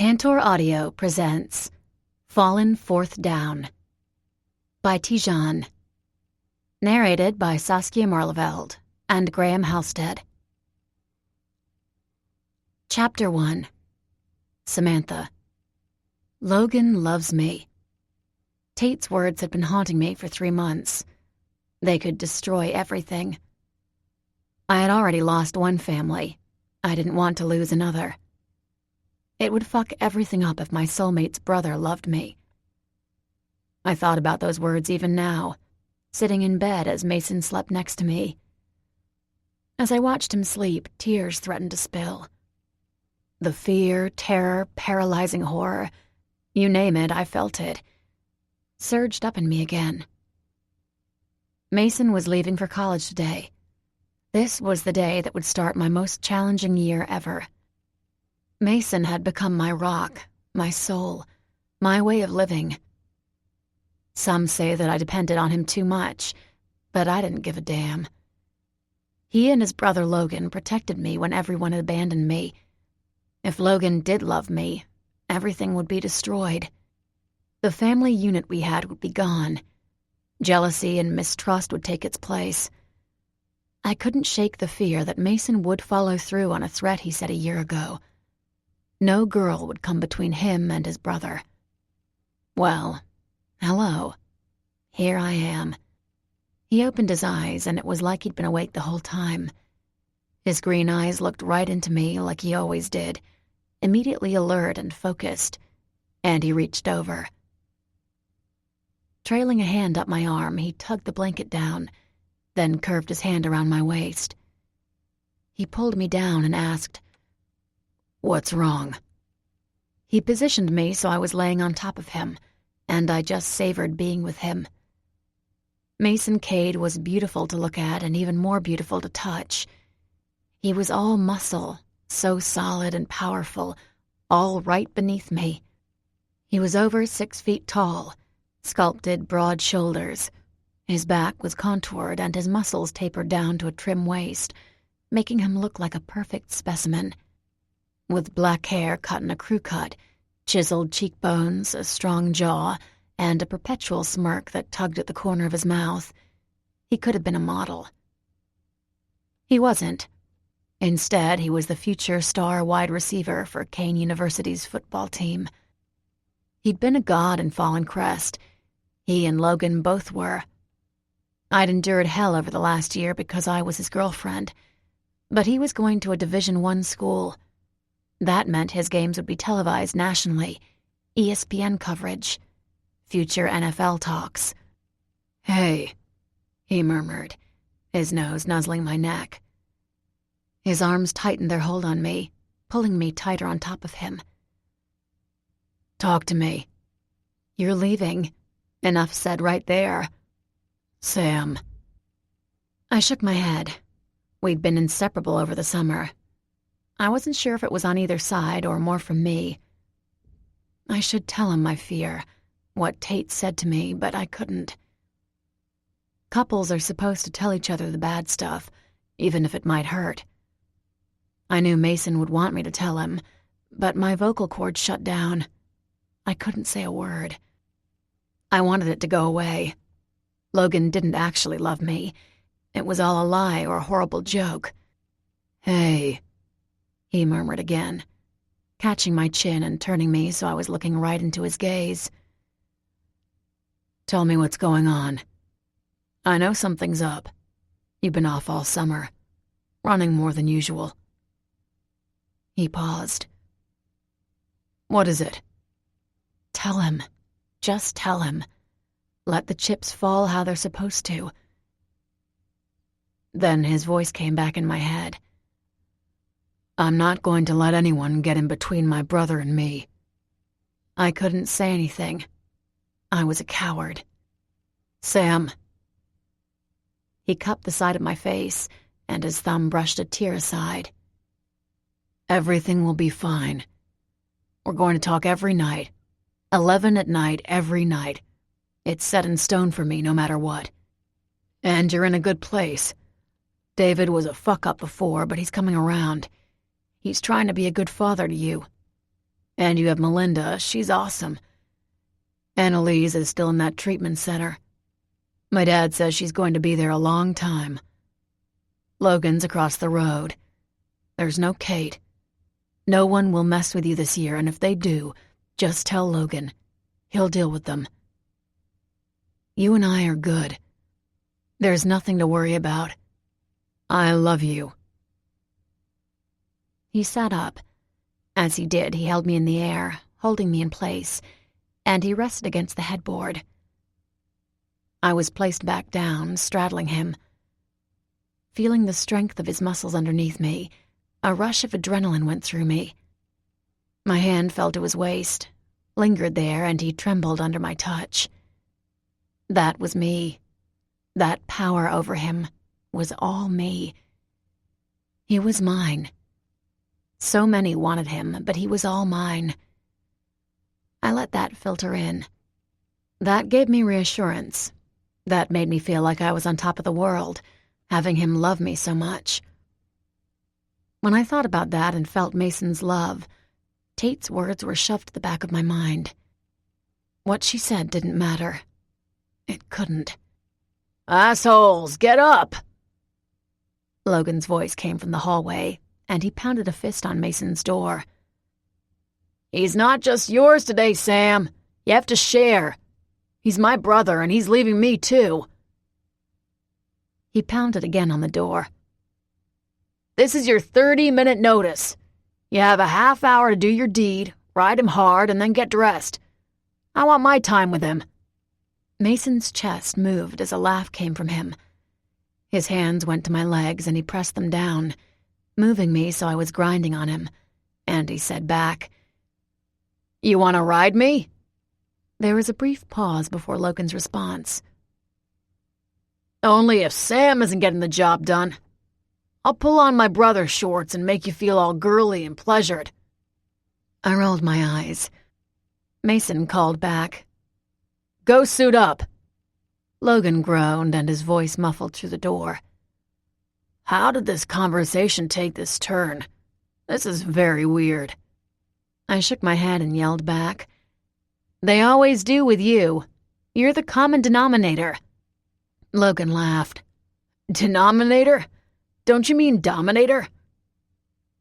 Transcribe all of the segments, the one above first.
Tantor Audio presents Fallen Fourth Down by Tijan. Narrated by Saskia Marleveld and Graham Halstead. Chapter 1. Samantha. Logan loves me. Tate's words had been haunting me for 3 months. They could destroy everything. I had already lost one family. I didn't want to lose another. It would fuck everything up if my soulmate's brother loved me. I thought about those words even now, sitting in bed as Mason slept next to me. As I watched him sleep, tears threatened to spill. The fear, terror, paralyzing horror, you name it, I felt it, surged up in me again. Mason was leaving for college today. This was the day that would start my most challenging year ever. Mason had become my rock, my soul, my way of living. Some say that I depended on him too much, but I didn't give a damn. He and his brother Logan protected me when everyone had abandoned me. If Logan did love me, everything would be destroyed. The family unit we had would be gone. Jealousy and mistrust would take its place. I couldn't shake the fear that Mason would follow through on a threat he said a year ago. No girl would come between him and his brother. Well, hello. Here I am. He opened his eyes, and it was like he'd been awake the whole time. His green eyes looked right into me like he always did, immediately alert and focused, and he reached over. Trailing a hand up my arm, he tugged the blanket down, then curved his hand around my waist. He pulled me down and asked, "What's wrong?" He positioned me so I was laying on top of him, and I just savored being with him. Mason Cade was beautiful to look at and even more beautiful to touch. He was all muscle, so solid and powerful, all right beneath me. He was over 6 feet tall, sculpted broad shoulders. His back was contoured and his muscles tapered down to a trim waist, making him look like a perfect specimen. With black hair cut in a crew cut, chiseled cheekbones, a strong jaw, and a perpetual smirk that tugged at the corner of his mouth, he could have been a model. He wasn't. Instead, he was the future star wide receiver for Kane University's football team. He'd been a god in Fallen Crest. He and Logan both were. I'd endured hell over the last year because I was his girlfriend, but he was going to a Division I school. That meant his games would be televised nationally, ESPN coverage, future NFL talks. "Hey," he murmured, his nose nuzzling my neck. His arms tightened their hold on me, pulling me tighter on top of him. "Talk to me." "You're leaving." Enough said right there. "Sam." I shook my head. We'd been inseparable over the summer. I wasn't sure if it was on either side or more from me. I should tell him my fear, what Tate said to me, but I couldn't. Couples are supposed to tell each other the bad stuff, even if it might hurt. I knew Mason would want me to tell him, but my vocal cords shut down. I couldn't say a word. I wanted it to go away. Logan didn't actually love me. It was all a lie or a horrible joke. "Hey," he murmured again, catching my chin and turning me so I was looking right into his gaze. "Tell me what's going on. I know something's up. You've been off all summer, running more than usual." He paused. "What is it?" "Tell him. Just tell him. Let the chips fall how they're supposed to." Then his voice came back in my head. "I'm not going to let anyone get in between my brother and me." I couldn't say anything. I was a coward. "Sam." He cupped the side of my face, and his thumb brushed a tear aside. "Everything will be fine. We're going to talk every night. 11 at night, every night. It's set in stone for me no matter what. And you're in a good place. David was a fuck-up before, but he's coming around. He's trying to be a good father to you. And you have Melinda, she's awesome. Annalise is still in that treatment center. My dad says she's going to be there a long time. Logan's across the road. There's no Kate. No one will mess with you this year, and if they do, just tell Logan. He'll deal with them. You and I are good. There's nothing to worry about. I love you. He sat up. As he did, he held me in the air, holding me in place, and he rested against the headboard. I was placed back down, straddling him. Feeling the strength of his muscles underneath me, a rush of adrenaline went through me. My hand fell to his waist, lingered there, and he trembled under my touch. That was me. That power over him was all me. He was mine. So many wanted him, but he was all mine. I let that filter in. That gave me reassurance. That made me feel like I was on top of the world, having him love me so much. When I thought about that and felt Mason's love, Tate's words were shoved to the back of my mind. What she said didn't matter. It couldn't. "Assholes, get up!" Logan's voice came from the hallway, and he pounded a fist on Mason's door. "He's not just yours today, Sam. You have to share. He's my brother, and he's leaving me, too." He pounded again on the door. "This is your 30-minute notice. You have a half hour to do your deed, ride him hard, and then get dressed. I want my time with him." Mason's chest moved as a laugh came from him. His hands went to my legs, and he pressed them down, moving me so I was grinding on him, and he said back, "You want to ride me?" There was a brief pause before Logan's response. "Only if Sam isn't getting the job done. I'll pull on my brother's shorts and make you feel all girly and pleasured." I rolled my eyes. Mason called back, "Go suit up." Logan groaned, and his voice muffled through the door. "How did this conversation take this turn? This is very weird." I shook my head and yelled back, "They always do with you. You're the common denominator." Logan laughed. "Denominator? Don't you mean dominator?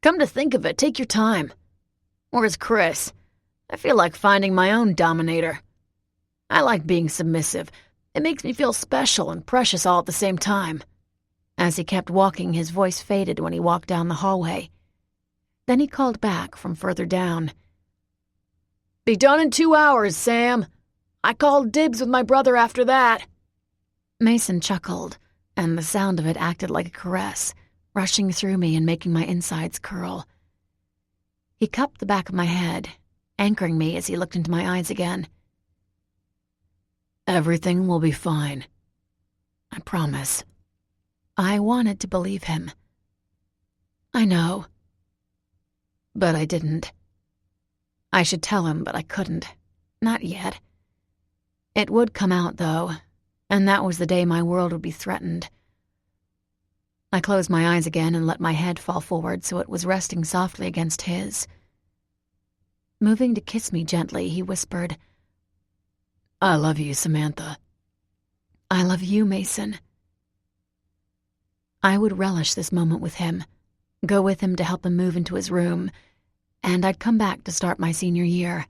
Come to think of it, take your time. Where's Chris? I feel like finding my own dominator. I like being submissive. It makes me feel special and precious all at the same time." As he kept walking, his voice faded when he walked down the hallway. Then he called back from further down. "Be done in 2 hours, Sam. I called dibs with my brother after that." Mason chuckled, and the sound of it acted like a caress, rushing through me and making my insides curl. He cupped the back of my head, anchoring me as he looked into my eyes again. "Everything will be fine. I promise." I wanted to believe him. I know. But I didn't. I should tell him, but I couldn't. Not yet. It would come out, though, and that was the day my world would be threatened. I closed my eyes again and let my head fall forward so it was resting softly against his. Moving to kiss me gently, he whispered, "I love you, Samantha." "I love you, Mason." I would relish this moment with him, go with him to help him move into his room, and I'd come back to start my senior year.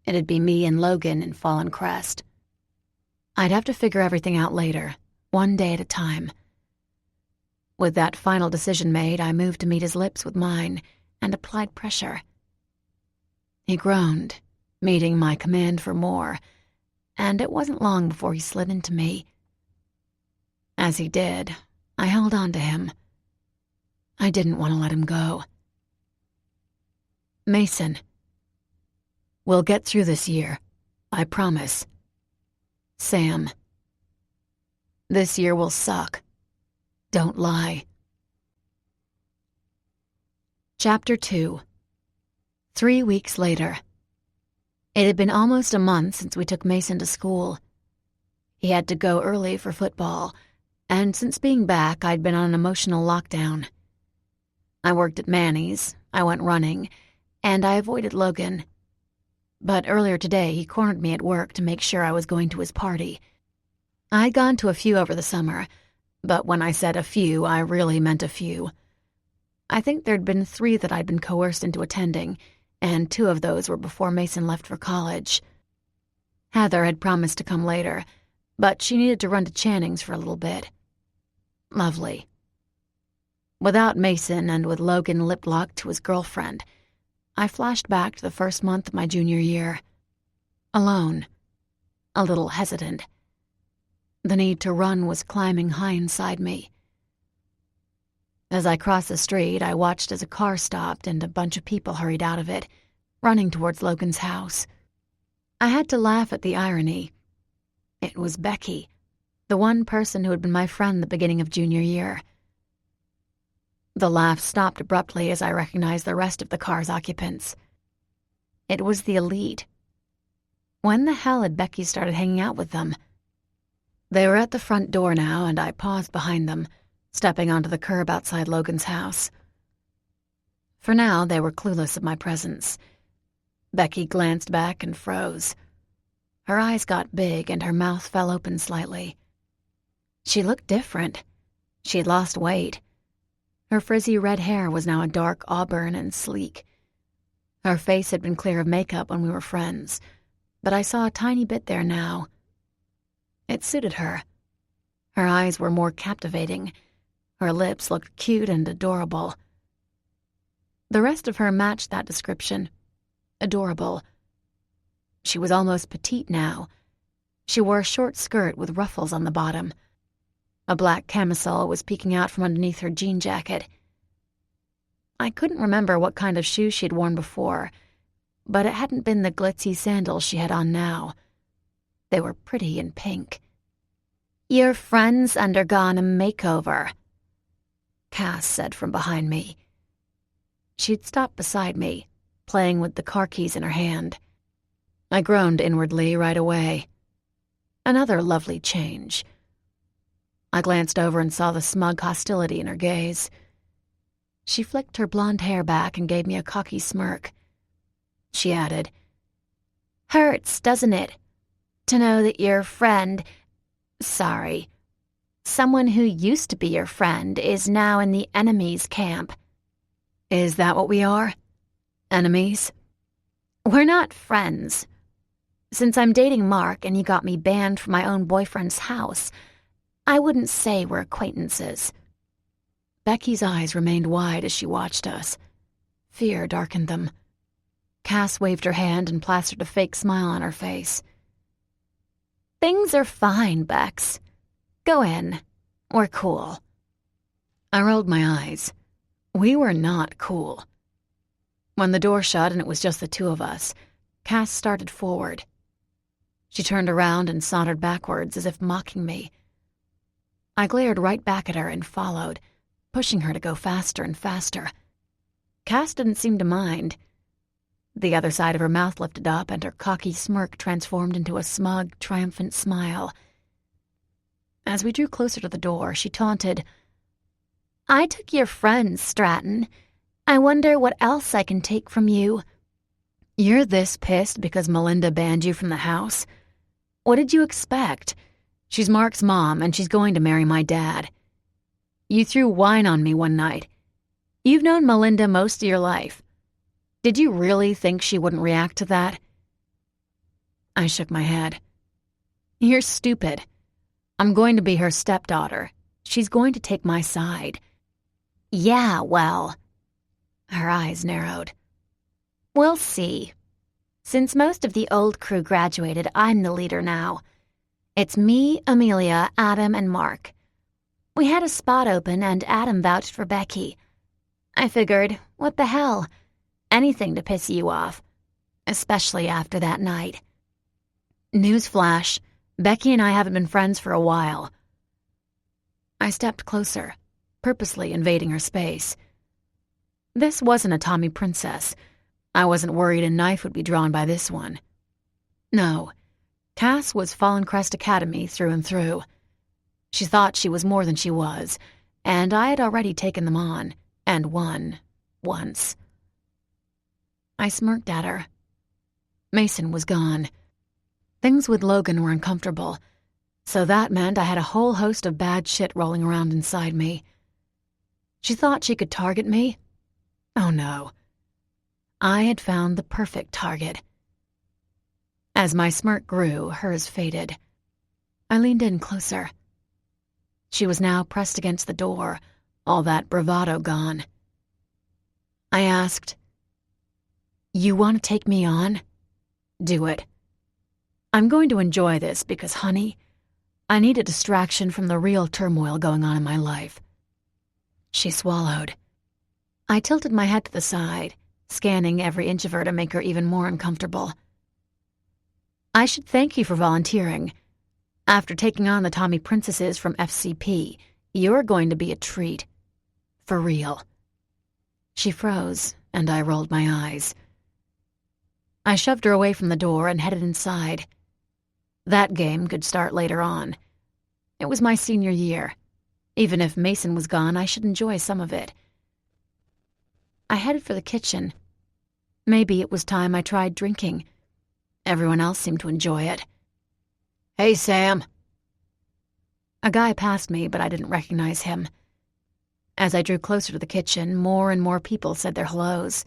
It'd be me and Logan in Fallen Crest. I'd have to figure everything out later, one day at a time. With that final decision made, I moved to meet his lips with mine and applied pressure. He groaned, meeting my command for more, and it wasn't long before he slid into me. As he did, I held on to him. I didn't want to let him go. "Mason, we'll get through this year. I promise. Sam, this year will suck. Don't lie." Chapter 2. 3 weeks later. It had been almost a month since we took Mason to school. He had to go early for football, and since being back, I'd been on an emotional lockdown. I worked at Manny's, I went running, and I avoided Logan. But earlier today, he cornered me at work to make sure I was going to his party. I'd gone to a few over the summer, but when I said a few, I really meant a few. I think there'd been 3 that I'd been coerced into attending, and 2 of those were before Mason left for college. Heather had promised to come later, but she needed to run to Channing's for a little bit. Lovely. Without Mason and with Logan lip-locked to his girlfriend, I flashed back to the first month of my junior year. Alone. A little hesitant. The need to run was climbing high inside me. As I crossed the street, I watched as a car stopped and a bunch of people hurried out of it, running towards Logan's house. I had to laugh at the irony. It was Becky, the one person who had been my friend the beginning of junior year. The laugh stopped abruptly as I recognized the rest of the car's occupants. It was the elite. When the hell had Becky started hanging out with them? They were at the front door now, and I paused behind them, stepping onto the curb outside Logan's house. For now, they were clueless of my presence. Becky glanced back and froze. Her eyes got big and her mouth fell open slightly. She looked different. She had lost weight. Her frizzy red hair was now a dark auburn and sleek. Her face had been clear of makeup when we were friends, but I saw a tiny bit there now. It suited her. Her eyes were more captivating. Her lips looked cute and adorable. The rest of her matched that description. Adorable. She was almost petite now. She wore a short skirt with ruffles on the bottom. A black camisole was peeking out from underneath her jean jacket. I couldn't remember what kind of shoes she had worn before, but it hadn't been the glitzy sandals she had on now. They were pretty and pink. "Your friend's undergone a makeover," Cass said from behind me. She'd stopped beside me, playing with the car keys in her hand. I groaned inwardly right away. Another lovely change. I glanced over and saw the smug hostility in her gaze. She flicked her blonde hair back and gave me a cocky smirk. She added, "Hurts, doesn't it, to know that your friend, someone who used to be your friend is now in the enemy's camp." "Is that what we are? Enemies?" "We're not friends. Since I'm dating Mark and he got me banned from my own boyfriend's house, I wouldn't say we're acquaintances." Becky's eyes remained wide as she watched us. Fear darkened them. Cass waved her hand and plastered a fake smile on her face. "Things are fine, Bex. Go in. We're cool." I rolled my eyes. We were not cool. When the door shut and it was just the 2 of us, Cass started forward. She turned around and sauntered backwards as if mocking me. I glared right back at her and followed, pushing her to go faster and faster. Cass didn't seem to mind. The other side of her mouth lifted up and her cocky smirk transformed into a smug, triumphant smile. As we drew closer to the door, she taunted, "I took your friends, Stratton. I wonder what else I can take from you." "You're this pissed because Melinda banned you from the house? What did you expect? She's Mark's mom, and she's going to marry my dad. You threw wine on me one night. You've known Melinda most of your life. Did you really think she wouldn't react to that?" I shook my head. "You're stupid. I'm going to be her stepdaughter. She's going to take my side." "Yeah, well..." Her eyes narrowed. "We'll see. Since most of the old crew graduated, I'm the leader now. It's me, Amelia, Adam, and Mark. We had a spot open and Adam vouched for Becky. I figured, what the hell? Anything to piss you off. Especially after that night. Newsflash, Becky and I haven't been friends for a while." I stepped closer, purposely invading her space. This wasn't a Tommy Princess. I wasn't worried a knife would be drawn by this one. No, Cass was Fallen Crest Academy through and through. She thought she was more than she was, and I had already taken them on, and won, once. I smirked at her. Mason was gone. Things with Logan were uncomfortable, so that meant I had a whole host of bad shit rolling around inside me. She thought she could target me? Oh no. I had found the perfect target. As my smirk grew, hers faded. I leaned in closer. She was now pressed against the door, all that bravado gone. I asked, "You want to take me on? Do it. I'm going to enjoy this because, honey, I need a distraction from the real turmoil going on in my life." She swallowed. I tilted my head to the side, scanning every inch of her to make her even more uncomfortable. "I should thank you for volunteering. After taking on the Tommy Princesses from FCP, you're going to be a treat. For real." She froze, and I rolled my eyes. I shoved her away from the door and headed inside. That game could start later on. It was my senior year. Even if Mason was gone, I should enjoy some of it. I headed for the kitchen. Maybe it was time I tried drinking. Everyone else seemed to enjoy it. "Hey, Sam." A guy passed me, but I didn't recognize him. As I drew closer to the kitchen, more and more people said their hellos.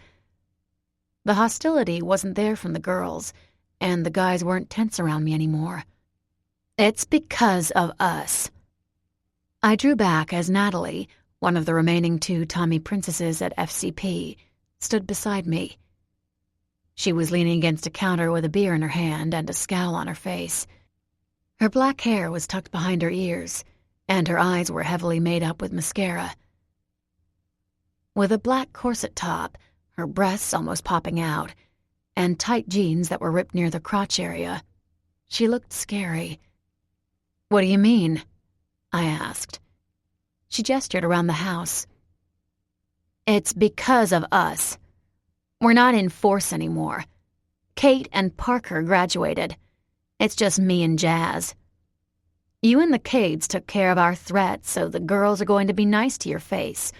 The hostility wasn't there from the girls, and the guys weren't tense around me anymore. "It's because of us." I drew back as Natalie, one of the remaining 2 Tommy Princesses at FCP, stood beside me. She was leaning against a counter with a beer in her hand and a scowl on her face. Her black hair was tucked behind her ears, and her eyes were heavily made up with mascara. With a black corset top, her breasts almost popping out, and tight jeans that were ripped near the crotch area, she looked scary. "What do you mean?" I asked. She gestured around the house. "It's because of us. We're not in force anymore. Kate and Parker graduated. It's just me and Jazz. You and the Cades took care of our threats, so the girls are going to be nice to your face,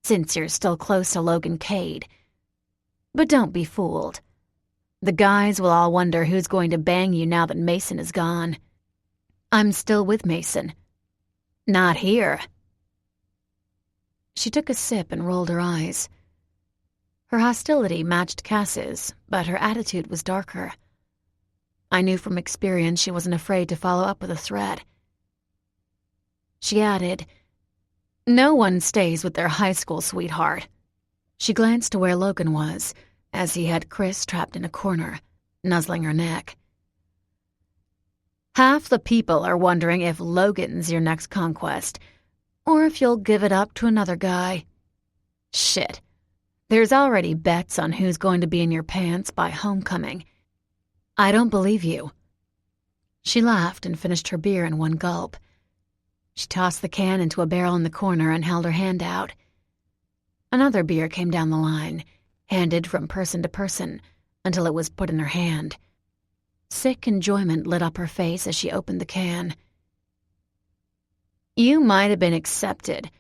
since you're still close to Logan Cade. But don't be fooled. The guys will all wonder who's going to bang you now that Mason is gone. I'm still with Mason. Not here." She took a sip and rolled her eyes. Her hostility matched Cass's, but her attitude was darker. I knew from experience she wasn't afraid to follow up with a threat. She added, "No one stays with their high school sweetheart." She glanced to where Logan was, as he had Chris trapped in a corner, nuzzling her neck. "Half the people are wondering if Logan's your next conquest, or if you'll give it up to another guy. Shit. There's already bets on who's going to be in your pants by homecoming. I don't believe you." She laughed and finished her beer in one gulp. She tossed the can into a barrel in the corner and held her hand out. Another beer came down the line, handed from person to person, until it was put in her hand. Sick enjoyment lit up her face as she opened the can. "You might have been accepted,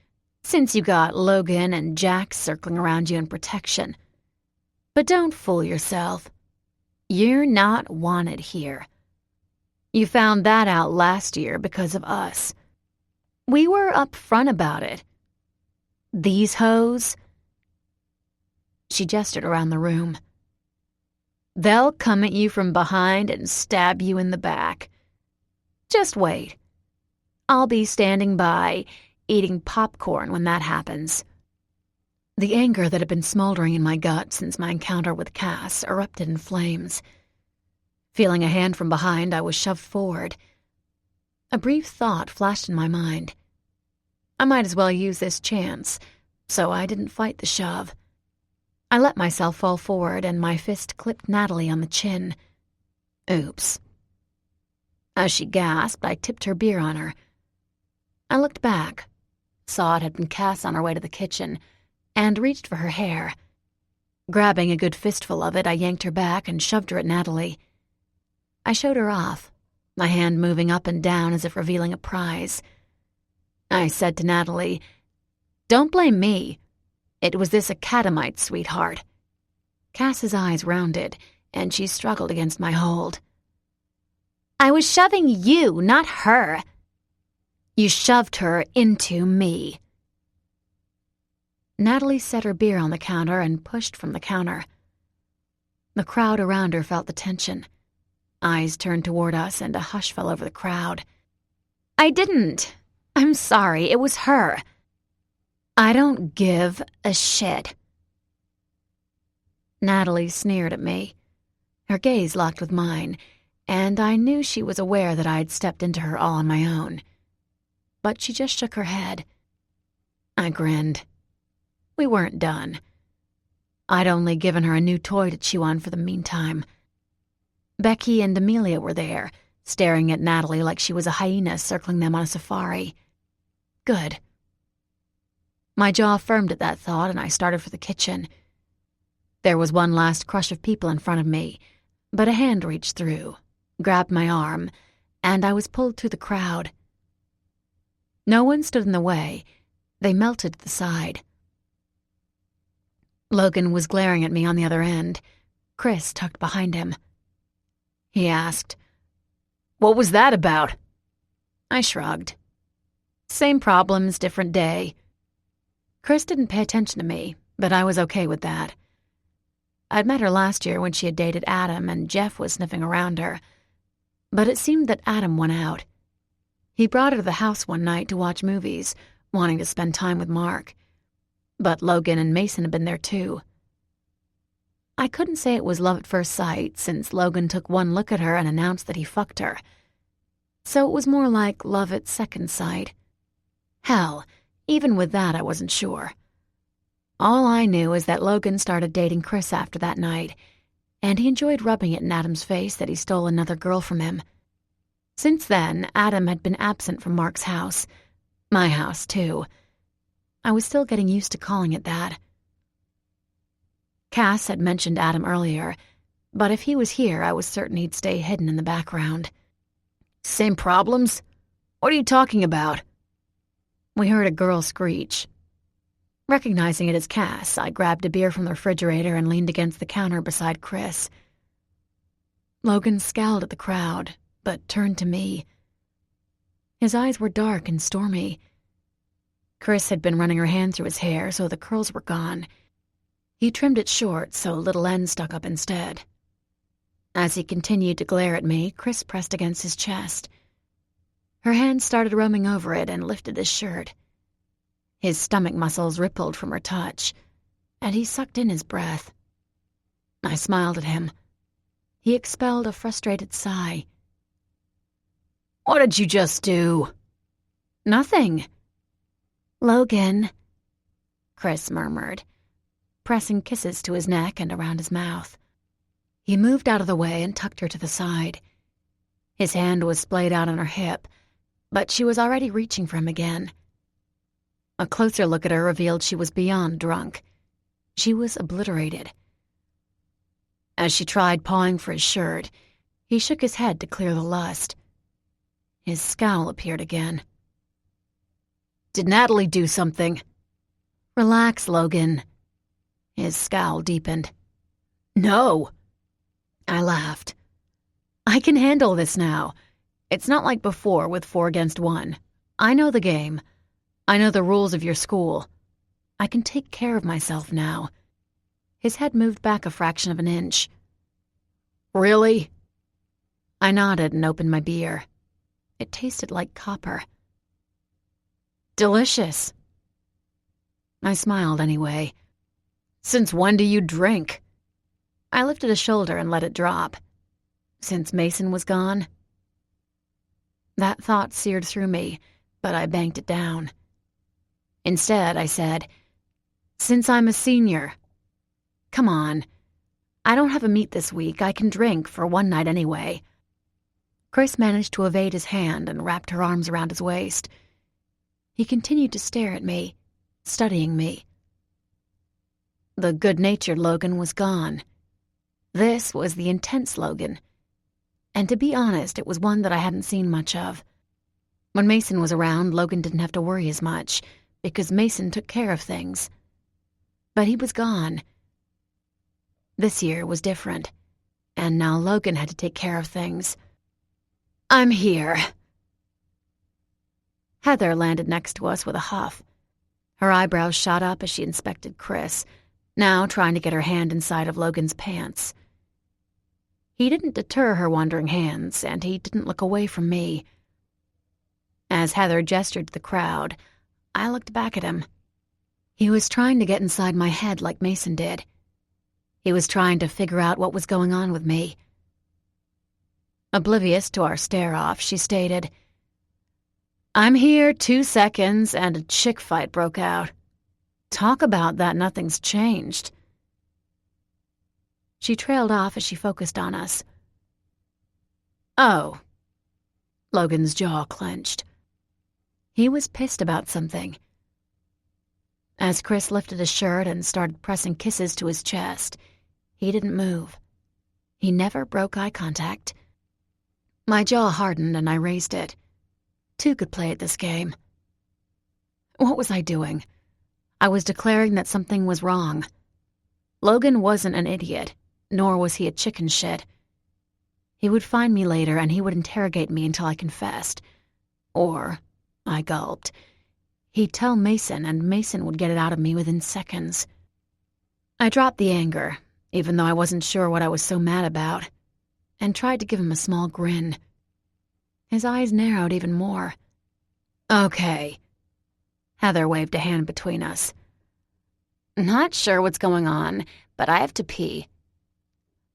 since you got Logan and Jack circling around you in protection. But don't fool yourself. You're not wanted here. You found that out last year because of us. We were upfront about it. These hoes..." She gestured around the room. "They'll come at you from behind and stab you in the back. Just wait. I'll be standing by, eating popcorn when that happens." The anger that had been smoldering in my gut since my encounter with Cass erupted in flames. Feeling a hand from behind, I was shoved forward. A brief thought flashed in my mind. I might as well use this chance, so I didn't fight the shove. I let myself fall forward, and my fist clipped Natalie on the chin. Oops. As she gasped, I tipped her beer on her. I looked back, saw it had been Cass on her way to the kitchen, and reached for her hair. Grabbing a good fistful of it, I yanked her back and shoved her at Natalie. I showed her off, my hand moving up and down as if revealing a prize. I said to Natalie, "Don't blame me. It was this Academite sweetheart." Cass's eyes rounded, and she struggled against my hold. I was shoving you, not her. You shoved her into me. Natalie set her beer on the counter and pushed from the counter. The crowd around her felt the tension. Eyes turned toward us, and a hush fell over the crowd. I didn't. I'm sorry, it was her. I don't give a shit. Natalie sneered at me. Her gaze locked with mine, and I knew she was aware that I'd stepped into her all on my own. But she just shook her head. I grinned. We weren't done. I'd only given her a new toy to chew on for the meantime. Becky and Amelia were there, staring at Natalie like she was a hyena circling them on a safari. Good. My jaw firmed at that thought, and I started for the kitchen. There was one last crush of people in front of me, but a hand reached through, grabbed my arm, and I was pulled through the crowd. No one stood in the way. They melted to the side. Logan was glaring at me on the other end, Chris tucked behind him. He asked, "What was that about?" I shrugged. Same problems, different day. Chris didn't pay attention to me, but I was okay with that. I'd met her last year when she had dated Adam and Jeff was sniffing around her. But it seemed that Adam won out. He brought her to the house one night to watch movies, wanting to spend time with Mark. But Logan and Mason had been there too. I couldn't say it was love at first sight, since Logan took one look at her and announced that he fucked her. So it was more like love at second sight. Hell, even with that I wasn't sure. All I knew is that Logan started dating Chris after that night, and he enjoyed rubbing it in Adam's face that he stole another girl from him. Since then, Adam had been absent from Mark's house. My house, too. I was still getting used to calling it that. Cass had mentioned Adam earlier, but if he was here, I was certain he'd stay hidden in the background. Same problems? What are you talking about? We heard a girl screech. Recognizing it as Cass, I grabbed a beer from the refrigerator and leaned against the counter beside Chris. Logan scowled at the crowd, but turned to me. His eyes were dark and stormy. Chris had been running her hand through his hair, so the curls were gone. He trimmed it short, so little ends stuck up instead. As he continued to glare at me, Chris pressed against his chest. Her hand started roaming over it and lifted his shirt. His stomach muscles rippled from her touch, and he sucked in his breath. I smiled at him. He expelled a frustrated sigh. What did you just do? Nothing. Logan, Chris murmured, pressing kisses to his neck and around his mouth. He moved out of the way and tucked her to the side. His hand was splayed out on her hip, but she was already reaching for him again. A closer look at her revealed she was beyond drunk. She was obliterated. As she tried pawing for his shirt, he shook his head to clear the lust. His scowl appeared again. Did Natalie do something? Relax, Logan. His scowl deepened. No. I laughed. I can handle this now. It's not like before with 4 against 1. I know the game. I know the rules of your school. I can take care of myself now. His head moved back a fraction of an inch. Really? I nodded and opened my beer. It tasted like copper. Delicious. I smiled anyway. Since when do you drink? I lifted a shoulder and let it drop. Since Mason was gone? That thought seared through me, but I banked it down. Instead, I said, since I'm a senior. Come on. I don't have a meet this week. I can drink for one night anyway. Chris managed to evade his hand and wrapped her arms around his waist. He continued to stare at me, studying me. The good-natured Logan was gone. This was the intense Logan. And to be honest, it was one that I hadn't seen much of. When Mason was around, Logan didn't have to worry as much, because Mason took care of things. But he was gone. This year was different, and now Logan had to take care of things. "I'm here." Heather landed next to us with a huff. Her eyebrows shot up as she inspected Chris, now trying to get her hand inside of Logan's pants. He didn't deter her wandering hands, and he didn't look away from me. As Heather gestured to the crowd, I looked back at him. He was trying to get inside my head like Mason did. He was trying to figure out what was going on with me. Oblivious to our stare-off, she stated, "I'm here 2 seconds and a chick fight broke out. Talk about that nothing's changed." She trailed off as she focused on us. "Oh." Logan's jaw clenched. He was pissed about something. As Chris lifted his shirt and started pressing kisses to his chest, he didn't move. He never broke eye contact. My jaw hardened and I raised it. 2 could play at this game. What was I doing? I was declaring that something was wrong. Logan wasn't an idiot, nor was he a chicken shit. He would find me later and he would interrogate me until I confessed. Or, I gulped, he'd tell Mason and Mason would get it out of me within seconds. I dropped the anger, even though I wasn't sure what I was so mad about, and tried to give him a small grin. His eyes narrowed even more. "Okay." Heather waved a hand between us. "Not sure what's going on, but I have to pee.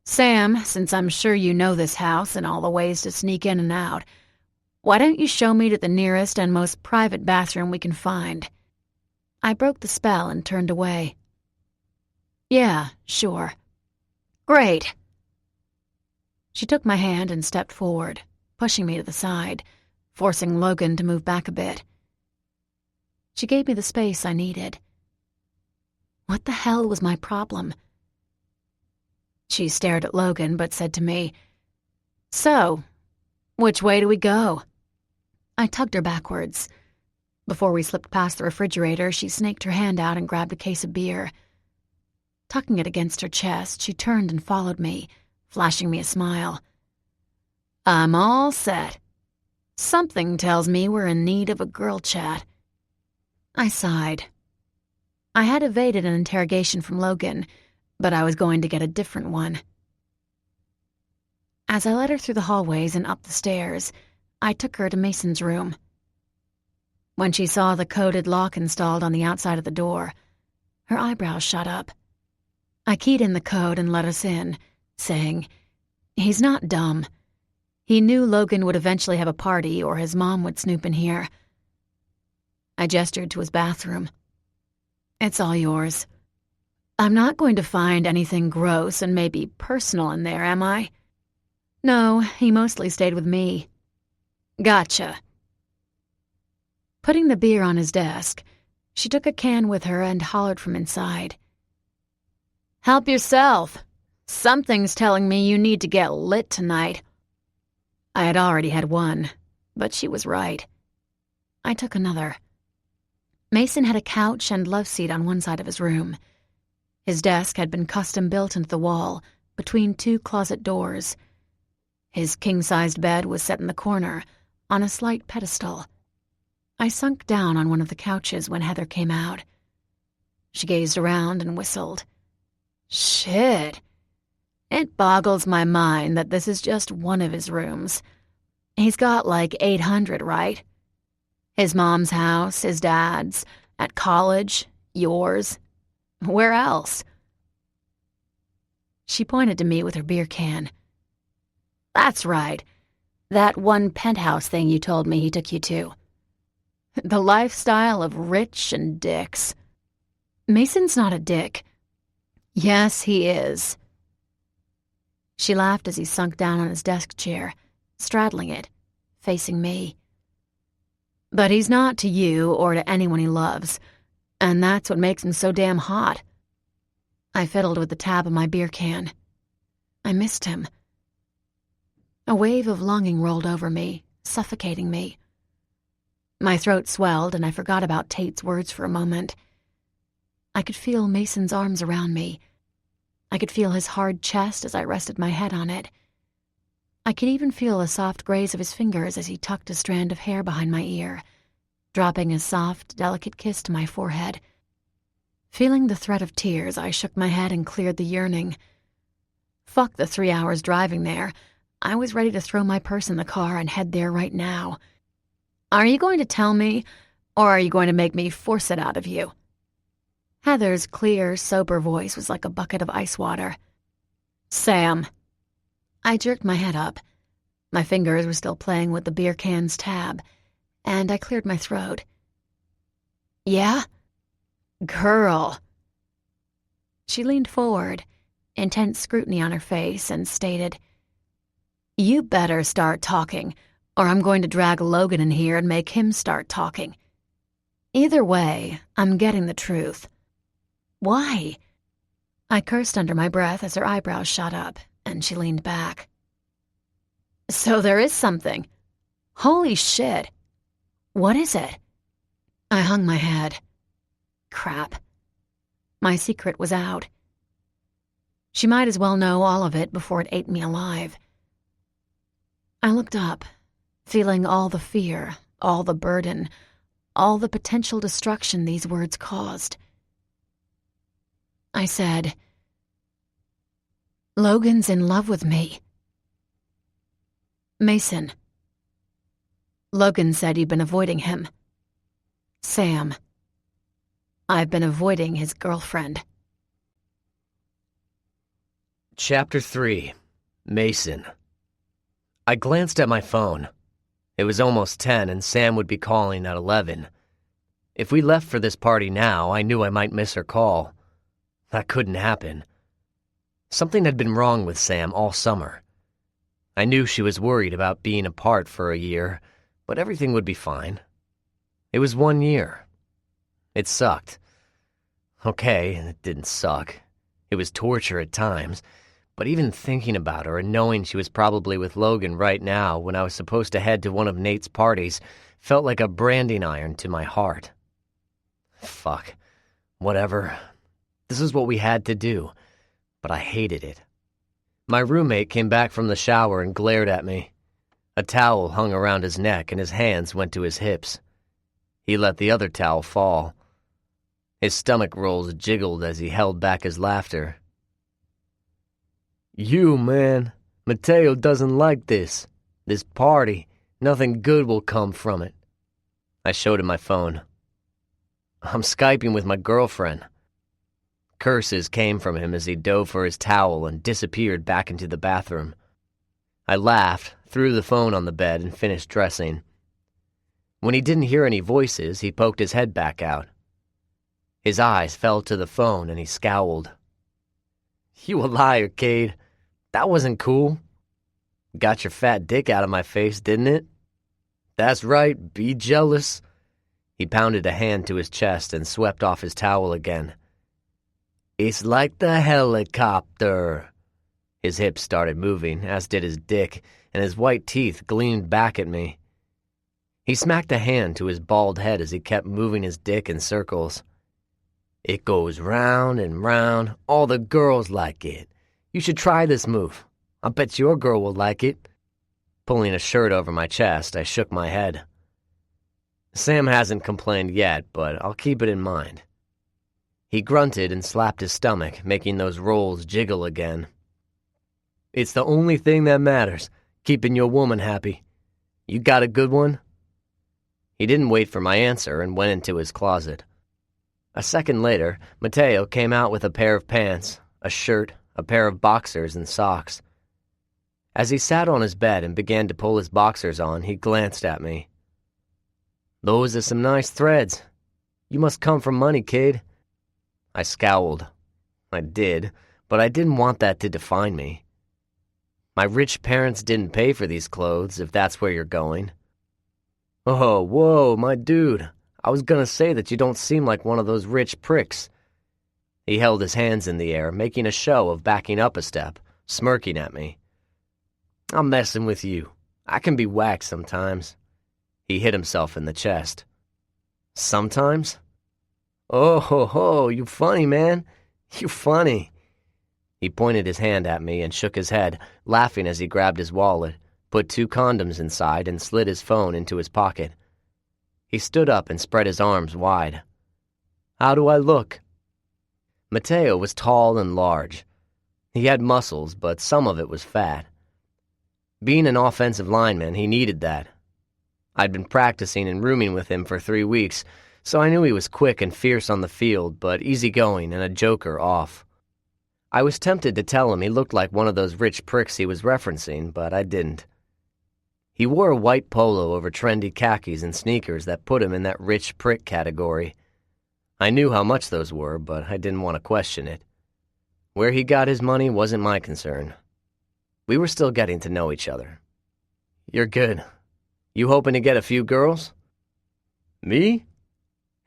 Sam, since I'm sure you know this house and all the ways to sneak in and out, why don't you show me to the nearest and most private bathroom we can find?" I broke the spell and turned away. "Yeah, sure." "Great." She took my hand and stepped forward, pushing me to the side, forcing Logan to move back a bit. She gave me the space I needed. What the hell was my problem? She stared at Logan but said to me, "So, which way do we go?" I tugged her backwards. Before we slipped past the refrigerator, she snaked her hand out and grabbed a case of beer. Tucking it against her chest, she turned and followed me, flashing me a smile. "I'm all set. Something tells me we're in need of a girl chat." I sighed. I had evaded an interrogation from Logan, but I was going to get a different one. As I led her through the hallways and up the stairs, I took her to Mason's room. When she saw the coded lock installed on the outside of the door, her eyebrows shot up. I keyed in the code and let us in, saying, "He's not dumb. He knew Logan would eventually have a party or his mom would snoop in here." I gestured to his bathroom. "It's all yours. I'm not going to find anything gross and maybe personal in there, am I?" "No, he mostly stayed with me." "Gotcha." Putting the beer on his desk, she took a can with her and hollered from inside, "Help yourself. Something's telling me you need to get lit tonight." I had already had one, but she was right. I took another. Mason had a couch and love seat on one side of his room. His desk had been custom built into the wall, between 2 closet doors. His king-sized bed was set in the corner, on a slight pedestal. I sunk down on one of the couches when Heather came out. She gazed around and whistled. "Shit. It boggles my mind that this is just one of his rooms. He's got like 800, right? His mom's house, his dad's, at college, yours. Where else?" She pointed to me with her beer can. "That's right. That one penthouse thing you told me he took you to. The lifestyle of rich and dicks." "Mason's not a dick." "Yes, he is." She laughed as he sunk down on his desk chair, straddling it, facing me. "But he's not to you or to anyone he loves, and that's what makes him so damn hot." I fiddled with the tab of my beer can. I missed him. A wave of longing rolled over me, suffocating me. My throat swelled and I forgot about Tate's words for a moment. I could feel Mason's arms around me. I could feel his hard chest as I rested my head on it. I could even feel the soft graze of his fingers as he tucked a strand of hair behind my ear, dropping a soft, delicate kiss to my forehead. Feeling the threat of tears, I shook my head and cleared the yearning. Fuck the 3 hours driving there. I was ready to throw my purse in the car and head there right now. Are you going to tell me, or are you going to make me force it out of you? Heather's clear, sober voice was like a bucket of ice water. Sam. I jerked my head up. My fingers were still playing with the beer can's tab, and I cleared my throat. Yeah? Girl. She leaned forward, intense scrutiny on her face, and stated, You better start talking, or I'm going to drag Logan in here and make him start talking. Either way, I'm getting the truth. Why? I cursed under my breath as her eyebrows shot up, and she leaned back. So there is something. Holy shit. What is it? I hung my head. Crap. My secret was out. She might as well know all of it before it ate me alive. I looked up, feeling all the fear, all the burden, all the potential destruction these words caused. I said, Logan's in love with me. Mason. Logan said you'd been avoiding him. Sam. I've been avoiding his girlfriend. Chapter 3. Mason. I glanced at my phone. It was almost 10 and Sam would be calling at 11. If we left for this party now, I knew I might miss her call. That couldn't happen. Something had been wrong with Sam all summer. I knew she was worried about being apart for a year, but everything would be fine. It was 1 year. It sucked. Okay, it didn't suck. It was torture at times, but even thinking about her and knowing she was probably with Logan right now when I was supposed to head to one of Nate's parties felt like a branding iron to my heart. Fuck. Whatever. This is what we had to do, but I hated it. My roommate came back from the shower and glared at me. A towel hung around his neck and his hands went to his hips. He let the other towel fall. His stomach rolls jiggled as he held back his laughter. You, man. Mateo doesn't like this. This party. Nothing good will come from it. I showed him my phone. I'm Skyping with my girlfriend. Curses came from him as he dove for his towel and disappeared back into the bathroom. I laughed, threw the phone on the bed, and finished dressing. When he didn't hear any voices, he poked his head back out. His eyes fell to the phone and he scowled. You a liar, Cade. That wasn't cool. Got your fat dick out of my face, didn't it? That's right, be jealous. He pounded a hand to his chest and swept off his towel again. It's like the helicopter. His hips started moving, as did his dick, and his white teeth gleamed back at me. He smacked a hand to his bald head as he kept moving his dick in circles. It goes round and round. All the girls like it. You should try this move. I bet your girl will like it. Pulling a shirt over my chest, I shook my head. Sam hasn't complained yet, but I'll keep it in mind. He grunted and slapped his stomach, making those rolls jiggle again. It's the only thing that matters, keeping your woman happy. You got a good one? He didn't wait for my answer and went into his closet. A second later, Mateo came out with a pair of pants, a shirt, a pair of boxers, and socks. As he sat on his bed and began to pull his boxers on, he glanced at me. Those are some nice threads. You must come from money, kid. I scowled. I did, but I didn't want that to define me. My rich parents didn't pay for these clothes, if that's where you're going. Oh, whoa, my dude. I was gonna say that you don't seem like one of those rich pricks. He held his hands in the air, making a show of backing up a step, smirking at me. I'm messing with you. I can be whack sometimes. He hit himself in the chest. Sometimes? Oh, ho, ho, you funny, man. You funny. He pointed his hand at me and shook his head, laughing as he grabbed his wallet, put 2 condoms inside, and slid his phone into his pocket. He stood up and spread his arms wide. "How do I look?" Mateo was tall and large. He had muscles, but some of it was fat. Being an offensive lineman, he needed that. I'd been practicing and rooming with him for 3 weeks, so I knew he was quick and fierce on the field, but easygoing and a joker off. I was tempted to tell him he looked like one of those rich pricks he was referencing, but I didn't. He wore a white polo over trendy khakis and sneakers that put him in that rich prick category. I knew how much those were, but I didn't want to question it. Where he got his money wasn't my concern. We were still getting to know each other. "You're good. You hoping to get a few girls?" "Me?"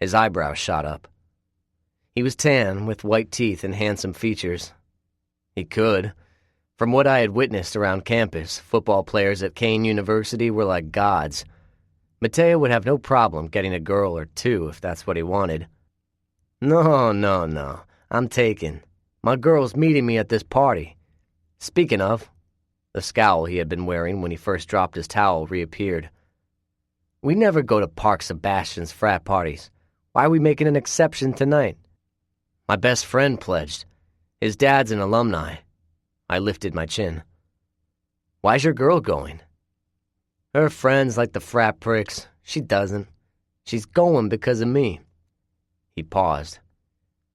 His eyebrows shot up. He was tan, with white teeth and handsome features. He could. From what I had witnessed around campus, football players at Kane University were like gods. Mateo would have no problem getting a girl or 2 if that's what he wanted. No. I'm taken. My girl's meeting me at this party. Speaking of," the scowl he had been wearing when he first dropped his towel reappeared. "We never go to Park Sebastian's frat parties. Why are we making an exception tonight?" "My best friend pledged. His dad's an alumni." I lifted my chin. "Why's your girl going?" "Her friends like the frat pricks. She doesn't. She's going because of me." He paused.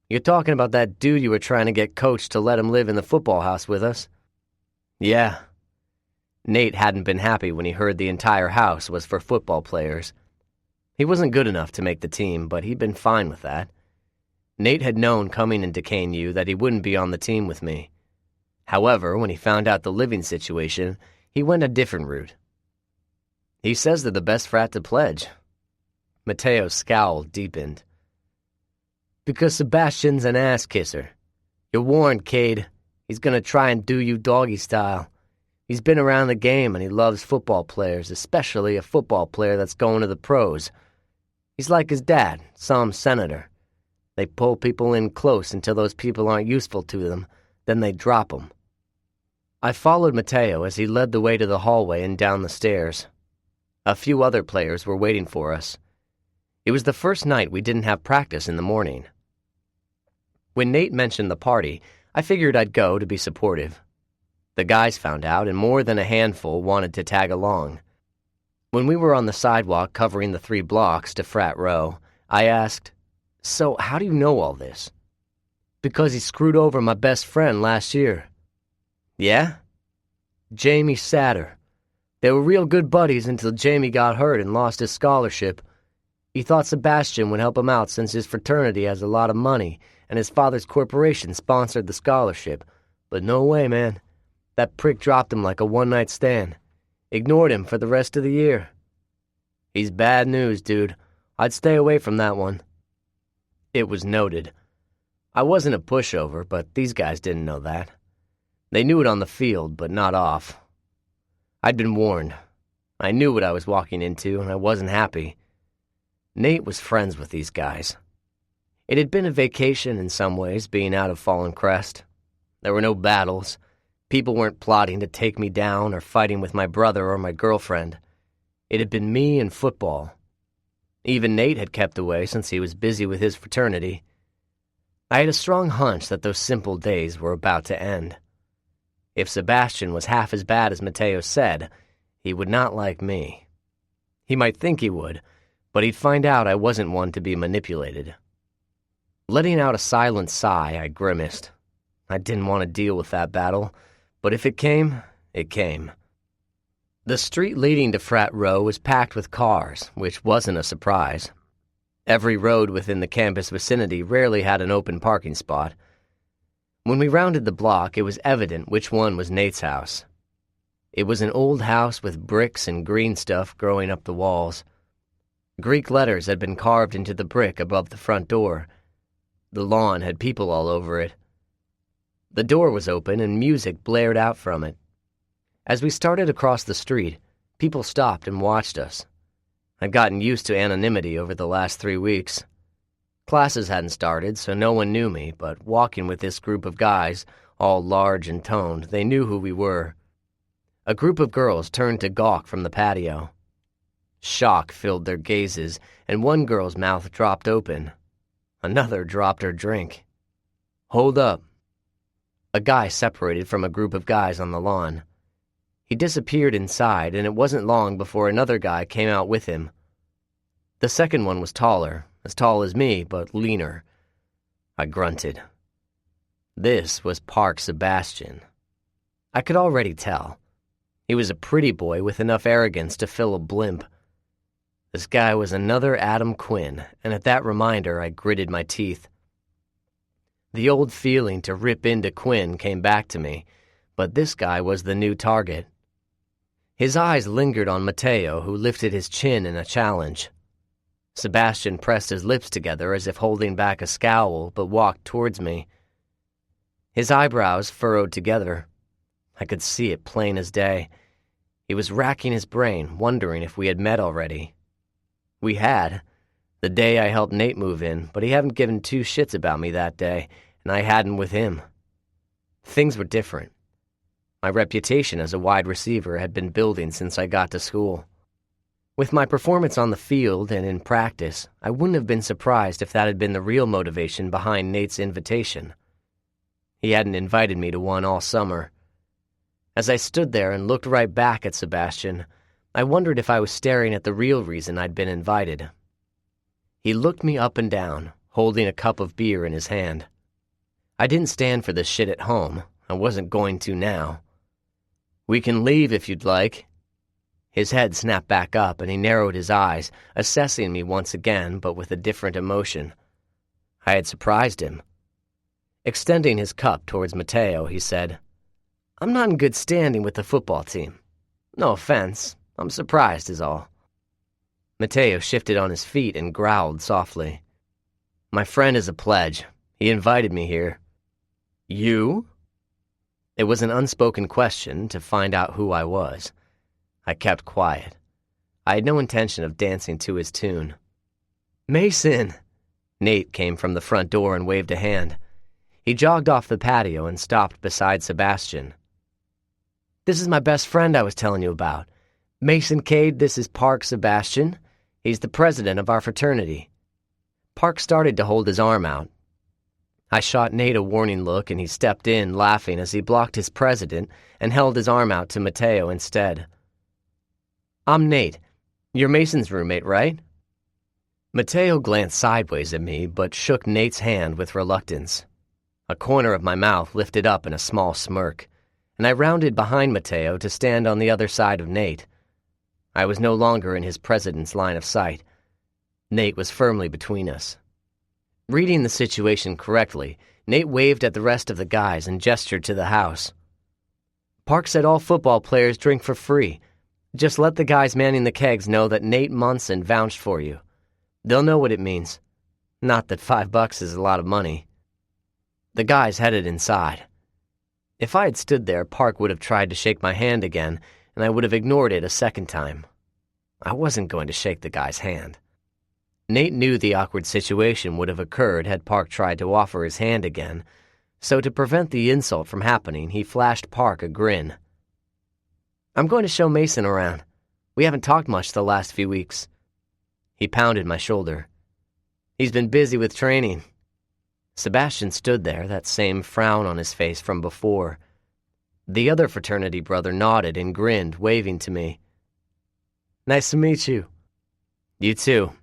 "You're talking about that dude you were trying to get coached to let him live in the football house with us?" "Yeah." Nate hadn't been happy when he heard the entire house was for football players. He wasn't good enough to make the team, but he'd been fine with that. Nate had known coming into Kane U that he wouldn't be on the team with me. However, when he found out the living situation, he went a different route. "He says they're the best frat to pledge." Mateo's scowl deepened. "Because Sebastian's an ass-kisser. You're warned, Cade. He's gonna try and do you doggy style. He's been around the game and he loves football players, especially a football player that's going to the pros. He's like his dad, some senator. They pull people in close until those people aren't useful to them, then they drop them." I followed Mateo as he led the way to the hallway and down the stairs. A few other players were waiting for us. It was the first night we didn't have practice in the morning. When Nate mentioned the party, I figured I'd go to be supportive. The guys found out, and more than a handful wanted to tag along. When we were on the sidewalk covering the 3 blocks to Frat Row, I asked, "So how do you know all this?" "Because he screwed over my best friend last year." "Yeah?" "Jamie Satter. They were real good buddies until Jamie got hurt and lost his scholarship. He thought Sebastian would help him out since his fraternity has a lot of money and his father's corporation sponsored the scholarship. But no way, man. That prick dropped him like a one-night stand. Ignored him for the rest of the year. He's bad news, dude. I'd stay away from that one." It was noted. I wasn't a pushover, but these guys didn't know that. They knew it on the field, but not off. I'd been warned. I knew what I was walking into, and I wasn't happy. Nate was friends with these guys. It had been a vacation in some ways, being out of Fallen Crest. There were no battles. People weren't plotting to take me down or fighting with my brother or my girlfriend. It had been me and football. Even Nate had kept away since he was busy with his fraternity. I had a strong hunch that those simple days were about to end. If Sebastian was half as bad as Mateo said, he would not like me. He might think he would, but he'd find out I wasn't one to be manipulated. Letting out a silent sigh, I grimaced. I didn't want to deal with that battle, but if it came, it came. The street leading to Frat Row was packed with cars, which wasn't a surprise. Every road within the campus vicinity rarely had an open parking spot. When we rounded the block, it was evident which one was Nate's house. It was an old house with bricks and green stuff growing up the walls. Greek letters had been carved into the brick above the front door. The lawn had people all over it. The door was open and music blared out from it. As we started across the street, people stopped and watched us. I'd gotten used to anonymity over the last 3 weeks. Classes hadn't started, so no one knew me, but walking with this group of guys, All large and toned, they knew who we were. A group of girls turned to gawk from the patio. Shock filled their gazes, and one girl's mouth dropped open. Another dropped her drink. "Hold up." A guy separated from a group of guys on the lawn. He disappeared inside, and it wasn't long before another guy came out with him. The second one was taller, as tall as me, but leaner. I grunted. This was Park Sebastian. I could already tell. He was a pretty boy with enough arrogance to fill a blimp. This guy was another Adam Quinn, and at that reminder I gritted my teeth. The old feeling to rip into Quinn came back to me, but this guy was the new target. His eyes lingered on Mateo, who lifted his chin in a challenge. Sebastian pressed his lips together as if holding back a scowl, but walked towards me. His eyebrows furrowed together. I could see it plain as day. He was racking his brain, wondering if we had met already. We had. The day I helped Nate move in, but he hadn't given two shits about me that day, and I hadn't with him. Things were different. My reputation as a wide receiver had been building since I got to school. With my performance on the field and in practice, I wouldn't have been surprised if that had been the real motivation behind Nate's invitation. He hadn't invited me to one all summer. As I stood there and looked right back at Sebastian, I wondered if I was staring at the real reason I'd been invited. He looked me up and down, holding a cup of beer in his hand. I didn't stand for this shit at home. I wasn't going to now. "We can leave if you'd like." His head snapped back up and he narrowed his eyes, assessing me once again, but with a different emotion. I had surprised him. Extending his cup towards Mateo, he said, "I'm not in good standing with the football team. No offense, I'm surprised is all." Mateo shifted on his feet and growled softly. "My friend is a pledge. He invited me here." "You?" It was an unspoken question to find out who I was. I kept quiet. I had no intention of dancing to his tune. "Mason!" Nate came from the front door and waved a hand. He jogged off the patio and stopped beside Sebastian. "This is my best friend I was telling you about. Mason Cade, this is Park Sebastian. He's the president of our fraternity." Park started to hold his arm out. I shot Nate a warning look and he stepped in, laughing as he blocked his president and held his arm out to Mateo instead. "I'm Nate. You're Mason's roommate, right?" Mateo glanced sideways at me, but shook Nate's hand with reluctance. A corner of my mouth lifted up in a small smirk, and I rounded behind Mateo to stand on the other side of Nate. I was no longer in his president's line of sight. Nate was firmly between us. Reading the situation correctly, Nate waved at the rest of the guys and gestured to the house. "Park said all football players drink for free. Just let the guys manning the kegs know that Nate Munson vouched for you. They'll know what it means. Not that $5 is a lot of money." The guys headed inside. If I had stood there, Park would have tried to shake my hand again, and I would have ignored it a second time. I wasn't going to shake the guy's hand. Nate knew the awkward situation would have occurred had Park tried to offer his hand again, so to prevent the insult from happening, he flashed Park a grin. "I'm going to show Mason around. We haven't talked much the last few weeks." He pounded my shoulder. "He's been busy with training." Sebastian stood there, that same frown on his face from before. The other fraternity brother nodded and grinned, waving to me. "Nice to meet you." "You too."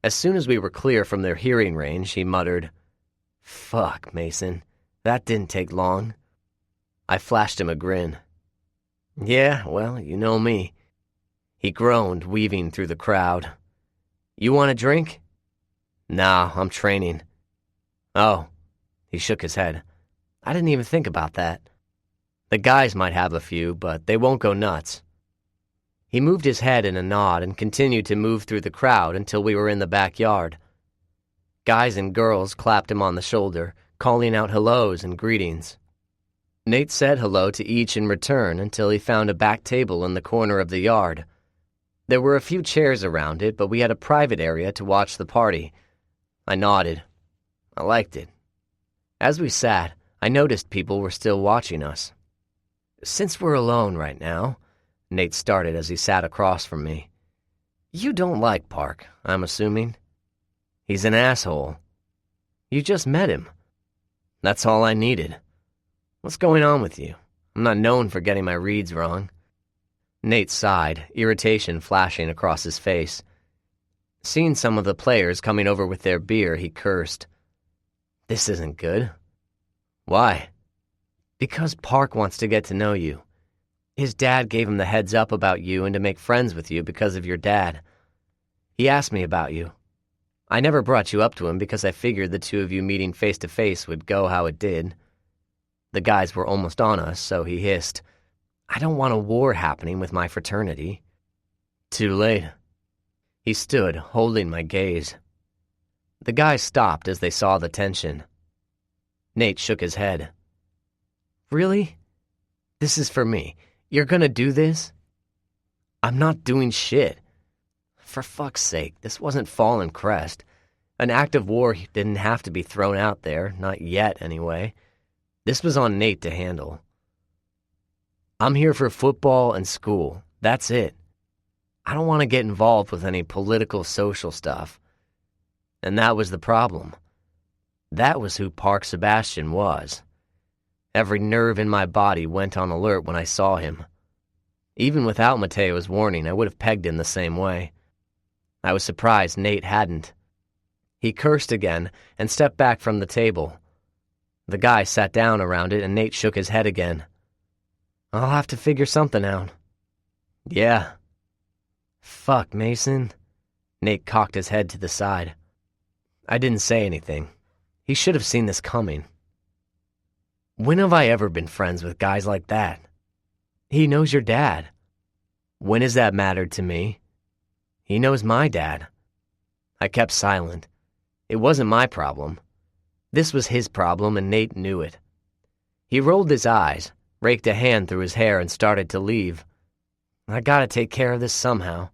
As soon as we were clear from their hearing range, he muttered, "Fuck, Mason. That didn't take long." I flashed him a grin. "Yeah, well, you know me." He groaned, weaving through the crowd. "You want a drink?" "Nah, I'm training." "Oh." He shook his head. "I didn't even think about that." "The guys might have a few, but they won't go nuts." He moved his head in a nod and continued to move through the crowd until we were in the backyard. Guys and girls clapped him on the shoulder, calling out hellos and greetings. Nate said hello to each in return until he found a back table in the corner of the yard. There were a few chairs around it, but we had a private area to watch the party. I nodded. I liked it. As we sat, I noticed people were still watching us. "Since we're alone right now," Nate started as he sat across from me. "You don't like Park, I'm assuming. He's an asshole. You just met him. That's all I needed. What's going on with you? I'm not known for getting my reads wrong." Nate sighed, irritation flashing across his face. Seeing some of the players coming over with their beer, he cursed. "This isn't good." "Why?" "Because Park wants to get to know you. His dad gave him the heads up about you and to make friends with you because of your dad. He asked me about you. I never brought you up to him because I figured the two of you meeting face to face would go how it did. The guys were almost on us, so he hissed, 'I don't want a war happening with my fraternity.' Too late." He stood, holding my gaze. The guys stopped as they saw the tension. Nate shook his head. "Really? This is for me. You're gonna do this?" "I'm not doing shit. For fuck's sake, this wasn't Fallen Crest. An act of war didn't have to be thrown out there, not yet anyway. This was on Nate to handle. I'm here for football and school. That's it. I don't want to get involved with any political, social stuff." And that was the problem. That was who Park Sebastian was. Every nerve in my body went on alert when I saw him. Even without Mateo's warning, I would have pegged him the same way. I was surprised Nate hadn't. He cursed again and stepped back from the table. The guy sat down around it and Nate shook his head again. "I'll have to figure something out." "Yeah." "Fuck, Mason." Nate cocked his head to the side. I didn't say anything. He should have seen this coming. When have I ever been friends with guys like that? He knows your dad. When has that mattered to me? He knows my dad. I kept silent. It wasn't my problem. This was his problem, and Nate knew it. He rolled his eyes, raked a hand through his hair, and started to leave. I gotta take care of this somehow.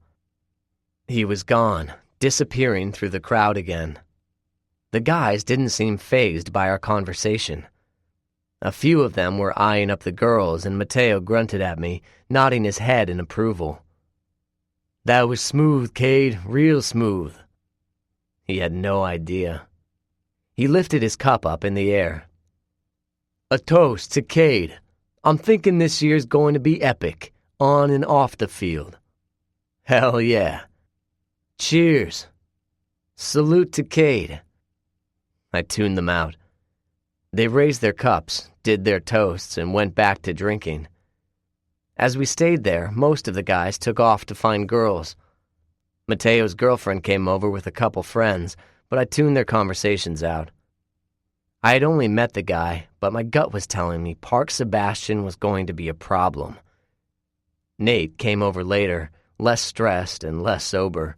He was gone, disappearing through the crowd again. The guys didn't seem fazed by our conversation. A few of them were eyeing up the girls, and Mateo grunted at me, nodding his head in approval. "That was smooth, Cade, real smooth." He had no idea. He lifted his cup up in the air. "A toast to Cade. I'm thinking this year's going to be epic, on and off the field." "Hell yeah." "Cheers." "Salute to Cade." I tuned them out. They raised their cups, did their toasts, and went back to drinking. As we stayed there, most of the guys took off to find girls. Mateo's girlfriend came over with a couple friends, but I tuned their conversations out. I had only met the guy, but my gut was telling me Park Sebastian was going to be a problem. Nate came over later, less stressed and less sober.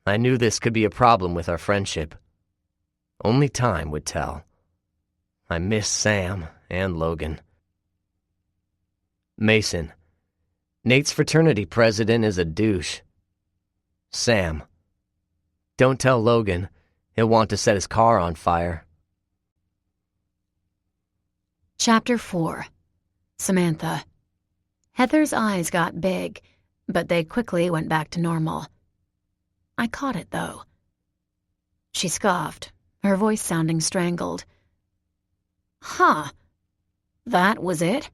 I knew this could be a problem with our friendship. Only time would tell. I missed Sam and Logan. Mason. Nate's fraternity president is a douche. Sam. Don't tell Logan. He'll want to set his car on fire. Chapter 4. Samantha. Heather's eyes got big, but they quickly went back to normal. I caught it, though. She scoffed, her voice sounding strangled. "Huh. That was it?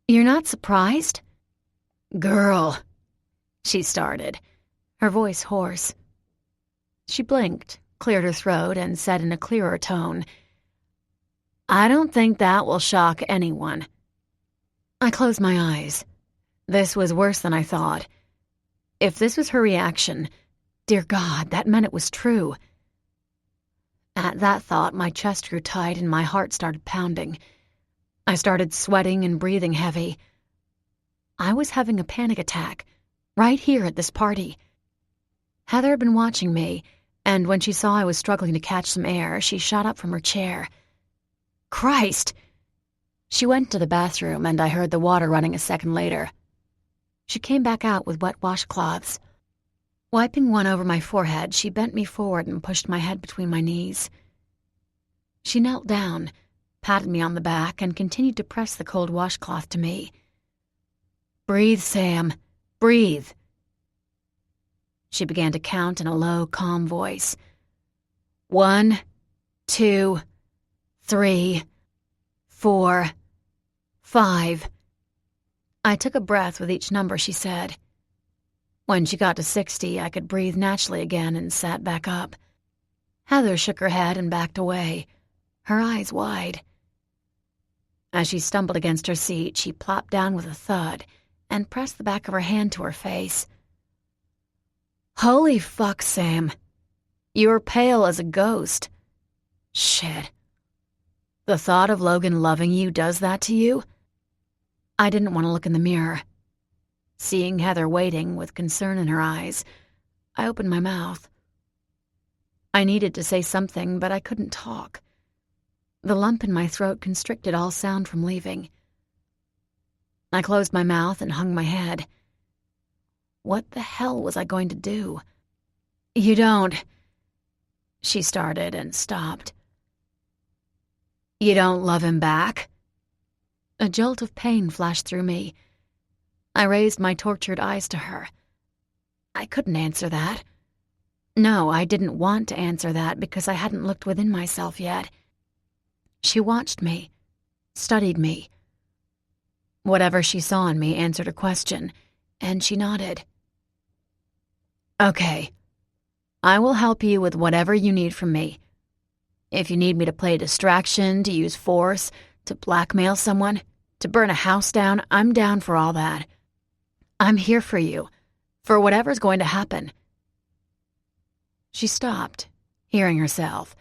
You're not surprised?" "Girl," she started, her voice hoarse. She blinked, cleared her throat, and said in a clearer tone, "I don't think that will shock anyone." I closed my eyes. This was worse than I thought. If this was her reaction, dear God, that meant it was true. At that thought, my chest grew tight and my heart started pounding. I started sweating and breathing heavy. I was having a panic attack, right here at this party. Heather had been watching me, and when she saw I was struggling to catch some air, she shot up from her chair. Christ! She went to the bathroom, and I heard the water running a second later. She came back out with wet washcloths. Wiping one over my forehead, she bent me forward and pushed my head between my knees. She knelt down, patted me on the back, and continued to press the cold washcloth to me. "Breathe, Sam. Breathe." She began to count in a low, calm voice. 1, 2, 3, 4, 5. I took a breath with each number she said. When she got to 60, I could breathe naturally again and sat back up. Heather shook her head and backed away, her eyes wide. As she stumbled against her seat, she plopped down with a thud and pressed the back of her hand to her face. "Holy fuck, Sam. You're pale as a ghost. Shit. The thought of Logan loving you does that to you?" I didn't want to look in the mirror. Seeing Heather waiting with concern in her eyes, I opened my mouth. I needed to say something, but I couldn't talk. The lump in my throat constricted all sound from leaving. I closed my mouth and hung my head. What the hell was I going to do? "You don't," she started and stopped. "You don't love him back?" A jolt of pain flashed through me. I raised my tortured eyes to her. I couldn't answer that. No, I didn't want to answer that because I hadn't looked within myself yet. She watched me, studied me. Whatever she saw in me answered her question, and she nodded. "Okay. I will help you with whatever you need from me. If you need me to play a distraction, to use force, to blackmail someone, to burn a house down, I'm down for all that. I'm here for you, for whatever's going to happen." She stopped, hearing herself,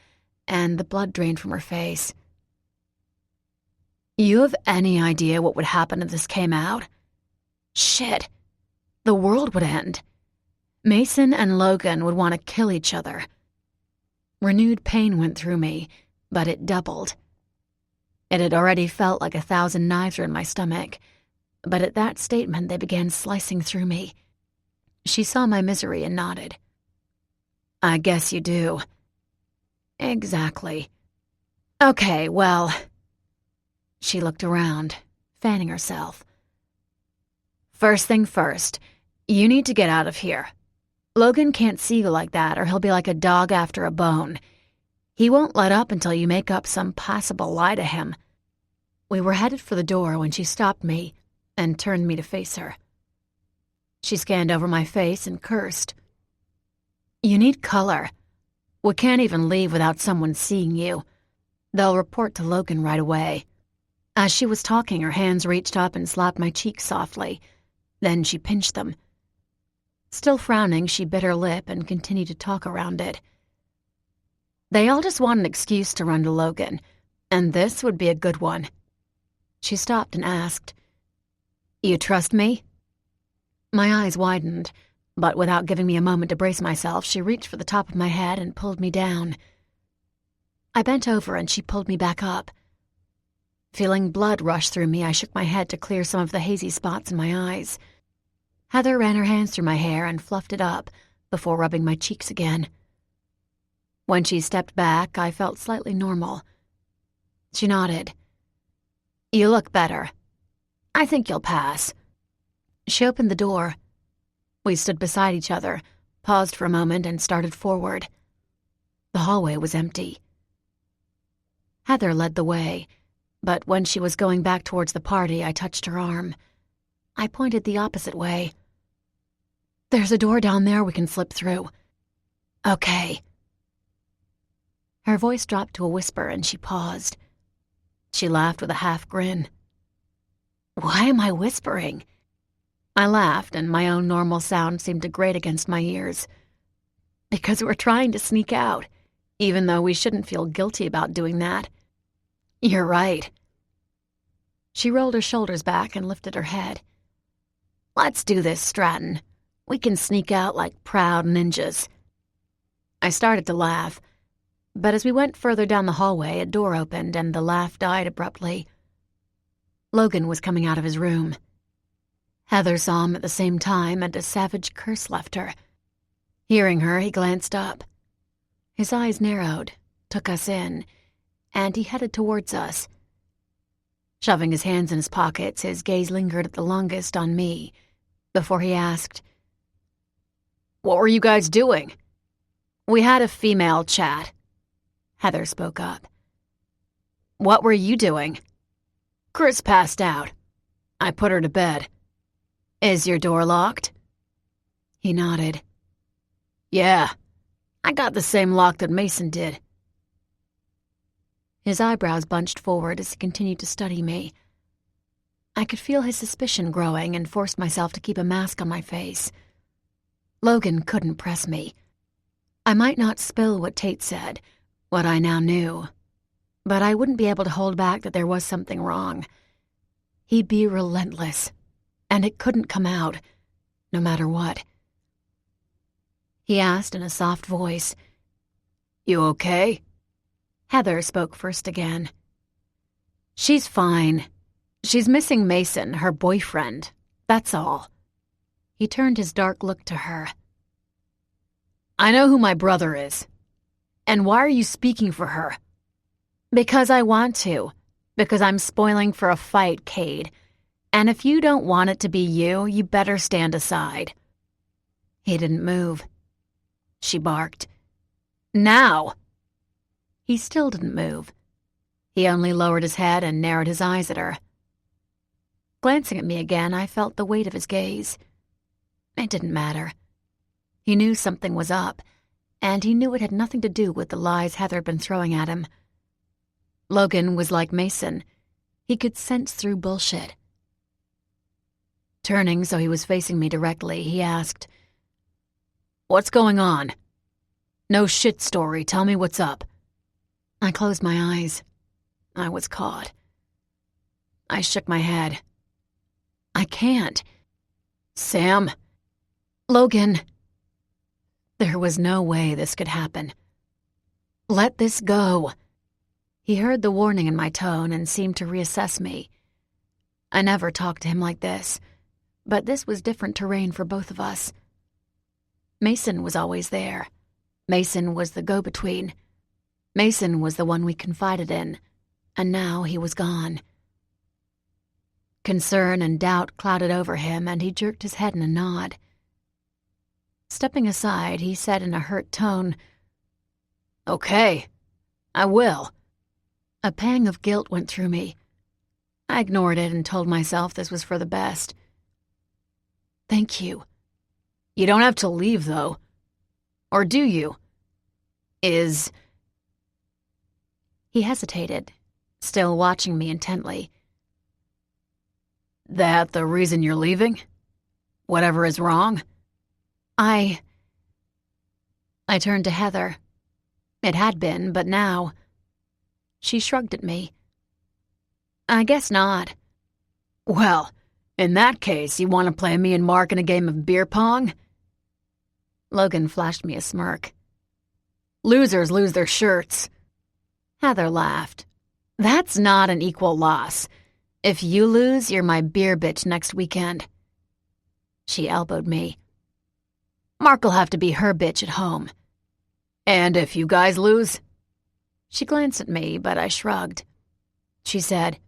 and the blood drained from her face. "You have any idea what would happen if this came out? Shit. The world would end. Mason and Logan would want to kill each other." Renewed pain went through me, but it doubled. It had already felt like 1,000 knives were in my stomach, but at that statement they began slicing through me. She saw my misery and nodded. "I guess you do." "Exactly. Okay, well..." She looked around, fanning herself. "First thing first, you need to get out of here. Logan can't see you like that, or he'll be like a dog after a bone. He won't let up until you make up some possible lie to him." We were headed for the door when she stopped me and turned me to face her. She scanned over my face and cursed. "You need color. We can't even leave without someone seeing you. They'll report to Logan right away." As she was talking, her hands reached up and slapped my cheeks softly. Then she pinched them. Still frowning, she bit her lip and continued to talk around it. "They all just want an excuse to run to Logan, and this would be a good one." She stopped and asked, "You trust me?" My eyes widened, but without giving me a moment to brace myself, she reached for the top of my head and pulled me down. I bent over and she pulled me back up. Feeling blood rush through me, I shook my head to clear some of the hazy spots in my eyes. Heather ran her hands through my hair and fluffed it up before rubbing my cheeks again. When she stepped back, I felt slightly normal. She nodded. "You look better. I think you'll pass." She opened the door. We stood beside each other, paused for a moment, and started forward. The hallway was empty. Heather led the way, but when she was going back towards the party, I touched her arm. I pointed the opposite way. "There's a door down there we can slip through." "Okay." Her voice dropped to a whisper and she paused. She laughed with a half grin. "Why am I whispering?" I laughed, and my own normal sound seemed to grate against my ears. "Because we're trying to sneak out, even though we shouldn't feel guilty about doing that." "You're right." She rolled her shoulders back and lifted her head. "Let's do this, Stratton. We can sneak out like proud ninjas." I started to laugh, but as we went further down the hallway, a door opened and the laugh died abruptly. Logan was coming out of his room. Heather saw him at the same time, and a savage curse left her. Hearing her, he glanced up. His eyes narrowed, took us in, and he headed towards us. Shoving his hands in his pockets, his gaze lingered the longest on me before he asked, "What were you guys doing?" "We had a female chat," Heather spoke up. "What were you doing?" "Chris passed out. I put her to bed." "Is your door locked?" He nodded. "Yeah, I got the same lock that Mason did." His eyebrows bunched forward as he continued to study me. I could feel his suspicion growing and forced myself to keep a mask on my face. Logan couldn't press me. I might not spill what Tate said, what I now knew, but I wouldn't be able to hold back that there was something wrong. He'd be relentless, and it couldn't come out, no matter what. He asked in a soft voice, "You okay?" Heather spoke first again. "She's fine. She's missing Mason, her boyfriend. That's all." He turned his dark look to her. "I know who my brother is. And why are you speaking for her?" "Because I want to. Because I'm spoiling for a fight, Cade. And if you don't want it to be you, you better stand aside." He didn't move. She barked, "Now!" He still didn't move. He only lowered his head and narrowed his eyes at her. Glancing at me again, I felt the weight of his gaze. It didn't matter. He knew something was up, and he knew it had nothing to do with the lies Heather had been throwing at him. Logan was like Mason. He could sense through bullshit. Turning so he was facing me directly, he asked, "What's going on? No shit story, tell me what's up." I closed my eyes. I was caught. I shook my head. "I can't." "Sam." "Logan." There was no way this could happen. "Let this go." He heard the warning in my tone and seemed to reassess me. I never talked to him like this, but this was different terrain for both of us. Mason was always there. Mason was the go-between. Mason was the one we confided in, and now he was gone. Concern and doubt clouded over him, and he jerked his head in a nod. Stepping aside, he said in a hurt tone, "Okay, I will." A pang of guilt went through me. I ignored it and told myself this was for the best. "Thank you." "You don't have to leave, though. Or do you? Is—" He hesitated, still watching me intently. "That the reason you're leaving? Whatever is wrong?" I turned to Heather. It had been, but now... She shrugged at me. "I guess not." "Well, in that case, you want to play me and Mark in a game of beer pong?" Logan flashed me a smirk. "Losers lose their shirts." Heather laughed. "That's not an equal loss. If you lose, you're my beer bitch next weekend." She elbowed me. "Mark'll have to be her bitch at home." "And if you guys lose?" She glanced at me, but I shrugged. She said,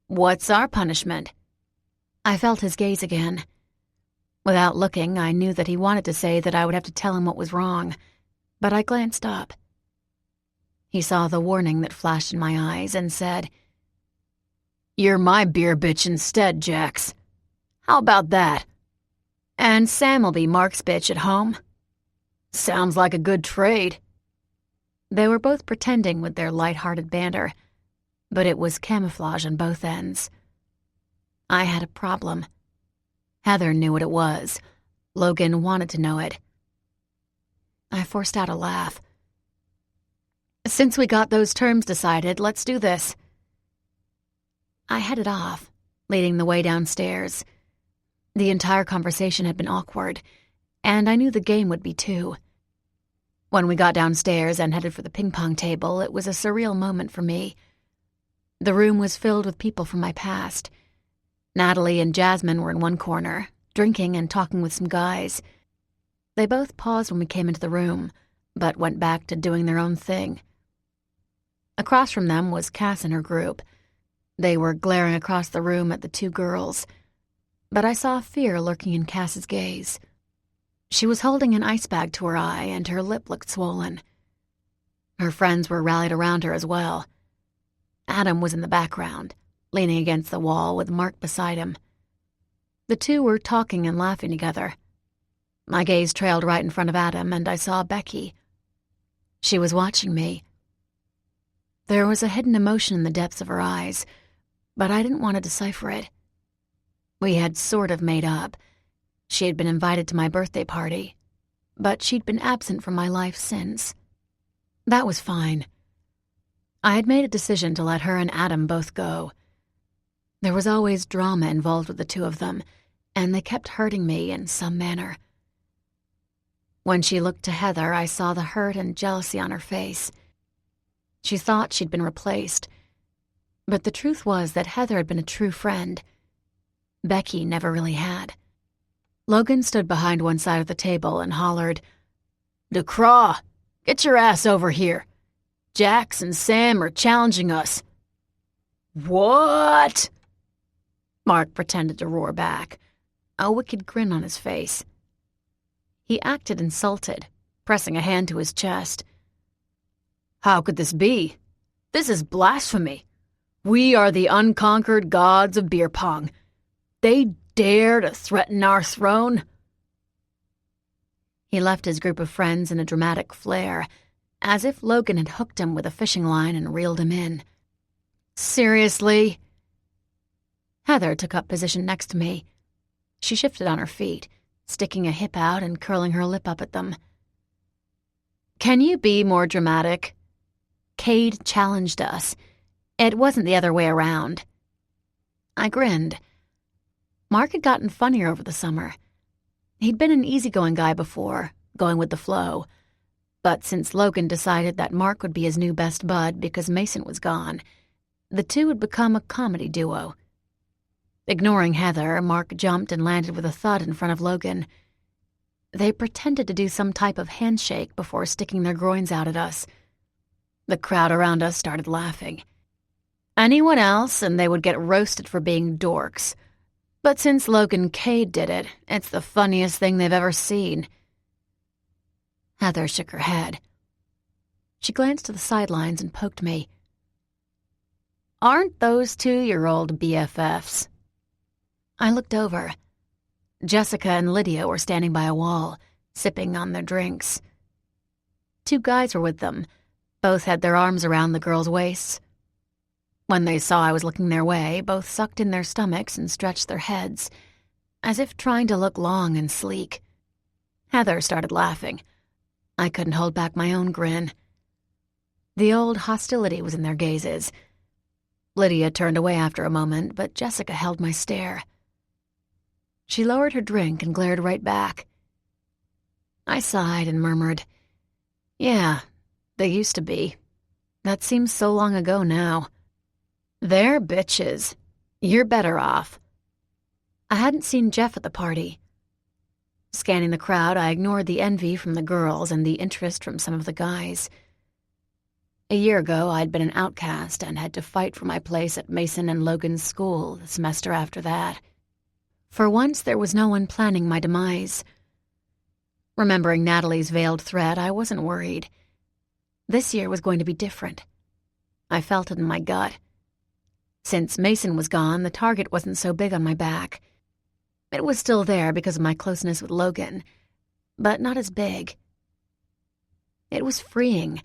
"What's our punishment?" I felt his gaze again. Without looking, I knew that he wanted to say that I would have to tell him what was wrong, but I glanced up. He saw the warning that flashed in my eyes and said, "You're my beer bitch instead, Jax. How about that? And Sam will be Mark's bitch at home." "Sounds like a good trade." They were both pretending with their light-hearted banter, but it was camouflage on both ends. I had a problem. Heather knew what it was. Logan wanted to know it. I forced out a laugh. "Since we got those terms decided, let's do this." I headed off, leading the way downstairs. The entire conversation had been awkward, and I knew the game would be too. When we got downstairs and headed for the ping-pong table, it was a surreal moment for me. The room was filled with people from my past. Natalie and Jasmine were in one corner, drinking and talking with some guys. They both paused when we came into the room, but went back to doing their own thing. Across from them was Cass and her group. They were glaring across the room at the two girls, but I saw fear lurking in Cass's gaze. She was holding an ice bag to her eye, and her lip looked swollen. Her friends were rallied around her as well. Adam was in the background, leaning against the wall with Mark beside him. The two were talking and laughing together. My gaze trailed right in front of Adam, and I saw Becky. She was watching me. There was a hidden emotion in the depths of her eyes, but I didn't want to decipher it. We had sort of made up. She had been invited to my birthday party, but she'd been absent from my life since. That was fine. I had made a decision to let her and Adam both go. There was always drama involved with the two of them, and they kept hurting me in some manner. When she looked to Heather, I saw the hurt and jealousy on her face. She thought she'd been replaced, but the truth was that Heather had been a true friend. Becky never really had. Logan stood behind one side of the table and hollered, "DeCraw, get your ass over here. Jax and Sam are challenging us." "What?" Mark pretended to roar back, a wicked grin on his face. He acted insulted, pressing a hand to his chest. "How could this be? This is blasphemy. We are the unconquered gods of beer pong. They dare to threaten our throne?" He left his group of friends in a dramatic flare, as if Logan had hooked him with a fishing line and reeled him in. "Seriously?" Heather took up position next to me. She shifted on her feet, sticking a hip out and curling her lip up at them. "Can you be more dramatic? Cade challenged us. It wasn't the other way around." I grinned. Mark had gotten funnier over the summer. He'd been an easygoing guy before, going with the flow. But since Logan decided that Mark would be his new best bud because Mason was gone, the two had become a comedy duo. Ignoring Heather, Mark jumped and landed with a thud in front of Logan. They pretended to do some type of handshake before sticking their groins out at us. The crowd around us started laughing. Anyone else, and they would get roasted for being dorks. But since Logan Cade did it, it's the funniest thing they've ever seen. Heather shook her head. She glanced to the sidelines and poked me. "Aren't those two your old BFFs?" I looked over. Jessica and Lydia were standing by a wall, sipping on their drinks. Two guys were with them. Both had their arms around the girls' waists. When they saw I was looking their way, both sucked in their stomachs and stretched their heads, as if trying to look long and sleek. Heather started laughing. I couldn't hold back my own grin. The old hostility was in their gazes. Lydia turned away after a moment, but Jessica held my stare. She lowered her drink and glared right back. I sighed and murmured, "Yeah, they used to be. That seems so long ago now. They're bitches. You're better off." I hadn't seen Jeff at the party. Scanning the crowd, I ignored the envy from the girls and the interest from some of the guys. A year ago, I'd been an outcast and had to fight for my place at Mason and Logan's school the semester after that. For once, there was no one planning my demise. Remembering Natalie's veiled threat, I wasn't worried. This year was going to be different. I felt it in my gut. Since Mason was gone, the target wasn't so big on my back. It was still there because of my closeness with Logan, but not as big. It was freeing,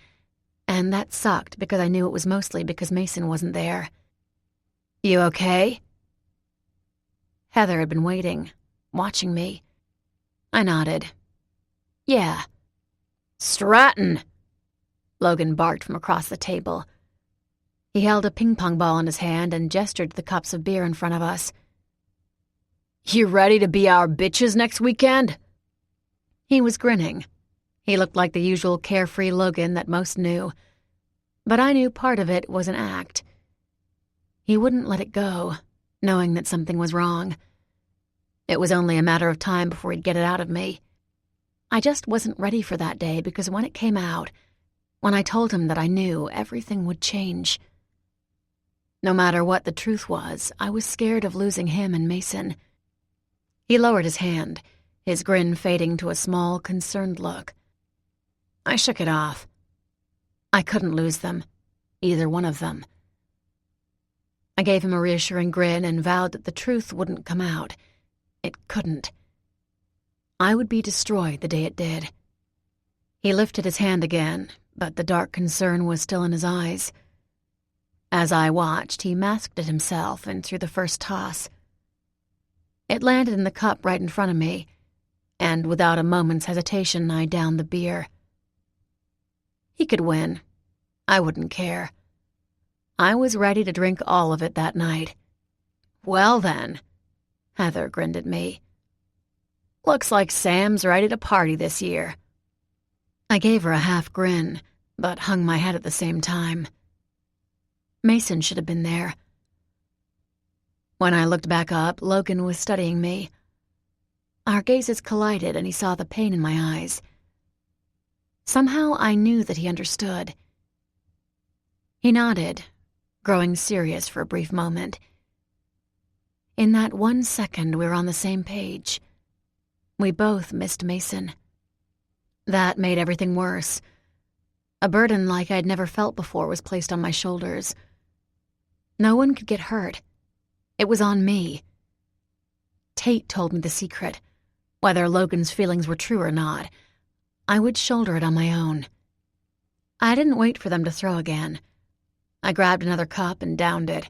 and that sucked because I knew it was mostly because Mason wasn't there. "You okay?" Heather had been waiting, watching me. I nodded. "Yeah." "Stratton!" Logan barked from across the table. He held a ping-pong ball in his hand and gestured to the cups of beer in front of us. "You ready to be our bitches next weekend?" He was grinning. He looked like the usual carefree Logan that most knew. But I knew part of it was an act. He wouldn't let it go, knowing that something was wrong. It was only a matter of time before he'd get it out of me. I just wasn't ready for that day because when it came out, when I told him that I knew everything would change. No matter what the truth was, I was scared of losing him and Mason. He lowered his hand, his grin fading to a small, concerned look. I shook it off. I couldn't lose them, either one of them. I gave him a reassuring grin and vowed that the truth wouldn't come out. It couldn't. I would be destroyed the day it did. He lifted his hand again, but the dark concern was still in his eyes. As I watched, he masked it himself and threw the first toss. It landed in the cup right in front of me, and without a moment's hesitation, I downed the beer. He could win. I wouldn't care. I was ready to drink all of it that night. "Well then," Heather grinned at me. "Looks like Sam's ready to party this year." I gave her a half grin, but hung my head at the same time. Mason should have been there. When I looked back up, Logan was studying me. Our gazes collided and he saw the pain in my eyes. Somehow I knew that he understood. He nodded, growing serious for a brief moment. In that 1 second, we were on the same page. We both missed Mason. That made everything worse. A burden like I'd never felt before was placed on my shoulders. No one could get hurt. It was on me. Tate told me the secret. Whether Logan's feelings were true or not, I would shoulder it on my own. I didn't wait for them to throw again. I grabbed another cup and downed it.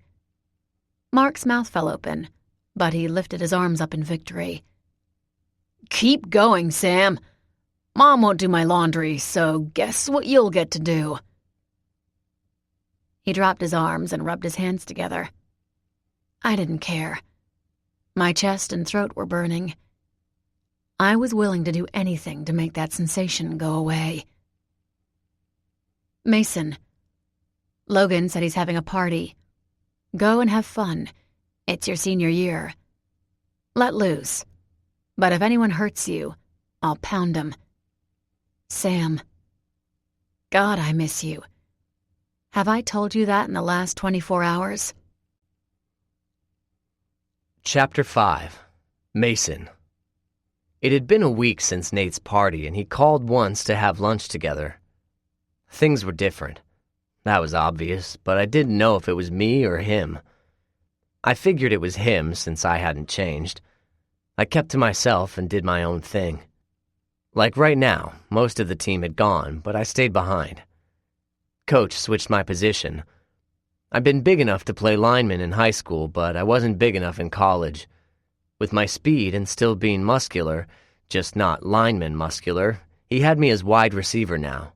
Mark's mouth fell open, but he lifted his arms up in victory. "Keep going, Sam. Mom won't do my laundry, so guess what you'll get to do." He dropped his arms and rubbed his hands together. I didn't care. My chest and throat were burning. I was willing to do anything to make that sensation go away. "Mason, Logan said he's having a party. Go and have fun. It's your senior year. Let loose. But if anyone hurts you, I'll pound 'em. Sam. God, I miss you. Have I told you that in the last 24 hours? Chapter 5. Mason. It had been a week since Nate's party, and he called once to have lunch together. Things were different. That was obvious, but I didn't know if it was me or him. I figured it was him since I hadn't changed. I kept to myself and did my own thing. Like right now, most of the team had gone, but I stayed behind. Coach switched my position. I'd been big enough to play lineman in high school, but I wasn't big enough in college. With my speed and still being muscular, just not lineman muscular, he had me as wide receiver now.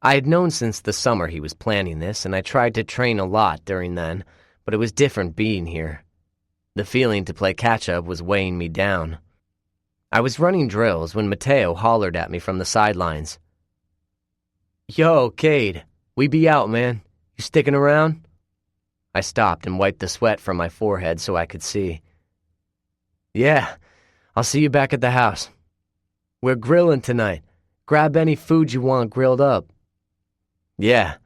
I had known since the summer he was planning this, and I tried to train a lot during then, but it was different being here. The feeling to play catch-up was weighing me down. I was running drills when Mateo hollered at me from the sidelines. "Yo, Cade, we be out, man. You sticking around?" I stopped and wiped the sweat from my forehead so I could see. "Yeah, I'll see you back at the house. We're grilling tonight. Grab any food you want grilled up." "Yeah."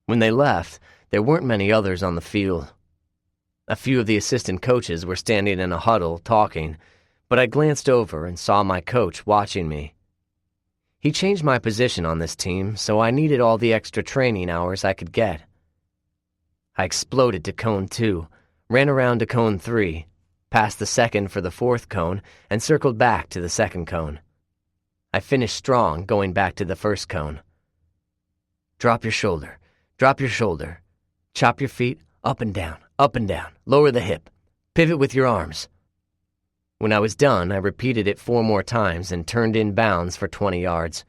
When they left, there weren't many others on the field. A few of the assistant coaches were standing in a huddle talking, but I glanced over and saw my coach watching me. He changed my position on this team, so I needed all the extra training hours I could get. I exploded to cone 2, ran around to cone 3, passed the second for the fourth cone, and circled back to the second cone. I finished strong, going back to the first cone. Drop your shoulder, chop your feet, up and down, lower the hip, pivot with your arms. When I was done, I repeated it 4 more times and turned in bounds for 20 yards.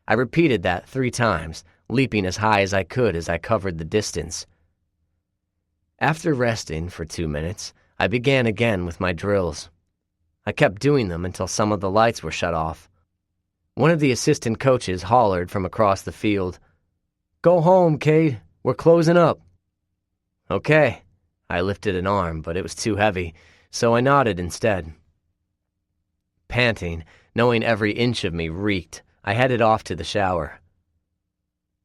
I repeated that 3 times, leaping as high as I could as I covered the distance. After resting for 2 minutes, I began again with my drills. I kept doing them until some of the lights were shut off. One of the assistant coaches hollered from across the field, "Go home, Cade. We're closing up." "Okay." I lifted an arm, but it was too heavy, so I nodded instead. Panting, knowing every inch of me reeked, I headed off to the shower.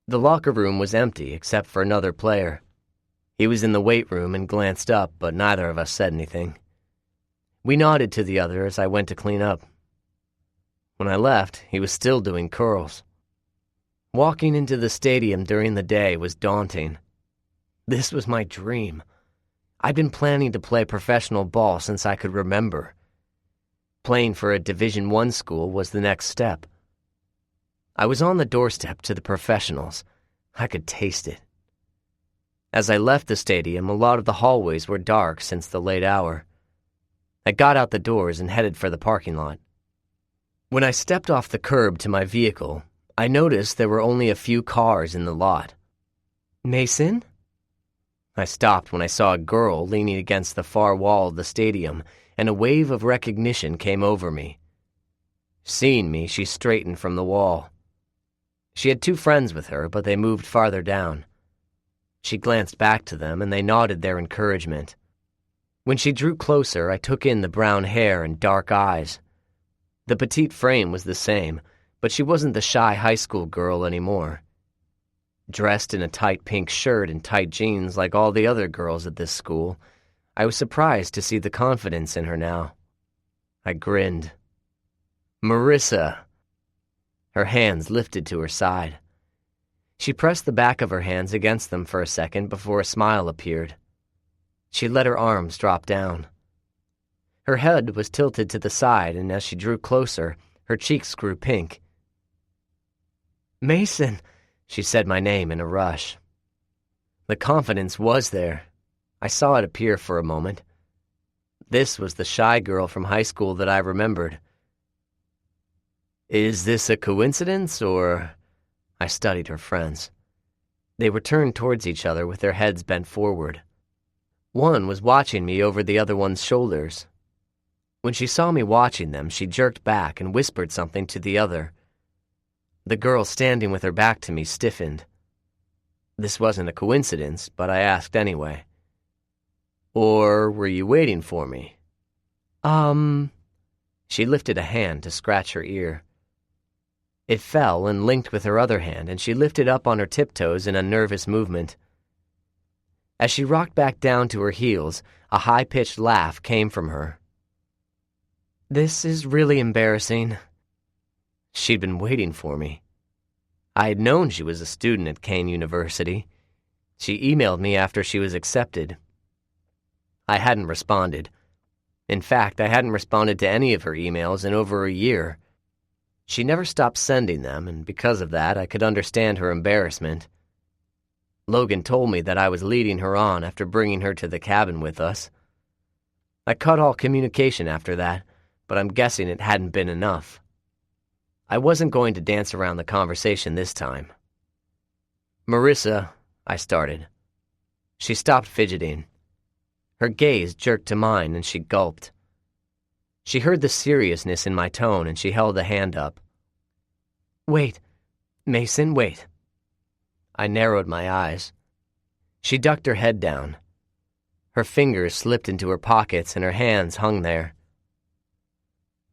The locker room was empty except for another player. He was in the weight room and glanced up, but neither of us said anything. We nodded to the other as I went to clean up. When I left, he was still doing curls. Walking into the stadium during the day was daunting. This was my dream. I'd been planning to play professional ball since I could remember. Playing for a Division I school was the next step. I was on the doorstep to the professionals. I could taste it. As I left the stadium, a lot of the hallways were dark since the late hour. I got out the doors and headed for the parking lot. When I stepped off the curb to my vehicle, I noticed there were only a few cars in the lot. "Mason?" I stopped when I saw a girl leaning against the far wall of the stadium, and a wave of recognition came over me. Seeing me, she straightened from the wall. She had 2 friends with her, but they moved farther down. She glanced back to them, and they nodded their encouragement. When she drew closer, I took in the brown hair and dark eyes. The petite frame was the same, but she wasn't the shy high school girl anymore. Dressed in a tight pink shirt and tight jeans like all the other girls at this school, I was surprised to see the confidence in her now. I grinned. "Marissa!" Her hands lifted to her side. She pressed the back of her hands against them for a second before a smile appeared. She let her arms drop down. Her head was tilted to the side, and as she drew closer, her cheeks grew pink. "Mason!" She said my name in a rush. The confidence was there. I saw it appear for a moment. This was the shy girl from high school that I remembered. Is this a coincidence, or... I studied her friends. They were turned towards each other with their heads bent forward. One was watching me over the other one's shoulders. When she saw me watching them, she jerked back and whispered something to the other. The girl standing with her back to me stiffened. This wasn't a coincidence, but I asked anyway. "Or were you waiting for me?" She lifted a hand to scratch her ear. It fell and linked with her other hand, and she lifted up on her tiptoes in a nervous movement. As she rocked back down to her heels, a high-pitched laugh came from her. "This is really embarrassing." She'd been waiting for me. I had known she was a student at Kane University. She emailed me after she was accepted. I hadn't responded. In fact, I hadn't responded to any of her emails in over a year. She never stopped sending them, and because of that, I could understand her embarrassment. Logan told me that I was leading her on after bringing her to the cabin with us. I cut all communication after that, but I'm guessing it hadn't been enough. I wasn't going to dance around the conversation this time. "Marissa," I started. She stopped fidgeting. Her gaze jerked to mine, and she gulped. She heard the seriousness in my tone, and she held a hand up. "Wait. Mason, wait." I narrowed my eyes. She ducked her head down. Her fingers slipped into her pockets, and her hands hung there.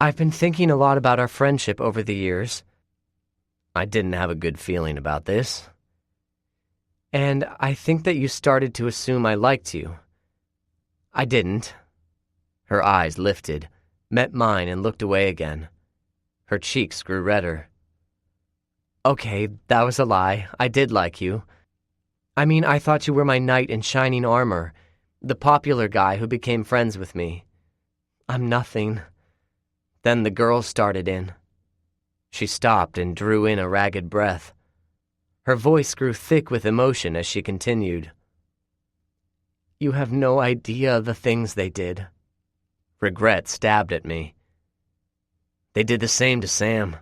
"I've been thinking a lot about our friendship over the years." I didn't have a good feeling about this. "And I think that you started to assume I liked you." I didn't. Her eyes lifted, met mine, and looked away again. Her cheeks grew redder. "Okay, that was a lie. I did like you. I mean, I thought you were my knight in shining armor, the popular guy who became friends with me. I'm nothing." Then the girl started in. She stopped and drew in a ragged breath. Her voice grew thick with emotion as she continued. "You have no idea the things they did." Regret stabbed at me. "They did the same to Sam."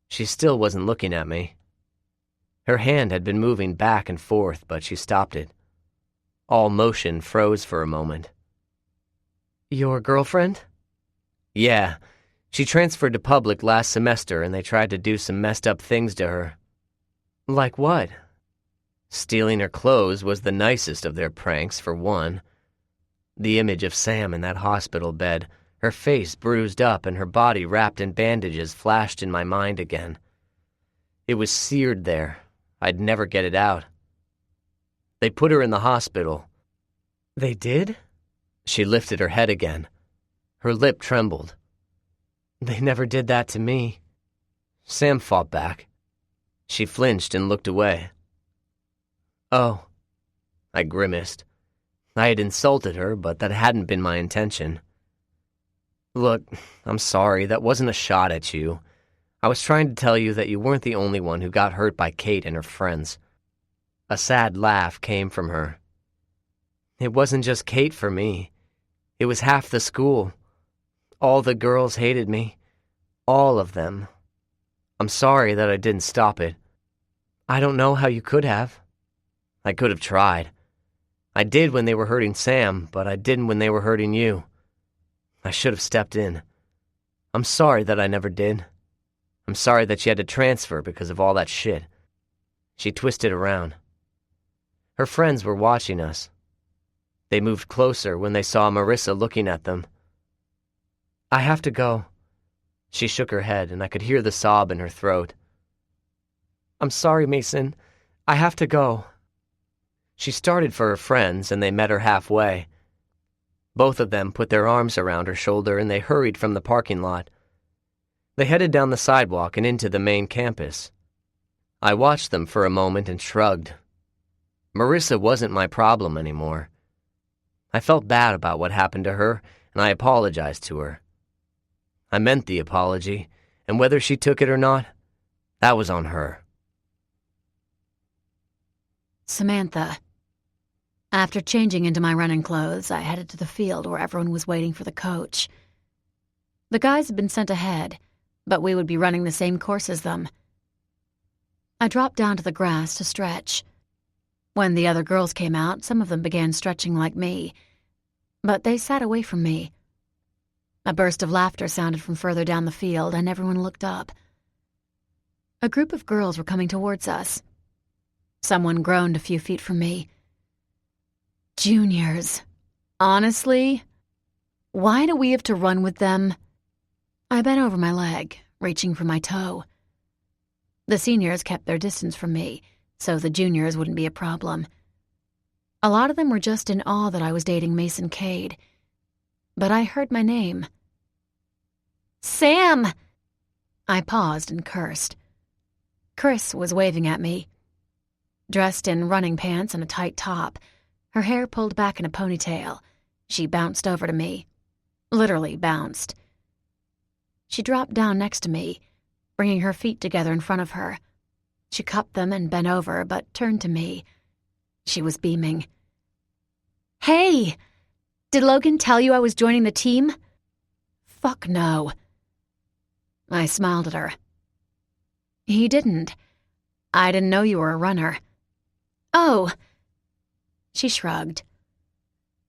She still wasn't looking at me. Her hand had been moving back and forth, but she stopped it. All motion froze for a moment. "Your girlfriend?" "Yeah. She transferred to public last semester, and they tried to do some messed up things to her." "Like what?" "Stealing her clothes was the nicest of their pranks, for one. The image of Sam in that hospital bed, her face bruised up and her body wrapped in bandages, flashed in my mind again. It was seared there. I'd never get it out. They put her in the hospital. They did? She lifted her head again. Her lip trembled. They never did that to me. Sam fought back. She flinched and looked away. Oh. I grimaced. I had insulted her, but that hadn't been my intention. Look, I'm sorry, that wasn't a shot at you. I was trying to tell you that you weren't the only one who got hurt by Kate and her friends. A sad laugh came from her. It wasn't just Kate for me. It was half the school. All the girls hated me. All of them. I'm sorry that I didn't stop it. I don't know how you could have. I could have tried. I did when they were hurting Sam, but I didn't when they were hurting you. I should have stepped in. I'm sorry that I never did. I'm sorry that you had to transfer because of all that shit. She twisted around. Her friends were watching us. They moved closer when they saw Marissa looking at them. I have to go. She shook her head, and I could hear the sob in her throat. I'm sorry, Mason. I have to go. She started for her friends, and they met her halfway. Both of them put their arms around her shoulder, and they hurried from the parking lot. They headed down the sidewalk and into the main campus. I watched them for a moment and shrugged. Marissa wasn't my problem anymore. I felt bad about what happened to her, and I apologized to her. I meant the apology, and whether she took it or not, that was on her. Samantha. After changing into my running clothes, I headed to the field where everyone was waiting for the coach. The guys had been sent ahead, but we would be running the same course as them. I dropped down to the grass to stretch. When the other girls came out, some of them began stretching like me, but they sat away from me. A burst of laughter sounded from further down the field, and everyone looked up. A group of girls were coming towards us. Someone groaned a few feet from me. Juniors. Honestly? Why do we have to run with them? I bent over my leg, reaching for my toe. The seniors kept their distance from me, so the juniors wouldn't be a problem. A lot of them were just in awe that I was dating Mason Cade. But I heard my name. Sam! I paused and cursed. Chris was waving at me. Dressed in running pants and a tight top, her hair pulled back in a ponytail, she bounced over to me. Literally bounced. She dropped down next to me, bringing her feet together in front of her. She cupped them and bent over, but turned to me. She was beaming. Hey! Did Logan tell you I was joining the team? Fuck no. I smiled at her. He didn't. I didn't know you were a runner. Oh. She shrugged.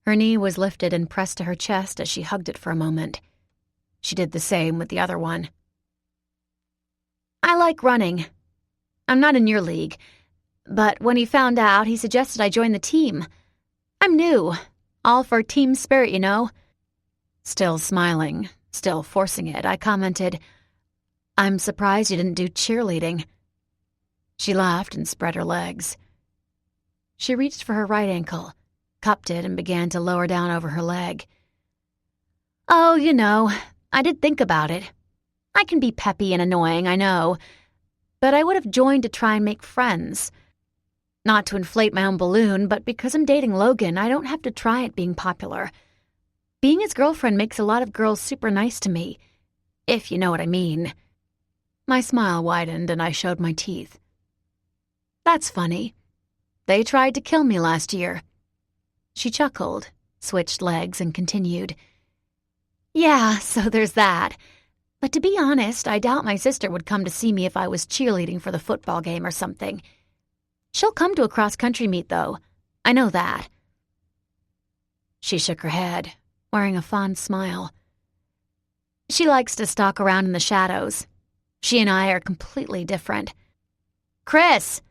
Her knee was lifted and pressed to her chest as she hugged it for a moment. She did the same with the other one. I like running. I'm not in your league, but when he found out, he suggested I join the team. I'm new. All for team spirit, you know. Still smiling, still forcing it, I commented, I'm surprised you didn't do cheerleading. She laughed and spread her legs. She reached for her right ankle, cupped it, and began to lower down over her leg. Oh, you know, I did think about it. I can be peppy and annoying, I know, but I would have joined to try and make friends. Not to inflate my own balloon, but because I'm dating Logan, I don't have to try at being popular. Being his girlfriend makes a lot of girls super nice to me, if you know what I mean. My smile widened and I showed my teeth. That's funny. They tried to kill me last year. She chuckled, switched legs, and continued. Yeah, so there's that. But to be honest, I doubt my sister would come to see me if I was cheerleading for the football game or something. She'll come to a cross-country meet, though. I know that. She shook her head, wearing a fond smile. She likes to stalk around in the shadows. She and I are completely different. Chris!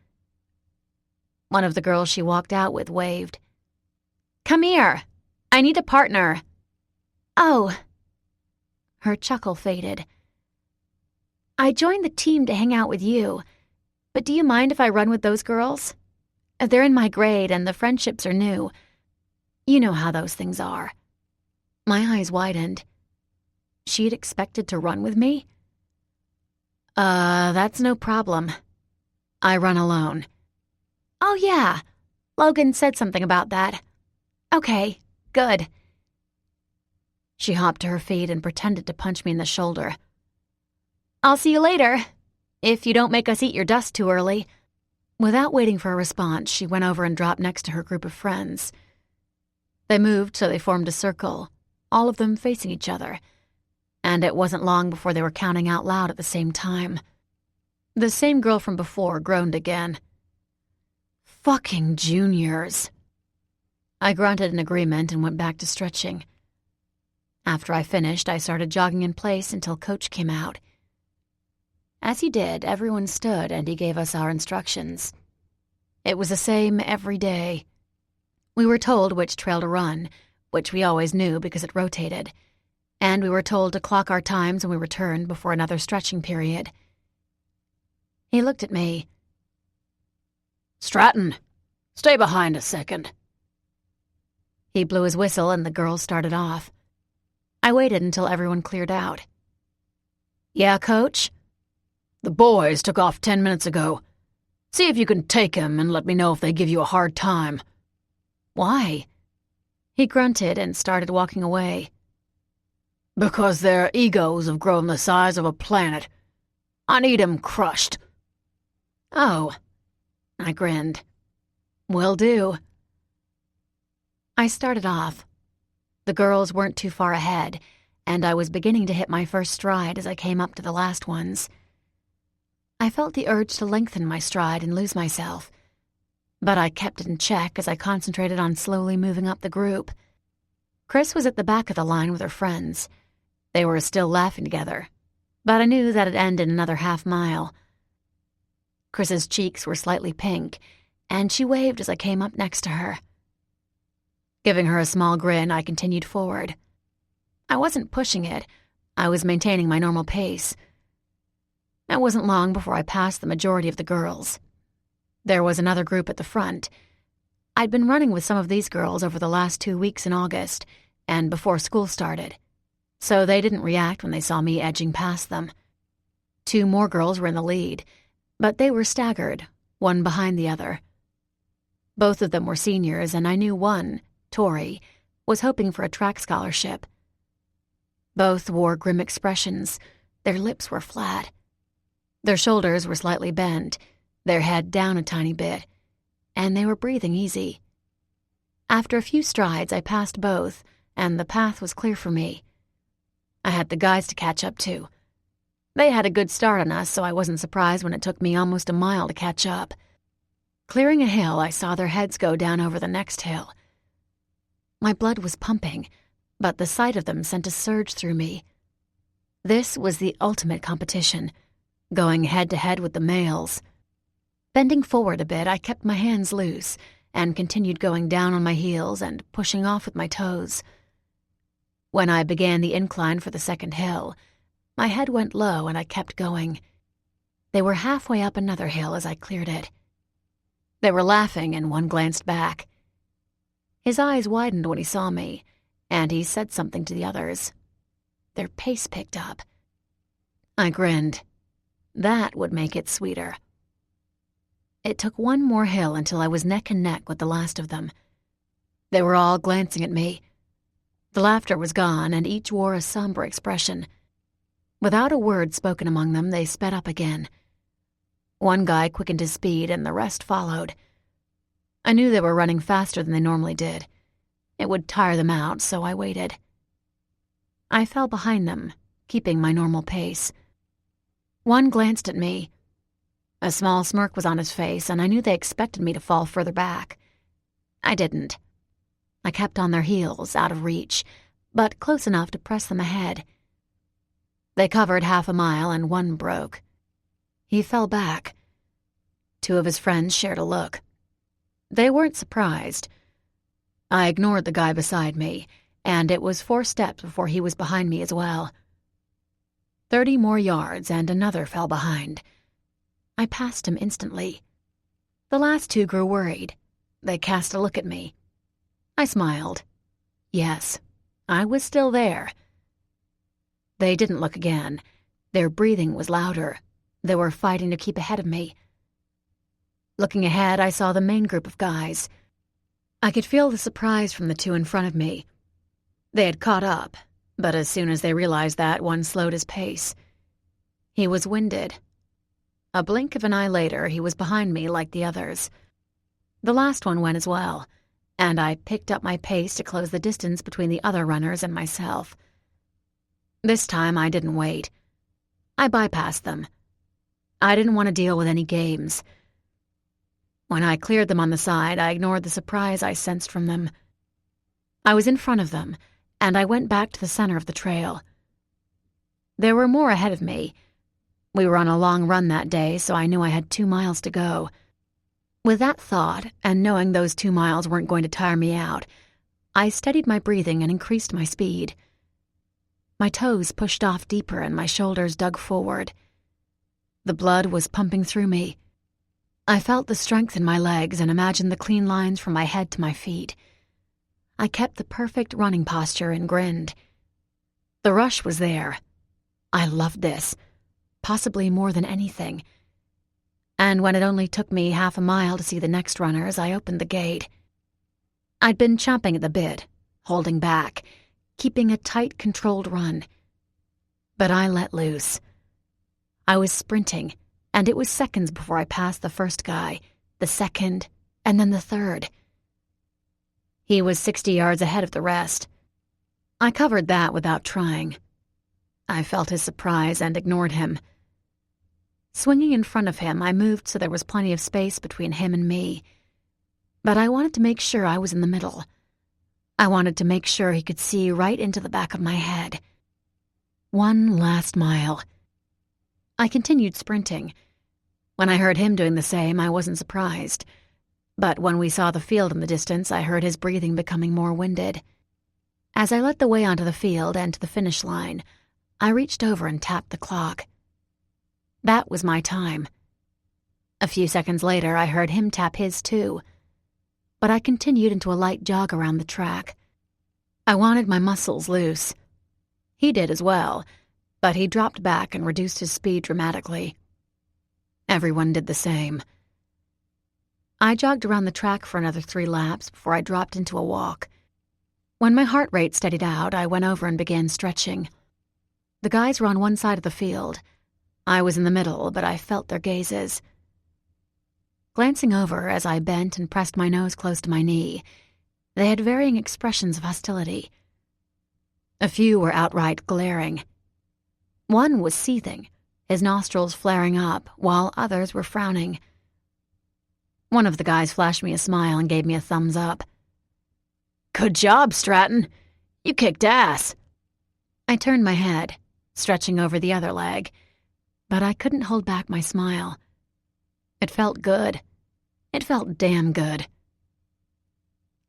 One of the girls she walked out with waved. Come here. I need a partner. Oh. Her chuckle faded. I joined the team to hang out with you. But do you mind if I run with those girls? They're in my grade and the friendships are new. You know how those things are." My eyes widened. She'd expected to run with me? That's no problem. I run alone." "Oh, yeah. Logan said something about that. Okay, good." She hopped to her feet and pretended to punch me in the shoulder. "I'll see you later, if you don't make us eat your dust too early." Without waiting for a response, she went over and dropped next to her group of friends. They moved so they formed a circle, all of them facing each other, and it wasn't long before they were counting out loud at the same time. The same girl from before groaned again. "Fucking juniors." I grunted in agreement and went back to stretching. After I finished, I started jogging in place until Coach came out. As he did, everyone stood and he gave us our instructions. It was the same every day. We were told which trail to run, which we always knew because it rotated, and we were told to clock our times when we returned before another stretching period. He looked at me. "Stratton, stay behind a second." He blew his whistle and the girls started off. I waited until everyone cleared out. "Yeah, Coach?" "The boys took off 10 minutes ago. See if you can take him and let me know if they give you a hard time." "Why?" He grunted and started walking away. "Because their egos have grown the size of a planet. I need 'em crushed." "Oh." I grinned. "Will do." I started off. The girls weren't too far ahead, and I was beginning to hit my first stride as I came up to the last ones. I felt the urge to lengthen my stride and lose myself, but I kept it in check as I concentrated on slowly moving up the group. Chris was at the back of the line with her friends. They were still laughing together, but I knew that it ended another half-mile. Chris's cheeks were slightly pink, and she waved as I came up next to her. Giving her a small grin, I continued forward. I wasn't pushing it. I was maintaining my normal pace. It wasn't long before I passed the majority of the girls. There was another group at the front. I'd been running with some of these girls over the last 2 weeks in August and before school started, so they didn't react when they saw me edging past them. 2 more girls were in the lead, but they were staggered, one behind the other. Both of them were seniors, and I knew one, Tori, was hoping for a track scholarship. Both wore grim expressions. Their lips were flat. Their shoulders were slightly bent, their head down a tiny bit, and they were breathing easy. After a few strides, I passed both, and the path was clear for me. I had the guys to catch up to. They had a good start on us, so I wasn't surprised when it took me almost a mile to catch up. Clearing a hill, I saw their heads go down over the next hill. My blood was pumping, but the sight of them sent a surge through me. This was the ultimate competition, going head-to-head with the males. Bending forward a bit, I kept my hands loose and continued going down on my heels and pushing off with my toes. When I began the incline for the second hill, my head went low and I kept going. They were halfway up another hill as I cleared it. They were laughing and one glanced back. His eyes widened when he saw me, and he said something to the others. Their pace picked up. I grinned. That would make it sweeter. It took one more hill until I was neck and neck with the last of them. They were all glancing at me. The laughter was gone, and each wore a somber expression. Without a word spoken among them, they sped up again. One guy quickened his speed, and the rest followed. I knew they were running faster than they normally did. It would tire them out, so I waited. I fell behind them, keeping my normal pace. One glanced at me. A small smirk was on his face, and I knew they expected me to fall further back. I didn't. I kept on their heels, out of reach, but close enough to press them ahead. They covered half a mile, and one broke. He fell back. 2 of his friends shared a look. They weren't surprised. I ignored the guy beside me, and it was 4 steps before he was behind me as well. 30 more yards, and another fell behind. I passed him instantly. The last two grew worried. They cast a look at me. I smiled. Yes, I was still there. They didn't look again. Their breathing was louder. They were fighting to keep ahead of me. Looking ahead, I saw the main group of guys. I could feel the surprise from the two in front of me. They had caught up, but as soon as they realized that, one slowed his pace. He was winded. A blink of an eye later, he was behind me like the others. The last one went as well, and I picked up my pace to close the distance between the other runners and myself. This time, I didn't wait. I bypassed them. I didn't want to deal with any games. When I cleared them on the side, I ignored the surprise I sensed from them. I was in front of them, and I went back to the center of the trail. There were more ahead of me. We were on a long run that day, so I knew I had 2 miles to go. With that thought, and knowing those 2 miles weren't going to tire me out, I steadied my breathing and increased my speed. My toes pushed off deeper and my shoulders dug forward. The blood was pumping through me. I felt the strength in my legs and imagined the clean lines from my head to my feet. I kept the perfect running posture and grinned. The rush was there. I loved this, possibly more than anything. And when it only took me half a mile to see the next runners, I opened the gate. I'd been chomping at the bit, holding back, keeping a tight, controlled run. But I let loose. I was sprinting, and it was seconds before I passed the first guy, the second, and then the third. He was 60 yards ahead of the rest. I covered that without trying. I felt his surprise and ignored him. Swinging in front of him, I moved so there was plenty of space between him and me. But I wanted to make sure I was in the middle. I wanted to make sure he could see right into the back of my head. One last mile. I continued sprinting. When I heard him doing the same, I wasn't surprised. But when we saw the field in the distance, I heard his breathing becoming more winded. As I led the way onto the field and to the finish line, I reached over and tapped the clock. That was my time. A few seconds later, I heard him tap his too. But I continued into a light jog around the track. I wanted my muscles loose. He did as well, but he dropped back and reduced his speed dramatically. Everyone did the same. I jogged around the track for another 3 laps before I dropped into a walk. When my heart rate steadied out, I went over and began stretching. The guys were on one side of the field. I was in the middle, but I felt their gazes. Glancing over as I bent and pressed my nose close to my knee, they had varying expressions of hostility. A few were outright glaring. One was seething, his nostrils flaring up, while others were frowning. One of the guys flashed me a smile and gave me a thumbs up. "Good job, Stratton. You kicked ass." I turned my head, stretching over the other leg, but I couldn't hold back my smile. It felt good. It felt damn good.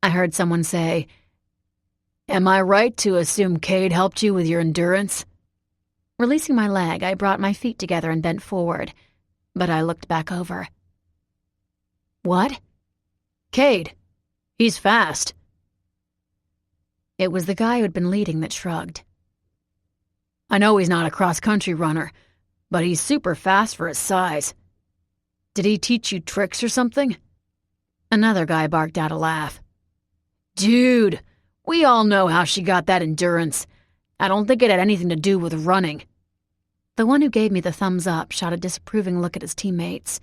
I heard someone say, "Am I right to assume Cade helped you with your endurance?" Releasing my leg, I brought my feet together and bent forward, but I looked back over. "What?" "Cade. He's fast." It was the guy who had been leading that shrugged. "I know he's not a cross-country runner, but he's super fast for his size. Did he teach you tricks or something?" Another guy barked out a laugh. "Dude, we all know how she got that endurance. I don't think it had anything to do with running." The one who gave me the thumbs up shot a disapproving look at his teammates,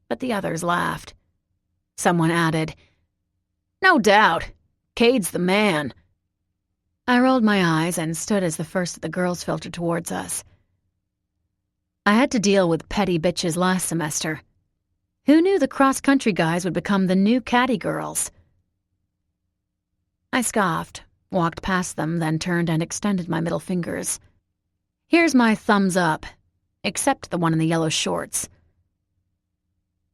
but the others laughed. Someone added, "No doubt. Cade's the man." I rolled my eyes and stood as the first of the girls filtered towards us. I had to deal with petty bitches last semester. Who knew the cross-country guys would become the new caddy girls? I scoffed, walked past them, then turned and extended my middle fingers. "Here's my thumbs up, except the one in the yellow shorts."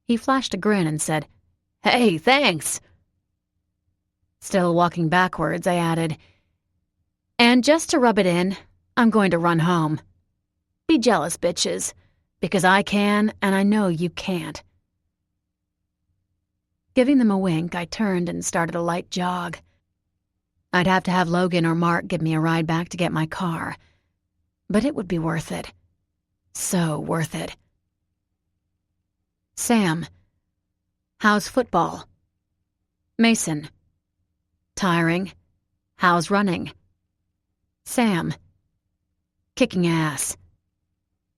He flashed a grin and said, "Hey, thanks." Still walking backwards, I added, "And just to rub it in, I'm going to run home. Be jealous, bitches. Because I can, and I know you can't. Giving them a wink, I turned and started a light jog. I'd have to have Logan or Mark give me a ride back to get my car. But it would be worth it. So worth it. Sam. How's football? Mason. Tiring. How's running? Sam. Kicking ass.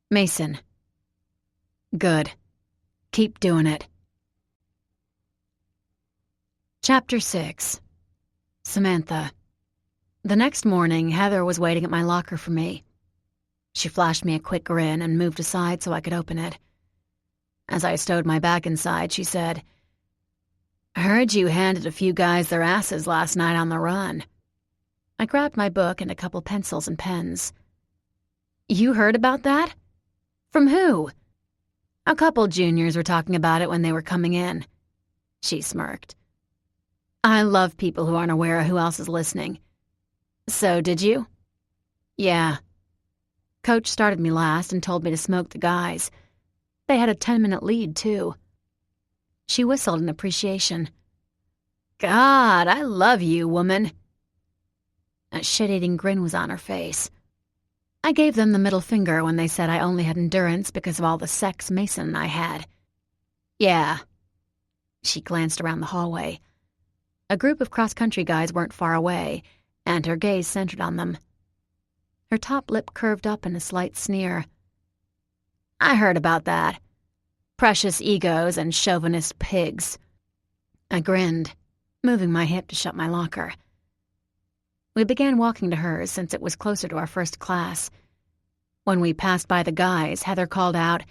Mason. Good. Keep doing it. Chapter 6. Samantha. The next morning, Heather was waiting at my locker for me. She flashed me a quick grin and moved aside so I could open it. As I stowed my bag inside, she said, "I heard you handed a few guys their asses last night on the run." I grabbed my book and a couple pencils and pens. "You heard about that? From who?" "A couple juniors were talking about it when they were coming in." She smirked. "I love people who aren't aware of who else is listening." "So, did you?" "Yeah. Coach started me last and told me to smoke the guys. They had a 10-minute lead, too." She whistled in appreciation. "God, I love you, woman." A shit-eating grin was on her face. I gave them the middle finger when they said I only had endurance because of all the sex Mason and I had. "Yeah." She glanced around the hallway. A group of cross-country guys weren't far away, and her gaze centered on them. Her top lip curved up in a slight sneer. "I heard about that. Precious egos and chauvinist pigs." I grinned, moving my hip to shut my locker. We began walking to hers since it was closer to our first class. When we passed by the guys, Heather called out,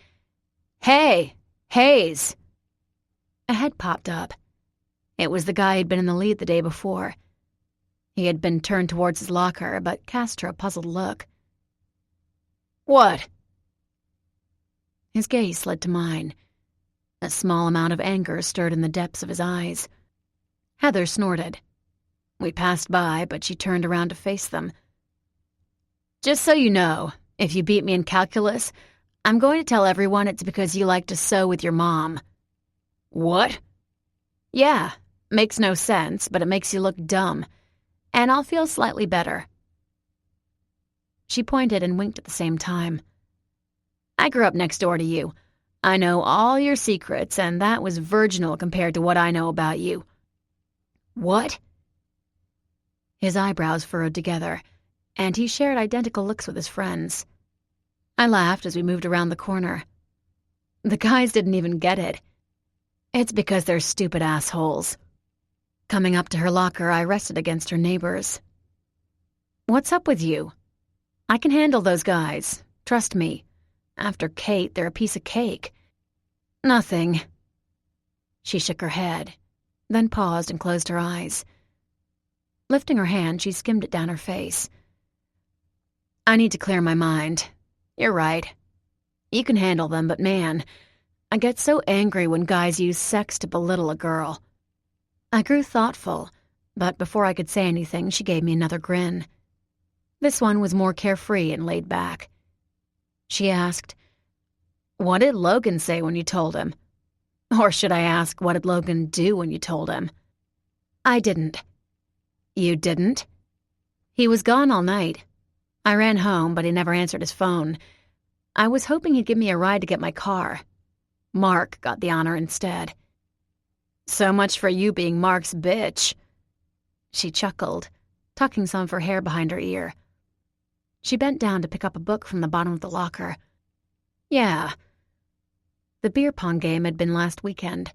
"Hey, Hayes!" A head popped up. It was the guy who'd been in the lead the day before. He had been turned towards his locker, but cast her a puzzled look. "What?" His gaze slid to mine. A small amount of anger stirred in the depths of his eyes. Heather snorted. We passed by, but she turned around to face them. "Just so you know, if you beat me in calculus, I'm going to tell everyone it's because you like to sew with your mom." "What?" "Yeah, makes no sense, but it makes you look dumb. And I'll feel slightly better." She pointed and winked at the same time. "I grew up next door to you. I know all your secrets, and that was virginal compared to what I know about you." "What?" His eyebrows furrowed together, and he shared identical looks with his friends. I laughed as we moved around the corner. The guys didn't even get it. It's because they're stupid assholes. Coming up to her locker, I rested against her neighbors. "What's up with you?" "I can handle those guys. Trust me. After Kate, they're a piece of cake." "Nothing." She shook her head, then paused and closed her eyes. Lifting her hand, she skimmed it down her face. "I need to clear my mind. You're right. You can handle them, but man, I get so angry when guys use sex to belittle a girl." I grew thoughtful, but before I could say anything, she gave me another grin. This one was more carefree and laid back. She asked, "What did Logan say when you told him?" Or should I ask, what did Logan do when you told him? "I didn't." "You didn't?" "He was gone all night. I ran home, but he never answered his phone. I was hoping he'd give me a ride to get my car. Mark got the honor instead." "So much for you being Mark's bitch." She chuckled, tucking some of her hair behind her ear. She bent down to pick up a book from the bottom of the locker. "Yeah." The beer pong game had been last weekend.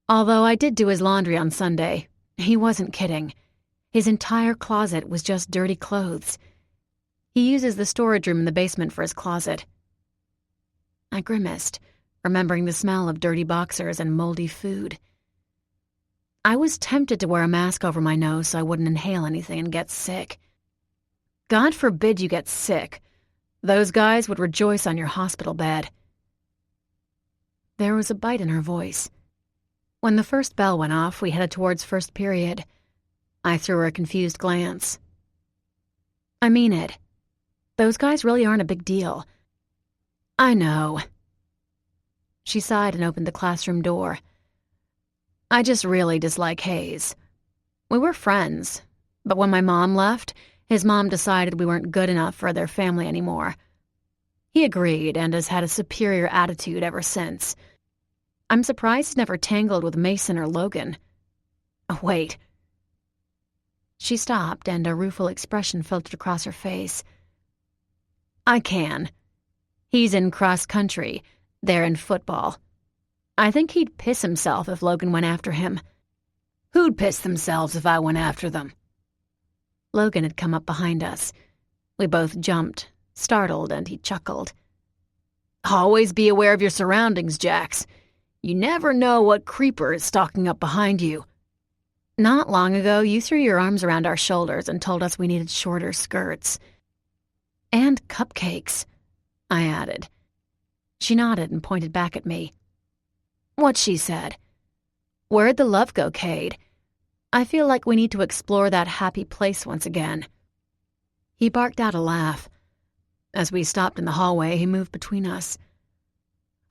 Although I did do his laundry on Sunday, he wasn't kidding. His entire closet was just dirty clothes. He uses the storage room in the basement for his closet. I grimaced, remembering the smell of dirty boxers and moldy food. I was tempted to wear a mask over my nose so I wouldn't inhale anything and get sick. God forbid you get sick. Those guys would rejoice on your hospital bed. There was a bite in her voice. When the first bell went off, we headed towards first period. I threw her a confused glance. "I mean it. Those guys really aren't a big deal. I know. She sighed and opened the classroom door. I just really dislike Hayes. We were friends, but when my mom left, his mom decided we weren't good enough for their family anymore. He agreed and has had a superior attitude ever since. I'm surprised he's never tangled with Mason or Logan. Oh, wait. She stopped, and a rueful expression filtered across her face. I can. He's in cross country. They're in football. I think he'd piss himself if Logan went after him. Who'd piss themselves if I went after them? Logan had come up behind us. We both jumped, startled, and he chuckled. Always be aware of your surroundings, Jax. You never know what creeper is stalking up behind you. Not long ago, you threw your arms around our shoulders and told us we needed shorter skirts. And cupcakes, I added. She nodded and pointed back at me. What she said. Where'd the love go, Cade? I feel like we need to explore that happy place once again. He barked out a laugh. As we stopped in the hallway, he moved between us.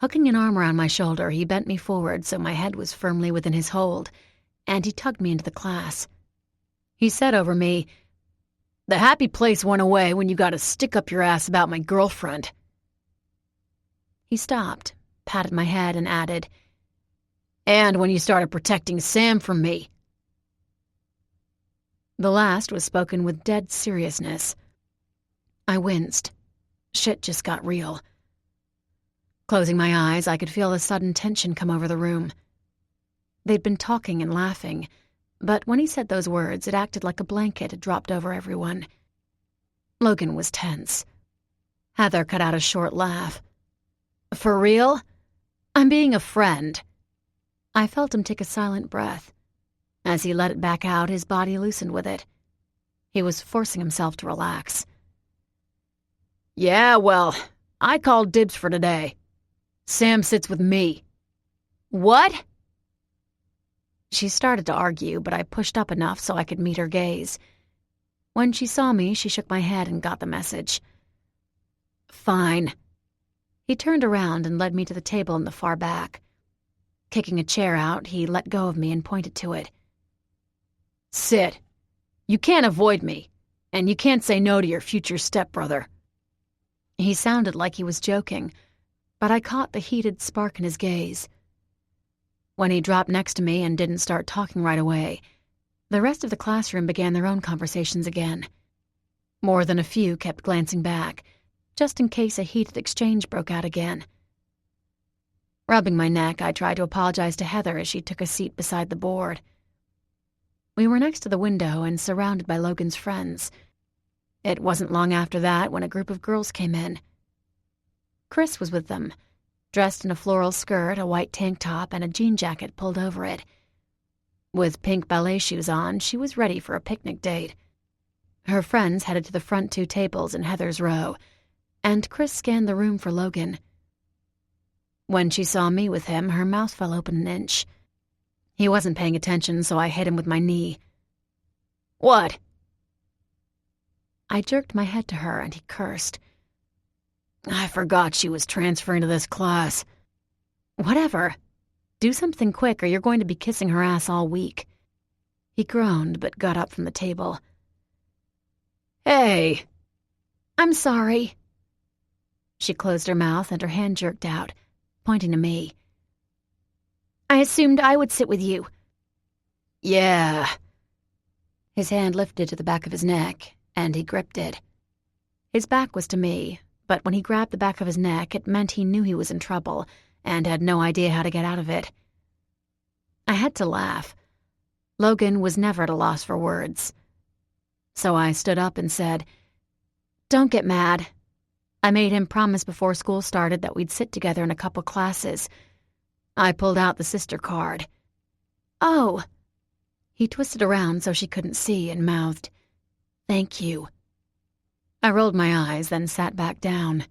Hooking an arm around my shoulder, he bent me forward so my head was firmly within his hold, and he tugged me into the class. He said over me, "The happy place went away when you got to stick up your ass about my girlfriend." He stopped, patted my head, and added, "And when you started protecting Sam from me." The last was spoken with dead seriousness. I winced. Shit just got real. Closing my eyes, I could feel a sudden tension come over the room. They'd been talking and laughing, but when he said those words, it acted like a blanket had dropped over everyone. Logan was tense. Heather cut out a short laugh. "For real? I'm being a friend." I felt him take a silent breath. As he let it back out, his body loosened with it. He was forcing himself to relax. "Yeah, well, I called dibs for today. Sam sits with me." "What?" She started to argue, but I pushed up enough so I could meet her gaze. When she saw me, she shook my head and got the message. "Fine." He turned around and led me to the table in the far back. Kicking a chair out, he let go of me and pointed to it. "Sit. You can't avoid me, and you can't say no to your future stepbrother." He sounded like he was joking, but I caught the heated spark in his gaze. When he dropped next to me and didn't start talking right away, the rest of the classroom began their own conversations again. More than a few kept glancing back, just in case a heated exchange broke out again. Rubbing my neck, I tried to apologize to Heather as she took a seat beside the board. We were next to the window and surrounded by Logan's friends. It wasn't long after that when a group of girls came in. Chris was with them, dressed in a floral skirt, a white tank top, and a jean jacket pulled over it. With pink ballet shoes on, she was ready for a picnic date. Her friends headed to the front two tables in Heather's row, and Chris scanned the room for Logan. When she saw me with him, her mouth fell open an inch. He wasn't paying attention, so I hit him with my knee. "What?" I jerked my head to her, and he cursed. "I forgot she was transferring to this class." "Whatever. Do something quick or you're going to be kissing her ass all week." He groaned but got up from the table. "Hey!" "I'm sorry." She closed her mouth and her hand jerked out, pointing to me. "I assumed I would sit with you." "Yeah." His hand lifted to the back of his neck, and he gripped it. His back was to me, but when he grabbed the back of his neck, it meant he knew he was in trouble and had no idea how to get out of it. I had to laugh. Logan was never at a loss for words. So I stood up and said, "Don't get mad. I made him promise before school started that we'd sit together in a couple classes. I pulled out the sister card." "Oh." He twisted around so she couldn't see and mouthed, "Thank you." I rolled my eyes, then sat back down.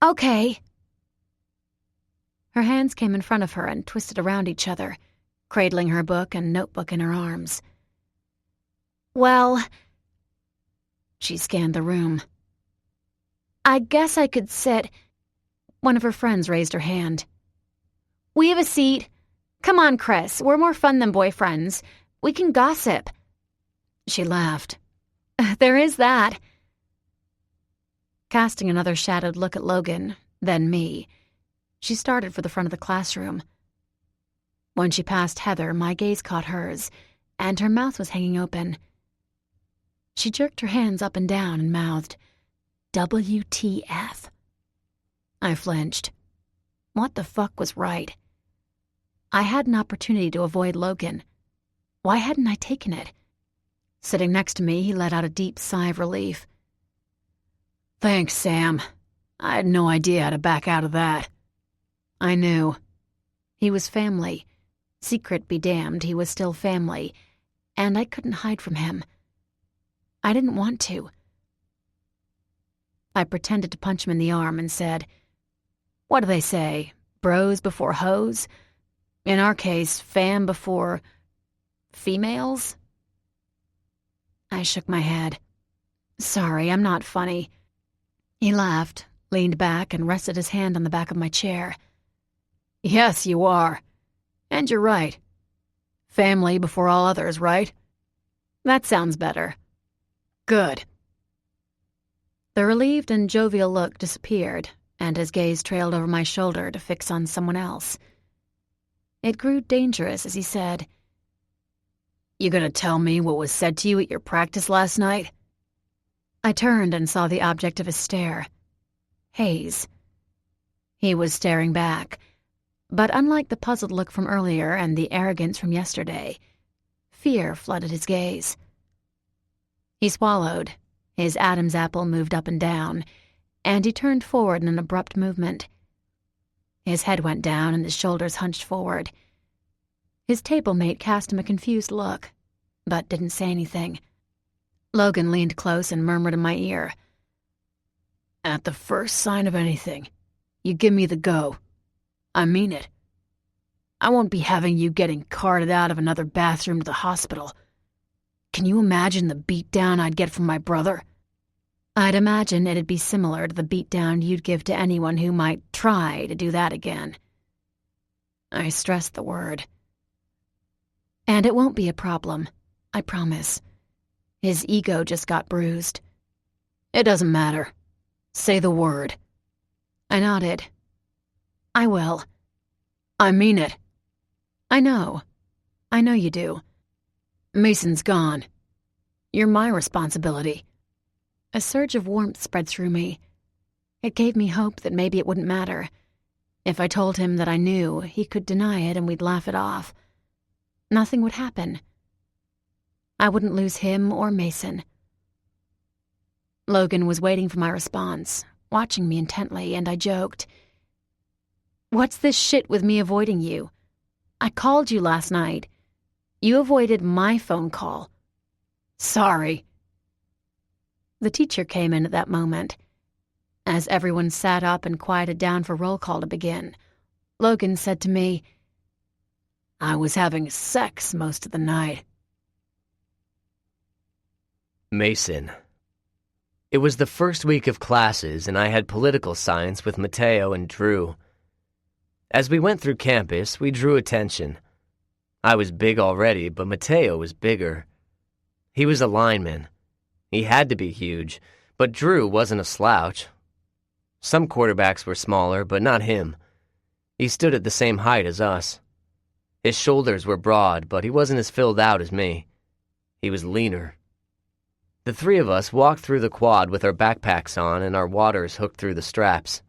"Okay." Her hands came in front of her and twisted around each other, cradling her book and notebook in her arms. "Well," she scanned the room, "I guess I could sit One of her friends raised her hand. "We have a seat. Come on, Chris. We're more fun than boyfriends. We can gossip." She laughed. "There is that." Casting another shadowed look at Logan, then me, she started for the front of the classroom. When she passed Heather, my gaze caught hers, and her mouth was hanging open. She jerked her hands up and down and mouthed, "WTF." I flinched. What the fuck was right? I had an opportunity to avoid Logan. Why hadn't I taken it? Sitting next to me, he let out a deep sigh of relief. "Thanks, Sam. I had no idea how to back out of that." I knew. He was family. Secret be damned, he was still family, and I couldn't hide from him. I didn't want to. I pretended to punch him in the arm and said, "What do they say? Bros before hoes? In our case, fam before females?" I shook my head. "Sorry, I'm not funny." He laughed, leaned back, and rested his hand on the back of my chair. "Yes, you are. And you're right. Family before all others, right? That sounds better. Good." The relieved and jovial look disappeared, and his gaze trailed over my shoulder to fix on someone else. It grew dangerous as he said, "You gonna tell me what was said to you at your practice last night?" I turned and saw the object of his stare. Hayes. He was staring back, but unlike the puzzled look from earlier and the arrogance from yesterday, fear flooded his gaze. He swallowed, his Adam's apple moved up and down, and he turned forward in an abrupt movement. His head went down and his shoulders hunched forward. His table-mate cast him a confused look, but didn't say anything. Logan leaned close and murmured in my ear, "At the first sign of anything, you give me the go. I mean it. I won't be having you getting carted out of another bathroom to the hospital. Can you imagine the beatdown I'd get from my brother?" "I'd imagine it'd be similar to the beatdown you'd give to anyone who might try to do that again." I stressed the word. "And it won't be a problem, I promise. His ego just got bruised." "It doesn't matter. Say the word." I nodded. "I will." "I mean it." I know you do." "Mason's gone. You're my responsibility." A surge of warmth spread through me. It gave me hope that maybe it wouldn't matter. If I told him that I knew, he could deny it and we'd laugh it off. Nothing would happen. I wouldn't lose him or Mason. Logan was waiting for my response, watching me intently, and I joked, "What's this shit with me avoiding you? I called you last night. You avoided my phone call." "Sorry." The teacher came in at that moment. As everyone sat up and quieted down for roll call to begin, Logan said to me, "I was having sex most of the night." Mason. It was the first week of classes, and I had political science with Mateo and Drew. As we went through campus, we drew attention. I was big already, but Mateo was bigger. He was a lineman. He had to be huge, but Drew wasn't a slouch. Some quarterbacks were smaller, but not him. He stood at the same height as us. His shoulders were broad, but he wasn't as filled out as me. He was leaner. The three of us walked through the quad with our backpacks on and our waters hooked through the straps.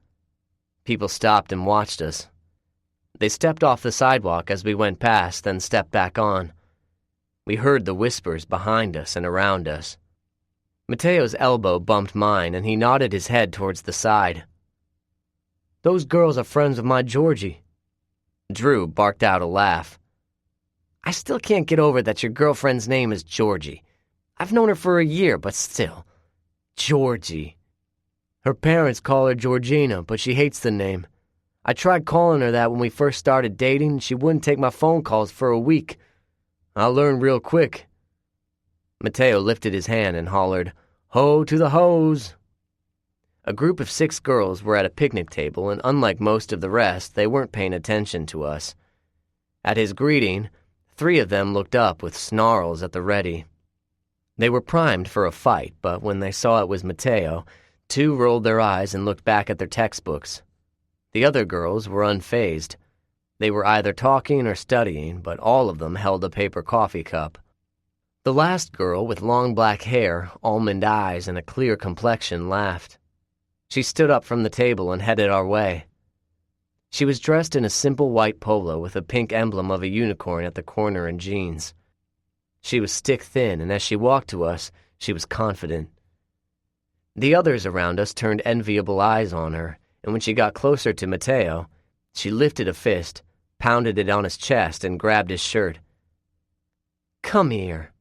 People stopped and watched us. They stepped off the sidewalk as we went past, then stepped back on. We heard the whispers behind us and around us. Mateo's elbow bumped mine, and he nodded his head towards the side. "Those girls are friends of my Georgie." Drew barked out a laugh. "I still can't get over that your girlfriend's name is Georgie. I've known her for a year, but still. Georgie. Her parents call her Georgina, but she hates the name. I tried calling her that when we first started dating, and she wouldn't take my phone calls for a week. I learned real quick." Mateo lifted his hand and hollered, "Ho to the hose!" A group of 6 girls were at a picnic table, and unlike most of the rest, they weren't paying attention to us. At his greeting, 3 of them looked up with snarls at the ready. They were primed for a fight, but when they saw it was Mateo, 2 rolled their eyes and looked back at their textbooks. The other girls were unfazed. They were either talking or studying, but all of them held a paper coffee cup. The last girl, with long black hair, almond eyes, and a clear complexion, laughed. She stood up from the table and headed our way. She was dressed in a simple white polo with a pink emblem of a unicorn at the corner and jeans. She was stick-thin, and as she walked to us, she was confident. The others around us turned enviable eyes on her, and when she got closer to Mateo, she lifted a fist, pounded it on his chest, and grabbed his shirt. "Come here."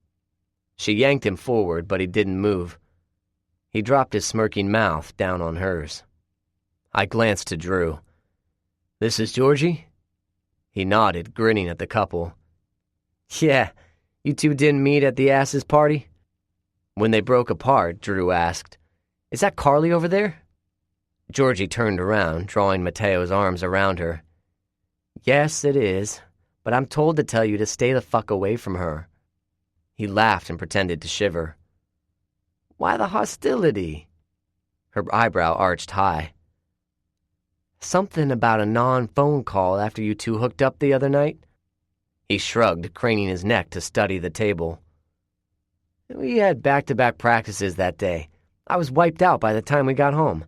She yanked him forward, but he didn't move. He dropped his smirking mouth down on hers. I glanced to Drew. "This is Georgie?" He nodded, grinning at the couple. "Yeah, you 2 didn't meet at the Asses party?" When they broke apart, Drew asked, "Is that Carly over there?" Georgie turned around, drawing Mateo's arms around her. "Yes, it is, but I'm told to tell you to stay the fuck away from her." He laughed and pretended to shiver. "Why the hostility?" Her eyebrow arched high. "Something about a non-phone call after you 2 hooked up the other night?" He shrugged, craning his neck to study the table. "We had back-to-back practices that day. I was wiped out by the time we got home.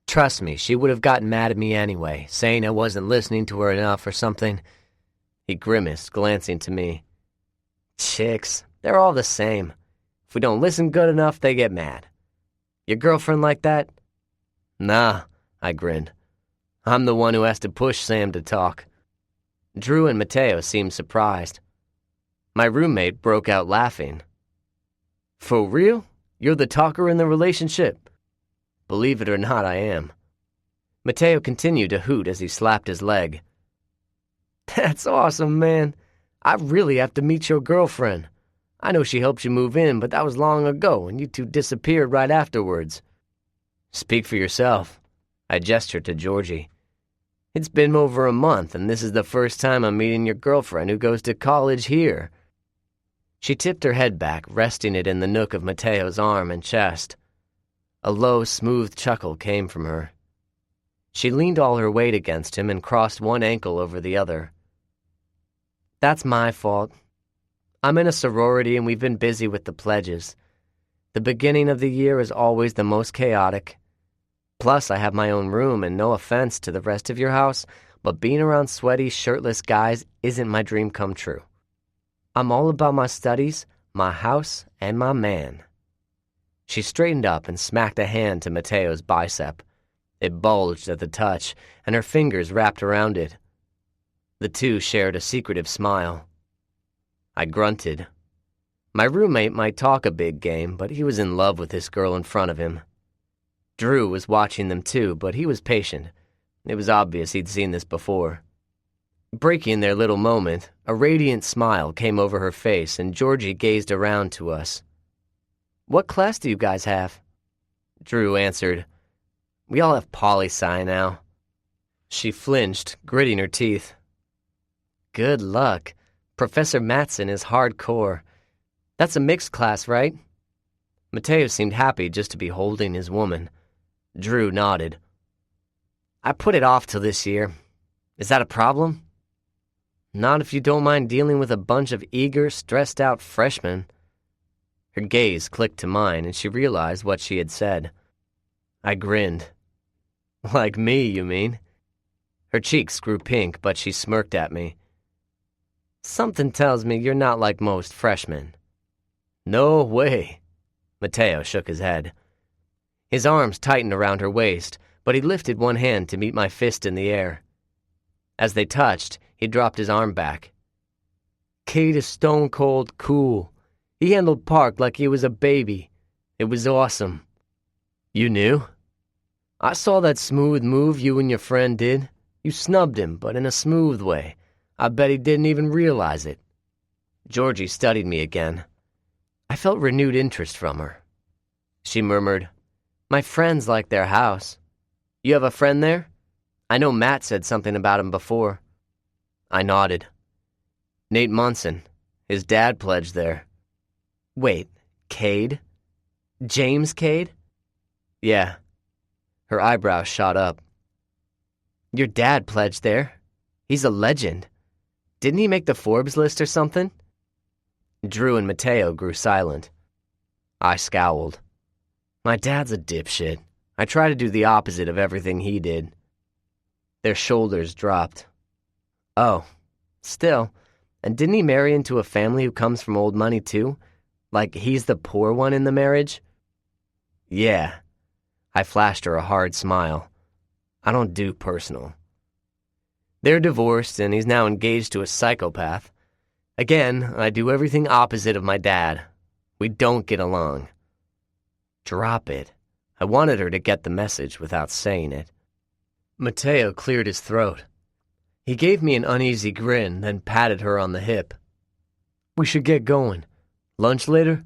Trust me, she would have gotten mad at me anyway, saying I wasn't listening to her enough or something." He grimaced, glancing to me. "Chicks, they're all the same. If we don't listen good enough, they get mad. Your girlfriend like that?" "Nah," I grinned. "I'm the one who has to push Sam to talk." Drew and Mateo seemed surprised. My roommate broke out laughing. "For real? You're the talker in the relationship?" "Believe it or not, I am." Mateo continued to hoot as he slapped his leg. "That's awesome, man. I really have to meet your girlfriend. I know she helped you move in, but that was long ago, and you 2 disappeared right afterwards." "Speak for yourself." I gestured to Georgie. "It's been over a month, and this is the first time I'm meeting your girlfriend who goes to college here." She tipped her head back, resting it in the nook of Mateo's arm and chest. A low, smooth chuckle came from her. She leaned all her weight against him and crossed one ankle over the other. "That's my fault. I'm in a sorority and we've been busy with the pledges. The beginning of the year is always the most chaotic. Plus, I have my own room, and no offense to the rest of your house, but being around sweaty, shirtless guys isn't my dream come true. I'm all about my studies, my house, and my man." She straightened up and smacked a hand to Mateo's bicep. It bulged at the touch, and her fingers wrapped around it. The 2 shared a secretive smile. I grunted. My roommate might talk a big game, but he was in love with this girl in front of him. Drew was watching them too, but he was patient. It was obvious he'd seen this before. Breaking their little moment, a radiant smile came over her face, and Georgie gazed around to us. "What class do you guys have?" Drew answered, "We all have poli-sci now." She flinched, gritting her teeth. "Good luck. Professor Matson is hardcore. That's a mixed class, right?" Mateo seemed happy just to be holding his woman. Drew nodded. "I put it off till this year. Is that a problem?" "Not if you don't mind dealing with a bunch of eager, stressed-out freshmen." Her gaze clicked to mine, and she realized what she had said. I grinned. "Like me, you mean?" Her cheeks grew pink, but she smirked at me. "Something tells me you're not like most freshmen." "No way." Mateo shook his head. His arms tightened around her waist, but he lifted one hand to meet my fist in the air. As they touched, he dropped his arm back. "Kate is stone cold cool. He handled Park like he was a baby. It was awesome." "You knew?" "I saw that smooth move you and your friend did. You snubbed him, but in a smooth way. I bet he didn't even realize it." Georgie studied me again. I felt renewed interest from her. She murmured, My friends like their house. You have a friend there? I know Matt said something about him before. I nodded. Nate Munson. His dad pledged there. Wait, Cade? James Cade? Yeah. Her eyebrows shot up. Your dad pledged there? He's a legend. Didn't he make the Forbes list or something? Drew and Mateo grew silent. I scowled. My dad's a dipshit. I try to do the opposite of everything he did. Their shoulders dropped. Oh, still. And didn't he marry into a family who comes from old money too? Like he's the poor one in the marriage? Yeah. I flashed her a hard smile. I don't do personal. They're divorced and he's now engaged to a psychopath. Again, I do everything opposite of my dad. We don't get along. Drop it. I wanted her to get the message without saying it. Mateo cleared his throat. He gave me an uneasy grin, then patted her on the hip. We should get going. Lunch later?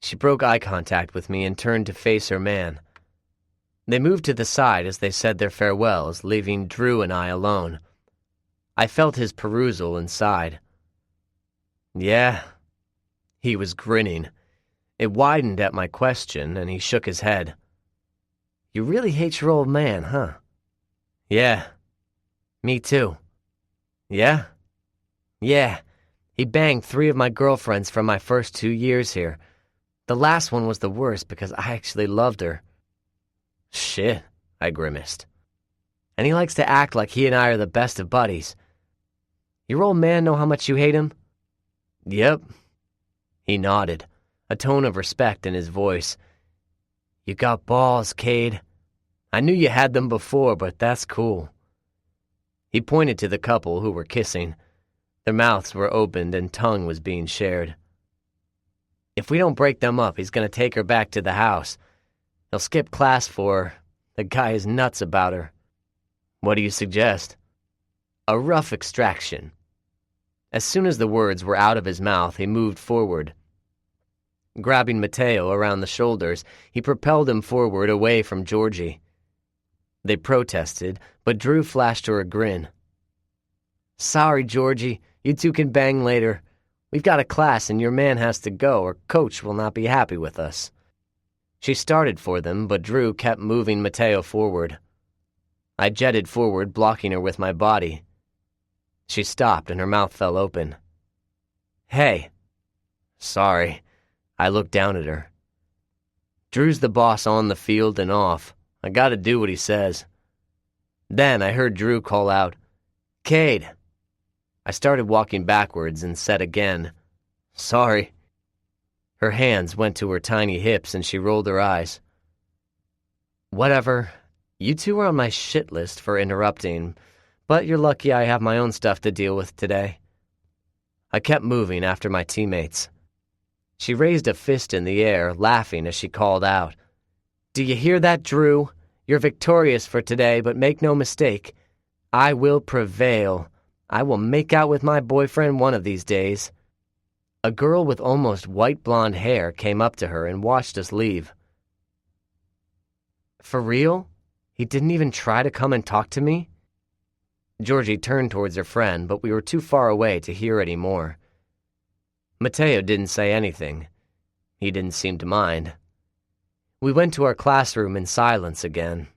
She broke eye contact with me and turned to face her man. They moved to the side as they said their farewells, leaving Drew and I alone. I felt his perusal and sighed. Yeah. He was grinning. It widened at my question, and he shook his head. You really hate your old man, huh? Yeah. Me too. Yeah? Yeah. He banged 3 of my girlfriends from my first 2 years here. The last one was the worst because I actually loved her. Shit, I grimaced. And he likes to act like he and I are the best of buddies. Your old man know how much you hate him? Yep. He nodded, a tone of respect in his voice. You got balls, Cade. I knew you had them before, but that's cool. He pointed to the couple who were kissing. Their mouths were opened and tongue was being shared. If we don't break them up, he's going to take her back to the house. He'll skip class for her. The guy is nuts about her. What do you suggest? A rough extraction. As soon as the words were out of his mouth, he moved forward. Grabbing Mateo around the shoulders, he propelled him forward away from Georgie. They protested, but Drew flashed her a grin. Sorry, Georgie. You two can bang later. We've got a class and your man has to go or Coach will not be happy with us. She started for them, but Drew kept moving Mateo forward. I jetted forward, blocking her with my body. She stopped and her mouth fell open. Hey. Sorry. I looked down at her. Drew's the boss on the field and off. I gotta do what he says. Then I heard Drew call out, Cade. I started walking backwards and said again, Sorry. Her hands went to her tiny hips and she rolled her eyes. Whatever. You two are on my shit list for interrupting, but you're lucky I have my own stuff to deal with today. I kept moving after my teammates. She raised a fist in the air, laughing as she called out, Do you hear that, Drew? You're victorious for today, but make no mistake. I will prevail. I will make out with my boyfriend one of these days. A girl with almost white blonde hair came up to her and watched us leave. For real? He didn't even try to come and talk to me? Georgie turned towards her friend, but we were too far away to hear any more. Mateo didn't say anything. He didn't seem to mind. We went to our classroom in silence again.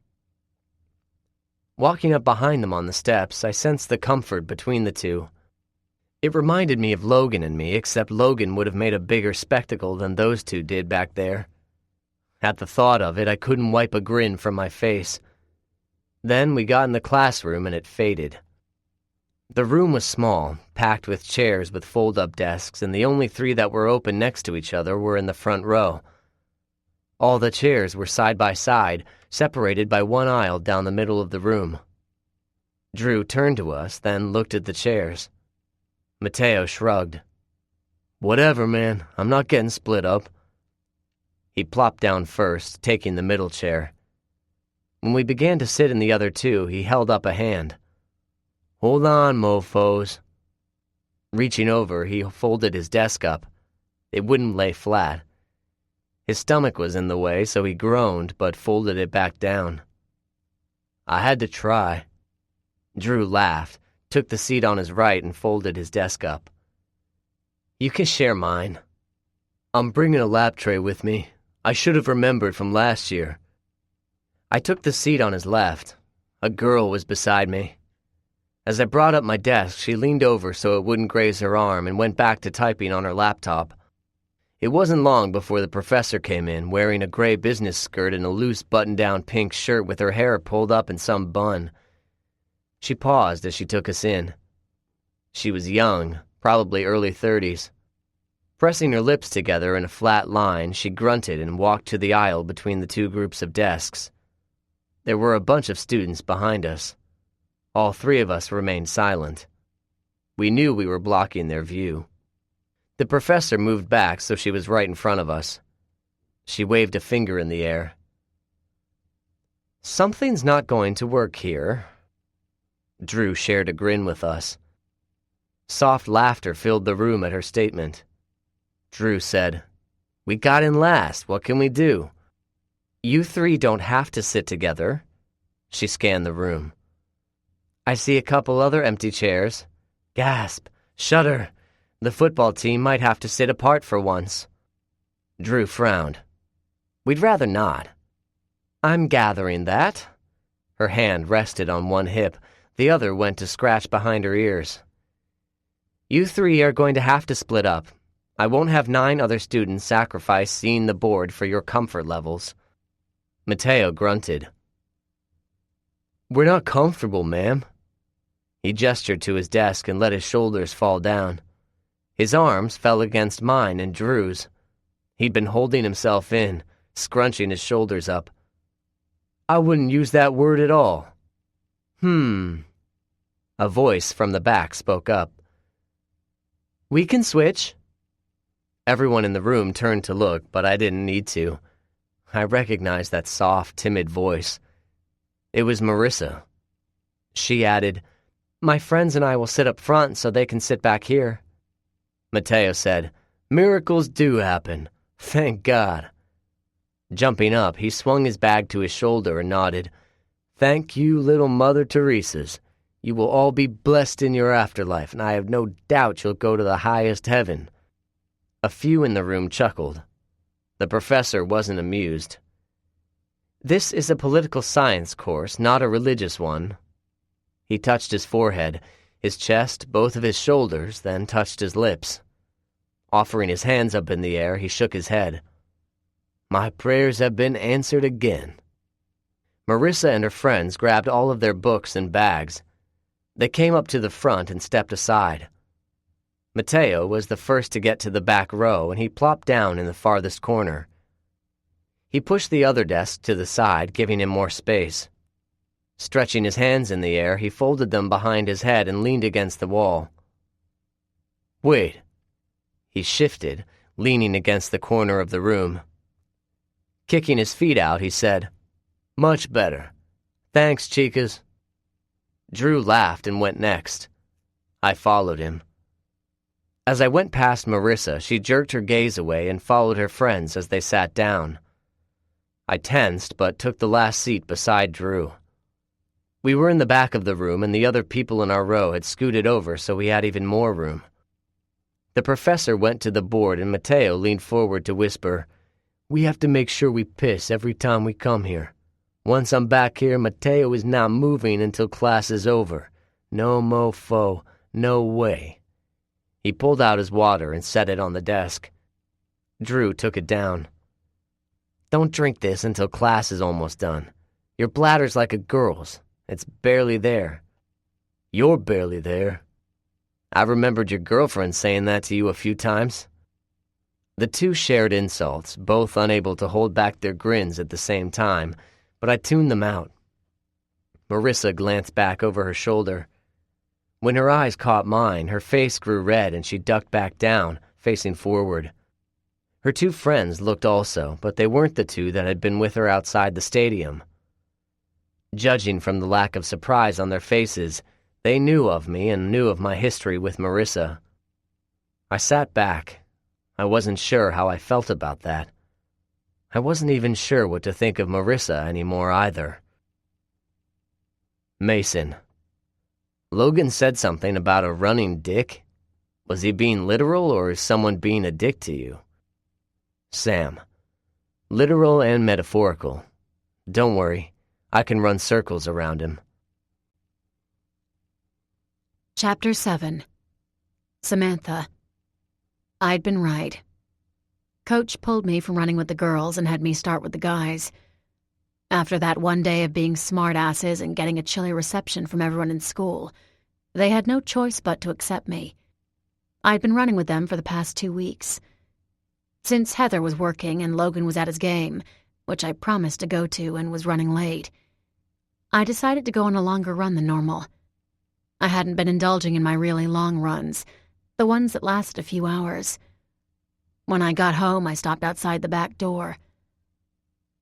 Walking up behind them on the steps, I sensed the comfort between the two. It reminded me of Logan and me, except Logan would have made a bigger spectacle than those two did back there. At the thought of it, I couldn't wipe a grin from my face. Then we got in the classroom and it faded. The room was small, packed with chairs with fold-up desks, and the only 3 that were open next to each other were in the front row. All the chairs were side by side, separated by one aisle down the middle of the room. Drew turned to us, then looked at the chairs. Mateo shrugged. Whatever, man. I'm not getting split up. He plopped down first, taking the middle chair. When we began to sit in the other 2, he held up a hand. Hold on, mofos. Reaching over, he folded his desk up. It wouldn't lay flat. His stomach was in the way, so he groaned but folded it back down. I had to try. Drew laughed, took the seat on his right, and folded his desk up. You can share mine. I'm bringing a lap tray with me. I should have remembered from last year. I took the seat on his left. A girl was beside me. As I brought up my desk, she leaned over so it wouldn't graze her arm and went back to typing on her laptop. It wasn't long before the professor came in, wearing a gray business skirt and a loose button-down pink shirt with her hair pulled up in some bun. She paused as she took us in. She was young, probably early 30s. Pressing her lips together in a flat line, she grunted and walked to the aisle between the two groups of desks. There were a bunch of students behind us. All three of us remained silent. We knew we were blocking their view. The professor moved back so she was right in front of us. She waved a finger in the air. Something's not going to work here. Drew shared a grin with us. Soft laughter filled the room at her statement. Drew said, We got in last. What can we do? You three don't have to sit together. She scanned the room. I see a couple other empty chairs. Gasp. Shudder. The football team might have to sit apart for once. Drew frowned. We'd rather not. I'm gathering that. Her hand rested on one hip. The other went to scratch behind her ears. You three are going to have to split up. I won't have 9 other students sacrifice seeing the board for your comfort levels. Mateo grunted. We're not comfortable, ma'am. He gestured to his desk and let his shoulders fall down. His arms fell against mine and Drew's. He'd been holding himself in, scrunching his shoulders up. I wouldn't use that word at all. A voice from the back spoke up. We can switch. Everyone in the room turned to look, but I didn't need to. I recognized that soft, timid voice. It was Marissa. She added, My friends and I will sit up front so they can sit back here. Mateo said, Miracles do happen. Thank God. Jumping up, he swung his bag to his shoulder and nodded. Thank you, little Mother Teresa's. You will all be blessed in your afterlife, and I have no doubt you'll go to the highest heaven. A few in the room chuckled. The professor wasn't amused. This is a political science course, not a religious one. He touched his forehead, his chest, both of his shoulders, then touched his lips. Offering his hands up in the air, he shook his head. My prayers have been answered again. Marissa and her friends grabbed all of their books and bags. They came up to the front and stepped aside. Mateo was the first to get to the back row, and he plopped down in the farthest corner. He pushed the other desk to the side, giving him more space. Stretching his hands in the air, he folded them behind his head and leaned against the wall. Wait. He shifted, leaning against the corner of the room. Kicking his feet out, he said, Much better. Thanks, chicas. Drew laughed and went next. I followed him. As I went past Marissa, she jerked her gaze away and followed her friends as they sat down. I tensed, but took the last seat beside Drew. We were in the back of the room, and the other people in our row had scooted over so we had even more room. The professor went to the board, and Mateo leaned forward to whisper, We have to make sure we piss every time we come here. Once I'm back here, Mateo is not moving until class is over. No mofo, no way. He pulled out his water and set it on the desk. Drew took it down. Don't drink this until class is almost done. Your bladder's like a girl's. It's barely there. You're barely there. I remembered your girlfriend saying that to you a few times. The two shared insults, both unable to hold back their grins at the same time, but I tuned them out. Marissa glanced back over her shoulder. When her eyes caught mine, her face grew red and she ducked back down, facing forward. Her two friends looked also, but they weren't the two that had been with her outside the stadium. Judging from the lack of surprise on their faces, they knew of me and knew of my history with Marissa. I sat back. I wasn't sure how I felt about that. I wasn't even sure what to think of Marissa anymore either. Mason. Logan said something about a running dick. Was he being literal, or is someone being a dick to you? Sam. Literal and metaphorical. Don't worry, I can run circles around him. Chapter 7. Samantha. I'd been right. Coach pulled me from running with the girls and had me start with the guys. After that one day of being smartasses and getting a chilly reception from everyone in school, they had no choice but to accept me. I'd been running with them for the past 2 weeks. Since Heather was working and Logan was at his game, which I promised to go to and was running late, I decided to go on a longer run than normal. I hadn't been indulging in my really long runs, the ones that lasted a few hours. When I got home, I stopped outside the back door.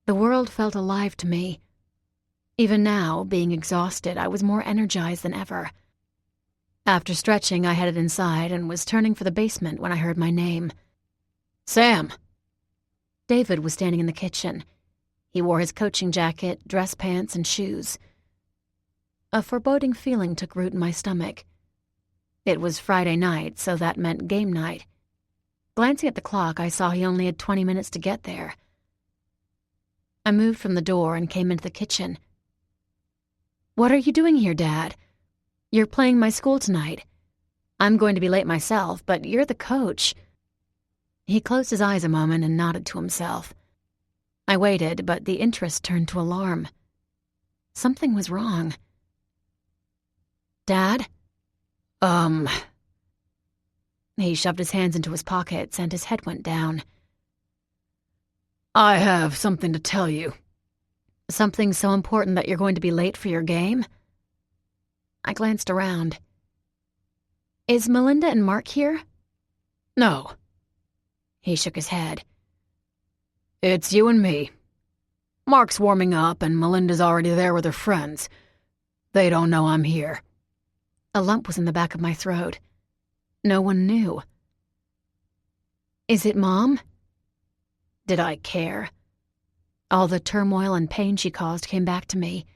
The world felt alive to me. Even now, being exhausted, I was more energized than ever. After stretching, I headed inside and was turning for the basement when I heard my name. Sam! David was standing in the kitchen. He wore his coaching jacket, dress pants, and shoes. A foreboding feeling took root in my stomach. It was Friday night, so that meant game night. Glancing at the clock, I saw he only had 20 minutes to get there. I moved from the door and came into the kitchen. What are you doing here, Dad? You're playing my school tonight. I'm going to be late myself, but you're the coach. He closed his eyes a moment and nodded to himself. I waited, but the interest turned to alarm. Something was wrong. Dad? He shoved his hands into his pockets and his head went down. I have something to tell you. Something so important that you're going to be late for your game? I glanced around. Is Melinda and Mark here? No. He shook his head. It's you and me. Mark's warming up and Melinda's already there with her friends. They don't know I'm here. A lump was in the back of my throat. No one knew. Is it Mom? Did I care? All the turmoil and pain she caused came back to me.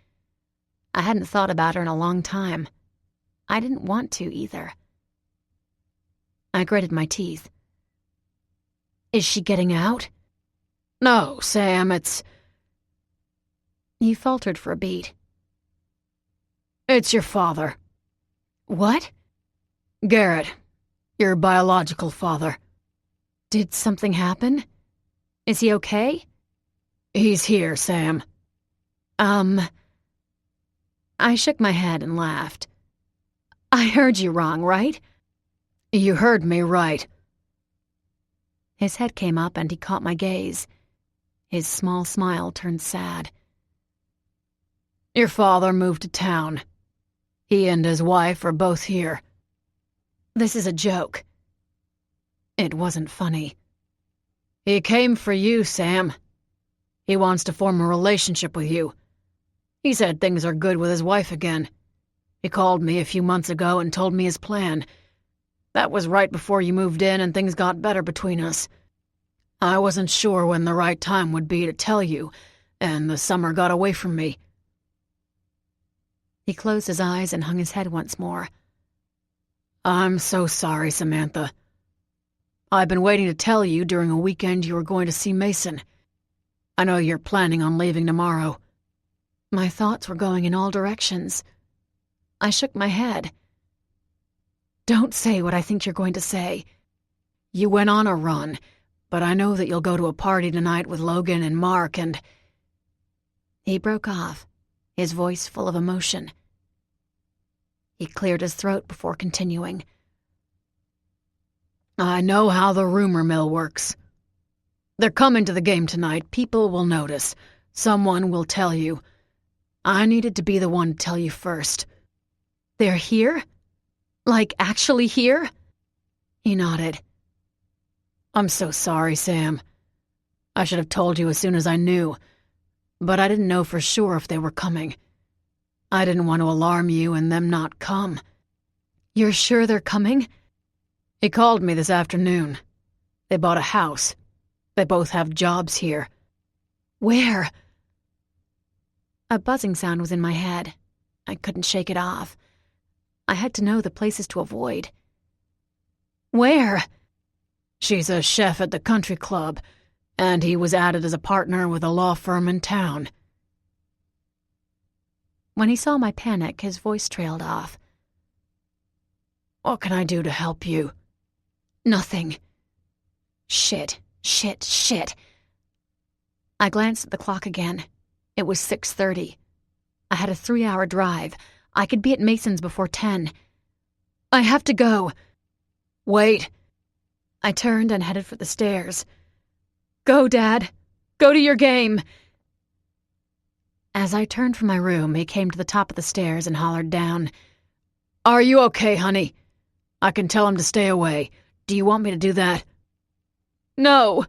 I hadn't thought about her in a long time. I didn't want to either. I gritted my teeth. Is she getting out? No, Sam, it's... He faltered for a beat. It's your father. What? Garrett, your biological father. Did something happen? Is he okay? He's here, Sam. I shook my head and laughed. I heard you wrong, right? You heard me right. His head came up and he caught my gaze. His small smile turned sad. Your father moved to town. He and his wife are both here. This is a joke. It wasn't funny. He came for you, Sam. He wants to form a relationship with you. He said things are good with his wife again. He called me a few months ago and told me his plan. That was right before you moved in and things got better between us. I wasn't sure when the right time would be to tell you, and the summer got away from me. He closed his eyes and hung his head once more. I'm so sorry, Samantha. I've been waiting to tell you during a weekend you were going to see Mason. I know you're planning on leaving tomorrow. My thoughts were going in all directions. I shook my head. Don't say what I think you're going to say. You went on a run, but I know that you'll go to a party tonight with Logan and Mark and... He broke off, his voice full of emotion. He cleared his throat before continuing. I know how the rumor mill works. They're coming to the game tonight. People will notice. Someone will tell you. I needed to be the one to tell you first. They're here? Like, actually here? He nodded. I'm so sorry, Sam. I should have told you as soon as I knew, but I didn't know for sure if they were coming. I didn't want to alarm you and them not come. You're sure they're coming? He called me this afternoon. They bought a house. They both have jobs here. Where? A buzzing sound was in my head. I couldn't shake it off. I had to know the places to avoid. Where? She's a chef at the country club, and he was added as a partner with a law firm in town. When he saw my panic, his voice trailed off. What can I do to help you? Nothing. Shit. I glanced at the clock again. It was 6:30. I had a 3-hour drive. I could be at Mason's before 10. I have to go. Wait. I turned and headed for the stairs. Go, Dad. Go to your game. As I turned from my room, he came to the top of the stairs and hollered down. Are you okay, honey? I can tell him to stay away. Do you want me to do that? No.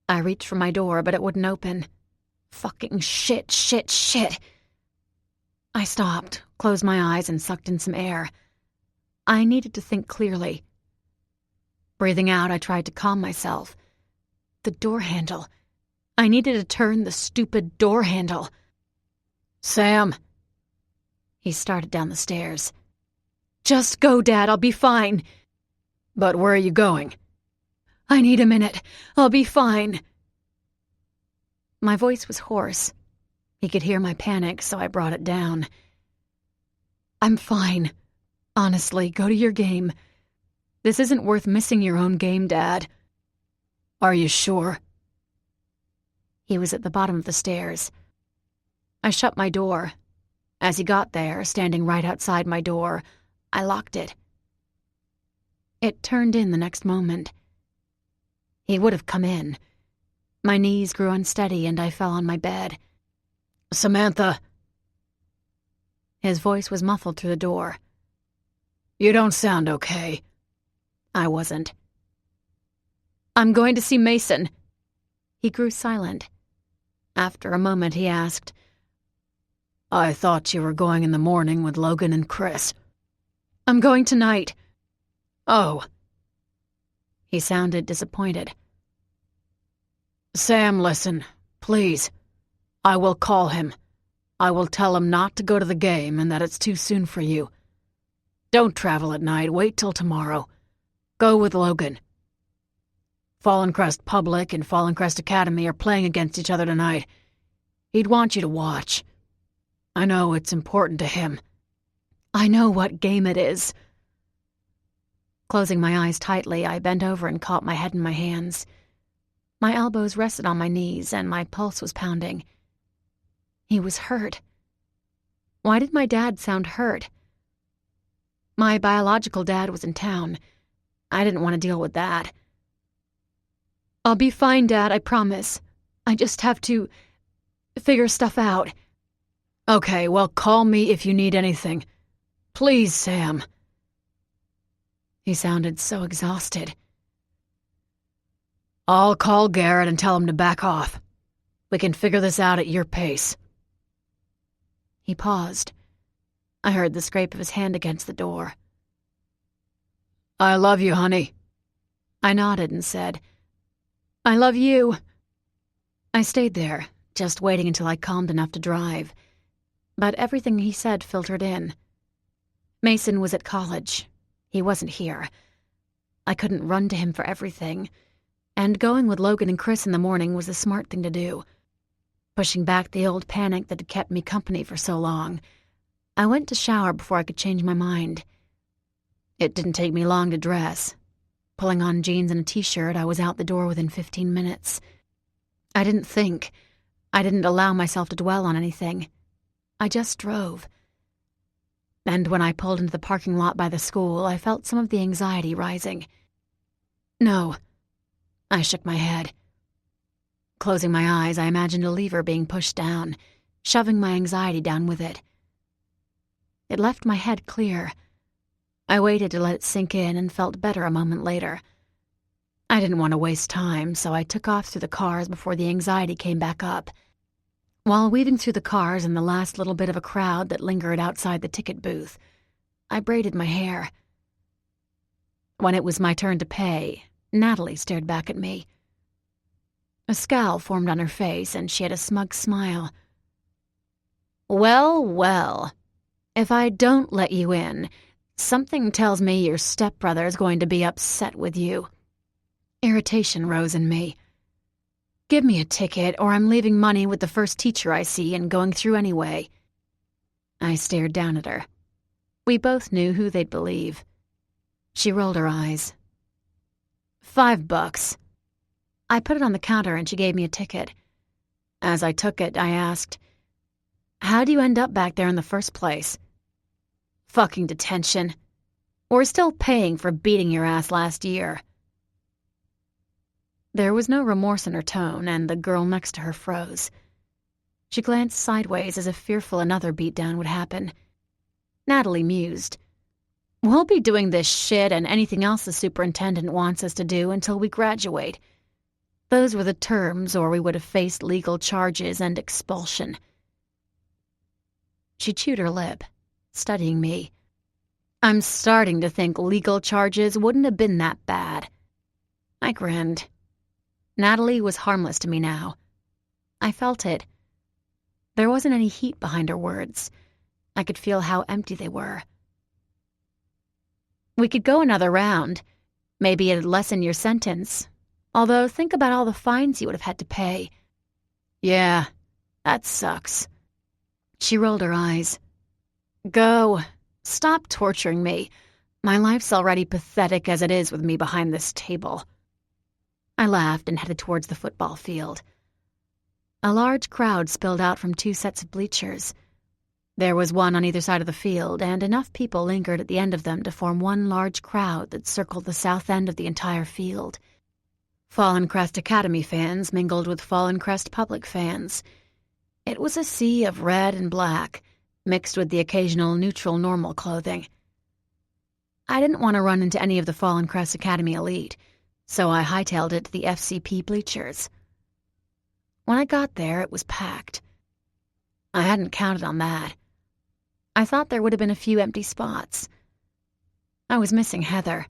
I reached for my door, but it wouldn't open. Fucking shit. I stopped, closed my eyes, and sucked in some air. I needed to think clearly. Breathing out, I tried to calm myself. The door handle. I needed to turn the stupid door handle. Sam. He started down the stairs. Just go, Dad. I'll be fine. But where are you going? I need a minute. I'll be fine. My voice was hoarse. He could hear my panic, so I brought it down. I'm fine. Honestly, go to your game. This isn't worth missing your own game, Dad. Are you sure? He was at the bottom of the stairs. I shut my door. As he got there, standing right outside my door, I locked it. It turned in the next moment. He would have come in. My knees grew unsteady and I fell on my bed. Samantha. His voice was muffled through the door. You don't sound okay. I wasn't. I'm going to see Mason. He grew silent. After a moment, he asked, I thought you were going in the morning with Logan and Chris. I'm going tonight. Oh. He sounded disappointed. Sam, listen, please. I will call him. I will tell him not to go to the game and that it's too soon for you. Don't travel at night. Wait till tomorrow. Go with Logan. Fallen Crest Public and Fallen Crest Academy are playing against each other tonight. He'd want you to watch. I know it's important to him. I know what game it is. Closing my eyes tightly, I bent over and caught my head in my hands. My elbows rested on my knees and my pulse was pounding. He was hurt. Why did my dad sound hurt? My biological dad was in town. I didn't want to deal with that. I'll be fine, Dad, I promise. I just have to figure stuff out. Okay, well, call me if you need anything. Please, Sam. He sounded so exhausted. I'll call Garrett and tell him to back off. We can figure this out at your pace. He paused. I heard the scrape of his hand against the door. I love you, honey. I nodded and said, I love you. I stayed there, just waiting until I calmed enough to drive. But everything he said filtered in. Mason was at college. He wasn't here. I couldn't run to him for everything. And going with Logan and Chris in the morning was the smart thing to do. Pushing back the old panic that had kept me company for so long, I went to shower before I could change my mind. It didn't take me long to dress. Pulling on jeans and a t-shirt, I was out the door within 15 minutes. I didn't think. I didn't allow myself to dwell on anything. I just drove. And when I pulled into the parking lot by the school, I felt some of the anxiety rising. No. I shook my head. Closing my eyes, I imagined a lever being pushed down, shoving my anxiety down with it. It left my head clear. I waited to let it sink in and felt better a moment later. I didn't want to waste time, so I took off through the cars before the anxiety came back up. While weaving through the cars and the last little bit of a crowd that lingered outside the ticket booth, I braided my hair. When it was my turn to pay, Natalie stared back at me. A scowl formed on her face, and she had a smug smile. Well, well. If I don't let you in, something tells me your stepbrother is going to be upset with you. Irritation rose in me. Give me a ticket, or I'm leaving money with the first teacher I see and going through anyway. I stared down at her. We both knew who they'd believe. She rolled her eyes. $5. I put it on the counter and she gave me a ticket. As I took it, I asked, "How'd you end up back there in the first place?" "Fucking detention. We're still paying for beating your ass last year." There was no remorse in her tone, and the girl next to her froze. She glanced sideways as if fearful another beatdown would happen. Natalie mused. "We'll be doing this shit and anything else the superintendent wants us to do until we graduate. Those were the terms, or we would have faced legal charges and expulsion." She chewed her lip, studying me. I'm starting to think legal charges wouldn't have been that bad. I grinned. Natalie was harmless to me now. I felt it. There wasn't any heat behind her words. I could feel how empty they were. "We could go another round. Maybe it'd lessen your sentence. Although think about all the fines you would have had to pay." "Yeah, that sucks." She rolled her eyes. "Go. Stop torturing me. My life's already pathetic as it is with me behind this table." I laughed and headed towards the football field. A large crowd spilled out from 2 sets of bleachers. There was one on either side of the field, and enough people lingered at the end of them to form one large crowd that circled the south end of the entire field. Fallen Crest Academy fans mingled with Fallen Crest Public fans. It was a sea of red and black, mixed with the occasional neutral normal clothing. I didn't want to run into any of the Fallen Crest Academy elite, so I hightailed it to the FCP bleachers. When I got there, it was packed. I hadn't counted on that. I thought there would have been a few empty spots. I was missing Heather.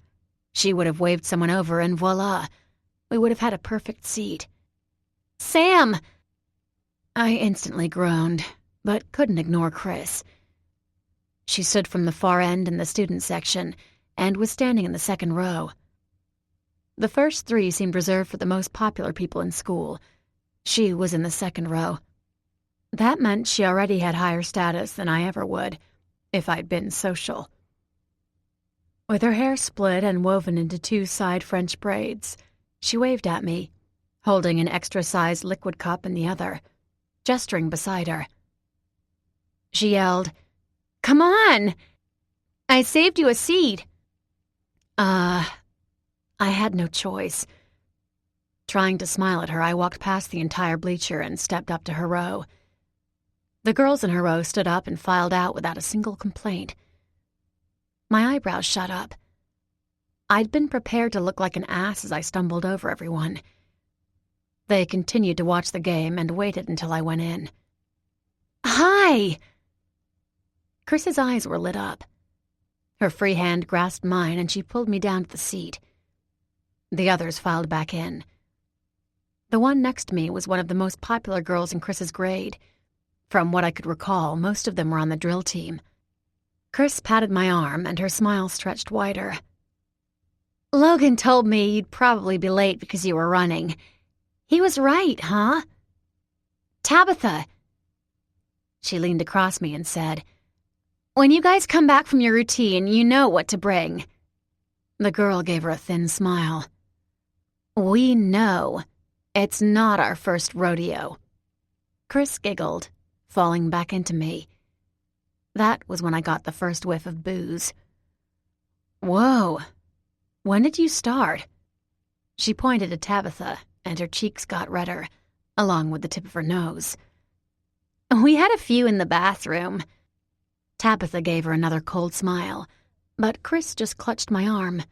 She would have waved someone over and voila, we would have had a perfect seat. "Sam!" I instantly groaned, but couldn't ignore Chris. She stood from the far end in the student section and was standing in the second row. The first 3 seemed reserved for the most popular people in school. She was in the second row. That meant she already had higher status than I ever would, if I'd been social. With her hair split and woven into 2 side French braids, she waved at me, holding an extra-sized liquid cup in the other, gesturing beside her. She yelled, "Come on! I saved you a seat." I had no choice. Trying to smile at her, I walked past the entire bleacher and stepped up to her row. The girls in her row stood up and filed out without a single complaint. My eyebrows shot up. I'd been prepared to look like an ass as I stumbled over everyone. They continued to watch the game and waited until I went in. "Hi!" Chris's eyes were lit up. Her free hand grasped mine and she pulled me down to the seat. The others filed back in. The one next to me was one of the most popular girls in Chris's grade. From what I could recall, most of them were on the drill team. Chris patted my arm and her smile stretched wider. "Logan told me you'd probably be late because you were running. He was right, huh? Tabitha." She leaned across me and said, "When you guys come back from your routine, you know what to bring." The girl gave her a thin smile. "We know. It's not our first rodeo." Chris giggled, falling back into me. That was when I got the first whiff of booze. "Whoa. When did you start?" She pointed at Tabitha, and her cheeks got redder, along with the tip of her nose. "We had a few in the bathroom." Tabitha gave her another cold smile, but Chris just clutched my arm.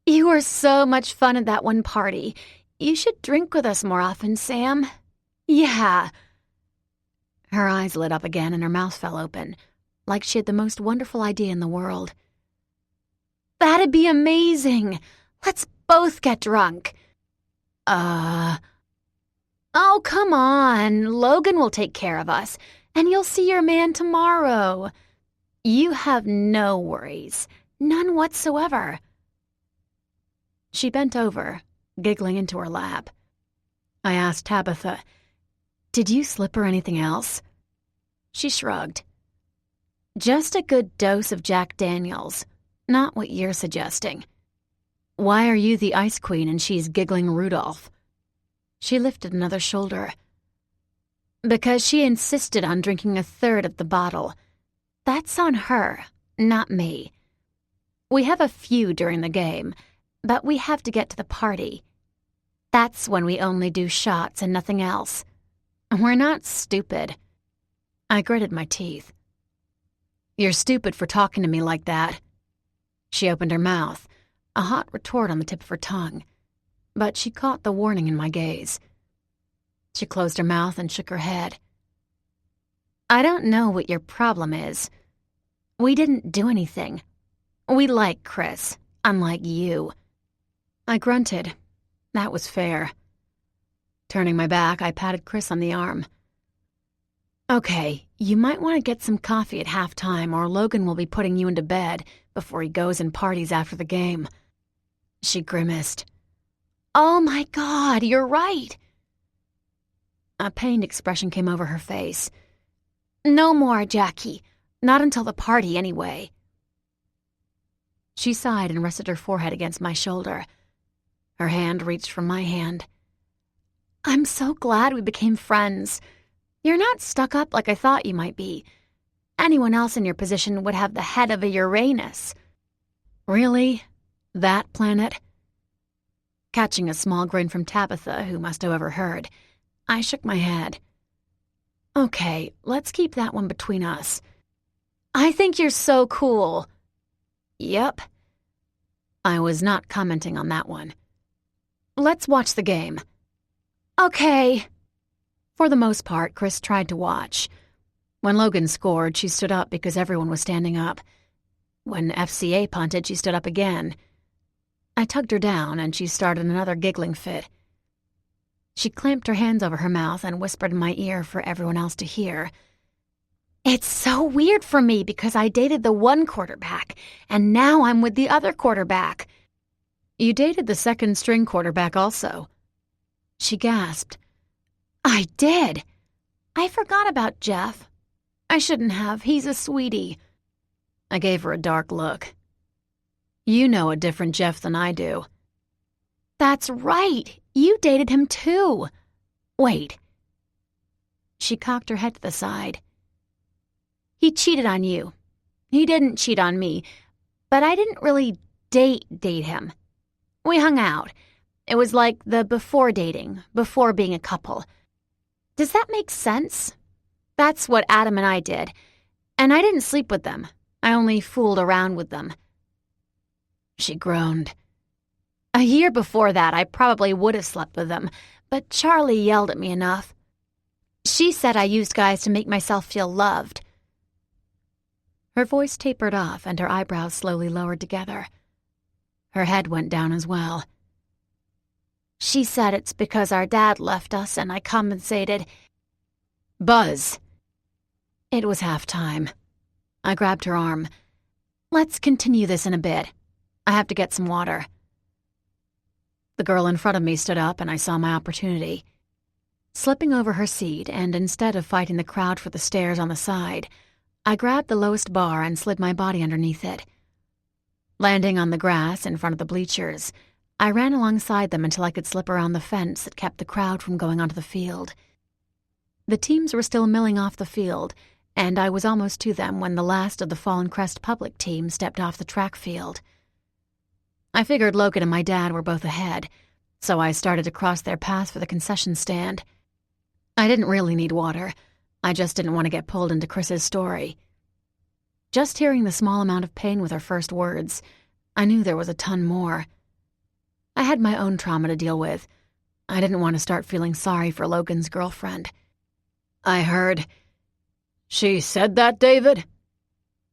"You were so much fun at that one party. You should drink with us more often, Sam." "Yeah." Her eyes lit up again and her mouth fell open, like she had the most wonderful idea in the world. "That'd be amazing. Let's both get drunk." Oh, come on. Logan will take care of us, and you'll see your man tomorrow. You have no worries. None whatsoever. She bent over, giggling into her lap. I asked Tabitha, "Did you slip her anything else?" She shrugged. "Just a good dose of Jack Daniels. Not what you're suggesting. Why are you the Ice Queen and she's giggling Rudolph?" She lifted another shoulder. "Because she insisted on drinking a third of the bottle. That's on her, not me. We have a few during the game, but we have to get to the party. That's when we only do shots and nothing else. We're not stupid." I gritted my teeth. "You're stupid for talking to me like that." She opened her mouth, a hot retort on the tip of her tongue, but she caught the warning in my gaze. She closed her mouth and shook her head. "I don't know what your problem is. We didn't do anything. We like Chris, unlike you." I grunted. That was fair. Turning my back, I patted Chris on the arm. "Okay, you might want to get some coffee at halftime, or Logan will be putting you into bed before he goes and parties after the game." She grimaced. "Oh my God, you're right." A pained expression came over her face. "No more, Jackie. Not until the party, anyway." She sighed and rested her forehead against my shoulder. Her hand reached for my hand. "I'm so glad we became friends. You're not stuck up like I thought you might be. Anyone else in your position would have the head of a Uranus." "Really? That planet?" Catching a small grin from Tabitha, who must have overheard, I shook my head. "Okay, let's keep that one between us." "I think you're so cool." "Yep." I was not commenting on that one. "Let's watch the game." "Okay." For the most part, Chris tried to watch. When Logan scored, she stood up because everyone was standing up. When FCA punted, she stood up again. I tugged her down, and she started another giggling fit. She clamped her hands over her mouth and whispered in my ear for everyone else to hear. "It's so weird for me because I dated the one quarterback, and now I'm with the other quarterback." "You dated the second-string quarterback also." She gasped. "I did. I forgot about Jeff. I shouldn't have. He's a sweetie." I gave her a dark look. "You know a different Jeff than I do." "That's right. You dated him too. Wait." She cocked her head to the side. "He cheated on you. He didn't cheat on me, but I didn't really date him. We hung out. It was like the before dating, before being a couple. Does that make sense? That's what Adam and I did. And I didn't sleep with them. I only fooled around with them." She groaned. "A year before that, I probably would have slept with them, but Charlie yelled at me enough. She said I used guys to make myself feel loved." Her voice tapered off and her eyebrows slowly lowered together. Her head went down as well. "She said it's because our dad left us and I compensated." "Buzz!" It was halftime. I grabbed her arm. "Let's continue this in a bit. I have to get some water." The girl in front of me stood up and I saw my opportunity. Slipping over her seat and instead of fighting the crowd for the stairs on the side, I grabbed the lowest bar and slid my body underneath it. Landing on the grass in front of the bleachers, I ran alongside them until I could slip around the fence that kept the crowd from going onto the field. The teams were still milling off the field, and I was almost to them when the last of the Fallen Crest public team stepped off the track field. I figured Logan and my dad were both ahead, so I started to cross their path for the concession stand. I didn't really need water. I just didn't want to get pulled into Chris's story. Just hearing the small amount of pain with her first words, I knew there was a ton more. I had my own trauma to deal with. I didn't want to start feeling sorry for Logan's girlfriend. I heard, "She said that, David?"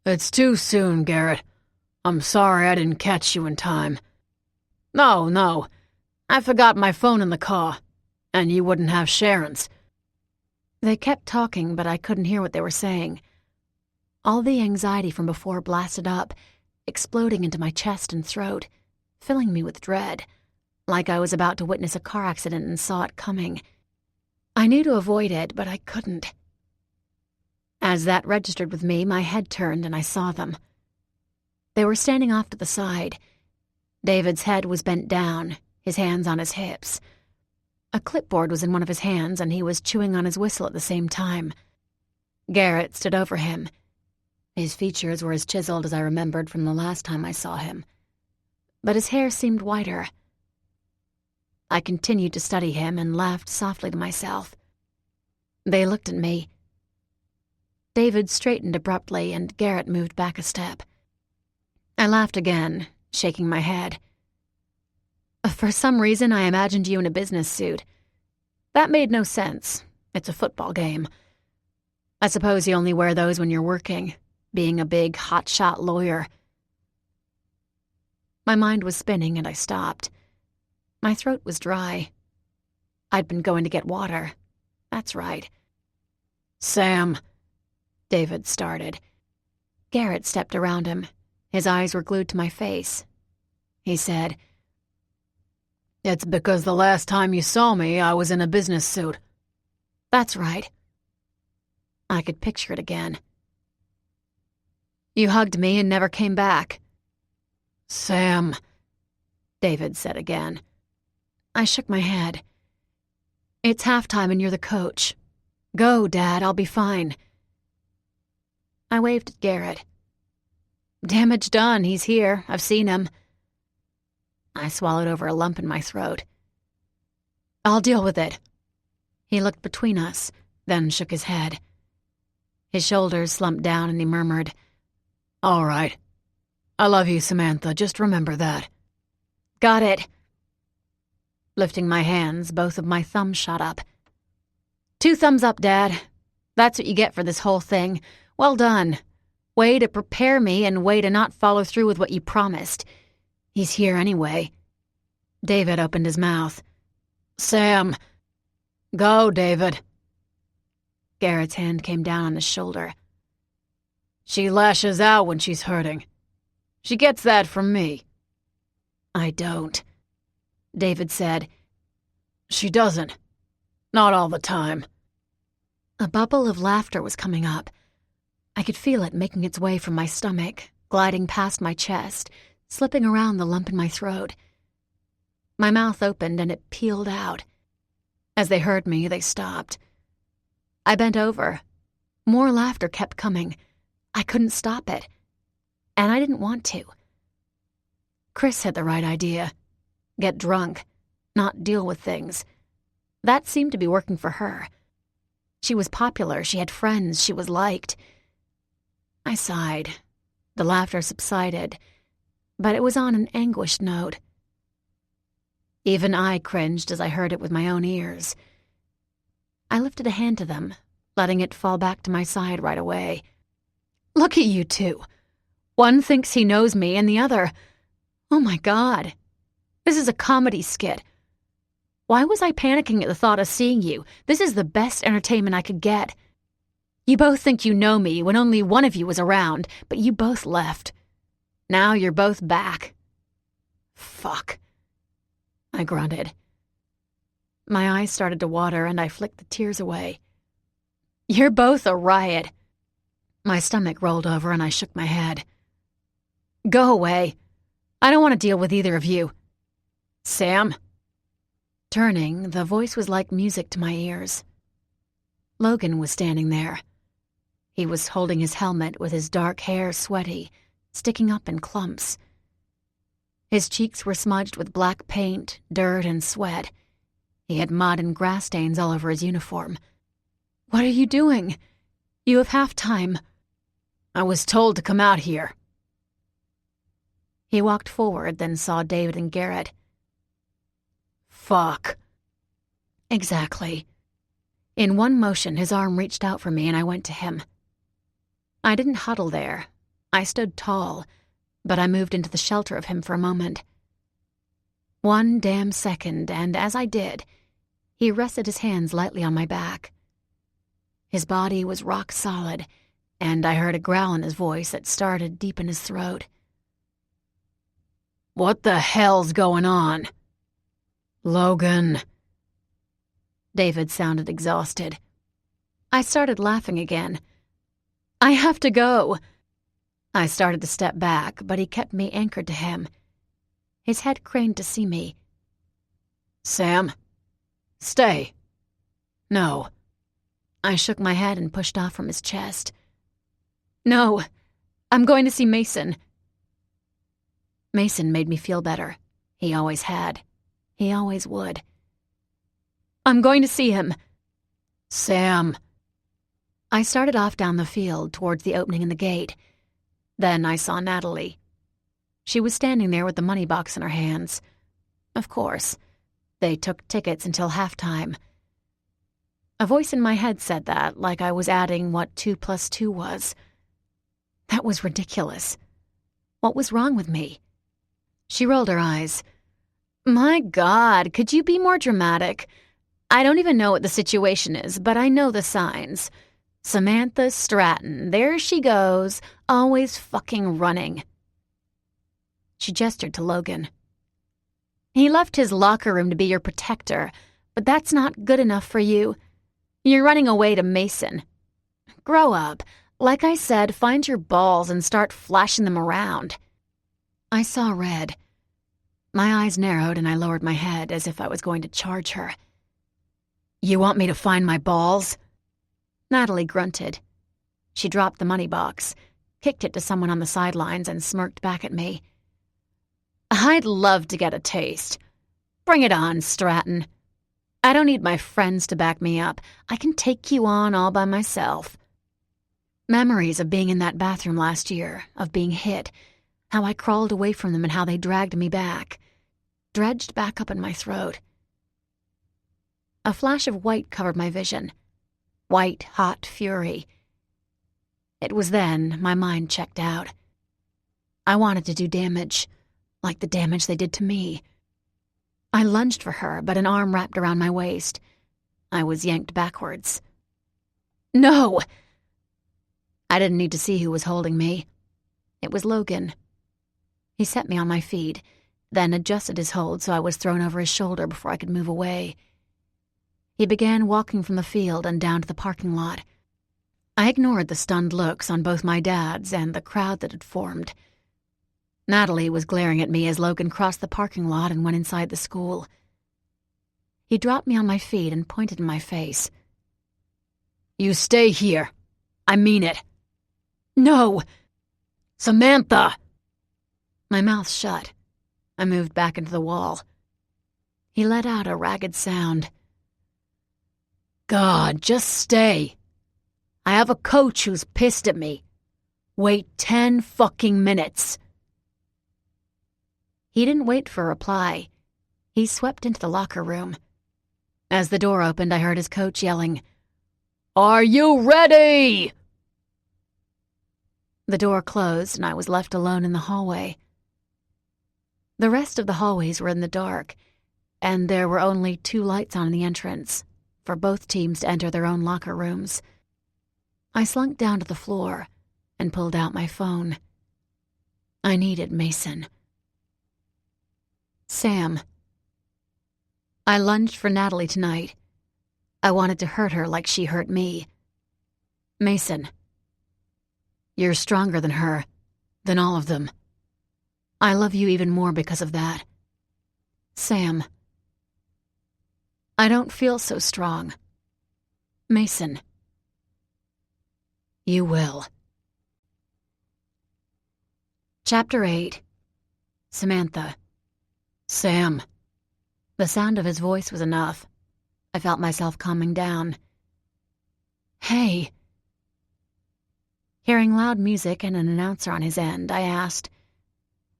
"It's too soon, Garrett. I'm sorry I didn't catch you in time." No. I forgot my phone in the car. And you wouldn't have Sharon's. They kept talking, but I couldn't hear what they were saying. All the anxiety from before blasted up, exploding into my chest and throat, filling me with dread, like I was about to witness a car accident and saw it coming. I knew to avoid it, but I couldn't. As that registered with me, my head turned and I saw them. They were standing off to the side. David's head was bent down, his hands on his hips. A clipboard was in one of his hands, and he was chewing on his whistle at the same time. Garrett stood over him. His features were as chiseled as I remembered from the last time I saw him, but his hair seemed whiter. I continued to study him and laughed softly to myself. They looked at me. David straightened abruptly, and Garrett moved back a step. I laughed again, shaking my head. For some reason, I imagined you in a business suit. That made no sense. It's a football game. I suppose you only wear those when you're working, being a big, hotshot lawyer. My mind was spinning, and I stopped. My throat was dry. I'd been going to get water. That's right. Sam, David started. Garrett stepped around him. His eyes were glued to my face. He said, "It's because the last time you saw me, I was in a business suit." That's right. I could picture it again. You hugged me and never came back. Sam, David said again. I shook my head. It's halftime and you're the coach. Go, Dad, I'll be fine. I waved at Garrett. Damage done, he's here. I've seen him. I swallowed over a lump in my throat. I'll deal with it. He looked between us, then shook his head. His shoulders slumped down and he murmured, All right. I love you, Samantha. Just remember that. Got it. Lifting my hands, both of my thumbs shot up. 2 thumbs up, Dad. That's what you get for this whole thing. Well done. Way to prepare me and way to not follow through with what you promised. He's here anyway. David opened his mouth. Sam. Go, David. Garrett's hand came down on his shoulder. She lashes out when she's hurting. She gets that from me. I don't. David said. She doesn't. Not all the time. A bubble of laughter was coming up. I could feel it making its way from my stomach, gliding past my chest, slipping around the lump in my throat. My mouth opened and it peeled out. As they heard me, they stopped. I bent over. More laughter kept coming. I couldn't stop it. And I didn't want to. Chris had the right idea. Get drunk, not deal with things. That seemed to be working for her. She was popular, she had friends, she was liked. I sighed. The laughter subsided, but it was on an anguished note. Even I cringed as I heard it with my own ears. I lifted a hand to them, letting it fall back to my side right away. Look at you two. One thinks he knows me and the other... Oh my God. This is a comedy skit. Why was I panicking at the thought of seeing you? This is the best entertainment I could get. You both think you know me when only one of you was around, but you both left. Now you're both back. Fuck. I grunted. My eyes started to water and I flicked the tears away. You're both a riot. My stomach rolled over and I shook my head. Go away. I don't want to deal with either of you. Sam? Turning, the voice was like music to my ears. Logan was standing there. He was holding his helmet with his dark hair sweaty, sticking up in clumps. His cheeks were smudged with black paint, dirt, and sweat. He had mud and grass stains all over his uniform. What are you doing? You have halftime. I was told to come out here. He walked forward, then saw David and Garrett. Fuck. Exactly. In one motion, his arm reached out for me and I went to him. I didn't huddle there. I stood tall, but I moved into the shelter of him for a moment. 1 damn second, and as I did, He rested his hands lightly on my back. His body was rock solid, and I heard a growl in his voice that started deep in his throat. "What the hell's going on?" "Logan." David sounded exhausted. I started laughing again. "I have to go." I started to step back, but he kept me anchored to him. His head craned to see me. "Sam, stay." "No." I shook my head and pushed off from his chest. "No, I'm going to see Mason." Mason made me feel better. He always had. He always would. "I'm going to see him." "Sam." I started off down the field towards the opening in the gate. Then I saw Natalie. She was standing there with the money box in her hands. Of course. They took tickets until halftime. A voice in my head said that, like I was adding what 2 + 2 was. That was ridiculous. What was wrong with me? She rolled her eyes. "My God, could you be more dramatic? I don't even know what the situation is, but I know the signs. Samantha Stratton, there she goes, always fucking running." She gestured to Logan. "He left his locker room to be your protector, but that's not good enough for you. You're running away to Mason. Grow up. Like I said, find your balls and start flashing them around." I saw red. My eyes narrowed and I lowered my head as if I was going to charge her. "You want me to find my balls?" Natalie grunted. She dropped the money box, kicked it to someone on the sidelines, and smirked back at me. "I'd love to get a taste. Bring it on, Stratton. I don't need my friends to back me up. I can take you on all by myself." Memories of being in that bathroom last year, of being hit, how I crawled away from them and how they dragged me back, dredged back up in my throat. A flash of white covered my vision. White, hot fury. It was then my mind checked out. I wanted to do damage, like the damage they did to me. I lunged for her, but an arm wrapped around my waist. I was yanked backwards. "No!" I didn't need to see who was holding me. It was Logan. He set me on my feet, then adjusted his hold so I was thrown over his shoulder before I could move away. He began walking from the field and down to the parking lot. I ignored the stunned looks on both my dad's and the crowd that had formed. Natalie was glaring at me as Logan crossed the parking lot and went inside the school. He dropped me on my feet and pointed in my face. "You stay here. I mean it." "No!" "Samantha!" My mouth shut. I moved back into the wall. He let out a ragged sound. "God, just stay. I have a coach who's pissed at me. Wait 10 fucking minutes." He didn't wait for a reply. He swept into the locker room. As the door opened, I heard his coach yelling, "Are you ready?" The door closed and I was left alone in the hallway. The rest of the hallways were in the dark, and there were only 2 lights on in the entrance, for both teams to enter their own locker rooms. I slunk down to the floor and pulled out my phone. I needed Mason. Sam. I lunged for Natalie tonight. I wanted to hurt her like she hurt me. Mason. You're stronger than her, than all of them. I love you even more because of that. Sam. I don't feel so strong. Mason. You will. Chapter 8. Samantha. Sam. The sound of his voice was enough. I felt myself calming down. Hey. Hearing loud music and an announcer on his end, I asked,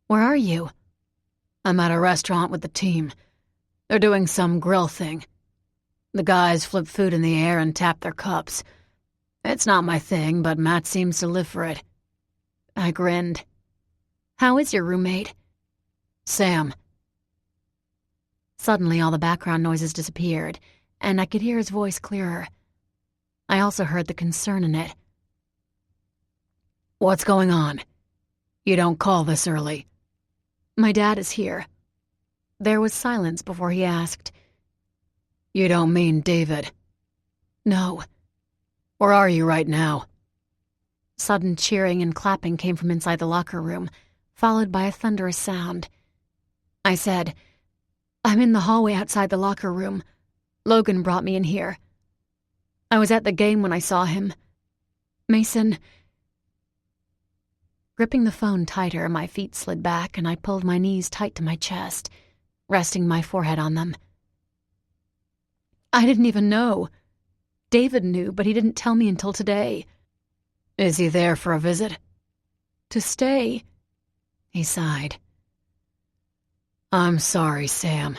"Where are you?" "I'm at a restaurant with the team. They're doing some grill thing. The guys flip food in the air and tap their cups. It's not my thing, but Matt seems to live for it." I grinned. "How is your roommate?" "Sam." Suddenly all the background noises disappeared, and I could hear his voice clearer. I also heard the concern in it. "What's going on? You don't call this early." "My dad is here." There was silence before he asked. "You don't mean David?" "No." "Where are you right now?" Sudden cheering and clapping came from inside the locker room, followed by a thunderous sound. I said, "I'm in the hallway outside the locker room. Logan brought me in here. I was at the game when I saw him. Mason..." Gripping the phone tighter, my feet slid back and I pulled my knees tight to my chest, resting my forehead on them. "I didn't even know. David knew, but he didn't tell me until today." "Is he there for a visit?" "To stay." He sighed. "I'm sorry, Sam."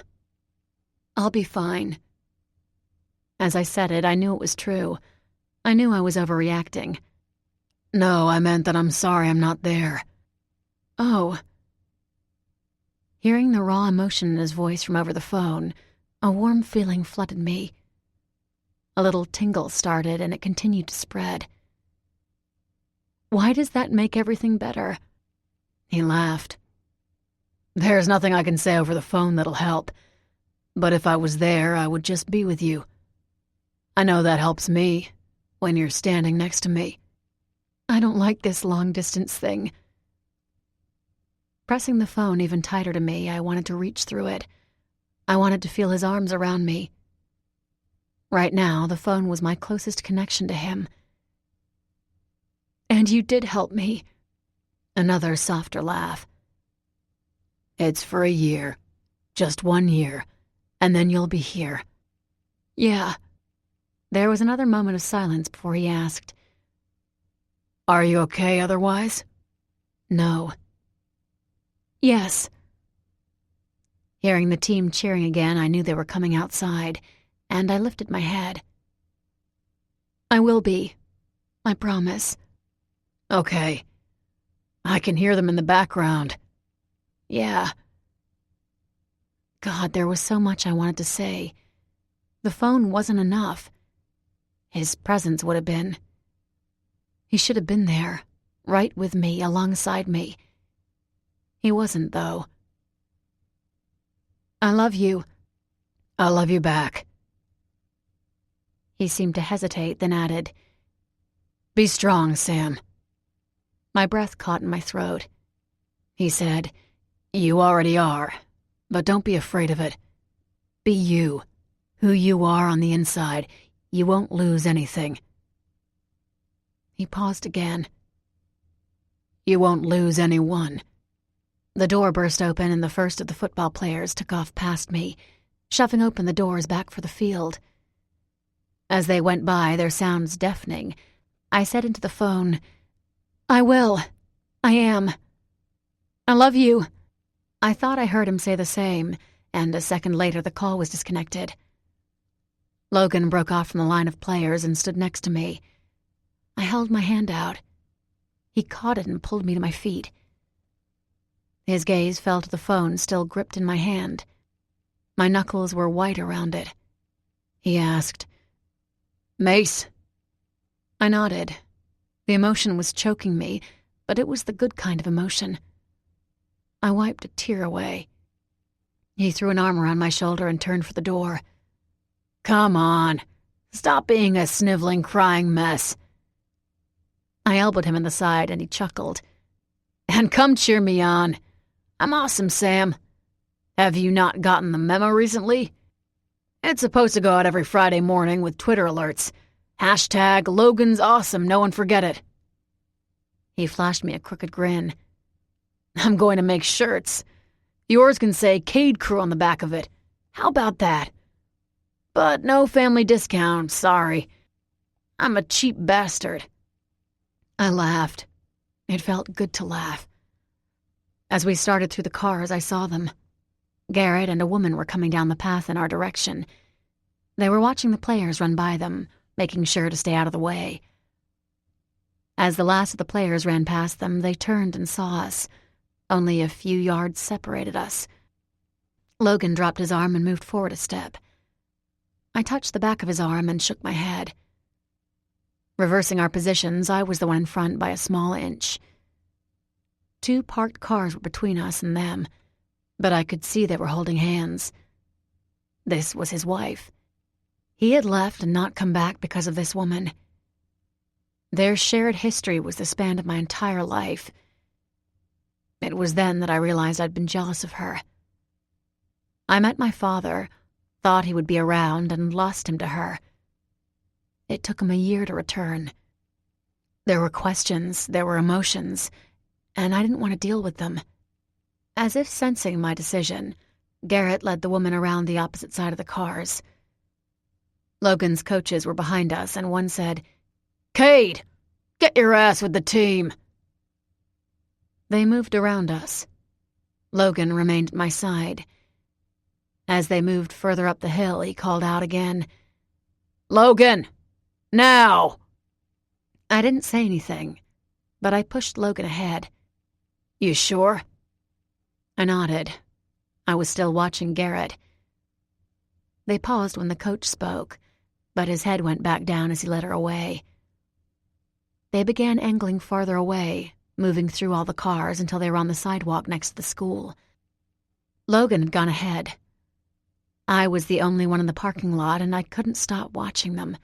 "I'll be fine." As I said it, I knew it was true. I knew I was overreacting. "No, I meant that I'm sorry I'm not there." "Oh." Hearing the raw emotion in his voice from over the phone, a warm feeling flooded me. A little tingle started and it continued to spread. "Why does that make everything better?" He laughed. "There's nothing I can say over the phone that'll help. But if I was there, I would just be with you. I know that helps me, when you're standing next to me." "I don't like this long-distance thing." Pressing the phone even tighter to me, I wanted to reach through it. I wanted to feel his arms around me. Right now, the phone was my closest connection to him. "And you did help me." Another softer laugh. "It's for a year. Just 1 year. And then you'll be here." "Yeah." There was another moment of silence before he asked, "Are you okay otherwise?" "No." "Yes." Hearing the team cheering again, I knew they were coming outside, and I lifted my head. "I will be. I promise." "Okay. I can hear them in the background." "Yeah." God, there was so much I wanted to say. The phone wasn't enough. His presence would have been. He should have been there, right with me, alongside me. He wasn't, though. "I love you." "I love you back." He seemed to hesitate, then added, "Be strong, Sam." My breath caught in my throat. He said, "You already are, but don't be afraid of it. Be you, who you are on the inside. You won't lose anything." He paused again. "You won't lose anyone." The door burst open and the first of the football players took off past me, shoving open the doors back for the field. As they went by, their sounds deafening, I said into the phone, "I will. I am. I love you." I thought I heard him say the same, and a second later the call was disconnected. Logan broke off from the line of players and stood next to me. I held my hand out. He caught it and pulled me to my feet. His gaze fell to the phone still gripped in my hand. My knuckles were white around it. He asked, "Mace?" I nodded. The emotion was choking me, but it was the good kind of emotion. I wiped a tear away. He threw an arm around my shoulder and turned for the door. "Come on. Stop being a sniveling, crying mess." I elbowed him in the side and he chuckled. "And come cheer me on. I'm awesome, Sam. Have you not gotten the memo recently? It's supposed to go out every Friday morning with Twitter alerts. Hashtag Logan's awesome, no one forget it." He flashed me a crooked grin. "I'm going to make shirts. Yours can say Cade Crew on the back of it. How about that? But no family discount, sorry. I'm a cheap bastard." I laughed. It felt good to laugh. As we started through the cars, I saw them. Garrett and a woman were coming down the path in our direction. They were watching the players run by them, making sure to stay out of the way. As the last of the players ran past them, they turned and saw us. Only a few yards separated us. Logan dropped his arm and moved forward a step. I touched the back of his arm and shook my head. Reversing our positions, I was the one in front by a small inch. 2 parked cars were between us and them, but I could see they were holding hands. This was his wife. He had left and not come back because of this woman. Their shared history was the span of my entire life. It was then that I realized I'd been jealous of her. I met my father, thought he would be around, and lost him to her. It took him a year to return. There were questions, there were emotions, and I didn't want to deal with them. As if sensing my decision, Garrett led the woman around the opposite side of the cars. Logan's coaches were behind us, and one said, "Cade, get your ass with the team." They moved around us. Logan remained at my side. As they moved further up the hill, he called out again, "Logan, now!" I didn't say anything, but I pushed Logan ahead. "You sure?" I nodded. I was still watching Garrett. They paused when the coach spoke, but his head went back down as he led her away. They began angling farther away, moving through all the cars until they were on the sidewalk next to the school. Logan had gone ahead. I was the only one in the parking lot, and I couldn't stop watching them.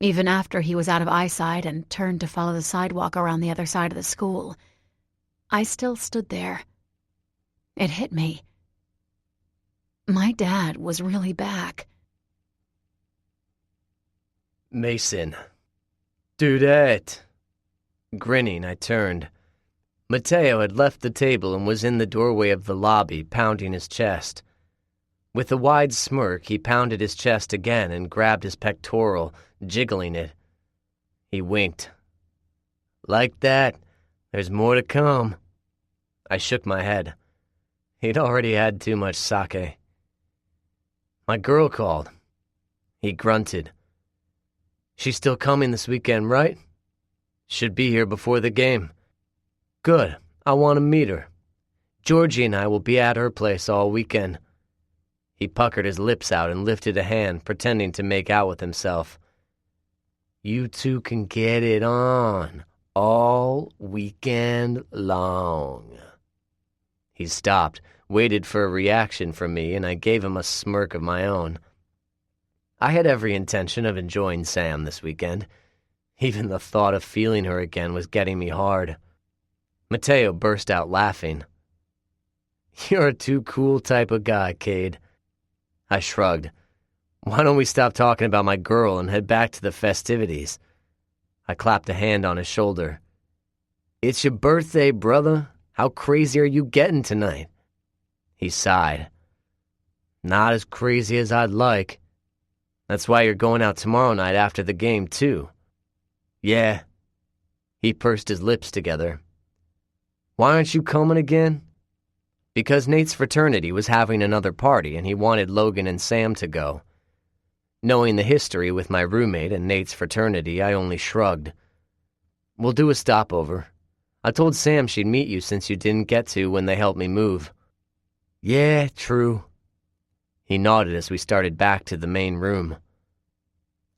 Even after he was out of eyesight and turned to follow the sidewalk around the other side of the school, I still stood there. It hit me. My dad was really back. Mason. Dudette. Grinning, I turned. Mateo had left the table and was in the doorway of the lobby, pounding his chest. With a wide smirk, he pounded his chest again and grabbed his pectoral, jiggling it. He winked. "Like that. There's more to come." I shook my head. He'd already had too much sake. "My girl called." He grunted. "She's still coming this weekend, right?" "Should be here before the game." "Good. I want to meet her. Georgie and I will be at her place all weekend." He puckered his lips out and lifted a hand, pretending to make out with himself. "You two can get it on all weekend long." He stopped, waited for a reaction from me, and I gave him a smirk of my own. I had every intention of enjoying Sam this weekend. Even the thought of feeling her again was getting me hard. Mateo burst out laughing. "You're a too cool type of guy, Cade." I shrugged. "Why don't we stop talking about my girl and head back to the festivities?" I clapped a hand on his shoulder. "It's your birthday, brother. How crazy are you getting tonight?" He sighed. "Not as crazy as I'd like. That's why you're going out tomorrow night after the game, too." "Yeah." He pursed his lips together. "Why aren't you coming again?" "Because Nate's fraternity was having another party and he wanted Logan and Sam to go." Knowing the history with my roommate and Nate's fraternity, I only shrugged. "We'll do a stopover. I told Sam she'd meet you since you didn't get to when they helped me move." "Yeah, true." He nodded as we started back to the main room.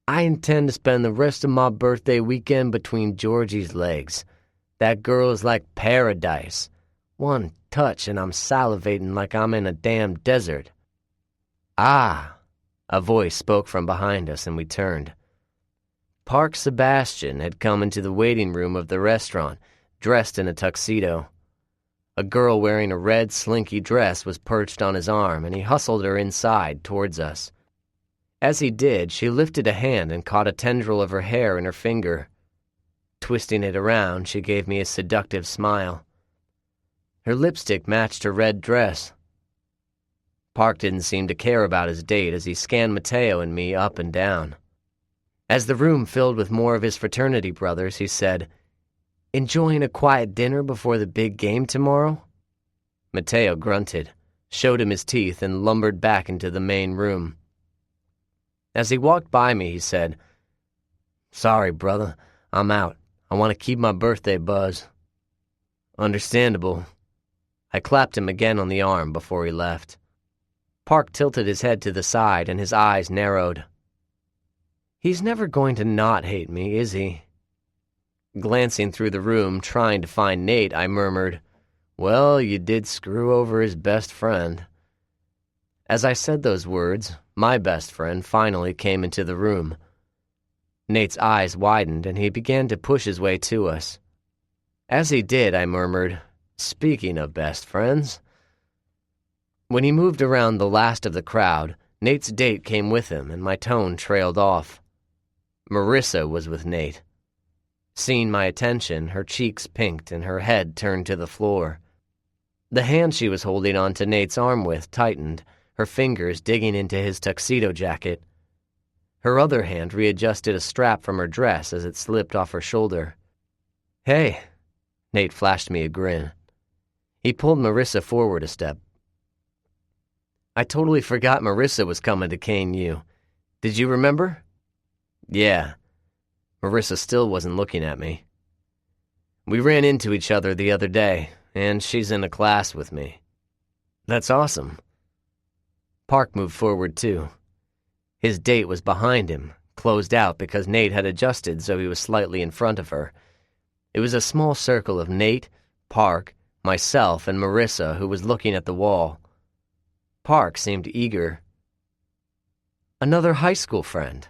"I intend to spend the rest of my birthday weekend between Georgie's legs. That girl is like paradise. One touch and I'm salivating like I'm in a damn desert." "Ah," a voice spoke from behind us and we turned. Park Sebastian had come into the waiting room of the restaurant, dressed in a tuxedo. A girl wearing a red slinky dress was perched on his arm, and he hustled her inside towards us. As he did, she lifted a hand and caught a tendril of her hair in her finger. Twisting it around, she gave me a seductive smile. Her lipstick matched her red dress. Park didn't seem to care about his date as he scanned Mateo and me up and down. As the room filled with more of his fraternity brothers, he said, "Enjoying a quiet dinner before the big game tomorrow?" Mateo grunted, showed him his teeth, and lumbered back into the main room. As he walked by me, he said, "Sorry, brother, I'm out. I want to keep my birthday buzz." "Understandable." I clapped him again on the arm before he left. Park tilted his head to the side and his eyes narrowed. He's never going to not hate me, is he? Glancing through the room, trying to find Nate, I murmured, "Well, you did screw over his best friend." As I said those words, my best friend finally came into the room. Nate's eyes widened and he began to push his way to us. As he did, I murmured, "Speaking of best friends." When he moved around the last of the crowd, Nate's date came with him and my tone trailed off. Marissa was with Nate. Seeing my attention, her cheeks pinked and her head turned to the floor. The hand she was holding onto Nate's arm with tightened, her fingers digging into his tuxedo jacket. Her other hand readjusted a strap from her dress as it slipped off her shoulder. "Hey," Nate flashed me a grin. He pulled Marissa forward a step. "I totally forgot Marissa was coming to cane you. Did you remember?" "Yeah." Marissa still wasn't looking at me. "We ran into each other the other day, and she's in a class with me." "That's awesome." Park moved forward too. His date was behind him, closed out because Nate had adjusted so he was slightly in front of her. It was a small circle of Nate, Park, myself, and Marissa who was looking at the wall. Park seemed eager. "Another high school friend."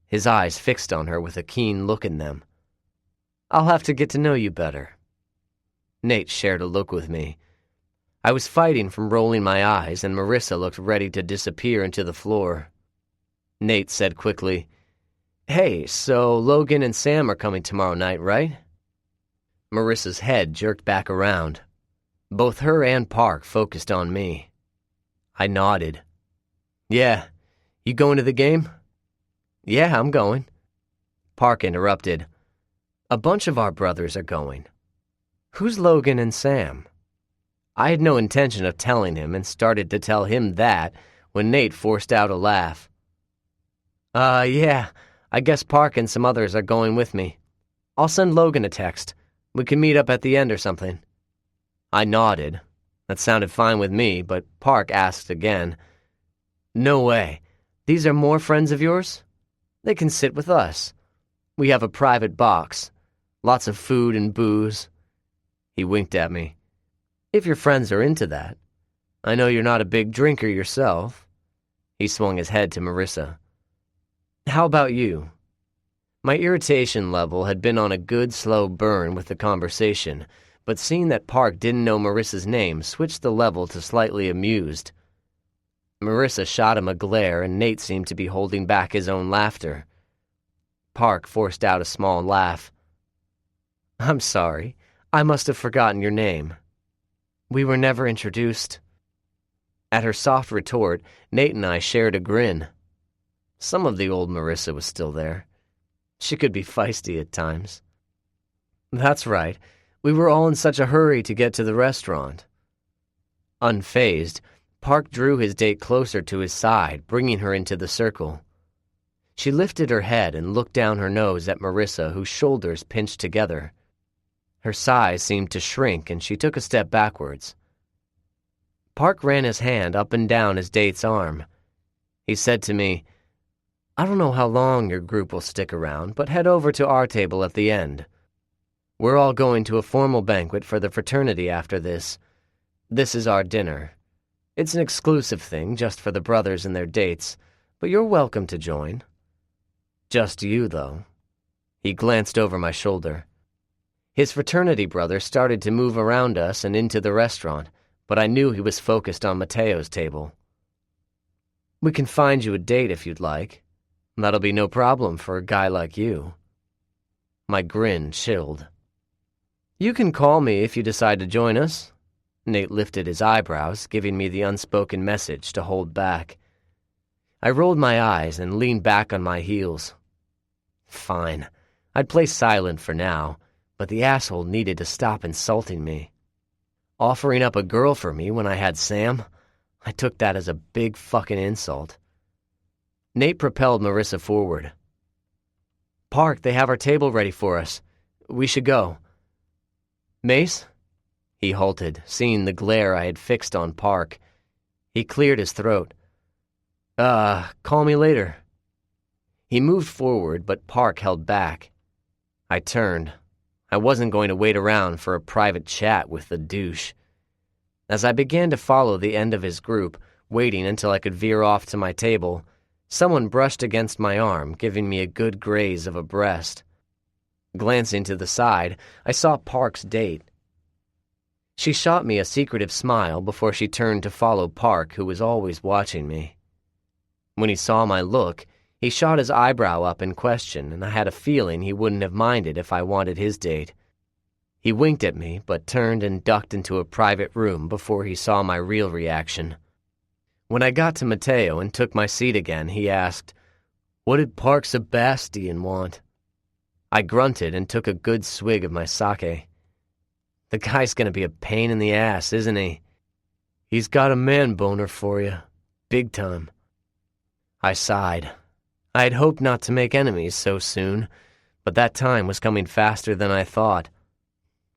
His eyes fixed on her with a keen look in them. "I'll have to get to know you better." Nate shared a look with me. I was fighting from rolling my eyes, and Marissa looked ready to disappear into the floor. Nate said quickly, "Hey, so Logan and Sam are coming tomorrow night, right?" Marissa's head jerked back around. Both her and Park focused on me. I nodded. "Yeah. You going to the game?" "Yeah, I'm going." Park interrupted. "A bunch of our brothers are going." "Who's Logan and Sam?" I had no intention of telling him and started to tell him that when Nate forced out a laugh. Yeah, I guess Park and some others are going with me. I'll send Logan a text. We can meet up at the end or something." I nodded. That sounded fine with me, but Park asked again, "No way. These are more friends of yours? They can sit with us. We have a private box. Lots of food and booze." He winked at me. "If your friends are into that. I know you're not a big drinker yourself." He swung his head to Marissa. "How about you?" My irritation level had been on a good slow burn with the conversation, but seeing that Park didn't know Marissa's name switched the level to slightly amused. Marissa shot him a glare, and Nate seemed to be holding back his own laughter. Park forced out a small laugh. "I'm sorry. I must have forgotten your name. We were never introduced." At her soft retort, Nate and I shared a grin. Some of the old Marissa was still there. She could be feisty at times. "That's right. We were all in such a hurry to get to the restaurant." Unfazed, Park drew his date closer to his side, bringing her into the circle. She lifted her head and looked down her nose at Marissa, whose shoulders pinched together. Her size seemed to shrink, and she took a step backwards. Park ran his hand up and down his date's arm. He said to me, "I don't know how long your group will stick around, but head over to our table at the end. We're all going to a formal banquet for the fraternity after this. This is our dinner. It's an exclusive thing just for the brothers and their dates, but you're welcome to join. Just you, though." He glanced over my shoulder. His fraternity brother started to move around us and into the restaurant, but I knew he was focused on Mateo's table. "We can find you a date if you'd like. That'll be no problem for a guy like you." My grin chilled. "You can call me if you decide to join us." Nate lifted his eyebrows, giving me the unspoken message to hold back. I rolled my eyes and leaned back on my heels. Fine. I'd play silent for now, but the asshole needed to stop insulting me. Offering up a girl for me when I had Sam? I took that as a big fucking insult. Nate propelled Marissa forward. "Park, they have our table ready for us. We should go." "Mace?" He halted, seeing the glare I had fixed on Park. He cleared his throat. Call me later. He moved forward, but Park held back. I turned. I wasn't going to wait around for a private chat with the douche. As I began to follow the end of his group, waiting until I could veer off to my table, someone brushed against my arm, giving me a good graze of a breast. Glancing to the side, I saw Park's date. She shot me a secretive smile before she turned to follow Park, who was always watching me. When he saw my look, he shot his eyebrow up in question, and I had a feeling he wouldn't have minded if I wanted his date. He winked at me, but turned and ducked into a private room before he saw my real reaction. When I got to Mateo and took my seat again, he asked, "What did Park Sebastian want?" I grunted and took a good swig of my sake. The guy's gonna be a pain in the ass, isn't he? He's got a man boner for you. Big time. I sighed. I had hoped not to make enemies so soon, but that time was coming faster than I thought.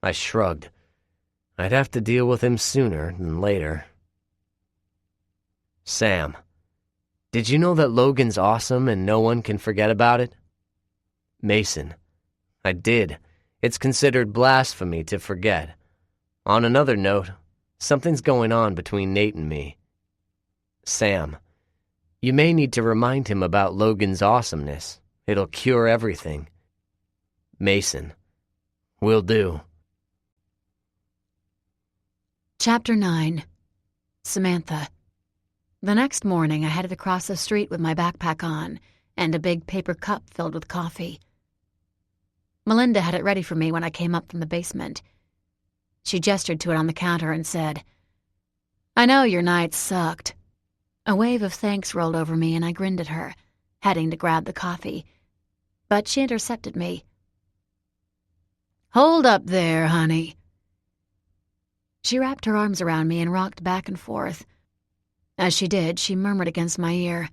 I shrugged. I'd have to deal with him sooner than later. Sam, did you know that Logan's awesome and no one can forget about it? Mason, I did. It's considered blasphemy to forget. On another note, something's going on between Nate and me. Sam, you may need to remind him about Logan's awesomeness. It'll cure everything. Mason, will do. Chapter 9. Samantha. The next morning, I headed across the street with my backpack on and a big paper cup filled with coffee. Melinda had it ready for me when I came up from the basement. She gestured to it on the counter and said, "I know your night sucked." A wave of thanks rolled over me and I grinned at her, heading to grab the coffee. But she intercepted me. "Hold up there, honey." She wrapped her arms around me and rocked back and forth. As she did, she murmured against my ear,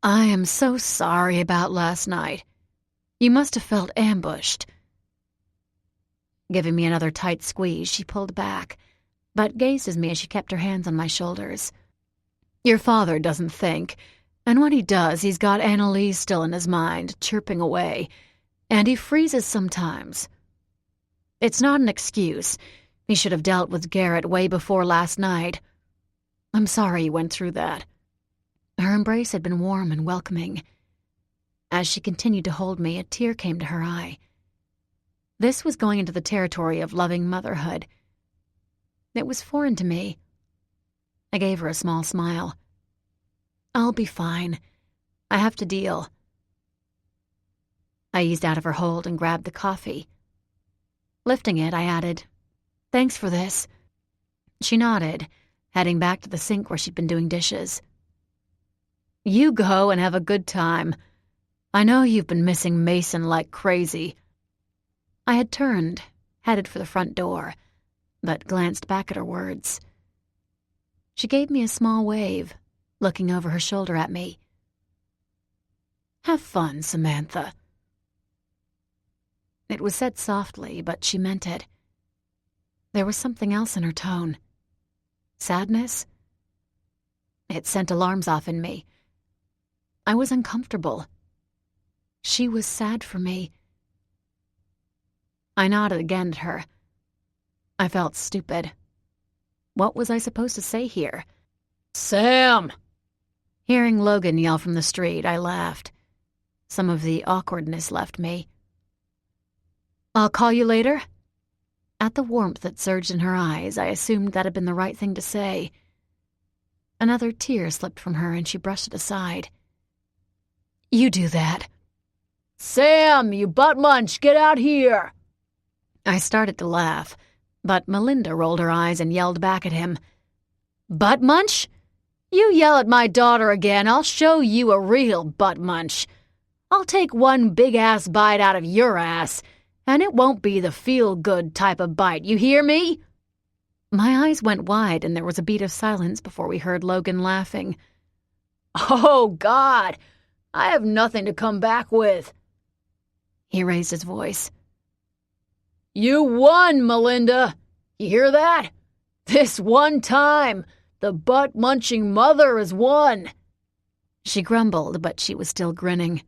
"I am so sorry about last night. You must have felt ambushed." Giving me another tight squeeze, she pulled back, but gazed at me as she kept her hands on my shoulders. "Your father doesn't think, and when he does, he's got Annalise still in his mind, chirping away, and he freezes sometimes. It's not an excuse. He should have dealt with Garrett way before last night. I'm sorry you went through that." Her embrace had been warm and welcoming. As she continued to hold me, a tear came to her eye. This was going into the territory of loving motherhood. It was foreign to me. I gave her a small smile. "I'll be fine. I have to deal." I eased out of her hold and grabbed the coffee. Lifting it, I added, "Thanks for this." She nodded, heading back to the sink where she'd been doing dishes. "You go and have a good time. I know you've been missing Mason like crazy." I had turned, headed for the front door, but glanced back at her words. She gave me a small wave, looking over her shoulder at me. "Have fun, Samantha." It was said softly, but she meant it. There was something else in her tone. Sadness? It sent alarms off in me. I was uncomfortable. She was sad for me. I nodded again at her. I felt stupid. What was I supposed to say here? "Sam!" Hearing Logan yell from the street, I laughed. Some of the awkwardness left me. "I'll call you later?" At the warmth that surged in her eyes, I assumed that had been the right thing to say. Another tear slipped from her and she brushed it aside. "You do that." "Sam, you butt munch, get out here!" I started to laugh, but Melinda rolled her eyes and yelled back at him. "Butt munch? You yell at my daughter again, I'll show you a real butt munch. I'll take one big-ass bite out of your ass, and it won't be the feel-good type of bite, you hear me?" My eyes went wide and there was a beat of silence before we heard Logan laughing. "Oh, God, I have nothing to come back with." He raised his voice. "You won, Melinda. You hear that? This one time. The butt-munching mother has won. She grumbled, but she was still grinning.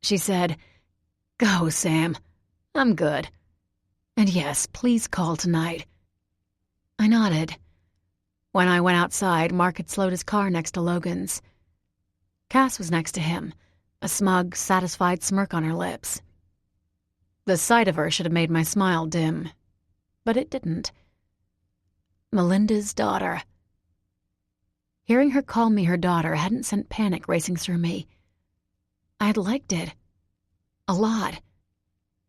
She said, "Go, Sam. I'm good. And yes, please call tonight." I nodded. When I went outside, Mark had slowed his car next to Logan's. Cass was next to him, a smug, satisfied smirk on her lips. The sight of her should have made my smile dim, but it didn't. Melinda's daughter. Hearing her call me her daughter hadn't sent panic racing through me. I had liked it. A lot.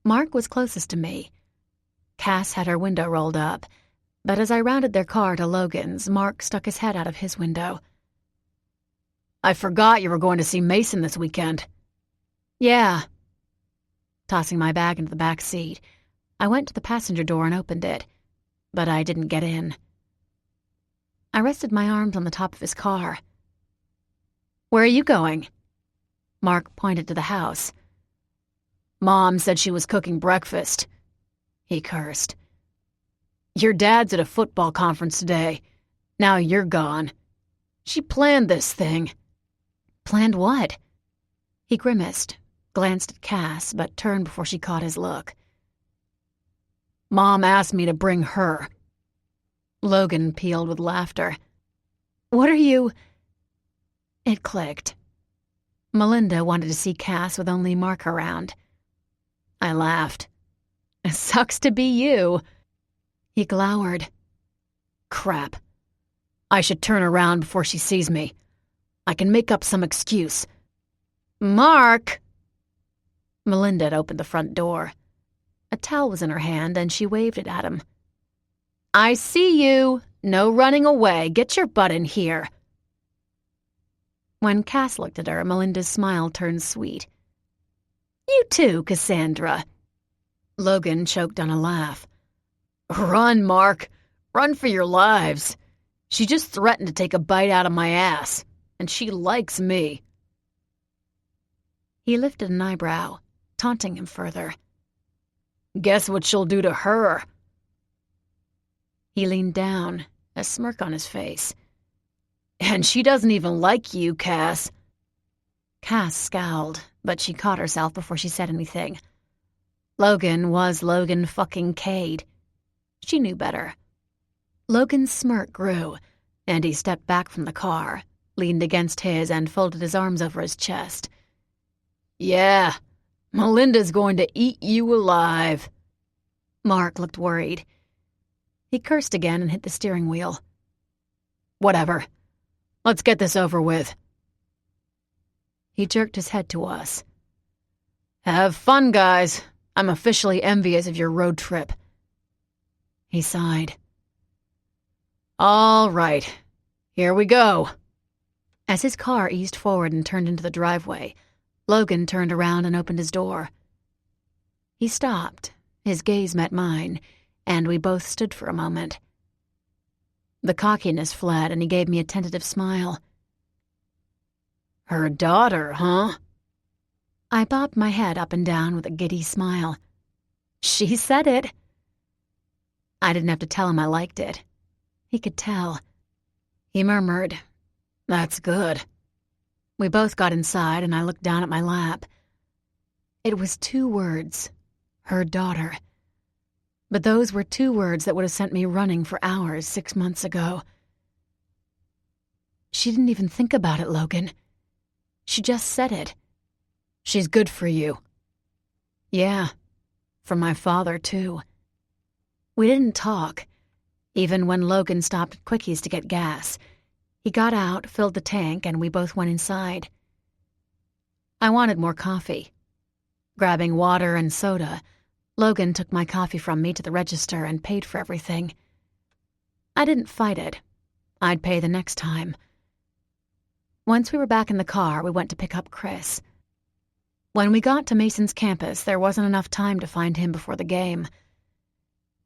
Mark was closest to me. Cass had her window rolled up, but as I rounded their car to Logan's, Mark stuck his head out of his window. "I forgot you were going to see Mason this weekend." "Yeah." Tossing my bag into the back seat, I went to the passenger door and opened it, but I didn't get in. I rested my arms on the top of his car. "Where are you going?" Mark pointed to the house. "Mom said she was cooking breakfast." He cursed. "Your dad's at a football conference today. Now you're gone. She planned this thing." "Planned what?" He grimaced, glanced at Cass, but turned before she caught his look. "Mom asked me to bring her." Logan pealed with laughter. "What are you—" It clicked. Melinda wanted to see Cass with only Mark around. I laughed. "It sucks to be you." He glowered. "Crap. I should turn around before she sees me. I can make up some excuse." "Mark!" Melinda had opened the front door. A towel was in her hand, and she waved it at him. "I see you. No running away. Get your butt in here." When Cass looked at her, Melinda's smile turned sweet. "You too, Cassandra." Logan choked on a laugh. "Run, Mark. Run for your lives. She just threatened to take a bite out of my ass, and she likes me." He lifted an eyebrow, taunting him further. "Guess what she'll do to her?" He leaned down, a smirk on his face. "And she doesn't even like you, Cass." Cass scowled, but she caught herself before she said anything. Logan was Logan fucking Cade. She knew better. Logan's smirk grew, and he stepped back from the car, leaned against his, and folded his arms over his chest. "Yeah, Melinda's going to eat you alive." Mark looked worried. He cursed again and hit the steering wheel. "Whatever. Let's get this over with." He jerked his head to us. "Have fun, guys. I'm officially envious of your road trip." He sighed. "All right. Here we go." As his car eased forward and turned into the driveway, Logan turned around and opened his door. He stopped. His gaze met mine, and we both stood for a moment. The cockiness fled, and he gave me a tentative smile. "Her daughter, huh?" I bobbed my head up and down with a giddy smile. "She said it." I didn't have to tell him I liked it. He could tell. He murmured, "That's good." We both got inside, and I looked down at my lap. It was 2 words. Her daughter. But those were 2 words that would have sent me running for hours 6 months ago. She didn't even think about it, Logan. She just said it. "She's good for you." Yeah, for my father, too. We didn't talk. Even when Logan stopped at Quickies to get gas, he got out, filled the tank, and we both went inside. I wanted more coffee. Grabbing water and soda, Logan took my coffee from me to the register and paid for everything. I didn't fight it. I'd pay the next time. Once we were back in the car, we went to pick up Chris. When we got to Mason's campus, there wasn't enough time to find him before the game.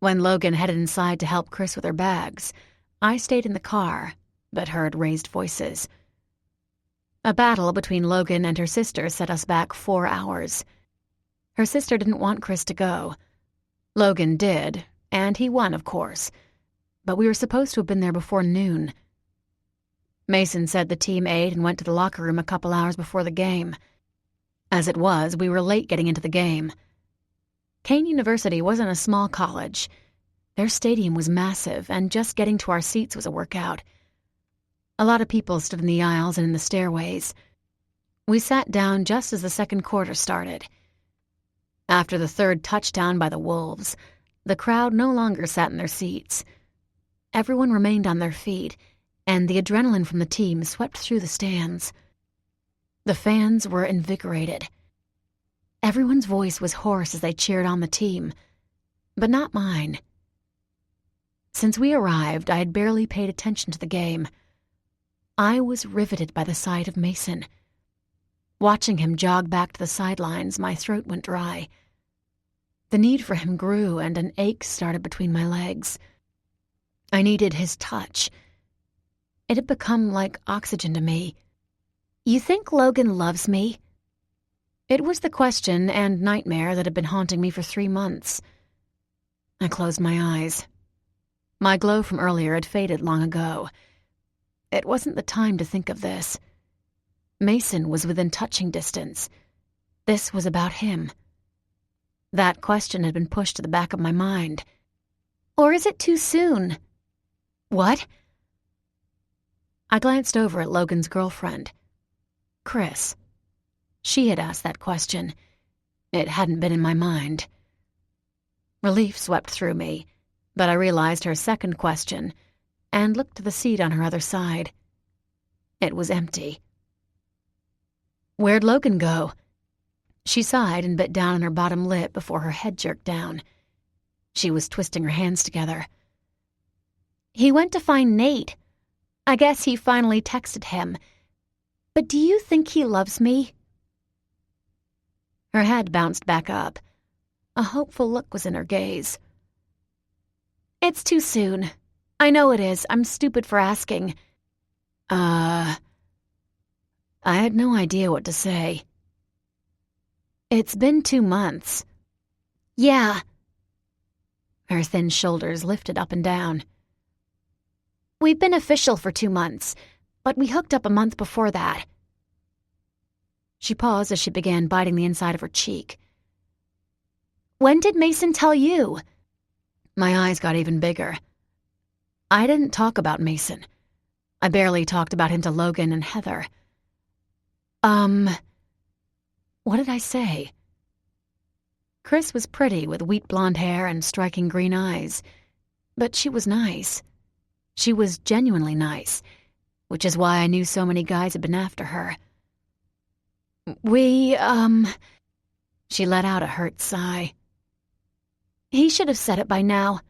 When Logan headed inside to help Chris with her bags, I stayed in the car, but heard raised voices. A battle between Logan and her sister set us back 4 hours. Her sister didn't want Chris to go. Logan did, and he won, of course. But we were supposed to have been there before noon. Mason said the team ate and went to the locker room a couple hours before the game. As it was, we were late getting into the game. Kane University wasn't a small college. Their stadium was massive, and just getting to our seats was a workout. A lot of people stood in the aisles and in the stairways. We sat down just as the second quarter started. After the third touchdown by the Wolves, the crowd no longer sat in their seats. Everyone remained on their feet, and the adrenaline from the team swept through the stands. The fans were invigorated. Everyone's voice was hoarse as they cheered on the team, but not mine. Since we arrived, I had barely paid attention to the game. I was riveted by the sight of Mason. Watching him jog back to the sidelines, my throat went dry. The need for him grew, and an ache started between my legs. I needed his touch. It had become like oxygen to me. "You think Logan loves me?" It was the question and nightmare that had been haunting me for 3 months. I closed my eyes. My glow from earlier had faded long ago. It wasn't the time to think of this. Mason was within touching distance. This was about him. That question had been pushed to the back of my mind. "Or is it too soon?" "What?" I glanced over at Logan's girlfriend, Chris. She had asked that question. It hadn't been in my mind. Relief swept through me, but I realized her second question and looked to the seat on her other side. It was empty. "Where'd Logan go?" She sighed and bit down on her bottom lip before her head jerked down. She was twisting her hands together. "He went to find Nate. I guess he finally texted him. But do you think he loves me?" Her head bounced back up. A hopeful look was in her gaze. "It's too soon. I know it is. I'm stupid for asking." I had no idea what to say. "It's been 2 months. "Yeah." Her thin shoulders lifted up and down. "We've been official for 2 months, but we hooked up a month before that." She paused as she began biting the inside of her cheek. "When did Mason tell you?" My eyes got even bigger. I didn't talk about Mason. I barely talked about him to Logan and Heather. What did I say? Chris was pretty with wheat blonde hair and striking green eyes, but she was nice. She was genuinely nice, which is why I knew so many guys had been after her. She let out a hurt sigh. "He should have said it by now.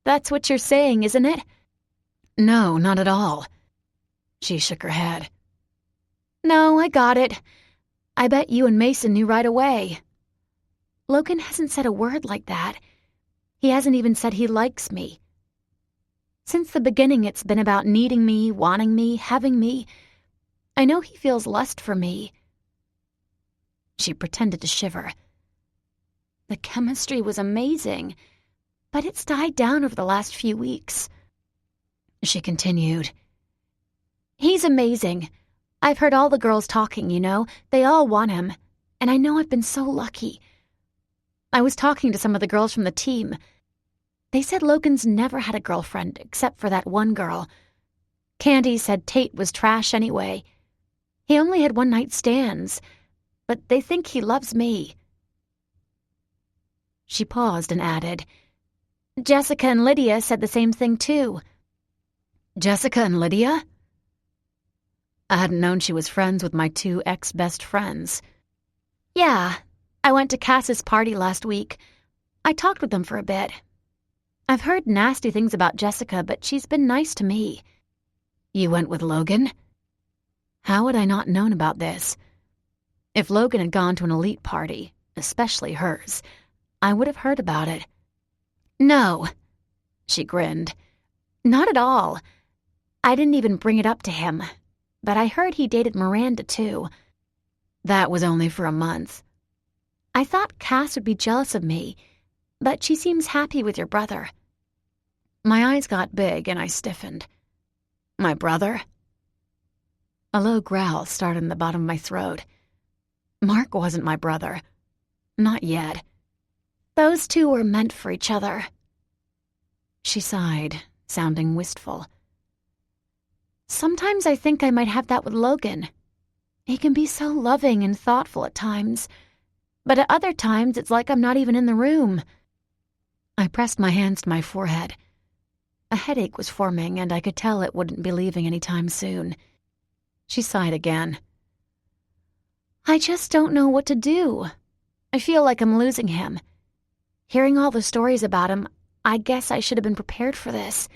That's what you're saying, isn't it?" "No, not at all." She shook her head. "No, I got it. I bet you and Mason knew right away. Logan hasn't said a word like that. He hasn't even said he likes me. Since the beginning, it's been about needing me, wanting me, having me. I know he feels lust for me." She pretended to shiver. "The chemistry was amazing, but it's died down over the last few weeks." She continued. "He's amazing. I've heard all the girls talking, you know. They all want him, and I know I've been so lucky. I was talking to some of the girls from the team. They said Logan's never had a girlfriend except for that one girl. Candy said Tate was trash anyway. He only had one-night stands, but they think he loves me." She paused and added, "Jessica and Lydia said the same thing too." "Jessica and Lydia?" I hadn't known she was friends with my 2 ex-best friends. "Yeah, I went to Cass's party last week. I talked with them for a bit. I've heard nasty things about Jessica, but she's been nice to me." "You went with Logan?" How had I not known about this? If Logan had gone to an elite party, especially hers, I would have heard about it. "No," she grinned. "Not at all. I didn't even bring it up to him, but I heard he dated Miranda too. That was only for a month. I thought Cass would be jealous of me, but she seems happy with your brother." My eyes got big and I stiffened. "My brother?" A low growl started in the bottom of my throat. Mark wasn't my brother. Not yet. Those two were meant for each other. She sighed, sounding wistful. Sometimes I think I might have that with Logan. He can be so loving and thoughtful at times, but at other times it's like I'm not even in the room. I pressed my hands to my forehead. A headache was forming, and I could tell it wouldn't be leaving any time soon. She sighed again. I just don't know what to do. I feel like I'm losing him. Hearing all the stories about him, I guess I should have been prepared for this.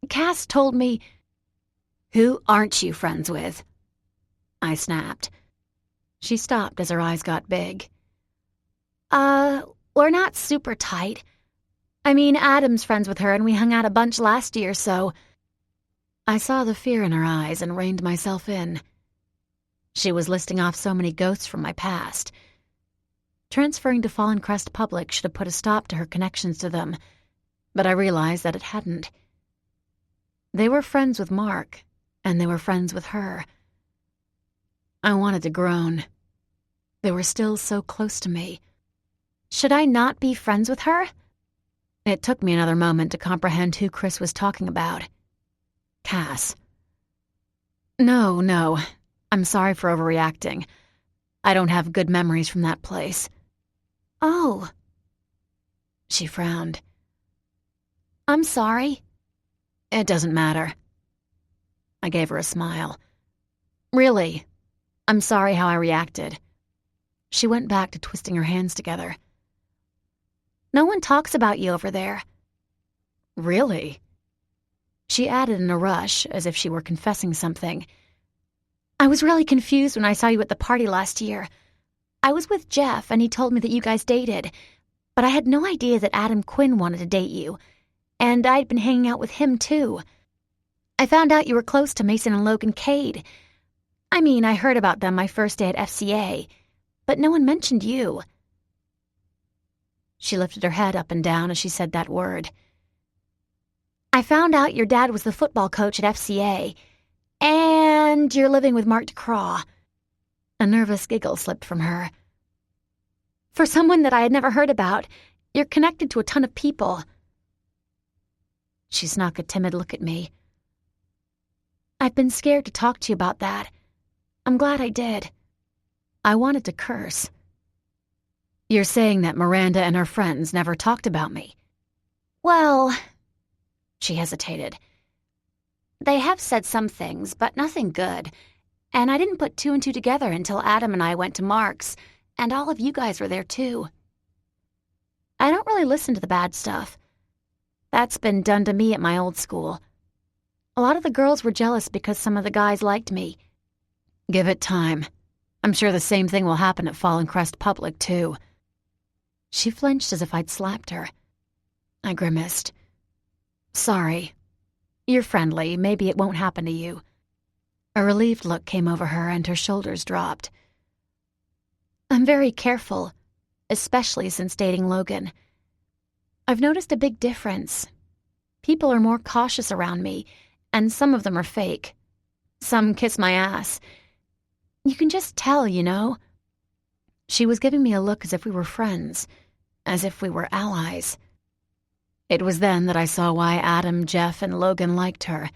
Cass told me, "Who aren't you friends with?" I snapped. She stopped as her eyes got big. We're not super tight. I mean, Adam's friends with her and we hung out a bunch last year, so... I saw the fear in her eyes and reined myself in. She was listing off so many ghosts from my past. Transferring to Fallen Crest Public should have put a stop to her connections to them, but I realized that it hadn't. They were friends with Mark, and they were friends with her. I wanted to groan. They were still so close to me. Should I not be friends with her? It took me another moment to comprehend who Chris was talking about. Cass. No. I'm sorry for overreacting. I don't have good memories from that place. Oh. She frowned. I'm sorry. It doesn't matter. I gave her a smile. Really, I'm sorry how I reacted. She went back to twisting her hands together. No one talks about you over there. Really? She added in a rush, as if she were confessing something. I was really confused when I saw you at the party last year. I was with Jeff, and he told me that you guys dated, but I had no idea that Adam Quinn wanted to date you, and I'd been hanging out with him, too. I found out you were close to Mason and Logan Cade. I mean, I heard about them my first day at FCA, but no one mentioned you. She lifted her head up and down as she said that word. I found out your dad was the football coach at FCA, and you're living with Mark DeCraw. A nervous giggle slipped from her. For someone that I had never heard about, you're connected to a ton of people. She snuck a timid look at me. I've been scared to talk to you about that. I'm glad I did. I wanted to curse. You're saying that Miranda and her friends never talked about me? Well... She hesitated. They have said some things, but nothing good. And I didn't put two and two together until Adam and I went to Mark's, and all of you guys were there too. I don't really listen to the bad stuff. That's been done to me at my old school. A lot of the girls were jealous because some of the guys liked me. Give it time. I'm sure the same thing will happen at Fallen Crest Public, too. She flinched as if I'd slapped her. I grimaced. Sorry. You're friendly. Maybe it won't happen to you. A relieved look came over her and her shoulders dropped. I'm very careful, especially since dating Logan. I've noticed a big difference. People are more cautious around me, and some of them are fake. Some kiss my ass. You can just tell, you know? She was giving me a look as if we were friends, as if we were allies. It was then that I saw why Adam, Jeff, and Logan liked her,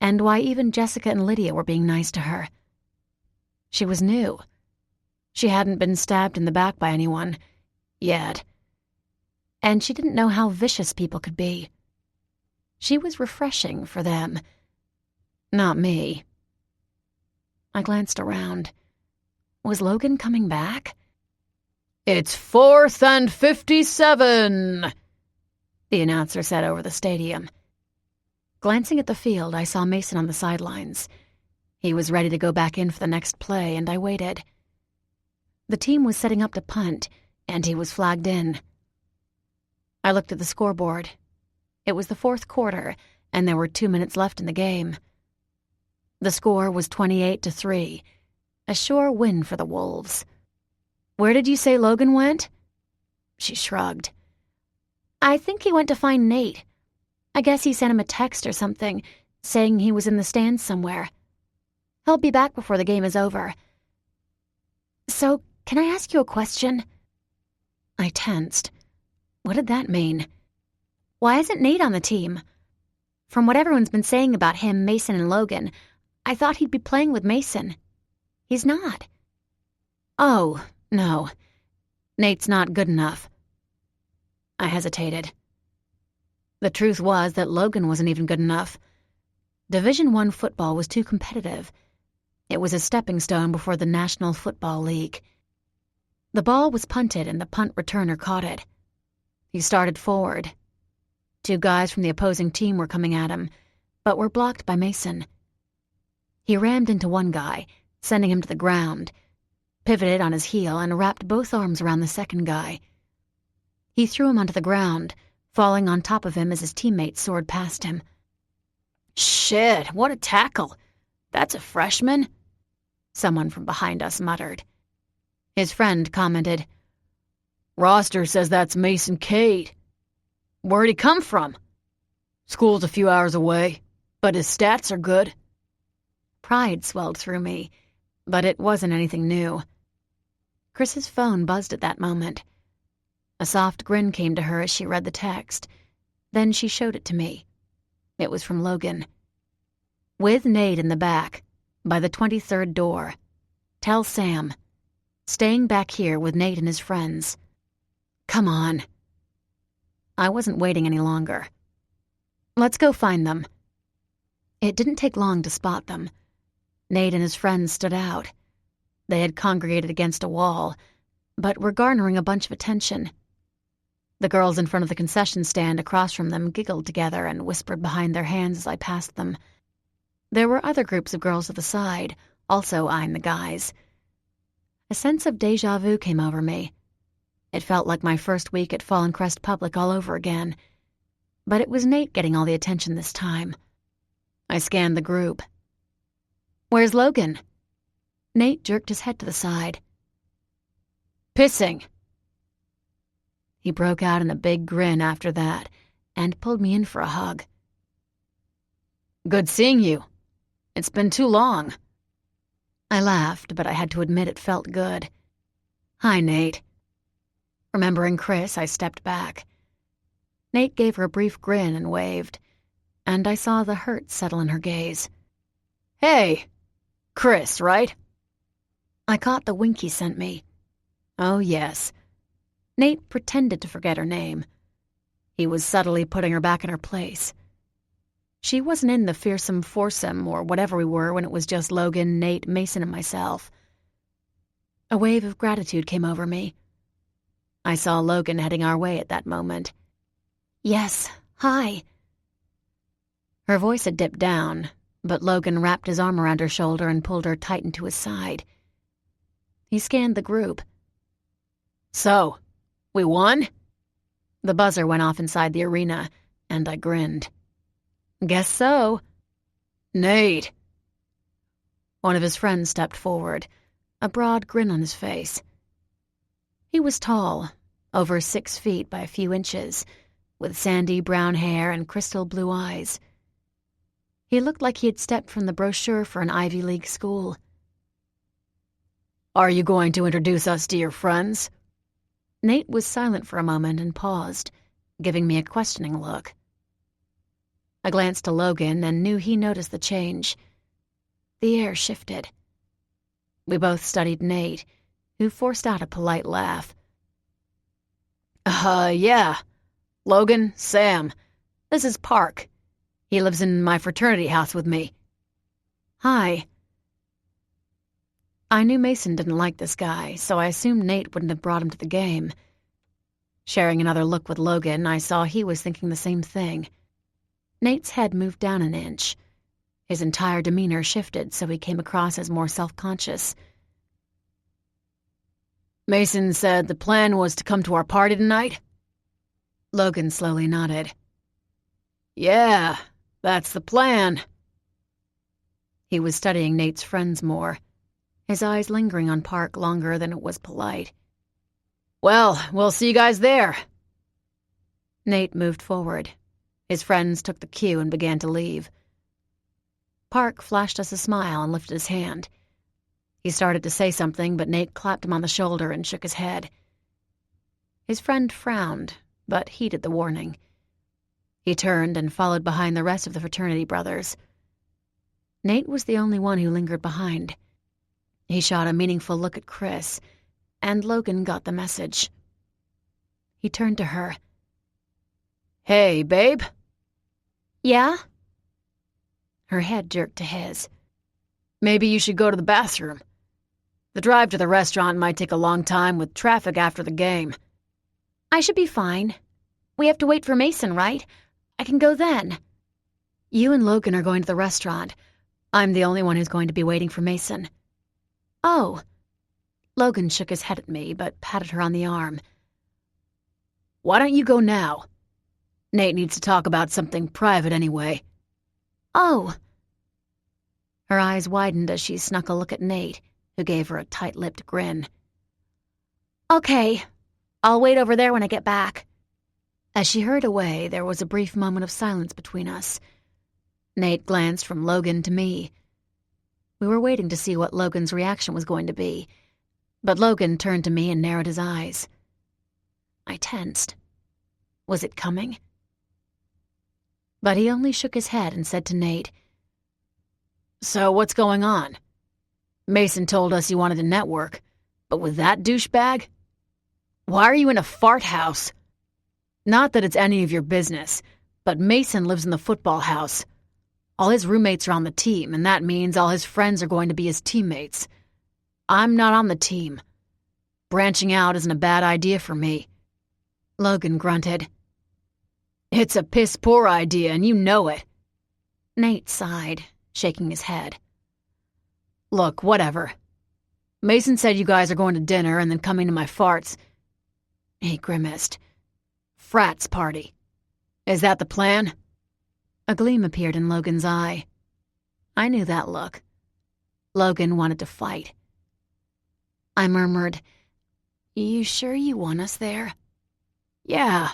and why even Jessica and Lydia were being nice to her. She was new. She hadn't been stabbed in the back by anyone, yet. And she didn't know how vicious people could be. She was refreshing for them. Not me. I glanced around. Was Logan coming back? It's 4th and 57, the announcer said over the stadium. Glancing at the field, I saw Mason on the sidelines. He was ready to go back in for the next play, and I waited. The team was setting up to punt, and he was flagged in. I looked at the scoreboard. It was the 4th quarter, and there were 2 minutes left in the game. The score was 28-3, a sure win for the Wolves. Where did you say Logan went? She shrugged. I think he went to find Nate. I guess he sent him a text or something, saying he was in the stands somewhere. He'll be back before the game is over. So, can I ask you a question? I tensed. What did that mean? Why isn't Nate on the team? From what everyone's been saying about him, Mason, and Logan, I thought he'd be playing with Mason. He's not. Oh, no. Nate's not good enough. I hesitated. The truth was that Logan wasn't even good enough. Division I football was too competitive. It was a stepping stone before the National Football League. The ball was punted and the punt returner caught it. He started forward. 2 guys from the opposing team were coming at him, but were blocked by Mason. He rammed into one guy, sending him to the ground, pivoted on his heel, and wrapped both arms around the second guy. He threw him onto the ground, falling on top of him as his teammates soared past him. Shit, what a tackle. That's a freshman? Someone from behind us muttered. His friend commented, Roster says that's Mason Cade. Where'd he come from? School's a few hours away, but his stats are good. Pride swelled through me, but it wasn't anything new. Chris's phone buzzed at that moment. A soft grin came to her as she read the text. Then she showed it to me. It was from Logan. With Nate in the back, by the 23rd door. Tell Sam. Staying back here with Nate and his friends. Come on. I wasn't waiting any longer. Let's go find them. It didn't take long to spot them. Nate and his friends stood out. They had congregated against a wall, but were garnering a bunch of attention. The girls in front of the concession stand across from them giggled together and whispered behind their hands as I passed them. There were other groups of girls at the side, also eyeing the guys. A sense of déjà vu came over me. It felt like my first week at Fallen Crest Public all over again. But it was Nate getting all the attention this time. I scanned the group. Where's Logan? Nate jerked his head to the side. Pissing. He broke out in a big grin after that and pulled me in for a hug. Good seeing you. It's been too long. I laughed, but I had to admit it felt good. Hi, Nate. Remembering Chris, I stepped back. Nate gave her a brief grin and waved, and I saw the hurt settle in her gaze. Hey, Chris, right? I caught the wink he sent me. Oh, yes. Nate pretended to forget her name. He was subtly putting her back in her place. She wasn't in the fearsome foursome or whatever we were when it was just Logan, Nate, Mason, and myself. A wave of gratitude came over me. I saw Logan heading our way at that moment. Yes, hi. Her voice had dipped down, but Logan wrapped his arm around her shoulder and pulled her tight into his side. He scanned the group. So, we won? The buzzer went off inside the arena, and I grinned. Guess so. Nate. One of his friends stepped forward, a broad grin on his face. He was tall, over 6 feet by a few inches, with sandy brown hair and crystal blue eyes. He looked like he had stepped from the brochure for an Ivy League school. Are you going to introduce us to your friends? Nate was silent for a moment and paused, giving me a questioning look. I glanced to Logan and knew he noticed the change. The air shifted. We both studied Nate, who forced out a polite laugh. Yeah. Logan, Sam. This is Park. He lives in my fraternity house with me. Hi. I knew Mason didn't like this guy, so I assumed Nate wouldn't have brought him to the game. Sharing another look with Logan, I saw he was thinking the same thing. Nate's head moved down an inch. His entire demeanor shifted so he came across as more self-conscious. Mason said the plan was to come to our party tonight? Logan slowly nodded. Yeah, that's the plan. He was studying Nate's friends more, his eyes lingering on Park longer than it was polite. Well, we'll see you guys there. Nate moved forward. His friends took the cue and began to leave. Park flashed us a smile and lifted his hand. He started to say something, but Nate clapped him on the shoulder and shook his head. His friend frowned, but heeded the warning. He turned and followed behind the rest of the fraternity brothers. Nate was the only one who lingered behind. He shot a meaningful look at Chris, and Logan got the message. He turned to her. Hey, babe? Yeah? Her head jerked to his. Maybe you should go to the bathroom. The drive to the restaurant might take a long time with traffic after the game. I should be fine. We have to wait for Mason, right? I can go then. You and Logan are going to the restaurant. I'm the only one who's going to be waiting for Mason. Oh. Logan shook his head at me, but patted her on the arm. Why don't you go now? Nate needs to talk about something private anyway. Oh. Her eyes widened as she snuck a look at Nate, who gave her a tight-lipped grin. Okay. I'll wait over there when I get back. As she hurried away, there was a brief moment of silence between us. Nate glanced from Logan to me. We were waiting to see what Logan's reaction was going to be, but Logan turned to me and narrowed his eyes. I tensed. Was it coming? But he only shook his head and said to Nate, So what's going on? Mason told us you wanted to network, but with that douchebag? Why are you in a fart house? Not that it's any of your business, but Mason lives in the football house. All his roommates are on the team, and that means all his friends are going to be his teammates. I'm not on the team. Branching out isn't a bad idea for me. Logan grunted. It's a piss-poor idea, and you know it. Nate sighed, shaking his head. Look, whatever. Mason said you guys are going to dinner and then coming to my farts. He grimaced. Frats party. Is that the plan? A gleam appeared in Logan's eye. I knew that look. Logan wanted to fight. I murmured, You sure you want us there? Yeah.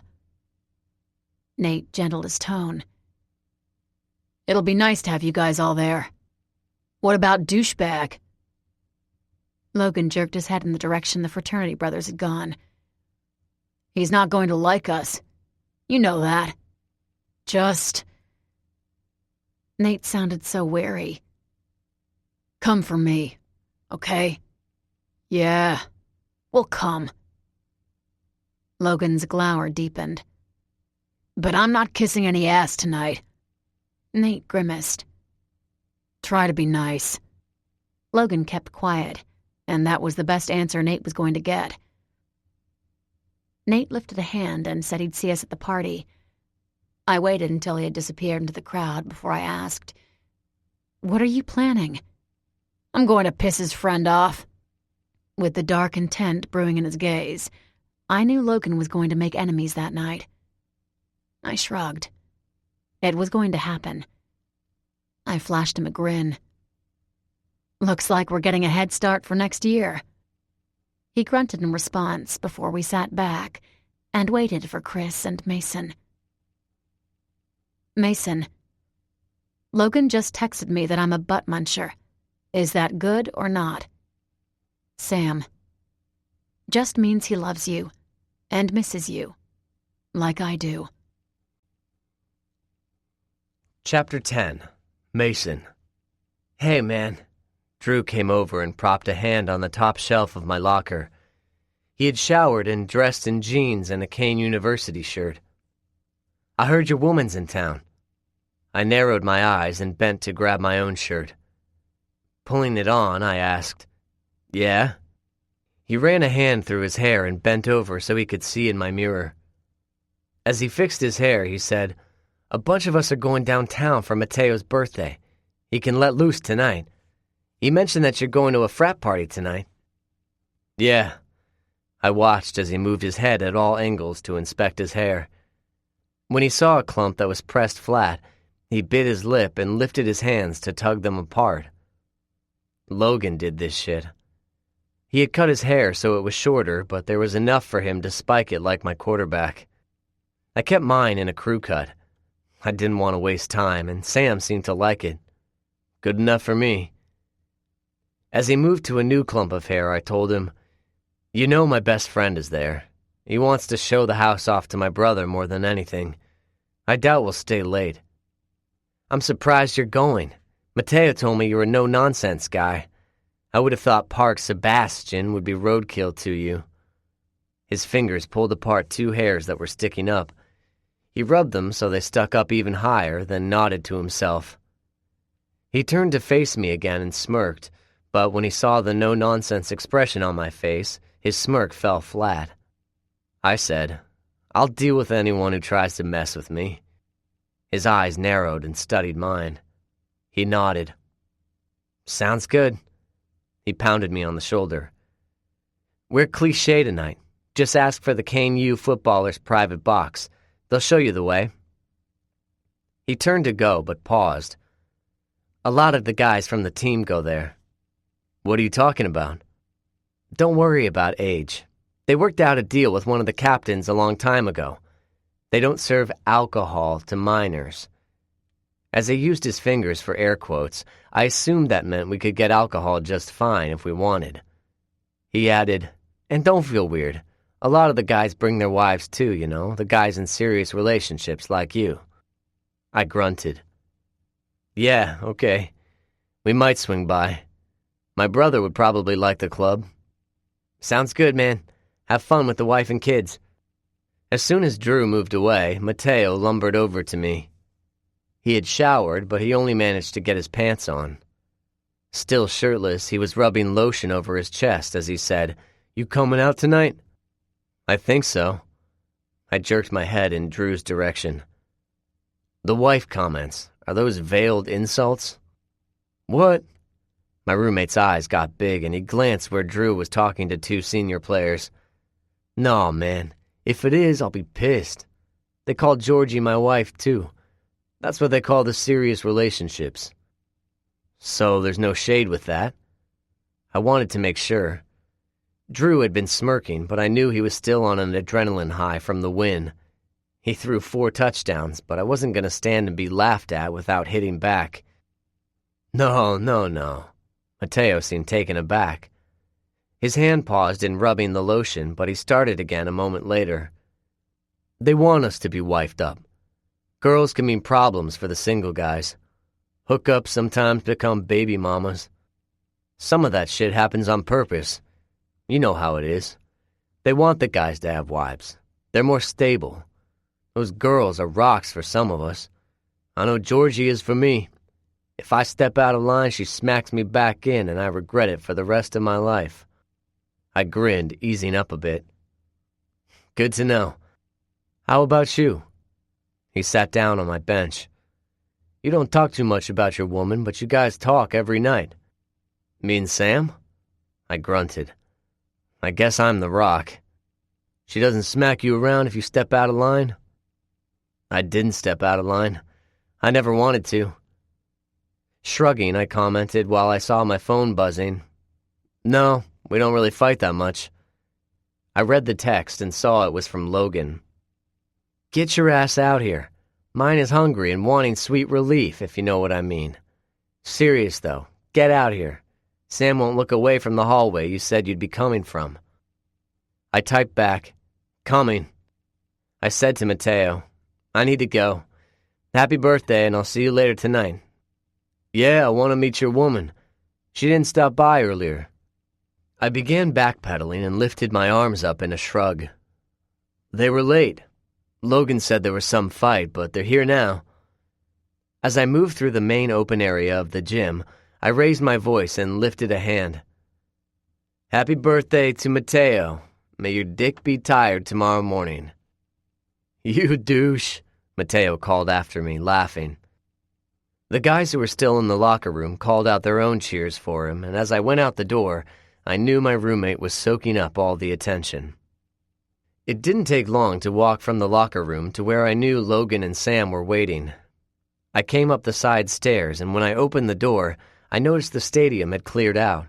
Nate gentled his tone. It'll be nice to have you guys all there. What about douchebag? Logan jerked his head in the direction the fraternity brothers had gone. He's not going to like us. You know that. Just... Nate sounded so wary. Come for me, okay? Yeah, we'll come. Logan's glower deepened. But I'm not kissing any ass tonight. Nate grimaced. Try to be nice. Logan kept quiet, and that was the best answer Nate was going to get. Nate lifted a hand and said he'd see us at the party. I waited until he had disappeared into the crowd before I asked, What are you planning? I'm going to piss his friend off. With the dark intent brewing in his gaze, I knew Logan was going to make enemies that night. I shrugged. It was going to happen. I flashed him a grin. Looks like we're getting a head start for next year. He grunted in response before we sat back and waited for Chris and Mason. Mason. Logan just texted me that I'm a butt muncher. Is that good or not? Sam. Just means he loves you and misses you, like I do. Chapter 10. Mason. Hey, man. Drew came over and propped a hand on the top shelf of my locker. He had showered and dressed in jeans and a Kane University shirt. I heard your woman's in town. I narrowed my eyes and bent to grab my own shirt. Pulling it on, I asked, Yeah? He ran a hand through his hair and bent over so he could see in my mirror. As he fixed his hair, he said, A bunch of us are going downtown for Mateo's birthday. He can let loose tonight. He mentioned that you're going to a frat party tonight. Yeah. I watched as he moved his head at all angles to inspect his hair. When he saw a clump that was pressed flat, he bit his lip and lifted his hands to tug them apart. Logan did this shit. He had cut his hair so it was shorter, but there was enough for him to spike it like my quarterback. I kept mine in a crew cut. I didn't want to waste time, and Sam seemed to like it. Good enough for me. As he moved to a new clump of hair, I told him, "You know my best friend is there. He wants to show the house off to my brother more than anything. I doubt we'll stay late." "I'm surprised you're going. Mateo told me you're a no-nonsense guy. I would have thought Park Sebastian would be roadkill to you." His fingers pulled apart 2 hairs that were sticking up. He rubbed them so they stuck up even higher, then nodded to himself. He turned to face me again and smirked, but when he saw the no-nonsense expression on my face, his smirk fell flat. I said, "I'll deal with anyone who tries to mess with me." His eyes narrowed and studied mine. He nodded. "Sounds good." He pounded me on the shoulder. "We're cliché tonight. Just ask for the Kane U footballer's private box. They'll show you the way." He turned to go, but paused. "A lot of the guys from the team go there." "What are you talking about?" "Don't worry about age. They worked out a deal with one of the captains a long time ago. They don't serve alcohol to minors." As he used his fingers for air quotes, I assumed that meant we could get alcohol just fine if we wanted. He added, "And don't feel weird. A lot of the guys bring their wives too, you know, the guys in serious relationships like you." I grunted. "Yeah, okay. We might swing by. My brother would probably like the club." "Sounds good, man. Have fun with the wife and kids." As soon as Drew moved away, Mateo lumbered over to me. He had showered, but he only managed to get his pants on. Still shirtless, he was rubbing lotion over his chest as he said, "You coming out tonight?" "I think so." I jerked my head in Drew's direction. "The wife comments, are those veiled insults?" "What?" My roommate's eyes got big and he glanced where Drew was talking to 2 senior players. "No, man. If it is, I'll be pissed. They call Georgie my wife, too. That's what they call the serious relationships." "So there's no shade with that?" I wanted to make sure. Drew had been smirking, but I knew he was still on an adrenaline high from the win. He threw 4 touchdowns, but I wasn't going to stand and be laughed at without hitting back. No. Mateo seemed taken aback. His hand paused in rubbing the lotion, but he started again a moment later. "They want us to be wifed up. Girls can mean problems for the single guys. Hookups sometimes become baby mamas. Some of that shit happens on purpose. You know how it is. They want the guys to have wives. They're more stable. Those girls are rocks for some of us. I know Georgie is for me. If I step out of line, she smacks me back in, and I regret it for the rest of my life." I grinned, easing up a bit. "Good to know. How about you?" He sat down on my bench. "You don't talk too much about your woman, but you guys talk every night." "Me and Sam?" I grunted. "I guess I'm the rock. She doesn't smack you around if you step out of line?" "I didn't step out of line. I never wanted to." Shrugging, I commented while I saw my phone buzzing. "No, we don't really fight that much." I read the text and saw it was from Logan. "Get your ass out here. Mine is hungry and wanting sweet relief, if you know what I mean. Serious, though. Get out here. Sam won't look away from the hallway you said you'd be coming from." I typed back, "Coming." I said to Mateo, "I need to go. Happy birthday, and I'll see you later tonight." "Yeah, I want to meet your woman. She didn't stop by earlier." I began backpedaling and lifted my arms up in a shrug. "They were late. Logan said there was some fight, but they're here now." As I moved through the main open area of the gym, I raised my voice and lifted a hand. "Happy birthday to Mateo. May your dick be tired tomorrow morning." "You douche," Mateo called after me, laughing. The guys who were still in the locker room called out their own cheers for him, and as I went out the door, I knew my roommate was soaking up all the attention. It didn't take long to walk from the locker room to where I knew Logan and Sam were waiting. I came up the side stairs, and when I opened the door, I noticed the stadium had cleared out.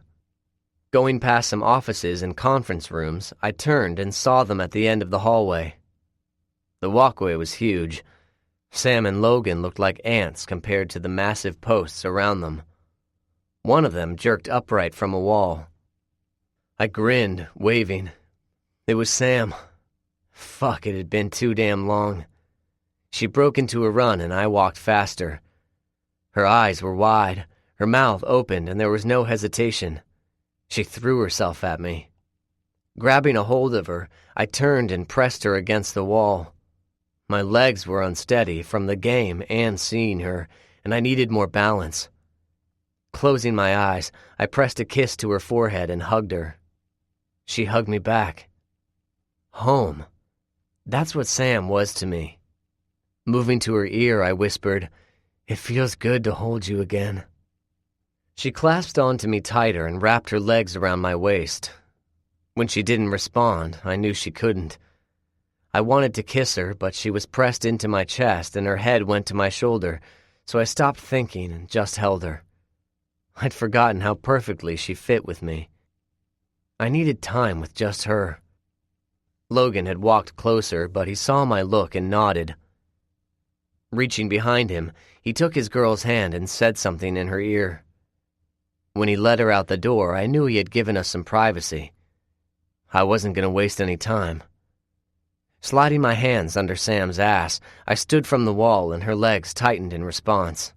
Going past some offices and conference rooms, I turned and saw them at the end of the hallway. The walkway was huge. Sam and Logan looked like ants compared to the massive posts around them. One of them jerked upright from a wall. I grinned, waving. It was Sam. Fuck, it had been too damn long. She broke into a run and I walked faster. Her eyes were wide, her mouth opened, and there was no hesitation. She threw herself at me. Grabbing a hold of her, I turned and pressed her against the wall. My legs were unsteady from the game and seeing her, and I needed more balance. Closing my eyes, I pressed a kiss to her forehead and hugged her. She hugged me back. Home. That's what Sam was to me. Moving to her ear, I whispered, "It feels good to hold you again." She clasped onto me tighter and wrapped her legs around my waist. When she didn't respond, I knew she couldn't. I wanted to kiss her, but she was pressed into my chest and her head went to my shoulder, so I stopped thinking and just held her. I'd forgotten how perfectly she fit with me. I needed time with just her. Logan had walked closer, but he saw my look and nodded. Reaching behind him, he took his girl's hand and said something in her ear. When he led her out the door, I knew he had given us some privacy. I wasn't going to waste any time. Sliding my hands under Sam's ass, I stood from the wall and her legs tightened in response.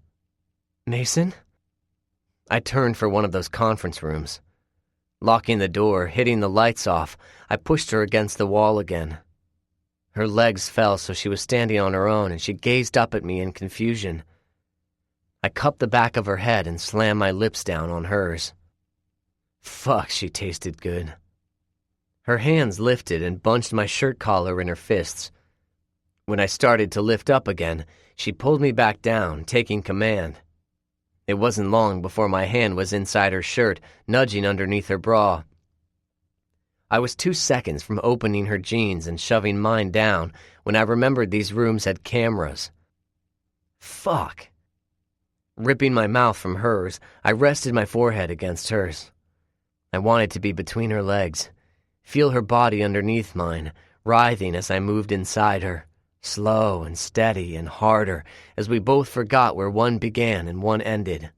"Mason?" I turned for one of those conference rooms. Locking the door, hitting the lights off, I pushed her against the wall again. Her legs fell so she was standing on her own and she gazed up at me in confusion. I cupped the back of her head and slammed my lips down on hers. Fuck, she tasted good. Her hands lifted and bunched my shirt collar in her fists. When I started to lift up again, she pulled me back down, taking command. It wasn't long before my hand was inside her shirt, nudging underneath her bra. I was 2 seconds from opening her jeans and shoving mine down when I remembered these rooms had cameras. Fuck. Ripping my mouth from hers, I rested my forehead against hers. I wanted to be between her legs, feel her body underneath mine, writhing as I moved inside her, slow and steady and harder as we both forgot where one began and one ended.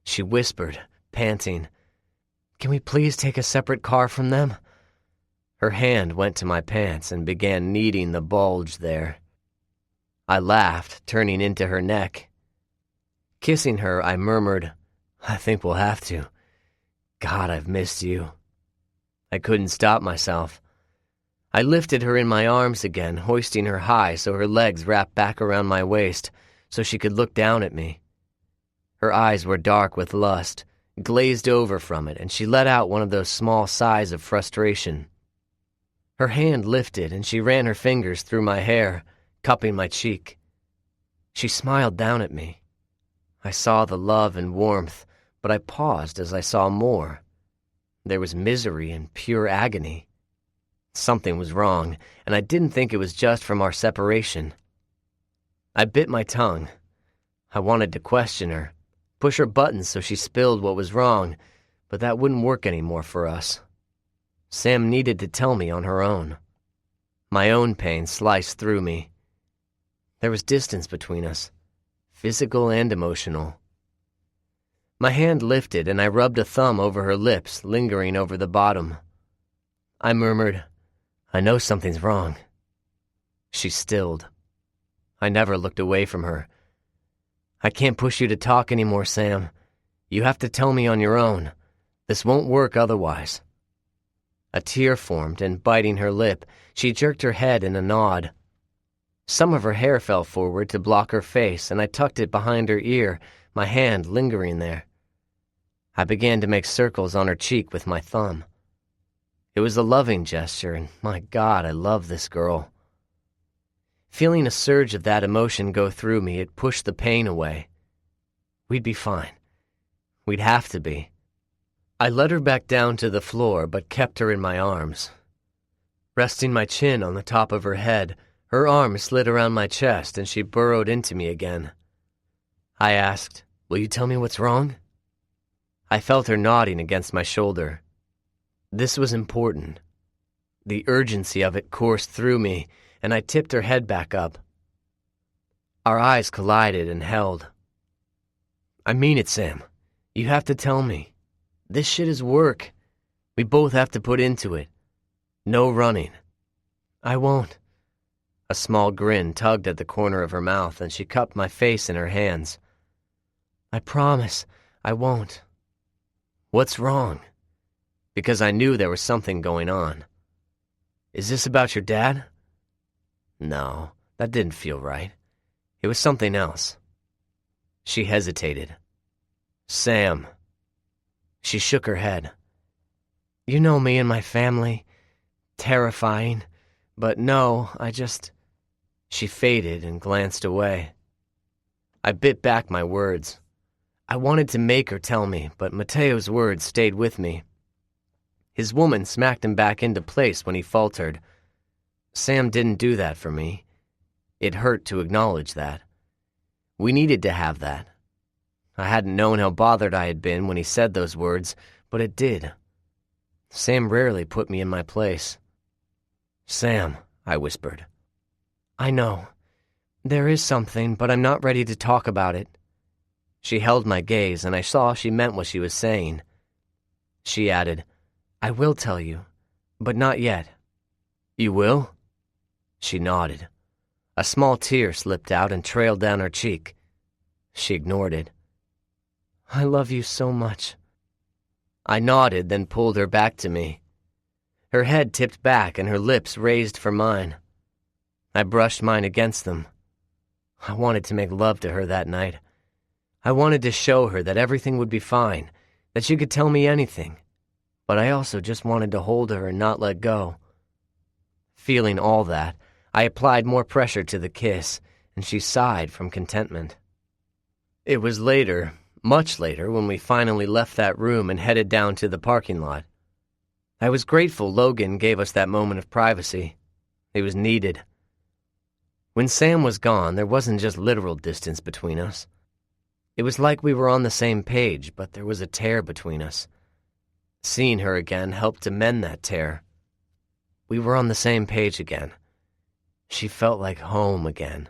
She whispered, panting, "Can we please take a separate car from them?" Her hand went to my pants and began kneading the bulge there. I laughed, turning into her neck. Kissing her, I murmured, "I think we'll have to. God, I've missed you." I couldn't stop myself. I lifted her in my arms again, hoisting her high so her legs wrapped back around my waist so she could look down at me. Her eyes were dark with lust, glazed over from it, and she let out one of those small sighs of frustration. Her hand lifted and she ran her fingers through my hair, cupping my cheek. She smiled down at me. I saw the love and warmth, but I paused as I saw more. There was misery and pure agony. Something was wrong, and I didn't think it was just from our separation. I bit my tongue. I wanted to question her, push her buttons so she spilled what was wrong, but that wouldn't work anymore for us. Sam needed to tell me on her own. My own pain sliced through me. There was distance between us, physical and emotional. My hand lifted and I rubbed a thumb over her lips, lingering over the bottom. I murmured, "I know something's wrong." She stilled. I never looked away from her. "I can't push you to talk anymore, Sam. You have to tell me on your own. This won't work otherwise." A tear formed, and biting her lip, she jerked her head in a nod. Some of her hair fell forward to block her face, and I tucked it behind her ear, my hand lingering there. I began to make circles on her cheek with my thumb. It was a loving gesture, and my God, I love this girl. Feeling a surge of that emotion go through me, it pushed the pain away. We'd be fine. We'd have to be. I let her back down to the floor, but kept her in my arms. Resting my chin on the top of her head, her arm slid around my chest and she burrowed into me again. I asked, "Will you tell me what's wrong?" I felt her nodding against my shoulder. This was important. The urgency of it coursed through me, and I tipped her head back up. Our eyes collided and held. "I mean it, Sam. You have to tell me. This shit is work. We both have to put into it. No running. I won't. A small grin tugged at the corner of her mouth, and she cupped my face in her hands. I promise, I won't. What's wrong? Because I knew there was something going on. Is this about your dad? No, that didn't feel right. It was something else. She hesitated. Sam. She shook her head. You know me and my family. Terrifying. But no, I just... She faded and glanced away. I bit back my words. I wanted to make her tell me, but Mateo's words stayed with me. His woman smacked him back into place when he faltered. Sam didn't do that for me. It hurt to acknowledge that. We needed to have that. I hadn't known how bothered I had been when he said those words, but it did. Sam rarely put me in my place. Sam, I whispered. I know. There is something, but I'm not ready to talk about it. She held my gaze, and I saw she meant what she was saying. She added, I will tell you, but not yet. You will? She nodded. A small tear slipped out and trailed down her cheek. She ignored it. I love you so much. I nodded, then pulled her back to me. Her head tipped back and her lips raised for mine. I brushed mine against them. I wanted to make love to her that night. I wanted to show her that everything would be fine, that she could tell me anything. But I also just wanted to hold her and not let go. Feeling all that, I applied more pressure to the kiss, and she sighed from contentment. It was later, much later, when we finally left that room and headed down to the parking lot. I was grateful Logan gave us that moment of privacy. It was needed. When Sam was gone, there wasn't just literal distance between us. It was like we were on the same page, but there was a tear between us. Seeing her again helped to mend that tear. We were on the same page again. She felt like home again.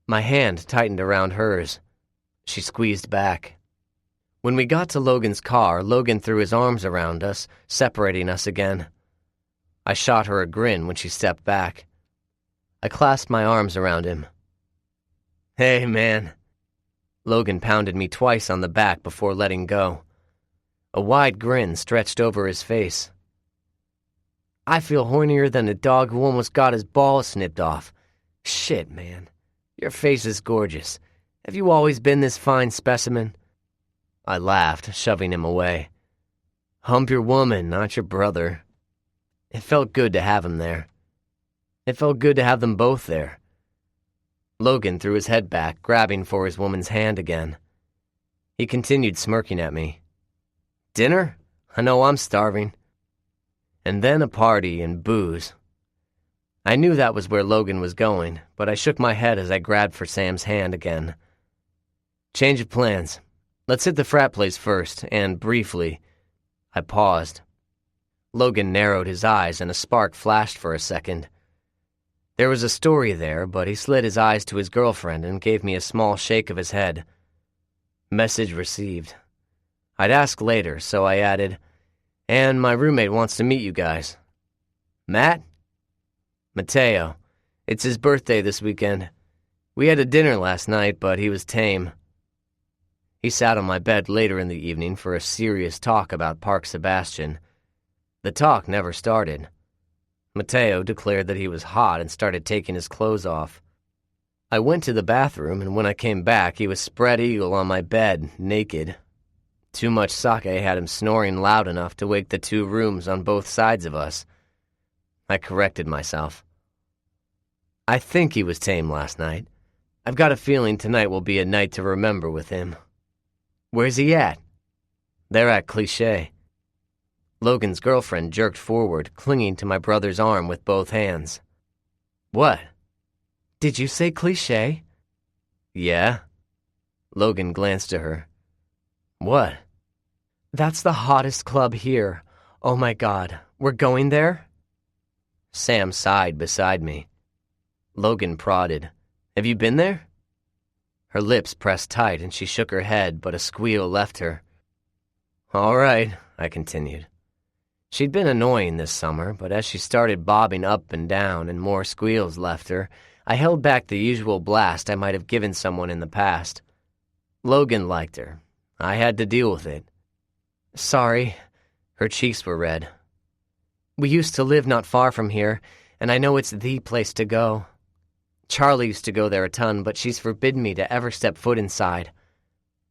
My hand tightened around hers. She squeezed back. When we got to Logan's car, Logan threw his arms around us, separating us again. I shot her a grin when she stepped back. I clasped my arms around him. Hey, man. Logan pounded me twice on the back before letting go. A wide grin stretched over his face. I feel hornier than a dog who almost got his balls snipped off. Shit, man. Your face is gorgeous. Have you always been this fine specimen? I laughed, shoving him away. Hump your woman, not your brother. It felt good to have him there. It felt good to have them both there. Logan threw his head back, grabbing for his woman's hand again. He continued smirking at me. Dinner? I know I'm starving. And then a party and booze. I knew that was where Logan was going, but I shook my head as I grabbed for Sam's hand again. Change of plans. Let's hit the frat place first, and briefly. I paused. Logan narrowed his eyes and a spark flashed for a second. There was a story there, but he slid his eyes to his girlfriend and gave me a small shake of his head. Message received. I'd ask later, so I added, and my roommate wants to meet you guys. Matt? Mateo. It's his birthday this weekend. We had a dinner last night, but he was tame. He sat on my bed later in the evening for a serious talk about Park Sebastian. The talk never started. Mateo declared that he was hot and started taking his clothes off. I went to the bathroom, and when I came back, he was spread eagle on my bed, naked. Too much sake had him snoring loud enough to wake the 2 rooms on both sides of us. I corrected myself. I think he was tame last night. I've got a feeling tonight will be a night to remember with him. Where's he at? They're at Cliché. Logan's girlfriend jerked forward, clinging to my brother's arm with both hands. What? Did you say Cliché? Yeah. Logan glanced at her. What? That's the hottest club here. Oh my God, we're going there? Sam sighed beside me. Logan prodded. Have you been there? Her lips pressed tight and she shook her head, but a squeal left her. "All right," I continued. She'd been annoying this summer, but as she started bobbing up and down and more squeals left her, I held back the usual blast I might have given someone in the past. Logan liked her. I had to deal with it. "Sorry." Her cheeks were red. "We used to live not far from here, and I know it's the place to go. Charlie used to go there a ton, but she's forbidden me to ever step foot inside."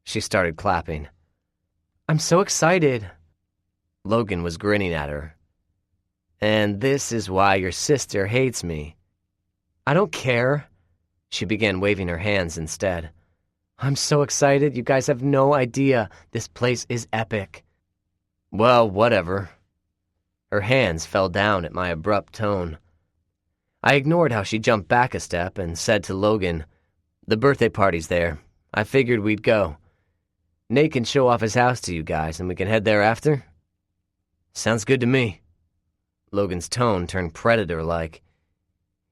She started clapping. "I'm so excited." Logan was grinning at her. "And this is why your sister hates me." "I don't care." She began waving her hands instead. "I'm so excited, you guys have no idea. This place is epic." "Well, whatever." Her hands fell down at my abrupt tone. I ignored how she jumped back a step and said to Logan, "The birthday party's there. I figured we'd go. Nate can show off his house to you guys, and we can head there after?" "Sounds good to me." Logan's tone turned predator-like.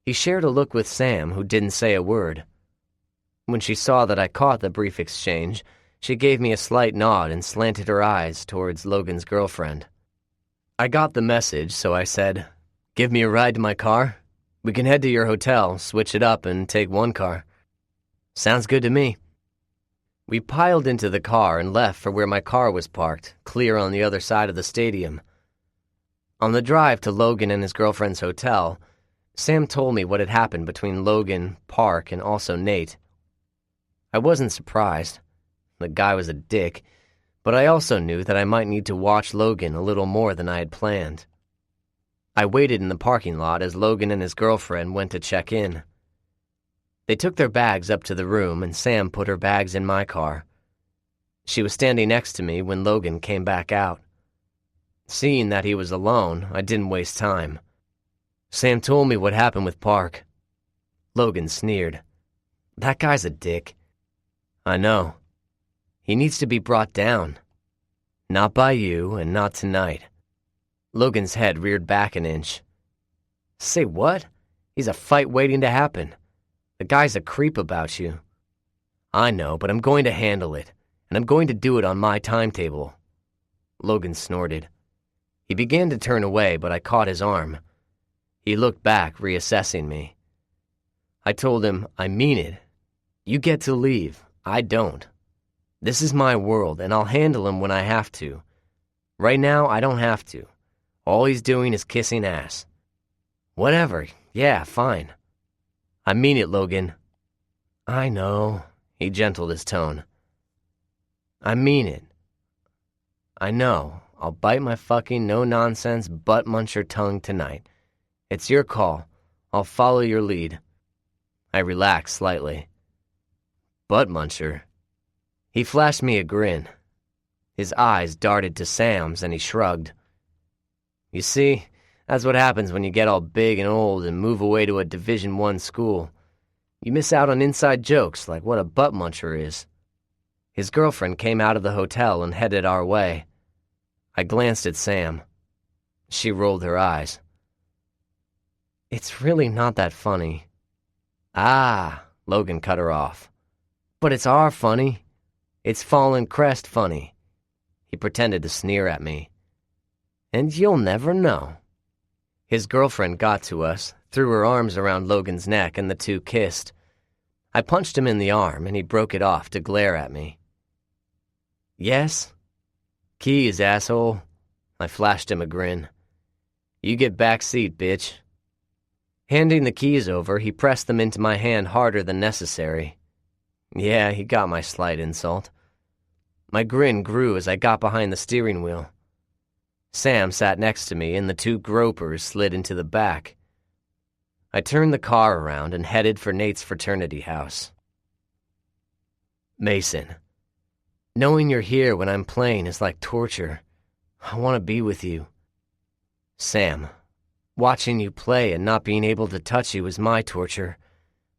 He shared a look with Sam, who didn't say a word. When she saw that I caught the brief exchange, she gave me a slight nod and slanted her eyes towards Logan's girlfriend. I got the message, so I said, "Give me a ride to my car? We can head to your hotel, switch it up, and take one car." "Sounds good to me." We piled into the car and left for where my car was parked, clear on the other side of the stadium. On the drive to Logan and his girlfriend's hotel, Sam told me what had happened between Logan, Park, and also Nate. I wasn't surprised. The guy was a dick, but I also knew that I might need to watch Logan a little more than I had planned. I waited in the parking lot as Logan and his girlfriend went to check in. They took their bags up to the room, and Sam put her bags in my car. She was standing next to me when Logan came back out. Seeing that he was alone, I didn't waste time. "Sam told me what happened with Park." Logan sneered. "That guy's a dick." "I know. He needs to be brought down. Not by you, and not tonight." Logan's head reared back an inch. "Say what? He's a fight waiting to happen. The guy's a creep about you." "I know, but I'm going to handle it, and I'm going to do it on my timetable." Logan snorted. He began to turn away, but I caught his arm. He looked back, reassessing me. I told him, "I mean it. You get to leave. I don't. This is my world, and I'll handle him when I have to. Right now, I don't have to. All he's doing is kissing ass." "Whatever. Yeah, fine." "I mean it, Logan." "I know." He gentled his tone. "I mean it. I know. I'll bite my fucking no-nonsense butt-muncher tongue tonight. It's your call. I'll follow your lead." I relaxed slightly. "Butt-muncher?" He flashed me a grin. His eyes darted to Sam's, and he shrugged. "You see, that's what happens when you get all big and old and move away to a Division I school. You miss out on inside jokes like what a butt-muncher is." His girlfriend came out of the hotel and headed our way. I glanced at Sam. She rolled her eyes. "It's really not that funny." "Ah," Logan cut her off. "But it's our funny. It's Fallen Crest funny." He pretended to sneer at me. "And you'll never know." His girlfriend got to us, threw her arms around Logan's neck, and the two kissed. I punched him in the arm, and he broke it off to glare at me. "Yes?" "Keys, asshole." I flashed him a grin. "You get back seat, bitch." Handing the keys over, he pressed them into my hand harder than necessary. Yeah, he got my slight insult. My grin grew as I got behind the steering wheel. Sam sat next to me, and the two gropers slid into the back. I turned the car around and headed for Nate's fraternity house. "Mason, knowing you're here when I'm playing is like torture. I want to be with you." "Sam, watching you play and not being able to touch you is my torture.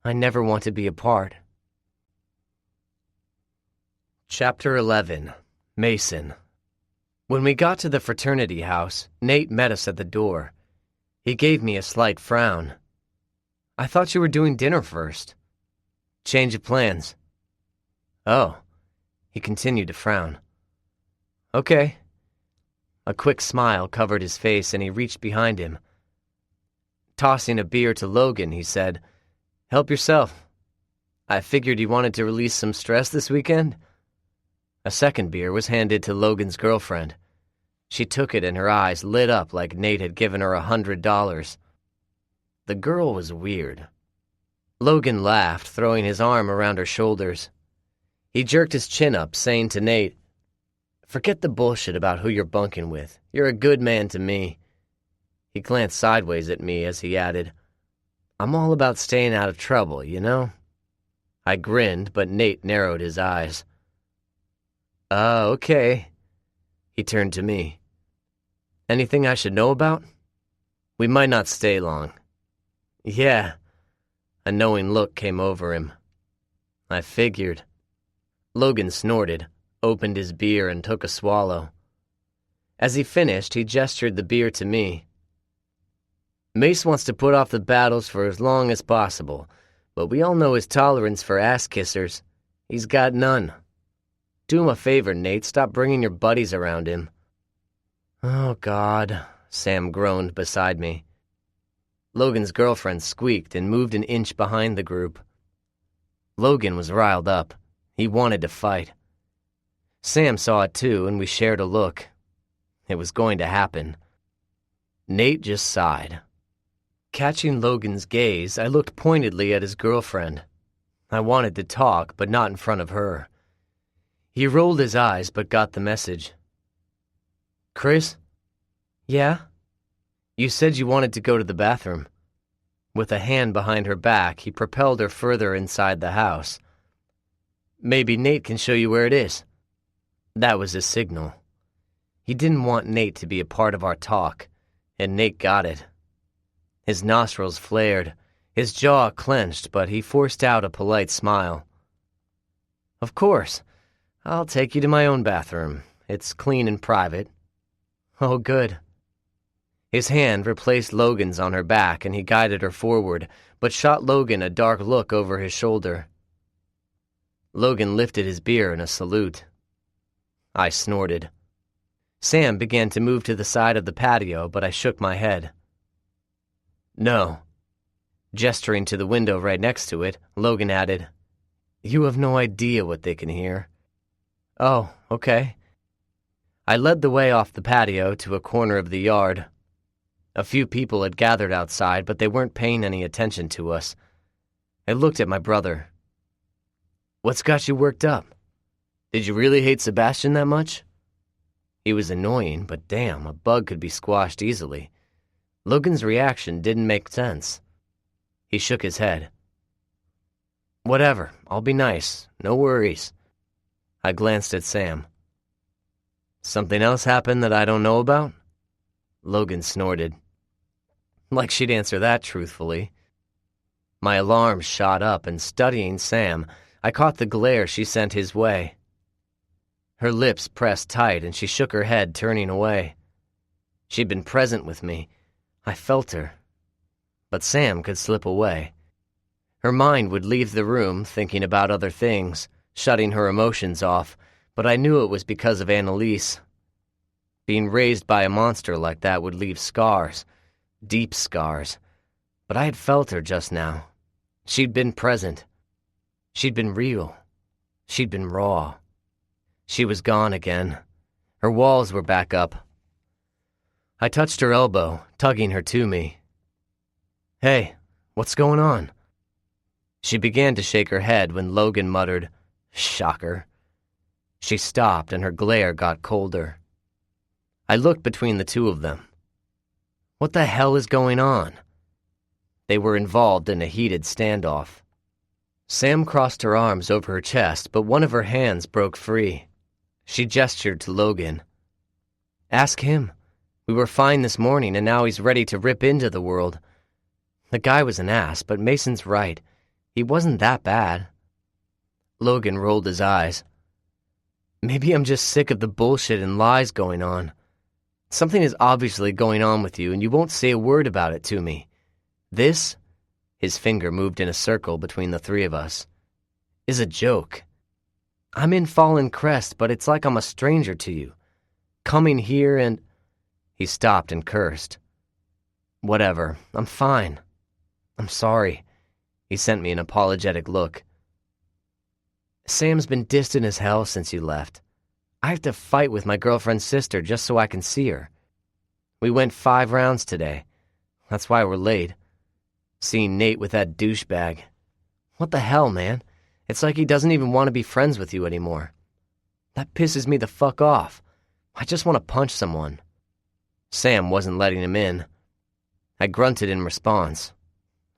I never want to be apart." Chapter 11. Mason. When we got to the fraternity house, Nate met us at the door. He gave me a slight frown. "I thought you were doing dinner first." "Change of plans." Oh, he continued to frown. Okay. A quick smile covered his face and he reached behind him. Tossing a beer to Logan, he said, "Help yourself. I figured you wanted to release some stress this weekend." A second beer was handed to Logan's girlfriend. She took it and her eyes lit up like Nate had given her $100. The girl was weird. Logan laughed, throwing his arm around her shoulders. He jerked his chin up, saying to Nate, "Forget the bullshit about who you're bunking with. You're a good man to me." He glanced sideways at me as he added, "I'm all about staying out of trouble, you know?" I grinned, but Nate narrowed his eyes. Okay." He turned to me. "Anything I should know about? We might not stay long." "Yeah." A knowing look came over him. I figured. Logan snorted, opened his beer, and took a swallow. As he finished, he gestured the beer to me. "Mace wants to put off the battles for as long as possible, but we all know his tolerance for ass-kissers. He's got none. Do him a favor, Nate. Stop bringing your buddies around him." "Oh, God," Sam groaned beside me. Logan's girlfriend squeaked and moved an inch behind the group. Logan was riled up. He wanted to fight. Sam saw it too, and we shared a look. It was going to happen. Nate just sighed. Catching Logan's gaze, I looked pointedly at his girlfriend. I wanted to talk, but not in front of her. He rolled his eyes, but got the message. "Chris?" "Yeah?" "You said you wanted to go to the bathroom." With a hand behind her back, he propelled her further inside the house. "Maybe Nate can show you where it is." That was his signal. He didn't want Nate to be a part of our talk, and Nate got it. His nostrils flared, his jaw clenched, but he forced out a polite smile. "Of course. I'll take you to my own bathroom. It's clean and private." "Oh, good." His hand replaced Logan's on her back, and he guided her forward, but shot Logan a dark look over his shoulder. Logan lifted his beer in a salute. I snorted. Sam began to move to the side of the patio, but I shook my head. "No." Gesturing to the window right next to it, Logan added, "You have no idea what they can hear." "Oh, okay." I led the way off the patio to a corner of the yard. A few people had gathered outside, but they weren't paying any attention to us. I looked at my brother. "What's got you worked up? Did you really hate Sebastian that much?" He was annoying, but damn, a bug could be squashed easily. Logan's reaction didn't make sense. He shook his head. "Whatever, I'll be nice. No worries." I glanced at Sam. "Something else happened that I don't know about?" Logan snorted. Like she'd answer that truthfully. My alarm shot up, and studying Sam, I caught the glare she sent his way. Her lips pressed tight, and she shook her head, turning away. She'd been present with me. I felt her. But Sam could slip away. Her mind would leave the room, thinking about other things, shutting her emotions off, but I knew it was because of Annalise. Being raised by a monster like that would leave scars, deep scars. But I had felt her just now. She'd been present. She'd been real. She'd been raw. She was gone again. Her walls were back up. I touched her elbow, tugging her to me. "Hey, what's going on?" She began to shake her head when Logan muttered, "Shocker." She stopped, and her glare got colder. I looked between the two of them. What the hell is going on? They were involved in a heated standoff. Sam crossed her arms over her chest, but one of her hands broke free. She gestured to Logan. "Ask him. We were fine this morning, and now he's ready to rip into the world. The guy was an ass, but Mason's right. He wasn't that bad." Logan rolled his eyes. "Maybe I'm just sick of the bullshit and lies going on. Something is obviously going on with you, and you won't say a word about it to me. This," his finger moved in a circle between the three of us, "is a joke. I'm in Fallen Crest, but it's like I'm a stranger to you. Coming here and... He stopped and cursed. Whatever, I'm fine. I'm sorry. He sent me an apologetic look. Sam's been distant as hell since you left. I have to fight with my girlfriend's sister just so I can see her. We went 5 rounds today. That's why we're late. Seeing Nate with that douchebag. What the hell, man? It's like he doesn't even want to be friends with you anymore. That pisses me the fuck off. I just want to punch someone. Sam wasn't letting him in. I grunted in response.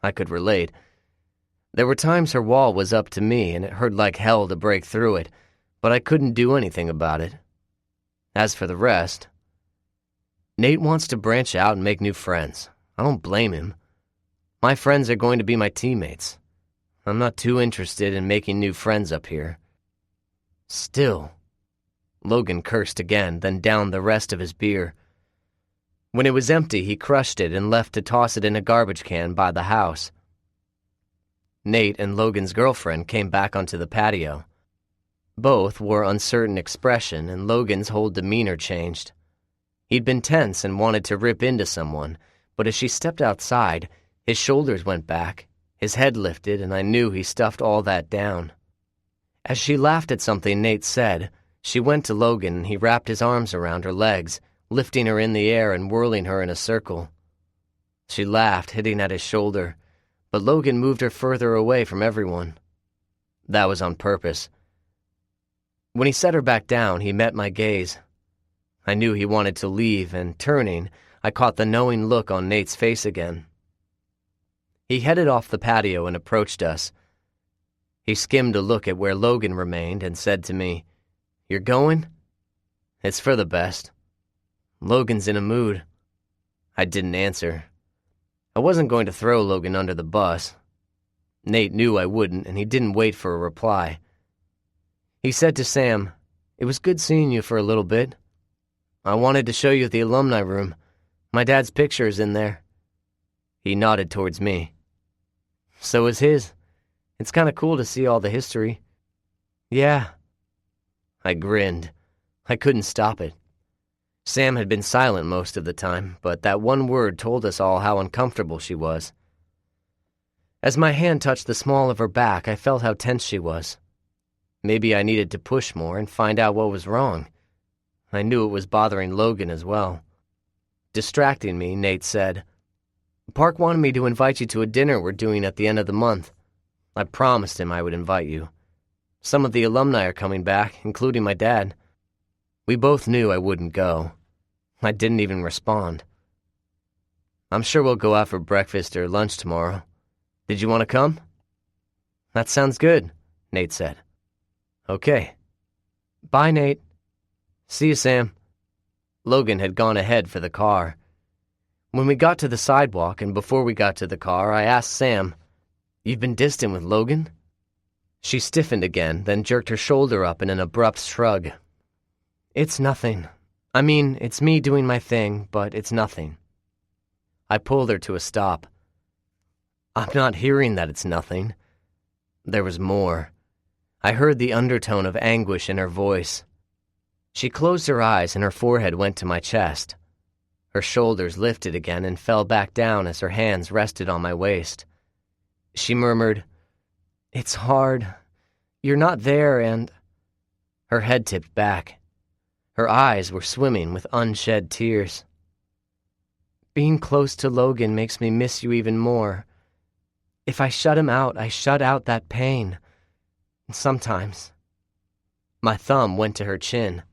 I could relate. There were times her wall was up to me and it hurt like hell to break through it, but I couldn't do anything about it. As for the rest, Nate wants to branch out and make new friends. I don't blame him. My friends are going to be my teammates. I'm not too interested in making new friends up here. Still, Logan cursed again, then downed the rest of his beer. When it was empty, he crushed it and left to toss it in a garbage can by the house. Nate and Logan's girlfriend came back onto the patio. Both wore uncertain expression, and Logan's whole demeanor changed. He'd been tense and wanted to rip into someone, but as she stepped outside, his shoulders went back, his head lifted, and I knew he stuffed all that down. As she laughed at something Nate said, she went to Logan and he wrapped his arms around her legs, lifting her in the air and whirling her in a circle. She laughed, hitting at his shoulder, but Logan moved her further away from everyone. That was on purpose. When he set her back down, he met my gaze. I knew he wanted to leave, and turning, I caught the knowing look on Nate's face again. He headed off the patio and approached us. He skimmed a look at where Logan remained and said to me, "You're going? It's for the best. Logan's in a mood." I didn't answer. I wasn't going to throw Logan under the bus. Nate knew I wouldn't, and he didn't wait for a reply. He said to Sam, "It was good seeing you for a little bit. I wanted to show you the alumni room. My dad's picture is in there." He nodded towards me. "So is his. It's kind of cool to see all the history." "Yeah." I grinned. I couldn't stop it. Sam had been silent most of the time, but that one word told us all how uncomfortable she was. As my hand touched the small of her back, I felt how tense she was. Maybe I needed to push more and find out what was wrong. I knew it was bothering Logan as well. Distracting me, Nate said, "Park wanted me to invite you to a dinner we're doing at the end of the month. I promised him I would invite you. Some of the alumni are coming back, including my dad." We both knew I wouldn't go. I didn't even respond. "I'm sure we'll go out for breakfast or lunch tomorrow. Did you want to come?" "That sounds good," Nate said. "Okay. Bye, Nate." "See you, Sam." Logan had gone ahead for the car. When we got to the sidewalk and before we got to the car, I asked Sam, "You've been distant with Logan?" She stiffened again, then jerked her shoulder up in an abrupt shrug. "It's nothing. I mean, it's me doing my thing, but it's nothing." I pulled her to a stop. "I'm not hearing that it's nothing." There was more. I heard the undertone of anguish in her voice. She closed her eyes and her forehead went to my chest. Her shoulders lifted again and fell back down as her hands rested on my waist. She murmured, "It's hard. You're not there and—" Her head tipped back. Her eyes were swimming with unshed tears. "Being close to Logan makes me miss you even more. If I shut him out, I shut out that pain. Sometimes." My thumb went to her chin.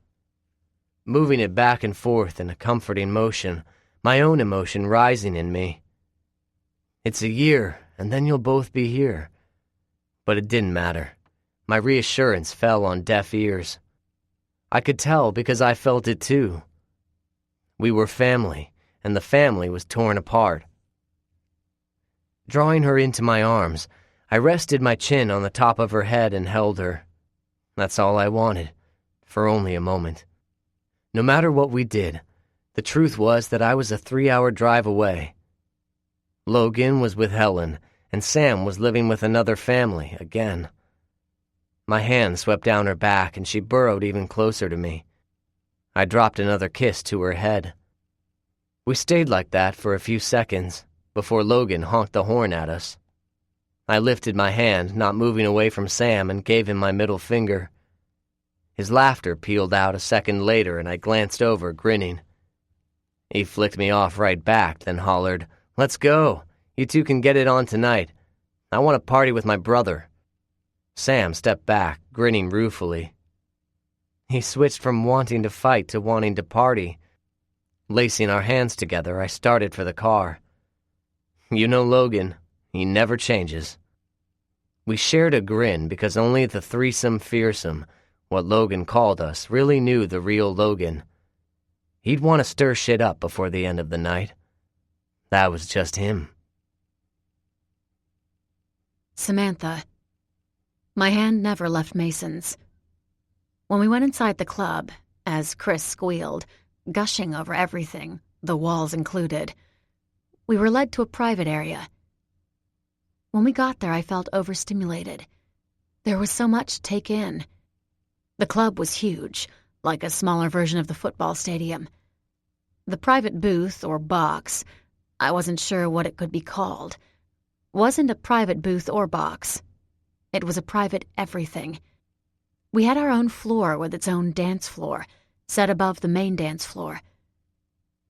Moving it back and forth in a comforting motion, my own emotion rising in me. "It's a year, and then you'll both be here." But it didn't matter. My reassurance fell on deaf ears. I could tell because I felt it too. We were family, and the family was torn apart. Drawing her into my arms, I rested my chin on the top of her head and held her. That's all I wanted, for only a moment. No matter what we did, the truth was that I was a 3-hour drive away. Logan was with Helen, and Sam was living with another family again. My hand swept down her back and she burrowed even closer to me. I dropped another kiss to her head. We stayed like that for a few seconds before Logan honked the horn at us. I lifted my hand, not moving away from Sam, and gave him my middle finger. His laughter peeled out a second later and I glanced over, grinning. He flicked me off right back, then hollered, "Let's go. You two can get it on tonight. I want to party with my brother." Sam stepped back, grinning ruefully. He switched from wanting to fight to wanting to party. Lacing our hands together, I started for the car. You know Logan. He never changes. We shared a grin because only the threesome fearsome, what Logan called us, really knew the real Logan. He'd want to stir shit up before the end of the night. That was just him. Samantha. My hand never left Mason's. When we went inside the club, as Chris squealed, gushing over everything, the walls included, we were led to a private area. When we got there, I felt overstimulated. There was so much to take in. The club was huge, like a smaller version of the football stadium. The private booth, or box, I wasn't sure what it could be called, wasn't a private booth or box. It was a private everything. We had our own floor with its own dance floor, set above the main dance floor.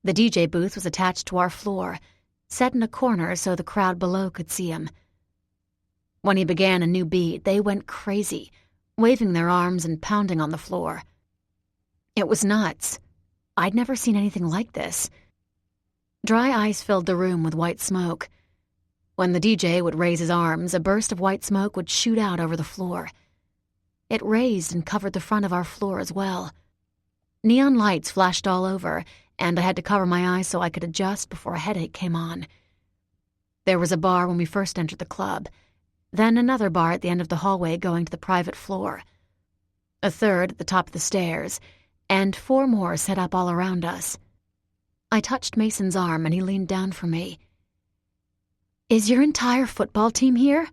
The DJ booth was attached to our floor, set in a corner so the crowd below could see him. When he began a new beat, they went crazy, waving their arms and pounding on the floor. It was nuts. I'd never seen anything like this. Dry ice filled the room with white smoke. When the DJ would raise his arms, a burst of white smoke would shoot out over the floor. It raised and covered the front of our floor as well. Neon lights flashed all over, and I had to cover my eyes so I could adjust before a headache came on. There was a bar when we first entered the club, then another bar at the end of the hallway going to the private floor, a third at the top of the stairs, and 4 more set up all around us. I touched Mason's arm and he leaned down for me. "Is your entire football team here?"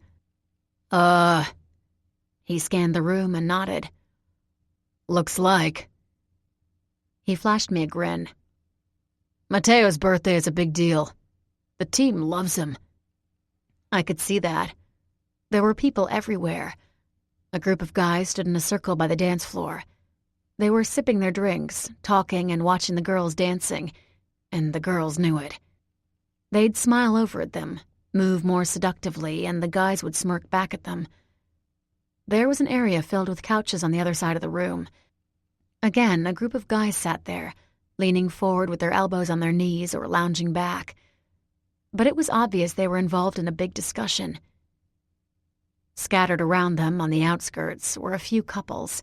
He scanned the room and nodded. "Looks like." He flashed me a grin. "Mateo's birthday is a big deal. The team loves him." I could see that. There were people everywhere. A group of guys stood in a circle by the dance floor. They were sipping their drinks, talking and watching the girls dancing, and the girls knew it. They'd smile over at them, move more seductively, and the guys would smirk back at them. There was an area filled with couches on the other side of the room. Again, a group of guys sat there, leaning forward with their elbows on their knees or lounging back. But it was obvious they were involved in a big discussion. Scattered around them on the outskirts were a few couples.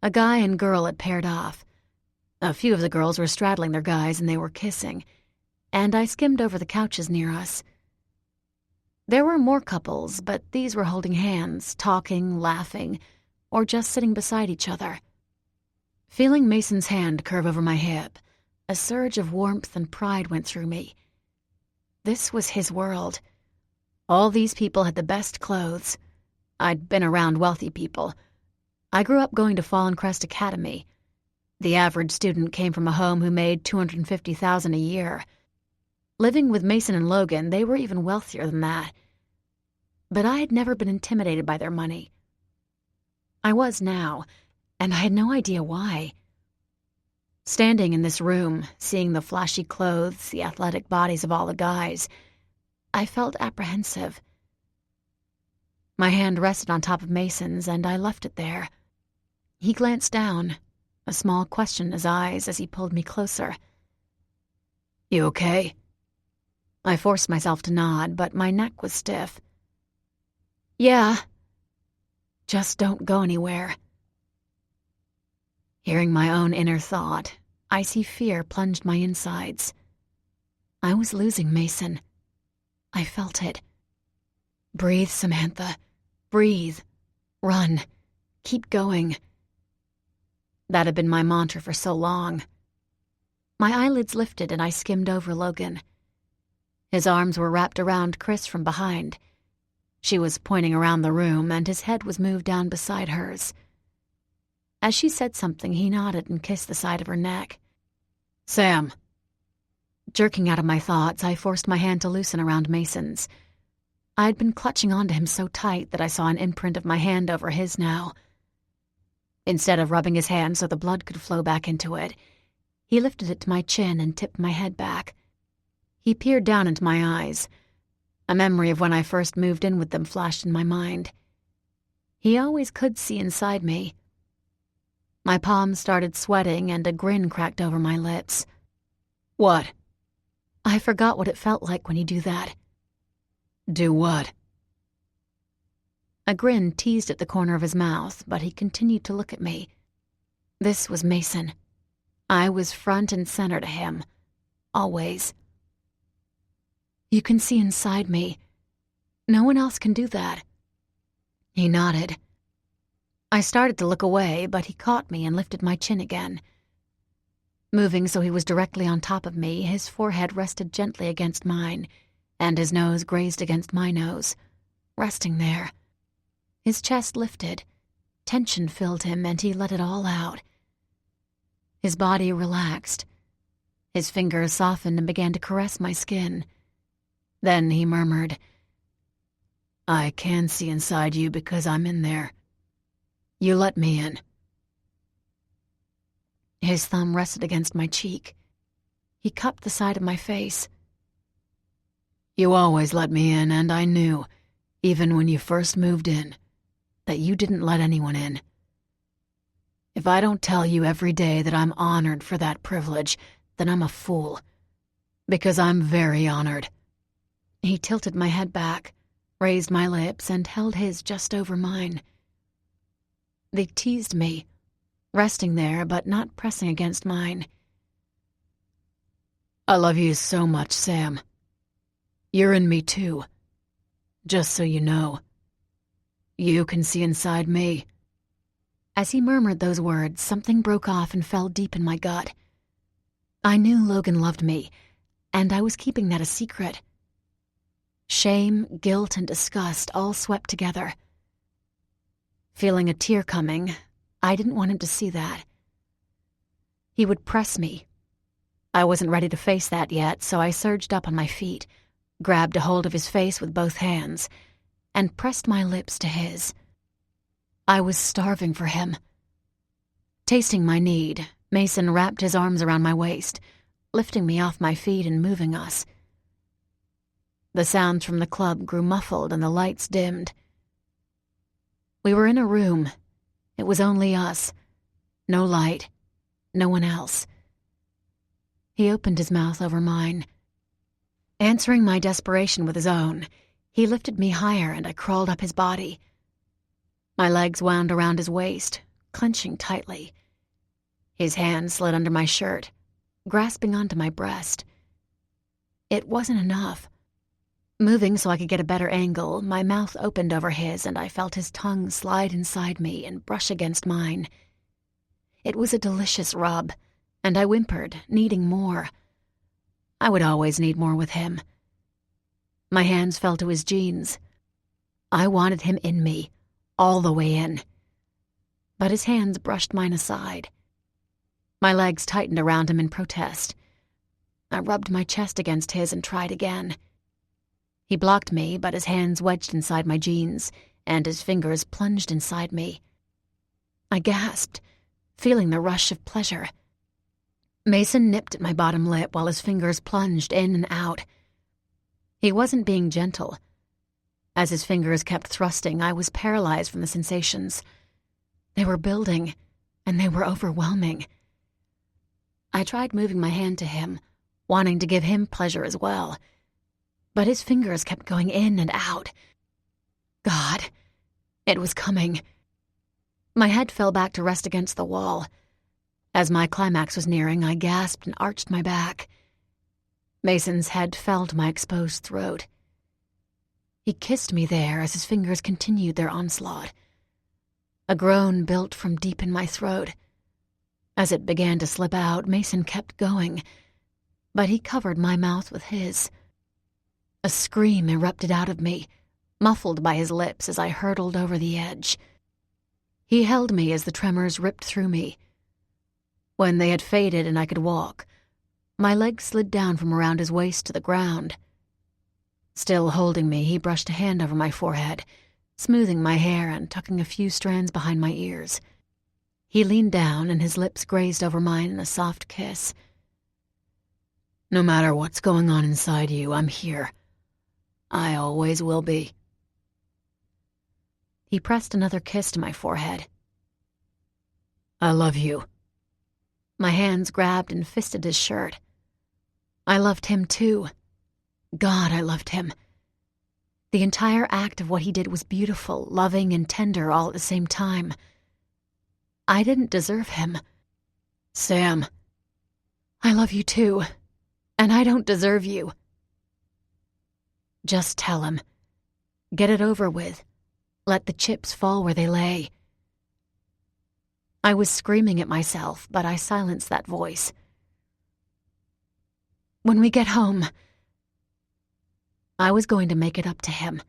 A guy and girl had paired off. A few of the girls were straddling their guys and they were kissing, and I skimmed over the couches near us. There were more couples, but these were holding hands, talking, laughing, or just sitting beside each other. Feeling Mason's hand curve over my hip, a surge of warmth and pride went through me. This was his world. All these people had the best clothes. I'd been around wealthy people. I grew up going to Fallen Crest Academy. The average student came from a home who made $250,000 a year. Living with Mason and Logan, they were even wealthier than that. But I had never been intimidated by their money. I was now, and I had no idea why. Standing in this room, seeing the flashy clothes, the athletic bodies of all the guys, I felt apprehensive. My hand rested on top of Mason's, and I left it there. He glanced down, a small question in his eyes as he pulled me closer. "You okay?" I forced myself to nod, but my neck was stiff. "Yeah. Just don't go anywhere." Hearing my own inner thought, icy fear plunged my insides. I was losing Mason. I felt it. "Breathe, Samantha. Breathe. Run. Keep going." That had been my mantra for so long. My eyelids lifted and I skimmed over Logan. His arms were wrapped around Chris from behind. She was pointing around the room, and his head was moved down beside hers. As she said something, he nodded and kissed the side of her neck. Sam. Jerking out of my thoughts, I forced my hand to loosen around Mason's. I had been clutching onto him so tight that I saw an imprint of my hand over his now. Instead of rubbing his hand so the blood could flow back into it, he lifted it to my chin and tipped my head back. He peered down into my eyes. A memory of when I first moved in with them flashed in my mind. He always could see inside me. My palms started sweating and a grin cracked over my lips. What? I forgot what it felt like when you do that. Do what? A grin teased at the corner of his mouth, but he continued to look at me. This was Mason. I was front and center to him. Always. You can see inside me. No one else can do that. He nodded. I started to look away, but he caught me and lifted my chin again. Moving so he was directly on top of me, his forehead rested gently against mine, and his nose grazed against my nose, resting there. His chest lifted. Tension filled him, and he let it all out. His body relaxed. His fingers softened and began to caress my skin. Then he murmured, I can see inside you because I'm in there. You let me in. His thumb rested against my cheek. He cupped the side of my face. You always let me in, and I knew, even when you first moved in, that you didn't let anyone in. If I don't tell you every day that I'm honored for that privilege, then I'm a fool. Because I'm very honored. He tilted my head back, raised my lips, and held his just over mine. They teased me, resting there but not pressing against mine. I love you so much, Sam. You're in me too. Just so you know. You can see inside me. As he murmured those words, something broke off and fell deep in my gut. I knew Logan loved me, and I was keeping that a secret. Shame, guilt, and disgust all swept together. Feeling a tear coming, I didn't want him to see that. He would press me. I wasn't ready to face that yet, so I surged up on my feet, grabbed a hold of his face with both hands, and pressed my lips to his. I was starving for him. Tasting my need, Mason wrapped his arms around my waist, lifting me off my feet and moving us. The sounds from the club grew muffled and the lights dimmed. We were in a room. It was only us. No light. No one else. He opened his mouth over mine. Answering my desperation with his own, he lifted me higher and I crawled up his body. My legs wound around his waist, clenching tightly. His hand slid under my shirt, grasping onto my breast. It wasn't enough. Moving so I could get a better angle, my mouth opened over his and I felt his tongue slide inside me and brush against mine. It was a delicious rub, and I whimpered, needing more. I would always need more with him. My hands fell to his jeans. I wanted him in me, all the way in. But his hands brushed mine aside. My legs tightened around him in protest. I rubbed my chest against his and tried again. He blocked me, but his hands wedged inside my jeans, and his fingers plunged inside me. I gasped, feeling the rush of pleasure. Mason nipped at my bottom lip while his fingers plunged in and out. He wasn't being gentle. As his fingers kept thrusting, I was paralyzed from the sensations. They were building, and they were overwhelming. I tried moving my hand to him, wanting to give him pleasure as well. But his fingers kept going in and out. God, it was coming. My head fell back to rest against the wall. As my climax was nearing, I gasped and arched my back. Mason's head fell to my exposed throat. He kissed me there as his fingers continued their onslaught. A groan built from deep in my throat. As it began to slip out, Mason kept going, but he covered my mouth with his. A scream erupted out of me, muffled by his lips as I hurtled over the edge. He held me as the tremors ripped through me. When they had faded and I could walk, my legs slid down from around his waist to the ground. Still holding me, he brushed a hand over my forehead, smoothing my hair and tucking a few strands behind my ears. He leaned down and his lips grazed over mine in a soft kiss. "No matter what's going on inside you, I'm here. I always will be." He pressed another kiss to my forehead. "I love you." My hands grabbed and fisted his shirt. I loved him too. God, I loved him. The entire act of what he did was beautiful, loving, and tender all at the same time. I didn't deserve him. "Sam, I love you too, and I don't deserve you." Just tell him. Get it over with. Let the chips fall where they lay. I was screaming at myself, but I silenced that voice. When we get home, I was going to make it up to him.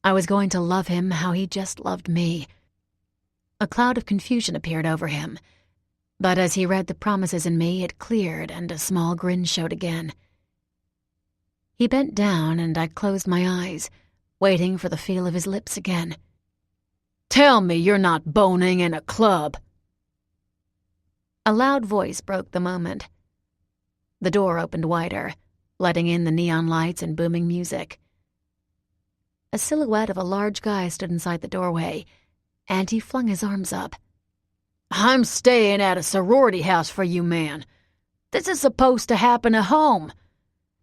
I was going to love him how he just loved me. A cloud of confusion appeared over him, but as he read the promises in me, it cleared and a small grin showed again. He bent down and I closed my eyes, waiting for the feel of his lips again. "Tell me you're not boning in a club." A loud voice broke the moment. The door opened wider, letting in the neon lights and booming music. A silhouette of a large guy stood inside the doorway, and he flung his arms up. "I'm staying at a sorority house for you, man. This is supposed to happen at home.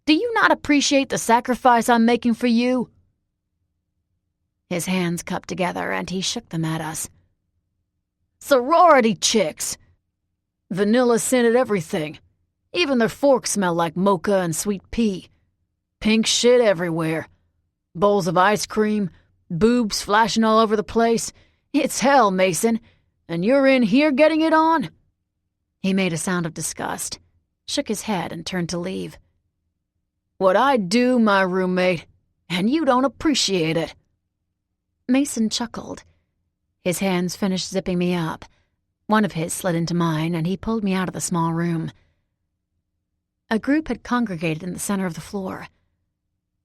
Do you not appreciate the sacrifice I'm making for you?" His hands cupped together, and he shook them at us. "Sorority chicks! Vanilla scented everything. Even their forks smell like mocha and sweet pea. Pink shit everywhere. Bowls of ice cream, boobs flashing all over the place. It's hell, Mason, and you're in here getting it on?" He made a sound of disgust, shook his head, and turned to leave. "What I do, my roommate, and you don't appreciate it." Mason chuckled. His hands finished zipping me up. One of his slid into mine, and he pulled me out of the small room. A group had congregated in the center of the floor.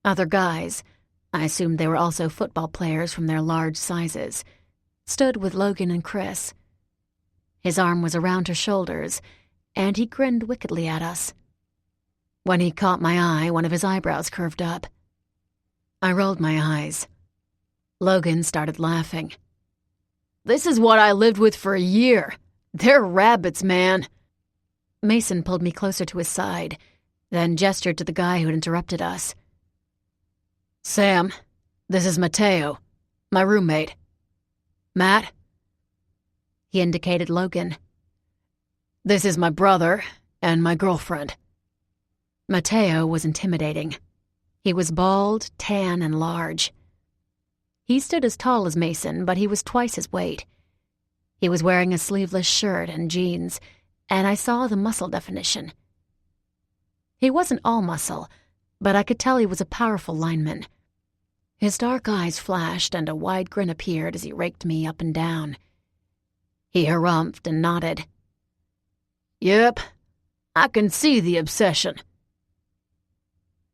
Other guys, I assumed they were also football players from their large sizes, stood with Logan and Chris. His arm was around her shoulders, and he grinned wickedly at us. When he caught my eye, one of his eyebrows curved up. I rolled my eyes. Logan started laughing. "This is what I lived with for a year. They're rabbits, man." Mason pulled me closer to his side, then gestured to the guy who had interrupted us. "Sam, this is Mateo, my roommate. Matt?" He indicated Logan. "This is my brother and my girlfriend." Mateo was intimidating. He was bald, tan, and large. He stood as tall as Mason, but he was twice his weight. He was wearing a sleeveless shirt and jeans, and I saw the muscle definition. He wasn't all muscle, but I could tell he was a powerful lineman. His dark eyes flashed, and a wide grin appeared as he raked me up and down. He harumphed and nodded. "Yep, I can see the obsession."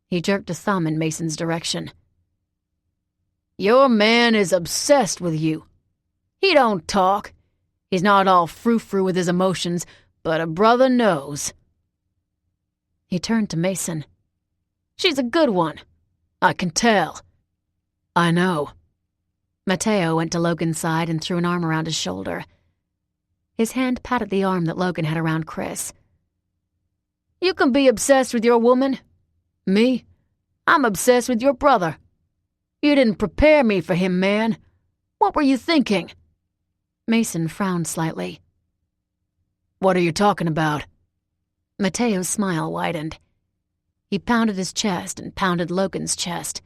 He jerked a thumb in Mason's direction. "Your man is obsessed with you. He don't talk. He's not all frou-frou with his emotions, but a brother knows." He turned to Mason. "She's a good one. I can tell." "I know." Mateo went to Logan's side and threw an arm around his shoulder. His hand patted the arm that Logan had around Chris. "You can be obsessed with your woman. Me, I'm obsessed with your brother. You didn't prepare me for him, man. What were you thinking?" Mason frowned slightly. "What are you talking about?" Mateo's smile widened. He pounded his chest and pounded Logan's chest.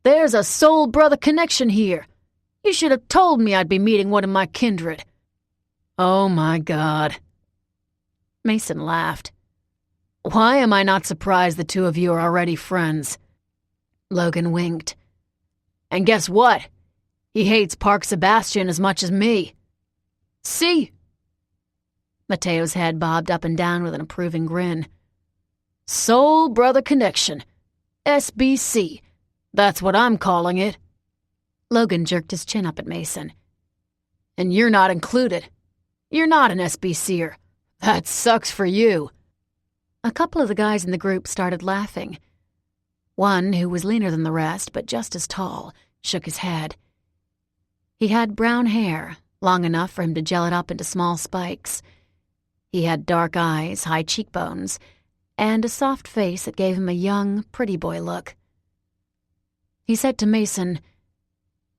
"There's a soul-brother connection here. You should have told me I'd be meeting one of my kindred." "Oh, my God." Mason laughed. "Why am I not surprised the two of you are already friends?" Logan winked. And guess what? He hates Park Sebastian as much as me. See? Mateo's head bobbed up and down with an approving grin. Soul Brother Connection. SBC. That's what I'm calling it. Logan jerked his chin up at Mason. And you're not included. You're not an SBCer. That sucks for you. A couple of the guys in the group started laughing. One, who was leaner than the rest, but just as tall, shook his head. He had brown hair, long enough for him to gel it up into small spikes. He had dark eyes, high cheekbones, and a soft face that gave him a young, pretty boy look. He said to Mason,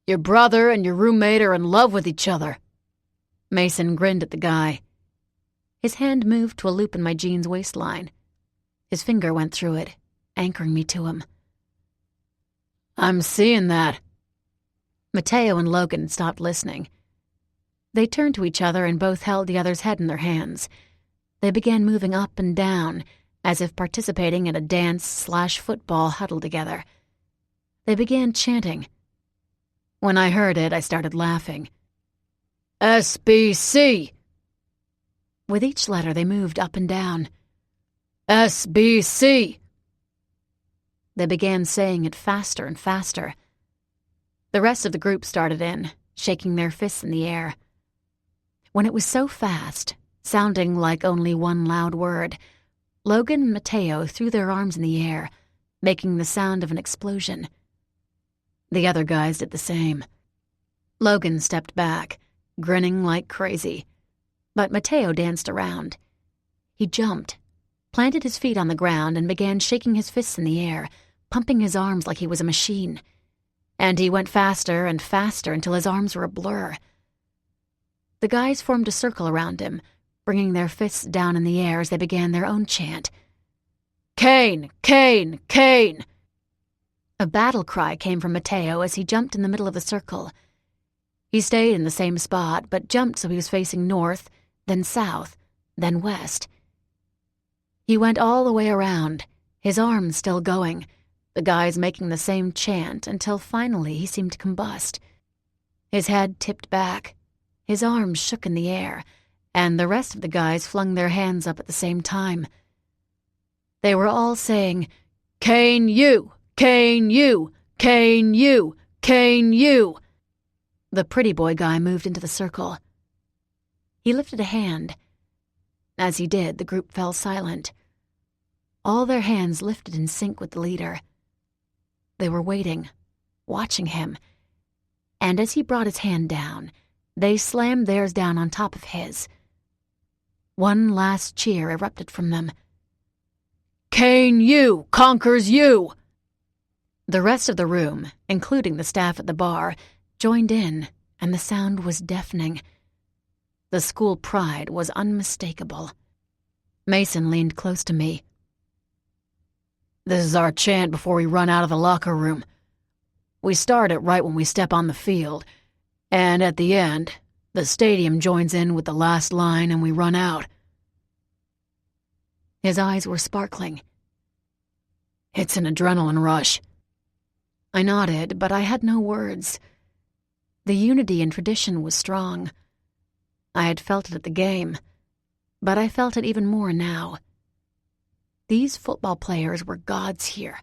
"Your brother and your roommate are in love with each other." Mason grinned at the guy. His hand moved to a loop in my jeans waistline. His finger went through it, anchoring me to him. "I'm seeing that." Mateo and Logan had stopped listening. They turned to each other and both held the other's head in their hands. They began moving up and down, as if participating in a dance/football huddle together. They began chanting. When I heard it, I started laughing. SBC! With each letter, they moved up and down. SBC! They began saying it faster and faster. The rest of the group started in, shaking their fists in the air. When it was so fast, sounding like only one loud word, Logan and Mateo threw their arms in the air, making the sound of an explosion. The other guys did the same. Logan stepped back, grinning like crazy, but Mateo danced around. He jumped, planted his feet on the ground, and began shaking his fists in the air, pumping his arms like he was a machine. And he went faster and faster until his arms were a blur. The guys formed a circle around him, bringing their fists down in the air as they began their own chant. Kane! Kane! Kane! A battle cry came from Mateo as he jumped in the middle of the circle. He stayed in the same spot, but jumped so he was facing north, then south, then west. He went all the way around, his arms still going, the guys making the same chant until finally he seemed to combust. His head tipped back, his arms shook in the air, and the rest of the guys flung their hands up at the same time. They were all saying, Kane you! Kane you! Kane you! Kane you! The pretty boy guy moved into the circle. He lifted a hand. As he did, the group fell silent. All their hands lifted in sync with the leader. They were waiting, watching him, and as he brought his hand down, they slammed theirs down on top of his. One last cheer erupted from them. Kane you conquers you! The rest of the room, including the staff at the bar, joined in, and the sound was deafening. The school pride was unmistakable. Mason leaned close to me. This is our chant before we run out of the locker room. We start it right when we step on the field, and at the end, the stadium joins in with the last line and we run out. His eyes were sparkling. It's an adrenaline rush. I nodded, but I had no words. The unity and tradition was strong. I had felt it at the game, but I felt it even more now. These football players were gods here.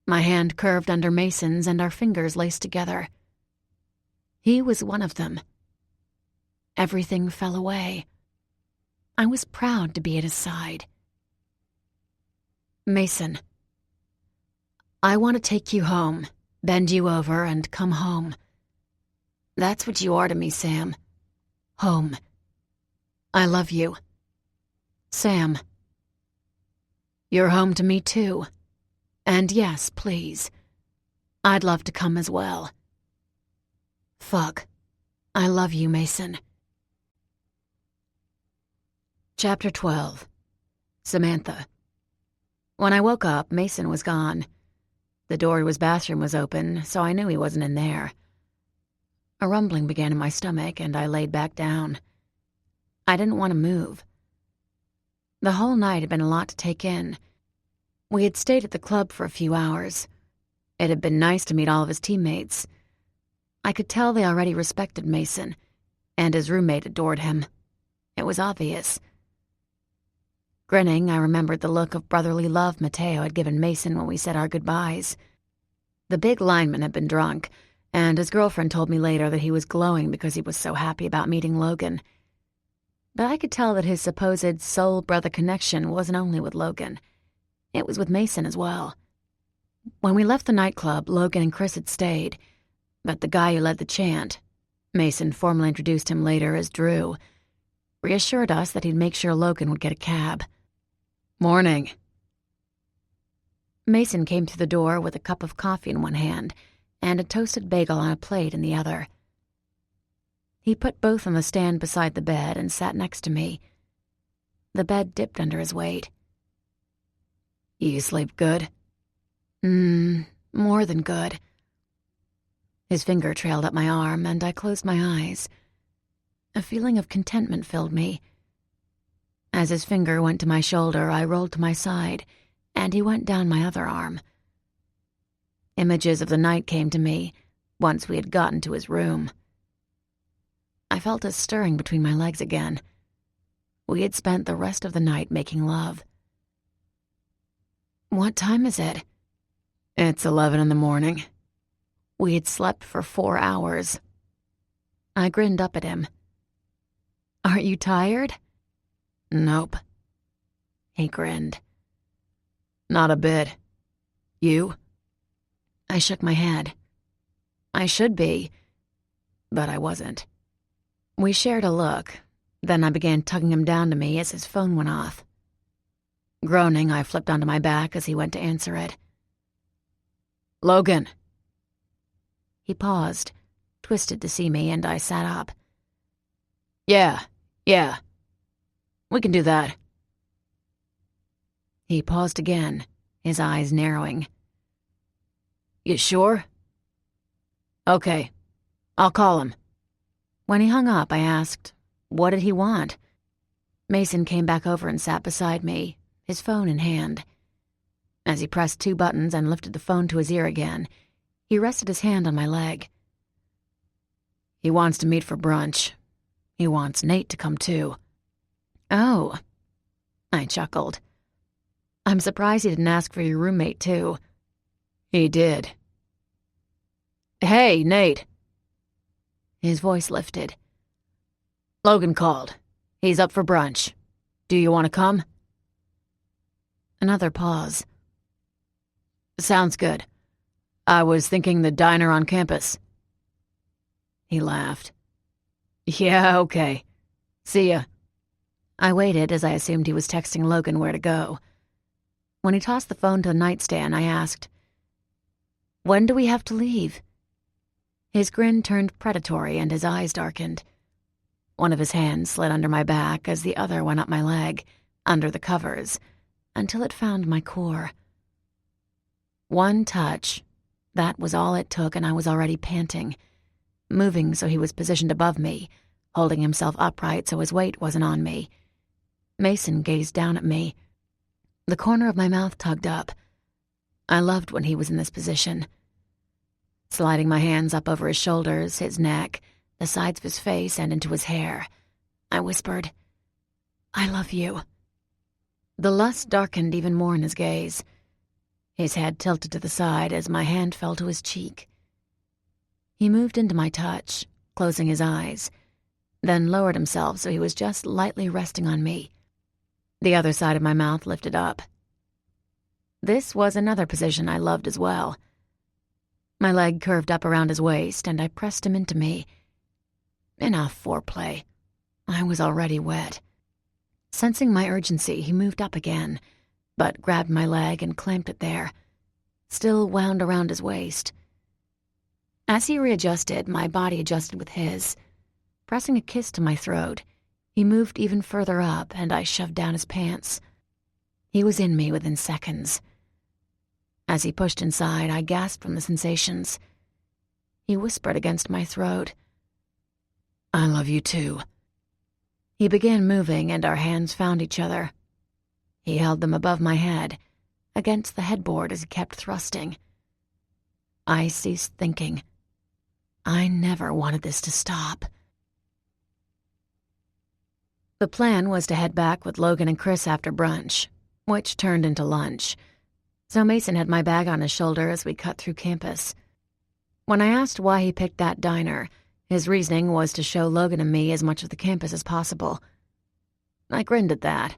My hand curved under Mason's and our fingers laced together. He was one of them. Everything fell away. I was proud to be at his side. Mason, I want to take you home, bend you over, and come home. That's what you are to me, Sam. Home. I love you. Sam. You're home to me, too. And yes, please. I'd love to come as well. Fuck. I love you, Mason. Chapter 12. Samantha. When I woke up, Mason was gone. The door to his bathroom was open, so I knew he wasn't in there. A rumbling began in my stomach, and I laid back down. I didn't want to move. The whole night had been a lot to take in. We had stayed at the club for a few hours. It had been nice to meet all of his teammates. I could tell they already respected Mason, and his roommate adored him. It was obvious. Grinning, I remembered the look of brotherly love Mateo had given Mason when we said our goodbyes. The big lineman had been drunk, and his girlfriend told me later that he was glowing because he was so happy about meeting Logan. But I could tell that his supposed soul-brother connection wasn't only with Logan. It was with Mason as well. When we left the nightclub, Logan and Chris had stayed, but the guy who led the chant, Mason formally introduced him later as Drew, reassured us that he'd make sure Logan would get a cab. "Morning." Mason came through the door with a cup of coffee in one hand and a toasted bagel on a plate in the other. He put both on the stand beside the bed and sat next to me. The bed dipped under his weight. "You sleep good?" More than good." His finger trailed up my arm, and I closed my eyes. A feeling of contentment filled me. As his finger went to my shoulder, I rolled to my side, and he went down my other arm. Images of the night came to me once we had gotten to his room. I felt a stirring between my legs again. We had spent the rest of the night making love. "What time is it?" "It's 11 in the morning." We had slept for 4 hours. I grinned up at him. "Aren't you tired?" "Nope." He grinned. "Not a bit. You?" I shook my head. I should be, but I wasn't. We shared a look, then I began tugging him down to me as his phone went off. Groaning, I flipped onto my back as he went to answer it. "Logan." He paused, twisted to see me, and I sat up. Yeah, we can do that." He paused again, his eyes narrowing. "You sure?" "Okay, I'll call him." When he hung up, I asked, what did he want? Mason came back over and sat beside me, his phone in hand. As he pressed 2 buttons and lifted the phone to his ear again, he rested his hand on my leg. "He wants to meet for brunch. He wants Nate to come too." "Oh," I chuckled. "I'm surprised he didn't ask for your roommate too." "He did." "Hey, Nate." His voice lifted. "Logan called. He's up for brunch. Do you want to come?" Another pause. "Sounds good. I was thinking the diner on campus." He laughed. "Yeah, okay. See ya." I waited as I assumed he was texting Logan where to go. When he tossed the phone to the nightstand, I asked, "When do we have to leave?" His grin turned predatory and his eyes darkened. One of his hands slid under my back as the other went up my leg, under the covers, until it found my core. One touch. That was all it took, and I was already panting, moving so he was positioned above me, holding himself upright so his weight wasn't on me. Mason gazed down at me. The corner of my mouth tugged up. I loved when he was in this position. Sliding my hands up over his shoulders, his neck, the sides of his face, and into his hair, I whispered, "I love you." The lust darkened even more in his gaze. His head tilted to the side as my hand fell to his cheek. He moved into my touch, closing his eyes, then lowered himself so he was just lightly resting on me. The other side of my mouth lifted up. This was another position I loved as well. My leg curved up around his waist, and I pressed him into me. Enough foreplay. I was already wet. Sensing my urgency, he moved up again, but grabbed my leg and clamped it there, still wound around his waist. As he readjusted, my body adjusted with his. Pressing a kiss to my throat, he moved even further up, and I shoved down his pants. He was in me within seconds. As he pushed inside, I gasped from the sensations. He whispered against my throat, "I love you too." He began moving, and our hands found each other. He held them above my head, against the headboard as he kept thrusting. I ceased thinking. I never wanted this to stop. The plan was to head back with Logan and Chris after brunch, which turned into lunch. So Mason had my bag on his shoulder as we cut through campus. When I asked why he picked that diner, his reasoning was to show Logan and me as much of the campus as possible. I grinned at that.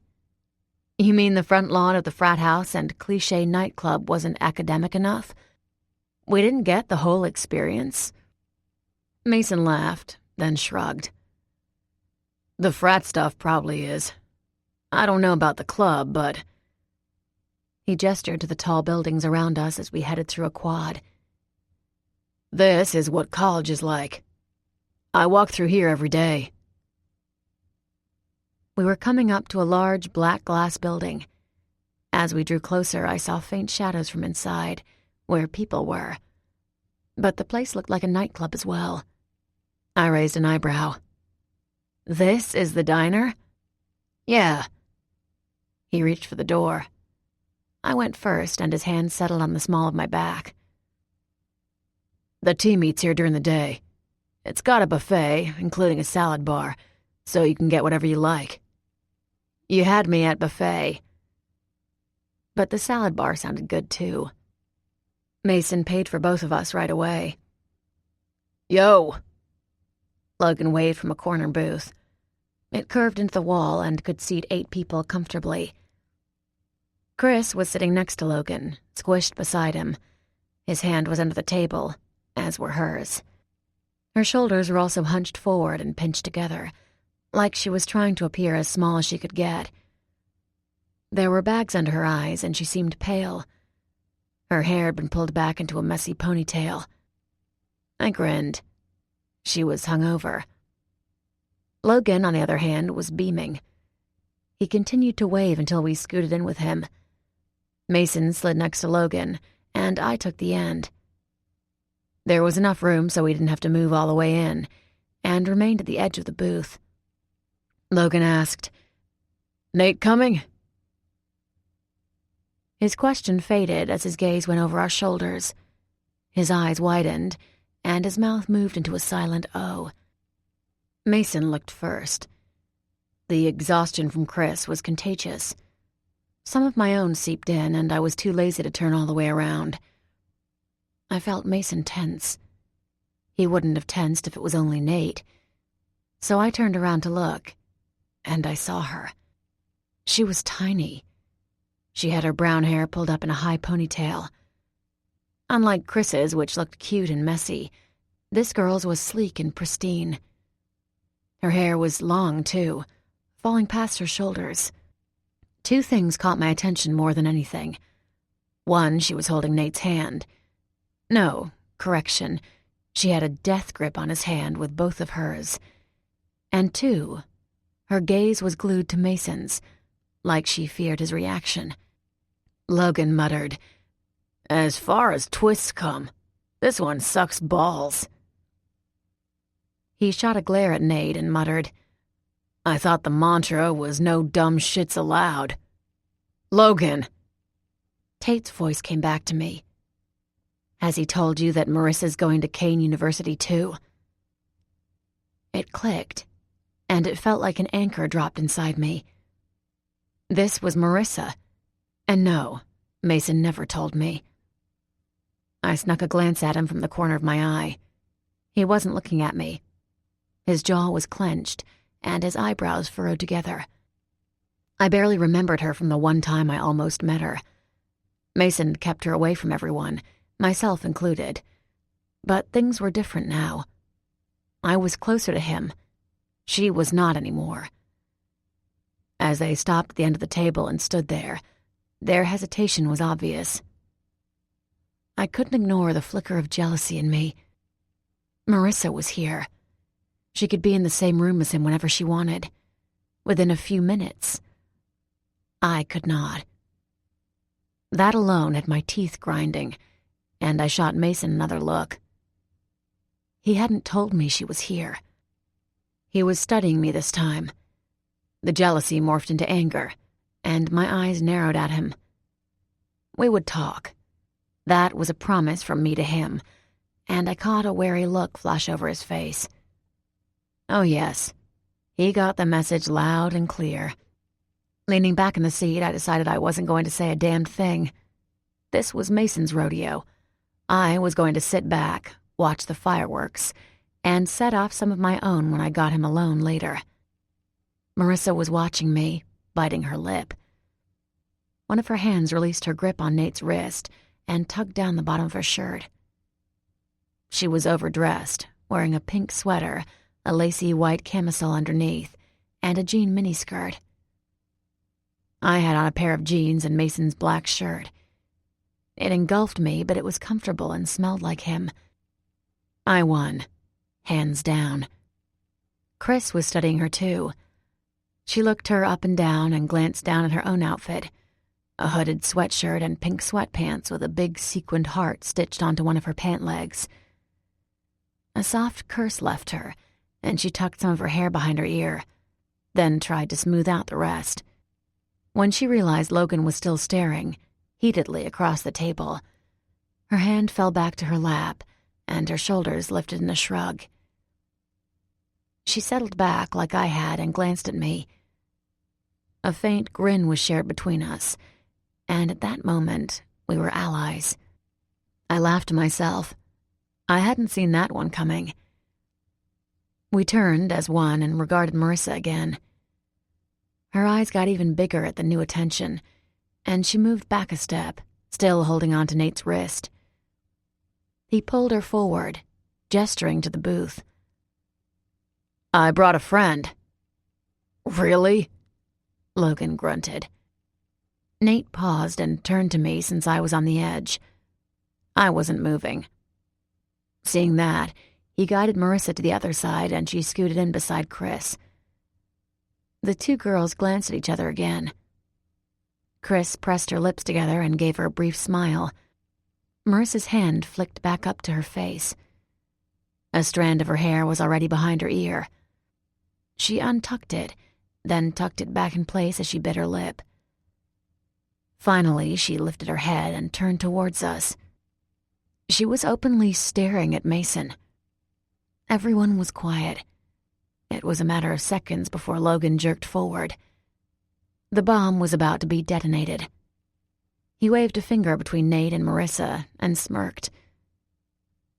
You mean the front lawn of the frat house and cliché nightclub wasn't academic enough? We didn't get the whole experience? Mason laughed, then shrugged. The frat stuff probably is. I don't know about the club, but... He gestured to the tall buildings around us as we headed through a quad. This is what college is like. I walk through here every day. We were coming up to a large black glass building. As we drew closer, I saw faint shadows from inside, where people were. But the place looked like a nightclub as well. I raised an eyebrow. This is the diner? Yeah. He reached for the door. I went first, and his hand settled on the small of my back. The team eats here during the day. It's got a buffet, including a salad bar, so you can get whatever you like. You had me at buffet. But the salad bar sounded good, too. Mason paid for both of us right away. Yo! Logan waved from a corner booth. It curved into the wall and could seat 8 people comfortably. Chris was sitting next to Logan, squished beside him. His hand was under the table, as were hers. Her shoulders were also hunched forward and pinched together, like she was trying to appear as small as she could get. There were bags under her eyes, and she seemed pale. Her hair had been pulled back into a messy ponytail. I grinned. She was hungover. Logan, on the other hand, was beaming. He continued to wave until we scooted in with him. Mason slid next to Logan, and I took the end. There was enough room so we didn't have to move all the way in, and remained at the edge of the booth. Logan asked, "Nate coming?" His question faded as his gaze went over our shoulders. His eyes widened, and his mouth moved into a silent O. Mason looked first. The exhaustion from Chris was contagious. Some of my own seeped in, and I was too lazy to turn all the way around. I felt Mason tense. He wouldn't have tensed if it was only Nate. So I turned around to look, and I saw her. She was tiny. She had her brown hair pulled up in a high ponytail. Unlike Chris's, which looked cute and messy, this girl's was sleek and pristine. Her hair was long, too, falling past her shoulders. 2 things caught my attention more than anything. 1, she was holding Nate's hand. No, correction, she had a death grip on his hand with both of hers. And 2, her gaze was glued to Mason's, like she feared his reaction. Logan muttered, "As far as twists come, this one sucks balls." He shot a glare at Nate and muttered, "I thought the mantra was no dumb shits allowed." "Logan!" Tate's voice came back to me. "Has he told you that Marissa's going to Kane University too?" It clicked, and it felt like an anchor dropped inside me. This was Marissa. And no, Mason never told me. I snuck a glance at him from the corner of my eye. He wasn't looking at me. His jaw was clenched, and his eyebrows furrowed together. I barely remembered her from the one time I almost met her. Mason kept her away from everyone, myself included. But things were different now. I was closer to him. She was not anymore. As they stopped at the end of the table and stood there, their hesitation was obvious. I couldn't ignore the flicker of jealousy in me. Marissa was here. She could be in the same room as him whenever she wanted, within a few minutes. I could not. That alone had my teeth grinding, and I shot Mason another look. He hadn't told me she was here. He was studying me this time. The jealousy morphed into anger, and my eyes narrowed at him. We would talk. That was a promise from me to him, and I caught a wary look flash over his face. Oh yes, he got the message loud and clear. Leaning back in the seat, I decided I wasn't going to say a damned thing. This was Mason's rodeo. I was going to sit back, watch the fireworks, and set off some of my own when I got him alone later. Marissa was watching me, biting her lip. One of her hands released her grip on Nate's wrist and tugged down the bottom of her shirt. She was overdressed, wearing a pink sweater, a lacy white camisole underneath, and a jean miniskirt. I had on a pair of jeans and Mason's black shirt. It engulfed me, but it was comfortable and smelled like him. I won, hands down. Chris was studying her too. She looked her up and down and glanced down at her own outfit, a hooded sweatshirt and pink sweatpants with a big sequined heart stitched onto one of her pant legs. A soft curse left her, and she tucked some of her hair behind her ear, then tried to smooth out the rest. When she realized Logan was still staring, heatedly across the table, her hand fell back to her lap, and her shoulders lifted in a shrug. She settled back like I had and glanced at me. A faint grin was shared between us, and at that moment, we were allies. I laughed to myself. I hadn't seen that one coming. We turned as one and regarded Marissa again. Her eyes got even bigger at the new attention, and she moved back a step, still holding on to Nate's wrist. He pulled her forward, gesturing to the booth. I brought a friend. Really? Logan grunted. Nate paused and turned to me since I was on the edge. I wasn't moving. Seeing that, he guided Marissa to the other side and she scooted in beside Chris. The two girls glanced at each other again. Chris pressed her lips together and gave her a brief smile. Marissa's hand flicked back up to her face. A strand of her hair was already behind her ear. She untucked it, then tucked it back in place as she bit her lip. Finally, she lifted her head and turned towards us. She was openly staring at Mason. Everyone was quiet. It was a matter of seconds before Logan jerked forward. The bomb was about to be detonated. He waved a finger between Nate and Marissa and smirked.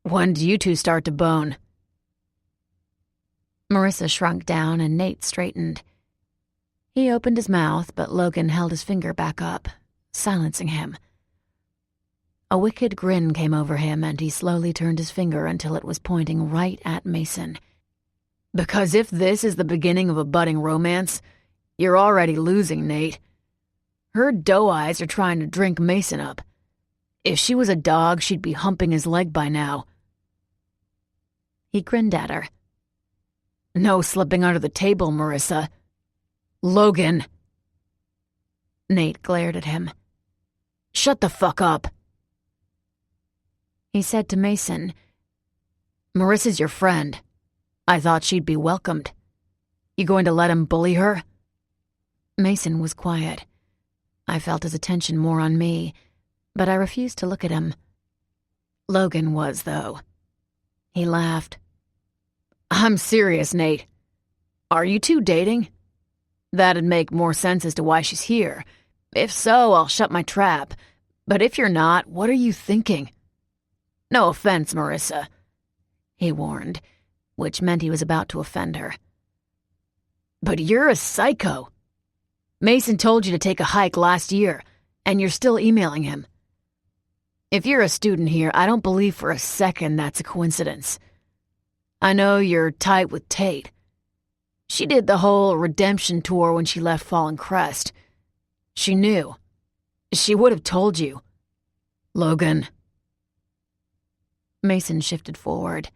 When do you two start to bone? Marissa shrunk down and Nate straightened. He opened his mouth, but Logan held his finger back up, silencing him. A wicked grin came over him and he slowly turned his finger until it was pointing right at Mason. Because if this is the beginning of a budding romance, you're already losing, Nate. Her doe eyes are trying to drink Mason up. If she was a dog, she'd be humping his leg by now. He grinned at her. No slipping under the table, Marissa. Logan. Nate glared at him. Shut the fuck up. He said to Mason, Marissa's your friend. I thought she'd be welcomed. You going to let him bully her? Mason was quiet. I felt his attention more on me, but I refused to look at him. Logan was, though. He laughed. I'm serious, Nate. Are you two dating? That'd make more sense as to why she's here. If so, I'll shut my trap. But if you're not, what are you thinking? No offense, Marissa, he warned, which meant he was about to offend her. But you're a psycho. Mason told you to take a hike last year, and you're still emailing him. If you're a student here, I don't believe for a second that's a coincidence. I know you're tight with Tate. She did the whole redemption tour when she left Fallen Crest. She knew. She would have told you. Logan. Mason shifted forward.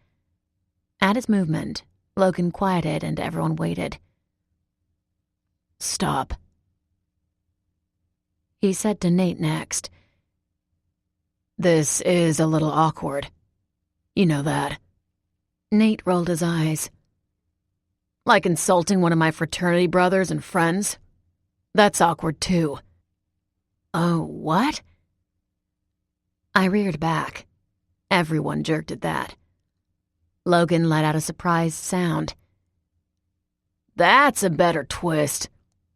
At his movement, Logan quieted and everyone waited. Stop. He said to Nate next. This is a little awkward. You know that. Nate rolled his eyes. Like insulting one of my fraternity brothers and friends? That's awkward too. Oh, what? I reared back. Everyone jerked at that. Logan let out a surprised sound. That's a better twist.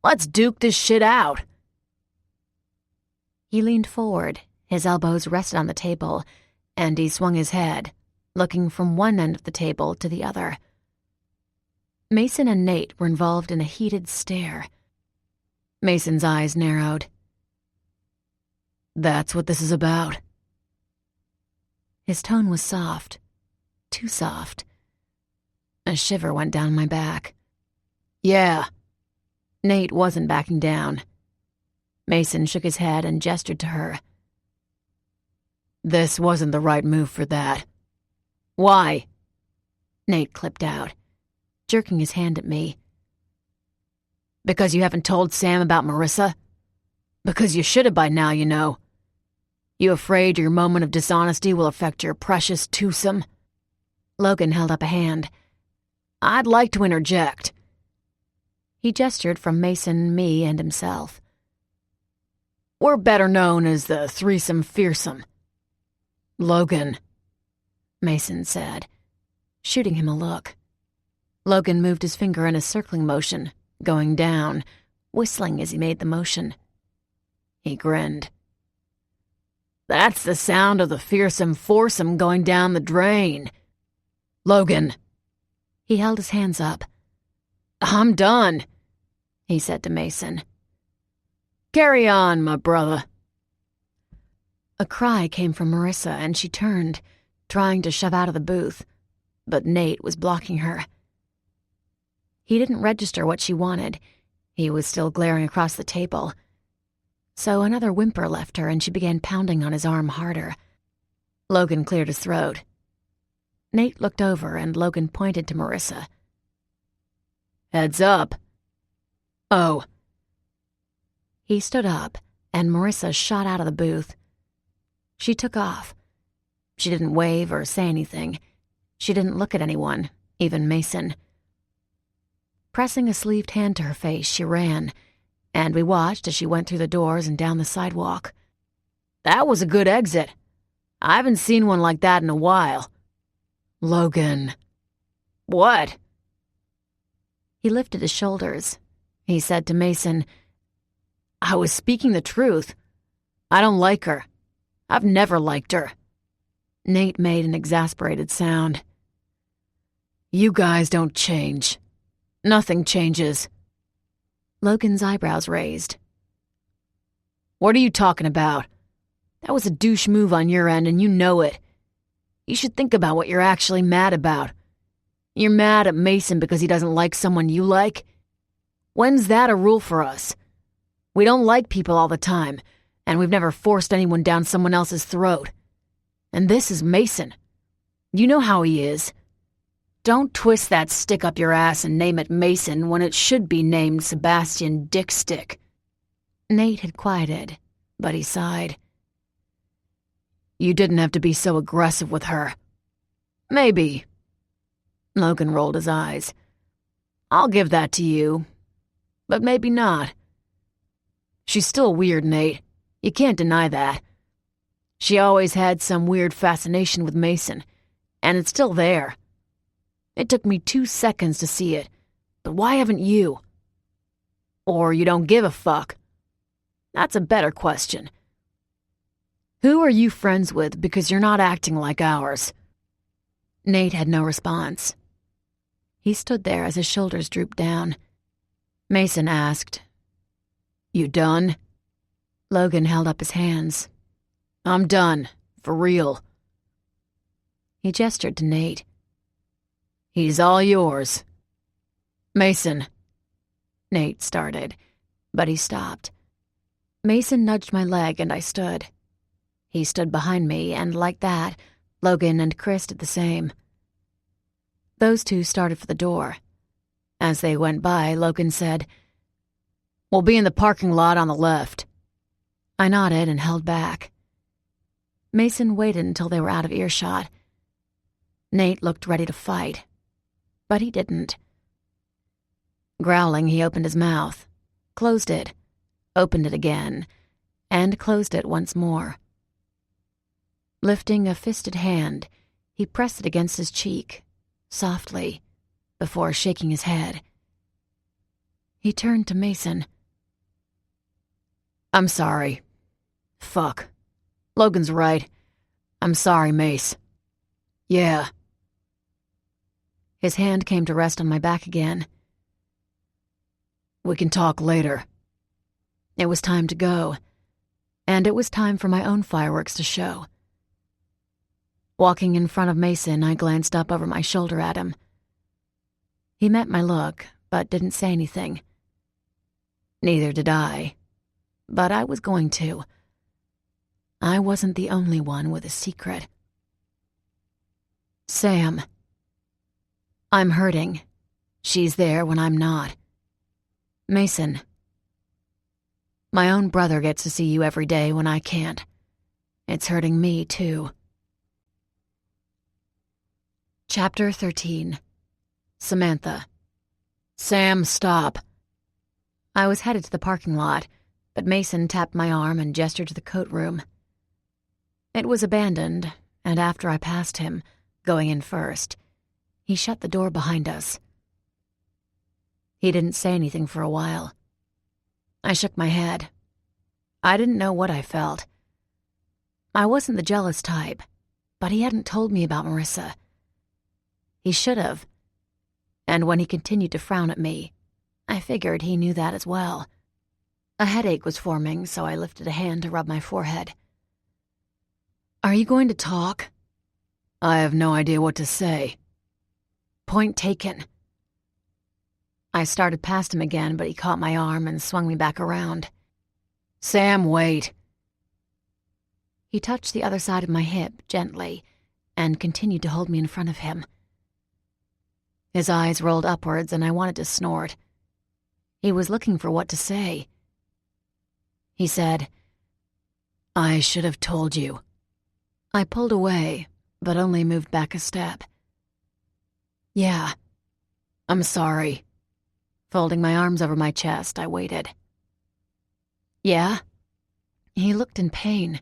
Let's duke this shit out. He leaned forward, his elbows rested on the table, and he swung his head, looking from one end of the table to the other. Mason and Nate were involved in a heated stare. Mason's eyes narrowed. That's what this is about. His tone was soft, too soft. A shiver went down my back. Yeah. Nate wasn't backing down. Mason shook his head and gestured to her. This wasn't the right move for that. Why? Nate clipped out, jerking his hand at me. Because you haven't told Sam about Marissa? Because you should have by now, you know. You afraid your moment of dishonesty will affect your precious twosome? Logan held up a hand. I'd like to interject. He gestured from Mason, me, and himself. We're better known as the threesome fearsome. Logan, Mason said, shooting him a look. Logan moved his finger in a circling motion, going down, whistling as he made the motion. He grinned. That's the sound of the fearsome foursome going down the drain. Logan. He held his hands up. I'm done, he said to Mason. Carry on, my brother. A cry came from Marissa, and she turned, trying to shove out of the booth, but Nate was blocking her. He didn't register what she wanted. He was still glaring across the table. So another whimper left her, and she began pounding on his arm harder. Logan cleared his throat. Nate looked over, and Logan pointed to Marissa. Heads up. Oh. He stood up, and Marissa shot out of the booth. She took off. She didn't wave or say anything. She didn't look at anyone, even Mason. Pressing a sleeved hand to her face, she ran, and we watched as she went through the doors and down the sidewalk. That was a good exit. I haven't seen one like that in a while. Logan. What? He lifted his shoulders. He said to Mason, I was speaking the truth. I don't like her. I've never liked her. Nate made an exasperated sound. You guys don't change. Nothing changes. Logan's eyebrows raised. What are you talking about? That was a douche move on your end, and you know it. You should think about what you're actually mad about. You're mad at Mason because he doesn't like someone you like? When's that a rule for us? We don't like people all the time, and we've never forced anyone down someone else's throat. And this is Mason. You know how he is. Don't twist that stick up your ass and name it Mason when it should be named Sebastian Dickstick. Nate had quieted, but he sighed. You didn't have to be so aggressive with her. Maybe. Logan rolled his eyes. I'll give that to you. But maybe not. She's still weird, Nate. You can't deny that. She always had some weird fascination with Mason, and it's still there. It took me 2 seconds to see it, but why haven't you? Or you don't give a fuck? That's a better question. Who are you friends with because you're not acting like ours? Nate had no response. He stood there as his shoulders drooped down. Mason asked, You done? Logan held up his hands. I'm done, for real. He gestured to Nate. He's all yours. Mason. Nate started, but he stopped. Mason nudged my leg and I stood. He stood behind me, and like that, Logan and Chris did the same. Those two started for the door. As they went by, Logan said, We'll be in the parking lot on the left. I nodded and held back. Mason waited until they were out of earshot. Nate looked ready to fight, but he didn't. Growling, he opened his mouth, closed it, opened it again, and closed it once more. Lifting a fisted hand, he pressed it against his cheek, softly, before shaking his head. He turned to Mason. I'm sorry. Fuck. Logan's right. I'm sorry, Mace. Yeah. His hand came to rest on my back again. We can talk later. It was time to go, and it was time for my own fireworks to show. Walking in front of Mason, I glanced up over my shoulder at him. He met my look, but didn't say anything. Neither did I, but I was going to. I wasn't the only one with a secret. Sam. I'm hurting. She's there when I'm not. Mason. My own brother gets to see you every day when I can't. It's hurting me, too. Chapter 13. Samantha. Sam, stop. I was headed to the parking lot, but Mason tapped my arm and gestured to the coat room. It was abandoned, and after I passed him, going in first, he shut the door behind us. He didn't say anything for a while. I shook my head. I didn't know what I felt. I wasn't the jealous type, but he hadn't told me about Marissa. He should have. And when he continued to frown at me, I figured he knew that as well. A headache was forming, so I lifted a hand to rub my forehead. Are you going to talk? I have no idea what to say. Point taken. I started past him again, but he caught my arm and swung me back around. Sam, wait. He touched the other side of my hip gently and continued to hold me in front of him. His eyes rolled upwards and I wanted to snort. He was looking for what to say. He said, I should have told you. I pulled away, but only moved back a step. Yeah, I'm sorry. Folding my arms over my chest, I waited. Yeah? He looked in pain.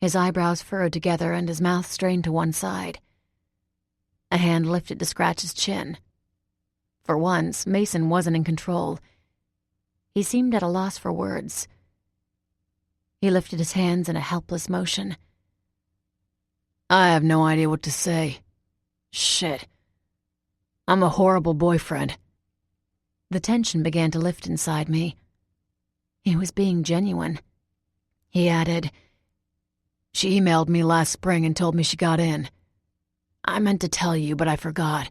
His eyebrows furrowed together and his mouth strained to one side. A hand lifted to scratch his chin. For once, Mason wasn't in control. He seemed at a loss for words. He lifted his hands in a helpless motion. I have no idea what to say. Shit. I'm a horrible boyfriend. The tension began to lift inside me. He was being genuine. He added, She emailed me last spring and told me she got in. I meant to tell you, but I forgot.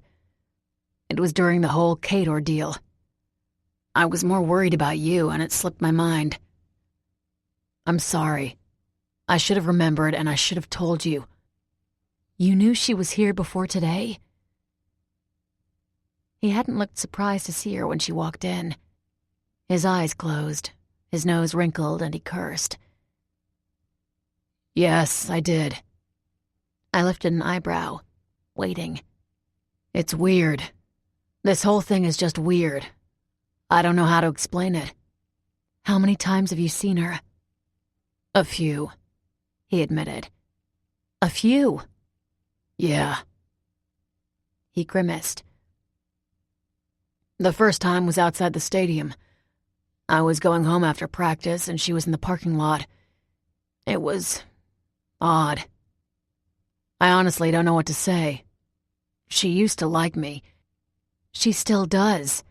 It was during the whole Kate ordeal. I was more worried about you, and it slipped my mind. I'm sorry. I should have remembered, and I should have told you. You knew she was here before today? He hadn't looked surprised to see her when she walked in. His eyes closed, his nose wrinkled, and he cursed. Yes, I did. I lifted an eyebrow, waiting. It's weird. This whole thing is just weird. I don't know how to explain it. How many times have you seen her? A few, he admitted. A few? Yeah. He grimaced. The first time was outside the stadium. I was going home after practice and she was in the parking lot. It was odd. I honestly don't know what to say. She used to like me. She still does.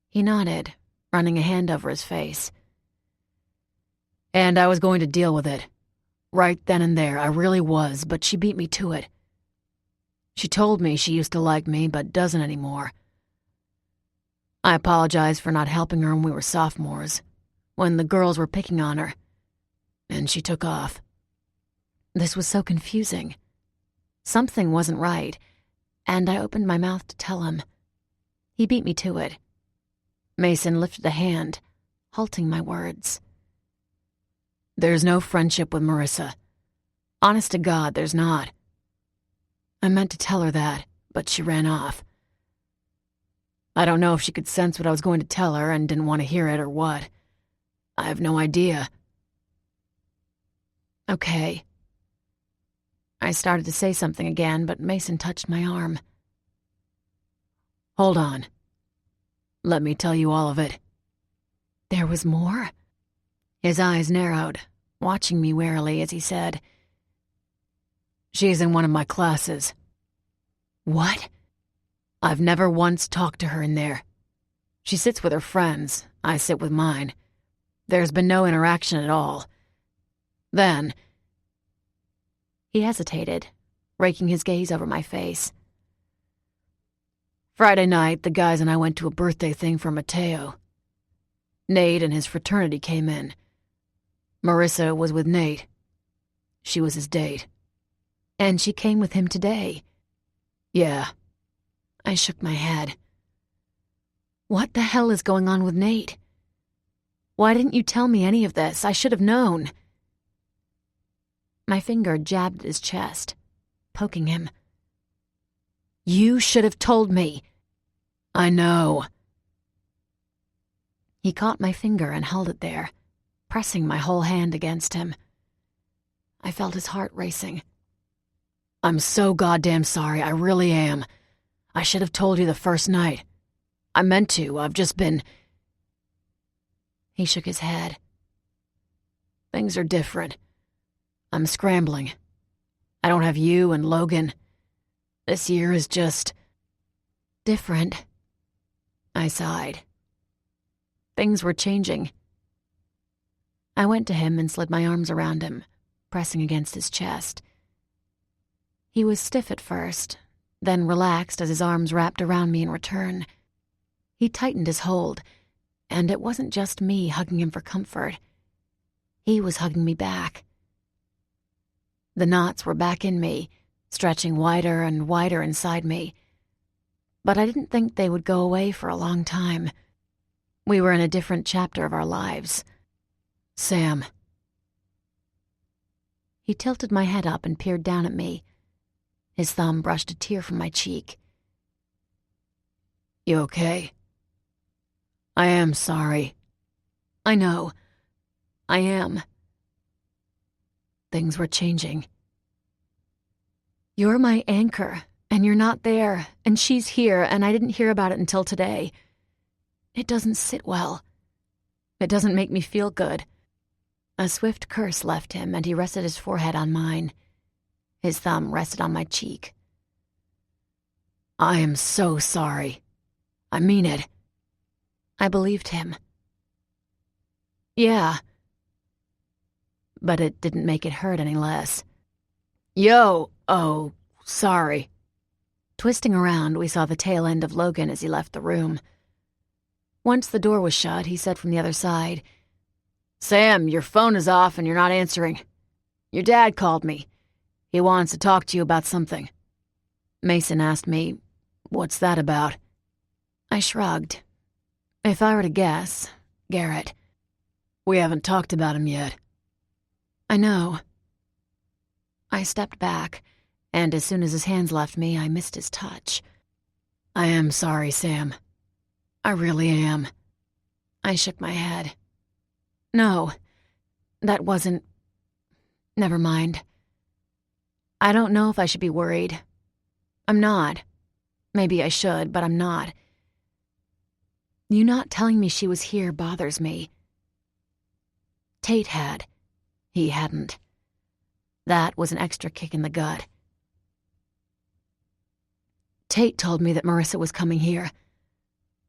He nodded, running a hand over his face. And I was going to deal with it. Right then and there, I really was, but she beat me to it. She told me she used to like me, but doesn't anymore. I apologized for not helping her when we were sophomores, when the girls were picking on her, and she took off. This was so confusing. Something wasn't right, and I opened my mouth to tell him. He beat me to it. Mason lifted a hand, halting my words. There's no friendship with Marissa. Honest to God, there's not. I meant to tell her that, but she ran off. I don't know if she could sense what I was going to tell her and didn't want to hear it or what. I have no idea. Okay. I started to say something again, but Mason touched my arm. Hold on. Let me tell you all of it. There was more? His eyes narrowed, watching me warily as he said, She's in one of my classes. What? I've never once talked to her in there. She sits with her friends. I sit with mine. There's been no interaction at all. Then... He hesitated, raking his gaze over my face. Friday night, the guys and I went to a birthday thing for Mateo. Nate and his fraternity came in. Marissa was with Nate. She was his date. And she came with him today. Yeah. I shook my head. What the hell is going on with Nate? Why didn't you tell me any of this? I should have known. My finger jabbed at his chest, poking him. You should have told me. I know. He caught my finger and held it there, pressing my whole hand against him. I felt his heart racing. I'm so goddamn sorry, I really am. I should have told you the first night. I meant to, I've just been... He shook his head. Things are different. I'm scrambling. I don't have you and Logan. This year is just... different. I sighed. Things were changing. I went to him and slid my arms around him, pressing against his chest. He was stiff at first, then relaxed as his arms wrapped around me in return. He tightened his hold, and it wasn't just me hugging him for comfort. He was hugging me back. The knots were back in me, stretching wider and wider inside me. But I didn't think they would go away for a long time. We were in a different chapter of our lives. Sam. He tilted my head up and peered down at me. His thumb brushed a tear from my cheek. You okay? I am sorry. I know. I am. Things were changing. You're my anchor, and you're not there, and she's here, and I didn't hear about it until today. It doesn't sit well. It doesn't make me feel good. A swift curse left him, and he rested his forehead on mine. His thumb rested on my cheek. I am so sorry. I mean it. I believed him. Yeah. But it didn't make it hurt any less. Oh, sorry. Twisting around, we saw the tail end of Logan as he left the room. Once the door was shut, he said from the other side, Sam, your phone is off and you're not answering. Your dad called me. He wants to talk to you about something. Mason asked me, what's that about? I shrugged. If I were to guess, Garrett. We haven't talked about him yet. I know. I stepped back, and as soon as his hands left me, I missed his touch. I am sorry, Sam. I really am. I shook my head. No, that wasn't... Never mind. I don't know if I should be worried. I'm not. Maybe I should, but I'm not. You not telling me she was here bothers me. Tate had. He hadn't. That was an extra kick in the gut. Tate told me that Marissa was coming here.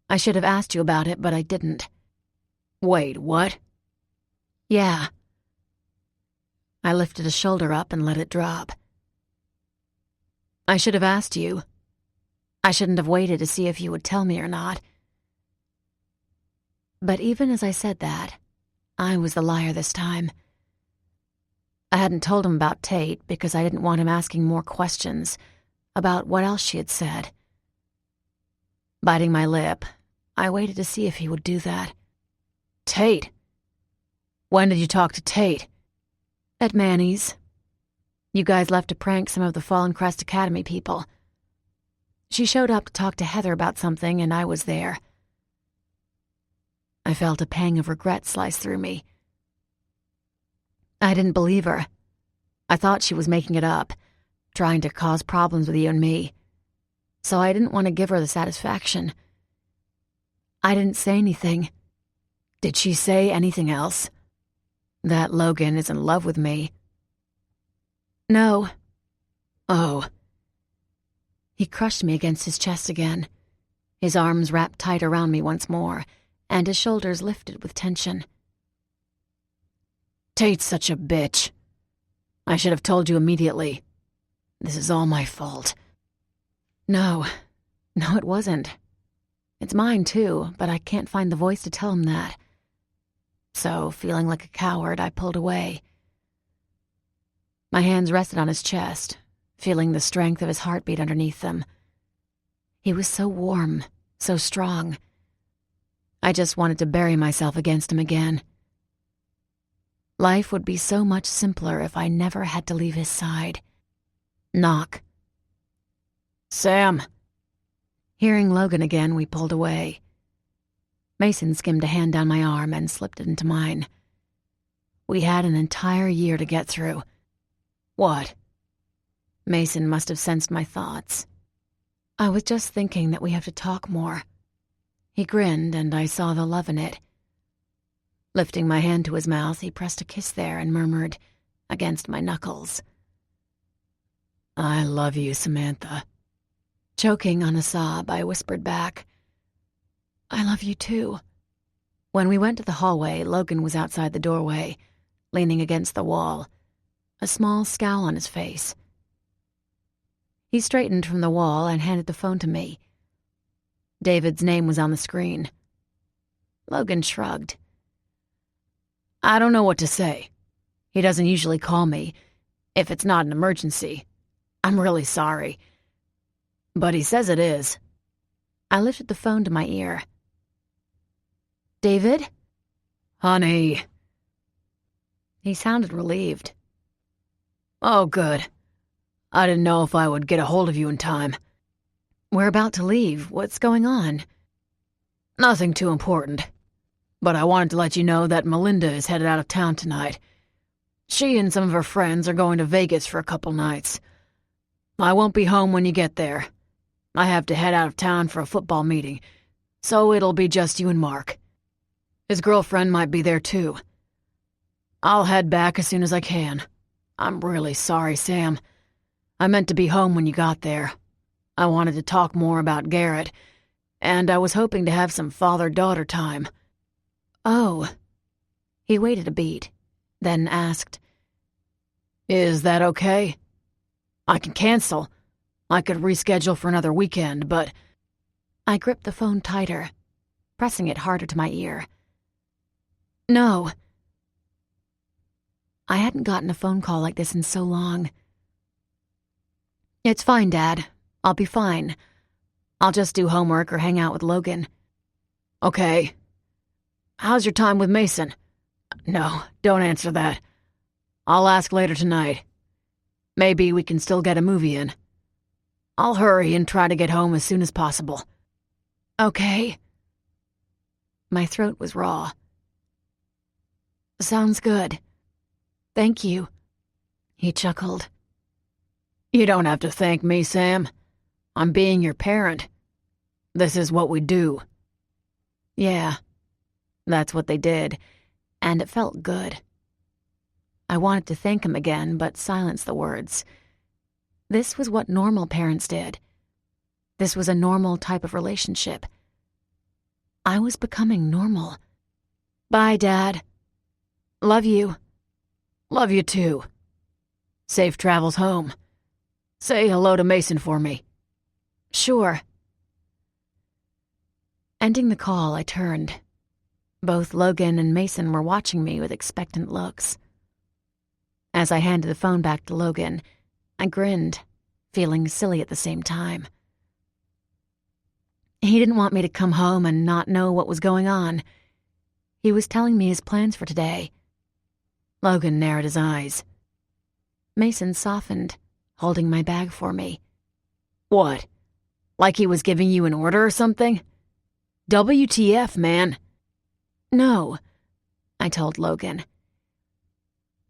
I should have asked you about it, but I didn't. Wait, what? Yeah. I lifted a shoulder up and let it drop. I should have asked you. I shouldn't have waited to see if you would tell me or not. But even as I said that, I was the liar this time. I hadn't told him about Tate because I didn't want him asking more questions about what else she had said. Biting my lip, I waited to see if he would do that. Tate? When did you talk to Tate? At Manny's. You guys left to prank some of the Fallen Crest Academy people. She showed up to talk to Heather about something, and I was there. I felt a pang of regret slice through me. I didn't believe her. I thought she was making it up, trying to cause problems with you and me, so I didn't want to give her the satisfaction. I didn't say anything. Did she say anything else? That Logan is in love with me. No. Oh. He crushed me against his chest again. His arms wrapped tight around me once more, and his shoulders lifted with tension. Tate's such a bitch. I should have told you immediately. This is all my fault. No, it wasn't. It's mine too, but I can't find the voice to tell him that. So, feeling like a coward, I pulled away. My hands rested on his chest, feeling the strength of his heartbeat underneath them. He was so warm, so strong. I just wanted to bury myself against him again. Life would be so much simpler if I never had to leave his side. Knock. Sam. Hearing Logan again, we pulled away. Mason skimmed a hand down my arm and slipped it into mine. We had an entire year to get through. What? Mason must have sensed my thoughts. I was just thinking that we have to talk more. He grinned, and I saw the love in it. Lifting my hand to his mouth, he pressed a kiss there and murmured, against my knuckles, I love you, Samantha. Choking on a sob, I whispered back, I love you too. When we went to the hallway, Logan was outside the doorway, leaning against the wall, a small scowl on his face. He straightened from the wall and handed the phone to me. David's name was on the screen. Logan shrugged. I don't know what to say. He doesn't usually call me, if it's not an emergency. I'm really sorry. But he says it is. I lifted the phone to my ear. David? Honey. He sounded relieved. Oh, good. I didn't know if I would get a hold of you in time. We're about to leave. What's going on? Nothing too important. But I wanted to let you know that Melinda is headed out of town tonight. She and some of her friends are going to Vegas for a couple nights. I won't be home when you get there. I have to head out of town for a football meeting, so it'll be just you and Mark. His girlfriend might be there too. I'll head back as soon as I can. I'm really sorry, Sam. I meant to be home when you got there. I wanted to talk more about Garrett, and I was hoping to have some father-daughter time. Oh. He waited a beat, then asked, Is that okay? I can cancel. I could reschedule for another weekend, but... I gripped the phone tighter, pressing it harder to my ear. No. I hadn't gotten a phone call like this in so long. It's fine, Dad. I'll be fine. I'll just do homework or hang out with Logan. Okay. How's your time with Mason? No, don't answer that. I'll ask later tonight. Maybe we can still get a movie in. I'll hurry and try to get home as soon as possible. Okay. My throat was raw. Sounds good. Thank you. He chuckled. You don't have to thank me, Sam. I'm being your parent. This is what we do. Yeah, that's what they did, and it felt good. I wanted to thank him again, but silenced the words. This was what normal parents did. This was a normal type of relationship. I was becoming normal. Bye, Dad. Love you. Love you too. Safe travels home. Say hello to Mason for me. Sure. Ending the call, I turned. Both Logan and Mason were watching me with expectant looks. As I handed the phone back to Logan, I grinned, feeling silly at the same time. He didn't want me to come home and not know what was going on. He was telling me his plans for today. Logan narrowed his eyes. Mason softened, holding my bag for me. What? Like he was giving you an order or something? WTF, man. No, I told Logan.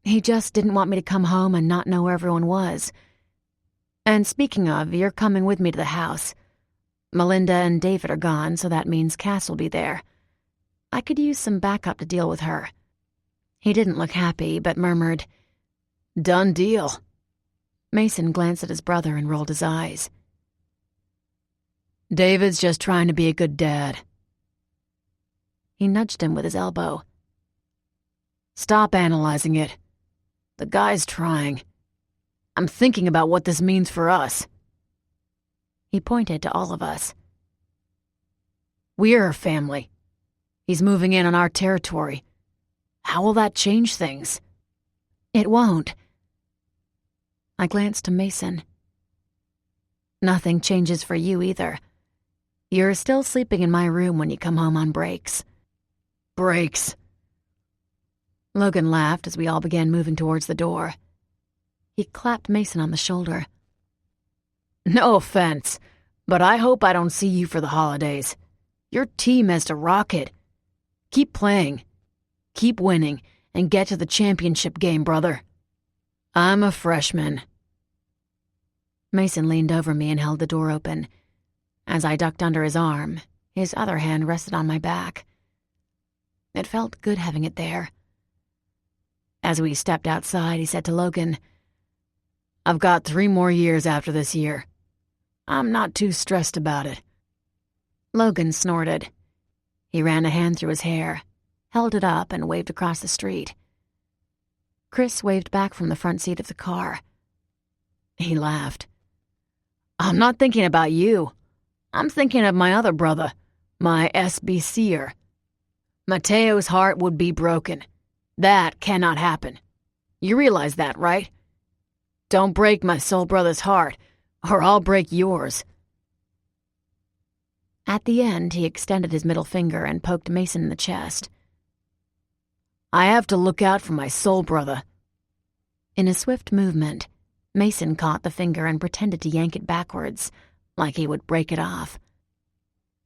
He just didn't want me to come home and not know where everyone was. And speaking of, you're coming with me to the house. Melinda and David are gone, so that means Cass will be there. I could use some backup to deal with her. He didn't look happy, but murmured, "Done deal." Mason glanced at his brother and rolled his eyes. "David's just trying to be a good dad." He nudged him with his elbow. "Stop analyzing it. The guy's trying. I'm thinking about what this means for us." He pointed to all of us. "We're a family. He's moving in on our territory. How will that change things?" "It won't." I glanced to Mason. "Nothing changes for you either. You're still sleeping in my room when you come home on breaks." "Breaks." Logan laughed as we all began moving towards the door. He clapped Mason on the shoulder. "No offense, but I hope I don't see you for the holidays. Your team has to rocket. Keep playing, keep winning, and get to the championship game, brother. I'm a freshman." Mason leaned over me and held the door open. As I ducked under his arm, his other hand rested on my back. It felt good having it there. As we stepped outside, he said to Logan, "I've got 3 more years after this year. I'm not too stressed about it." Logan snorted. He ran a hand through his hair, held it up, and waved across the street. Chris waved back from the front seat of the car. He laughed. "I'm not thinking about you. I'm thinking of my other brother, my SBCer. Mateo's heart would be broken. That cannot happen. You realize that, right? Don't break my soul brother's heart, or I'll break yours." At the end, he extended his middle finger and poked Mason in the chest. "I have to look out for my soul brother." In a swift movement, Mason caught the finger and pretended to yank it backwards, like he would break it off.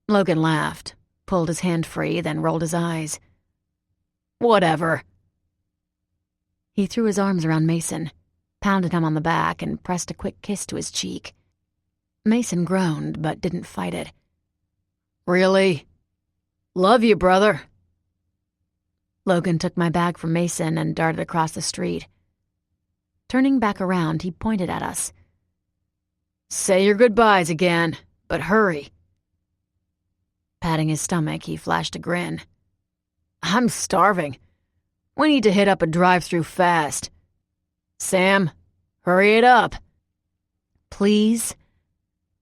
Logan laughed, pulled his hand free, then rolled his eyes. "Whatever." He threw his arms around Mason, pounded him on the back, and pressed a quick kiss to his cheek. Mason groaned, but didn't fight it. "Really? Love you, brother." Logan took my bag from Mason and darted across the street. Turning back around, he pointed at us. "Say your goodbyes again, but hurry." Patting his stomach, he flashed a grin. "I'm starving. We need to hit up a drive-thru fast. Sam, hurry it up." "Please?"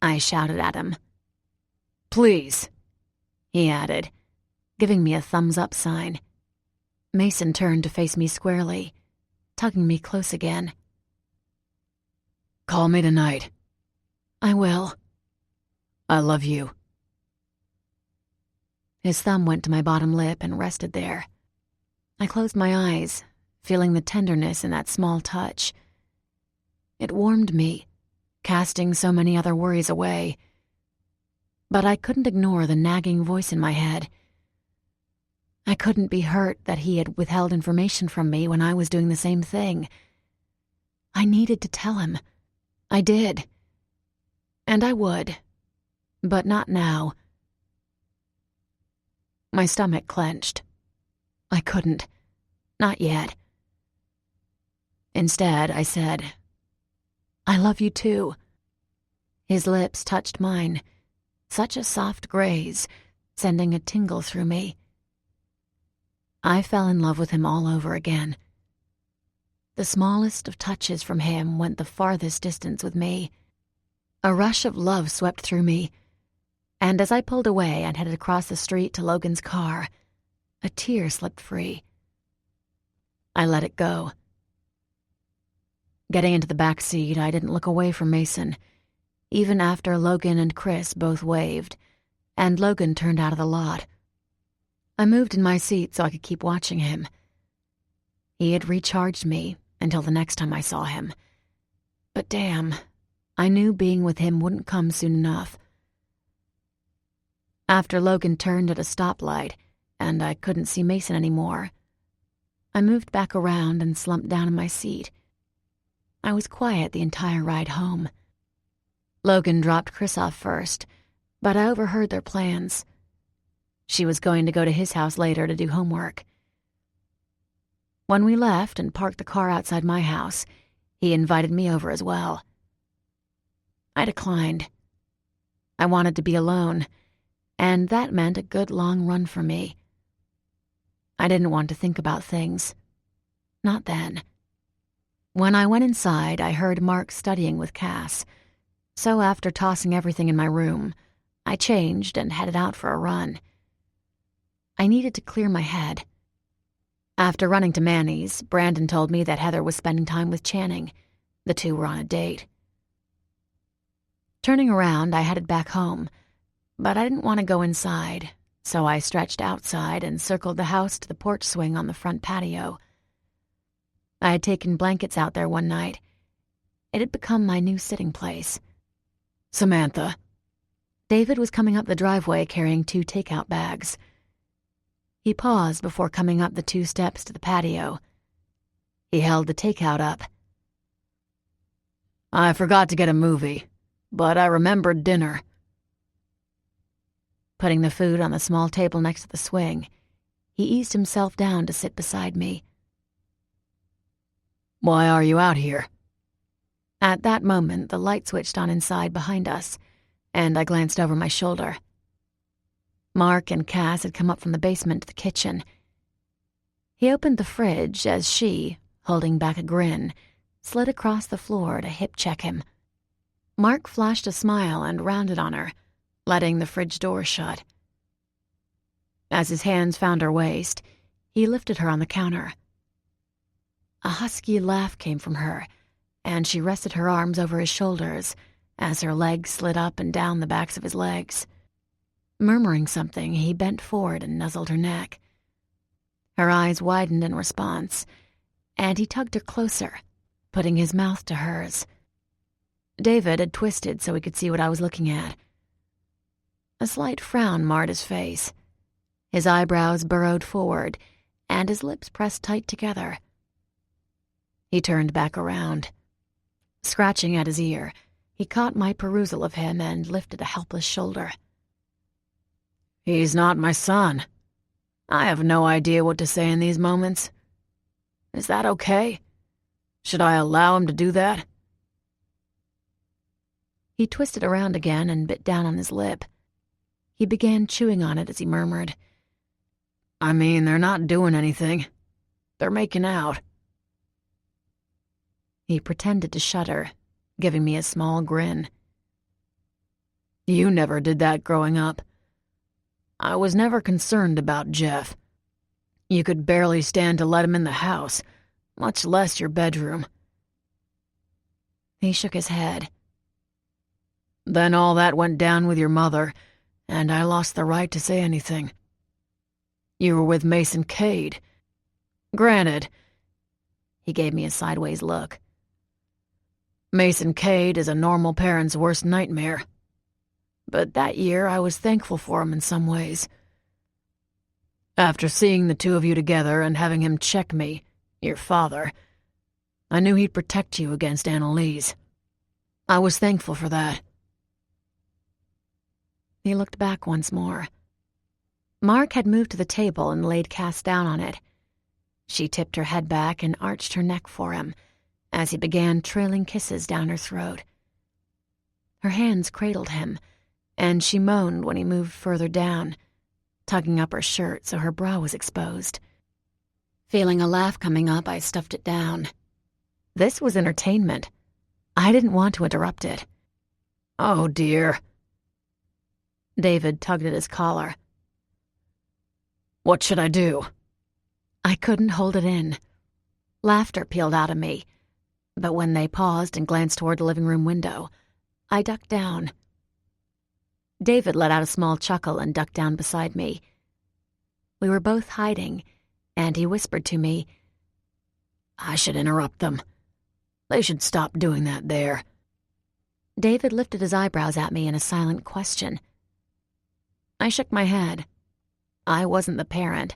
I shouted at him. "Please," he added, giving me a thumbs-up sign. Mason turned to face me squarely, tugging me close again. "Call me tonight." "I will." "I love you." His thumb went to my bottom lip and rested there. I closed my eyes, feeling the tenderness in that small touch. It warmed me, casting so many other worries away. But I couldn't ignore the nagging voice in my head. I couldn't be hurt that he had withheld information from me when I was doing the same thing. I needed to tell him. I did. And I would. But not now. My stomach clenched. I couldn't. Not yet. Instead, I said, "I love you too." His lips touched mine, such a soft graze, sending a tingle through me. I fell in love with him all over again. The smallest of touches from him went the farthest distance with me. A rush of love swept through me, and as I pulled away and headed across the street to Logan's car, a tear slipped free. I let it go. Getting into the back seat, I didn't look away from Mason, even after Logan and Chris both waved, and Logan turned out of the lot. I moved in my seat so I could keep watching him. He had recharged me until the next time I saw him. But damn, I knew being with him wouldn't come soon enough. After Logan turned at a stoplight, and I couldn't see Mason anymore, I moved back around and slumped down in my seat. I was quiet the entire ride home. Logan dropped Chris off first, but I overheard their plans. She was going to go to his house later to do homework. When we left and parked the car outside my house, he invited me over as well. I declined. I wanted to be alone, and that meant a good long run for me. I didn't want to think about things. Not then. When I went inside, I heard Mark studying with Cass, so after tossing everything in my room, I changed and headed out for a run. I needed to clear my head. After running to Manny's, Brandon told me that Heather was spending time with Channing. The two were on a date. Turning around, I headed back home, but I didn't want to go inside, so I stretched outside and circled the house to the porch swing on the front patio. I had taken blankets out there one night. It had become my new sitting place. Samantha. David was coming up the driveway carrying 2 takeout bags. He paused before coming up the 2 steps to the patio. He held the takeout up. I forgot to get a movie, but I remembered dinner. Putting the food on the small table next to the swing, he eased himself down to sit beside me. Why are you out here? At that moment, the light switched on inside behind us, and I glanced over my shoulder. Mark and Cass had come up from the basement to the kitchen. He opened the fridge as she, holding back a grin, slid across the floor to hip-check him. Mark flashed a smile and rounded on her, letting the fridge door shut. As his hands found her waist, he lifted her on the counter. A husky laugh came from her, and she rested her arms over his shoulders as her legs slid up and down the backs of his legs. Murmuring something, he bent forward and nuzzled her neck. Her eyes widened in response, and he tugged her closer, putting his mouth to hers. David had twisted so he could see what I was looking at. A slight frown marred his face. His eyebrows burrowed forward, and his lips pressed tight together. He turned back around. Scratching at his ear, he caught my perusal of him and lifted a helpless shoulder. He's not my son. I have no idea what to say in these moments. Is that okay? Should I allow him to do that? He twisted around again and bit down on his lip. He began chewing on it as he murmured, I mean, they're not doing anything. They're making out. He pretended to shudder, giving me a small grin. You never did that growing up. I was never concerned about Jeff. You could barely stand to let him in the house, much less your bedroom. He shook his head. Then all that went down with your mother, and I lost the right to say anything. You were with Mason Cade. Granted, he gave me a sideways look. Mason Cade is a normal parent's worst nightmare. But that year I was thankful for him in some ways. After seeing the two of you together and having him check me, your father, I knew he'd protect you against Annalise. I was thankful for that. He looked back once more. Mark had moved to the table and laid Cass down on it. She tipped her head back and arched her neck for him as he began trailing kisses down her throat. Her hands cradled him, and she moaned when he moved further down, tugging up her shirt so her bra was exposed. Feeling a laugh coming up, I stuffed it down. This was entertainment. I didn't want to interrupt it. Oh, dear. David tugged at his collar. What should I do? I couldn't hold it in. Laughter peeled out of me, but when they paused and glanced toward the living room window, I ducked down. David let out a small chuckle and ducked down beside me. We were both hiding, and he whispered to me, I should interrupt them. They should stop doing that there. David lifted his eyebrows at me in a silent question. I shook my head. I wasn't the parent.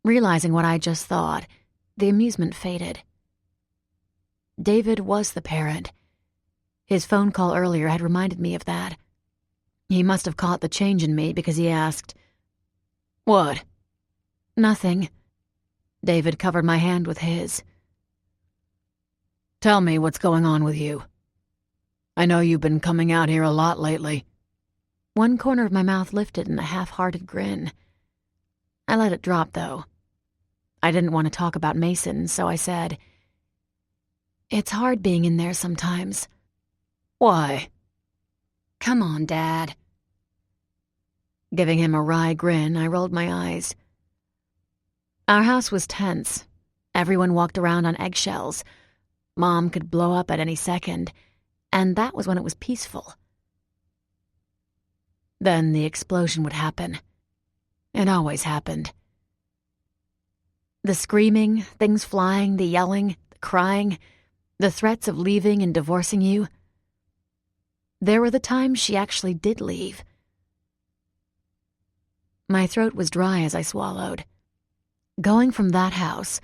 Realizing what I just thought, the amusement faded. David was the parent. His phone call earlier had reminded me of that. He must have caught the change in me because he asked, "What?" "Nothing." David covered my hand with his. "Tell me what's going on with you. I know you've been coming out here a lot lately." One corner of my mouth lifted in a half-hearted grin. I let it drop, though. I didn't want to talk about Mason, so I said, "It's hard being in there sometimes." "Why?" "Come on, Dad." Giving him a wry grin, I rolled my eyes. Our house was tense. Everyone walked around on eggshells. Mom could blow up at any second, and that was when it was peaceful. Then the explosion would happen. It always happened. The screaming, things flying, the yelling, the crying, the threats of leaving and divorcing you. There were the times she actually did leave. My throat was dry as I swallowed. Going from that house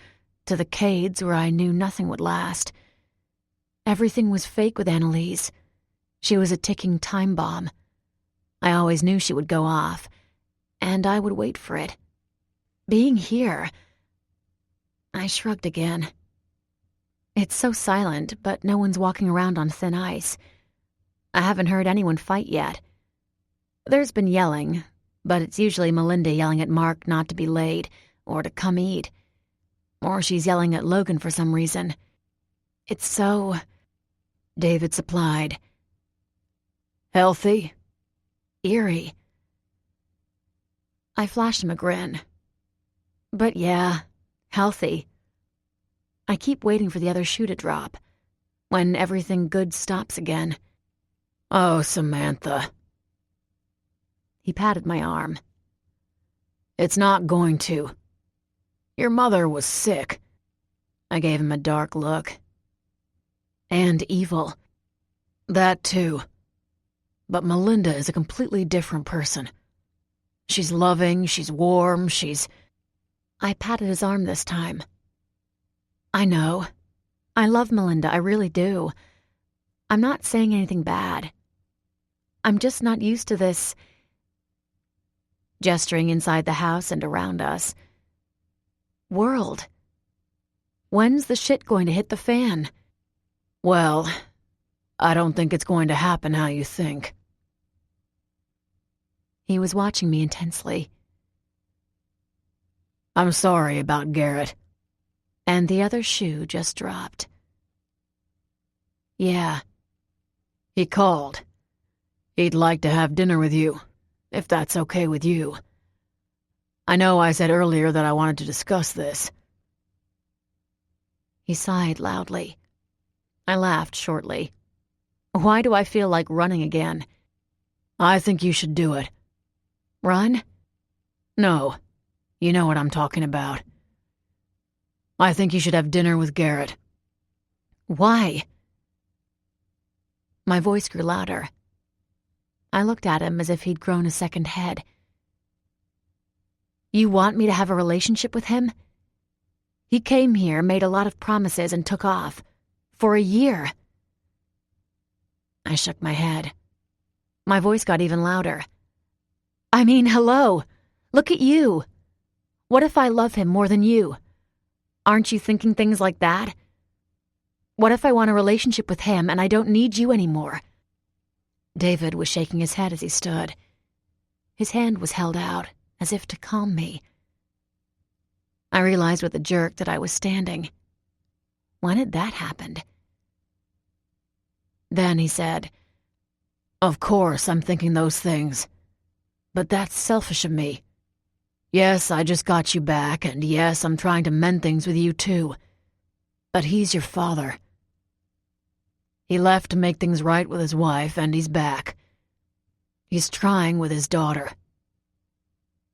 to the Cades where I knew nothing would last. Everything was fake with Annalise. She was a ticking time bomb. I always knew she would go off, and I would wait for it. Being here, I shrugged again. It's so silent, but no one's walking around on thin ice. I haven't heard anyone fight yet. There's been yelling, but it's usually Melinda yelling at Mark not to be late or to come eat. Or she's yelling at Logan for some reason. It's so... David supplied. "Healthy?" Eerie. I flashed him a grin. But yeah, healthy. I keep waiting for the other shoe to drop, when everything good stops again. "Oh, Samantha." He patted my arm. "It's not going to. Your mother was sick." I gave him a dark look. And evil. "That too. But Melinda is a completely different person. She's loving, she's warm, she's..." I patted his arm this time. "I know. I love Melinda, I really do. I'm not saying anything bad. I'm just not used to this..." Gesturing inside the house and around us. "World. When's the shit going to hit the fan?" "Well, I don't think it's going to happen how you think." He was watching me intensely. "I'm sorry about Garrett." And the other shoe just dropped. "Yeah. He called. He'd like to have dinner with you, if that's okay with you. I know I said earlier that I wanted to discuss this." He sighed loudly. I laughed shortly. Why do I feel like running again? "I think you should do it." Run? "No. You know what I'm talking about. I think you should have dinner with Garrett." Why? My voice grew louder. I looked at him as if he'd grown a second head. You want me to have a relationship with him? He came here, made a lot of promises, and took off. For a year. I shook my head. My voice got even louder. I mean, hello. Look at you. What if I love him more than you? Aren't you thinking things like that? What if I want a relationship with him and I don't need you anymore? David was shaking his head as he stood. His hand was held out, as if to calm me. I realized with a jerk that I was standing. When had that happened? Then he said, "Of course I'm thinking those things. But that's selfish of me. Yes, I just got you back, and yes, I'm trying to mend things with you too. But he's your father. He left to make things right with his wife, and he's back. He's trying with his daughter.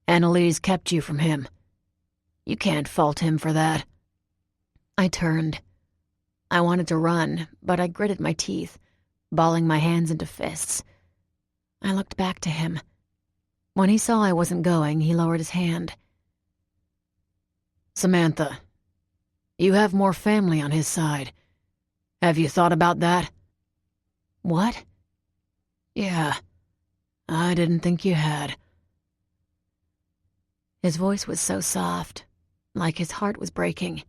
Annalise kept you from him. You can't fault him for that." I turned. I wanted to run, but I gritted my teeth, balling my hands into fists. I looked back to him. When he saw I wasn't going, he lowered his hand. "Samantha, you have more family on his side. Have you thought about that?" What? Yeah, I didn't think you had. His voice was so soft, like his heart was breaking.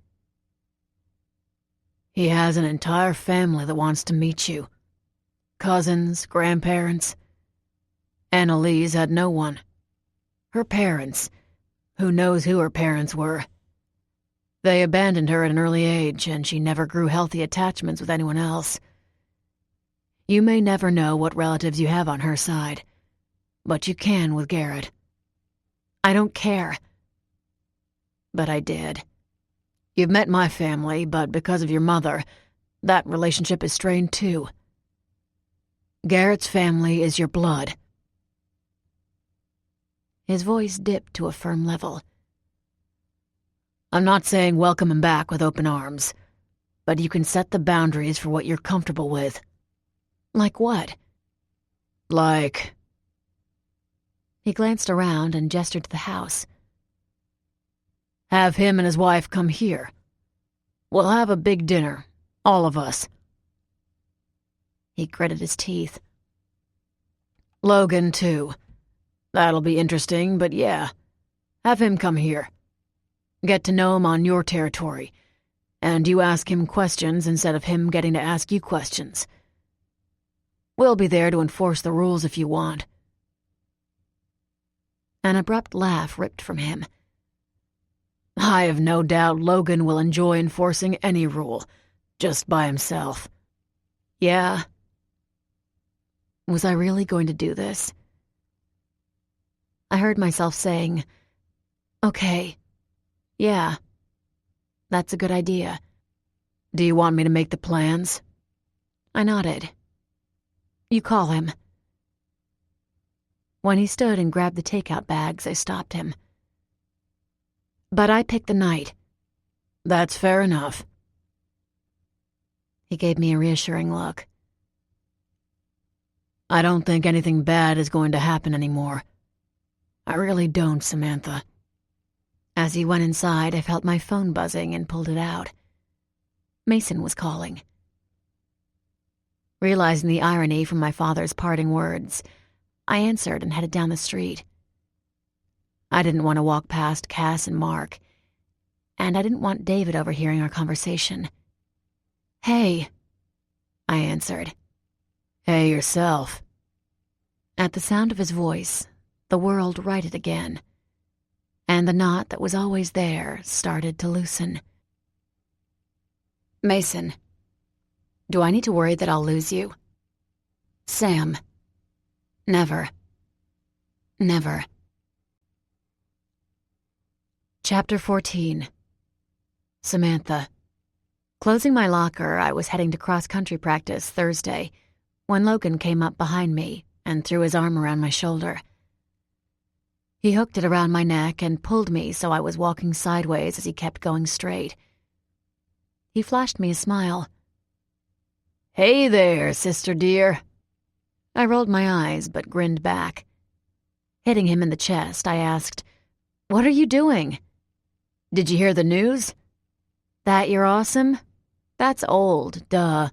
He has an entire family that wants to meet you. Cousins, grandparents. Annalise had no one. Her parents, who knows who her parents were. They abandoned her at an early age, and she never grew healthy attachments with anyone else. You may never know what relatives you have on her side, but you can with Garrett. I don't care. But I did. You've met my family, but because of your mother, that relationship is strained too. Garrett's family is your blood. His voice dipped to a firm level. I'm not saying welcome him back with open arms, but you can set the boundaries for what you're comfortable with. Like what? Like... He glanced around and gestured to the house. Have him and his wife come here. We'll have a big dinner, all of us. He gritted his teeth. Logan, too. That'll be interesting, but yeah. Have him come here. Get to know him on your territory, and you ask him questions instead of him getting to ask you questions. We'll be there to enforce the rules if you want. An abrupt laugh ripped from him. I have no doubt Logan will enjoy enforcing any rule, just by himself. Yeah. Was I really going to do this? I heard myself saying, okay, yeah, that's a good idea. Do you want me to make the plans? I nodded. You call him. When he stood and grabbed the takeout bags, I stopped him. But I picked the night. That's fair enough. He gave me a reassuring look. I don't think anything bad is going to happen anymore. I really don't, Samantha. As he went inside, I felt my phone buzzing and pulled it out. Mason was calling. Realizing the irony from my father's parting words, I answered and headed down the street. I didn't want to walk past Cass and Mark, and I didn't want David overhearing our conversation. Hey, I answered. Hey yourself. At the sound of his voice, the world righted again, and the knot that was always there started to loosen. Mason, do I need to worry that I'll lose you? Sam. Never. Never. Chapter 14. Samantha. Closing my locker, I was heading to cross-country practice Thursday when Logan came up behind me and threw his arm around my shoulder. He hooked it around my neck and pulled me so I was walking sideways as he kept going straight. He flashed me a smile. Hey there, sister dear. I rolled my eyes but grinned back. Hitting him in the chest, I asked, What are you doing? Did you hear the news? That you're awesome? That's old, duh.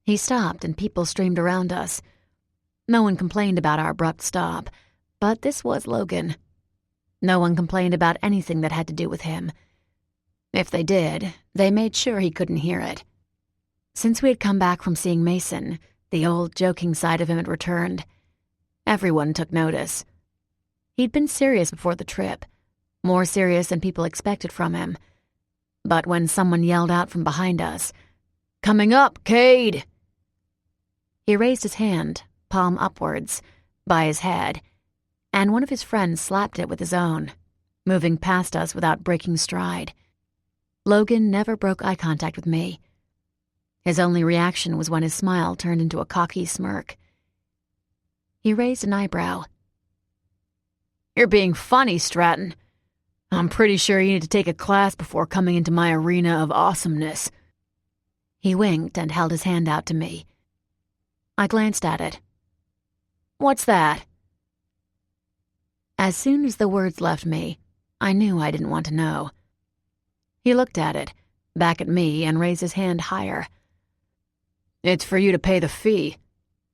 He stopped and people streamed around us. No one complained about our abrupt stop, but this was Logan. No one complained about anything that had to do with him. If they did, they made sure he couldn't hear it. Since we had come back from seeing Mason, the old joking side of him had returned. Everyone took notice. He'd been serious before the trip, more serious than people expected from him. But when someone yelled out from behind us, Coming up, Cade! He raised his hand, palm upwards, by his head, and one of his friends slapped it with his own, moving past us without breaking stride. Logan never broke eye contact with me. His only reaction was when his smile turned into a cocky smirk. He raised an eyebrow. You're being funny, Stratton. I'm pretty sure you need to take a class before coming into my arena of awesomeness. He winked and held his hand out to me. I glanced at it. What's that? As soon as the words left me, I knew I didn't want to know. He looked at it, back at me, and raised his hand higher. It's for you to pay the fee.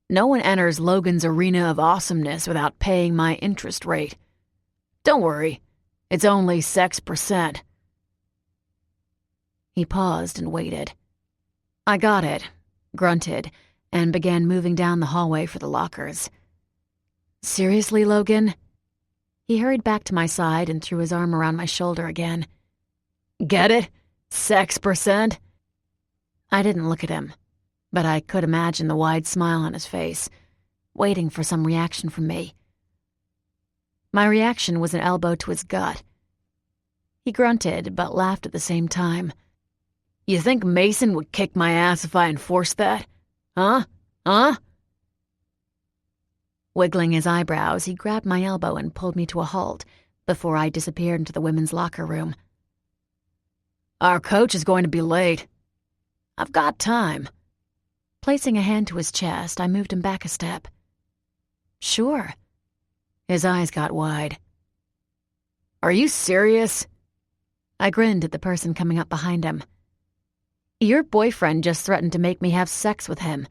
No one enters Logan's arena of awesomeness without paying my interest rate. Don't worry, it's only 6%. He paused and waited. I got it, grunted, and began moving down the hallway for the lockers. Seriously, Logan? He hurried back to my side and threw his arm around my shoulder again. Get it? 6%? I didn't look at him, but I could imagine the wide smile on his face, waiting for some reaction from me. My reaction was an elbow to his gut. He grunted, but laughed at the same time. You think Mason would kick my ass if I enforced that? Huh? Wiggling his eyebrows, he grabbed my elbow and pulled me to a halt before I disappeared into the women's locker room. Our coach is going to be late. I've got time. Placing a hand to his chest, I moved him back a step. Sure. His eyes got wide. Are you serious? I grinned at the person coming up behind him. Your boyfriend just threatened to make me have sex with him.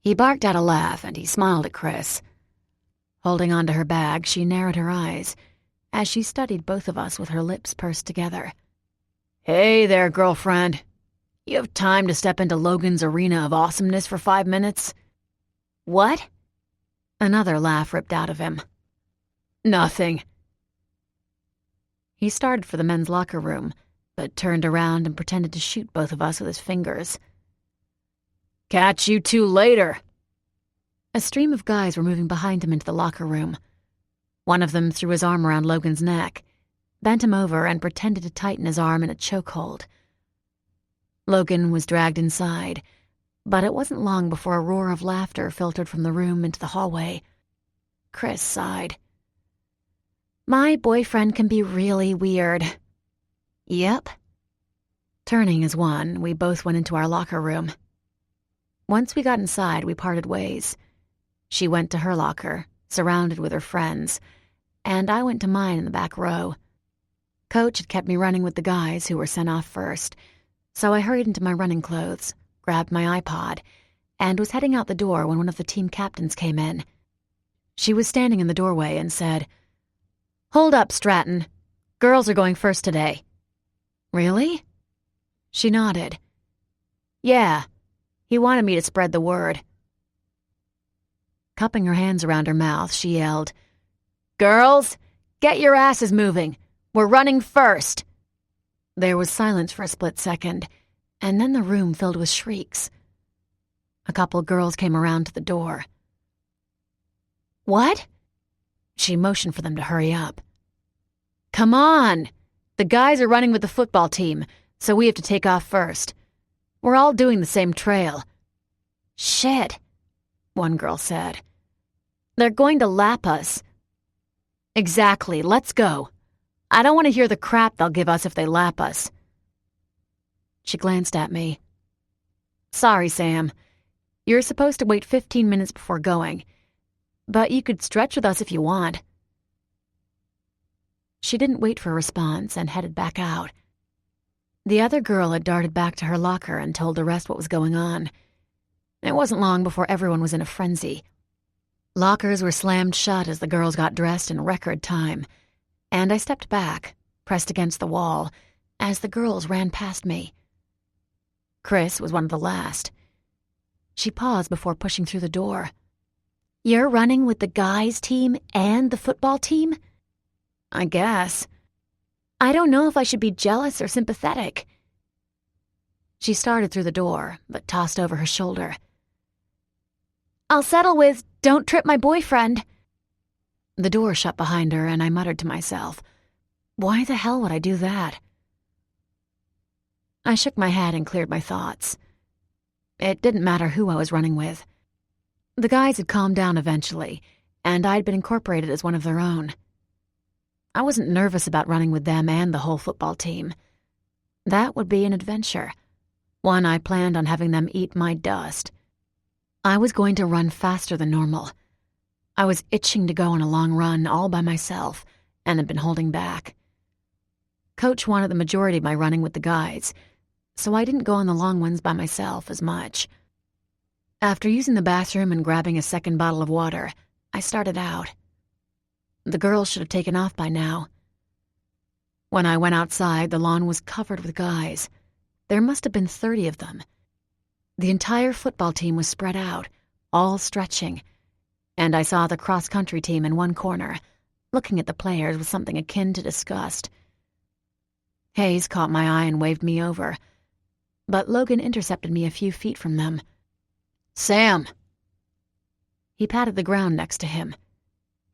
He barked out a laugh, and he smiled at Chris. Holding onto her bag, she narrowed her eyes as she studied both of us with her lips pursed together. Hey there, girlfriend. You have time to step into Logan's arena of awesomeness for 5 minutes? What? Another laugh ripped out of him. Nothing. He started for the men's locker room, but turned around and pretended to shoot both of us with his fingers. Catch you two later. A stream of guys were moving behind him into the locker room. One of them threw his arm around Logan's neck, bent him over, and pretended to tighten his arm in a chokehold. Logan was dragged inside, but it wasn't long before a roar of laughter filtered from the room into the hallway. Chris sighed. My boyfriend can be really weird. Yep. Turning as one, we both went into our locker room. Once we got inside, we parted ways. She went to her locker, surrounded with her friends, and I went to mine in the back row. Coach had kept me running with the guys who were sent off first, so I hurried into my running clothes, grabbed my iPod, and was heading out the door when one of the team captains came in. She was standing in the doorway and said, Hold up, Stratton. Girls are going first today. Really? She nodded. Yeah. He wanted me to spread the word. Cupping her hands around her mouth, she yelled, Girls, get your asses moving. We're running first. There was silence for a split second, and then the room filled with shrieks. A couple girls came around to the door. What? She motioned for them to hurry up. Come on! The guys are running with the football team, so we have to take off first. We're all doing the same trail. Shit, one girl said. They're going to lap us. Exactly, let's go. I don't want to hear the crap they'll give us if they lap us. She glanced at me. Sorry, Sam. You're supposed to wait 15 minutes before going, but you could stretch with us if you want. She didn't wait for a response and headed back out. The other girl had darted back to her locker and told the rest what was going on. It wasn't long before everyone was in a frenzy. Lockers were slammed shut as the girls got dressed in record time, and I stepped back, pressed against the wall, as the girls ran past me. Chris was one of the last. She paused before pushing through the door. You're running with the guys' team and the football team? I guess. I don't know if I should be jealous or sympathetic. She started through the door, but tossed over her shoulder. I'll settle with, don't trip my boyfriend. The door shut behind her, and I muttered to myself, why the hell would I do that? I shook my head and cleared my thoughts. It didn't matter who I was running with. The guys had calmed down eventually, and I'd been incorporated as one of their own. I wasn't nervous about running with them and the whole football team. That would be an adventure, one I planned on having them eat my dust. I was going to run faster than normal. I was itching to go on a long run all by myself and had been holding back. Coach wanted the majority of my running with the guys, so I didn't go on the long ones by myself as much. After using the bathroom and grabbing a second bottle of water, I started out. The girls should have taken off by now. When I went outside, the lawn was covered with guys. There must have been 30 of them. The entire football team was spread out, all stretching, and I saw the cross-country team in one corner, looking at the players with something akin to disgust. Hayes caught my eye and waved me over, but Logan intercepted me a few feet from them. "Sam!" He patted the ground next to him.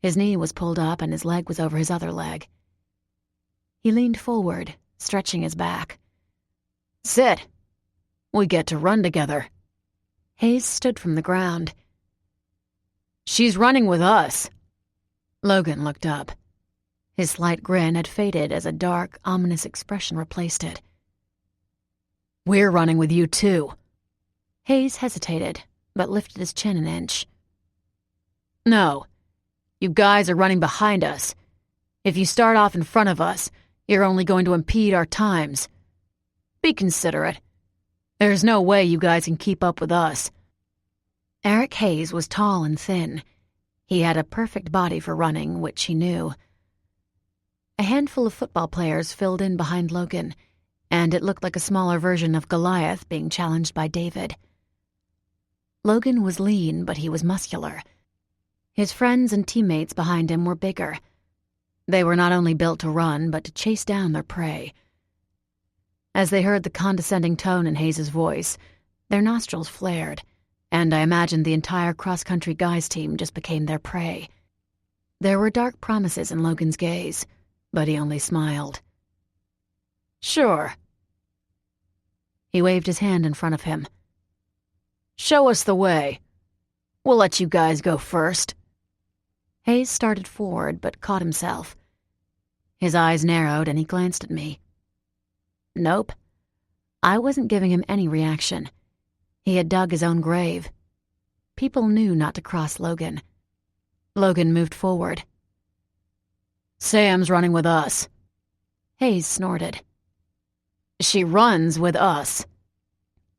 His knee was pulled up and his leg was over his other leg. He leaned forward, stretching his back. "Sit. We get to run together." Hayes stood from the ground. "She's running with us." Logan looked up. His slight grin had faded as a dark, ominous expression replaced it. "We're running with you, too." Hayes hesitated, but lifted his chin an inch. "No. You guys are running behind us. If you start off in front of us, you're only going to impede our times. Be considerate. There's no way you guys can keep up with us." Eric Hayes was tall and thin. He had a perfect body for running, which he knew. A handful of football players filled in behind Logan, and it looked like a smaller version of Goliath being challenged by David. Logan was lean, but he was muscular. His friends and teammates behind him were bigger. They were not only built to run, but to chase down their prey. As they heard the condescending tone in Hayes' voice, their nostrils flared, and I imagined the entire cross-country guys team just became their prey. There were dark promises in Logan's gaze, but he only smiled. "Sure." He waved his hand in front of him. "Show us the way. We'll let you guys go first." Hayes started forward, but caught himself. His eyes narrowed and he glanced at me. Nope. I wasn't giving him any reaction. He had dug his own grave. People knew not to cross Logan. Logan moved forward. "Sam's running with us." Hayes snorted. "She runs with us."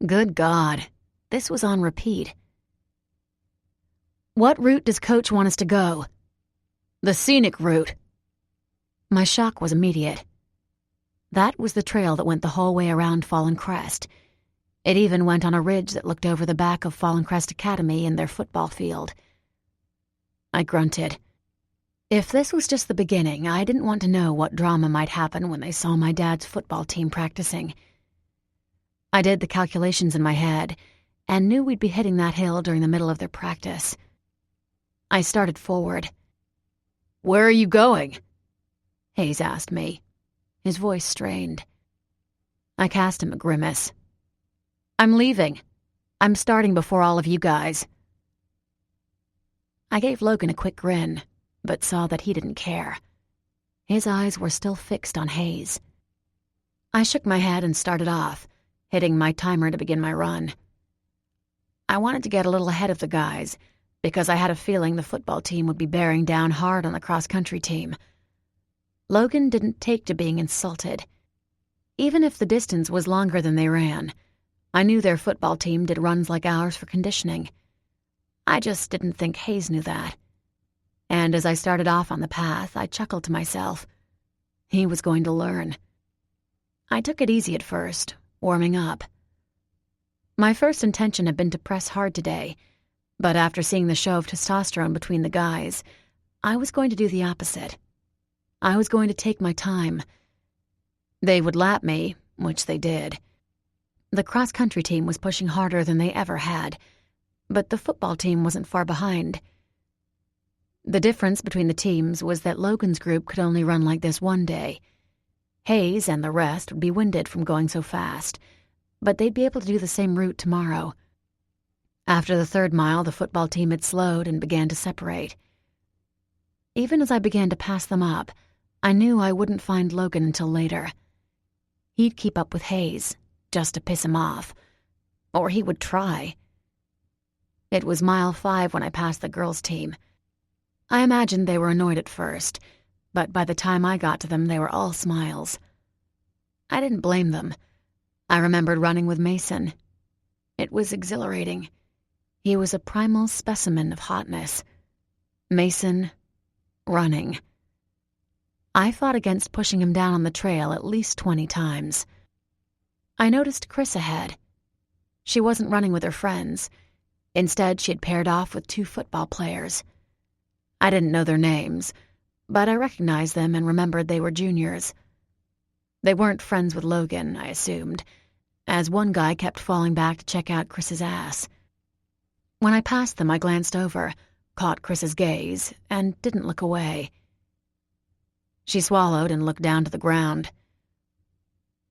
Good God, this was on repeat. "What route does Coach want us to go?" "The scenic route." My shock was immediate. That was the trail that went the whole way around Fallen Crest. It even went on a ridge that looked over the back of Fallen Crest Academy and their football field. I grunted. If this was just the beginning, I didn't want to know what drama might happen when they saw my dad's football team practicing. I did the calculations in my head and knew we'd be hitting that hill during the middle of their practice. I started forward. "Where are you going?" Hayes asked me. His voice strained. I cast him a grimace. "I'm leaving. I'm starting before all of you guys." I gave Logan a quick grin, but saw that he didn't care. His eyes were still fixed on Hayes. I shook my head and started off, hitting my timer to begin my run. I wanted to get a little ahead of the guys, because I had a feeling the football team would be bearing down hard on the cross-country team. Logan didn't take to being insulted. Even if the distance was longer than they ran, I knew their football team did runs like ours for conditioning. I just didn't think Hayes knew that. And as I started off on the path, I chuckled to myself. He was going to learn. I took it easy at first, warming up. My first intention had been to press hard today, but after seeing the show of testosterone between the guys, I was going to do the opposite. I was going to take my time. They would lap me, which they did. The cross-country team was pushing harder than they ever had, but the football team wasn't far behind. The difference between the teams was that Logan's group could only run like this one day. Hayes and the rest would be winded from going so fast, but they'd be able to do the same route tomorrow. After the 3rd mile, the football team had slowed and began to separate. Even as I began to pass them up, I knew I wouldn't find Logan until later. He'd keep up with Hayes, just to piss him off. Or he would try. It was mile 5 when I passed the girls' team. I imagined they were annoyed at first, but by the time I got to them, they were all smiles. I didn't blame them. I remembered running with Mason. It was exhilarating. He was a primal specimen of hotness. Mason, running. I fought against pushing him down on the trail at least 20 times. I noticed Chris ahead. She wasn't running with her friends. Instead, she had paired off with 2 football players. I didn't know their names, but I recognized them and remembered they were juniors. They weren't friends with Logan, I assumed, as one guy kept falling back to check out Chris's ass. When I passed them, I glanced over, caught Chris's gaze, and didn't look away. She swallowed and looked down to the ground.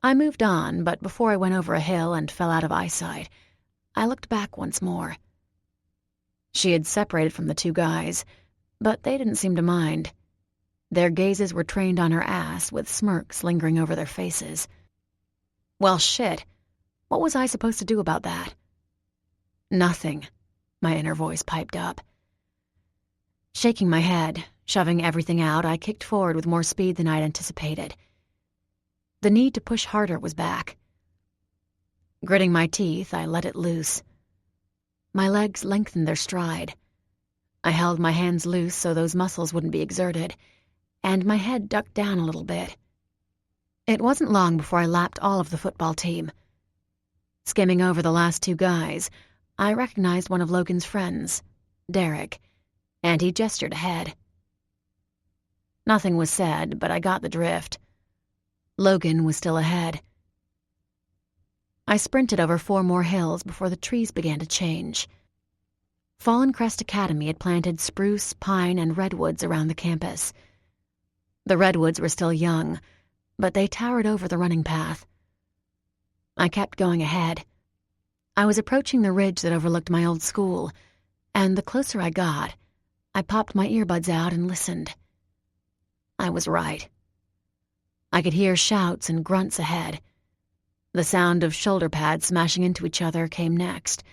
I moved on, but before I went over a hill and fell out of eyesight, I looked back once more. She had separated from the 2 guys, but they didn't seem to mind. Their gazes were trained on her ass, with smirks lingering over their faces. Well, shit. What was I supposed to do about that? Nothing, my inner voice piped up. Shaking my head, shoving everything out, I kicked forward with more speed than I'd anticipated. The need to push harder was back. Gritting my teeth, I let it loose. My legs lengthened their stride. I held my hands loose so those muscles wouldn't be exerted, and my head ducked down a little bit. It wasn't long before I lapped all of the football team. Skimming over the last 2 guys, I recognized one of Logan's friends, Derek, and he gestured ahead. Nothing was said, but I got the drift. Logan was still ahead. I sprinted over 4 more hills before the trees began to change. Fallen Crest Academy had planted spruce, pine, and redwoods around the campus. The redwoods were still young, but they towered over the running path. I kept going ahead. I was approaching the ridge that overlooked my old school, and the closer I got, I popped my earbuds out and listened. I was right. I could hear shouts and grunts ahead. The sound of shoulder pads smashing into each other came next,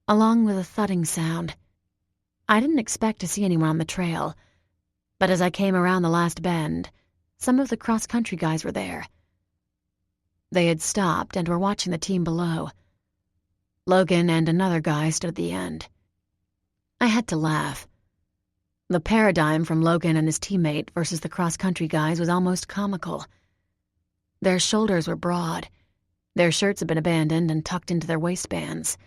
along with a thudding sound. I didn't expect to see anyone on the trail, but as I came around the last bend, some of the cross-country guys were there. They had stopped and were watching the team below. Logan and another guy stood at the end. I had to laugh. The paradigm from Logan and his teammate versus the cross-country guys was almost comical. Their shoulders were broad. Their shirts had been abandoned and tucked into their waistbands.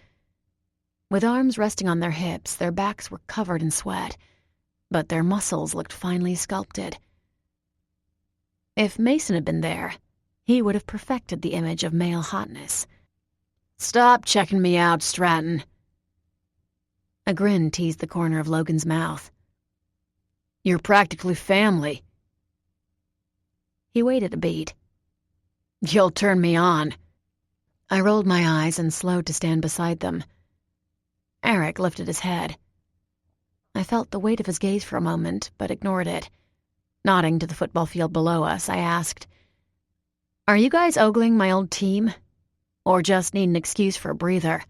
With arms resting on their hips, their backs were covered in sweat, but their muscles looked finely sculpted. If Mason had been there, he would have perfected the image of male hotness. "Stop checking me out, Stratton." A grin teased the corner of Logan's mouth. "You're practically family." He waited a beat. "You'll turn me on." I rolled my eyes and slowed to stand beside them. Eric lifted his head. I felt the weight of his gaze for a moment, but ignored it. Nodding to the football field below us, I asked, "Are you guys ogling my old team? Or just need an excuse for a breather?"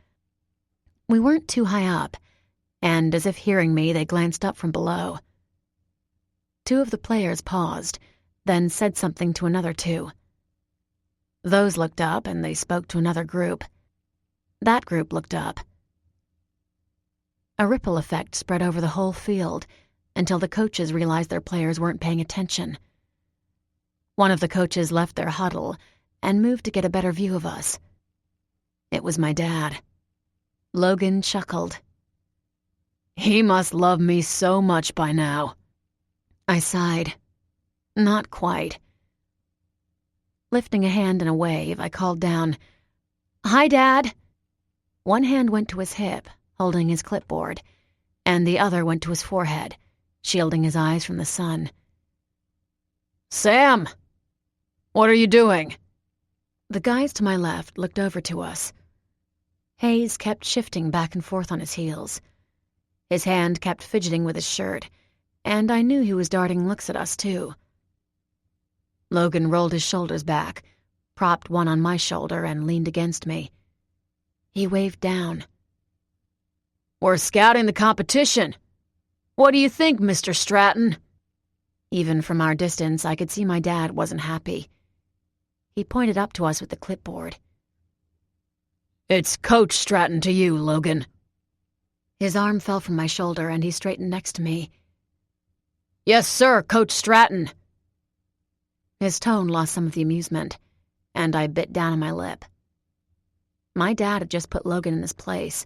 We weren't too high up, and as if hearing me, they glanced up from below. 2 of the players paused, then said something to another 2. Those looked up, and they spoke to another group. That group looked up. A ripple effect spread over the whole field until the coaches realized their players weren't paying attention. One of the coaches left their huddle and moved to get a better view of us. It was my dad. Logan chuckled. "He must love me so much by now." I sighed. Not quite. Lifting a hand in a wave, I called down, "Hi, Dad." One hand went to his hip, holding his clipboard, and the other went to his forehead, shielding his eyes from the sun. "Sam! What are you doing?" The guys to my left looked over to us. Hayes kept shifting back and forth on his heels. His hand kept fidgeting with his shirt, and I knew he was darting looks at us, too. Logan rolled his shoulders back, propped one on my shoulder, and leaned against me. He waved down. "We're scouting the competition. What do you think, Mr. Stratton?" Even from our distance, I could see my dad wasn't happy. He pointed up to us with the clipboard. "It's Coach Stratton to you, Logan." His arm fell from my shoulder and he straightened next to me. Yes, sir, Coach Stratton. His tone lost some of the amusement, and I bit down on my lip. My dad had just put Logan in his place,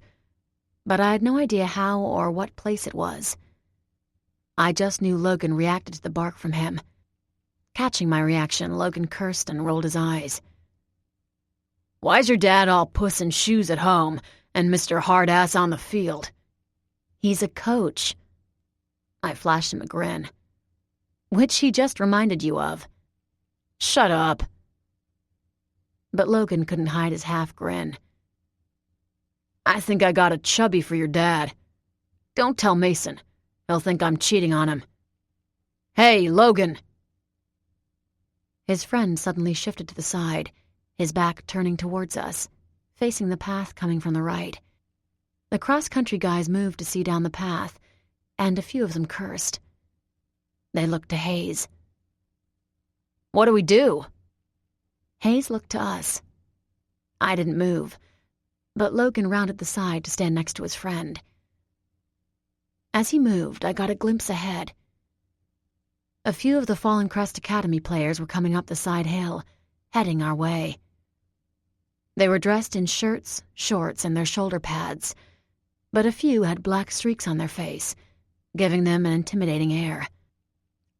but I had no idea how or what place it was. I just knew Logan reacted to the bark from him. Catching my reaction, Logan cursed and rolled his eyes. Why's your dad all puss in shoes at home and Mr. Hard-Ass on the field? He's a coach. I flashed him a grin. Which he just reminded you of. Shut up. But Logan couldn't hide his half-grin. I think I got a chubby for your dad. Don't tell Mason. He'll think I'm cheating on him. Hey, Logan! His friend suddenly shifted to the side, his back turning towards us, facing the path coming from the right. The cross-country guys moved to see down the path, and a few of them cursed. They looked to Hayes. What do we do? Hayes looked to us. I didn't move, but Logan rounded the side to stand next to his friend. As he moved, I got a glimpse ahead. A few of the Fallen Crest Academy players were coming up the side hill, heading our way. They were dressed in shirts, shorts, and their shoulder pads, but a few had black streaks on their face, giving them an intimidating air.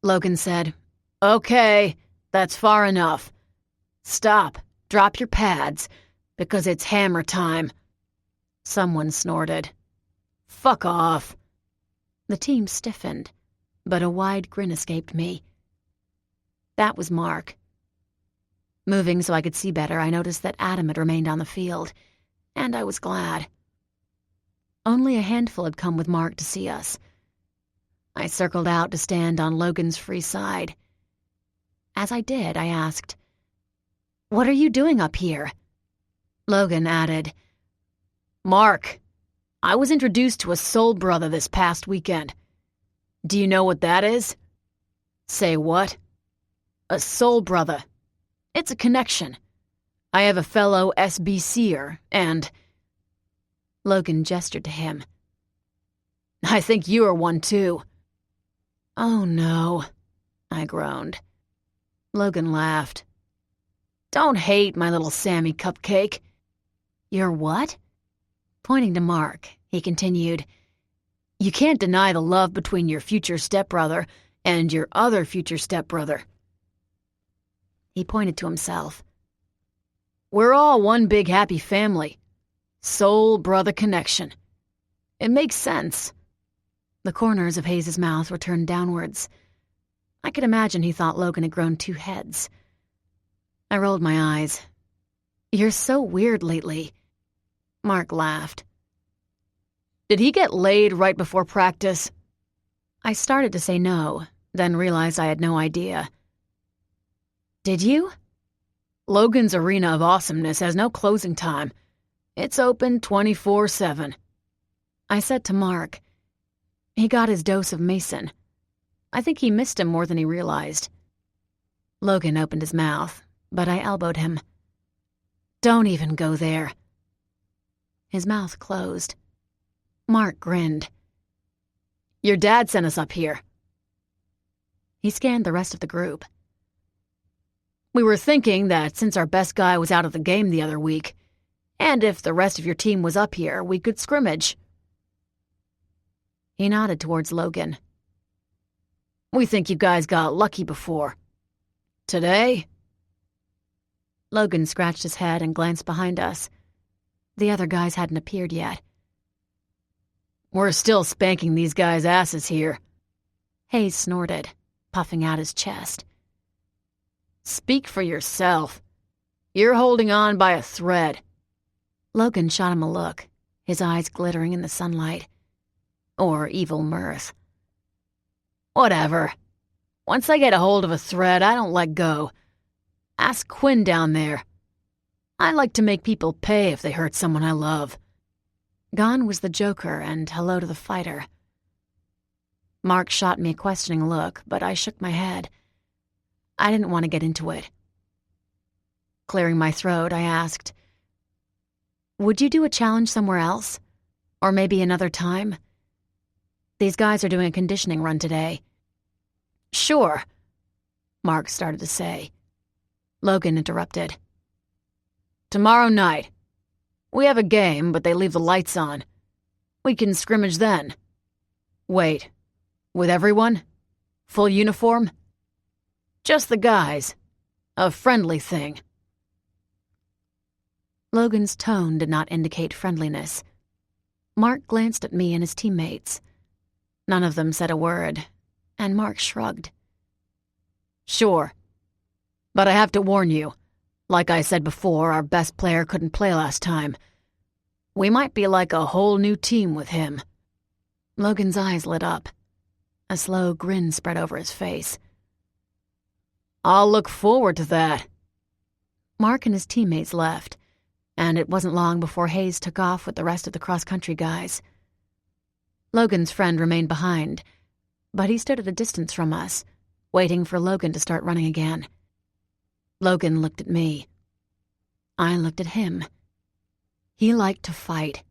Logan said, "Okay, that's far enough. Stop, drop your pads, because it's hammer time." Someone snorted. "Fuck off." The team stiffened, but a wide grin escaped me. That was Mark. Moving so I could see better, I noticed that Adam had remained on the field, and I was glad. Only a handful had come with Mark to see us. I circled out to stand on Logan's free side. As I did, I asked, "What are you doing up here?" Logan added, "Mark, I was introduced to a soul brother this past weekend. Do you know what that is?" "Say what?" "A soul brother. It's a connection. I have a fellow SBCer, and—" Logan gestured to him. "I think you are one too." "Oh no," I groaned. Logan laughed. "Don't hate, my little Sammy Cupcake." "You're what?" Pointing to Mark, he continued, "You can't deny the love between your future stepbrother and your other future stepbrother." He pointed to himself. "We're all one big happy family. Soul brother connection. It makes sense." The corners of Hayes' mouth were turned downwards. I could imagine he thought Logan had grown 2 heads. I rolled my eyes. "You're so weird lately." Mark laughed. "Did he get laid right before practice?" I started to say no, then realized I had no idea. "Did you?" "Logan's Arena of Awesomeness has no closing time. It's open 24/7. I said to Mark. He got his dose of Mason. I think he missed him more than he realized. Logan opened his mouth, but I elbowed him. "Don't even go there." His mouth closed. Mark grinned. "Your dad sent us up here." He scanned the rest of the group. "We were thinking that since our best guy was out of the game the other week, and if the rest of your team was up here, we could scrimmage." He nodded towards Logan. "We think you guys got lucky before. Today?" Logan scratched his head and glanced behind us. The other guys hadn't appeared yet. "We're still spanking these guys' asses here." Hayes snorted, puffing out his chest. "Speak for yourself. You're holding on by a thread." Logan shot him a look, his eyes glittering in the sunlight. Or evil mirth. "Whatever. Once I get a hold of a thread, I don't let go. Ask Quinn down there. I like to make people pay if they hurt someone I love." Gone was the joker and hello to the fighter. Mark shot me a questioning look, but I shook my head. I didn't want to get into it. Clearing my throat, I asked, "Would you do a challenge somewhere else? Or maybe another time? These guys are doing a conditioning run today. Sure, Mark started to say. Logan interrupted. Tomorrow night. We have a game, but they leave the lights on. We can scrimmage then. Wait, with everyone? Full uniform? Just the guys. A friendly thing. Logan's tone did not indicate friendliness. Mark glanced at me and his teammates. None of them said a word, and Mark shrugged. Sure. But I have to warn you. Like I said before, our best player couldn't play last time. We might be like a whole new team with him. Logan's eyes lit up. A slow grin spread over his face. I'll look forward to that. Mark and his teammates left, and it wasn't long before Hayes took off with the rest of the cross-country guys. Logan's friend remained behind, but he stood at a distance from us, waiting for Logan to start running again. Logan looked at me. I looked at him. He liked to fight.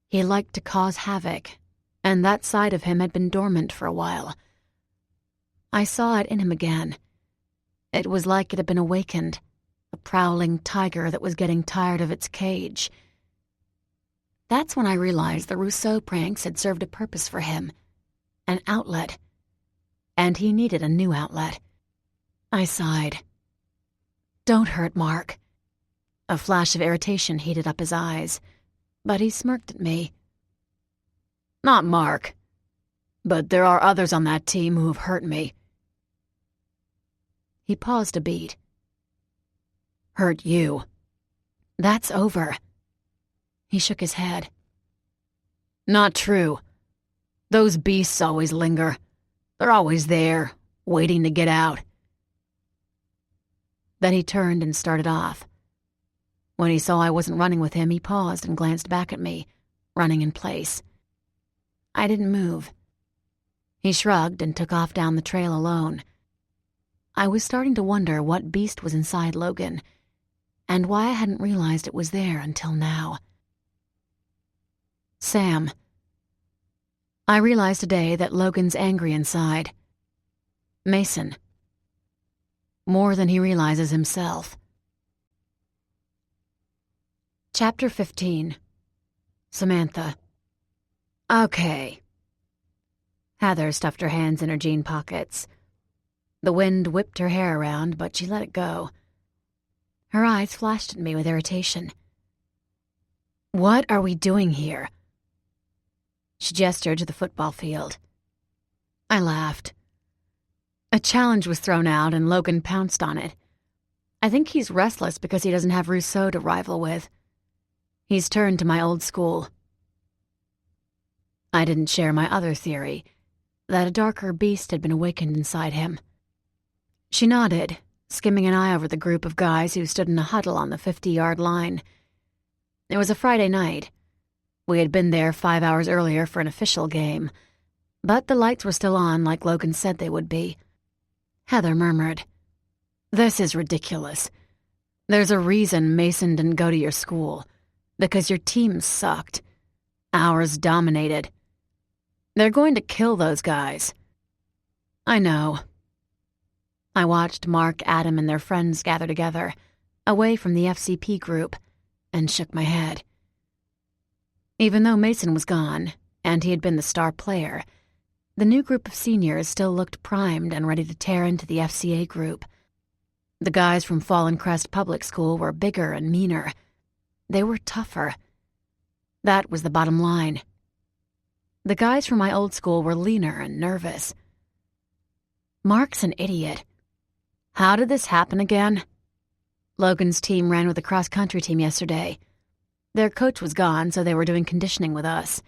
He liked to cause havoc, and that side of him had been dormant for a while. I saw it in him again. It was like it had been awakened, a prowling tiger that was getting tired of its cage. That's when I realized the Rousseau pranks had served a purpose for him, an outlet. And he needed a new outlet. I sighed. Don't hurt Mark. A flash of irritation heated up his eyes, but he smirked at me. Not Mark. But there are others on that team who've hurt me. He paused a beat. Hurt you. That's over. He shook his head. Not true. Those beasts always linger. They're always there, waiting to get out. Then he turned and started off. When he saw I wasn't running with him, he paused and glanced back at me, running in place. I didn't move. He shrugged and took off down the trail alone. I was starting to wonder what beast was inside Logan, and why I hadn't realized it was there until now. Sam. I realized today that Logan's angry inside. Mason. More than he realizes himself. Chapter 15. Samantha. Okay. Heather stuffed her hands in her jean pockets. The wind whipped her hair around, but she let it go. Her eyes flashed at me with irritation. What are we doing here? She gestured to the football field. I laughed. A challenge was thrown out, and Logan pounced on it. I think he's restless because he doesn't have Rousseau to rival with. He's turned to my old school. I didn't share my other theory, that a darker beast had been awakened inside him. She nodded, skimming an eye over the group of guys who stood in a huddle on the 50-yard line. It was a Friday night. We had been there 5 hours earlier for an official game, but the lights were still on like Logan said they would be. Heather murmured, This is ridiculous. There's a reason Mason didn't go to your school. Because your team sucked. Ours dominated. They're going to kill those guys. I know. I watched Mark, Adam, and their friends gather together, away from the FCP group, and shook my head. Even though Mason was gone, and he had been the star player, the new group of seniors still looked primed and ready to tear into the FCA group. The guys from Fallen Crest Public School were bigger and meaner. They were tougher. That was the bottom line. The guys from my old school were leaner and nervous. Mark's an idiot. How did this happen again? Logan's team ran with the cross-country team yesterday. Their coach was gone, so they were doing conditioning with us.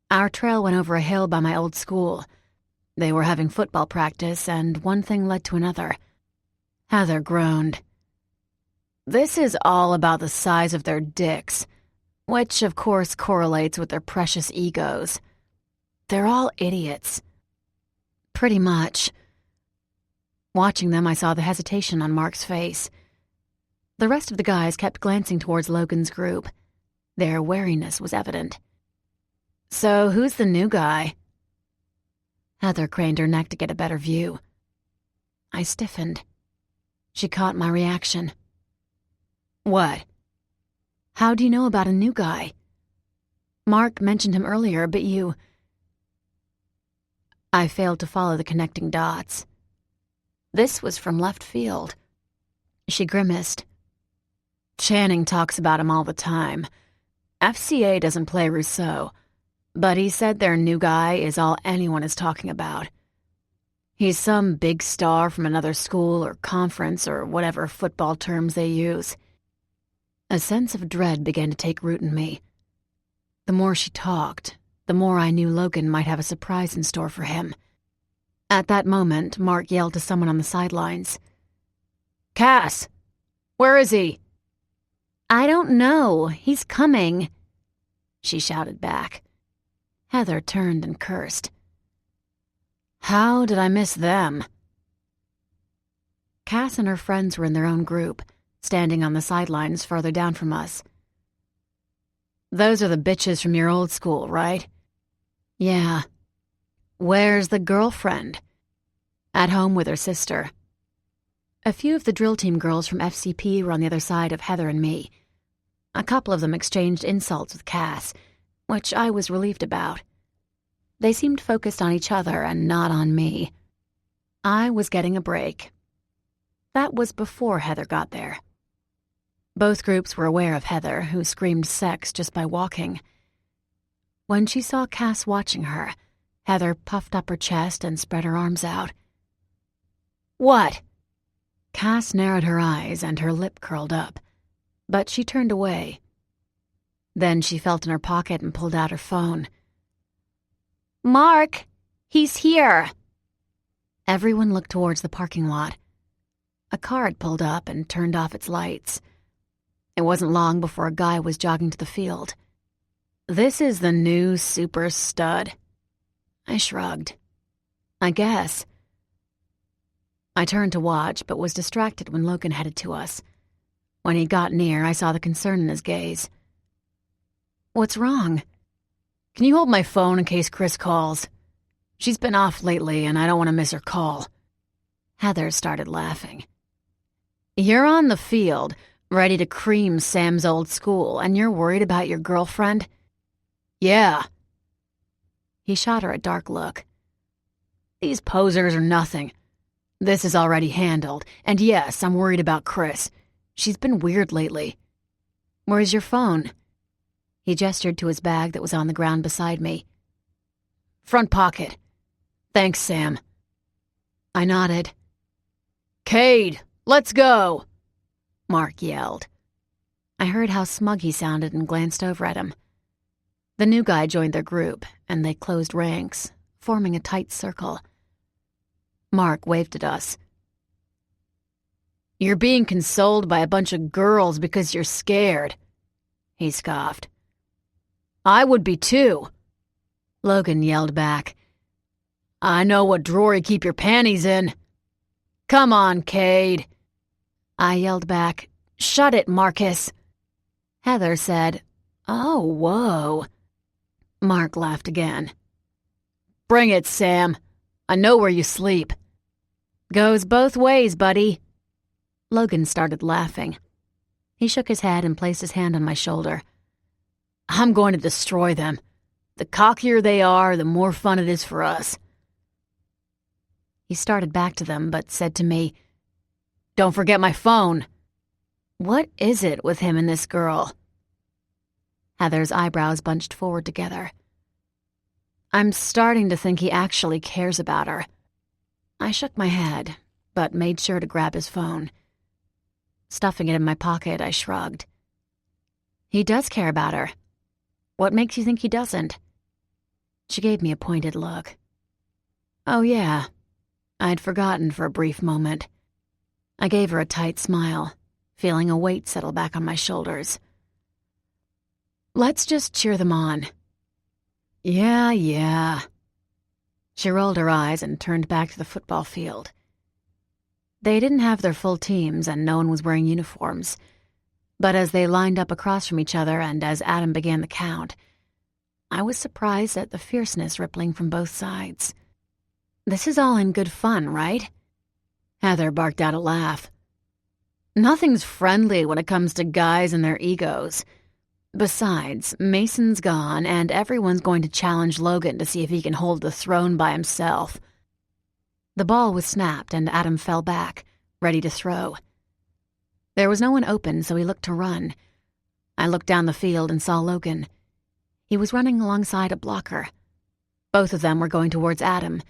Our trail went over a hill by my old school. They were having football practice, and one thing led to another. Heather groaned. This is all about the size of their dicks, which of course correlates with their precious egos. They're all idiots. Pretty much. Watching them, I saw the hesitation on Mark's face. The rest of the guys kept glancing towards Logan's group. Their wariness was evident. So who's the new guy? Heather craned her neck to get a better view. I stiffened. She caught my reaction. What? How do you know about a new guy? Mark mentioned him earlier, but you... I failed to follow the connecting dots. This was from left field. She grimaced. Channing talks about him all the time. FCA doesn't play Rousseau, but he said their new guy is all anyone is talking about. He's some big star from another school or conference or whatever football terms they use. A sense of dread began to take root in me. The more she talked, the more I knew Logan might have a surprise in store for him. At that moment, Mark yelled to someone on the sidelines. Cass! Where is he? I don't know. He's coming, she shouted back. Heather turned and cursed. How did I miss them? Cass and her friends were in their own group, standing on the sidelines farther down from us. Those are the bitches from your old school, right? Yeah. Where's the girlfriend? At home with her sister. A few of the drill team girls from FCP were on the other side of Heather and me. A couple of them exchanged insults with Cass, which I was relieved about. They seemed focused on each other and not on me. I was getting a break. That was before Heather got there. Both groups were aware of Heather, who screamed sex just by walking. When she saw Cass watching her, Heather puffed up her chest and spread her arms out. What? Cass narrowed her eyes and her lip curled up, but she turned away. Then she felt in her pocket and pulled out her phone. Mark! He's here! Everyone looked towards the parking lot. A car had pulled up and turned off its lights. It wasn't long before a guy was jogging to the field. This is the new super stud. I shrugged. I guess. I turned to watch, but was distracted when Logan headed to us. When he got near, I saw the concern in his gaze. What's wrong? Can you hold my phone in case Chris calls? She's been off lately, and I don't want to miss her call. Heather started laughing. You're on the field, ready to cream Sam's old school, and you're worried about your girlfriend? Yeah. He shot her a dark look. These posers are nothing. This is already handled, and yes, I'm worried about Chris. She's been weird lately. Where's your phone? He gestured to his bag that was on the ground beside me. Front pocket. Thanks, Sam. I nodded. Cade, let's go! Mark yelled. I heard how smug he sounded and glanced over at him. The new guy joined their group, and they closed ranks, forming a tight circle. Mark waved at us. You're being consoled by a bunch of girls because you're scared, he scoffed. I would be too. Logan yelled back. I know what drawer you keep your panties in. Come on, Cade. I yelled back, shut it, Marcus. Heather said, oh, whoa. Mark laughed again. Bring it, Sam. I know where you sleep. Goes both ways, buddy. Logan started laughing. He shook his head and placed his hand on my shoulder. I'm going to destroy them. The cockier they are, the more fun it is for us. He started back to them, but said to me, Don't forget my phone. What is it with him and this girl? Heather's eyebrows bunched forward together. I'm starting to think he actually cares about her. I shook my head, but made sure to grab his phone. Stuffing it in my pocket, I shrugged. He does care about her. What makes you think he doesn't? She gave me a pointed look. Oh, yeah. I'd forgotten for a brief moment. I gave her a tight smile, feeling a weight settle back on my shoulders. Let's just cheer them on. Yeah. She rolled her eyes and turned back to the football field. They didn't have their full teams and no one was wearing uniforms. But as they lined up across from each other and as Adam began the count, I was surprised at the fierceness rippling from both sides. "This is all in good fun, right?" Heather barked out a laugh. "Nothing's friendly when it comes to guys and their egos. Besides, Mason's gone, and everyone's going to challenge Logan to see if he can hold the throne by himself." The ball was snapped, and Adam fell back, ready to throw. There was no one open, so he looked to run. I looked down the field and saw Logan. He was running alongside a blocker. Both of them were going towards Adam.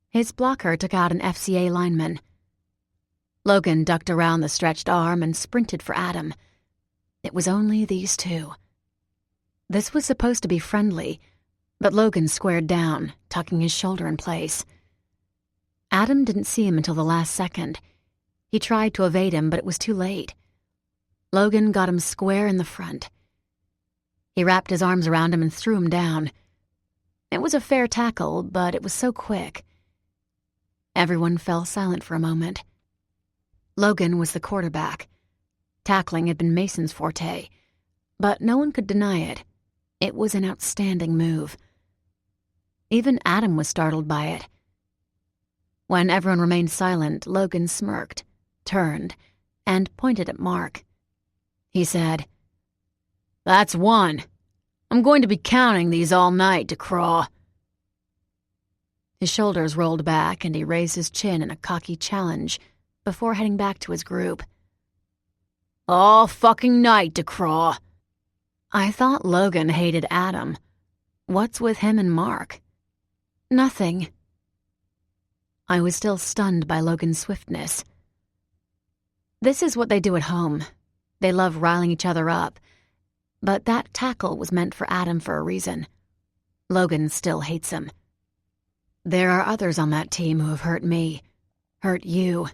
His blocker took out an FCA lineman. Logan ducked around the stretched arm and sprinted for Adam. It was only these two. This was supposed to be friendly, but Logan squared down, tucking his shoulder in place. Adam didn't see him until the last second. He tried to evade him, but it was too late. Logan got him square in the front. He wrapped his arms around him and threw him down. It was a fair tackle, but it was so quick. Everyone fell silent for a moment. Logan was the quarterback. Tackling had been Mason's forte, but no one could deny it. It was an outstanding move. Even Adam was startled by it. When everyone remained silent, Logan smirked, turned, and pointed at Mark. He said, "That's one. I'm going to be counting these all night, DeCraw." His shoulders rolled back and he raised his chin in a cocky challenge before heading back to his group. "All fucking night, DeCraw." I thought Logan hated Adam. What's with him and Mark? Nothing. I was still stunned by Logan's swiftness. This is what they do at home. They love riling each other up. But that tackle was meant for Adam for a reason. Logan still hates him. There are others on that team who have hurt me, hurt you.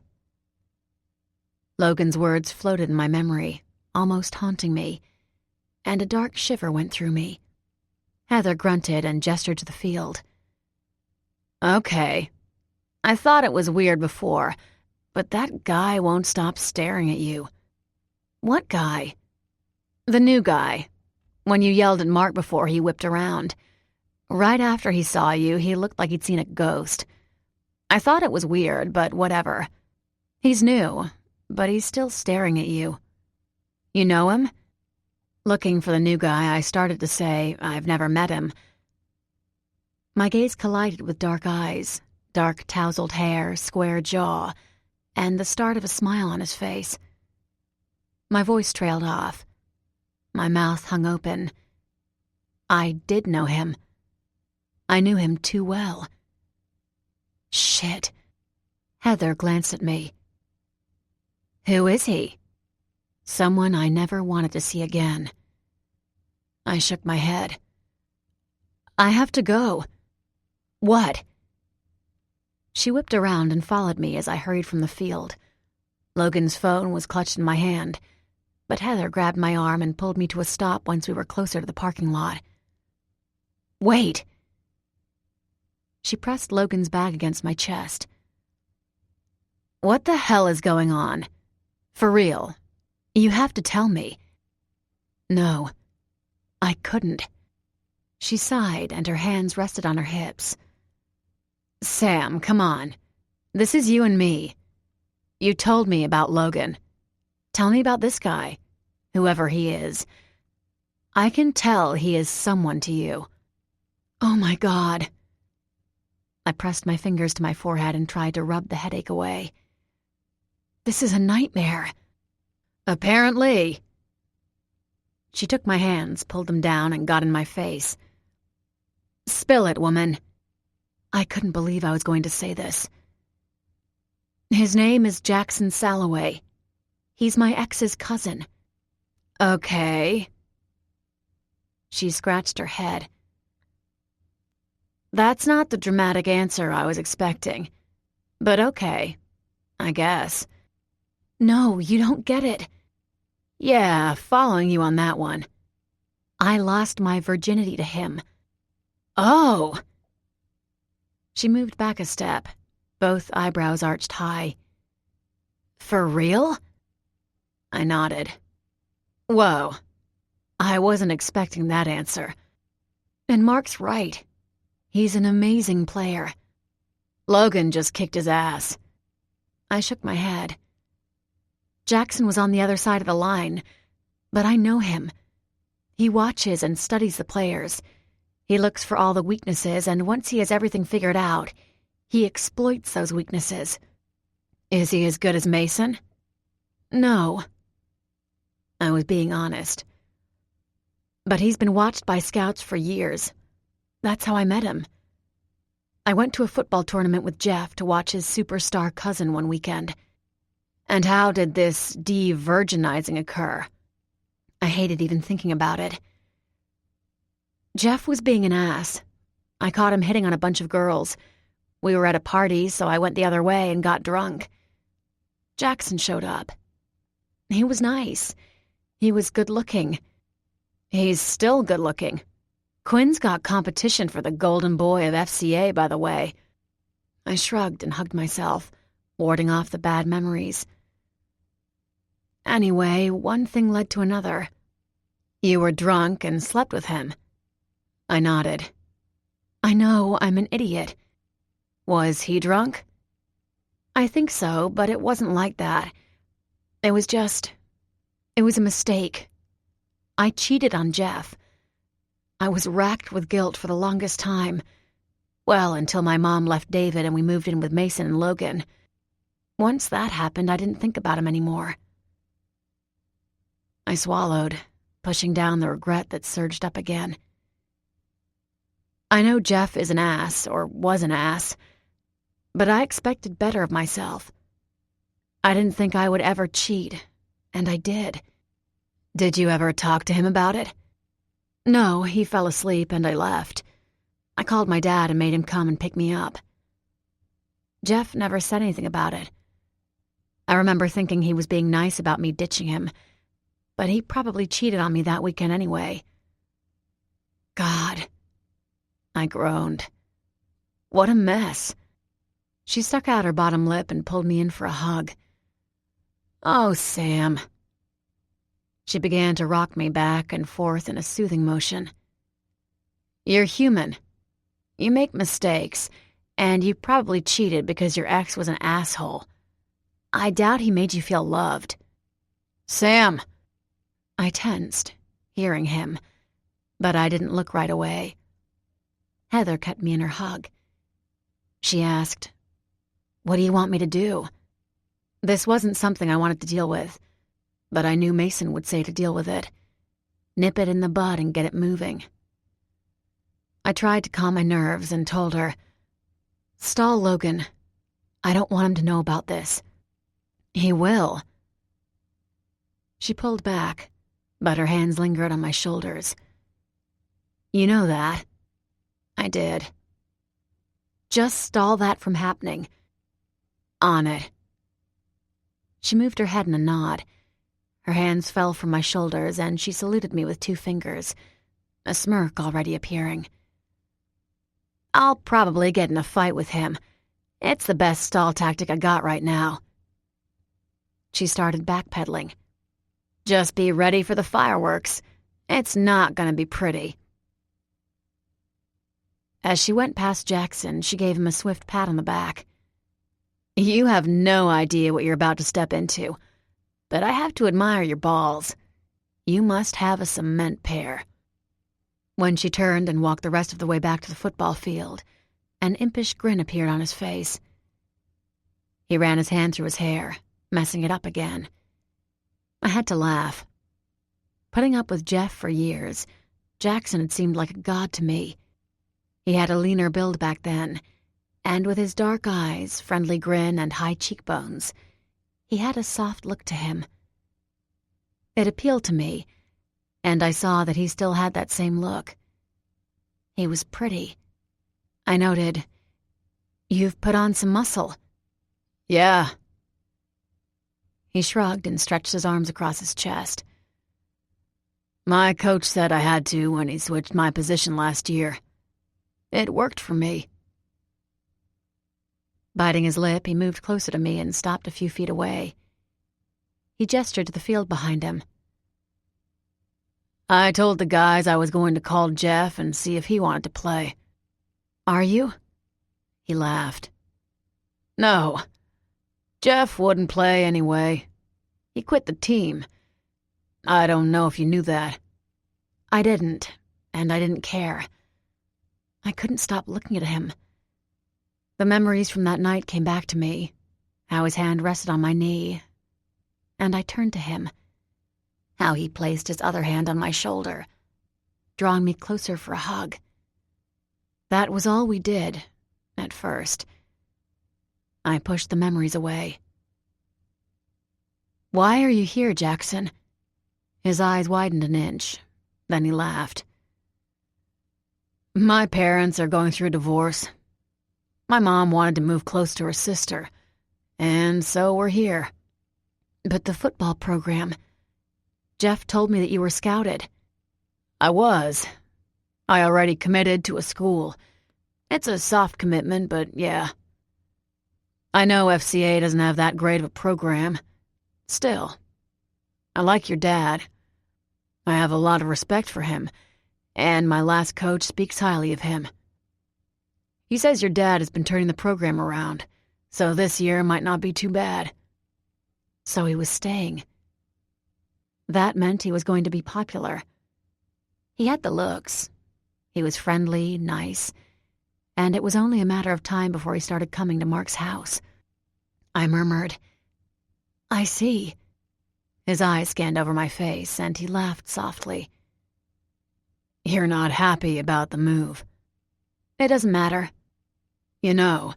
Logan's words floated in my memory, almost haunting me, and a dark shiver went through me. Heather grunted and gestured to the field. "Okay. I thought it was weird before, but that guy won't stop staring at you." "What guy?" "The new guy. When you yelled at Mark before he whipped around. Right after he saw you, he looked like he'd seen a ghost. I thought it was weird, but whatever. He's new, but he's still staring at you. You know him?" Looking for the new guy, I started to say, "I've never met him." My gaze collided with dark eyes, dark tousled hair, square jaw, and the start of a smile on his face. My voice trailed off. My mouth hung open. I did know him. I knew him too well. Shit. Heather glanced at me. "Who is he?" "Someone I never wanted to see again." I shook my head. "I have to go." "What?" She whipped around and followed me as I hurried from the field. Logan's phone was clutched in my hand, but Heather grabbed my arm and pulled me to a stop once we were closer to the parking lot. "Wait." She pressed Logan's bag against my chest. "What the hell is going on? For real. You have to tell me." No, I couldn't. She sighed and her hands rested on her hips. "Sam, come on. This is you and me. You told me about Logan. Tell me about this guy, whoever he is. I can tell he is someone to you." Oh my God. I pressed my fingers to my forehead and tried to rub the headache away. This is a nightmare. "Apparently." She took my hands, pulled them down, and got in my face. "Spill it, woman." I couldn't believe I was going to say this. "His name is Jackson Salloway. He's my ex's cousin." "Okay." She scratched her head. "That's not the dramatic answer I was expecting. But okay, I guess." "No, you don't get it." "Yeah, following you on that one." "I lost my virginity to him." "Oh!" She moved back a step, both eyebrows arched high. "For real?" I nodded. "Whoa. I wasn't expecting that answer." And Mark's right. He's an amazing player. Logan just kicked his ass. I shook my head. Jackson was on the other side of the line, but I know him. He watches and studies the players. He looks for all the weaknesses, and once he has everything figured out, he exploits those weaknesses. Is he as good as Mason? No. I was being honest. But he's been watched by scouts for years. That's how I met him. I went to a football tournament with Jeff to watch his superstar cousin one weekend. And how did this de-virginizing occur? I hated even thinking about it. Jeff was being an ass. I caught him hitting on a bunch of girls. We were at a party, so I went the other way and got drunk. Jackson showed up. He was nice. He was good-looking. He's still good-looking. Quinn's got competition for the golden boy of FCA, by the way. I shrugged and hugged myself, warding off the bad memories. Anyway, one thing led to another. You were drunk and slept with him. I nodded. I know, I'm an idiot. Was he drunk? I think so, but it wasn't like that. It was a mistake. I cheated on Jeff. I was racked with guilt for the longest time. Well, until my mom left David and we moved in with Mason and Logan. Once that happened, I didn't think about him anymore. I swallowed, pushing down the regret that surged up again. I know Jeff is an ass, or was an ass, but I expected better of myself. I didn't think I would ever cheat, and I did. Did you ever talk to him about it? No, he fell asleep and I left. I called my dad and made him come and pick me up. Jeff never said anything about it. I remember thinking he was being nice about me ditching him, but he probably cheated on me that weekend anyway. God, I groaned. What a mess. She stuck out her bottom lip and pulled me in for a hug. Oh, Sam. She began to rock me back and forth in a soothing motion. You're human. You make mistakes, and you probably cheated because your ex was an asshole. I doubt he made you feel loved. Sam! I tensed, hearing him, but I didn't look right away. Heather kept me in her hug. She asked, "What do you want me to do?" This wasn't something I wanted to deal with, but I knew Mason would say to deal with it. Nip it in the bud and get it moving. I tried to calm my nerves and told her, "Stall Logan. I don't want him to know about this." "He will." She pulled back, but her hands lingered on my shoulders. "You know that." I did. "Just stall that from happening." "On it." She moved her head in a nod. Her hands fell from my shoulders, and she saluted me with 2 fingers, a smirk already appearing. "I'll probably get in a fight with him. It's the best stall tactic I got right now." She started backpedaling. "Just be ready for the fireworks. It's not gonna be pretty." As she went past Jackson, she gave him a swift pat on the back. "You have no idea what you're about to step into, but I have to admire your balls. You must have a cement pair." When she turned and walked the rest of the way back to the football field, an impish grin appeared on his face. He ran his hand through his hair, messing it up again. I had to laugh. Putting up with Jeff for years, Jackson had seemed like a god to me. He had a leaner build back then, and with his dark eyes, friendly grin, and high cheekbones, he had a soft look to him. It appealed to me, and I saw that he still had that same look. He was pretty. I noted, "You've put on some muscle." "Yeah." He shrugged and stretched his arms across his chest. "My coach said I had to when he switched my position last year. It worked for me." Biting his lip, he moved closer to me and stopped a few feet away. He gestured to the field behind him. I told the guys I was going to call Jeff and see if he wanted to play. Are you? He laughed. No. Jeff wouldn't play anyway. He quit the team. I don't know if you knew that. I didn't, and I didn't care. I couldn't stop looking at him. The memories from that night came back to me, how his hand rested on my knee, and I turned to him, how he placed his other hand on my shoulder, drawing me closer for a hug. That was all we did, at first. I pushed the memories away. Why are you here, Jackson? His eyes widened an inch. Then he laughed. My parents are going through a divorce. My mom wanted to move close to her sister, and so we're here. But the football program. Jeff told me that you were scouted. I was. I already committed to a school. It's a soft commitment, but yeah. I know FCA doesn't have that great of a program. Still, I like your dad. I have a lot of respect for him, and my last coach speaks highly of him. He says your dad has been turning the program around, so this year might not be too bad. So he was staying. That meant he was going to be popular. He had the looks. He was friendly, nice, and it was only a matter of time before he started coming to Mark's house. I murmured, "I see." His eyes scanned over my face, and he laughed softly. You're not happy about the move. It doesn't matter. You know.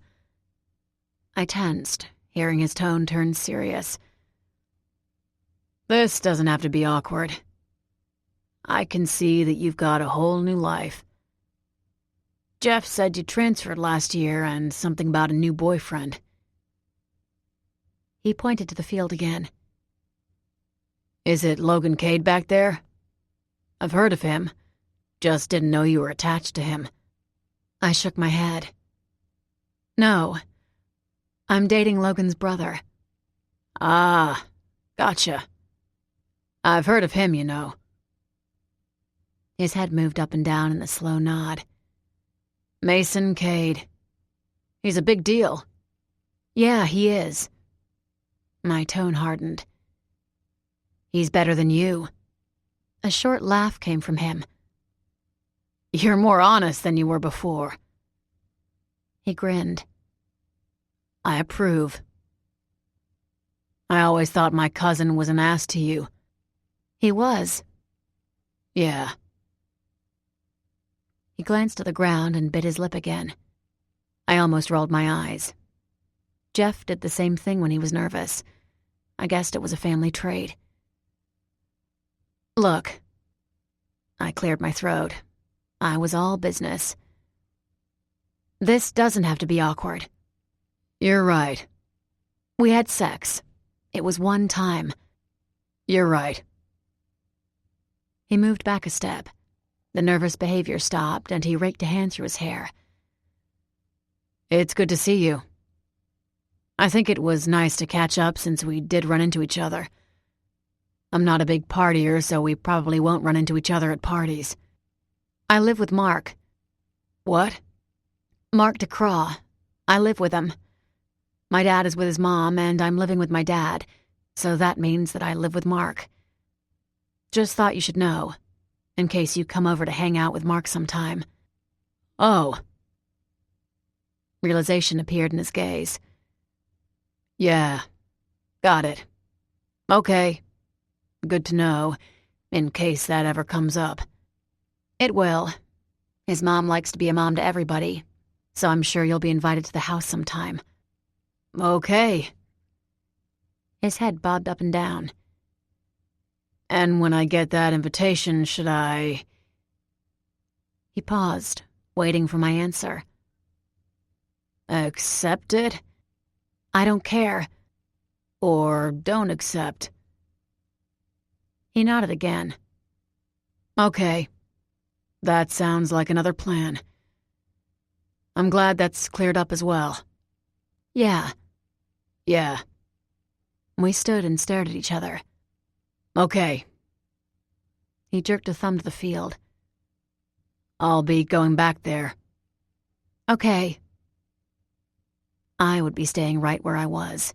I tensed, hearing his tone turn serious. This doesn't have to be awkward. I can see that you've got a whole new life. Jeff said you transferred last year and something about a new boyfriend. He pointed to the field again. Is it Logan Cade back there? I've heard of him. Just didn't know you were attached to him. I shook my head. No. I'm dating Logan's brother. Ah, gotcha. I've heard of him, you know. His head moved up and down in a slow nod. Mason Cade. He's a big deal. Yeah, he is. My tone hardened. He's better than you. A short laugh came from him. You're more honest than you were before. He grinned. I approve. I always thought my cousin was an ass to you. He was. Yeah. He glanced at the ground and bit his lip again. I almost rolled my eyes. Jeff did the same thing when he was nervous. I guessed it was a family trait. Look. I cleared my throat. I was all business. This doesn't have to be awkward. You're right. We had sex. It was one time. You're right. He moved back a step. The nervous behavior stopped, and he raked a hand through his hair. It's good to see you. I think it was nice to catch up since we did run into each other. I'm not a big partier, so we probably won't run into each other at parties. I live with Mark. What? Mark DeCraw. I live with him. My dad is with his mom, and I'm living with my dad, so that means that I live with Mark. Just thought you should know, in case you come over to hang out with Mark sometime. Oh. Realization appeared in his gaze. Yeah, got it. Okay. Good to know, in case that ever comes up. It will. His mom likes to be a mom to everybody, so I'm sure you'll be invited to the house sometime. Okay. His head bobbed up and down. And when I get that invitation, should I... He paused, waiting for my answer. Accept it? I don't care. Or don't accept? He nodded again. Okay. That sounds like another plan. I'm glad that's cleared up as well. Yeah. Yeah. We stood and stared at each other. Okay. He jerked a thumb to the field. I'll be going back there. Okay. I would be staying right where I was.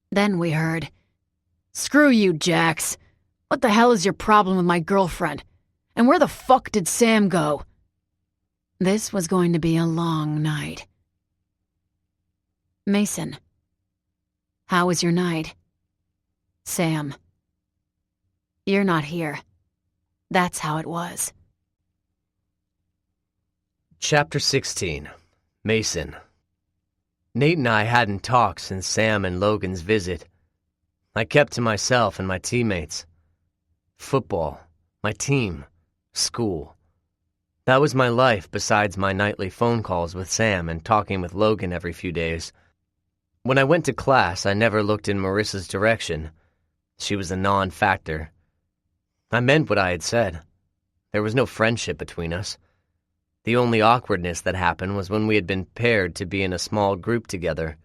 Then we heard, Screw you, Jax. What the hell is your problem with my girlfriend? And where the fuck did Sam go? this was going to be a long night. Mason. How was your night? Sam. You're not here. That's how it was. Chapter 16. Mason. Nate and I hadn't talked since Sam and Logan's visit. I kept to myself and my teammates. Football, my team, school. That was my life besides my nightly phone calls with Sam and talking with Logan every few days. When I went to class, I never looked in Marissa's direction. She was a non-factor. I meant what I had said. There was no friendship between us. The only awkwardness that happened was when we had been paired to be in a small group together.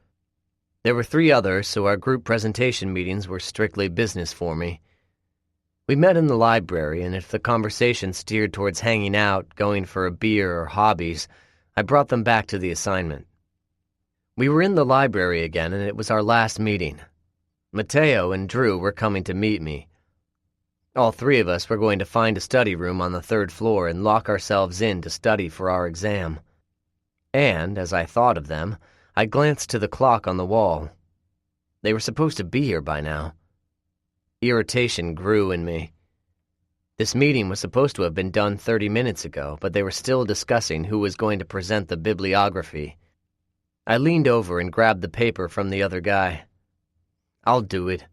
There were 3 others, so our group presentation meetings were strictly business for me. We met in the library, and if the conversation steered towards hanging out, going for a beer, or hobbies, I brought them back to the assignment. We were in the library again, and it was our last meeting. Mateo and Drew were coming to meet me. All 3 of us were going to find a study room on the 3rd floor and lock ourselves in to study for our exam. And, as I thought of them, I glanced to the clock on the wall. They were supposed to be here by now. Irritation grew in me. This meeting was supposed to have been done 30 minutes ago, but they were still discussing who was going to present the bibliography. I leaned over and grabbed the paper from the other guy. I'll do it.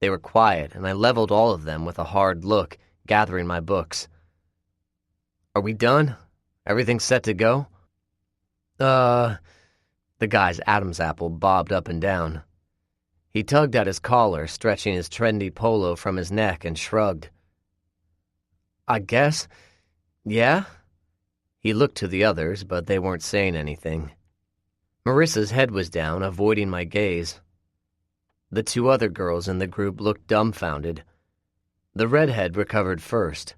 They were quiet, and I leveled all of them with a hard look, gathering my books. Are we done? Everything set to go? The guy's Adam's apple bobbed up and down. He tugged at his collar, stretching his trendy polo from his neck, and shrugged. I guess, yeah? He looked to the others, but they weren't saying anything. Marissa's head was down, avoiding my gaze. The 2 other girls in the group looked dumbfounded. The redhead recovered first.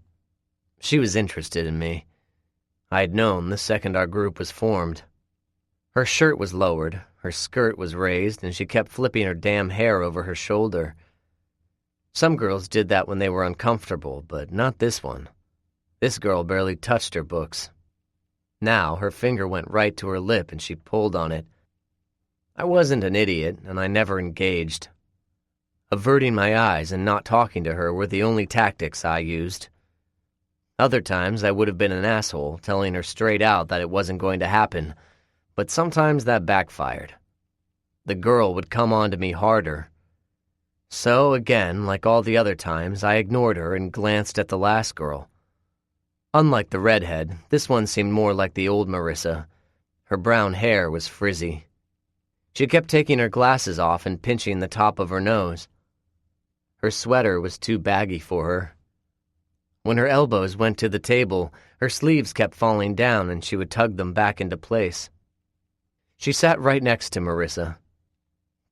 She was interested in me. I had known the second our group was formed. Her shirt was lowered, her skirt was raised, and she kept flipping her damn hair over her shoulder. Some girls did that when they were uncomfortable, but not this one. This girl barely touched her books. Now her finger went right to her lip and she pulled on it. I wasn't an idiot, and I never engaged. Averting my eyes and not talking to her were the only tactics I used. Other times I would have been an asshole, telling her straight out that it wasn't going to happen, but sometimes that backfired. The girl would come on to me harder. So, again, like all the other times, I ignored her and glanced at the last girl. Unlike the redhead, this one seemed more like the old Marissa. Her brown hair was frizzy. She kept taking her glasses off and pinching the top of her nose. Her sweater was too baggy for her. When her elbows went to the table, her sleeves kept falling down and she would tug them back into place. She sat right next to Marissa.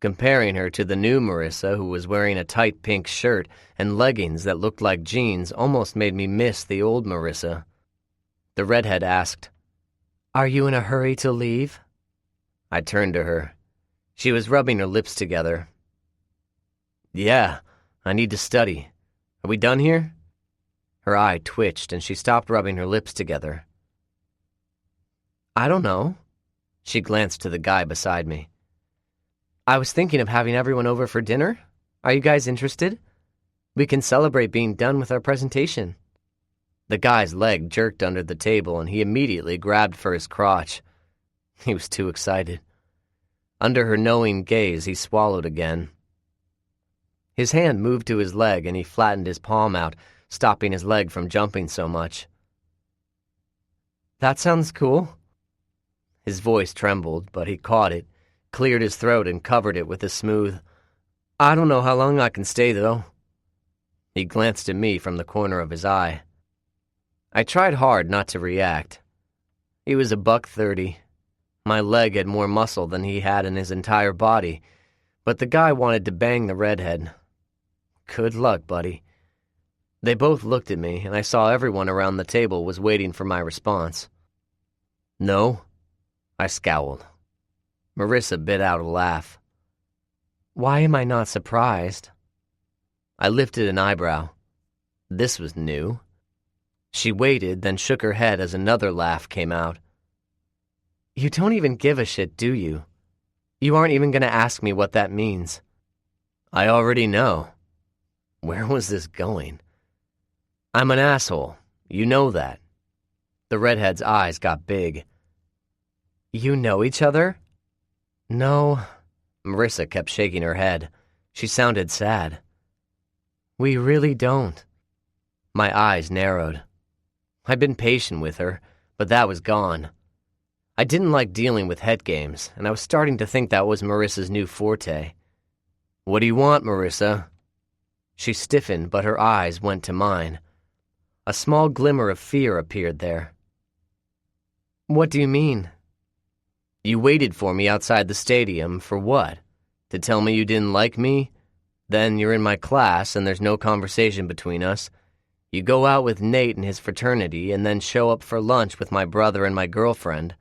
Comparing her to the new Marissa, who was wearing a tight pink shirt and leggings that looked like jeans, almost made me miss the old Marissa. The redhead asked, "Are you in a hurry to leave?" I turned to her. She was rubbing her lips together. "Yeah, I need to study. Are we done here?" Her eye twitched and she stopped rubbing her lips together. "I don't know." She glanced to the guy beside me. "I was thinking of having everyone over for dinner. Are you guys interested? We can celebrate being done with our presentation." The guy's leg jerked under the table and he immediately grabbed for his crotch. He was too excited. Under her knowing gaze, he swallowed again. His hand moved to his leg and he flattened his palm out, stopping his leg from jumping so much. "That sounds cool." His voice trembled, but he caught it, cleared his throat and covered it with a smooth, "I don't know how long I can stay, though." He glanced at me from the corner of his eye. I tried hard not to react. He was $130. My leg had more muscle than he had in his entire body, but the guy wanted to bang the redhead. Good luck, buddy. They both looked at me, and I saw everyone around the table was waiting for my response. No? I scowled. Marissa bit out a laugh. Why am I not surprised? I lifted an eyebrow. This was new. She waited, then shook her head as another laugh came out. You don't even give a shit, do you? You aren't even going to ask me what that means. I already know. Where was this going? I'm an asshole. You know that. The redhead's eyes got big. You know each other? No. Marissa kept shaking her head. She sounded sad. We really don't. My eyes narrowed. I'd been patient with her, but that was gone. I didn't like dealing with head games, and I was starting to think that was Marissa's new forte. What do you want, Marissa? She stiffened, but her eyes went to mine. A small glimmer of fear appeared there. What do you mean? You waited for me outside the stadium for what? To tell me you didn't like me? Then you're in my class and there's no conversation between us. You go out with Nate and his fraternity and then show up for lunch with my brother and my girlfriend.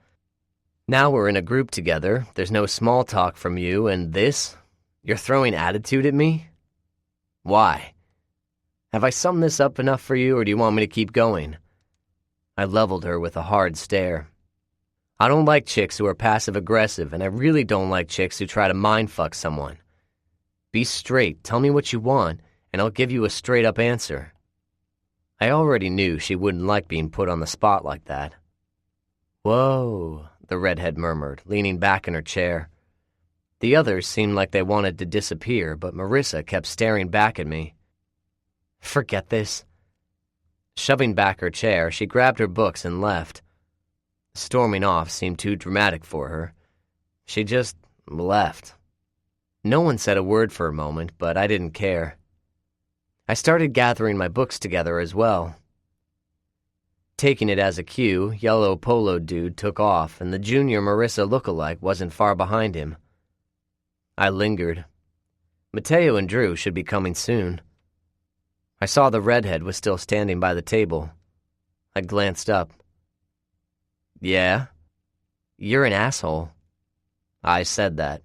Now we're in a group together, there's no small talk from you, and this? You're throwing attitude at me? Why? Have I summed this up enough for you, or do you want me to keep going? I leveled her with a hard stare. I don't like chicks who are passive-aggressive, and I really don't like chicks who try to mind-fuck someone. Be straight, tell me what you want, and I'll give you a straight-up answer. I already knew she wouldn't like being put on the spot like that. Whoa, the redhead murmured, leaning back in her chair. The others seemed like they wanted to disappear, but Marissa kept staring back at me. Forget this. Shoving back her chair, she grabbed her books and left. Storming off seemed too dramatic for her. She just left. No one said a word for a moment, but I didn't care. I started gathering my books together as well. Taking it as a cue, Yellow Polo Dude took off, and the junior Marissa lookalike wasn't far behind him. I lingered. Mateo and Drew should be coming soon. I saw the redhead was still standing by the table. I glanced up. Yeah? You're an asshole. I said that.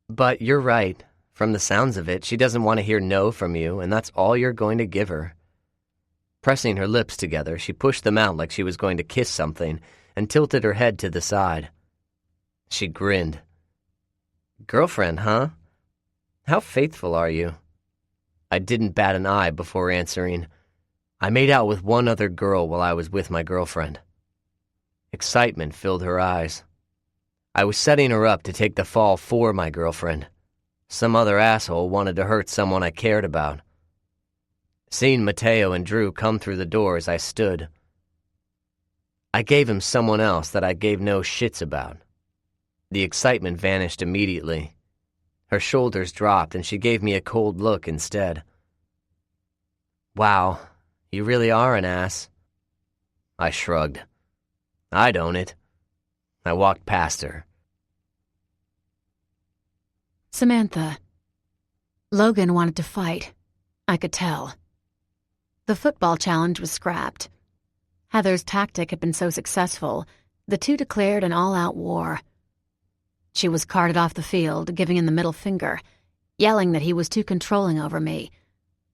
But you're right. From the sounds of it, she doesn't want to hear no from you, and that's all you're going to give her. Pressing her lips together, she pushed them out like she was going to kiss something and tilted her head to the side. She grinned. Girlfriend, huh? How faithful are you? I didn't bat an eye before answering. I made out with one other girl while I was with my girlfriend. Excitement filled her eyes. I was setting her up to take the fall for my girlfriend. Some other asshole wanted to hurt someone I cared about. Seeing Mateo and Drew come through the door as I stood, I gave him someone else that I gave no shits about. The excitement vanished immediately. Her shoulders dropped and she gave me a cold look instead. Wow, you really are an ass. I shrugged. I'd own it. I walked past her. Samantha. Logan wanted to fight. I could tell. The football challenge was scrapped. Heather's tactic had been so successful, the two declared an all-out war. She was carted off the field, giving him the middle finger, yelling that he was too controlling over me,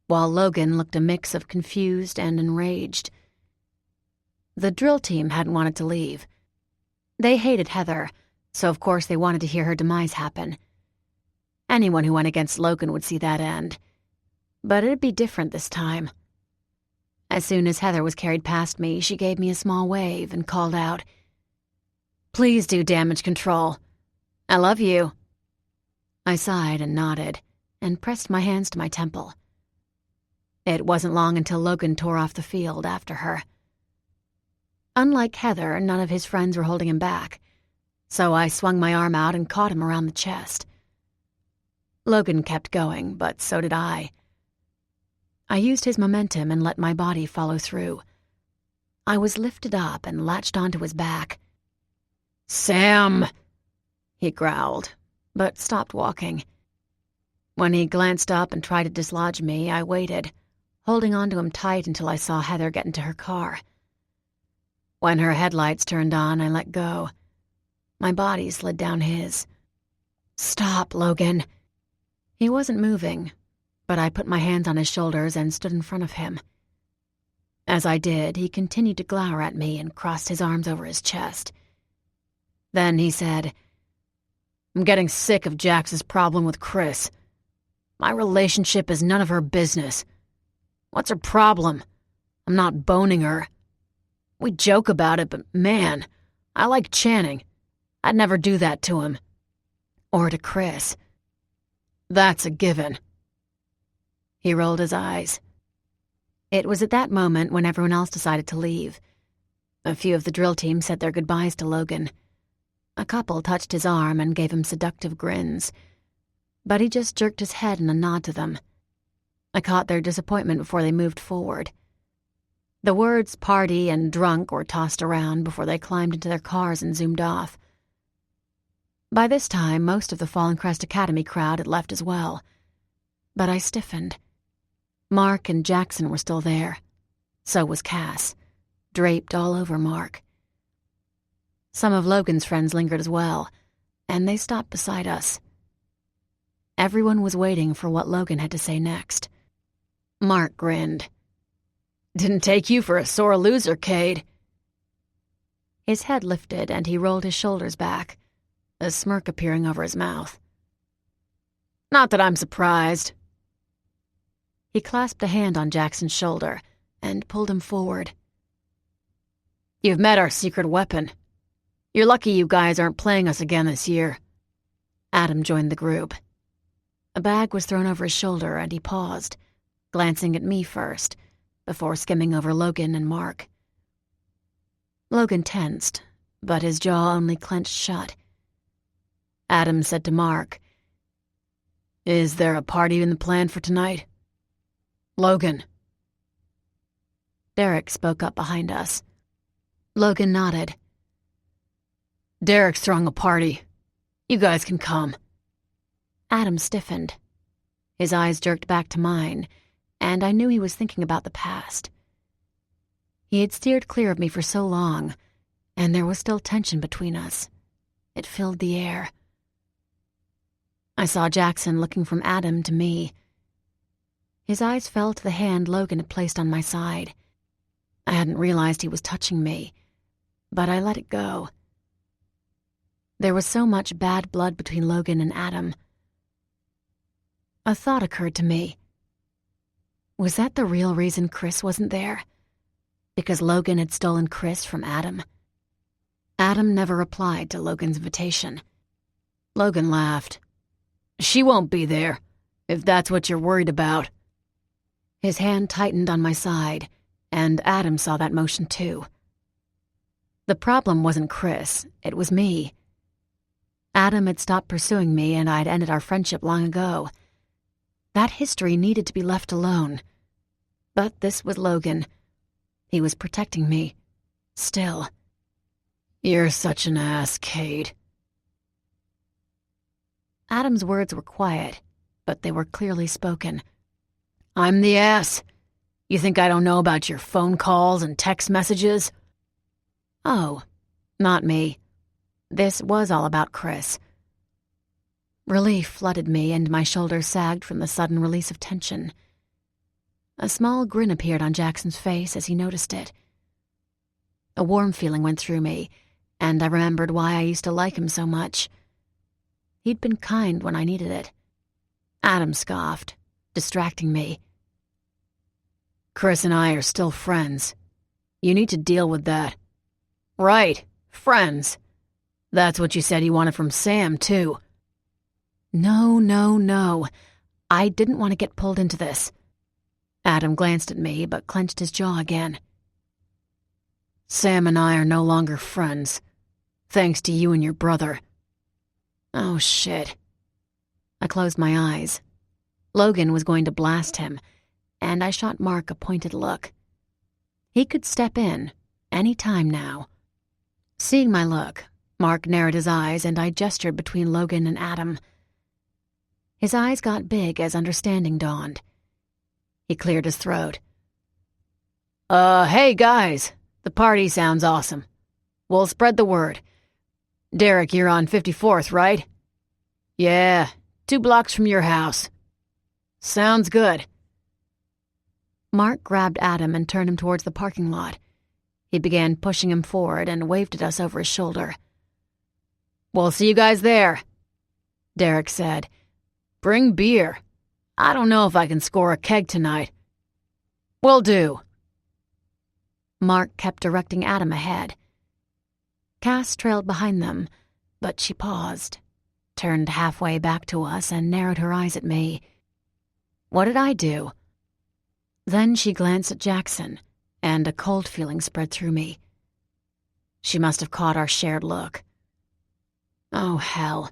while Logan looked a mix of confused and enraged. The drill team hadn't wanted to leave. They hated Heather, so of course they wanted to hear her demise happen. Anyone who went against Logan would see that end. But it'd be different this time. As soon as Heather was carried past me, she gave me a small wave and called out, "Please do damage control. I love you." I sighed and nodded, and pressed my hands to my temple. It wasn't long until Logan tore off the field after her. Unlike Heather, none of his friends were holding him back, so I swung my arm out and caught him around the chest. Logan kept going, but so did I. I used his momentum and let my body follow through. I was lifted up and latched onto his back. "Sam!" he growled, but stopped walking. When he glanced up and tried to dislodge me, I waited, holding onto him tight until I saw Heather get into her car. When her headlights turned on, I let go. My body slid down his. "Stop, Logan." He wasn't moving, but I put my hands on his shoulders and stood in front of him. As I did, he continued to glower at me and crossed his arms over his chest. Then he said, "I'm getting sick of Jax's problem with Chris. My relationship is none of her business. What's her problem? I'm not boning her. We joke about it, but man, I like Channing. I'd never do that to him. Or to Chris. That's a given." He rolled his eyes. It was at that moment when everyone else decided to leave. A few of the drill team said their goodbyes to Logan. A couple touched his arm and gave him seductive grins, but he just jerked his head in a nod to them. I caught their disappointment before they moved forward. The words party and drunk were tossed around before they climbed into their cars and zoomed off. By this time, most of the Fallen Crest Academy crowd had left as well, but I stiffened. Mark and Jackson were still there. So was Cass, draped all over Mark. Some of Logan's friends lingered as well, and they stopped beside us. Everyone was waiting for what Logan had to say next. Mark grinned. "Didn't take you for a sore loser, Cade." His head lifted and he rolled his shoulders back, a smirk appearing over his mouth. "Not that I'm surprised." He clasped a hand on Jackson's shoulder and pulled him forward. "You've met our secret weapon. You're lucky you guys aren't playing us again this year." Adam joined the group. A bag was thrown over his shoulder and he paused, glancing at me first, before skimming over Logan and Mark. Logan tensed, but his jaw only clenched shut. Adam said to Mark, "Is there a party in the plan for tonight?" "Logan." Derek spoke up behind us. Logan nodded. "Derek's throwing a party. You guys can come." Adam stiffened. His eyes jerked back to mine, and I knew he was thinking about the past. He had steered clear of me for so long, and there was still tension between us. It filled the air. I saw Jackson looking from Adam to me. His eyes fell to the hand Logan had placed on my side. I hadn't realized he was touching me, but I let it go. There was so much bad blood between Logan and Adam. A thought occurred to me. Was that the real reason Chris wasn't there? Because Logan had stolen Chris from Adam? Adam never replied to Logan's invitation. Logan laughed. "She won't be there, if that's what you're worried about." His hand tightened on my side, and Adam saw that motion too. The problem wasn't Chris, it was me. Adam had stopped pursuing me and I'd ended our friendship long ago. That history needed to be left alone. But this was Logan. He was protecting me. Still. "You're such an ass, Cade." Adam's words were quiet, but they were clearly spoken. "I'm the ass. You think I don't know about your phone calls and text messages?" Oh, not me. This was all about Chris. Relief flooded me and my shoulders sagged from the sudden release of tension. A small grin appeared on Jackson's face as he noticed it. A warm feeling went through me, and I remembered why I used to like him so much. He'd been kind when I needed it. Adam scoffed, distracting me. "Chris and I are still friends. You need to deal with that." "Right, friends. That's what you said you wanted from Sam, too." No. I didn't want to get pulled into this. Adam glanced at me, but clenched his jaw again. "Sam and I are no longer friends, thanks to you and your brother." Oh, shit. I closed my eyes. Logan was going to blast him, and I shot Mark a pointed look. He could step in, any time now. Seeing my look, Mark narrowed his eyes and I gestured between Logan and Adam. His eyes got big as understanding dawned. He cleared his throat. Hey guys, the party sounds awesome. We'll spread the word. Derek, you're on 54th, right? Yeah, 2 blocks from your house. Sounds good. Mark grabbed Adam and turned him towards the parking lot. He began pushing him forward and waved at us over his shoulder. We'll see you guys there, Derek said. Bring beer. I don't know if I can score a keg tonight. Will do. Mark kept directing Adam ahead. Cass trailed behind them, but she paused, turned halfway back to us, and narrowed her eyes at me. What did I do? Then she glanced at Jackson, and a cold feeling spread through me. She must have caught our shared look. Oh, hell.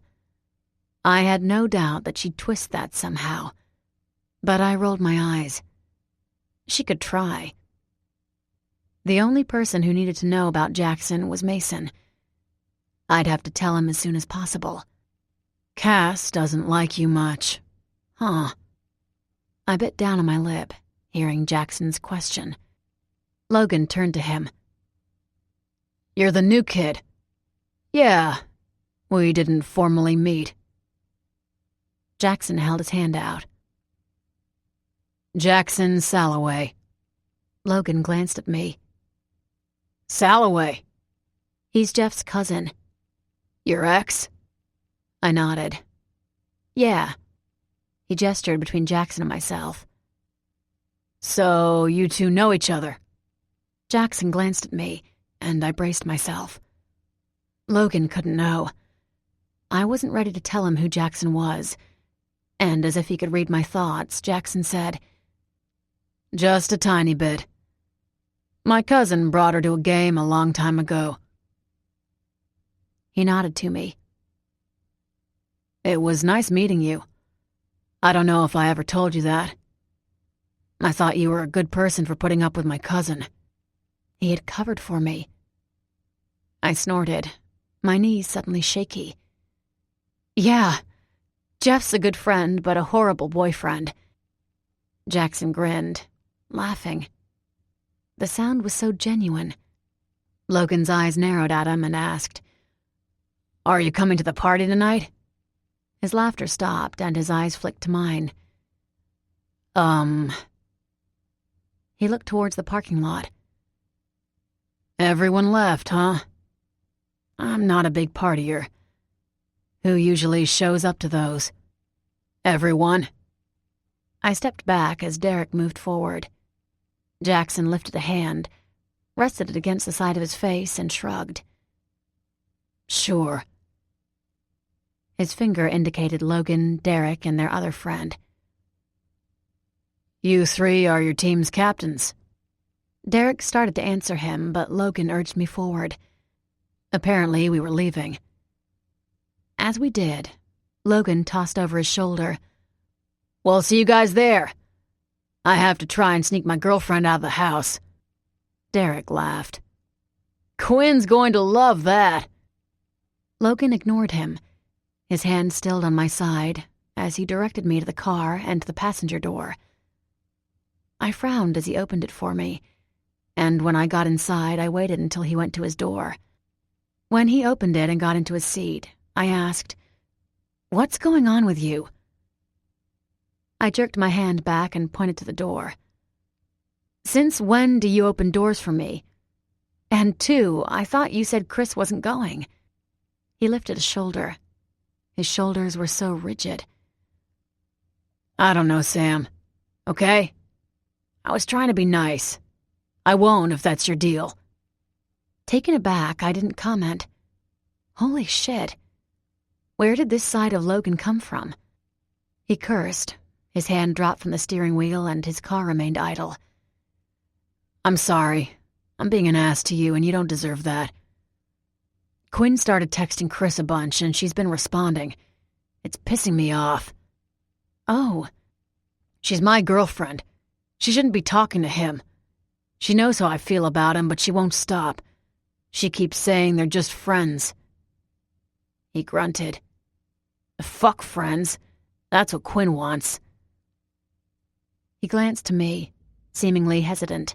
I had no doubt that she'd twist that somehow, but I rolled my eyes. She could try. The only person who needed to know about Jackson was Mason. I'd have to tell him as soon as possible. Cass doesn't like you much. Huh. I bit down on my lip, hearing Jackson's question. Logan turned to him. You're the new kid. Yeah, we didn't formally meet. Jackson held his hand out. Jackson Salloway. Logan glanced at me. Salloway? He's Jeff's cousin. Your ex? I nodded. Yeah. He gestured between Jackson and myself. So you two know each other? Jackson glanced at me, and I braced myself. Logan couldn't know. I wasn't ready to tell him who Jackson was, and as if he could read my thoughts, Jackson said, Just a tiny bit. My cousin brought her to a game a long time ago. He nodded to me. It was nice meeting you. I don't know if I ever told you that. I thought you were a good person for putting up with my cousin. He had covered for me. I snorted, my knees suddenly shaky. Yeah, Jeff's a good friend, but a horrible boyfriend. Jackson grinned, laughing. The sound was so genuine. Logan's eyes narrowed at him and asked, Are you coming to the party tonight? His laughter stopped and his eyes flicked to mine. He looked towards the parking lot. Everyone left, huh? I'm not a big partier. Who usually shows up to those? Everyone. I stepped back as Derek moved forward. Jackson lifted a hand, rested it against the side of his face, and shrugged. Sure. His finger indicated Logan, Derek, and their other friend. You 3 are your team's captains. Derek started to answer him, but Logan urged me forward. Apparently, we were leaving. As we did, Logan tossed over his shoulder. We'll see you guys there. I have to try and sneak my girlfriend out of the house. Derek laughed. Quinn's going to love that. Logan ignored him, his hand stilled on my side, as he directed me to the car and to the passenger door. I frowned as he opened it for me, and when I got inside, I waited until he went to his door. When he opened it and got into his seat, I asked, "What's going on with you?" I jerked my hand back and pointed to the door. "Since when do you open doors for me? And 2, I thought you said Chris wasn't going." He lifted a shoulder. His shoulders were so rigid. I don't know, Sam. Okay? I was trying to be nice. I won't if that's your deal. Taken aback, I didn't comment. Holy shit. Where did this side of Logan come from? He cursed. His hand dropped from the steering wheel and his car remained idle. I'm sorry. I'm being an ass to you and you don't deserve that. Quinn started texting Chris a bunch and she's been responding. It's pissing me off. Oh. She's my girlfriend. She shouldn't be talking to him. She knows how I feel about him, but she won't stop. She keeps saying they're just friends. He grunted. Fuck friends. That's what Quinn wants. He glanced to me, seemingly hesitant.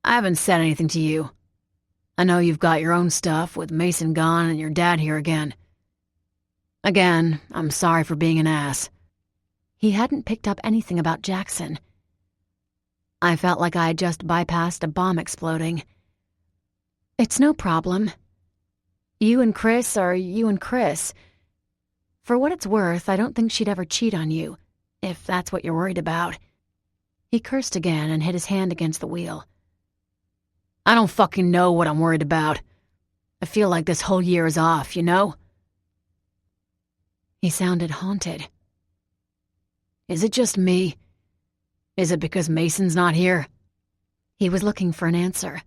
I haven't said anything to you. I know you've got your own stuff with Mason gone and your dad here again. Again, I'm sorry for being an ass. He hadn't picked up anything about Jackson. I felt like I had just bypassed a bomb exploding. It's no problem. You and Chris are you and Chris. For what it's worth, I don't think she'd ever cheat on you, if that's what you're worried about. He cursed again and hit his hand against the wheel. I don't fucking know what I'm worried about. I feel like this whole year is off, you know? He sounded haunted. Is it just me? Is it because Mason's not here? He was looking for an answer.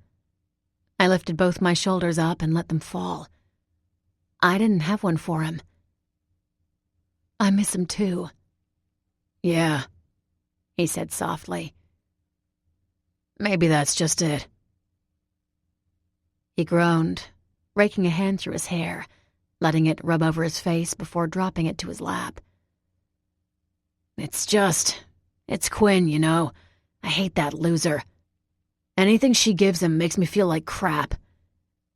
I lifted both my shoulders up and let them fall. I didn't have one for him. I miss him too. Yeah, he said softly. Maybe that's just it. He groaned, raking a hand through his hair, letting it rub over his face before dropping it to his lap. It's Quinn, you know. I hate that loser. Anything she gives him makes me feel like crap.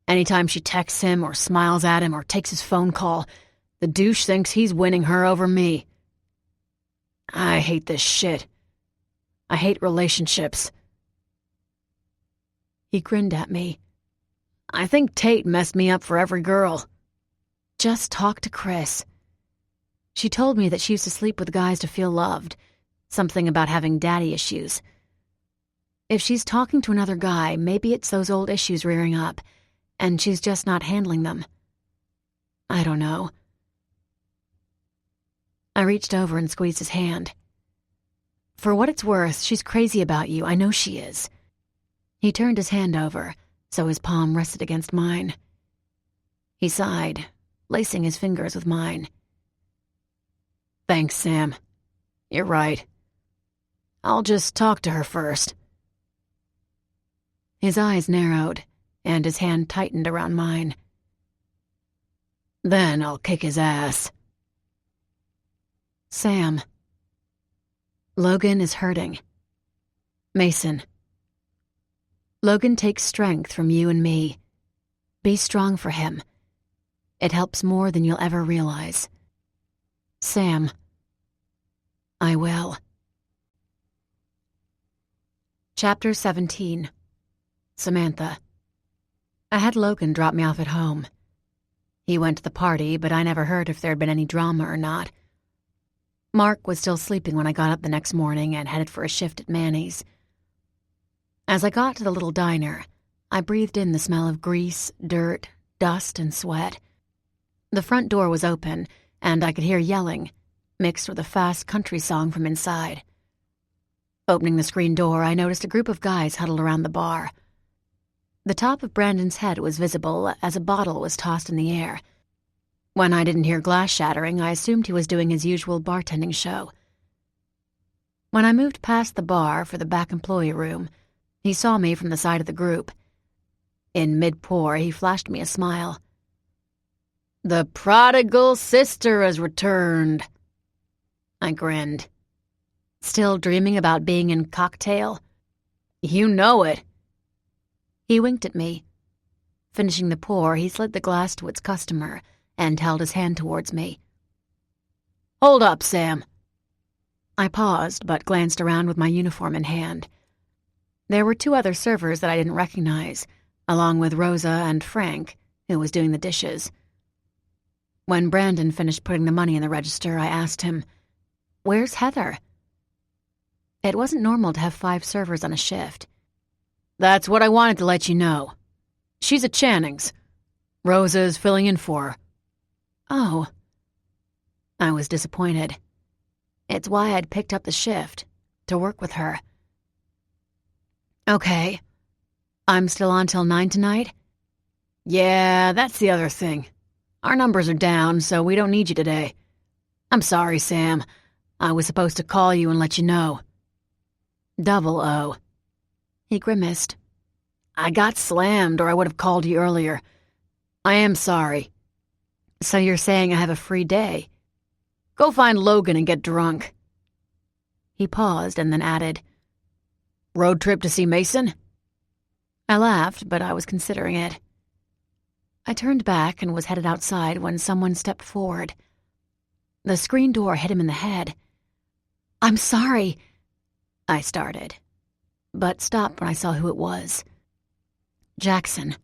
Anytime she texts him or smiles at him or takes his phone call, the douche thinks he's winning her over me. I hate this shit. I hate relationships. He grinned at me. I think Tate messed me up for every girl. Just talk to Chris. She told me that she used to sleep with guys to feel loved. Something about having daddy issues. If she's talking to another guy, maybe it's those old issues rearing up, and she's just not handling them. I don't know. I reached over and squeezed his hand. For what it's worth, she's crazy about you. I know she is. He turned his hand over, so his palm rested against mine. He sighed, lacing his fingers with mine. Thanks, Sam. You're right. I'll just talk to her first. His eyes narrowed, and his hand tightened around mine. Then I'll kick his ass. Sam. Logan is hurting. Mason. Logan takes strength from you and me. Be strong for him. It helps more than you'll ever realize. Sam. I will. Chapter 17. Samantha. I had Logan drop me off at home. He went to the party, but I never heard if there had been any drama or not. Mark was still sleeping when I got up the next morning and headed for a shift at Manny's. As I got to the little diner, I breathed in the smell of grease, dirt, dust, and sweat. The front door was open, and I could hear yelling, mixed with a fast country song from inside. Opening the screen door, I noticed a group of guys huddled around the bar. The top of Brandon's head was visible as a bottle was tossed in the air. When I didn't hear glass shattering, I assumed he was doing his usual bartending show. When I moved past the bar for the back employee room, he saw me from the side of the group. In mid-pour, he flashed me a smile. The prodigal sister has returned. I grinned. Still dreaming about being in Cocktail? You know it. He winked at me. Finishing the pour, he slid the glass to its customer and held his hand towards me. Hold up, Sam. I paused, but glanced around with my uniform in hand. There were 2 other servers that I didn't recognize, along with Rosa and Frank, who was doing the dishes. When Brandon finished putting the money in the register, I asked him, "Where's Heather?" It wasn't normal to have 5 servers on a shift. That's what I wanted to let you know. She's at Channing's. Rosa is filling in for her. Oh. I was disappointed. It's why I'd picked up the shift, to work with her. Okay. I'm still on till 9 tonight? Yeah, that's the other thing. Our numbers are down, so we don't need you today. I'm sorry, Sam. I was supposed to call you and let you know. Double O. He grimaced. I got slammed, or I would have called you earlier. I am sorry. So you're saying I have a free day? Go find Logan and get drunk. He paused and then added, "Road trip to see Mason?" I laughed, but I was considering it. I turned back and was headed outside when someone stepped forward. The screen door hit him in the head. "I'm sorry," I started, but stopped when I saw who it was. Jackson.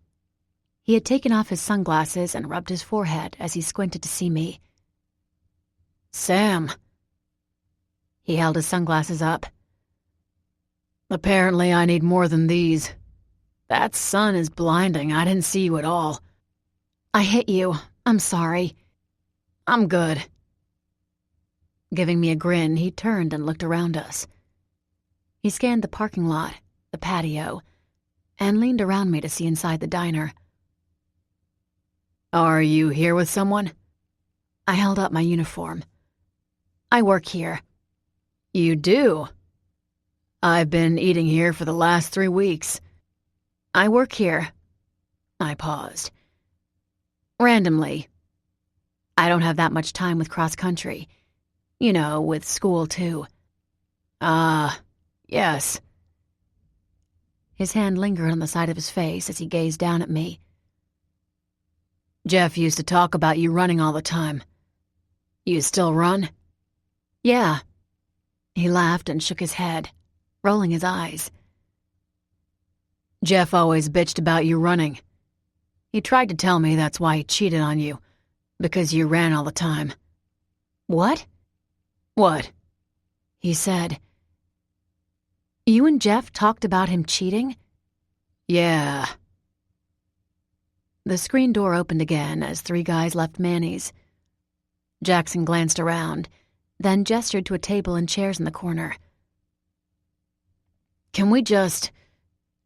He had taken off his sunglasses and rubbed his forehead as he squinted to see me. "Sam." He held his sunglasses up. "Apparently I need more than these. That sun is blinding. I didn't see you at all." "I hit you. I'm sorry." "I'm good." Giving me a grin, he turned and looked around us. He scanned the parking lot, the patio, and leaned around me to see inside the diner. "Are you here with someone?" I held up my uniform. "I work here." "You do?" "I've been eating here for the last 3 weeks." "I work here." I paused. "Randomly. I don't have that much time with cross-country. You know, with school, too." "Ah, yes." His hand lingered on the side of his face as he gazed down at me. "Jeff used to talk about you running all the time. You still run?" "Yeah." He laughed and shook his head, rolling his eyes. "Jeff always bitched about you running. He tried to tell me that's why he cheated on you, because you ran all the time." "What?" "What?" He said. "You and Jeff talked about him cheating?" "Yeah." The screen door opened again as 3 guys left Manny's. Jackson glanced around, then gestured to a table and chairs in the corner. "Can we just...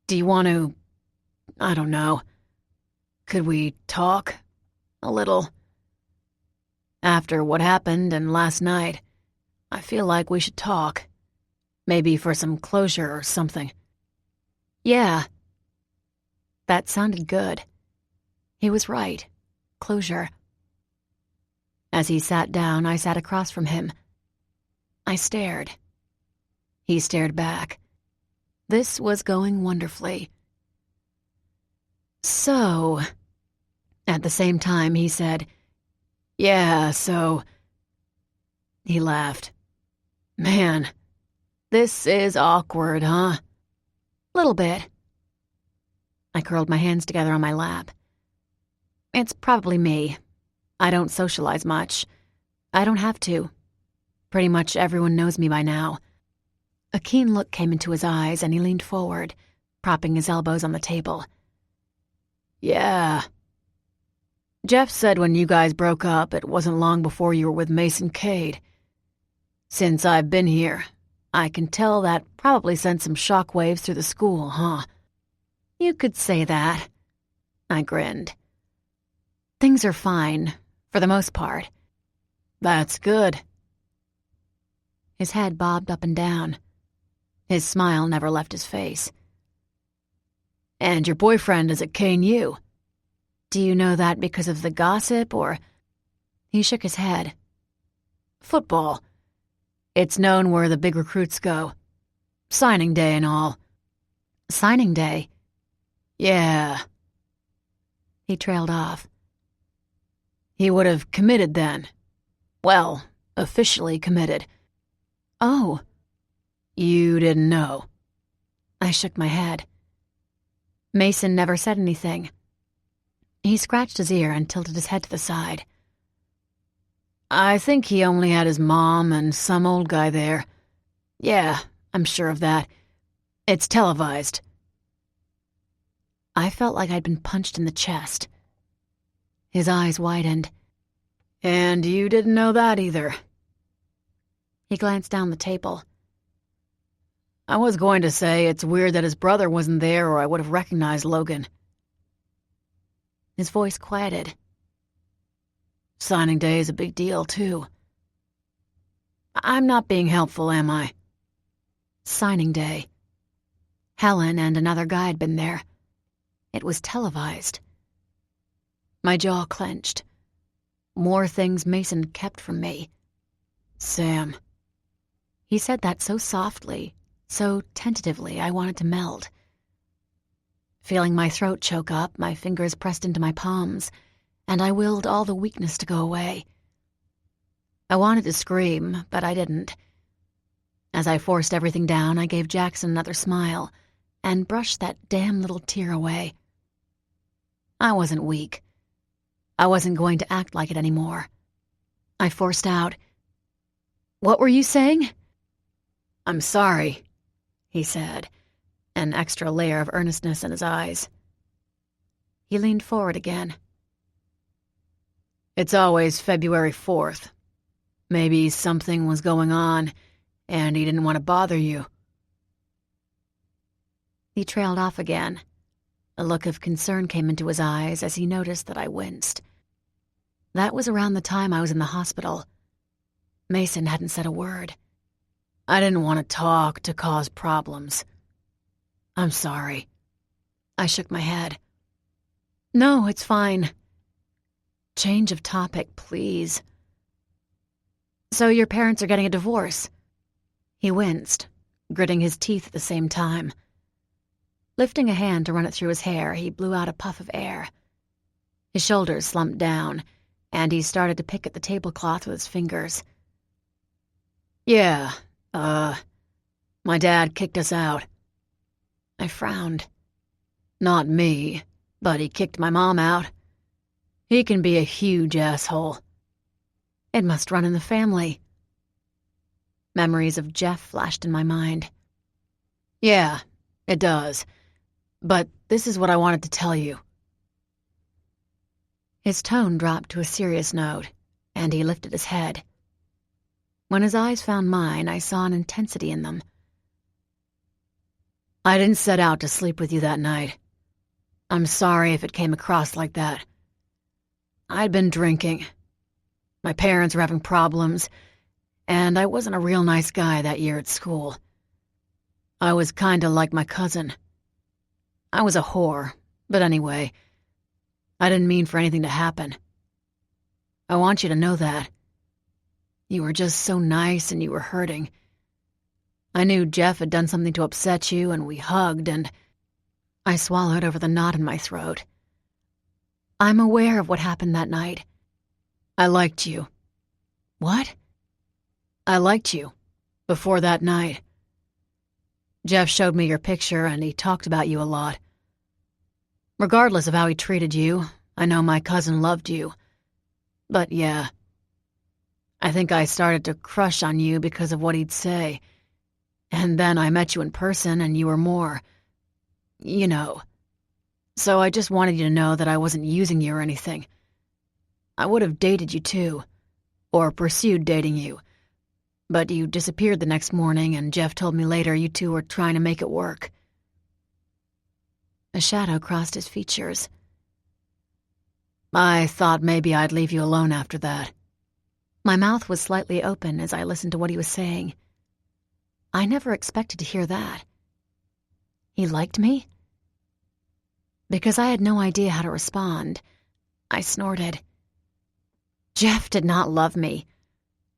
Do you want to... I don't know. Could we talk? A little? After what happened and last night, I feel like we should talk. Maybe for some closure or something." "Yeah." That sounded good. He was right. Closure. As he sat down, I sat across from him. I stared. He stared back. This was going wonderfully. "So..." At the same time, he said, "Yeah, so..." He laughed. "Man, this is awkward, huh?" "Little bit." I curled my hands together on my lap. "It's probably me. I don't socialize much. I don't have to. Pretty much everyone knows me by now." A keen look came into his eyes and he leaned forward, propping his elbows on the table. "Yeah. Jeff said when you guys broke up, it wasn't long before you were with Mason Cade. Since I've been here, I can tell that probably sent some shockwaves through the school, huh?" "You could say that." I grinned. "Things are fine, for the most part." "That's good." His head bobbed up and down. His smile never left his face. "And your boyfriend is at KNU. Do you know that because of the gossip, or..." He shook his head. "Football. It's known where the big recruits go. Signing day and all." "Signing day?" "Yeah." He trailed off. "He would have committed then. Well, officially committed." "Oh." "You didn't know." I shook my head. Mason never said anything. He scratched his ear and tilted his head to the side. "I think he only had his mom and some old guy there. Yeah, I'm sure of that. It's televised." I felt like I'd been punched in the chest. His eyes widened. "And you didn't know that either." He glanced down the table. "I was going to say it's weird that his brother wasn't there or I would have recognized Logan." His voice quieted. "Signing day is a big deal, too." "I'm not being helpful, am I?" Signing day. Helen and another guy had been there. It was televised. My jaw clenched. More things Mason kept from me. "Sam." He said that so softly, so tentatively, I wanted to melt. Feeling my throat choke up, my fingers pressed into my palms, and I willed all the weakness to go away. I wanted to scream, but I didn't. As I forced everything down, I gave Jackson another smile and brushed that damn little tear away. I wasn't weak. I wasn't going to act like it anymore. I forced out, "What were you saying?" "I'm sorry," he said, an extra layer of earnestness in his eyes. He leaned forward again. "It's always February 4th. Maybe something was going on, and he didn't want to bother you." He trailed off again. A look of concern came into his eyes as he noticed that I winced. That was around the time I was in the hospital. Mason hadn't said a word. "I didn't want to talk to cause problems. I'm sorry." I shook my head. "No, it's fine. Change of topic, please." "So your parents are getting a divorce?" He winced, gritting his teeth at the same time. Lifting a hand to run it through his hair, he blew out a puff of air. His shoulders slumped down, and he started to pick at the tablecloth with his fingers. "Yeah, my dad kicked us out." I frowned. "Not me, but he kicked my mom out. He can be a huge asshole." "It must run in the family." Memories of Jeff flashed in my mind. "Yeah, it does. But this is what I wanted to tell you." His tone dropped to a serious note, and he lifted his head. When his eyes found mine, I saw an intensity in them. "I didn't set out to sleep with you that night. I'm sorry if it came across like that. I'd been drinking. My parents were having problems, and I wasn't a real nice guy that year at school. I was kinda like my cousin. I was a whore, but anyway, I didn't mean for anything to happen. I want you to know that. You were just so nice and you were hurting. I knew Jeff had done something to upset you, and we hugged, and..." I swallowed over the knot in my throat. "I'm aware of what happened that night. I liked you." "What?" "I liked you. Before that night. Jeff showed me your picture, and he talked about you a lot. Regardless of how he treated you, I know my cousin loved you. But yeah, I think I started to crush on you because of what he'd say. And then I met you in person, and you were more, you know. So I just wanted you to know that I wasn't using you or anything. I would have dated you too, or pursued dating you. But you disappeared the next morning, and Jeff told me later you two were trying to make it work." A shadow crossed his features. "I thought maybe I'd leave you alone after that." My mouth was slightly open as I listened to what he was saying. I never expected to hear that. He liked me? Because I had no idea how to respond, I snorted. "Jeff did not love me.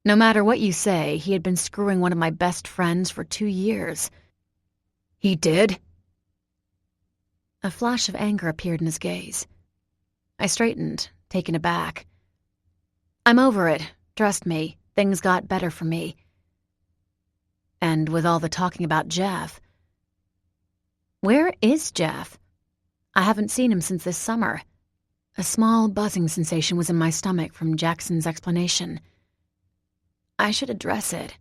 No matter what you say, he had been screwing one of my best friends for 2 years." "He did?" A flash of anger appeared in his gaze. I straightened, taken aback. "I'm over it. Trust me, things got better for me. And with all the talking about Jeff..." "Where is Jeff? I haven't seen him since this summer." A small buzzing sensation was in my stomach from Jackson's explanation. I should address it,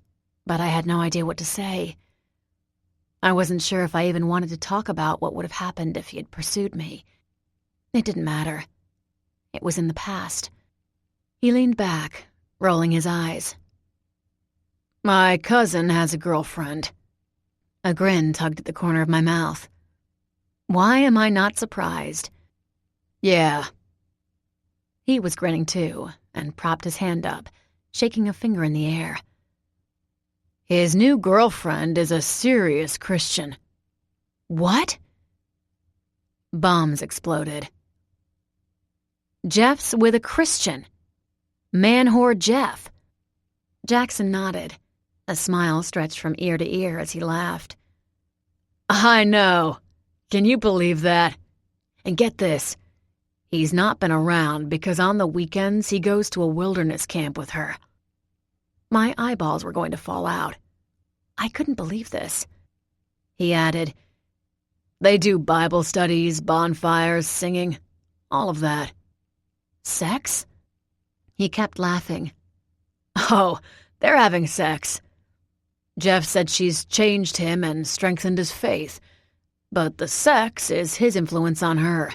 but I had no idea what to say. I wasn't sure if I even wanted to talk about what would have happened if he had pursued me. It didn't matter. It was in the past. He leaned back, rolling his eyes. "My cousin has a girlfriend." A grin tugged at the corner of my mouth. Why am I not surprised? "Yeah." He was grinning too, and propped his hand up, shaking a finger in the air. "His new girlfriend is a serious Christian." "What?" Bombs exploded. "Jeff's with a Christian. Man-whore Jeff." Jackson nodded. A smile stretched from ear to ear as he laughed. I know. Can you believe that? And get this. He's not been around because on the weekends he goes to a wilderness camp with her. My eyeballs were going to fall out. I couldn't believe this. He added, They do Bible studies, bonfires, singing, all of that. Sex? He kept laughing. Oh, they're having sex. Jeff said she's changed him and strengthened his faith, but the sex is his influence on her.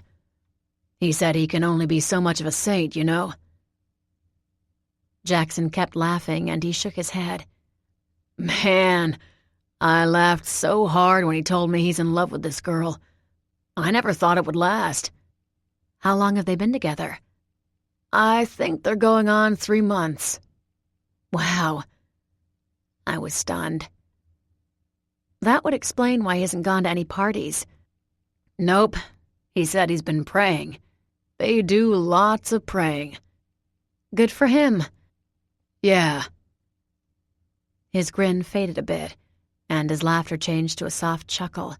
He said he can only be so much of a saint, you know. Jackson kept laughing and he shook his head. Man, I laughed so hard when he told me he's in love with this girl. I never thought it would last. How long have they been together? I think they're going on 3 months. Wow. I was stunned. That would explain why he hasn't gone to any parties. Nope. He said he's been praying. They do lots of praying. Good for him. Yeah. His grin faded a bit, and his laughter changed to a soft chuckle.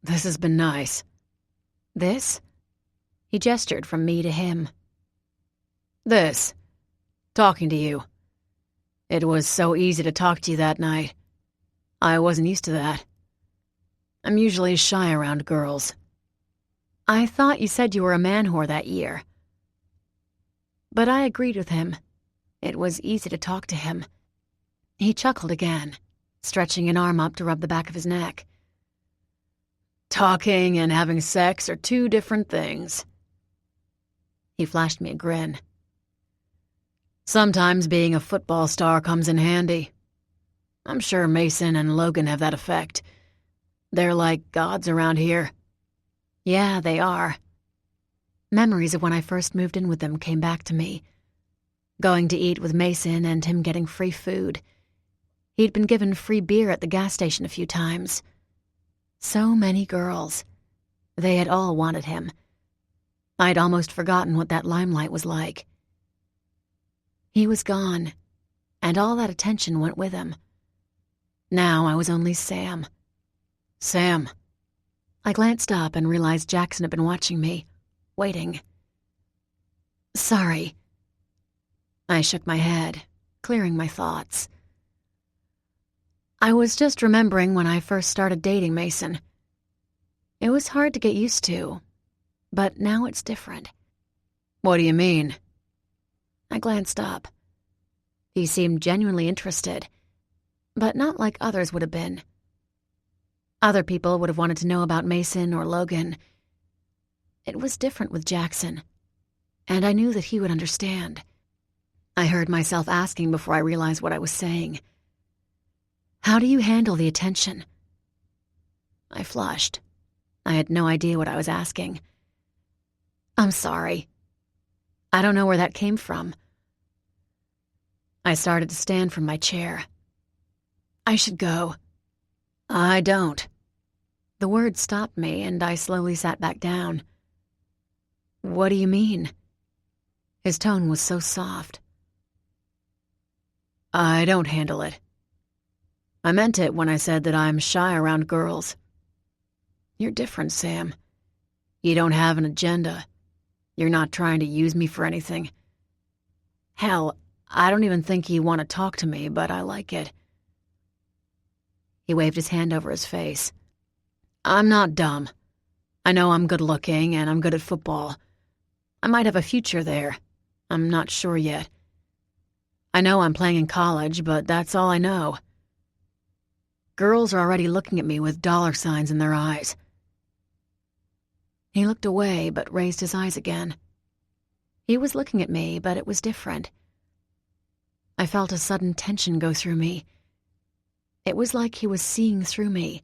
This has been nice. This? He gestured from me to him. This. Talking to you. It was so easy to talk to you that night. I wasn't used to that. I'm usually shy around girls. I thought you said you were a man whore that year. But I agreed with him. It was easy to talk to him. He chuckled again, stretching an arm up to rub the back of his neck. Talking and having sex are 2 different things. He flashed me a grin. Sometimes being a football star comes in handy. I'm sure Mason and Logan have that effect. They're like gods around here. Yeah, they are. Memories of when I first moved in with them came back to me. Going to eat with Mason and him getting free food. He'd been given free beer at the gas station a few times. So many girls. They had all wanted him. I'd almost forgotten what that limelight was like. He was gone, and all that attention went with him. Now I was only Sam. Sam. I glanced up and realized Jackson had been watching me, waiting. Sorry. I shook my head, clearing my thoughts. I was just remembering when I first started dating Mason. It was hard to get used to, but now it's different. What do you mean? I glanced up. He seemed genuinely interested, but not like others would have been. Other people would have wanted to know about Mason or Logan. It was different with Jackson, and I knew that he would understand. I heard myself asking before I realized what I was saying. How do you handle the attention? I flushed. I had no idea what I was asking. I'm sorry. I don't know where that came from. I started to stand from my chair. I should go. I don't. The words stopped me, and I slowly sat back down. What do you mean? His tone was so soft. I don't handle it. I meant it when I said that I'm shy around girls. You're different, Sam. You don't have an agenda. You're not trying to use me for anything. Hell, I don't even think you want to talk to me, but I like it. He waved his hand over his face. I'm not dumb. I know I'm good looking and I'm good at football. I might have a future there. I'm not sure yet. I know I'm playing in college, but that's all I know. Girls are already looking at me with $signs in their eyes. He looked away but raised his eyes again. He was looking at me, but it was different. I felt a sudden tension go through me. It was like he was seeing through me.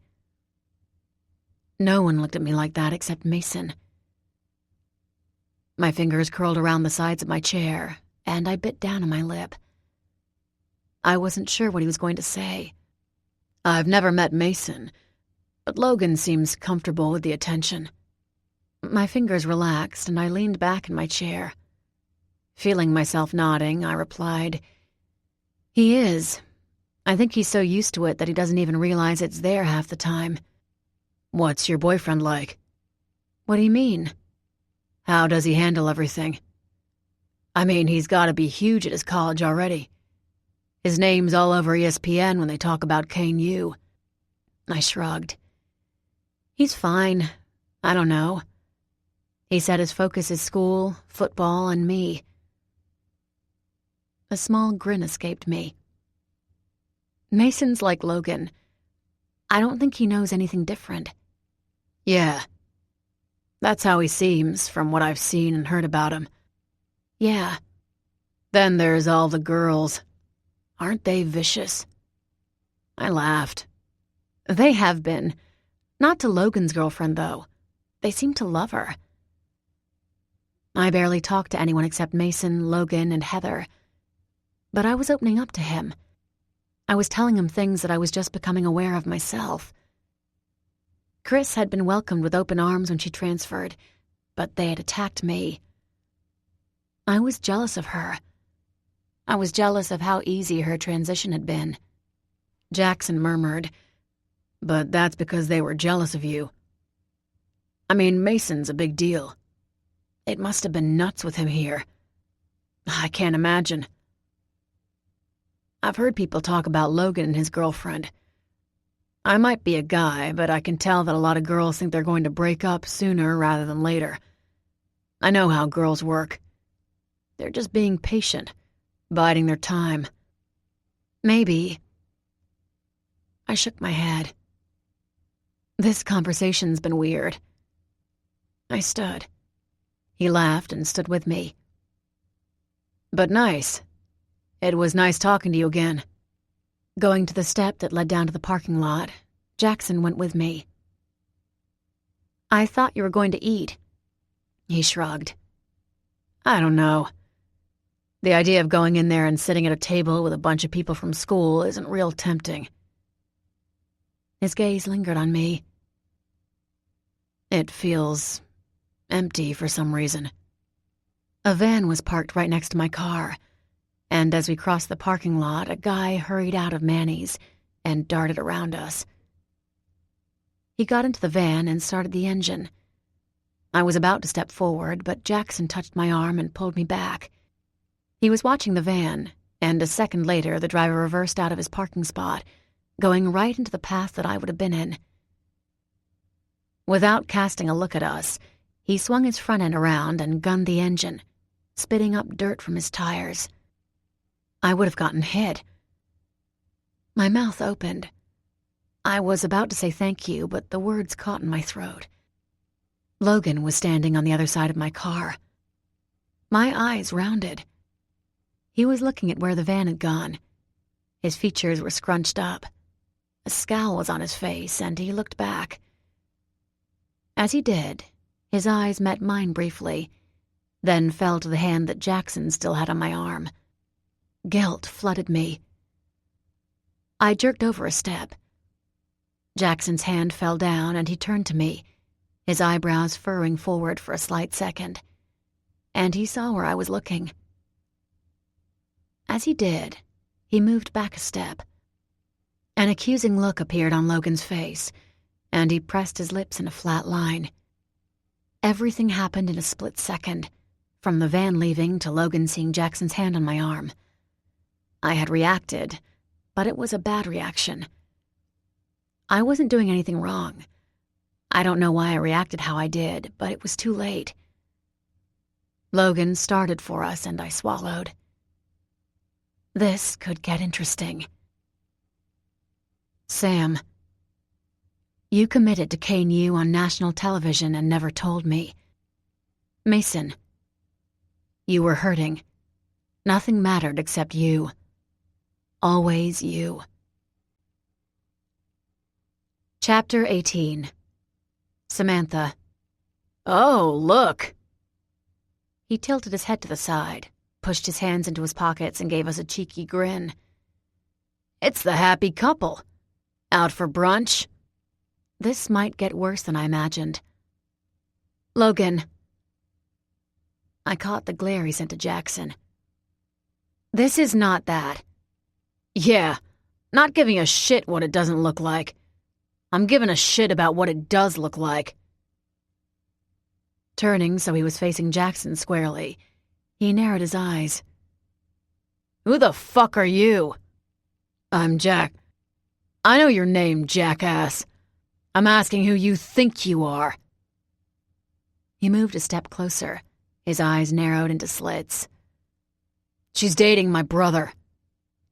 No one looked at me like that except Mason. My fingers curled around the sides of my chair, and I bit down on my lip. I wasn't sure what he was going to say. I've never met Mason, but Logan seems comfortable with the attention. My fingers relaxed, and I leaned back in my chair. Feeling myself nodding, I replied, He is, I think he's so used to it that he doesn't even realize it's there half the time. What's your boyfriend like? What do you mean? How does he handle everything? I mean, he's gotta be huge at his college already. His name's all over ESPN when they talk about Kane U. I shrugged. He's fine. I don't know. He said his focus is school, football, and me. A small grin escaped me. Mason's like Logan. I don't think he knows anything different. Yeah. That's how he seems, from what I've seen and heard about him. Yeah. Then there's all the girls. Aren't they vicious? I laughed. They have been. Not to Logan's girlfriend, though. They seem to love her. I barely talked to anyone except Mason, Logan, and Heather. But I was opening up to him. I was telling him things that I was just becoming aware of myself. Chris had been welcomed with open arms when she transferred, but they had attacked me. I was jealous of her. I was jealous of how easy her transition had been. Jackson murmured, "But that's because they were jealous of you. I mean, Mason's a big deal. It must have been nuts with him here. I can't imagine. I've heard people talk about Logan and his girlfriend. I might be a guy, but I can tell that a lot of girls think they're going to break up sooner rather than later. I know how girls work. They're just being patient, biding their time. Maybe." I shook my head. This conversation's been weird. I stood. He laughed and stood with me. "But nice. It was nice talking to you again." Going to the step that led down to the parking lot, Jackson went with me. "I thought you were going to eat." He shrugged. "I don't know. The idea of going in there and sitting at a table with a bunch of people from school isn't real tempting." His gaze lingered on me. "It feels empty for some reason." A van was parked right next to my car, and as we crossed the parking lot, a guy hurried out of Manny's and darted around us. He got into the van and started the engine. I was about to step forward, but Jackson touched my arm and pulled me back. He was watching the van, and a second later the driver reversed out of his parking spot, going right into the path that I would have been in. Without casting a look at us, he swung his front end around and gunned the engine, spitting up dirt from his tires. I would have gotten hit. My mouth opened. I was about to say thank you, but the words caught in my throat. Logan was standing on the other side of my car. My eyes rounded. He was looking at where the van had gone. His features were scrunched up. A scowl was on his face, and he looked back. As he did, his eyes met mine briefly, then fell to the hand that Jackson still had on my arm. Guilt flooded me. I jerked over a step. Jackson's hand fell down, and he turned to me, his eyebrows furrowing forward for a slight second, and he saw where I was looking. As he did, he moved back a step. An accusing look appeared on Logan's face, and he pressed his lips in a flat line. Everything happened in a split second, from the van leaving to Logan seeing Jackson's hand on my arm. I had reacted, but it was a bad reaction. I wasn't doing anything wrong. I don't know why I reacted how I did, but it was too late. Logan started for us, and I swallowed. This could get interesting. "Sam, you committed to Kane U on national television and never told me. Mason, you were hurting. Nothing mattered except you. Always you." Chapter 18. Samantha. "Oh, look!" He tilted his head to the side, pushed his hands into his pockets, and gave us a cheeky grin. "It's the happy couple. Out for brunch?" This might get worse than I imagined. "Logan." I caught the glare he sent to Jackson. "This is not that." "Yeah, Not giving a shit what it doesn't look like. I'm giving a shit about what it does look like. Turning so he was facing Jackson squarely, he narrowed his eyes. Who the fuck are you? I'm Jack. I know your name, jackass. I'm asking who you think you are. He moved a step closer, his eyes narrowed into slits. She's dating my brother.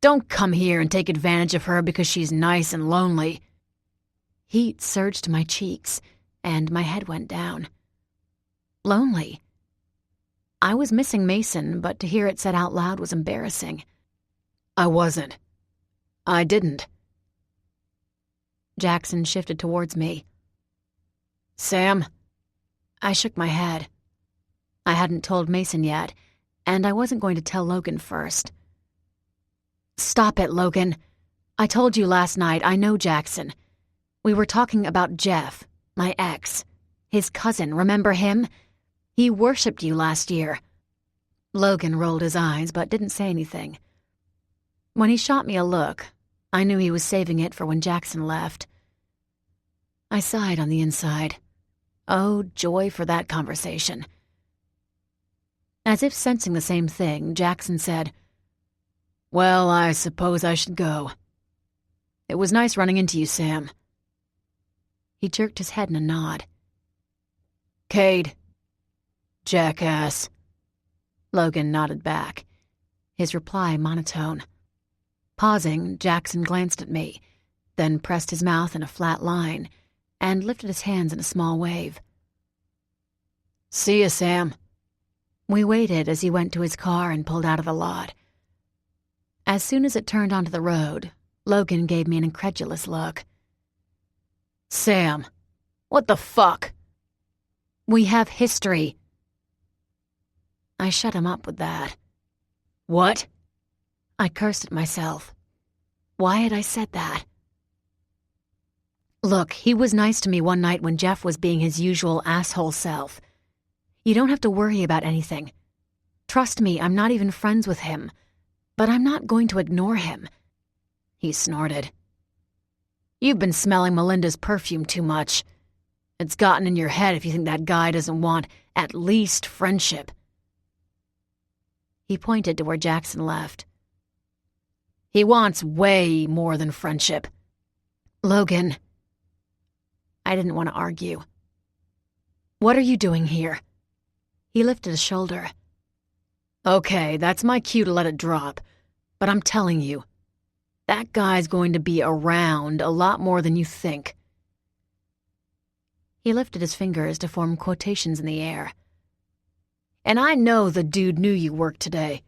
Don't come here and take advantage of her because she's nice and lonely. Heat surged to my cheeks, and my head went down. Lonely? I was missing Mason, but to hear it said out loud was embarrassing. I wasn't. I didn't. Jackson shifted towards me. Sam? I shook my head. I hadn't told Mason yet, and I wasn't going to tell Logan first. Stop it, Logan. I told you last night I know Jackson. We were talking about Jeff, my ex. His cousin, remember him? He worshipped you last year. Logan rolled his eyes but didn't say anything. When he shot me a look, I knew he was saving it for when Jackson left. I sighed on the inside. Oh, joy for that conversation. As if sensing the same thing, Jackson said, Well, I suppose I should go. It was nice running into you, Sam. He jerked his head in a nod. Cade. Jackass. Logan nodded back, his reply monotone. Pausing, Jackson glanced at me, then pressed his mouth in a flat line and lifted his hands in a small wave. See ya, Sam. We waited as he went to his car and pulled out of the lot. As soon as it turned onto the road, Logan gave me an incredulous look. Sam, what the fuck? We have history. I shut him up with that. What? I cursed at myself. Why had I said that? Look, he was nice to me one night when Jeff was being his usual asshole self. You don't have to worry about anything. Trust me, I'm not even friends with him. But I'm not going to ignore him. He snorted. You've been smelling Melinda's perfume too much. It's gotten in your head if you think that guy doesn't want at least friendship. He pointed to where Jackson left. He wants way more than friendship. Logan. I didn't want to argue. What are you doing here? He lifted a shoulder. Okay, that's my cue to let it drop. But I'm telling you, that guy's going to be around a lot more than you think. He lifted his fingers to form quotations in the air. And I know the dude knew you worked today.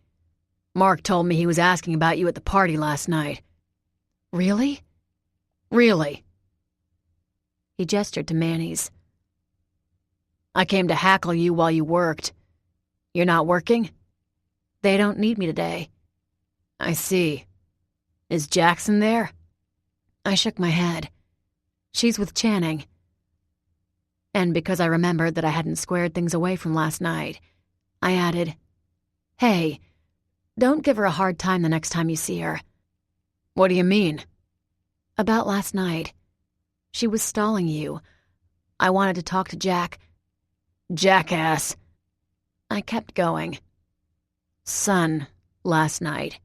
Mark told me he was asking about you at the party last night. Really? Really. He gestured to Manny's. I came to hackle you while you worked. You're not working? They don't need me today. I see. Is Jackson there? I shook my head. She's with Channing. And because I remembered that I hadn't squared things away from last night, I added, Hey, don't give her a hard time the next time you see her. What do you mean? About last night. She was stalling you. I wanted to talk to Jack. Jackass. I kept going. Son, last night.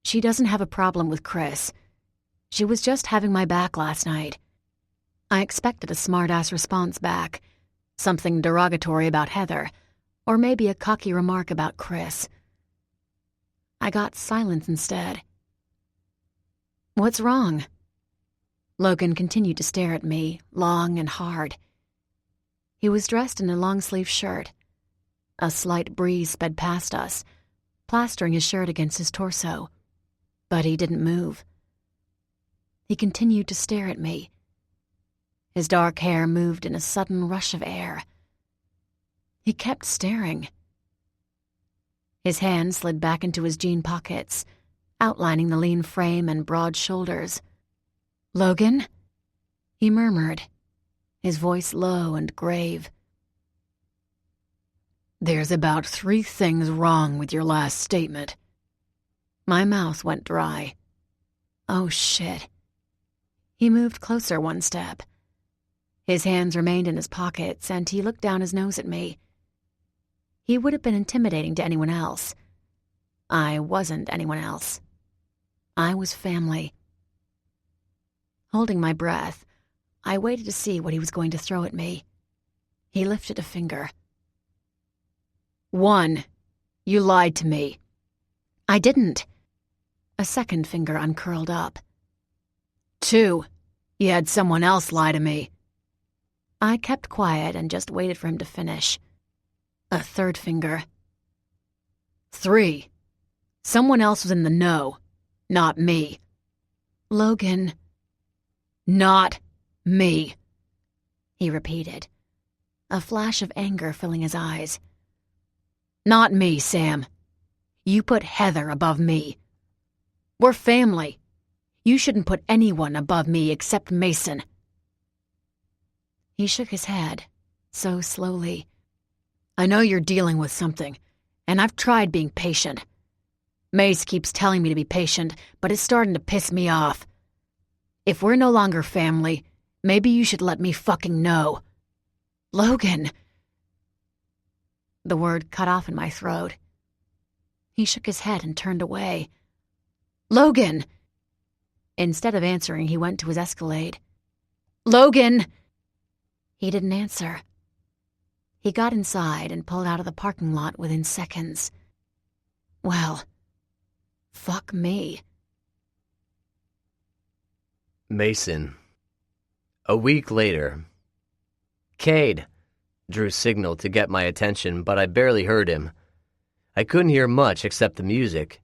She doesn't have a problem with Chris. She was just having my back last night. I expected a smart-ass response back, something derogatory about Heather, or maybe a cocky remark about Chris. I got silence instead. What's wrong? Logan continued to stare at me, long and hard. He was dressed in a long-sleeve shirt. A slight breeze sped past us, plastering his shirt against his torso. But he didn't move. He continued to stare at me. His dark hair moved in a sudden rush of air. He kept staring. His hand slid back into his jean pockets, outlining the lean frame and broad shoulders. Logan? He murmured, his voice low and grave. There's about 3 things wrong with your last statement. My mouth went dry. Oh, shit. He moved closer one step. His hands remained in his pockets, and he looked down his nose at me. He would have been intimidating to anyone else. I wasn't anyone else. I was family. Holding my breath, I waited to see what he was going to throw at me. He lifted a finger. 1. You lied to me. I didn't. A second finger uncurled up. 2. You had someone else lie to me. I kept quiet and just waited for him to finish. A third finger. 3. Someone else was in the know, not me. Logan. Not me, He repeated, a flash of anger filling his eyes. Not me, Sam. You put Heather above me. We're family. You shouldn't put anyone above me except Mason. He shook his head, so slowly. I know you're dealing with something, and I've tried being patient. Mace keeps telling me to be patient, but it's starting to piss me off. If we're no longer family, maybe you should let me fucking know. Logan! The word cut off in my throat. He shook his head and turned away. Logan! Instead of answering, he went to his Escalade. Logan! He didn't answer. He got inside and pulled out of the parking lot within seconds. Well, fuck me. Mason. A week later. Cade. Drew signaled to get my attention, but I barely heard him. I couldn't hear much except the music.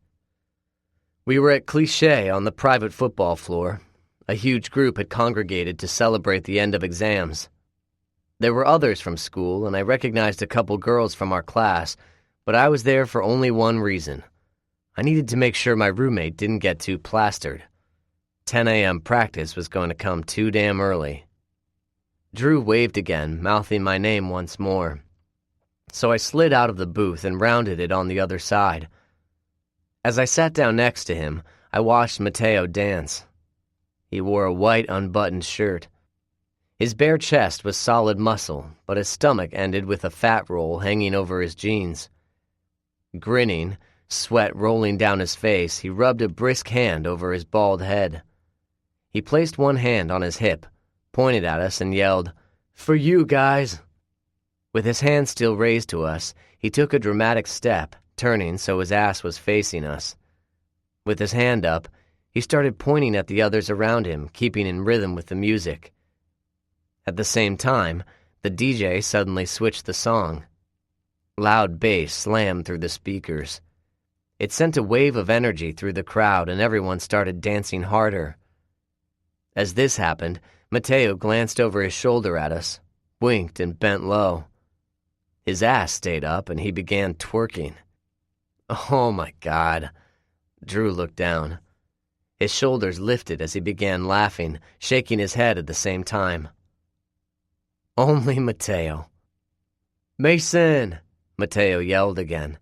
We were at Cliché on the private football floor. A huge group had congregated to celebrate the end of exams. There were others from school, and I recognized a couple girls from our class, but I was there for only one reason. I needed to make sure my roommate didn't get too plastered. 10 a.m. practice was going to come too damn early. Drew waved again, mouthing my name once more. So I slid out of the booth and rounded it on the other side. As I sat down next to him, I watched Mateo dance. He wore a white unbuttoned shirt. His bare chest was solid muscle, but his stomach ended with a fat roll hanging over his jeans. Grinning, sweat rolling down his face, he rubbed a brisk hand over his bald head. He placed one hand on his hip, pointed at us, and yelled, "For you, guys!" With his hand still raised to us, he took a dramatic step, turning so his ass was facing us. With his hand up, he started pointing at the others around him, keeping in rhythm with the music. At the same time, the DJ suddenly switched the song. Loud bass slammed through the speakers. It sent a wave of energy through the crowd, and everyone started dancing harder. As this happened, Mateo glanced over his shoulder at us, winked, and bent low. His ass stayed up, and he began twerking. Oh my God. Drew looked down. His shoulders lifted as he began laughing, shaking his head at the same time. Only Mateo. "Mason!" Mateo yelled again.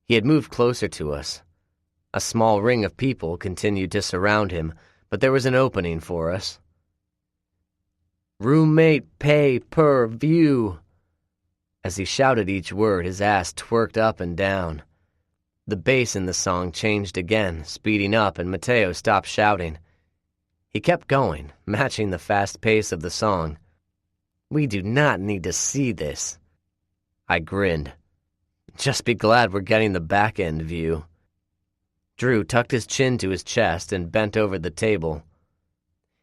He had moved closer to us. A small ring of people continued to surround him, but there was an opening for us. "Roommate pay per view." As he shouted each word, his ass twerked up and down. The bass in the song changed again, speeding up, and Mateo stopped shouting. He kept going, matching the fast pace of the song. "We do not need to see this." I grinned. "Just be glad we're getting the back-end view." Drew tucked his chin to his chest and bent over the table.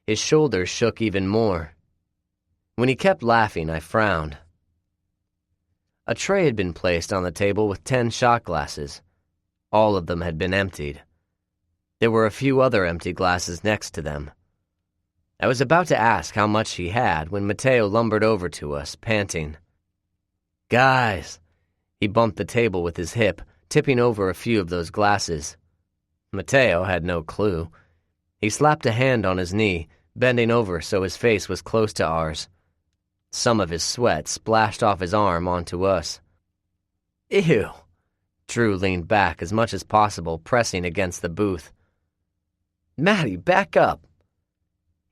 His shoulders shook even more. When he kept laughing, I frowned. A tray had been placed on the table with 10 shot glasses. All of them had been emptied. There were a few other empty glasses next to them. I was about to ask how much he had when Mateo lumbered over to us, panting. "Guys!" He bumped the table with his hip, tipping over a few of those glasses. Mateo had no clue. He slapped a hand on his knee, bending over so his face was close to ours. Some of his sweat splashed off his arm onto us. "Ew!" Drew leaned back as much as possible, pressing against the booth. Matty, back up.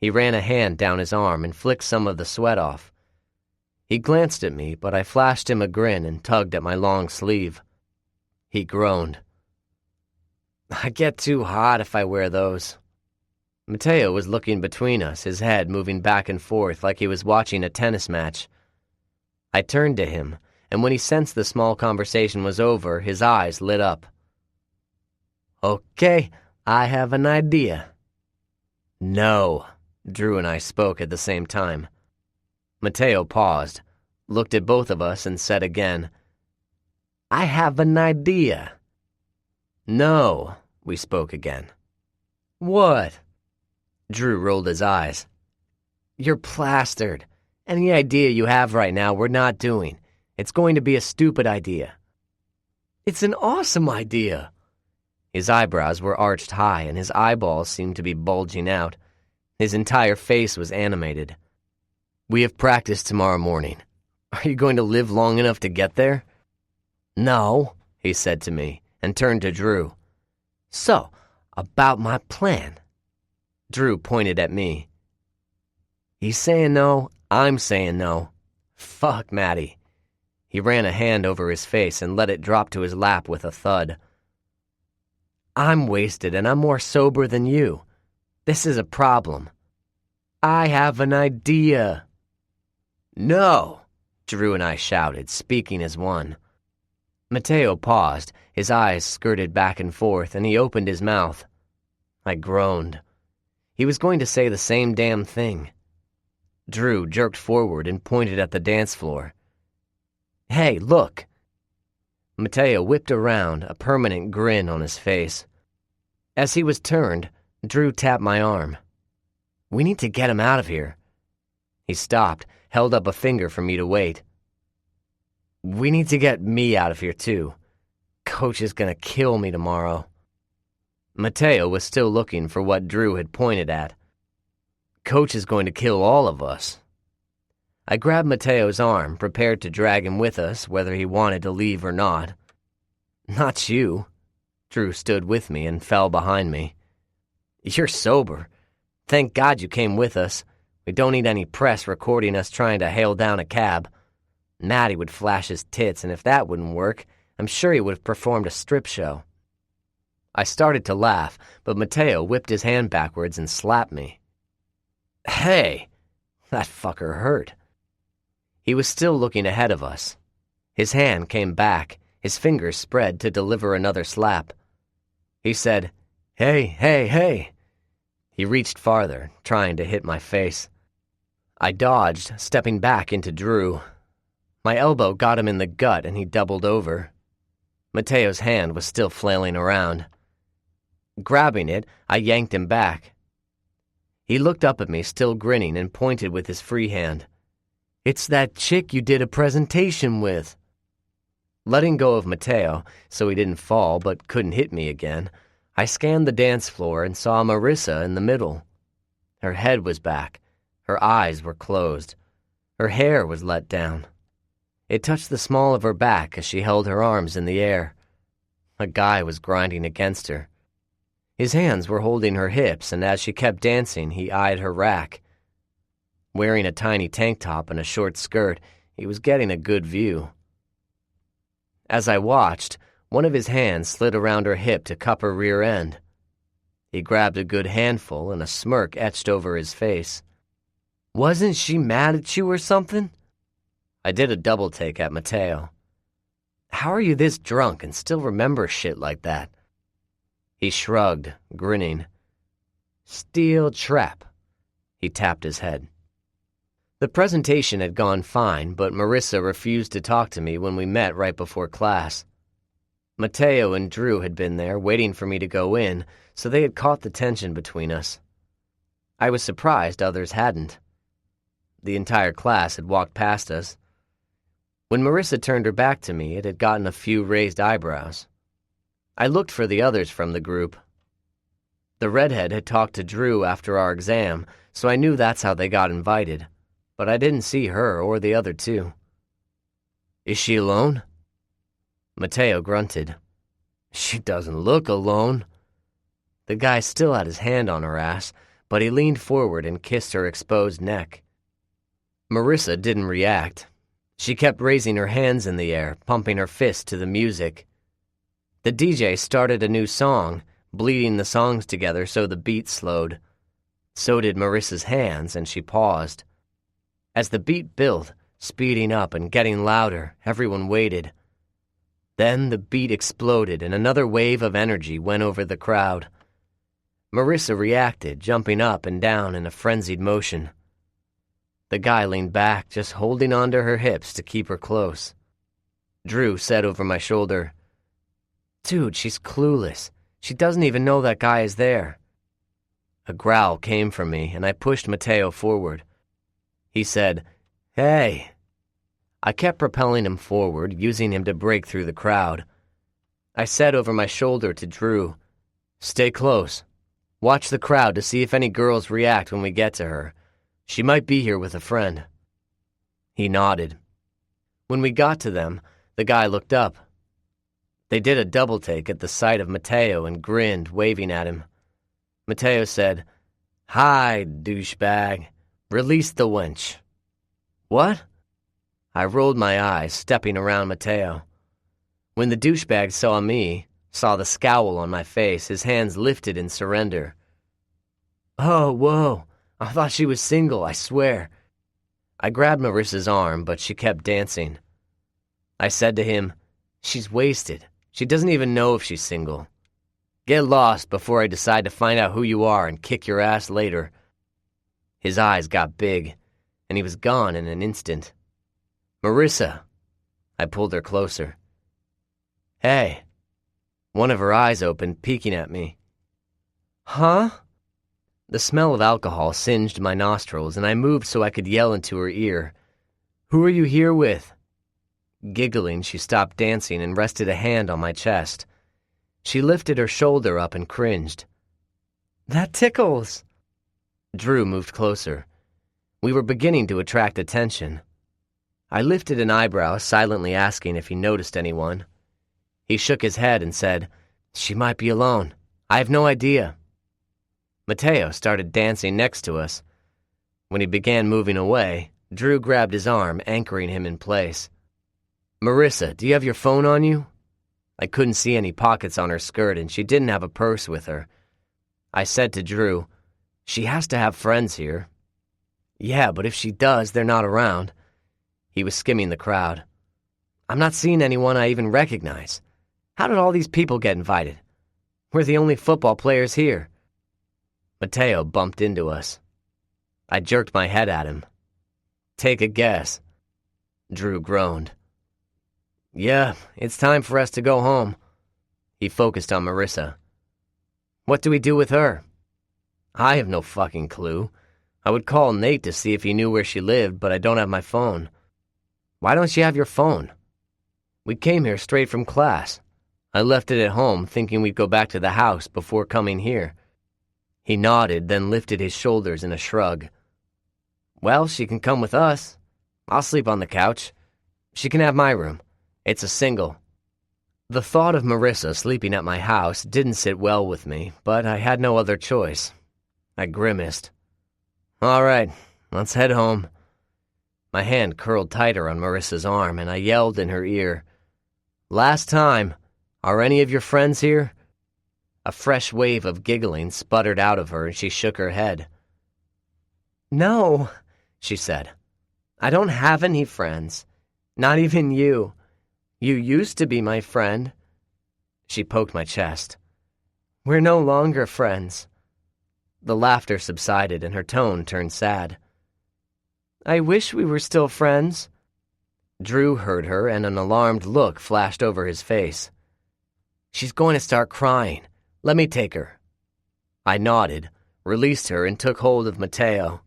He ran a hand down his arm and flicked some of the sweat off. He glanced at me, but I flashed him a grin and tugged at my long sleeve. He groaned. I get too hot if I wear those. Mateo was looking between us, his head moving back and forth like he was watching a tennis match. I turned to him, and when he sensed the small conversation was over, his eyes lit up. Okay, I have an idea. No, Drew and I spoke at the same time. Mateo paused, looked at both of us, and said again, I have an idea. No, we spoke again. What? Drew rolled his eyes. You're plastered. Any idea you have right now, we're not doing. It's going to be a stupid idea. It's an awesome idea. His eyebrows were arched high, and his eyeballs seemed to be bulging out. His entire face was animated. We have practice tomorrow morning. Are you going to live long enough to get there? No, he said to me, and turned to Drew. So, about my plan. Drew pointed at me. He's saying no, I'm saying no. Fuck Matty. He ran a hand over his face and let it drop to his lap with a thud. I'm wasted and I'm more sober than you. This is a problem. I have an idea. No, Drew and I shouted, speaking as one. Mateo paused, his eyes skirted back and forth, and he opened his mouth. I groaned. He was going to say the same damn thing. Drew jerked forward and pointed at the dance floor. Hey, look! Mateo whipped around, a permanent grin on his face. As he was turned, Drew tapped my arm. We need to get him out of here. He stopped, held up a finger for me to wait. We need to get me out of here, too. Coach is gonna kill me tomorrow. Mateo was still looking for what Drew had pointed at. Coach is going to kill all of us. I grabbed Mateo's arm, prepared to drag him with us, whether he wanted to leave or not. Not you. Drew stood with me and fell behind me. You're sober. Thank God you came with us. We don't need any press recording us trying to hail down a cab. Matty would flash his tits, and if that wouldn't work, I'm sure he would have performed a strip show. I started to laugh, but Mateo whipped his hand backwards and slapped me. Hey! That fucker hurt. He was still looking ahead of us. His hand came back, his fingers spread to deliver another slap. He said, Hey, hey, hey! He reached farther, trying to hit my face. I dodged, stepping back into Drew. My elbow got him in the gut and he doubled over. Mateo's hand was still flailing around. Grabbing it, I yanked him back. He looked up at me, still grinning, and pointed with his free hand. It's that chick you did a presentation with. Letting go of Mateo, so he didn't fall but couldn't hit me again, I scanned the dance floor and saw Marissa in the middle. Her head was back. Her eyes were closed. Her hair was let down. It touched the small of her back as she held her arms in the air. A guy was grinding against her. His hands were holding her hips, and as she kept dancing, he eyed her rack. Wearing a tiny tank top and a short skirt, he was getting a good view. As I watched, one of his hands slid around her hip to cup her rear end. He grabbed a good handful, and a smirk etched over his face. Wasn't she mad at you or something? I did a double take at Mateo. How are you this drunk and still remember shit like that? He shrugged, grinning. Steel trap. He tapped his head. The presentation had gone fine, but Marissa refused to talk to me when we met right before class. Mateo and Drew had been there, waiting for me to go in, so they had caught the tension between us. I was surprised others hadn't. The entire class had walked past us. When Marissa turned her back to me, it had gotten a few raised eyebrows. I looked for the others from the group. The redhead had talked to Drew after our exam, so I knew that's how they got invited, but I didn't see her or the other two. Is she alone? Mateo grunted. She doesn't look alone. The guy still had his hand on her ass, but he leaned forward and kissed her exposed neck. Marissa didn't react. She kept raising her hands in the air, pumping her fists to the music. The DJ started a new song, bleeding the songs together so the beat slowed. So did Marissa's hands, and she paused. As the beat built, speeding up and getting louder, everyone waited. Then the beat exploded and another wave of energy went over the crowd. Marissa reacted, jumping up and down in a frenzied motion. The guy leaned back, just holding onto her hips to keep her close. Drew said over my shoulder, "Dude, she's clueless. She doesn't even know that guy is there." A growl came from me, and I pushed Mateo forward. He said, "Hey." I kept propelling him forward, using him to break through the crowd. I said over my shoulder to Drew, "Stay close. Watch the crowd to see if any girls react when we get to her. She might be here with a friend." He nodded. When we got to them, the guy looked up. They did a double take at the sight of Mateo and grinned, waving at him. Mateo said, "Hi, douchebag. Release the wench." "What?" I rolled my eyes, stepping around Mateo. When the douchebag saw me, saw the scowl on my face, his hands lifted in surrender. "Oh, whoa. I thought she was single, I swear." I grabbed Marissa's arm, but she kept dancing. I said to him, "She's wasted. She doesn't even know if she's single. Get lost before I decide to find out who you are and kick your ass later." His eyes got big, and he was gone in an instant. "Marissa." I pulled her closer. "Hey." One of her eyes opened, peeking at me. "Huh?" The smell of alcohol singed my nostrils, and I moved so I could yell into her ear. "Who are you here with?" Giggling, she stopped dancing and rested a hand on my chest. She lifted her shoulder up and cringed. "That tickles." Drew moved closer. We were beginning to attract attention. I lifted an eyebrow, silently asking if he noticed anyone. He shook his head and said, "She might be alone. I have no idea." Mateo started dancing next to us. When he began moving away, Drew grabbed his arm, anchoring him in place. "Marissa, do you have your phone on you?" I couldn't see any pockets on her skirt, and she didn't have a purse with her. I said to Drew, "She has to have friends here." "Yeah, but if she does, they're not around." He was skimming the crowd. "I'm not seeing anyone I even recognize. How did all these people get invited? We're the only football players here." Mateo bumped into us. I jerked my head at him. "Take a guess." Drew groaned. "Yeah, it's time for us to go home." He focused on Marissa. "What do we do with her?" "I have no fucking clue. I would call Nate to see if he knew where she lived, but I don't have my phone." "Why don't you have your phone?" "We came here straight from class. I left it at home thinking we'd go back to the house before coming here." He nodded, then lifted his shoulders in a shrug. "Well, she can come with us. I'll sleep on the couch. She can have my room. It's a single." The thought of Marissa sleeping at my house didn't sit well with me, but I had no other choice. I grimaced. "All right, let's head home." My hand curled tighter on Marissa's arm, and I yelled in her ear, "Last time, are any of your friends here?" A fresh wave of giggling sputtered out of her, and she shook her head. "No," she said. "I don't have any friends. Not even you. You used to be my friend." She poked my chest. "We're no longer friends." The laughter subsided, and her tone turned sad. "I wish we were still friends." Drew heard her, and an alarmed look flashed over his face. "She's going to start crying. Let me take her." I nodded, released her, and took hold of Mateo.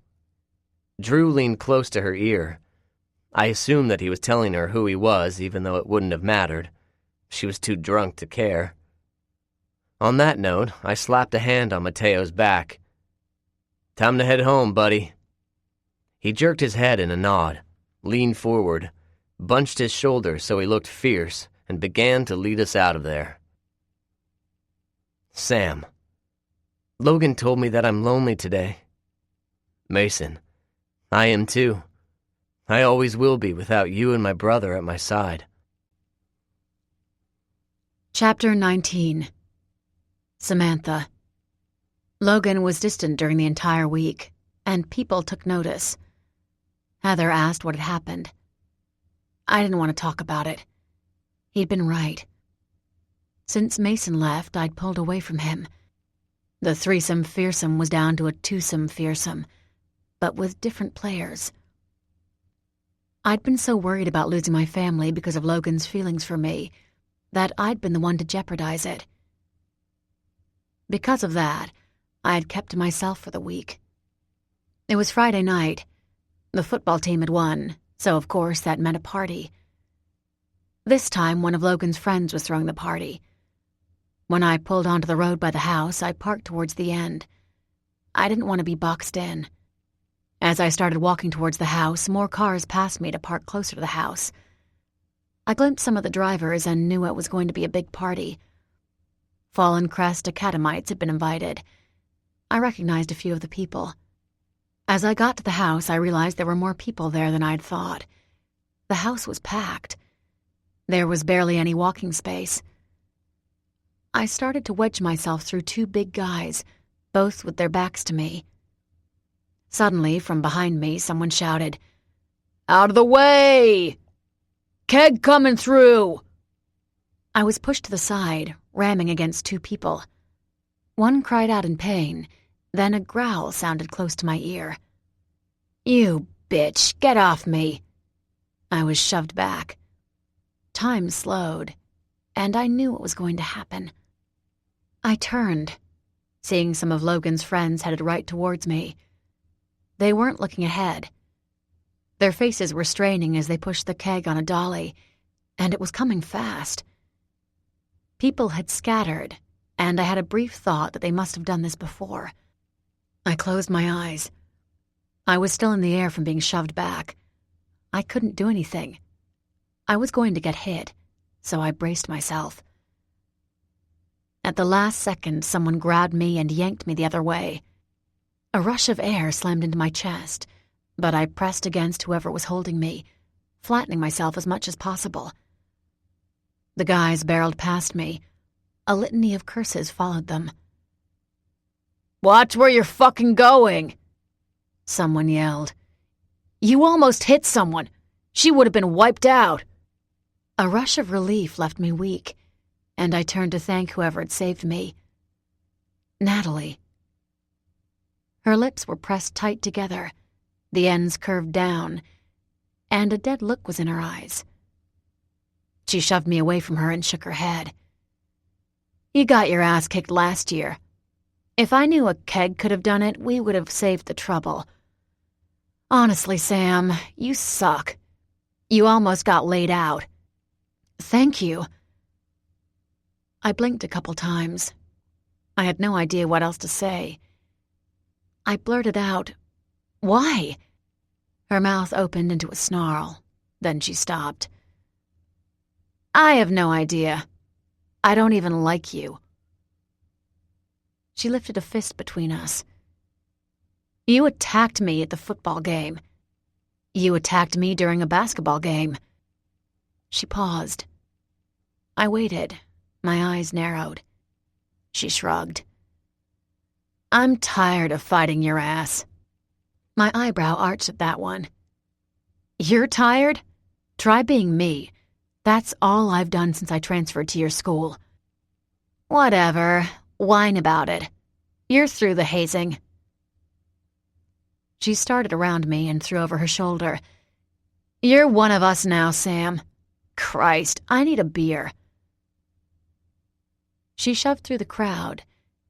Drew leaned close to her ear. I assumed that he was telling her who he was, even though it wouldn't have mattered. She was too drunk to care. On that note, I slapped a hand on Mateo's back. "Time to head home, buddy." He jerked his head in a nod, leaned forward, bunched his shoulders so he looked fierce, and began to lead us out of there. Sam. Logan told me that I'm lonely today. Mason, I am too. I always will be without you and my brother at my side. Chapter 19. Samantha. Logan was distant during the entire week, and people took notice. Heather asked what had happened. I didn't want to talk about it. He'd been right. Since Mason left, I'd pulled away from him. The threesome fearsome was down to a twosome fearsome, but with different players. I'd been so worried about losing my family because of Logan's feelings for me that I'd been the one to jeopardize it. Because of that, I had kept to myself for the week. It was Friday night. The football team had won, so of course that meant a party. This time, one of Logan's friends was throwing the party. When I pulled onto the road by the house, I parked towards the end. I didn't want to be boxed in. As I started walking towards the house, more cars passed me to park closer to the house. I glimpsed some of the drivers and knew it was going to be a big party. Fallen Crest Academites had been invited. I recognized a few of the people. As I got to the house, I realized there were more people there than I'd thought. The house was packed. There was barely any walking space. I started to wedge myself through two big guys, both with their backs to me. Suddenly, from behind me, someone shouted, "Out of the way! Keg coming through!" I was pushed to the side, ramming against two people. One cried out in pain, then a growl sounded close to my ear. "You bitch, get off me!" I was shoved back. Time slowed, and I knew what was going to happen. I turned, seeing some of Logan's friends headed right towards me. They weren't looking ahead. Their faces were straining as they pushed the keg on a dolly, and it was coming fast. People had scattered, and I had a brief thought that they must have done this before. I closed my eyes. I was still in the air from being shoved back. I couldn't do anything. I was going to get hit, so I braced myself. At the last second, someone grabbed me and yanked me the other way. A rush of air slammed into my chest, but I pressed against whoever was holding me, flattening myself as much as possible. The guys barreled past me. A litany of curses followed them. "Watch where you're fucking going!" someone yelled. "You almost hit someone. She would have been wiped out." A rush of relief left me weak, and I turned to thank whoever had saved me. Natalie. Her lips were pressed tight together, the ends curved down, and a dead look was in her eyes. She shoved me away from her and shook her head. "You got your ass kicked last year. If I knew a keg could have done it, we would have saved the trouble. Honestly, Sam, you suck. You almost got laid out." "Thank you." I blinked a couple times. I had no idea what else to say. I blurted out, "Why?" Her mouth opened into a snarl. Then she stopped. "I have no idea. I don't even like you." She lifted a fist between us. "You attacked me at the football game. You attacked me during a basketball game." She paused. I waited. My eyes narrowed. She shrugged. "I'm tired of fighting your ass." My eyebrow arched at that one. "You're tired? Try being me. That's all I've done since I transferred to your school." "Whatever. Whine about it. You're through the hazing." She started around me and threw over her shoulder. "You're one of us now, Sam. Christ, I need a beer." She shoved through the crowd,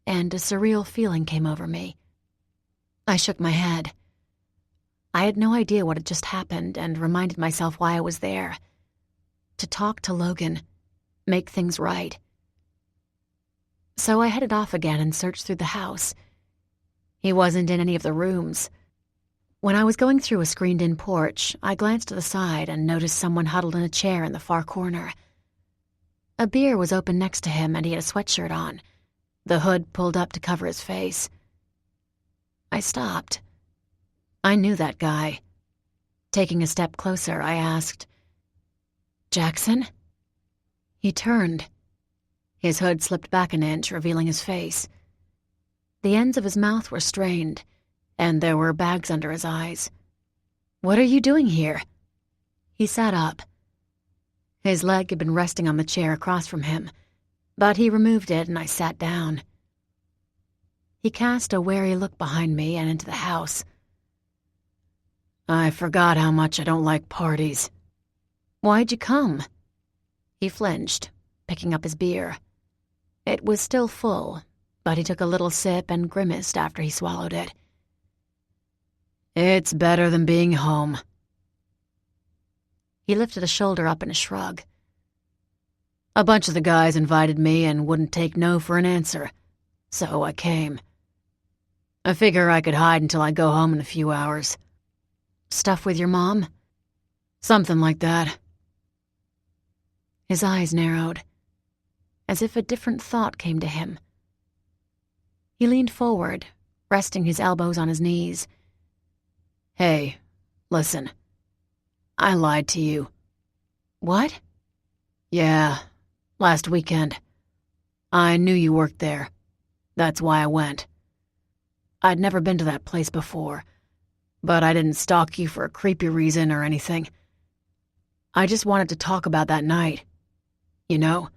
and a surreal feeling came over me. I shook my head. I had no idea what had just happened and reminded myself why I was there. To talk to Logan, make things right. So I headed off again and searched through the house. He wasn't in any of the rooms. When I was going through a screened-in porch, I glanced to the side and noticed someone huddled in a chair in the far corner. A beer was open next to him and he had a sweatshirt on. the hood pulled up to cover his face. I stopped. I knew that guy. Taking a step closer, I asked, "Jackson?" He turned. His hood slipped back an inch, revealing his face. The ends of his mouth were strained, and there were bags under his eyes. "What are you doing here?" He sat up. His leg had been resting on the chair across from him, but he removed it and I sat down. He cast a wary look behind me and into the house. "I forgot how much I don't like parties." "Why'd you come?" He flinched, picking up his beer. It was still full, but he took a little sip and grimaced after he swallowed it. "It's better than being home." He lifted a shoulder up in a shrug. "A bunch of the guys invited me and wouldn't take no for an answer, so I came. I figure I could hide until I go home in a few hours." "Stuff with your mom?" "Something like that." His eyes narrowed, as if a different thought came to him. He leaned forward, resting his elbows on his knees. "Hey, listen. I lied to you." "What?" "Yeah, last weekend. I knew you worked there. That's why I went. I'd never been to that place before, but I didn't stalk you for a creepy reason or anything. I just wanted to talk about that night. You know?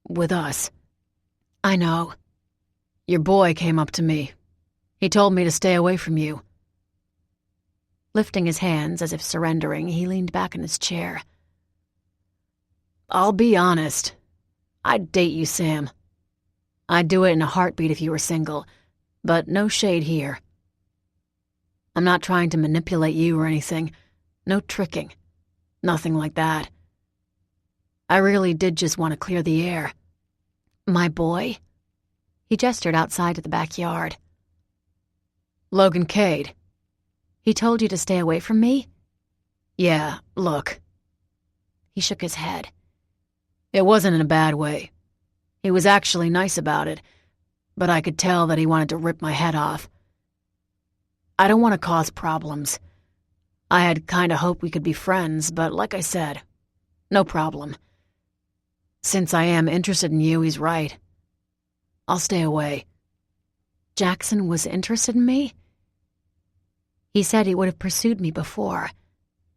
With us." "I know." "Your boy came up to me. He told me to stay away from you." Lifting his hands as if surrendering, he leaned back in his chair. "I'll be honest. I'd date you, Sam. I'd do it in a heartbeat if you were single, but no shade here. I'm not trying to manipulate you or anything. No tricking. Nothing like that. I really did just want to clear the air." "My boy?" He gestured outside to the backyard. "Logan Cade. He told you to stay away from me?" "Yeah, look." He shook his head. "It wasn't in a bad way. He was actually nice about it, but I could tell that he wanted to rip my head off. I don't want to cause problems. I had kinda hoped we could be friends, but like I said, no problem. Since I am interested in you, he's right. I'll stay away." Jackson was interested in me? He said he would have pursued me before,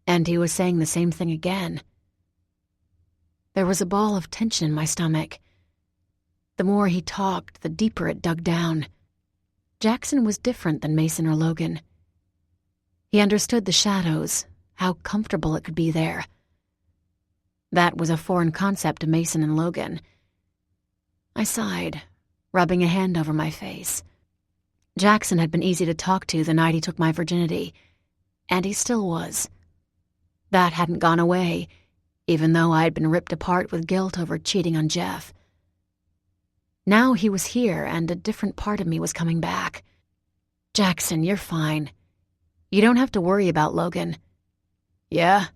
and he was saying the same thing again. There was a ball of tension in my stomach. The more he talked, the deeper it dug down. Jackson was different than Mason or Logan. He understood the shadows, how comfortable it could be there. That was a foreign concept to Mason and Logan. I sighed, rubbing a hand over my face. Jackson had been easy to talk to the night he took my virginity, and he still was. That hadn't gone away, even though I had been ripped apart with guilt over cheating on Jeff. Now he was here, and a different part of me was coming back. "Jackson, you're fine. You don't have to worry about Logan." "Yeah?"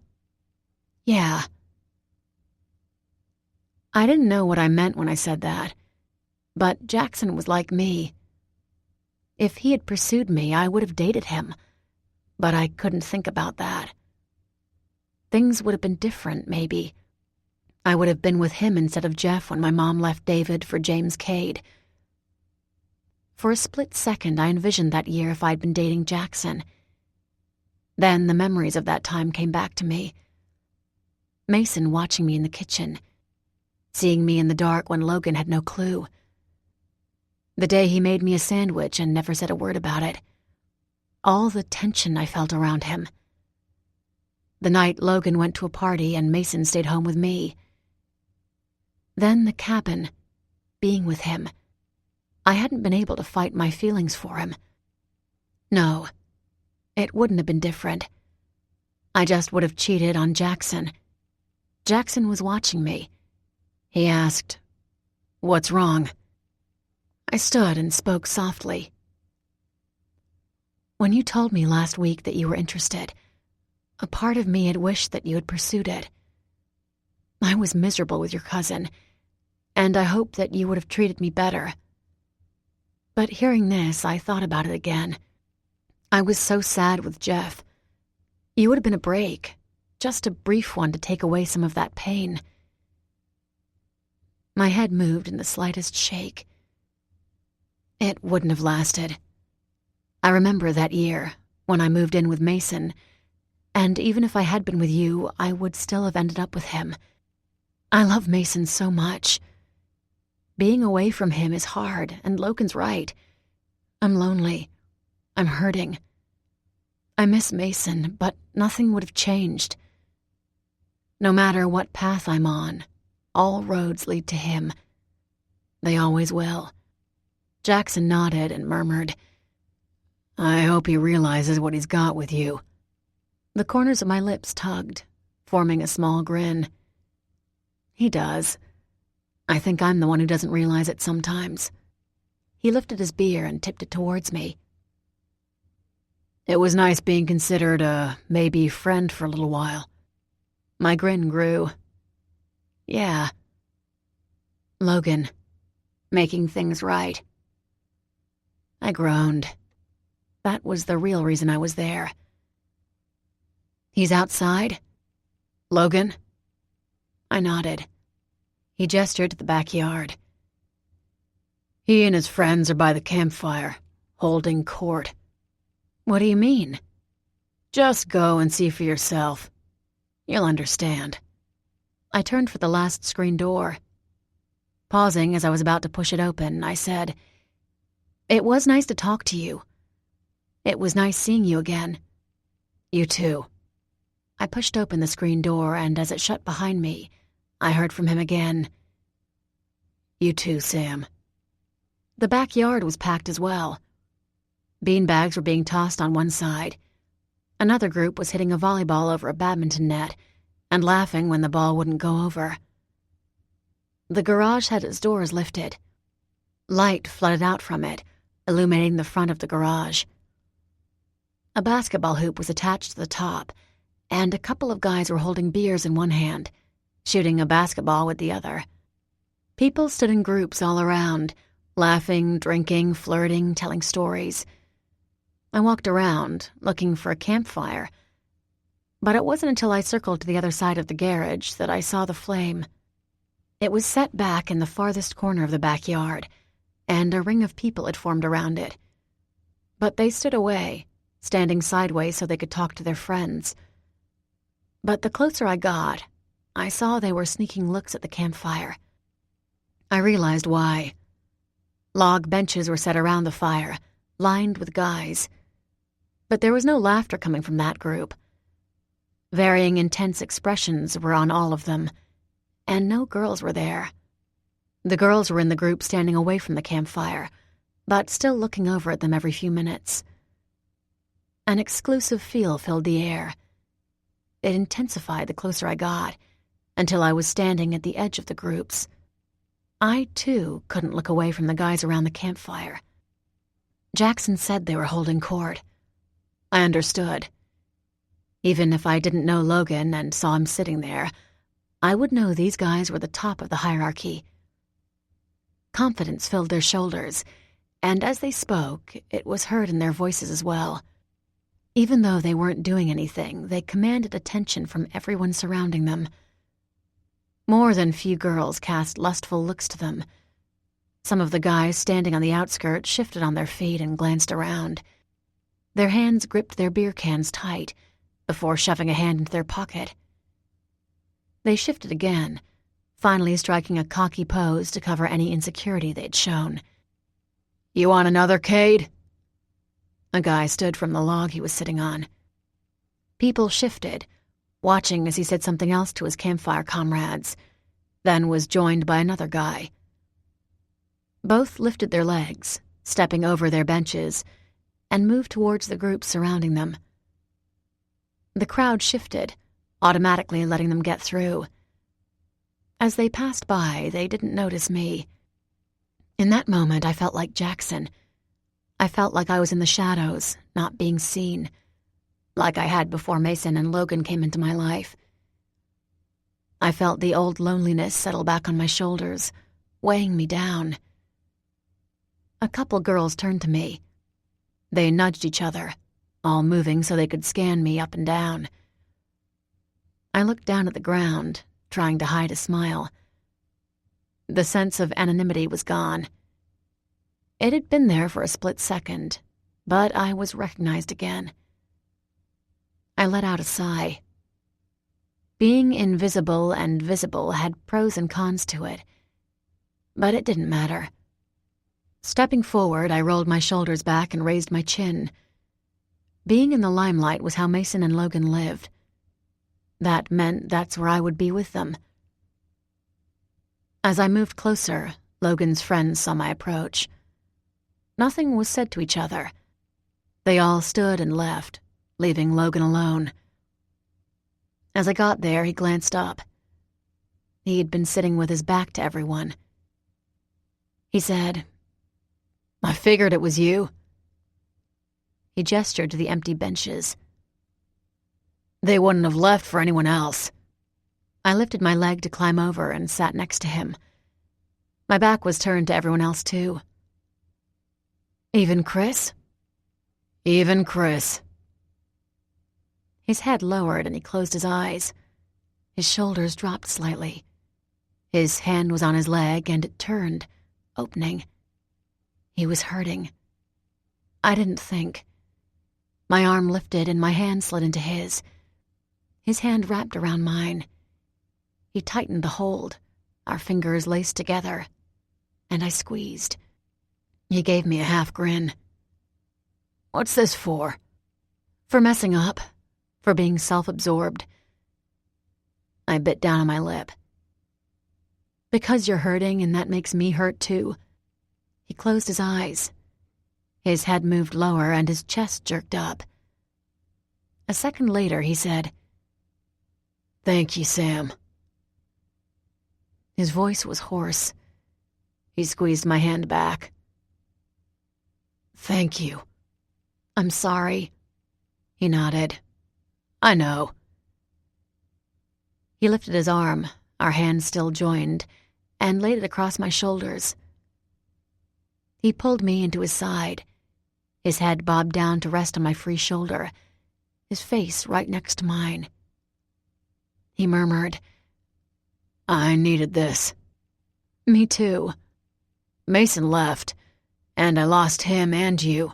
"Yeah." I didn't know what I meant when I said that, but Jackson was like me. If he had pursued me, I would have dated him, but I couldn't think about that. Things would have been different, maybe. I would have been with him instead of Jeff when my mom left David for James Cade. For a split second, I envisioned that year if I'd been dating Jackson. Then the memories of that time came back to me. Mason watching me in the kitchen, seeing me in the dark when Logan had no clue. The day he made me a sandwich and never said a word about it. All the tension I felt around him. The night Logan went to a party and Mason stayed home with me. Then the cabin, being with him. I hadn't been able to fight my feelings for him. No, it wouldn't have been different. I just would have cheated on Jackson. Jackson was watching me. He asked, "What's wrong?" I stood and spoke softly. "When you told me last week that you were interested, a part of me had wished that you had pursued it. I was miserable with your cousin, and I hoped that you would have treated me better, But hearing this, I thought about it again. I was so sad with Jeff. You would have been a break, just a brief one to take away some of that pain. My head moved in the slightest shake. It wouldn't have lasted. I remember that year, when I moved in with Mason, and even if I had been with you, I would still have ended up with him. I love Mason so much. Being away from him is hard, and Logan's right. I'm lonely. I'm hurting. I miss Mason, but nothing would have changed. No matter what path I'm on, all roads lead to him. They always will. Jackson nodded and murmured, "I hope he realizes what he's got with you." The corners of my lips tugged, forming a small grin. He does. I think I'm the one who doesn't realize it sometimes. He lifted his beer and tipped it towards me. It was nice being considered a maybe friend for a little while. My grin grew. Yeah. Logan. Making things right. I groaned. That was the real reason I was there. He's outside? Logan? I nodded. He gestured to the backyard. He and his friends are by the campfire, holding court. What do you mean? Just go and see for yourself. You'll understand. I turned for the last screen door. Pausing as I was about to push it open, I said, "It was nice to talk to you. It was nice seeing you again." "You too." I pushed open the screen door, and as it shut behind me, I heard from him again. "You too, Sam." The backyard was packed as well. Beanbags were being tossed on one side. Another group was hitting a volleyball over a badminton net and laughing when the ball wouldn't go over. The garage had its doors lifted. Light flooded out from it, illuminating the front of the garage. A basketball hoop was attached to the top, and a couple of guys were holding beers in one hand, shooting a basketball with the other. People stood in groups all around, laughing, drinking, flirting, telling stories. I walked around, looking for a campfire, but it wasn't until I circled to the other side of the garage that I saw the flame. It was set back in the farthest corner of the backyard, and a ring of people had formed around it. But they stood away, standing sideways so they could talk to their friends. But the closer I got, I saw they were sneaking looks at the campfire. I realized why. Log benches were set around the fire, lined with guys. But there was no laughter coming from that group. Varying intense expressions were on all of them, and no girls were there. The girls were in the group standing away from the campfire, but still looking over at them every few minutes. An exclusive feel filled the air. It intensified the closer I got, until I was standing at the edge of the groups. I, too, couldn't look away from the guys around the campfire. Jackson said they were holding court. I understood. Even if I didn't know Logan and saw him sitting there, I would know these guys were the top of the hierarchy. Confidence filled their shoulders, and as they spoke, it was heard in their voices as well. Even though they weren't doing anything, they commanded attention from everyone surrounding them. More than few girls cast lustful looks to them. Some of the guys standing on the outskirts shifted on their feet and glanced around. Their hands gripped their beer cans tight before shoving a hand into their pocket. They shifted again, finally striking a cocky pose to cover any insecurity they'd shown. "You want another, Cade?" A guy stood from the log he was sitting on. People shifted, watching as he said something else to his campfire comrades, then was joined by another guy. Both lifted their legs, stepping over their benches, and moved towards the group surrounding them. The crowd shifted, automatically letting them get through. As they passed by, they didn't notice me. In that moment, I felt like Jackson. I felt like I was in the shadows, not being seen, like I had before Mason and Logan came into my life. I felt the old loneliness settle back on my shoulders, weighing me down. A couple girls turned to me. They nudged each other, all moving so they could scan me up and down. I looked down at the ground, trying to hide a smile. The sense of anonymity was gone. It had been there for a split second, but I was recognized again. I let out a sigh. Being invisible and visible had pros and cons to it, but it didn't matter. Stepping forward, I rolled my shoulders back and raised my chin. Being in the limelight was how Mason and Logan lived. That meant that's where I would be with them. As I moved closer, Logan's friends saw my approach. Nothing was said to each other. They all stood and left, leaving Logan alone. As I got there, he glanced up. He had been sitting with his back to everyone. He said, "I figured it was you." He gestured to the empty benches. "They wouldn't have left for anyone else." I lifted my leg to climb over and sat next to him. My back was turned to everyone else, too. "Even Chris?" "Even Chris." His head lowered and he closed his eyes. His shoulders dropped slightly. His hand was on his leg and it turned, opening. He was hurting. I didn't think. My arm lifted and my hand slid into his. His hand wrapped around mine. He tightened the hold, our fingers laced together, and I squeezed. He gave me a half grin. "What's this for?" "For messing up. For being self-absorbed." I bit down on my lip. "Because you're hurting and that makes me hurt too." He closed his eyes. His head moved lower and his chest jerked up. A second later, he said, "Thank you, Sam." His voice was hoarse. He squeezed my hand back. "Thank you." "I'm sorry." He nodded. "I know." He lifted his arm, our hands still joined, and laid it across my shoulders. He pulled me into his side. His head bobbed down to rest on my free shoulder, his face right next to mine. He murmured, "I needed this." "Me too." "Mason left, and I lost him and you."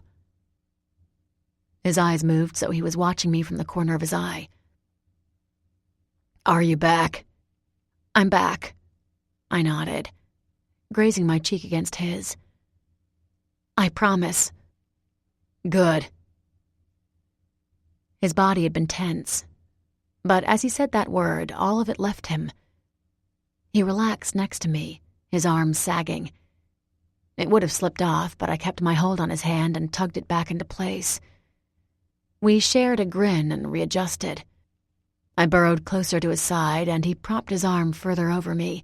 His eyes moved so he was watching me from the corner of his eye. "Are you back?" "I'm back." I nodded, grazing my cheek against his. "I promise." "Good." His body had been tense, but as he said that word, all of it left him. He relaxed next to me, his arms sagging. It would have slipped off, but I kept my hold on his hand and tugged it back into place. We shared a grin and readjusted. I burrowed closer to his side, and he propped his arm further over me,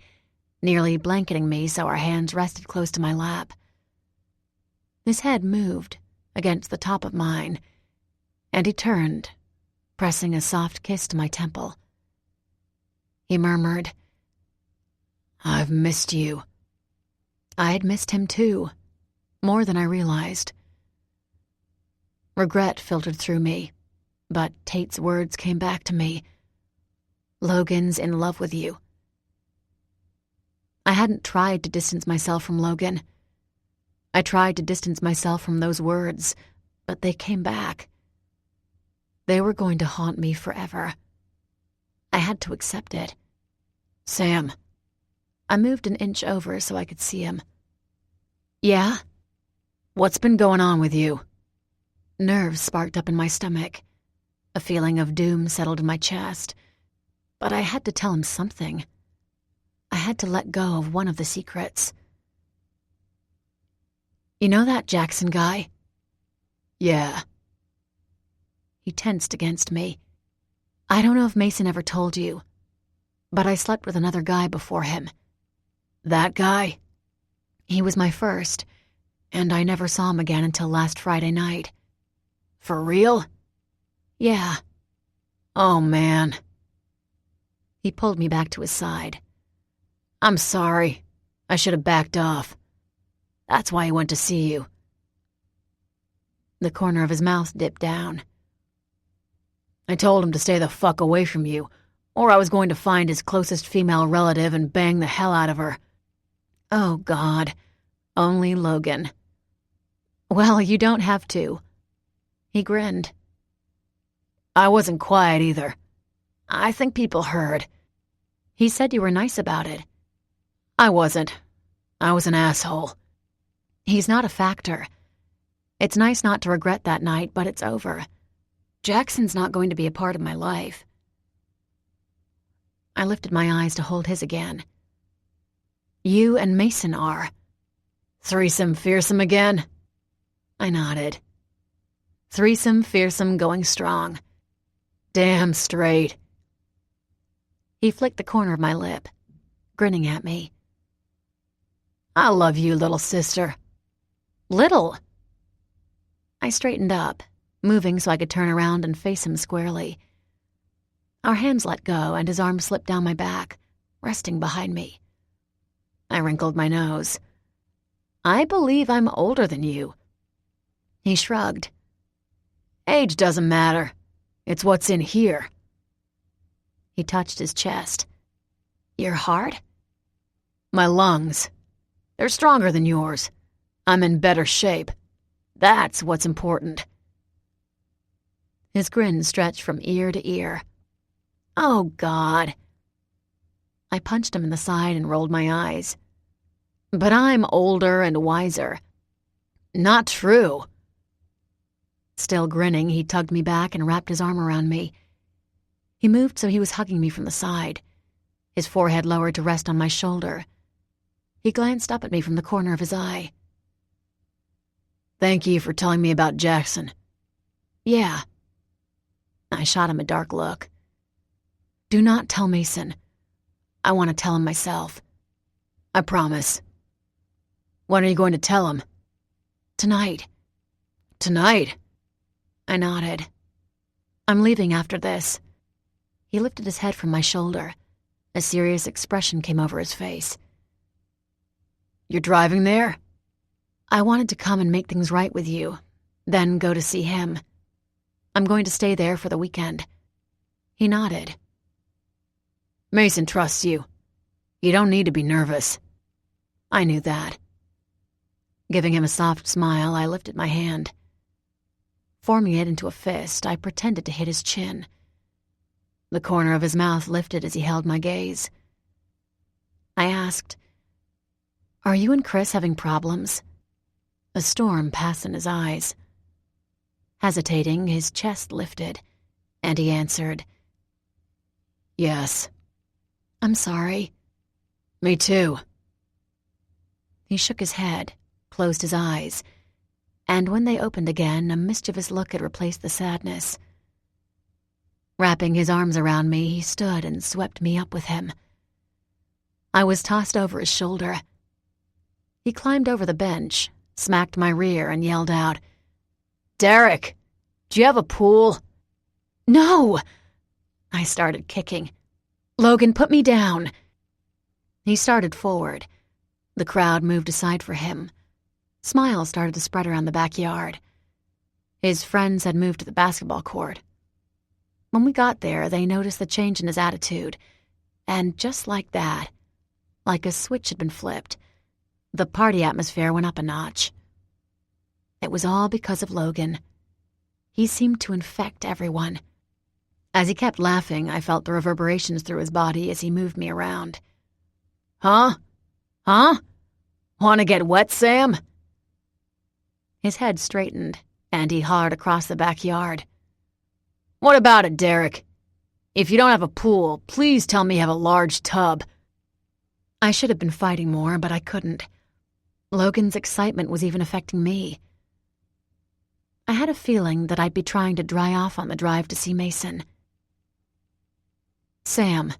nearly blanketing me so our hands rested close to my lap. His head moved against the top of mine, and he turned, pressing a soft kiss to my temple. He murmured, "I've missed you." I had missed him too, more than I realized. Regret filtered through me, but Tate's words came back to me. "Logan's in love with you." I hadn't tried to distance myself from Logan. I tried to distance myself from those words, but they came back. They were going to haunt me forever. I had to accept it. "Sam." I moved an inch over so I could see him. "Yeah?" "What's been going on with you?" Nerves sparked up in my stomach. A feeling of doom settled in my chest. But I had to tell him something. I had to let go of one of the secrets. "You know that Jackson guy?" "Yeah." He tensed against me. "I don't know if Mason ever told you, but I slept with another guy before him." "That guy?" "He was my first, and I never saw him again until last Friday night." "For real?" "Yeah." "Oh, man." He pulled me back to his side. "I'm sorry. I should have backed off." That's why he went to see you." The corner of his mouth dipped down. "I told him to stay the fuck away from you, or I was going to find his closest female relative and bang the hell out of her." Oh, God. Only Logan. "Well, you don't have to." He grinned. "I wasn't quiet either. I think people heard. He said you were nice about it." "I wasn't. I was an asshole." "He's not a factor. It's nice not to regret that night, but it's over. Jackson's not going to be a part of my life." I lifted my eyes to hold his again. "You and Mason are." "Threesome fearsome again?" I nodded. "Threesome fearsome going strong. Damn straight." He flicked the corner of my lip, grinning at me. "I love you, little sister." "Little?" I straightened up, moving so I could turn around and face him squarely. Our hands let go, and his arm slipped down my back, resting behind me. I wrinkled my nose. "I believe I'm older than you." He shrugged. "Age doesn't matter. It's what's in here." He touched his chest. "Your heart?" "My lungs. They're stronger than yours. I'm in better shape. That's what's important." His grin stretched from ear to ear. "Oh, God." I punched him in the side and rolled my eyes. "But I'm older and wiser." "Not true." Still grinning, he tugged me back and wrapped his arm around me. He moved so he was hugging me from the side, his forehead lowered to rest on my shoulder. He glanced up at me from the corner of his eye. "Thank you for telling me about Jackson." "Yeah." I shot him a dark look. "Do not tell Mason. I want to tell him myself." "I promise." "When are you going to tell him?" "Tonight." "Tonight?" I nodded. "I'm leaving after this." He lifted his head from my shoulder. A serious expression came over his face. "You're driving there?" "I wanted to come and make things right with you, then go to see him. I'm going to stay there for the weekend." He nodded. "Mason trusts you. You don't need to be nervous." I knew that. Giving him a soft smile, I lifted my hand. Forming it into a fist, I pretended to hit his chin. The corner of his mouth lifted as he held my gaze. I asked, "Are you and Chris having problems?" A storm passed in his eyes. Hesitating, his chest lifted, and he answered, "Yes." "I'm sorry." "Me too." He shook his head, closed his eyes, and when they opened again, a mischievous look had replaced the sadness. Wrapping his arms around me, he stood and swept me up with him. I was tossed over his shoulder. He climbed over the bench, smacked my rear, and yelled out, "Derek, do you have a pool?" "No!" I started kicking. "Logan, put me down." He started forward. The crowd moved aside for him. Smiles started to spread around the backyard. His friends had moved to the basketball court. When we got there, they noticed the change in his attitude, and just like that, like a switch had been flipped, the party atmosphere went up a notch. It was all because of Logan. He seemed to infect everyone. As he kept laughing, I felt the reverberations through his body as he moved me around. "Huh? Huh? Want to get wet, Sam?" His head straightened, and he hollered across the backyard. "What about it, Derek? If you don't have a pool, please tell me you have a large tub." I should have been fighting more, but I couldn't. Logan's excitement was even affecting me. I had a feeling that I'd be trying to dry off on the drive to see Mason. "Sam,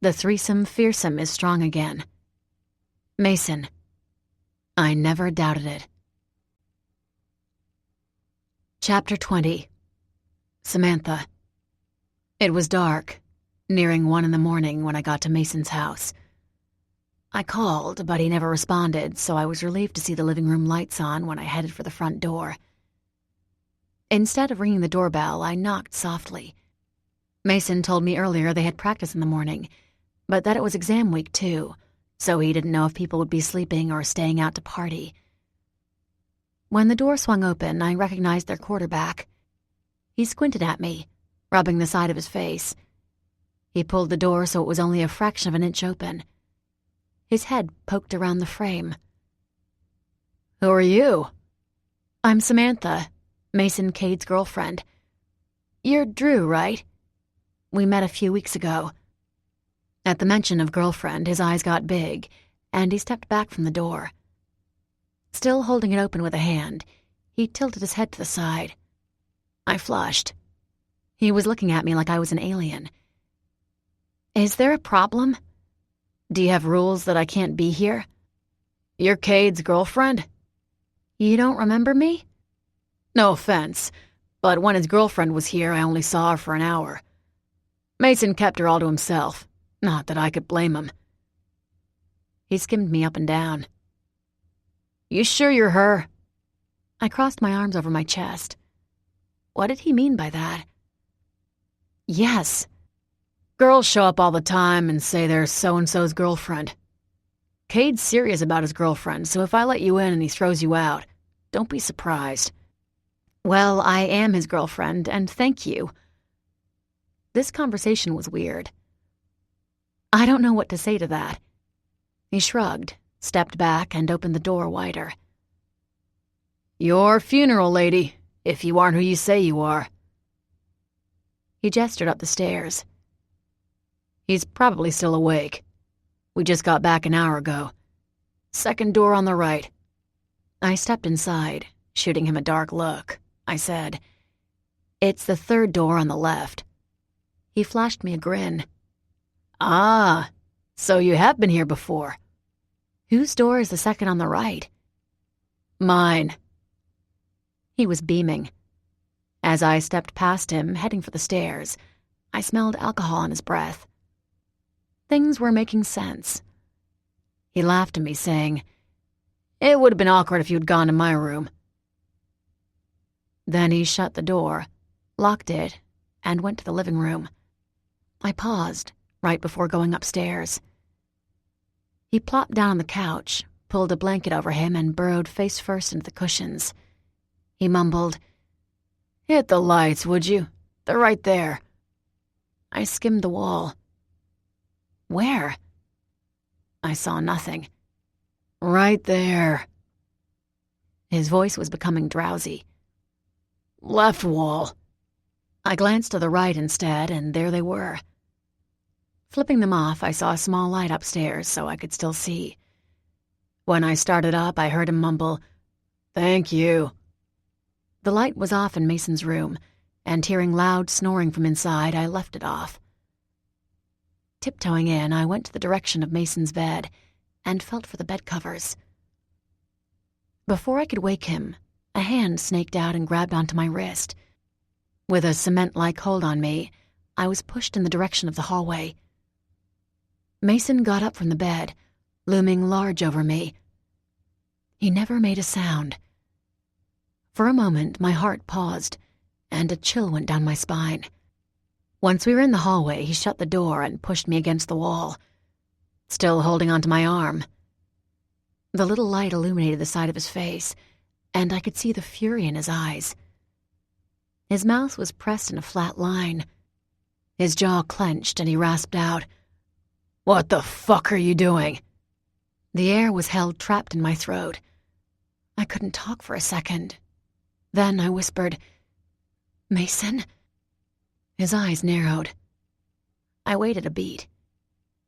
the threesome fearsome is strong again. Mason, I never doubted it." Chapter 20. Samantha. It was dark, nearing 1 in the morning when I got to Mason's house. I called, but he never responded, so I was relieved to see the living room lights on when I headed for the front door. Instead of ringing the doorbell, I knocked softly. Mason told me earlier they had practice in the morning, but that it was exam week too, so he didn't know if people would be sleeping or staying out to party. When the door swung open, I recognized their quarterback. He squinted at me, rubbing the side of his face. He pulled the door so it was only a fraction of an inch open. His head poked around the frame. Who are you? I'm Samantha, Mason Cade's girlfriend. You're Drew, right? We met a few weeks ago. At the mention of girlfriend, his eyes got big, and he stepped back from the door. Still holding it open with a hand, he tilted his head to the side. I flushed. He was looking at me like I was an alien. Is there a problem? Do you have rules that I can't be here? You're Cade's girlfriend? You don't remember me? No offense, but when his girlfriend was here, I only saw her for an hour. Mason kept her all to himself. Not that I could blame him. He skimmed me up and down. You sure you're her? I crossed my arms over my chest. What did he mean by that? Yes. Girls show up all the time and say they're so-and-so's girlfriend. Cade's serious about his girlfriend, so if I let you in and he throws you out, don't be surprised. Well, I am his girlfriend, and thank you. This conversation was weird. I don't know what to say to that. He shrugged, stepped back, and opened the door wider. Your funeral lady, if you aren't who you say you are. He gestured up the stairs. He's probably still awake. We just got back an hour ago. Second door on the right. I stepped inside, shooting him a dark look. I said, "It's the third door on the left." He flashed me a grin. Ah, so you have been here before. Whose door is the second on the right? Mine. He was beaming. As I stepped past him, heading for the stairs, I smelled alcohol on his breath. Things were making sense. He laughed at me, saying, It would have been awkward if you'd gone to my room. Then he shut the door, locked it, and went to the living room. I paused, right before going upstairs. He plopped down on the couch, pulled a blanket over him, and burrowed face first into the cushions. He mumbled, Hit the lights, would you? They're right there. I skimmed the wall. Where? I saw nothing. Right there. His voice was becoming drowsy. Left wall. I glanced to the right instead, and there they were. Flipping them off, I saw a small light upstairs so I could still see. When I started up, I heard him mumble, Thank you. The light was off in Mason's room, and hearing loud snoring from inside, I left it off. Tiptoeing in, I went to the direction of Mason's bed and felt for the bed covers. Before I could wake him, a hand snaked out and grabbed onto my wrist. With a cement-like hold on me, I was pushed in the direction of the hallway. Mason got up from the bed, looming large over me. He never made a sound. For a moment, my heart paused, and a chill went down my spine. Once we were in the hallway, he shut the door and pushed me against the wall, still holding onto my arm. The little light illuminated the side of his face, and I could see the fury in his eyes. His mouth was pressed in a flat line. His jaw clenched, and he rasped out, What the fuck are you doing? The air was held trapped in my throat. I couldn't talk for a second. Then I whispered, Mason? His eyes narrowed. I waited a beat.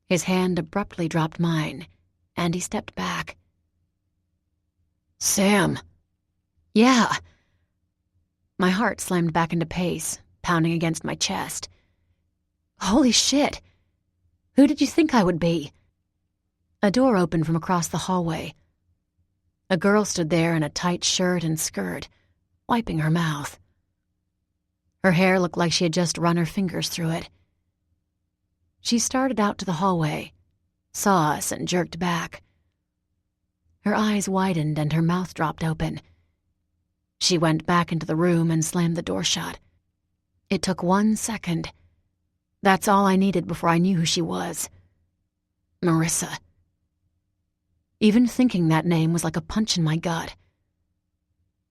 His hand abruptly dropped mine, and he stepped back. Sam. Yeah. My heart slammed back into pace, pounding against my chest. Holy shit! Who did you think I would be? A door opened from across the hallway. A girl stood there in a tight shirt and skirt, wiping her mouth. Her hair looked like she had just run her fingers through it. She started out to the hallway, saw us and jerked back. Her eyes widened and her mouth dropped open. She went back into the room and slammed the door shut. It took 1 second. That's all I needed before I knew who she was. Marissa. Even thinking that name was like a punch in my gut.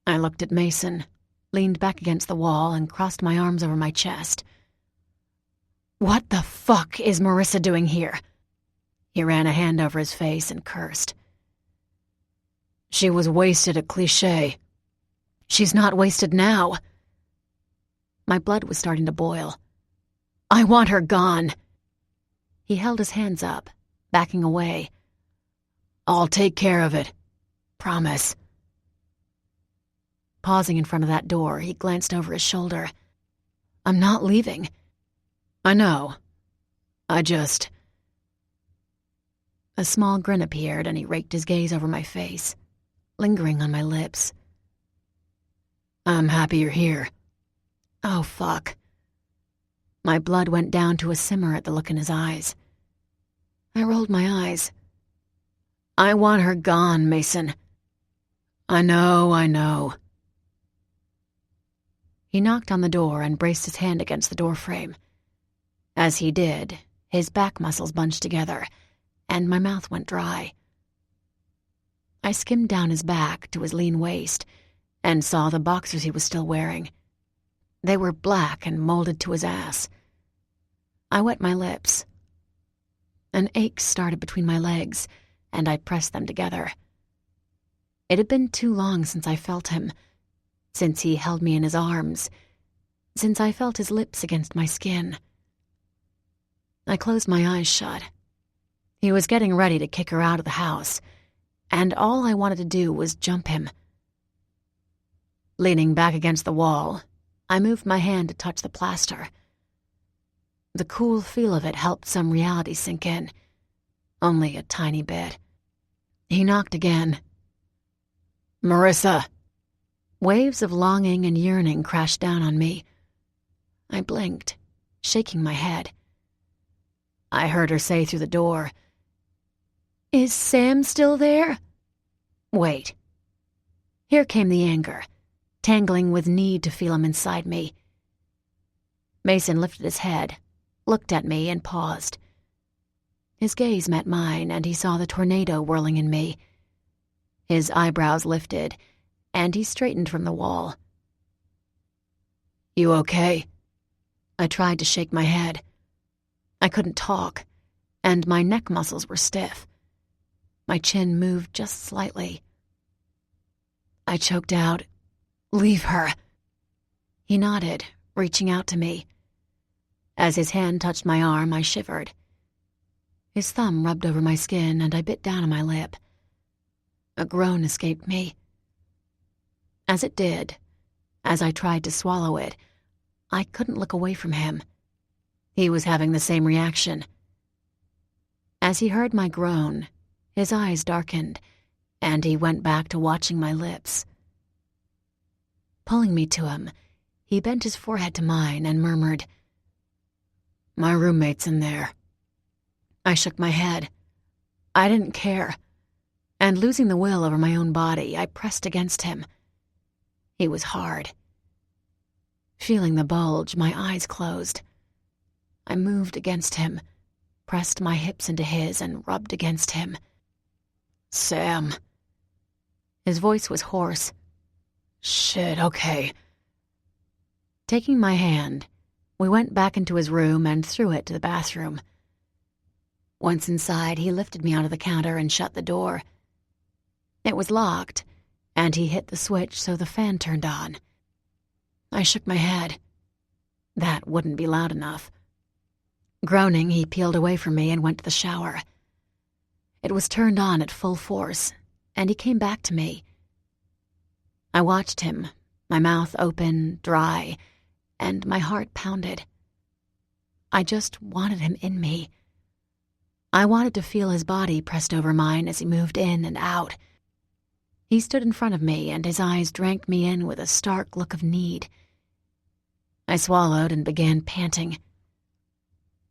I looked at Mason, leaned back against the wall, and crossed my arms over my chest. What the fuck is Marissa doing here? He ran a hand over his face and cursed. She was wasted at Cliché. She's not wasted now. My blood was starting to boil. I want her gone. He held his hands up, backing away. I'll take care of it. Promise. Pausing in front of that door, he glanced over his shoulder. I'm not leaving. I know. A small grin appeared and he raked his gaze over my face, lingering on my lips. I'm happy you're here. Oh, fuck. My blood went down to a simmer at the look in his eyes. I rolled my eyes. I want her gone, Mason. I know. He knocked on the door and braced his hand against the doorframe. As he did, his back muscles bunched together, and my mouth went dry. I skimmed down his back to his lean waist and saw the boxers he was still wearing. They were black and molded to his ass. I wet my lips. An ache started between my legs, and I pressed them together. It had been too long since I felt him, since he held me in his arms, since I felt his lips against my skin. I closed my eyes shut. He was getting ready to kick her out of the house, and all I wanted to do was jump him. Leaning back against the wall, I moved my hand to touch the plaster. The cool feel of it helped some reality sink in, only a tiny bit. He knocked again. Marissa! Waves of longing and yearning crashed down on me. I blinked, shaking my head. I heard her say through the door, Is Sam still there? Wait. Here came the anger, tangling with need to feel him inside me. Mason lifted his head, looked at me, and paused. His gaze met mine, and he saw the tornado whirling in me. His eyebrows lifted, and he straightened from the wall. You okay? I tried to shake my head. I couldn't talk, and my neck muscles were stiff. My chin moved just slightly. I choked out, Leave her. He nodded, reaching out to me. As his hand touched my arm, I shivered. His thumb rubbed over my skin, and I bit down on my lip. A groan escaped me. As it did, as I tried to swallow it, I couldn't look away from him. He was having the same reaction. As he heard my groan, his eyes darkened, and he went back to watching my lips. Pulling me to him, he bent his forehead to mine and murmured, My roommate's in there. I shook my head. I didn't care, and losing the will over my own body, I pressed against him. He was hard. Feeling the bulge, my eyes closed. I moved against him, pressed my hips into his, and rubbed against him. Sam. His voice was hoarse. Shit, okay. Taking my hand, we went back into his room and through it to the bathroom. Once inside, he lifted me onto the counter and shut the door. It was locked, and he hit the switch so the fan turned on. I shook my head. That wouldn't be loud enough. Groaning, he peeled away from me and went to the shower. It was turned on at full force, and he came back to me. I watched him, my mouth open, dry, and my heart pounded. I just wanted him in me. I wanted to feel his body pressed over mine as he moved in and out. He stood in front of me, and his eyes drank me in with a stark look of need. I swallowed and began panting.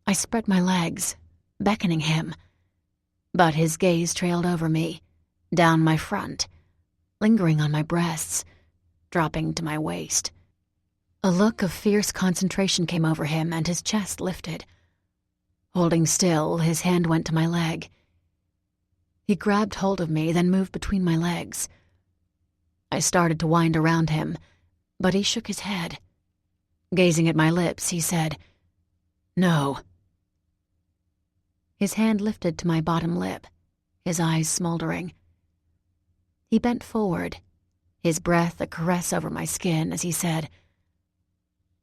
I spread my legs, beckoning him. but his gaze trailed over me, down my front, lingering on my breasts, dropping to my waist. A look of fierce concentration came over him and his chest lifted. Holding still, his hand went to my leg. He grabbed hold of me, then moved between my legs. I started to wind around him, but he shook his head. Gazing at my lips, he said, "No." His hand lifted to my bottom lip, his eyes smoldering. He bent forward, his breath a caress over my skin as he said,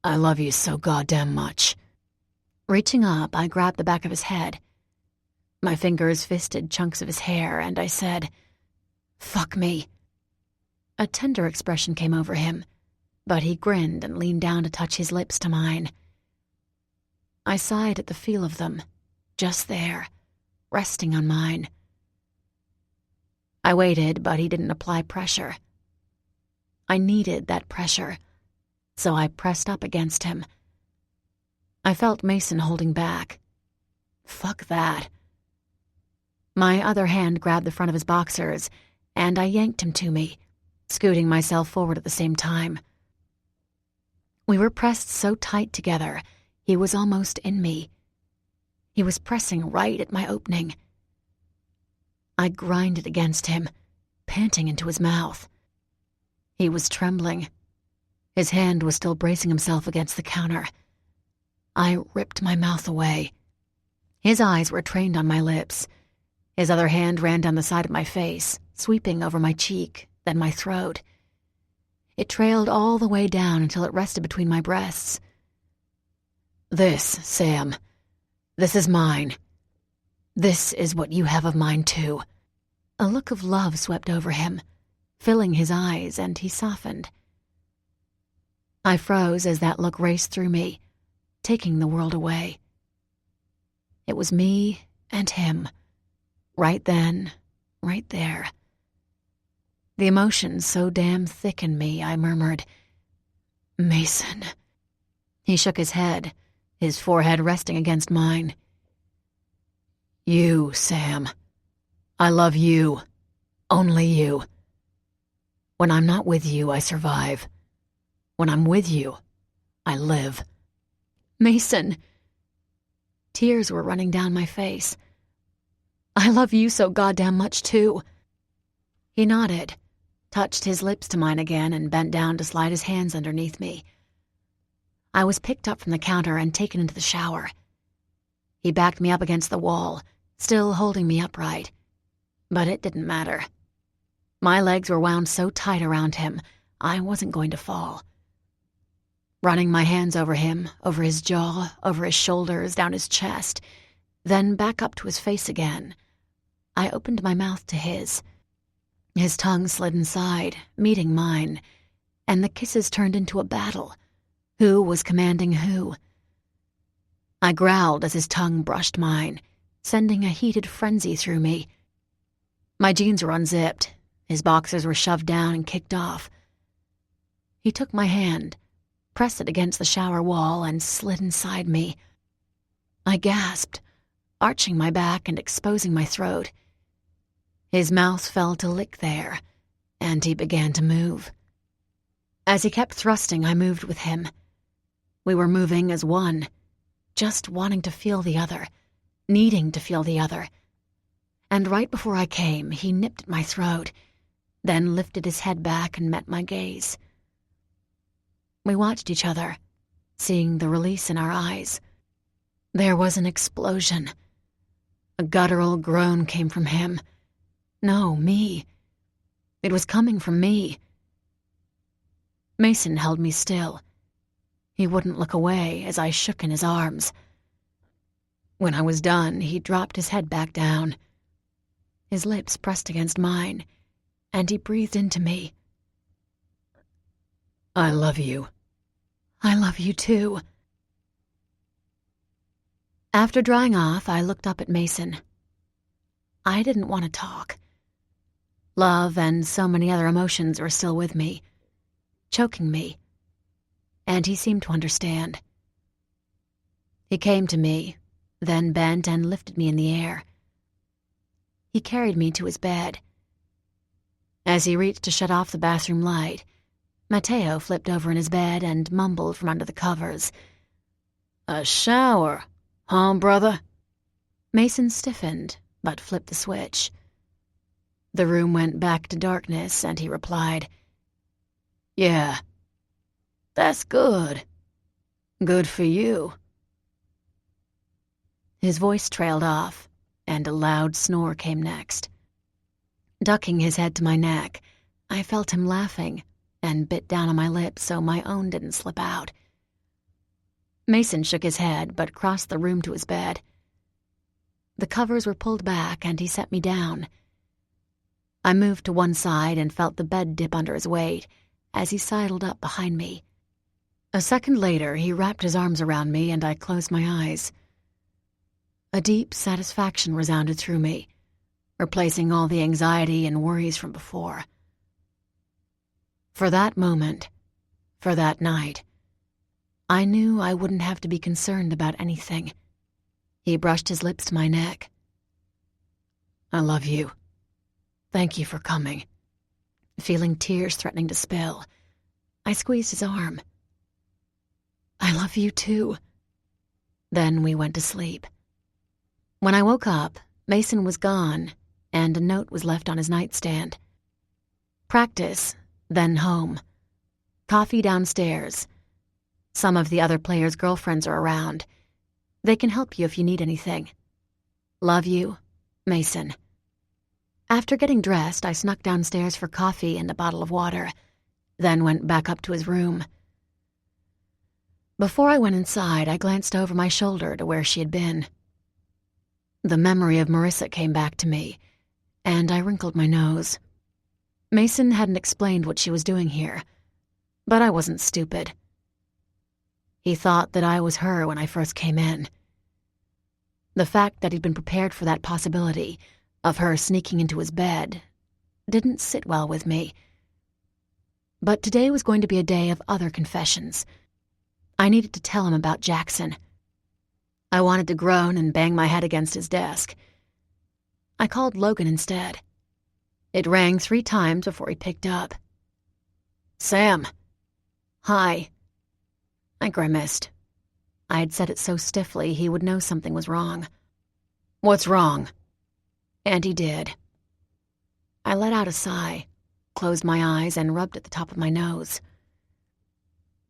"I love you so goddamn much." Reaching up, I grabbed the back of his head. My fingers fisted chunks of his hair, and I said, "Fuck me." A tender expression came over him, but he grinned and leaned down to touch his lips to mine. I sighed at the feel of them, just there, resting on mine. I waited, but he didn't apply pressure. I needed that pressure, so I pressed up against him. I felt Mason holding back. Fuck that. My other hand grabbed the front of his boxers, and I yanked him to me, scooting myself forward at the same time. We were pressed so tight together, he was almost in me. He was pressing right at my opening. I grinded against him, panting into his mouth. He was trembling. His hand was still bracing himself against the counter. I ripped my mouth away. His eyes were trained on my lips. His other hand ran down the side of my face, sweeping over my cheek, then my throat. It trailed all the way down until it rested between my breasts. "This, Sam, this is mine. This is what you have of mine, too." A look of love swept over him, filling his eyes, and he softened. I froze as that look raced through me, taking the world away. It was me and him, right then, right there. The emotion so damn thick in me, I murmured, "Mason." He shook his head, his forehead resting against mine. "You, Sam. I love you. Only you. When I'm not with you, I survive. When I'm with you, I live." "Mason." Tears were running down my face. "I love you so goddamn much, too." He nodded, touched his lips to mine again, and bent down to slide his hands underneath me. I was picked up from the counter and taken into the shower. He backed me up against the wall, still holding me upright. But it didn't matter. My legs were wound so tight around him, I wasn't going to fall. Running my hands over him, over his jaw, over his shoulders, down his chest, then back up to his face again, I opened my mouth to his. His tongue slid inside, meeting mine, and the kisses turned into a battle. Who was commanding who? I growled as his tongue brushed mine, sending a heated frenzy through me. My jeans were unzipped, his boxers were shoved down and kicked off. He took my hand, pressed it against the shower wall, and slid inside me. I gasped, arching my back and exposing my throat. His mouth fell to lick there, and he began to move. As he kept thrusting, I moved with him. We were moving as one, just wanting to feel the other, needing to feel the other. And right before I came, he nipped at my throat, then lifted his head back and met my gaze. We watched each other, seeing the release in our eyes. There was an explosion. A guttural groan came from him. No, me. It was coming from me. Mason held me still. He wouldn't look away as I shook in his arms. When I was done, he dropped his head back down. His lips pressed against mine, and he breathed into me. "I love you." "I love you too." After drying off, I looked up at Mason. I didn't want to talk. Love and so many other emotions were still with me, choking me, and he seemed to understand. He came to me, then bent and lifted me in the air. He carried me to his bed. As he reached to shut off the bathroom light, Mateo flipped over in his bed and mumbled from under the covers. "A shower, huh, brother?" Mason stiffened, but flipped the switch. The room went back to darkness, and he replied, "Yeah, that's good. Good for you." His voice trailed off, and a loud snore came next. Ducking his head to my neck, I felt him laughing and bit down on my lips so my own didn't slip out. Mason shook his head but crossed the room to his bed. The covers were pulled back and he set me down. I moved to one side and felt the bed dip under his weight as he sidled up behind me. A second later, he wrapped his arms around me and I closed my eyes. A deep satisfaction resounded through me, replacing all the anxiety and worries from before. For that moment, for that night, I knew I wouldn't have to be concerned about anything. He brushed his lips to my neck. "I love you. Thank you for coming." Feeling tears threatening to spill, I squeezed his arm. "I love you too." Then we went to sleep. When I woke up, Mason was gone, and a note was left on his nightstand. Practice, then home. Coffee downstairs. Some of the other players' girlfriends are around. They can help you if you need anything. Love you, Mason. After getting dressed, I snuck downstairs for coffee and a bottle of water, then went back up to his room. Before I went inside, I glanced over my shoulder to where she had been. The memory of Marissa came back to me, and I wrinkled my nose. Mason hadn't explained what she was doing here, but I wasn't stupid. He thought that I was her when I first came in. The fact that he'd been prepared for that possibility of her sneaking into his bed didn't sit well with me. But today was going to be a day of other confessions. I needed to tell him about Jackson. I wanted to groan and bang my head against his desk. I called Logan instead. It rang 3 times before he picked up. "Sam." "Hi." I grimaced. I had said it so stiffly he would know something was wrong. "What's wrong?" And he did. I let out a sigh, closed my eyes, and rubbed at the top of my nose.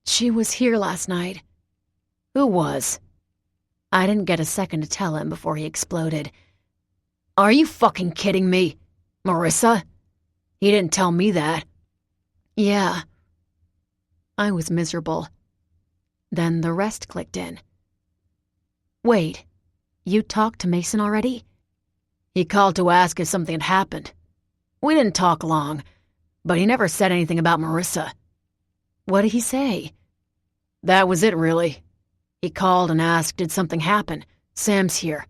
"She was here last night." "Who was?" I didn't get a second to tell him before he exploded. "Are you fucking kidding me? Marissa? He didn't tell me that." "Yeah." I was miserable. Then the rest clicked in. "Wait, you talked to Mason already?" "He called to ask if something had happened. We didn't talk long, but he never said anything about Marissa." "What did he say?" "That was it, really. He called and asked, did something happen? Sam's here."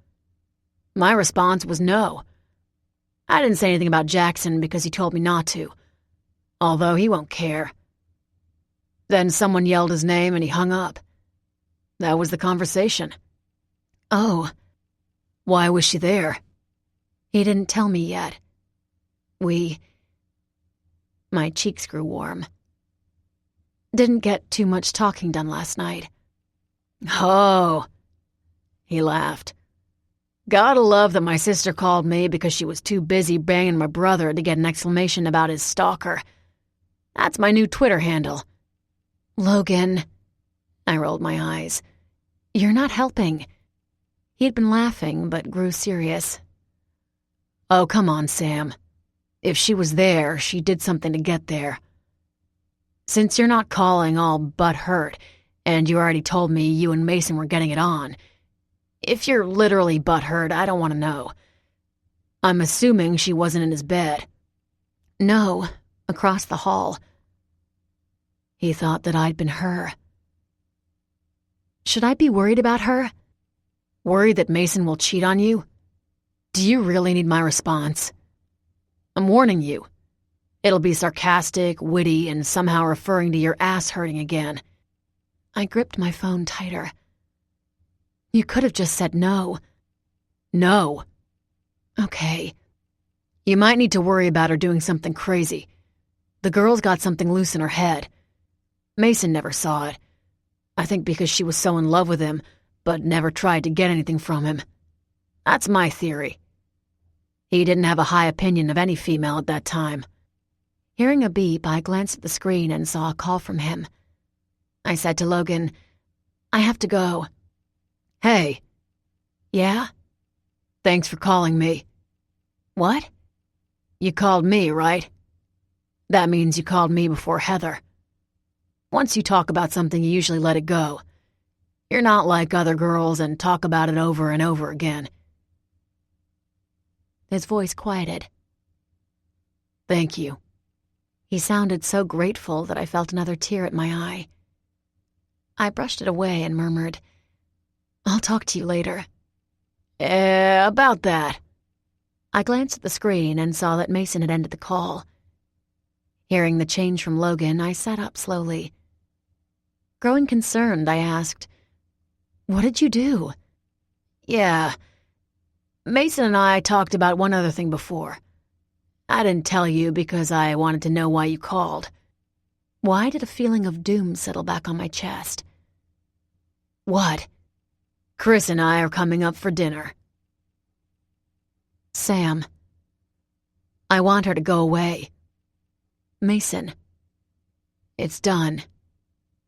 My response was no. I didn't say anything about Jackson because he told me not to, although he won't care. Then someone yelled his name and he hung up. That was the conversation. "Oh, why was she there?" "He didn't tell me yet. My cheeks grew warm. Didn't get too much talking done last night." "Oh," he laughed. "Gotta love that my sister called me because she was too busy banging my brother to get an exclamation about his stalker. That's my new Twitter handle." "Logan," I rolled my eyes. "You're not helping." He'd been laughing, but grew serious. "Oh, come on, Sam. If she was there, she did something to get there. Since you're not calling all butthurt, and you already told me you and Mason were getting it on, if you're literally butthurt, I don't want to know. I'm assuming she wasn't in his bed." "No, across the hall." He thought that I'd been her. Should I be worried about her? Worried that Mason will cheat on you? Do you really need my response? I'm warning you. It'll be sarcastic, witty, and somehow referring to your ass hurting again. I gripped my phone tighter. You could have just said no. No. Okay. You might need to worry about her doing something crazy. The girl's got something loose in her head. Mason never saw it. I think because she was so in love with him, but never tried to get anything from him. That's my theory. He didn't have a high opinion of any female at that time. Hearing a beep, I glanced at the screen and saw a call from him. I said to Logan, "I have to go." Hey. "Yeah? Thanks for calling me. What?" You called me, right? That means you called me before Heather. Once you talk about something, you usually let it go. You're not like other girls and talk about it over and over again. His voice quieted. Thank you. He sounded so grateful that I felt another tear at my eye. I brushed it away and murmured, "I'll talk to you later." About that. I glanced at the screen and saw that Mason had ended the call. Hearing the change from Logan, I sat up slowly. Growing concerned, I asked, "What did you do?" Yeah. Mason and I talked about one other thing before. I didn't tell you because I wanted to know why you called. Why did a feeling of doom settle back on my chest? What? Chris and I are coming up for dinner. Sam. I want her to go away. Mason. It's done.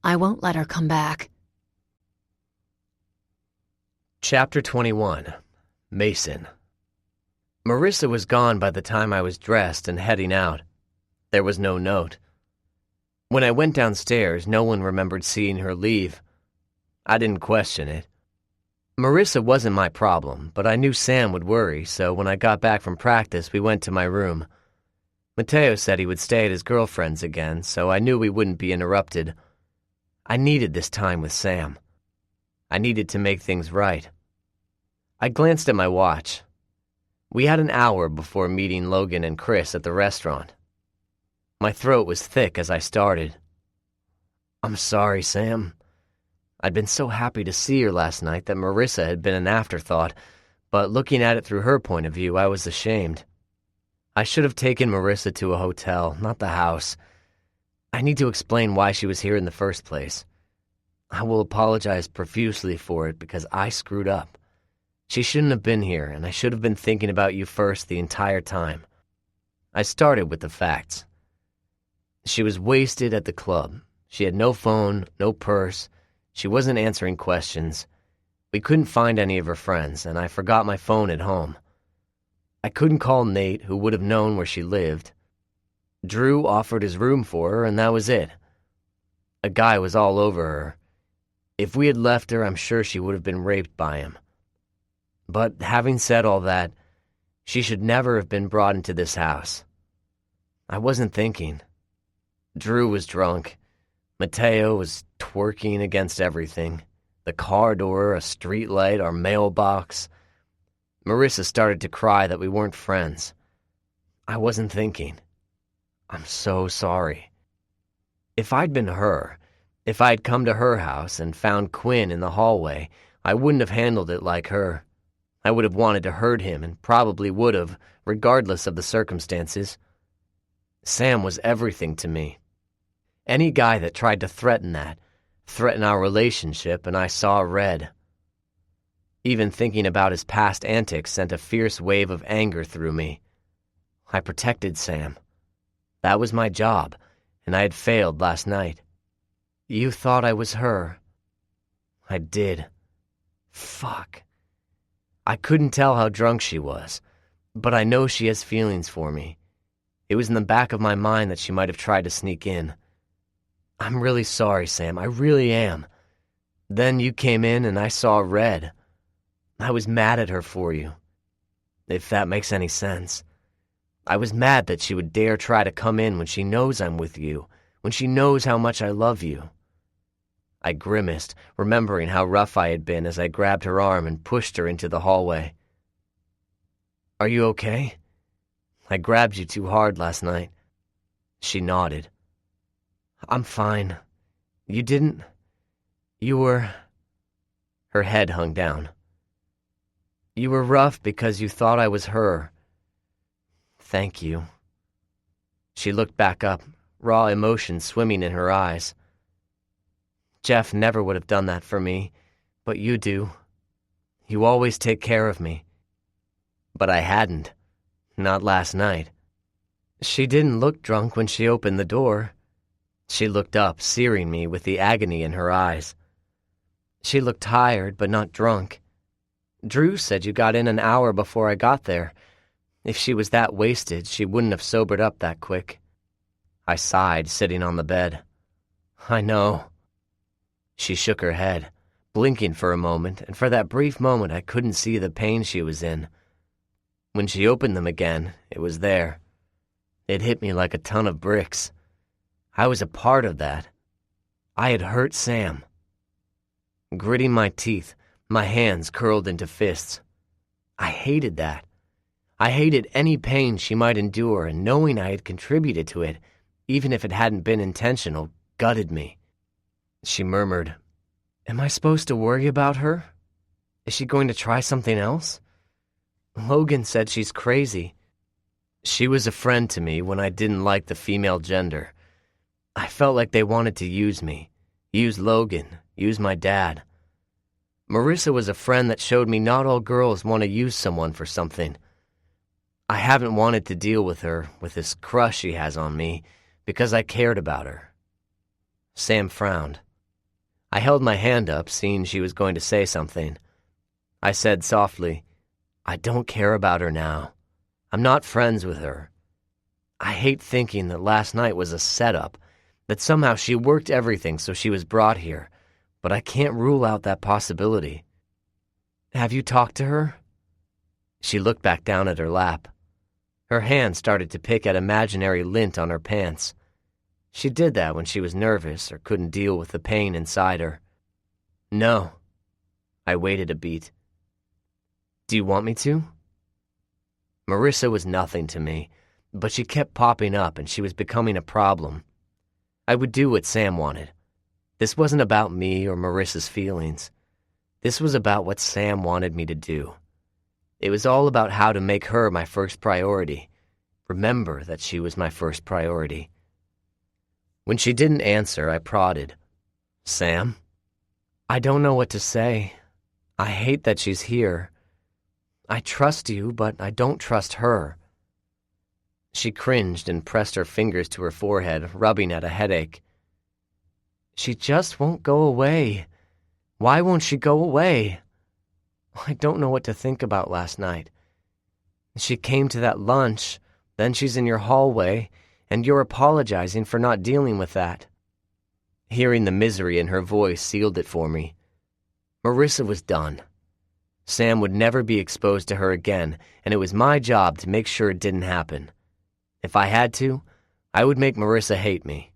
I won't let her come back. Chapter 21. Mason. Marissa was gone by the time I was dressed and heading out. There was no note. When I went downstairs, no one remembered seeing her leave. I didn't question it. Marissa wasn't my problem, but I knew Sam would worry, so when I got back from practice, we went to my room. Mateo said he would stay at his girlfriend's again, so I knew we wouldn't be interrupted. I needed this time with Sam. I needed to make things right. I glanced at my watch. We had an hour before meeting Logan and Chris at the restaurant. My throat was thick as I started. "I'm sorry, Sam. I'd been so happy to see her last night that Marissa had been an afterthought, but looking at it through her point of view, I was ashamed. I should have taken Marissa to a hotel, not the house. I need to explain why she was here in the first place. I will apologize profusely for it because I screwed up. She shouldn't have been here, and I should have been thinking about you first the entire time." I started with the facts. She was wasted at the club. She had no phone, no purse. She wasn't answering questions. We couldn't find any of her friends, and I forgot my phone at home. I couldn't call Nate, who would have known where she lived. Drew offered his room for her, and that was it. A guy was all over her. If we had left her, I'm sure she would have been raped by him. But having said all that, she should never have been brought into this house. I wasn't thinking. Drew was drunk. Mateo was twerking against everything. The car door, a streetlight, our mailbox. Marissa started to cry that we weren't friends. I wasn't thinking. I'm so sorry. If I'd been her, if I'd come to her house and found Quinn in the hallway, I wouldn't have handled it like her. I would have wanted to hurt him and probably would have, regardless of the circumstances. Sam was everything to me. Any guy that tried to threaten our relationship, and I saw red. Even thinking about his past antics sent a fierce wave of anger through me. I protected Sam. That was my job, and I had failed last night. You thought I was her. I did. Fuck. I couldn't tell how drunk she was, but I know she has feelings for me. It was in the back of my mind that she might have tried to sneak in. I'm really sorry, Sam. I really am. Then you came in and I saw red. I was mad at her for you, if that makes any sense. I was mad that she would dare try to come in when she knows I'm with you, when she knows how much I love you. I grimaced, remembering how rough I had been as I grabbed her arm and pushed her into the hallway. Are you okay? I grabbed you too hard last night. She nodded. I'm fine. You didn't... You were... Her head hung down. You were rough because you thought I was her. Thank you." She looked back up, raw emotion swimming in her eyes. "Jeff never would have done that for me, but you do. You always take care of me." But I hadn't. Not last night. She didn't look drunk when she opened the door. She looked up, searing me with the agony in her eyes. She looked tired, but not drunk. "Drew said you got in an hour before I got there. If she was that wasted, she wouldn't have sobered up that quick." I sighed, sitting on the bed. "I know." She shook her head, blinking for a moment, and for that brief moment I couldn't see the pain she was in. When she opened them again, it was there. It hit me like a ton of bricks. I was a part of that. I had hurt Sam. Gritting my teeth, my hands curled into fists. I hated that. I hated any pain she might endure, and knowing I had contributed to it, even if it hadn't been intentional, gutted me. She murmured, "Am I supposed to worry about her? Is she going to try something else? Logan said she's crazy." She was a friend to me when I didn't like the female gender. I felt like they wanted to use me, use Logan, use my dad. Marissa was a friend that showed me not all girls want to use someone for something. I haven't wanted to deal with her, with this crush she has on me, because I cared about her. Sam frowned. I held my hand up, seeing she was going to say something. I said softly, "I don't care about her now. I'm not friends with her. I hate thinking that last night was a setup, that somehow she worked everything so she was brought here, but I can't rule out that possibility." "Have you talked to her?" She looked back down at her lap. Her hand started to pick at imaginary lint on her pants. She did that when she was nervous or couldn't deal with the pain inside her. "No." I waited a beat. "Do you want me to?" Marissa was nothing to me, but she kept popping up and she was becoming a problem. I would do what Sam wanted. This wasn't about me or Marissa's feelings. This was about what Sam wanted me to do. It was all about how to make her my first priority. Remember that she was my first priority. When she didn't answer, I prodded. "Sam?" "I don't know what to say. I hate that she's here. I trust you, but I don't trust her." She cringed and pressed her fingers to her forehead, rubbing at a headache. "She just won't go away. Why won't she go away? I don't know what to think about last night. She came to that lunch, then she's in your hallway, and you're apologizing for not dealing with that." Hearing the misery in her voice sealed it for me. Marissa was done. Sam would never be exposed to her again, and it was my job to make sure it didn't happen. If I had to, I would make Marissa hate me.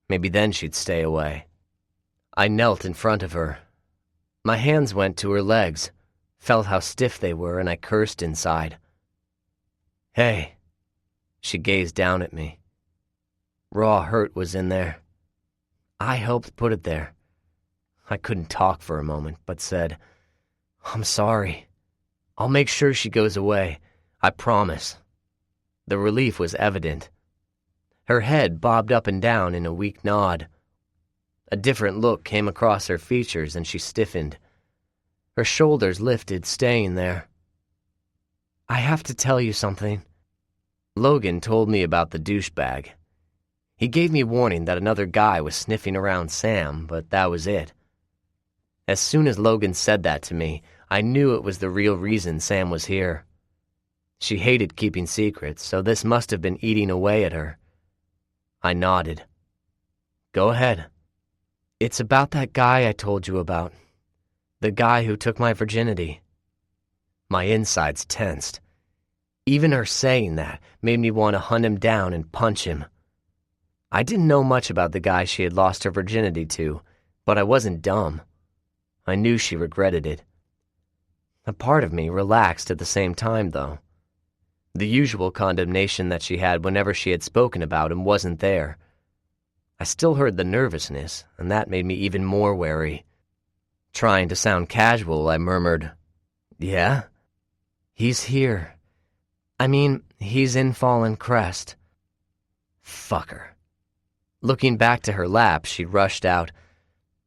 Maybe then she'd stay away. I knelt in front of her. My hands went to her legs, felt how stiff they were, and I cursed inside. "Hey." She gazed down at me. Raw hurt was in there. I helped put it there. I couldn't talk for a moment, but said, "I'm sorry. I'll make sure she goes away. I promise." The relief was evident. Her head bobbed up and down in a weak nod. A different look came across her features and she stiffened. Her shoulders lifted, staying there. "I have to tell you something." Logan told me about the douchebag. He gave me warning that another guy was sniffing around Sam, but that was it. As soon as Logan said that to me, I knew it was the real reason Sam was here. She hated keeping secrets, so this must have been eating away at her. I nodded. "Go ahead." "It's about that guy I told you about. The guy who took my virginity." My insides tensed. Even her saying that made me want to hunt him down and punch him. I didn't know much about the guy she had lost her virginity to, but I wasn't dumb. I knew she regretted it. A part of me relaxed at the same time, though. The usual condemnation that she had whenever she had spoken about him wasn't there. I still heard the nervousness, and that made me even more wary. Trying to sound casual, I murmured, "Yeah?" "He's here. I mean, he's in Fallen Crest. Fucker. Looking back to her lap, she rushed out.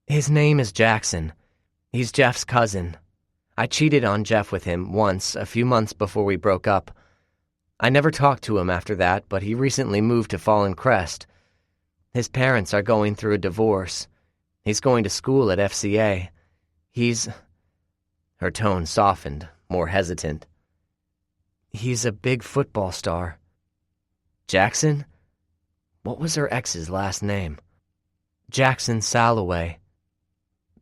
His name is Jackson. He's Jeff's cousin. I cheated on Jeff with him once, a few months before we broke up. I never talked to him after that, but he recently moved to Fallen Crest. His parents are going through a divorce. He's going to school at FCA. Her tone softened, more hesitant. He's a big football star. Jackson? What was her ex's last name? Jackson Salloway.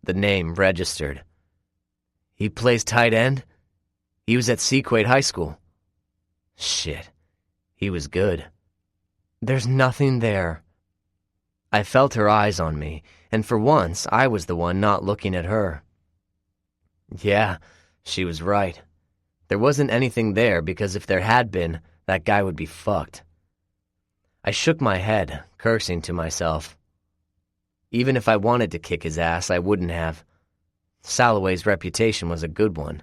The name registered. He plays tight end? He was at Sequade High School. Shit. He was good. There's nothing there. I felt her eyes on me, and for once I was the one not looking at her. Yeah, she was right. There wasn't anything there because if there had been, that guy would be fucked. I shook my head, cursing to myself. Even if I wanted to kick his ass, I wouldn't have. Salloway's reputation was a good one.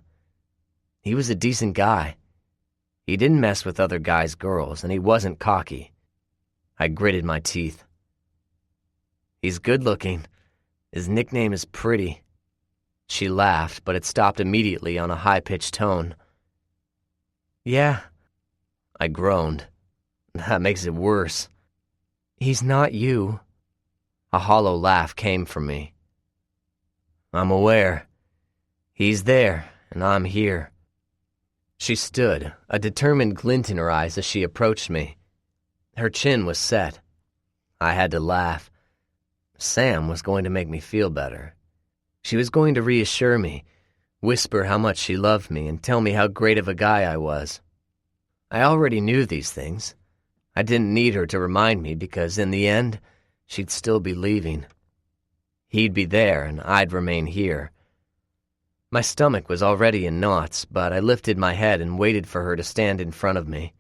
He was a decent guy. He didn't mess with other guys' girls, and he wasn't cocky. I gritted my teeth. He's good-looking. His nickname is Pretty. She laughed, but it stopped immediately on a high-pitched tone. Yeah, I groaned. That makes it worse. He's not you. A hollow laugh came from me. I'm aware. He's there, and I'm here. She stood, a determined glint in her eyes as she approached me. Her chin was set. I had to laugh. Sam was going to make me feel better. She was going to reassure me, whisper how much she loved me, and tell me how great of a guy I was. I already knew these things. I didn't need her to remind me because, in the end, she'd still be leaving. He'd be there, and I'd remain here. My stomach was already in knots, but I lifted my head and waited for her to stand in front of me.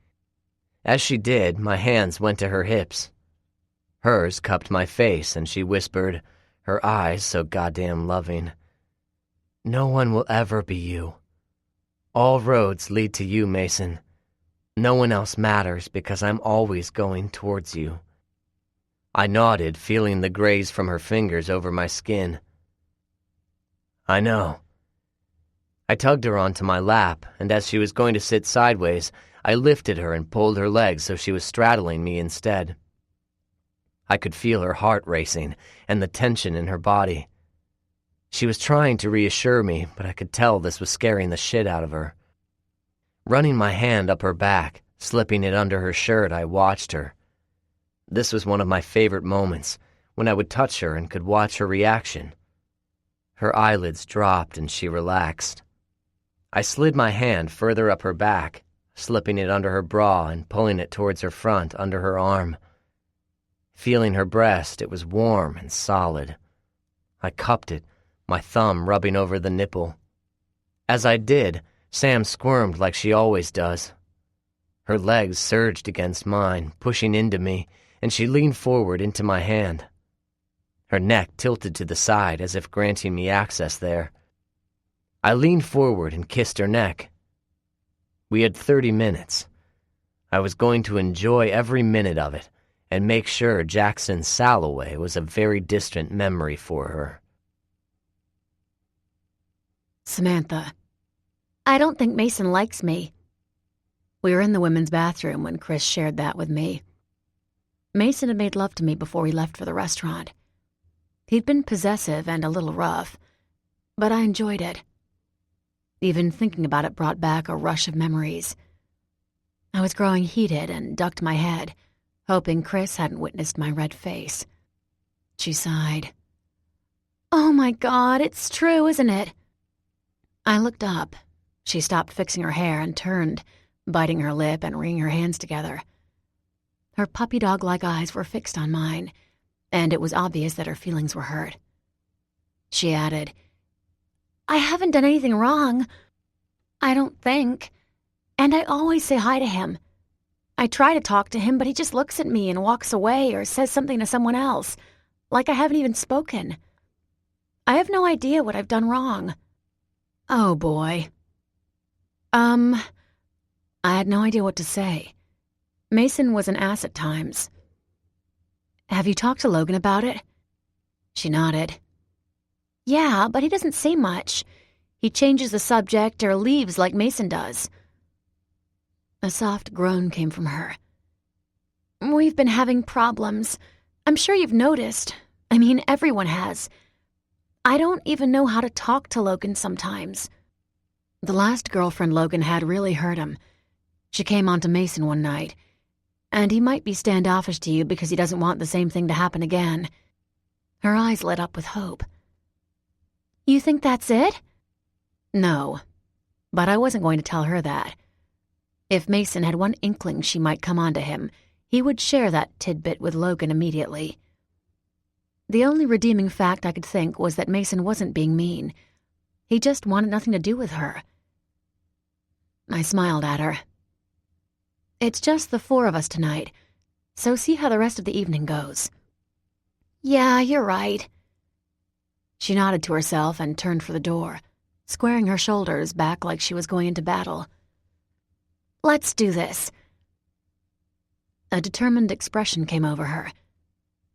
As she did, my hands went to her hips. Hers cupped my face, and she whispered, her eyes so goddamn loving, "No one will ever be you. All roads lead to you, Mason. No one else matters because I'm always going towards you." I nodded, feeling the graze from her fingers over my skin. I know. I tugged her onto my lap, and as she was going to sit sideways, I lifted her and pulled her legs so she was straddling me instead. I could feel her heart racing and the tension in her body. She was trying to reassure me, but I could tell this was scaring the shit out of her. Running my hand up her back, slipping it under her shirt, I watched her. This was one of my favorite moments, when I would touch her and could watch her reaction. Her eyelids dropped and she relaxed. I slid my hand further up her back, slipping it under her bra and pulling it towards her front under her arm. Feeling her breast, it was warm and solid. I cupped it, my thumb rubbing over the nipple. As I did, Sam squirmed like she always does. Her legs surged against mine, pushing into me, and she leaned forward into my hand. Her neck tilted to the side as if granting me access there. I leaned forward and kissed her neck. We had 30 minutes. I was going to enjoy every minute of it and make sure Jackson Salloway was a very distant memory for her. Samantha, I don't think Mason likes me. We were in the women's bathroom when Chris shared that with me. Mason had made love to me before he left for the restaurant. He'd been possessive and a little rough, but I enjoyed it. Even thinking about it brought back a rush of memories. I was growing heated and ducked my head, hoping Chris hadn't witnessed my red face. She sighed. "Oh my God, it's true, isn't it?" I looked up. She stopped fixing her hair and turned, biting her lip and wringing her hands together. Her puppy dog-like eyes were fixed on mine, and it was obvious that her feelings were hurt. She added, "I haven't done anything wrong. I don't think. And I always say hi to him. I try to talk to him, but he just looks at me and walks away or says something to someone else, like I haven't even spoken. I have no idea what I've done wrong." "Oh, boy." I had no idea what to say. Mason was an ass at times. Have you talked to Logan about it? She nodded. Yeah, but he doesn't say much. He changes the subject or leaves like Mason does. A soft groan came from her. We've been having problems. I'm sure you've noticed. I mean, everyone has. I don't even know how to talk to Logan sometimes. The last girlfriend Logan had really hurt him. She came on to Mason one night, and he might be standoffish to you because he doesn't want the same thing to happen again. Her eyes lit up with hope. You think that's it? No, but I wasn't going to tell her that. If Mason had one inkling she might come on to him, he would share that tidbit with Logan immediately. The only redeeming fact I could think was that Mason wasn't being mean. He just wanted nothing to do with her. I smiled at her. It's just the four of us tonight, so see how the rest of the evening goes. Yeah, you're right. She nodded to herself and turned for the door, squaring her shoulders back like she was going into battle. Let's do this. A determined expression came over her.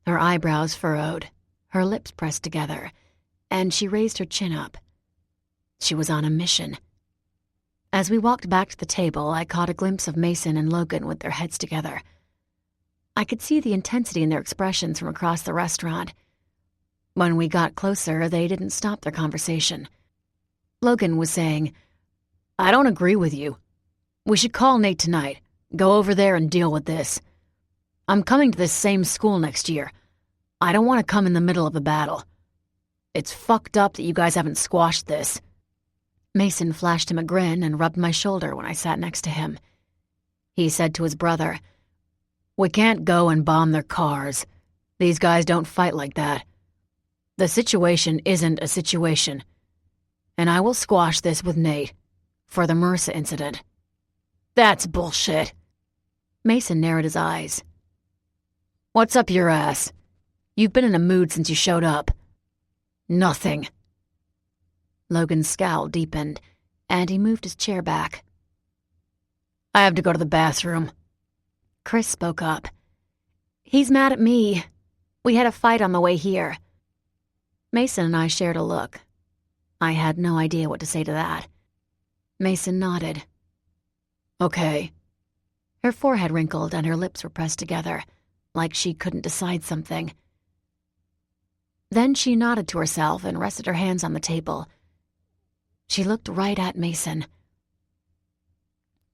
Her eyebrows furrowed, her lips pressed together, and she raised her chin up. She was on a mission. As we walked back to the table, I caught a glimpse of Mason and Logan with their heads together. I could see the intensity in their expressions from across the restaurant. When we got closer, they didn't stop their conversation. Logan was saying, I don't agree with you. We should call Nate tonight, go over there and deal with this. I'm coming to this same school next year. I don't want to come in the middle of the battle. It's fucked up that you guys haven't squashed this. Mason flashed him a grin and rubbed my shoulder when I sat next to him. He said to his brother, We can't go and bomb their cars. These guys don't fight like that. The situation isn't a situation. And I will squash this with Nate for the MRSA incident. That's bullshit. Mason narrowed his eyes. What's up your ass? You've been in a mood since you showed up. Nothing. Logan's scowl deepened, and he moved his chair back. I have to go to the bathroom. Chris spoke up. He's mad at me. We had a fight on the way here. Mason and I shared a look. I had no idea what to say to that. Mason nodded. Okay. Her forehead wrinkled and her lips were pressed together, like she couldn't decide something. Then she nodded to herself and rested her hands on the table. She looked right at Mason.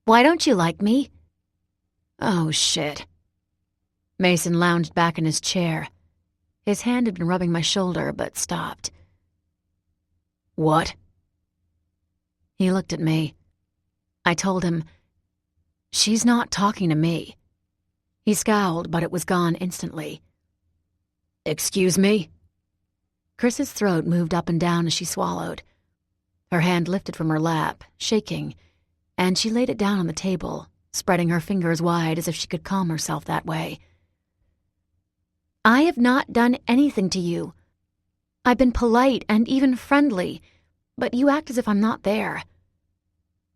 Why don't you like me? Oh, shit. Mason lounged back in his chair. His hand had been rubbing my shoulder, but stopped. What? He looked at me. I told him, She's not talking to me. He scowled, but it was gone instantly. Excuse me? Chris's throat moved up and down as she swallowed. Her hand lifted from her lap, shaking, and she laid it down on the table, spreading her fingers wide as if she could calm herself that way. I have not done anything to you. I've been polite and even friendly, but you act as if I'm not there.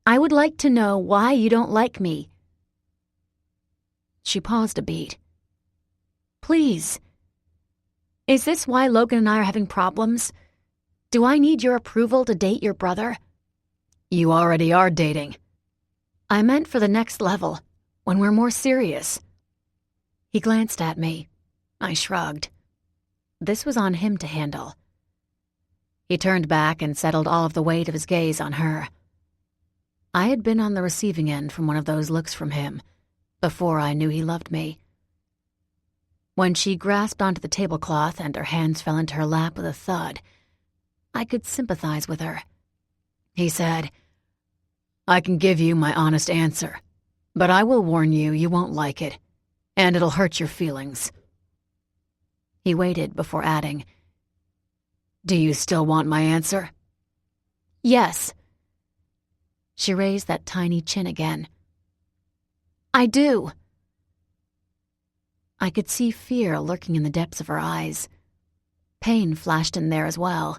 I would like to know why you don't like me. She paused a beat. Please. Is this why Logan and I are having problems? Do I need your approval to date your brother? You already are dating. I meant for the next level, when we're more serious. He glanced at me. I shrugged. This was on him to handle. He turned back and settled all of the weight of his gaze on her. I had been on the receiving end from one of those looks from him, before I knew he loved me. When she grasped onto the tablecloth and her hands fell into her lap with a thud, I could sympathize with her. He said, I can give you my honest answer, but I will warn you, you won't like it, and it'll hurt your feelings. He waited before adding, Do you still want my answer? Yes. She raised that tiny chin again. I do. I could see fear lurking in the depths of her eyes. Pain flashed in there as well,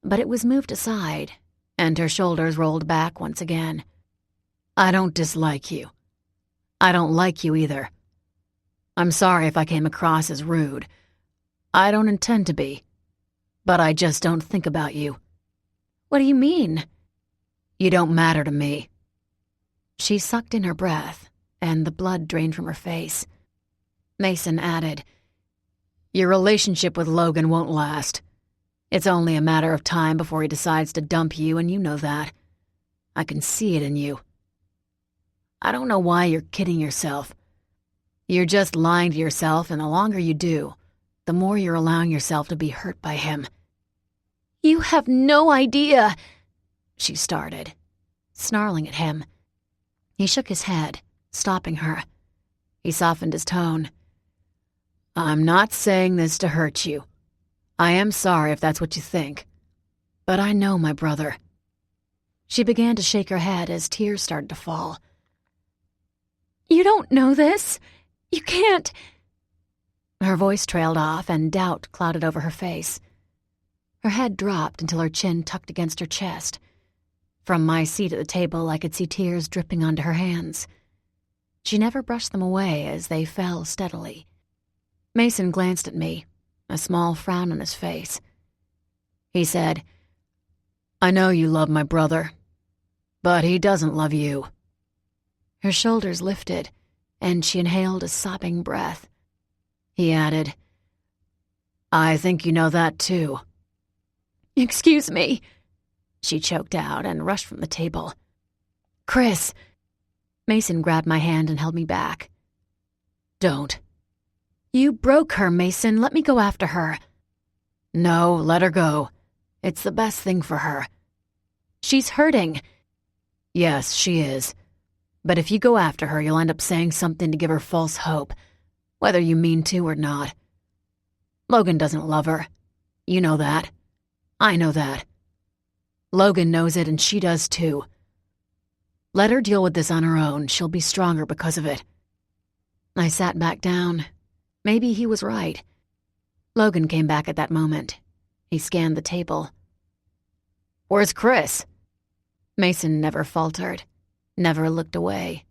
but it was moved aside, and her shoulders rolled back once again. I don't dislike you. I don't like you either. I'm sorry if I came across as rude. I don't intend to be. But I just don't think about you. What do you mean? You don't matter to me. She sucked in her breath, and the blood drained from her face. Mason added, Your relationship with Logan won't last. It's only a matter of time before he decides to dump you, and you know that. I can see it in you. I don't know why you're kidding yourself. You're just lying to yourself, and the longer you do, the more you're allowing yourself to be hurt by him. You have no idea, she started, snarling at him. He shook his head, stopping her. He softened his tone. I'm not saying this to hurt you. I am sorry if that's what you think. But I know my brother. She began to shake her head as tears started to fall. You don't know this. You can't. Her voice trailed off and doubt clouded over her face. Her head dropped until her chin tucked against her chest. From my seat at the table, I could see tears dripping onto her hands. She never brushed them away as they fell steadily. Mason glanced at me, a small frown on his face. He said, I know you love my brother, but he doesn't love you. Her shoulders lifted, and she inhaled a sobbing breath. He added, I think you know that too. Excuse me. She choked out and rushed from the table. Chris! Mason grabbed my hand and held me back. Don't. You broke her, Mason. Let me go after her. No, let her go. It's the best thing for her. She's hurting. Yes, she is. But if you go after her, you'll end up saying something to give her false hope, whether you mean to or not. Logan doesn't love her. You know that. I know that. Logan knows it, and she does too. Let her deal with this on her own. She'll be stronger because of it. I sat back down. Maybe he was right. Logan came back at that moment. He scanned the table. Where's Chris? Mason never faltered, never looked away.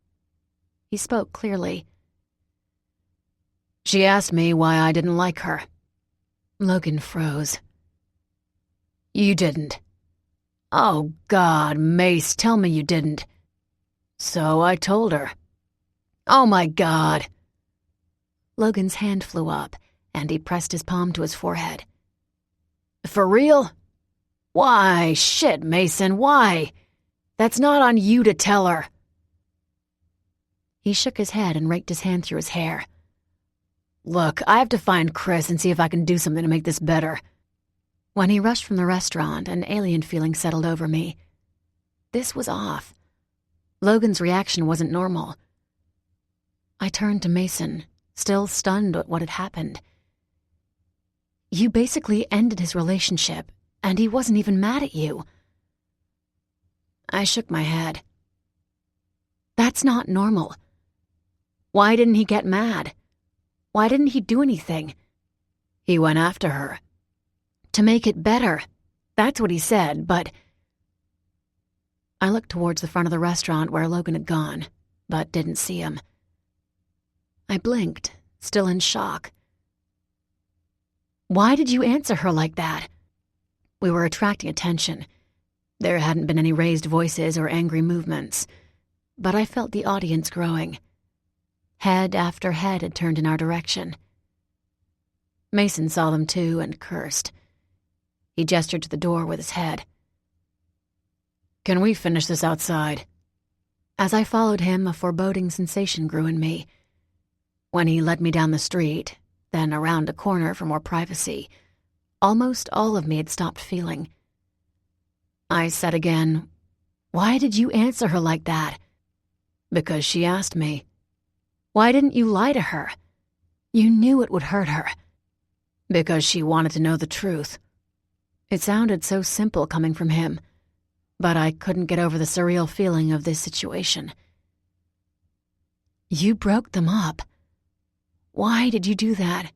He spoke clearly. She asked me why I didn't like her. Logan froze. You didn't. Oh, God, Mace, tell me you didn't. So I told her. Oh, my God. Logan's hand flew up, and he pressed his palm to his forehead. For real? Why, shit, Mason, why? That's not on you to tell her. He shook his head and raked his hand through his hair. Look, I have to find Chris and see if I can do something to make this better. When he rushed from the restaurant, an alien feeling settled over me. This was off. Logan's reaction wasn't normal. I turned to Mason, still stunned at what had happened. You basically ended his relationship, and he wasn't even mad at you. I shook my head. That's not normal. Why didn't he get mad? Why didn't he do anything? He went after her. To make it better. That's what he said, but... I looked towards the front of the restaurant where Logan had gone, but didn't see him. I blinked, still in shock. Why did you answer her like that? We were attracting attention. There hadn't been any raised voices or angry movements, but I felt the audience growing. Head after head had turned in our direction. Mason saw them too and cursed. He gestured to the door with his head. Can we finish this outside? As I followed him, a foreboding sensation grew in me. When he led me down the street, then around a corner for more privacy, almost all of me had stopped feeling. I said again, Why did you answer her like that? Because she asked me. Why didn't you lie to her? You knew it would hurt her. Because she wanted to know the truth. It sounded so simple coming from him, but I couldn't get over the surreal feeling of this situation. You broke them up. Why did you do that?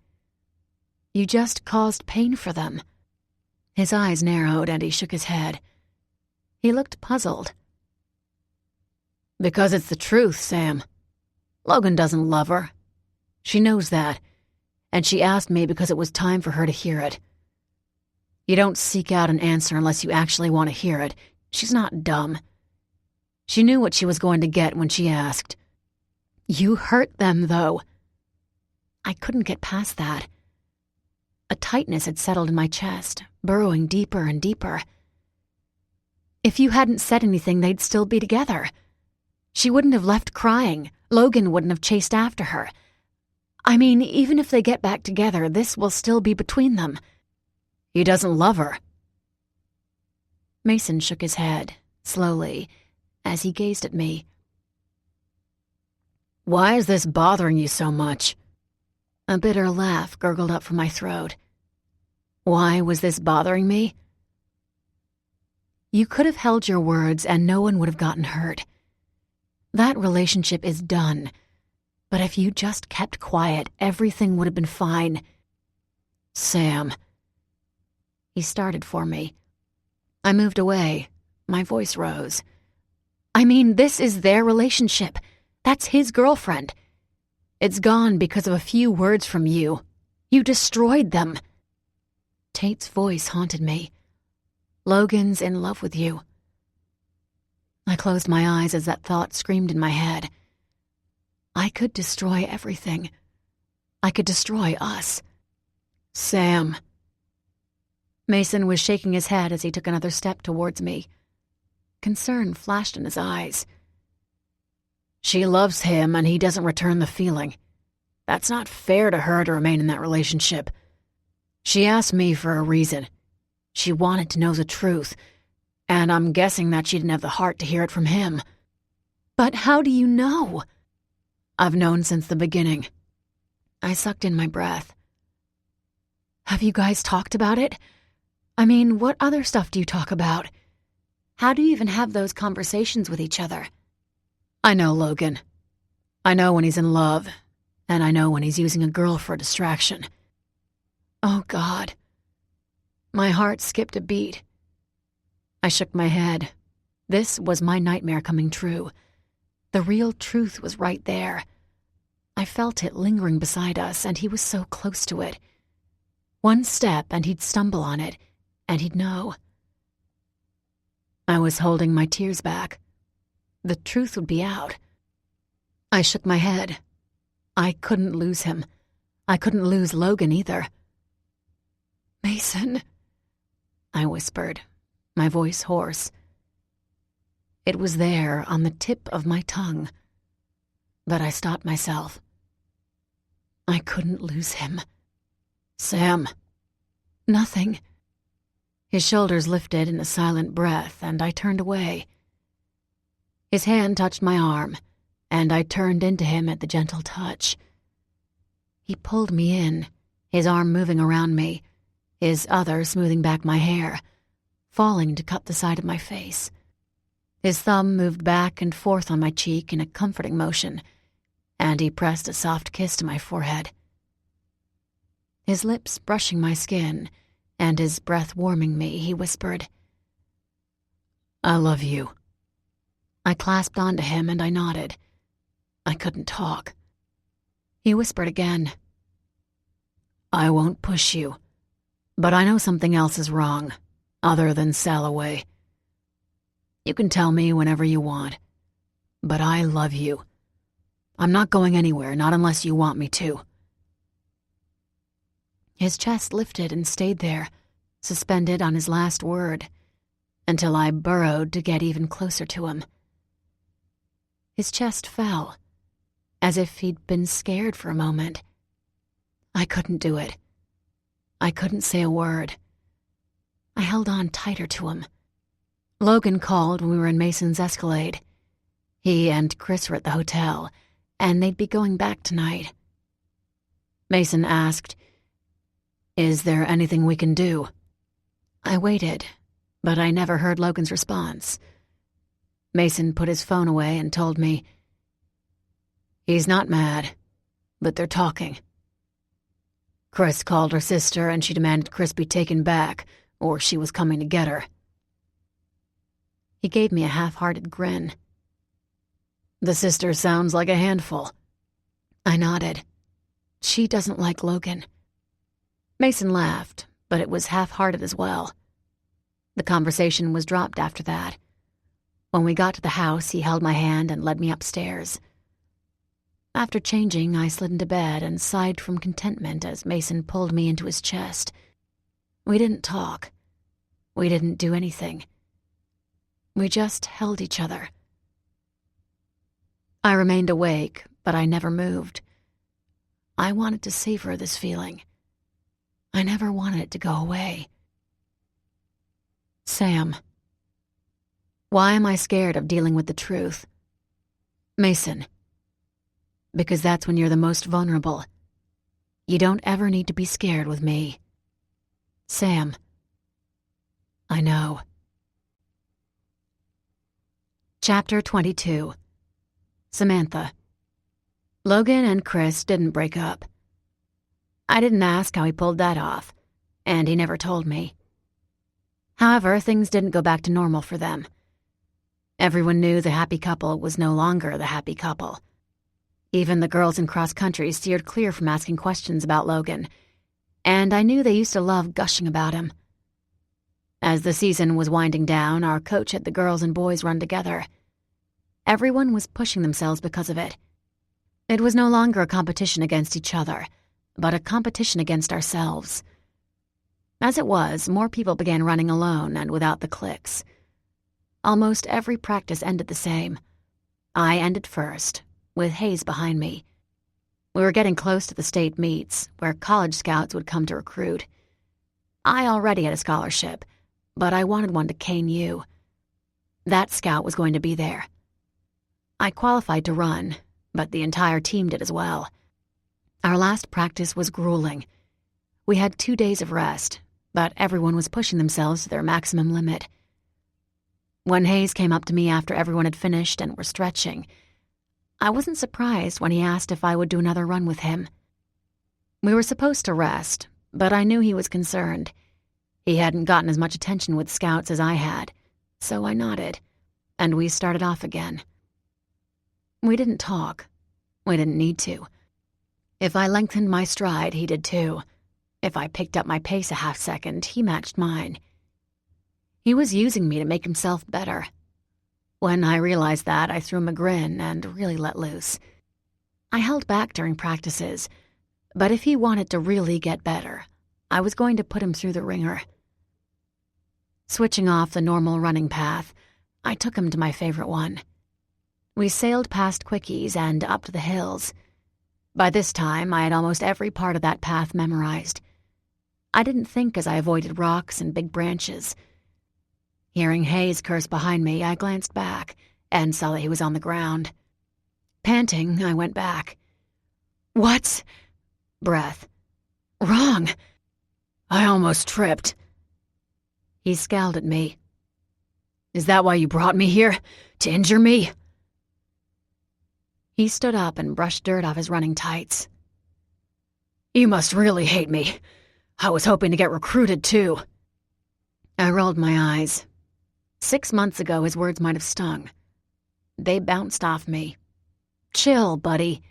You just caused pain for them. His eyes narrowed and he shook his head. He looked puzzled. Because it's the truth, Sam. Logan doesn't love her. She knows that, and she asked me because it was time for her to hear it. You don't seek out an answer unless you actually want to hear it. She's not dumb. She knew what she was going to get when she asked. You hurt them, though. I couldn't get past that. A tightness had settled in my chest, burrowing deeper and deeper. If you hadn't said anything, they'd still be together. She wouldn't have left crying. Logan wouldn't have chased after her. I mean, even if they get back together, this will still be between them. He doesn't love her. Mason shook his head, slowly, as he gazed at me. Why is this bothering you so much? A bitter laugh gurgled up from my throat. Why was this bothering me? You could have held your words and no one would have gotten hurt. That relationship is done. But if you just kept quiet, everything would have been fine. Sam. He started for me. I moved away. My voice rose. I mean, this is their relationship. That's his girlfriend. It's gone because of a few words from you. You destroyed them. Tate's voice haunted me. Logan's in love with you. I closed my eyes as that thought screamed in my head. I could destroy everything. I could destroy us. Sam. Mason was shaking his head as he took another step towards me. Concern flashed in his eyes. She loves him and he doesn't return the feeling. That's not fair to her to remain in that relationship. She asked me for a reason. She wanted to know the truth, and I'm guessing that she didn't have the heart to hear it from him. But how do you know? I've known since the beginning. I sucked in my breath. Have you guys talked about it? I mean, what other stuff do you talk about? How do you even have those conversations with each other? I know Logan. I know when he's in love, and I know when he's using a girl for a distraction. Oh, God. My heart skipped a beat. I shook my head. This was my nightmare coming true. The real truth was right there. I felt it lingering beside us, and he was so close to it. One step, and he'd stumble on it, and he'd know. I was holding my tears back. The truth would be out. I shook my head. I couldn't lose him. I couldn't lose Logan either. Mason, I whispered, my voice hoarse. It was there on the tip of my tongue, but I stopped myself. I couldn't lose him. Sam. Nothing. His shoulders lifted in a silent breath, and I turned away. His hand touched my arm, and I turned into him at the gentle touch. He pulled me in, his arm moving around me, his other smoothing back my hair, falling to cut the side of my face. His thumb moved back and forth on my cheek in a comforting motion, and he pressed a soft kiss to my forehead. His lips brushing my skin, and his breath warming me, he whispered, I love you. I clasped onto him and I nodded. I couldn't talk. He whispered again, I won't push you, but I know something else is wrong, other than sail away. You can tell me whenever you want, but I love you. I'm not going anywhere, not unless you want me to. His chest lifted and stayed there, suspended on his last word, until I burrowed to get even closer to him. His chest fell, as if he'd been scared for a moment. I couldn't do it. I couldn't say a word. I held on tighter to him. Logan called when we were in Mason's Escalade. He and Chris were at the hotel, and they'd be going back tonight. Mason asked, Is there anything we can do? I waited, but I never heard Logan's response. Mason put his phone away and told me, He's not mad, but they're talking. Chris called her sister and she demanded Chris be taken back, or she was coming to get her. He gave me a half-hearted grin. The sister sounds like a handful. I nodded. She doesn't like Logan. Mason laughed, but it was half-hearted as well. The conversation was dropped after that. When we got to the house, he held my hand and led me upstairs. After changing, I slid into bed and sighed from contentment as Mason pulled me into his chest. We didn't talk. We didn't do anything. We just held each other. I remained awake, but I never moved. I wanted to savor this feeling. I never wanted it to go away. Sam. Why am I scared of dealing with the truth? Mason. Because that's when you're the most vulnerable. You don't ever need to be scared with me. Sam. I know. Chapter 22. Samantha. Logan and Chris didn't break up. I didn't ask how he pulled that off, and he never told me. However, things didn't go back to normal for them. Everyone knew the happy couple was no longer the happy couple. Even the girls in cross country steered clear from asking questions about Logan, and I knew they used to love gushing about him. As the season was winding down, our coach had the girls and boys run together. Everyone was pushing themselves because of it. It was no longer a competition against each other, but a competition against ourselves. As it was, more people began running alone and without the cliques. Almost every practice ended the same. I ended first, with Hayes behind me. We were getting close to the state meets, where college scouts would come to recruit. I already had a scholarship, but I wanted one to Kane U. That scout was going to be there. I qualified to run, but the entire team did as well. Our last practice was grueling. We had 2 days of rest, but everyone was pushing themselves to their maximum limit. When Hayes came up to me after everyone had finished and were stretching, I wasn't surprised when he asked if I would do another run with him. We were supposed to rest, but I knew he was concerned. He hadn't gotten as much attention with scouts as I had, so I nodded, and we started off again. We didn't talk. We didn't need to. If I lengthened my stride, he did too. If I picked up my pace a half second, he matched mine. He was using me to make himself better. When I realized that, I threw him a grin and really let loose. I held back during practices, but if he wanted to really get better, I was going to put him through the ringer. Switching off the normal running path, I took him to my favorite one. We sailed past quickies and up to the hills. By this time, I had almost every part of that path memorized. I didn't think as I avoided rocks and big branches. Hearing Hayes curse behind me, I glanced back and saw that he was on the ground. Panting, I went back. "What's—" breath. "Wrong. I almost tripped." He scowled at me. "Is that why you brought me here? To injure me?" He stood up and brushed dirt off his running tights. "You must really hate me. I was hoping to get recruited, too." I rolled my eyes. 6 months ago, his words might have stung. They bounced off me. "Chill, buddy.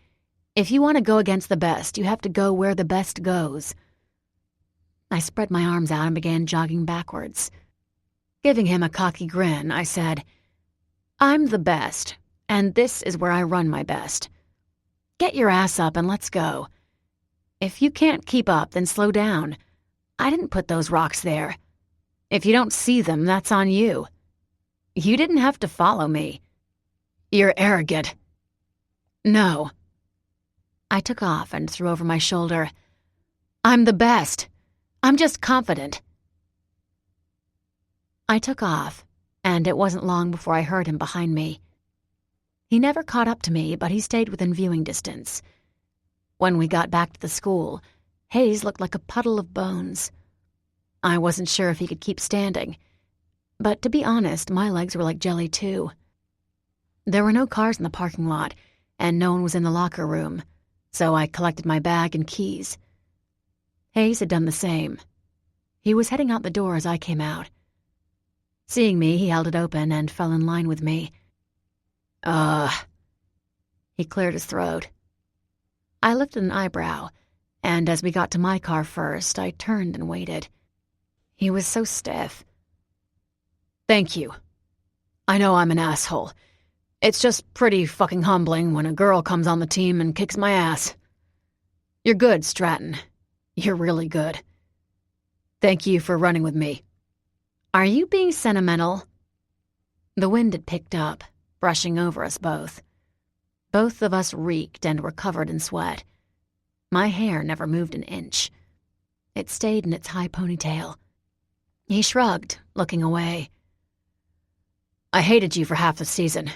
If you want to go against the best, you have to go where the best goes." I spread my arms out and began jogging backwards. Giving him a cocky grin, I said, "I'm the best, and this is where I run my best. Get your ass up and let's go. If you can't keep up, then slow down. I didn't put those rocks there. If you don't see them, that's on you. You didn't have to follow me. You're arrogant." "No." I took off and threw over my shoulder, "I'm the best. I'm just confident." I took off, and it wasn't long before I heard him behind me. He never caught up to me, but he stayed within viewing distance. When we got back to the school, Hayes looked like a puddle of bones. I wasn't sure if he could keep standing, but to be honest, my legs were like jelly too. There were no cars in the parking lot, and no one was in the locker room, so I collected my bag and keys. Hayes had done the same. He was heading out the door as I came out. Seeing me, he held it open and fell in line with me. He cleared his throat. I lifted an eyebrow, and as we got to my car first, I turned and waited. He was so stiff. Thank you. I know I'm an asshole. It's just pretty fucking humbling when a girl comes on the team and kicks my ass. You're good, Stratton. You're really good. Thank you for running with me. Are you being sentimental? The wind had picked up, brushing over us both. Both of us reeked and were covered in sweat. My hair never moved an inch. It stayed in its high ponytail. He shrugged, looking away. I hated you for half the season,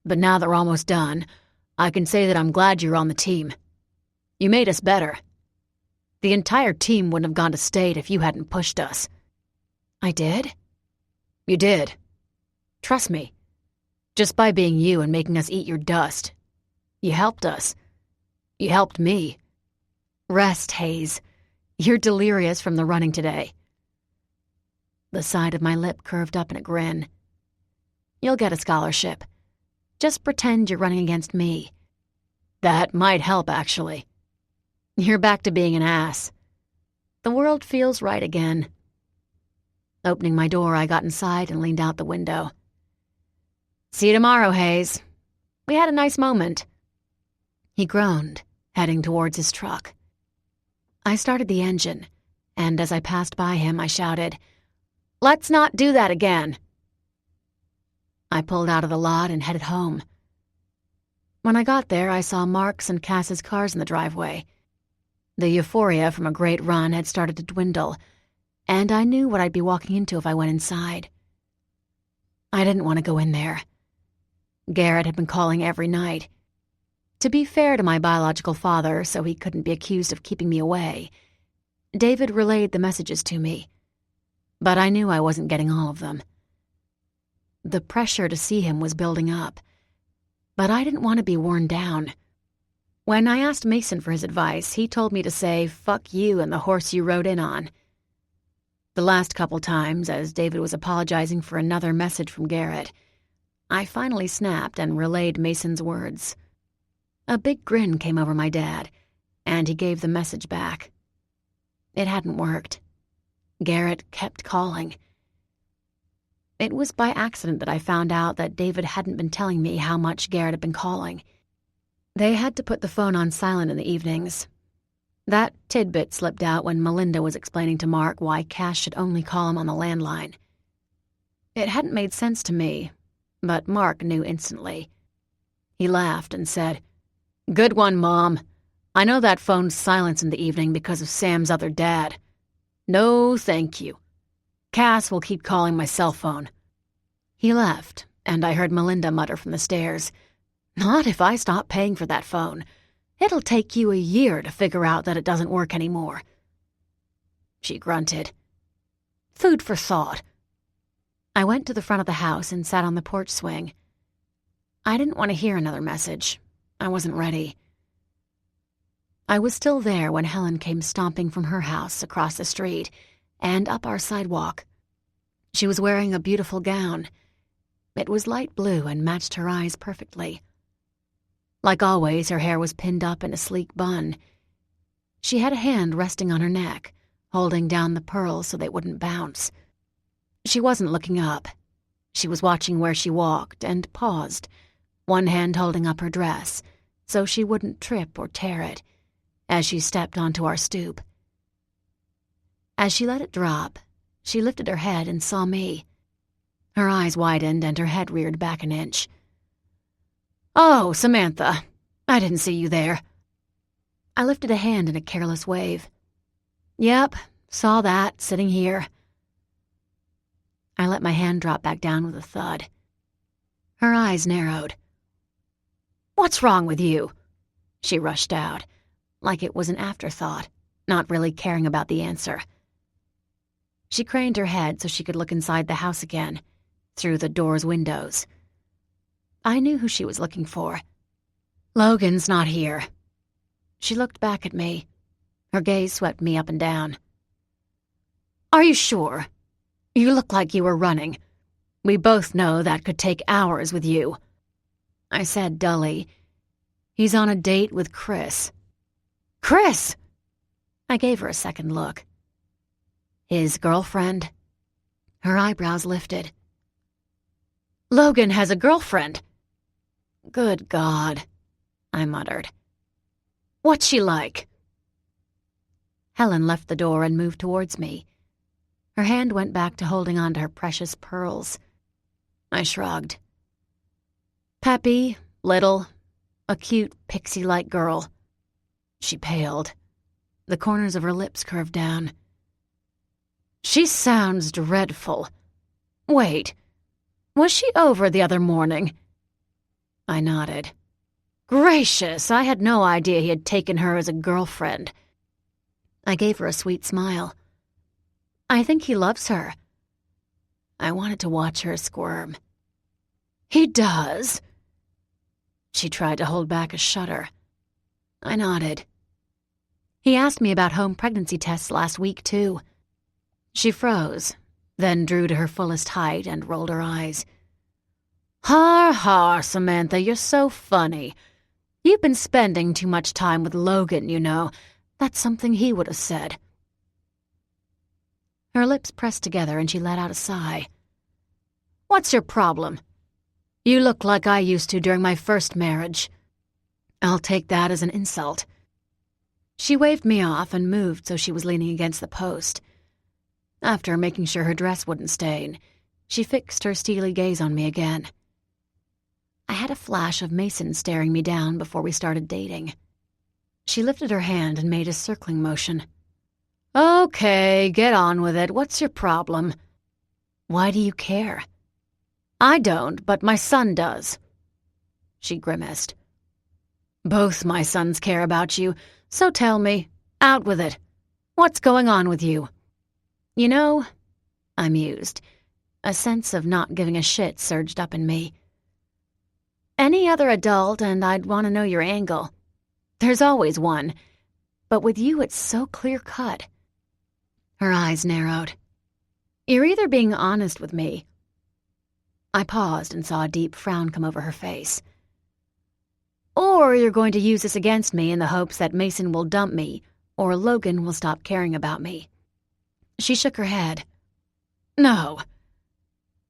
but now that we're almost done, I can say that I'm glad you're on the team. You made us better. The entire team wouldn't have gone to state if you hadn't pushed us. I did? You did. Trust me. Just by being you and making us eat your dust. You helped us. You helped me. Rest, Hayes. You're delirious from the running today. The side of my lip curved up in a grin. You'll get a scholarship. Just pretend you're running against me. That might help, actually. You're back to being an ass. The world feels right again. Opening my door, I got inside and leaned out the window. See you tomorrow, Hayes. We had a nice moment. He groaned, heading towards his truck. I started the engine, and as I passed by him, I shouted, "Let's not do that again." I pulled out of the lot and headed home. When I got there, I saw Mark's and Cass's cars in the driveway. The euphoria from a great run had started to dwindle, and I knew what I'd be walking into if I went inside. I didn't want to go in there. Garrett had been calling every night. To be fair to my biological father, so he couldn't be accused of keeping me away, David relayed the messages to me. But I knew I wasn't getting all of them. The pressure to see him was building up, but I didn't want to be worn down. When I asked Mason for his advice, he told me to say, "Fuck you and the horse you rode in on." The last couple times, as David was apologizing for another message from Garrett, I finally snapped and relayed Mason's words. A big grin came over my dad, and he gave the message back. It hadn't worked. Garrett kept calling. It was by accident that I found out that David hadn't been telling me how much Garrett had been calling. They had to put the phone on silent in the evenings. That tidbit slipped out when Melinda was explaining to Mark why Cass should only call him on the landline. It hadn't made sense to me, but Mark knew instantly. He laughed and said, "Good one, Mom. I know that phone's silent in the evening because of Sam's other dad. No, thank you. Cass will keep calling my cell phone." He left, and I heard Melinda mutter from the stairs, "Not if I stop paying for that phone. It'll take you a year to figure out that it doesn't work anymore." She grunted. Food for thought. I went to the front of the house and sat on the porch swing. I didn't want to hear another message. I wasn't ready. I was still there when Helen came stomping from her house across the street and up our sidewalk. She was wearing a beautiful gown. It was light blue and matched her eyes perfectly. Like always, her hair was pinned up in a sleek bun. She had a hand resting on her neck, holding down the pearls so they wouldn't bounce. She wasn't looking up. She was watching where she walked and paused, one hand holding up her dress so she wouldn't trip or tear it, as she stepped onto our stoop. As she let it drop, she lifted her head and saw me. Her eyes widened and her head reared back an inch. "Oh, Samantha, I didn't see you there." I lifted a hand in a careless wave. "Yep, saw that, sitting here." I let my hand drop back down with a thud. Her eyes narrowed. "What's wrong with you?" She rushed out, like it was an afterthought, not really caring about the answer. She craned her head so she could look inside the house again, through the door's windows. I knew who she was looking for. "Logan's not here." She looked back at me. Her gaze swept me up and down. "Are you sure? You look like you were running. We both know that could take hours with you." I said dully, He's on a date with Chris. Chris! I gave her a second look. His girlfriend? Her eyebrows lifted. Logan has a girlfriend. Good God, I muttered. What's she like? Helen left the door and moved towards me. Her hand went back to holding on to her precious pearls. I shrugged. Peppy, little, a cute, pixie-like girl. She paled. The corners of her lips curved down. She sounds dreadful. Wait, was she over the other morning? I nodded. Gracious, I had no idea he had taken her as a girlfriend. I gave her a sweet smile. I think he loves her. I wanted to watch her squirm. He does? She tried to hold back a shudder. I nodded. He asked me about home pregnancy tests last week, too. She froze, then drew to her fullest height and rolled her eyes. Har, har, Samantha, you're so funny. You've been spending too much time with Logan, you know. That's something he would have said. Her lips pressed together and she let out a sigh. What's your problem? You look like I used to during my first marriage. I'll take that as an insult. She waved me off and moved so she was leaning against the post. After making sure her dress wouldn't stain, she fixed her steely gaze on me again. I had a flash of Mason staring me down before we started dating. She lifted her hand and made a circling motion. Okay, get on with it. What's your problem? Why do you care? I don't, but my son does. She grimaced. Both my sons care about you, so tell me, out with it. What's going on with you? You know, I mused. A sense of not giving a shit surged up in me. Any other adult and I'd want to know your angle. There's always one. But with you it's so clear-cut. Her eyes narrowed. You're either being honest with me. I paused and saw a deep frown come over her face. Or you're going to use this against me in the hopes that Mason will dump me, or Logan will stop caring about me. She shook her head. No.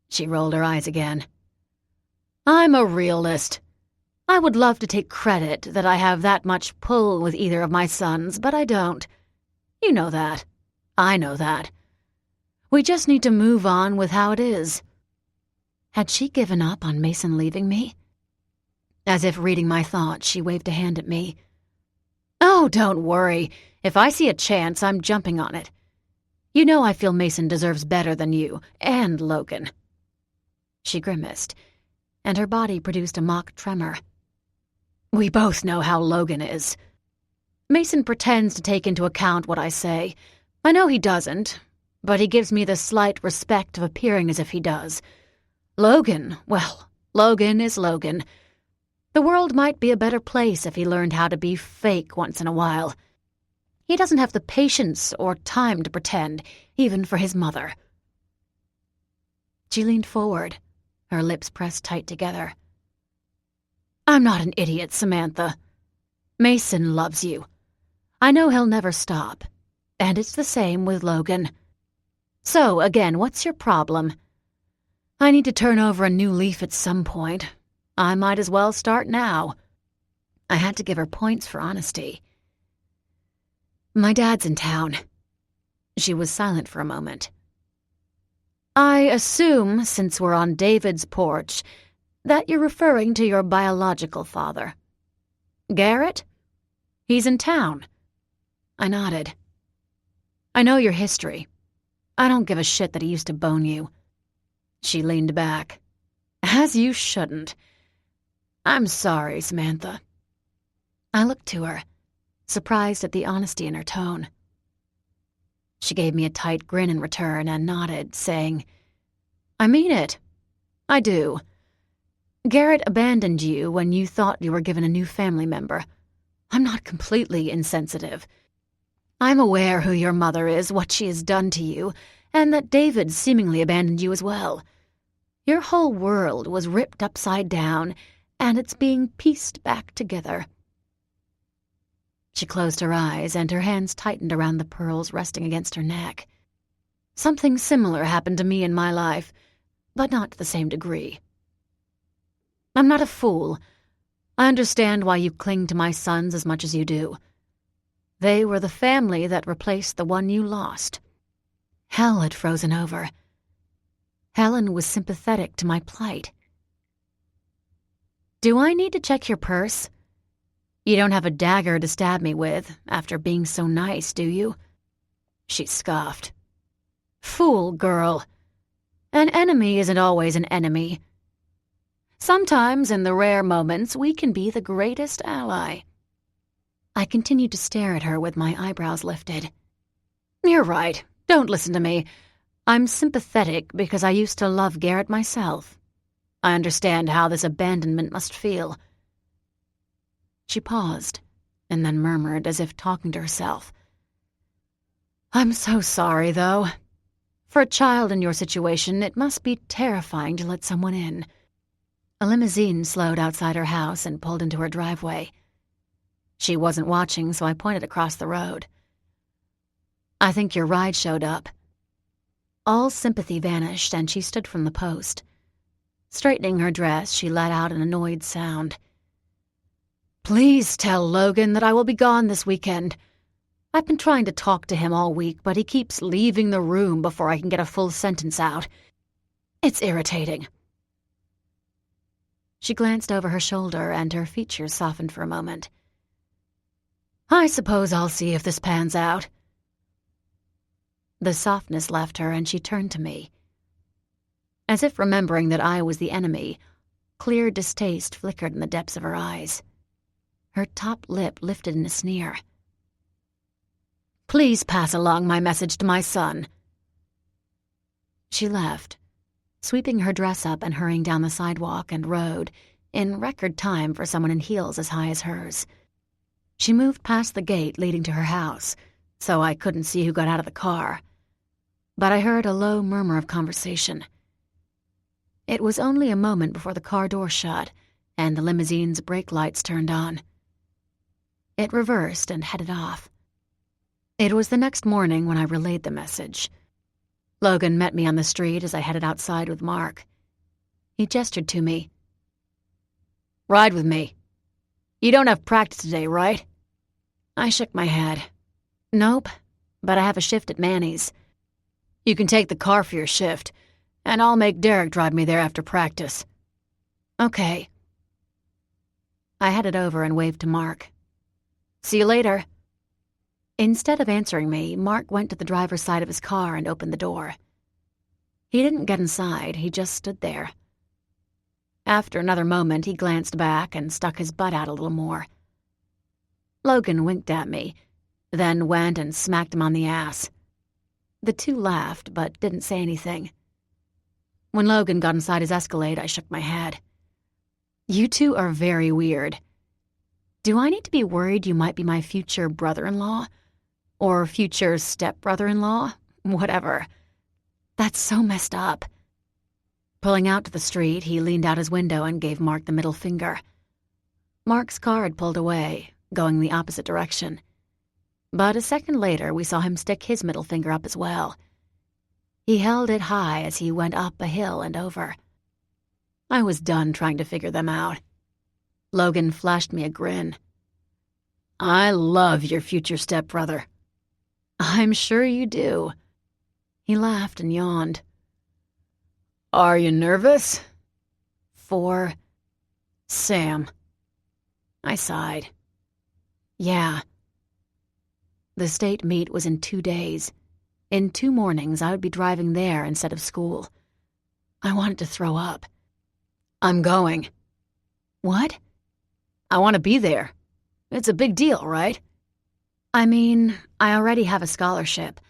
She rolled her eyes again. I'm a realist. I would love to take credit that I have that much pull with either of my sons, but I don't. You know that. I know that. We just need to move on with how it is. Had she given up on Mason leaving me? As if reading my thoughts, she waved a hand at me. Oh, don't worry. If I see a chance, I'm jumping on it. You know I feel Mason deserves better than you, and Logan. She grimaced, and her body produced a mock tremor. We both know how Logan is. Mason pretends to take into account what I say. I know he doesn't, but he gives me the slight respect of appearing as if he does. Logan, well, Logan is Logan. The world might be a better place if he learned how to be fake once in a while. He doesn't have the patience or time to pretend, even for his mother. She leaned forward, her lips pressed tight together. I'm not an idiot, Samantha. Mason loves you. I know he'll never stop, and it's the same with Logan. So, again, what's your problem? I need to turn over a new leaf at some point. I might as well start now. I had to give her points for honesty. My dad's in town. She was silent for a moment. I assume, since we're on David's porch, that you're referring to your biological father. Garrett? He's in town. I nodded. I know your history. I don't give a shit that he used to bone you. She leaned back. As you shouldn't. I'm sorry, Samantha. I looked to her, surprised at the honesty in her tone. She gave me a tight grin in return and nodded, saying, I mean it. I do. Garrett abandoned you when you thought you were given a new family member. I'm not completely insensitive. I'm aware who your mother is, what she has done to you, and that David seemingly abandoned you as well. Your whole world was ripped upside down, and it's being pieced back together. She closed her eyes, and her hands tightened around the pearls resting against her neck. Something similar happened to me in my life, but not to the same degree. I'm not a fool. I understand why you cling to my sons as much as you do. They were the family that replaced the one you lost. Hell had frozen over. Helen was sympathetic to my plight. Do I need to check your purse? You don't have a dagger to stab me with after being so nice, do you? She scoffed. Fool girl. An enemy isn't always an enemy. Sometimes, in the rare moments, we can be the greatest ally. I continued to stare at her with my eyebrows lifted. You're right. Don't listen to me. I'm sympathetic because I used to love Garrett myself. I understand how this abandonment must feel. She paused, and then murmured as if talking to herself. I'm so sorry, though. For a child in your situation, it must be terrifying to let someone in. A limousine slowed outside her house and pulled into her driveway. She wasn't watching, so I pointed across the road. I think your ride showed up. All sympathy vanished, and she stood from the post. Straightening her dress, she let out an annoyed sound. Please tell Logan that I will be gone this weekend. I've been trying to talk to him all week, but he keeps leaving the room before I can get a full sentence out. It's irritating. She glanced over her shoulder, and her features softened for a moment. I suppose I'll see if this pans out. The softness left her, and she turned to me. As if remembering that I was the enemy, clear distaste flickered in the depths of her eyes. Her top lip lifted in a sneer. Please pass along my message to my son. She left, sweeping her dress up and hurrying down the sidewalk and road in record time for someone in heels as high as hers. She moved past the gate leading to her house, so I couldn't see who got out of the car. But I heard a low murmur of conversation. It was only a moment before the car door shut and the limousine's brake lights turned on. It reversed and headed off. It was the next morning when I relayed the message. Logan met me on the street as I headed outside with Mark. He gestured to me. Ride with me. You don't have practice today, right? I shook my head. Nope, but I have a shift at Manny's. You can take the car for your shift, and I'll make Derek drive me there after practice. Okay. I headed over and waved to Mark. See you later. Instead of answering me, Mark went to the driver's side of his car and opened the door. He didn't get inside, he just stood there. After another moment, he glanced back and stuck his butt out a little more. Logan winked at me, then went and smacked him on the ass. The two laughed, but didn't say anything. When Logan got inside his Escalade, I shook my head. You two are very weird. Do I need to be worried you might be my future brother-in-law? Or future step-brother-in-law? Whatever. That's so messed up. Pulling out to the street, he leaned out his window and gave Mark the middle finger. Mark's car had pulled away, going the opposite direction. But a second later, we saw him stick his middle finger up as well. He held it high as he went up a hill and over. I was done trying to figure them out. Logan flashed me a grin. I love your future stepbrother. I'm sure you do. He laughed and yawned. Are you nervous? For Sam. I sighed. Yeah. The state meet was in 2 days. In 2 mornings, I would be driving there instead of school. I wanted to throw up. I'm going. What? I want to be there. It's a big deal, right? I mean, I already have a scholarship.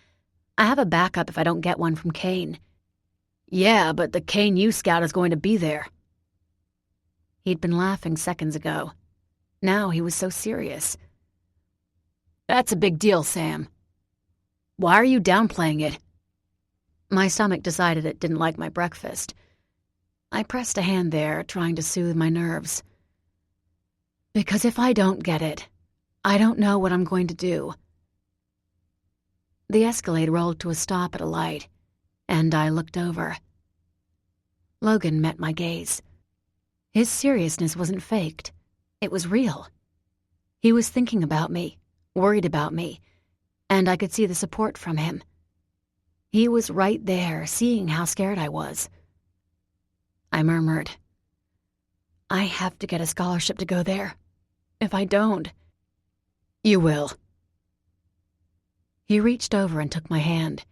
I have a backup if I don't get one from Kane. Yeah, but the Kane U Scout is going to be there. He'd been laughing seconds ago. Now he was so serious. That's a big deal, Sam. Why are you downplaying it? My stomach decided it didn't like my breakfast. I pressed a hand there, trying to soothe my nerves. Because if I don't get it, I don't know what I'm going to do. The Escalade rolled to a stop at a light, and I looked over. Logan met my gaze. His seriousness wasn't faked. It was real. He was thinking about me, worried about me, and I could see the support from him. He was right there, seeing how scared I was. I murmured, I have to get a scholarship to go there. If I don't, you will. He reached over and took my hand.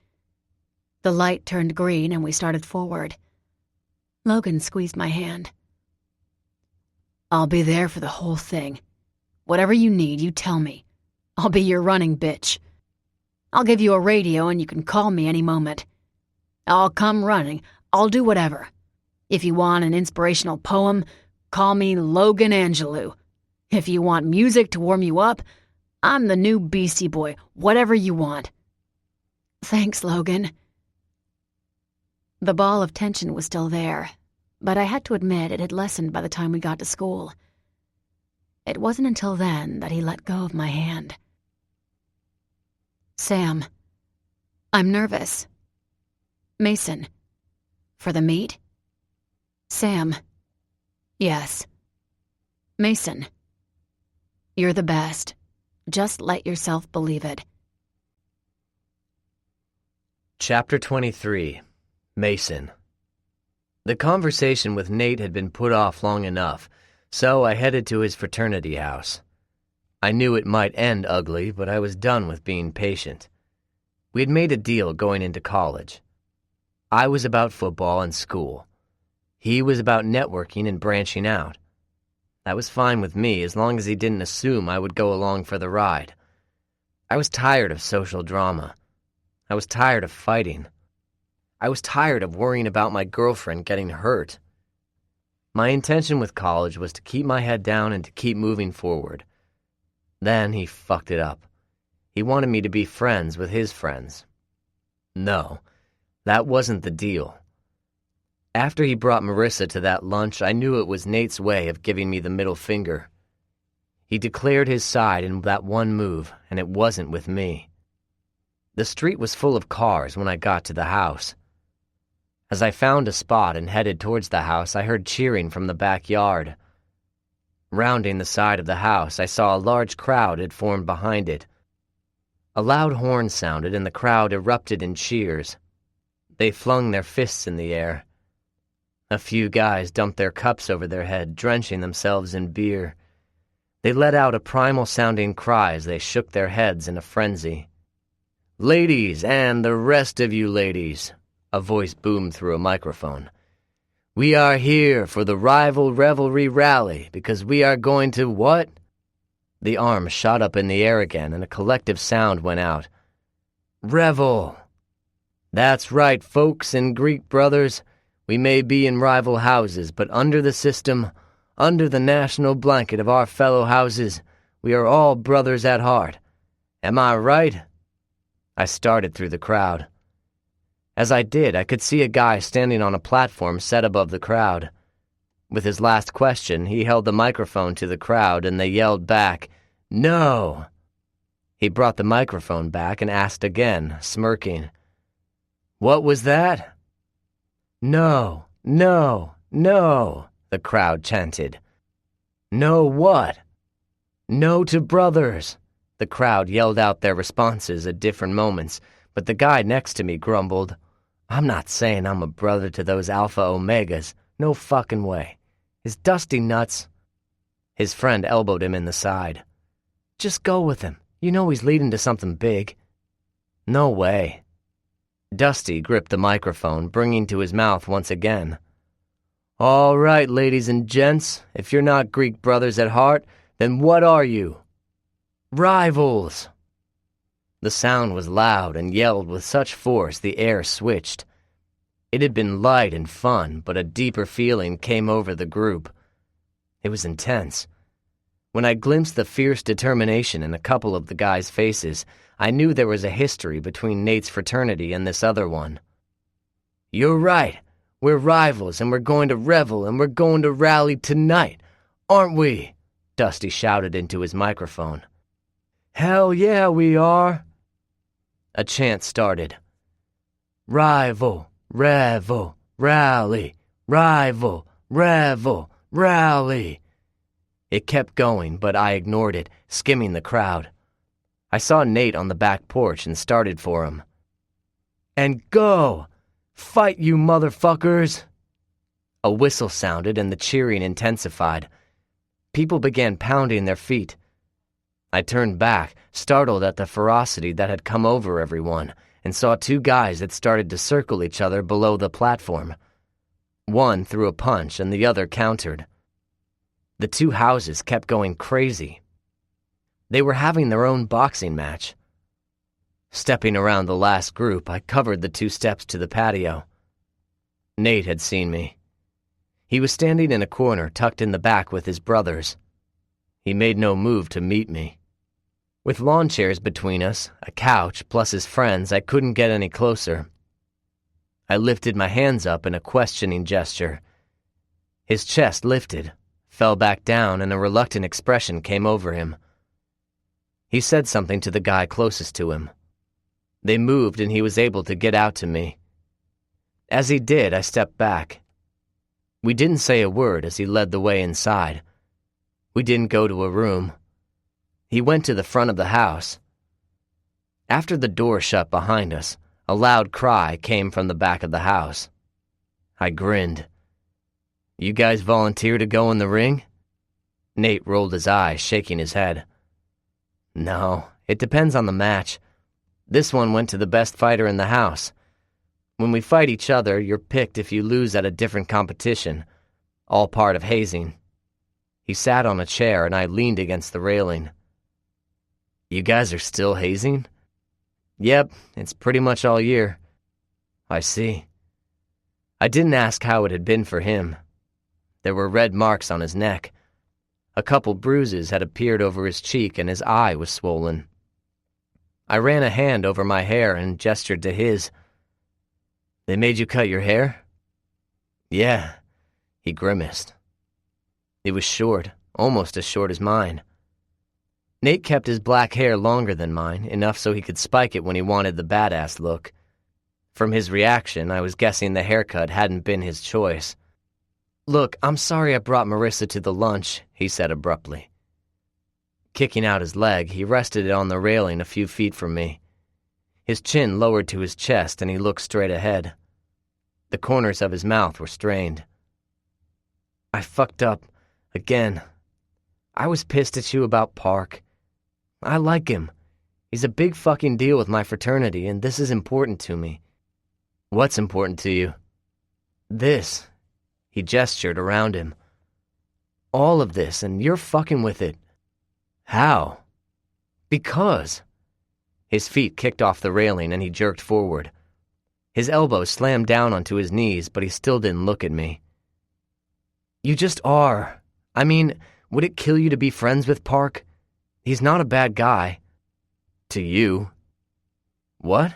The light turned green and we started forward. Logan squeezed my hand. I'll be there for the whole thing. Whatever you need, you tell me. I'll be your running bitch. I'll give you a radio and you can call me any moment. I'll come running. I'll do whatever. If you want an inspirational poem, call me Logan Angelou. If you want music to warm you up, I'm the new Beastie Boy, whatever you want. Thanks, Logan. The ball of tension was still there, but I had to admit it had lessened by the time we got to school. It wasn't until then that he let go of my hand. Sam, I'm nervous. Mason, for the meet? Sam, yes. Mason, you're the best. Just let yourself believe it. Chapter 23. Mason. The conversation with Nate had been put off long enough, so I headed to his fraternity house. I knew it might end ugly, but I was done with being patient. We had made a deal going into college. I was about football and school. He was about networking and branching out. That was fine with me as long as he didn't assume I would go along for the ride. I was tired of social drama. I was tired of fighting. I was tired of worrying about my girlfriend getting hurt. My intention with college was to keep my head down and to keep moving forward. Then he fucked it up. He wanted me to be friends with his friends. No, that wasn't the deal. After he brought Marissa to that lunch, I knew it was Nate's way of giving me the middle finger. He declared his side in that one move, and it wasn't with me. The street was full of cars when I got to the house. As I found a spot and headed towards the house, I heard cheering from the backyard. Rounding the side of the house, I saw a large crowd had formed behind it. A loud horn sounded, and the crowd erupted in cheers. They flung their fists in the air. A few guys dumped their cups over their head, drenching themselves in beer. They let out a primal-sounding cry as they shook their heads in a frenzy. "Ladies, and the rest of you ladies," a voice boomed through a microphone. "We are here for the Rival Revelry Rally because we are going to what?" The arm shot up in the air again and a collective sound went out. "Revel." That's right, folks and Greek brothers. We may be in rival houses, but under the system, under the national blanket of our fellow houses, we are all brothers at heart. Am I right? I started through the crowd. As I did, I could see a guy standing on a platform set above the crowd. With his last question, he held the microphone to the crowd and they yelled back, "No!" He brought the microphone back and asked again, smirking, "What was that?" "No, no, no," the crowd chanted. "No what?" "No to brothers." The crowd yelled out their responses at different moments, but the guy next to me grumbled, "I'm not saying I'm a brother to those Alpha Omegas. No fucking way. Is Dusty nuts?" His friend elbowed him in the side. "Just go with him. You know he's leading to something big." "No way." Dusty gripped the microphone, bringing to his mouth once again. "All right, ladies and gents, if you're not Greek brothers at heart, then what are you? Rivals!" The sound was loud and yelled with such force the air switched. It had been light and fun, but a deeper feeling came over the group. It was intense. When I glimpsed the fierce determination in a couple of the guys' faces, I knew there was a history between Nate's fraternity and this other one. "You're right. We're rivals, and we're going to revel, and we're going to rally tonight, aren't we?" Dusty shouted into his microphone. Hell yeah, we are. A chant started. Rival, revel, rally, rival, revel, rally. It kept going, but I ignored it, skimming the crowd. I saw Nate on the back porch and started for him. And go! Fight, you motherfuckers! A whistle sounded and the cheering intensified. People began pounding their feet. I turned back, startled at the ferocity that had come over everyone, and saw two guys that started to circle each other below the platform. One threw a punch and the other countered. The two houses kept going crazy. They were having their own boxing match. Stepping around the last group, I covered the 2 steps to the patio. Nate had seen me. He was standing in a corner tucked in the back with his brothers. He made no move to meet me. With lawn chairs between us, a couch, plus his friends, I couldn't get any closer. I lifted my hands up in a questioning gesture. His chest lifted, fell back down, and a reluctant expression came over him. He said something to the guy closest to him. They moved and he was able to get out to me. As he did, I stepped back. We didn't say a word as he led the way inside. We didn't go to a room. He went to the front of the house. After the door shut behind us, a loud cry came from the back of the house. I grinned. You guys volunteer to go in the ring? Nate rolled his eyes, shaking his head. No, it depends on the match. This one went to the best fighter in the house. When we fight each other, you're picked if you lose at a different competition, all part of hazing. He sat on a chair and I leaned against the railing. You guys are still hazing? Yep, it's pretty much all year. I see. I didn't ask how it had been for him. There were red marks on his neck. A couple bruises had appeared over his cheek and his eye was swollen. I ran a hand over my hair and gestured to his. They made you cut your hair? Yeah, he grimaced. It was short, almost as short as mine. Nate kept his black hair longer than mine, enough so he could spike it when he wanted the badass look. From his reaction, I was guessing the haircut hadn't been his choice. Look, I'm sorry I brought Marissa to the lunch, he said abruptly. Kicking out his leg, he rested it on the railing a few feet from me. His chin lowered to his chest and he looked straight ahead. The corners of his mouth were strained. I fucked up, again. I was pissed at you about Park. I like him. He's a big fucking deal with my fraternity, and this is important to me. What's important to you? This. He gestured around him. All of this, and you're fucking with it. How? Because. His feet kicked off the railing and he jerked forward. His elbows slammed down onto his knees, but he still didn't look at me. You just are. I mean, would it kill you to be friends with Park? He's not a bad guy. To you. What?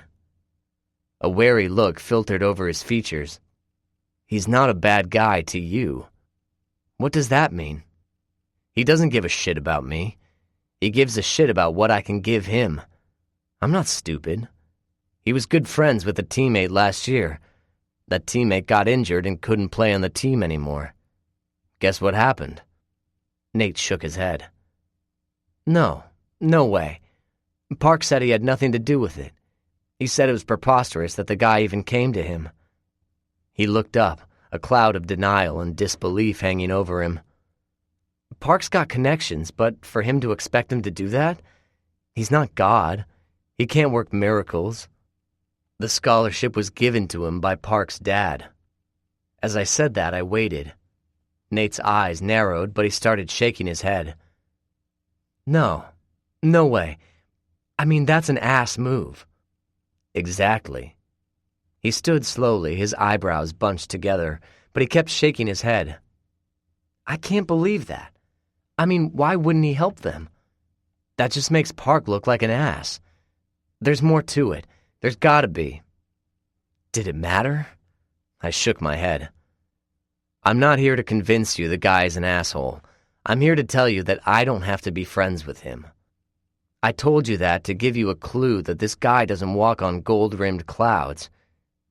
A wary look filtered over his features. He's not a bad guy to you. What does that mean? He doesn't give a shit about me. He gives a shit about what I can give him. I'm not stupid. He was good friends with a teammate last year. That teammate got injured and couldn't play on the team anymore. Guess what happened? Nate shook his head. No way. Park said he had nothing to do with it. He said it was preposterous that the guy even came to him. He looked up, a cloud of denial and disbelief hanging over him. Park's got connections, but for him to expect him to do that? He's not God. He can't work miracles. The scholarship was given to him by Park's dad. As I said that, I waited. Nate's eyes narrowed, but he started shaking his head. No way. I mean, that's an ass move. Exactly. He stood slowly, his eyebrows bunched together, but he kept shaking his head. I can't believe that. I mean, why wouldn't he help them? That just makes Park look like an ass. There's more to it. There's gotta be. Did it matter? I shook my head. I'm not here to convince you the guy's an asshole. I'm here to tell you that I don't have to be friends with him. I told you that to give you a clue that this guy doesn't walk on gold-rimmed clouds.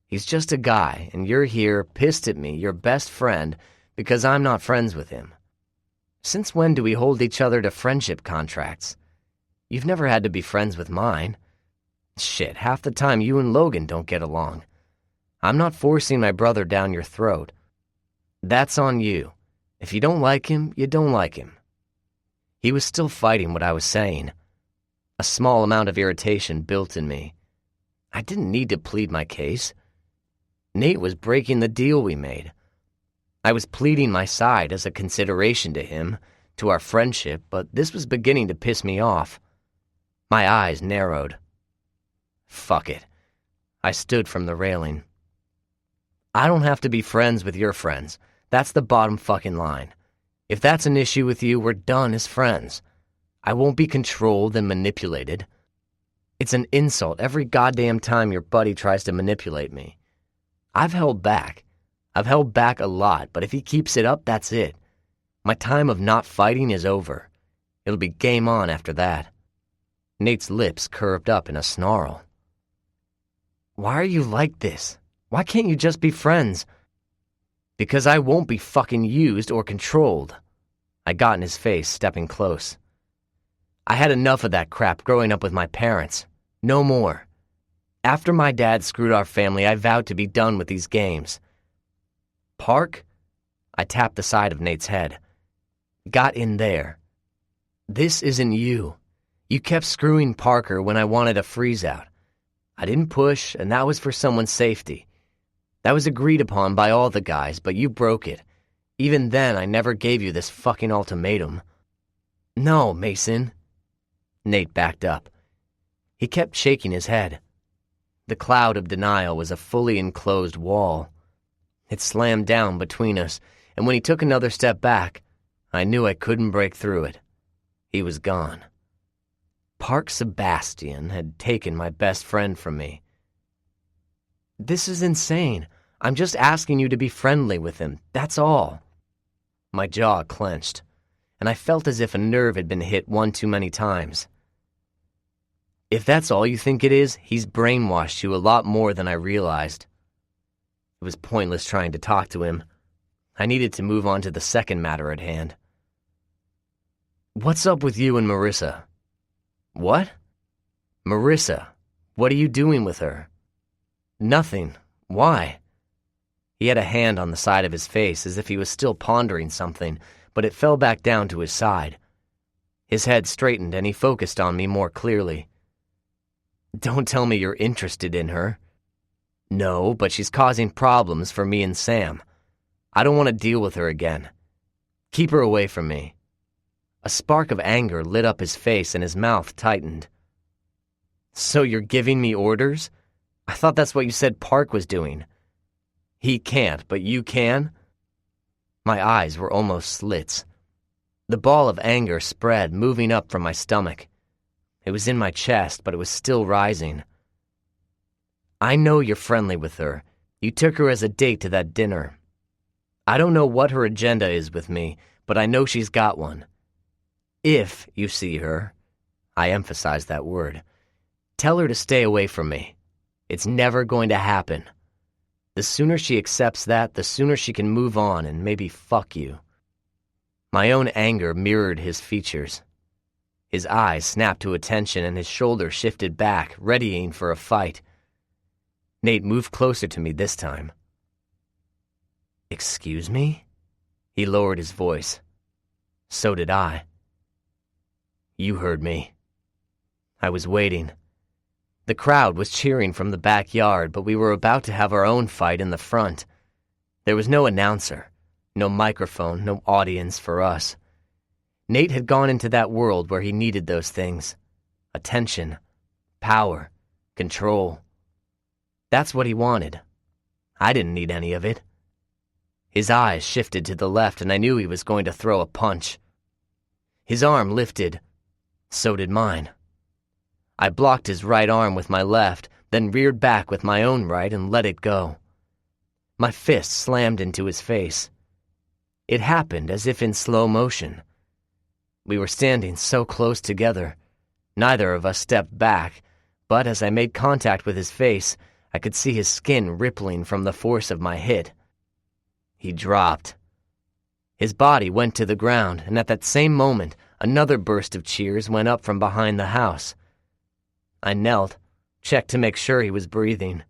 He's just a guy, and you're here, pissed at me, your best friend, because I'm not friends with him. Since when do we hold each other to friendship contracts? You've never had to be friends with mine. Shit, half the time you and Logan don't get along. I'm not forcing my brother down your throat. That's on you. If you don't like him, you don't like him. He was still fighting what I was saying. A small amount of irritation built in me. I didn't need to plead my case. Nate was breaking the deal we made. I was pleading my side as a consideration to him, to our friendship, but this was beginning to piss me off. My eyes narrowed. Fuck it. I stood from the railing. I don't have to be friends with your friends. That's the bottom fucking line. If that's an issue with you, we're done as friends. I won't be controlled and manipulated. It's an insult every goddamn time your buddy tries to manipulate me. I've held back. I've held back a lot, but if he keeps it up, that's it. My time of not fighting is over. It'll be game on after that. Nate's lips curved up in a snarl. Why are you like this? Why can't you just be friends? Because I won't be fucking used or controlled. I got in his face, stepping close. I had enough of that crap growing up with my parents. No more. After my dad screwed our family, I vowed to be done with these games. Park? I tapped the side of Nate's head. Got in there. This isn't you. You kept screwing Parker when I wanted a freeze-out. I didn't push, and that was for someone's safety. That was agreed upon by all the guys, but you broke it. Even then, I never gave you this fucking ultimatum. No, Mason. Nate backed up. He kept shaking his head. The cloud of denial was a fully enclosed wall. It slammed down between us, and when he took another step back, I knew I couldn't break through it. He was gone. Park Sebastian had taken my best friend from me. This is insane. I'm just asking you to be friendly with him, that's all. My jaw clenched, and I felt as if a nerve had been hit one too many times. If that's all you think it is, he's brainwashed you a lot more than I realized. It was pointless trying to talk to him. I needed to move on to the second matter at hand. What's up with you and Marissa? What? Marissa. What are you doing with her? Nothing. Why? He had a hand on the side of his face as if he was still pondering something, but it fell back down to his side. His head straightened and he focused on me more clearly. Don't tell me you're interested in her. No, but she's causing problems for me and Sam. I don't want to deal with her again. Keep her away from me. A spark of anger lit up his face and his mouth tightened. So you're giving me orders? I thought that's what you said Park was doing. He can't, but you can? My eyes were almost slits. The ball of anger spread, moving up from my stomach. It was in my chest, but it was still rising. I know you're friendly with her. You took her as a date to that dinner. I don't know what her agenda is with me, but I know she's got one. If you see her, I emphasize that word, tell her to stay away from me. It's never going to happen. The sooner she accepts that, the sooner she can move on and maybe fuck you. My own anger mirrored his features. His eyes snapped to attention and his shoulders shifted back, readying for a fight. Nate moved closer to me this time. Excuse me? He lowered his voice. So did I. You heard me. I was waiting. The crowd was cheering from the backyard, but we were about to have our own fight in the front. There was no announcer, no microphone, no audience for us. Nate had gone into that world where he needed those things. Attention, power, control. That's what he wanted. I didn't need any of it. His eyes shifted to the left, and I knew he was going to throw a punch. His arm lifted. So did mine. I blocked his right arm with my left, then reared back with my own right and let it go. My fist slammed into his face. It happened as if in slow motion. We were standing so close together. Neither of us stepped back, but as I made contact with his face, I could see his skin rippling from the force of my hit. He dropped. His body went to the ground, and at that same moment, another burst of cheers went up from behind the house. I knelt, checked to make sure he was breathing.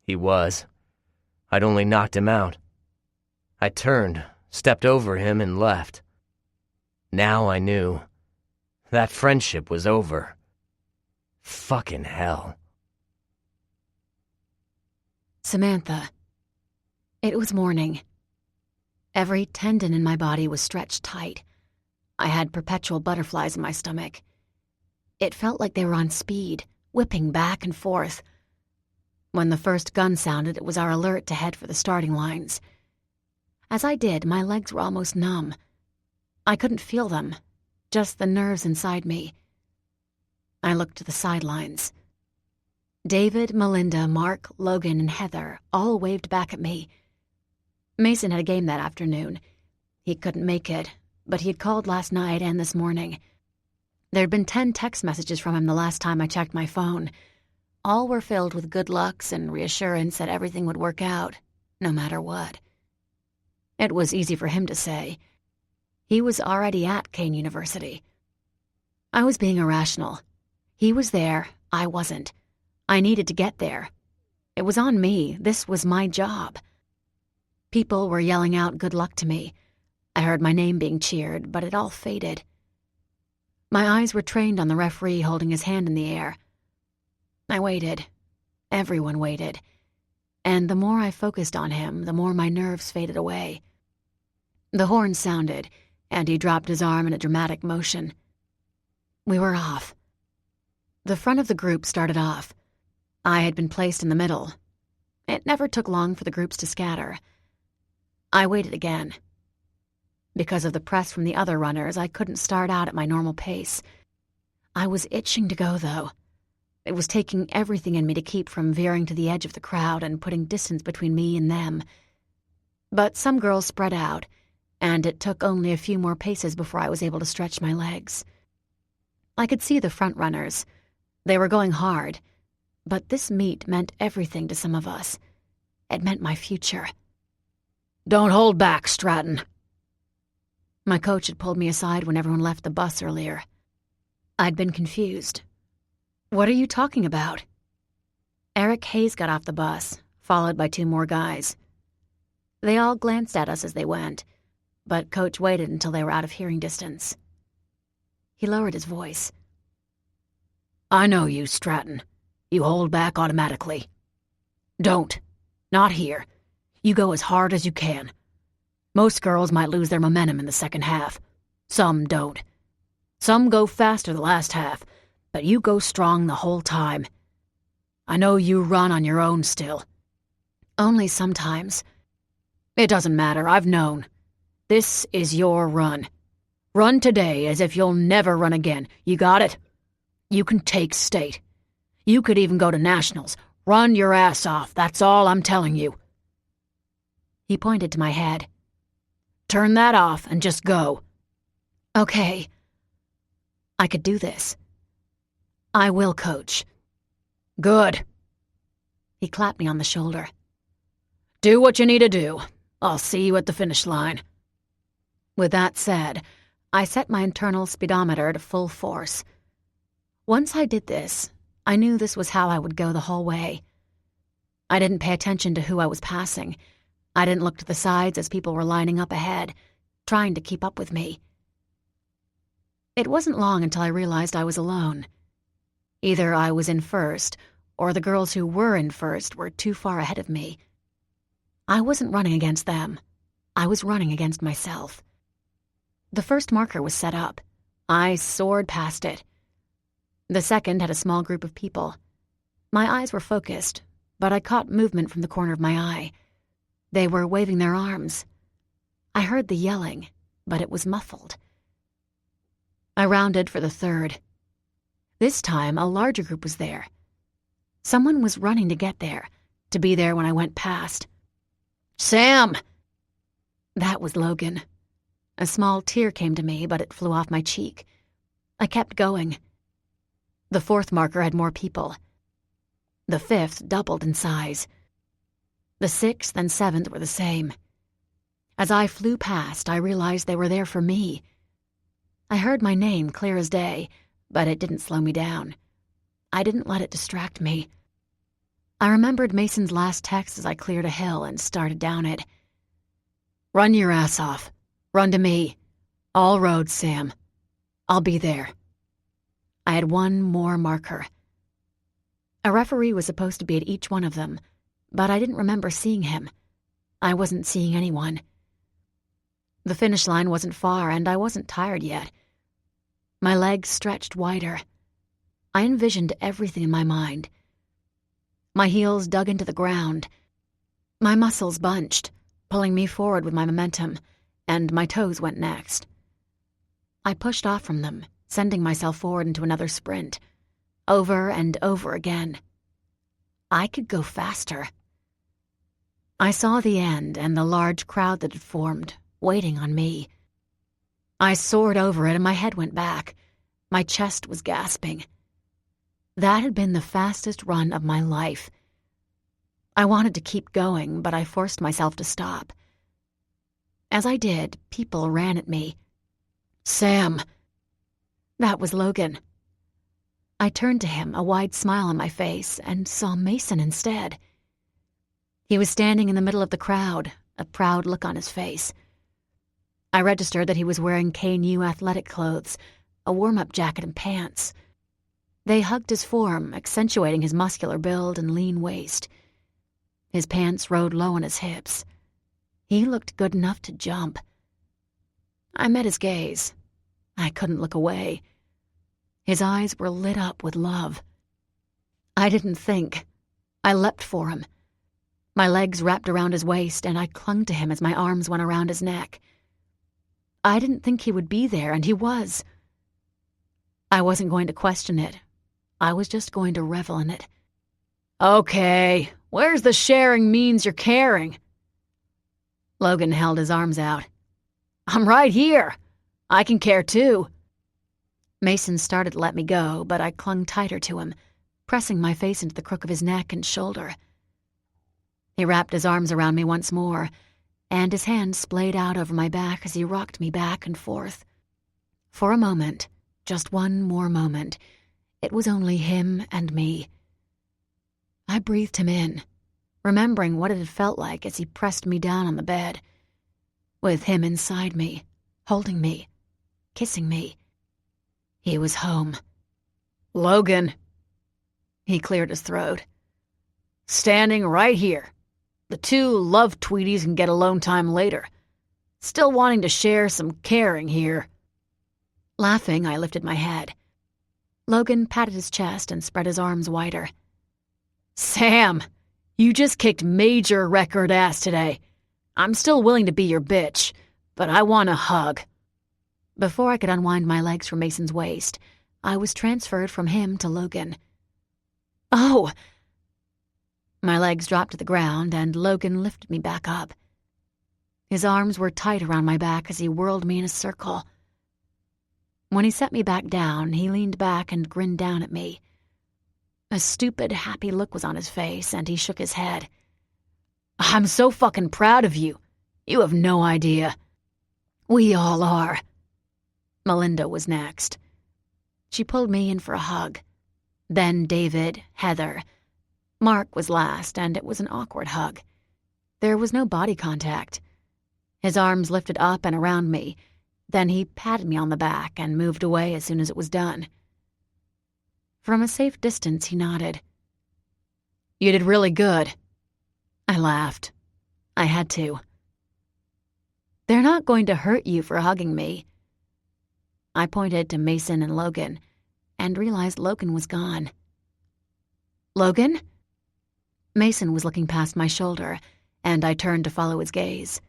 He was. I'd only knocked him out. I turned, stepped over him, and left. Now I knew. That friendship was over. Fucking hell. Samantha. It was morning. Every tendon in my body was stretched tight. I had perpetual butterflies in my stomach. It felt like they were on speed, whipping back and forth. When the first gun sounded, it was our alert to head for the starting lines. As I did, my legs were almost numb. I couldn't feel them, just the nerves inside me. I looked to the sidelines. David, Melinda, Mark, Logan, and Heather all waved back at me. Mason had a game that afternoon. He couldn't make it, but he had called last night and this morning. There had been 10 text messages from him the last time I checked my phone. All were filled with good lucks and reassurance that everything would work out, no matter what. It was easy for him to say. He was already at Kane University. I was being irrational. He was there, I wasn't. I needed to get there. It was on me. This was my job. People were yelling out good luck to me. I heard my name being cheered, but it all faded. My eyes were trained on the referee holding his hand in the air. I waited. Everyone waited. And the more I focused on him, the more my nerves faded away. The horn sounded, and he dropped his arm in a dramatic motion. We were off. The front of the group started off. I had been placed in the middle. It never took long for the groups to scatter. I waited again. Because of the press from the other runners, I couldn't start out at my normal pace. I was itching to go, though. It was taking everything in me to keep from veering to the edge of the crowd and putting distance between me and them. But some girls spread out, and it took only a few more paces before I was able to stretch my legs. I could see the front runners. They were going hard, but this meet meant everything to some of us. It meant my future. Don't hold back, Stratton. My coach had pulled me aside when everyone left the bus earlier. I'd been confused. What are you talking about? Eric Hayes got off the bus, followed by 2 more guys. They all glanced at us as they went, but Coach waited until they were out of hearing distance. He lowered his voice. I know you, Stratton. You hold back automatically. Don't. Not here. You go as hard as you can. Most girls might lose their momentum in the second half. Some don't. Some go faster the last half, but you go strong the whole time. I know you run on your own still. Only sometimes. It doesn't matter, I've known. This is your run. Run today as if you'll never run again. You got it? You can take state. You could even go to nationals. Run your ass off, that's all I'm telling you. He pointed to my head. Turn that off and just go. Okay. I could do this. I will, Coach. Good. He clapped me on the shoulder. Do what you need to do. I'll see you at the finish line. With that said, I set my internal speedometer to full force. Once I did this, I knew this was how I would go the whole way. I didn't pay attention to who I was passing. I didn't look to the sides as people were lining up ahead, trying to keep up with me. It wasn't long until I realized I was alone. Either I was in first, or the girls who were in first were too far ahead of me. I wasn't running against them. I was running against myself. The first marker was set up. I soared past it. The second had a small group of people. My eyes were focused, but I caught movement from the corner of my eye. They were waving their arms. I heard the yelling, but it was muffled. I rounded for the third. This time, a larger group was there. Someone was running to get there, to be there when I went past. Sam! That was Logan. A small tear came to me, but it flew off my cheek. I kept going. The fourth marker had more people. The fifth doubled in size. The sixth and seventh were the same. As I flew past, I realized they were there for me. I heard my name clear as day, but it didn't slow me down. I didn't let it distract me. I remembered Mason's last text as I cleared a hill and started down it. "Run your ass off. Run to me. All roads, Sam. I'll be there." I had one more marker. A referee was supposed to be at each one of them, but I didn't remember seeing him. I wasn't seeing anyone. The finish line wasn't far, and I wasn't tired yet. My legs stretched wider. I envisioned everything in my mind. My heels dug into the ground. My muscles bunched, pulling me forward with my momentum, and my toes went next. I pushed off from them, sending myself forward into another sprint, over and over again. I could go faster. I saw the end and the large crowd that had formed, waiting on me. I soared over it and my head went back. My chest was gasping. That had been the fastest run of my life. I wanted to keep going, but I forced myself to stop. As I did, people ran at me. "Sam!" That was Logan. I turned to him, a wide smile on my face, and saw Mason instead. He was standing in the middle of the crowd, a proud look on his face. I registered that he was wearing KNU athletic clothes, a warm-up jacket and pants. They hugged his form, accentuating his muscular build and lean waist. His pants rode low on his hips. He looked good enough to jump. I met his gaze. I couldn't look away. His eyes were lit up with love. I didn't think. I leapt for him. My legs wrapped around his waist, and I clung to him as my arms went around his neck. I didn't think he would be there, and he was. I wasn't going to question it. I was just going to revel in it. "Okay, where's the sharing means you're caring?" Logan held his arms out. "I'm right here. I can care too." Mason started to let me go, but I clung tighter to him, pressing my face into the crook of his neck and shoulder. He wrapped his arms around me once more, and his hands splayed out over my back as he rocked me back and forth. For a moment, just one more moment, it was only him and me. I breathed him in, remembering what it had felt like as he pressed me down on the bed, with him inside me, holding me, kissing me. He was home. "Logan." He cleared his throat. "Standing right here. The two love tweeties can get alone time later. Still wanting to share some caring here." Laughing, I lifted my head. Logan patted his chest and spread his arms wider. "Sam, you just kicked major record ass today. I'm still willing to be your bitch, but I want a hug." Before I could unwind my legs from Mason's waist, I was transferred from him to Logan. "Oh!" My legs dropped to the ground, and Logan lifted me back up. His arms were tight around my back as he whirled me in a circle. When he set me back down, he leaned back and grinned down at me. A stupid, happy look was on his face, and he shook his head. "I'm so fucking proud of you. You have no idea." "We all are." Melinda was next. She pulled me in for a hug. Then David, Heather. Mark was last, and it was an awkward hug. There was no body contact. His arms lifted up and around me. Then he patted me on the back and moved away as soon as it was done. From a safe distance, he nodded. "You did really good." I laughed. I had to. "They're not going to hurt you for hugging me." I pointed to Mason and Logan, and realized Logan was gone. "Logan?" Mason was looking past my shoulder, and I turned to follow his gaze.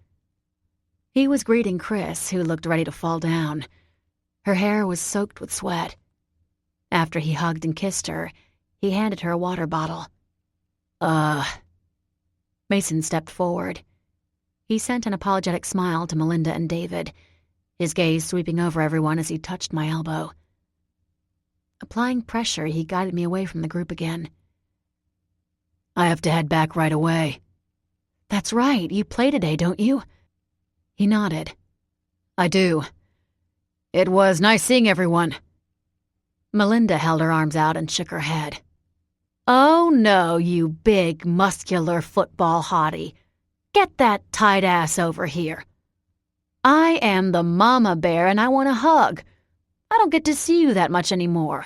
He was greeting Chris, who looked ready to fall down. Her hair was soaked with sweat. After he hugged and kissed her, he handed her a water bottle. Mason stepped forward. He sent an apologetic smile to Melinda and David, his gaze sweeping over everyone as he touched my elbow. Applying pressure, he guided me away from the group again. I have to head back right away. That's right, you play today, don't you? He nodded. I do. It was nice seeing everyone. Melinda held her arms out and shook her head. Oh no, you big, muscular football hottie. Get that tight ass over here. I am the mama bear and I want a hug. I don't get to see you that much anymore.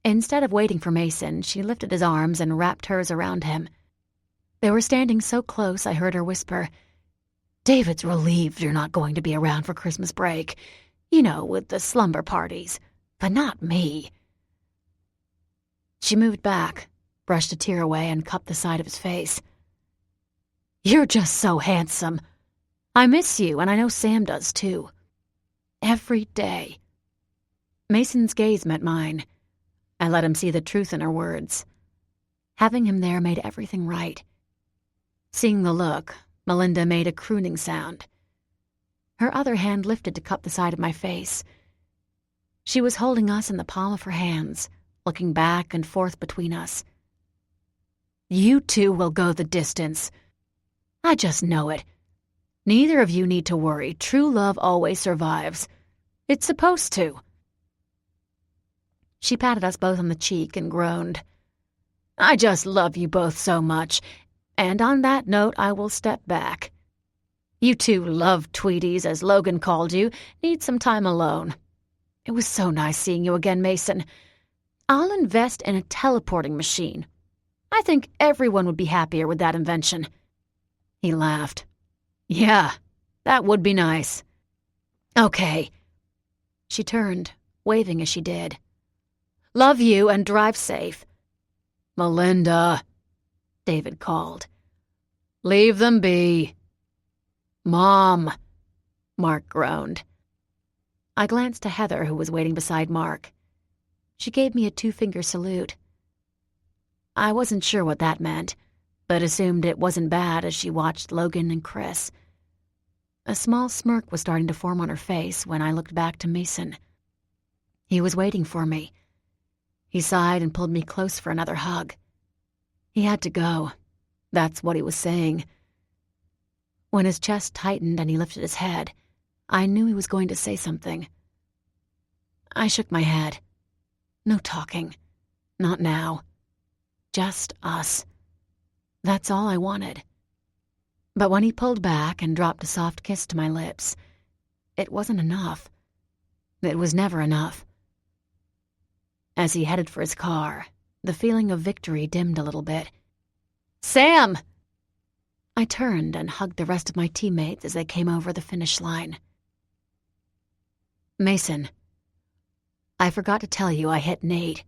Instead of waiting for Mason, she lifted his arms and wrapped hers around him. They were standing so close I heard her whisper, "David's relieved you're not going to be around for Christmas break. You know, with the slumber parties. But not me." She moved back, brushed a tear away, and cupped the side of his face. You're just so handsome. I miss you, and I know Sam does too. Every day. Mason's gaze met mine. I let him see the truth in her words. Having him there made everything right. Seeing the look, Melinda made a crooning sound. Her other hand lifted to cup the side of my face. She was holding us in the palm of her hands, looking back and forth between us. You two will go the distance. I just know it. Neither of you need to worry. True love always survives. It's supposed to. She patted us both on the cheek and groaned. I just love you both so much. And on that note, I will step back. You two love Tweeties, as Logan called you, need some time alone. It was so nice seeing you again, Mason. I'll invest in a teleporting machine. I think everyone would be happier with that invention. He laughed. Yeah, that would be nice. Okay. She turned, waving as she did. Love you and drive safe. Melinda, David called. Leave them be. Mom, Mark groaned. I glanced to Heather, who was waiting beside Mark. She gave me a 2-finger salute. I wasn't sure what that meant, but assumed it wasn't bad as she watched Logan and Chris. A small smirk was starting to form on her face when I looked back to Mason. He was waiting for me. He sighed and pulled me close for another hug. He had to go. That's what he was saying. When his chest tightened and he lifted his head, I knew he was going to say something. I shook my head. No talking. Not now. Just us. That's all I wanted. But when he pulled back and dropped a soft kiss to my lips, it wasn't enough. It was never enough. As he headed for his car, the feeling of victory dimmed a little bit. Sam! I turned and hugged the rest of my teammates as they came over the finish line. Mason, I forgot to tell you I hit Nate.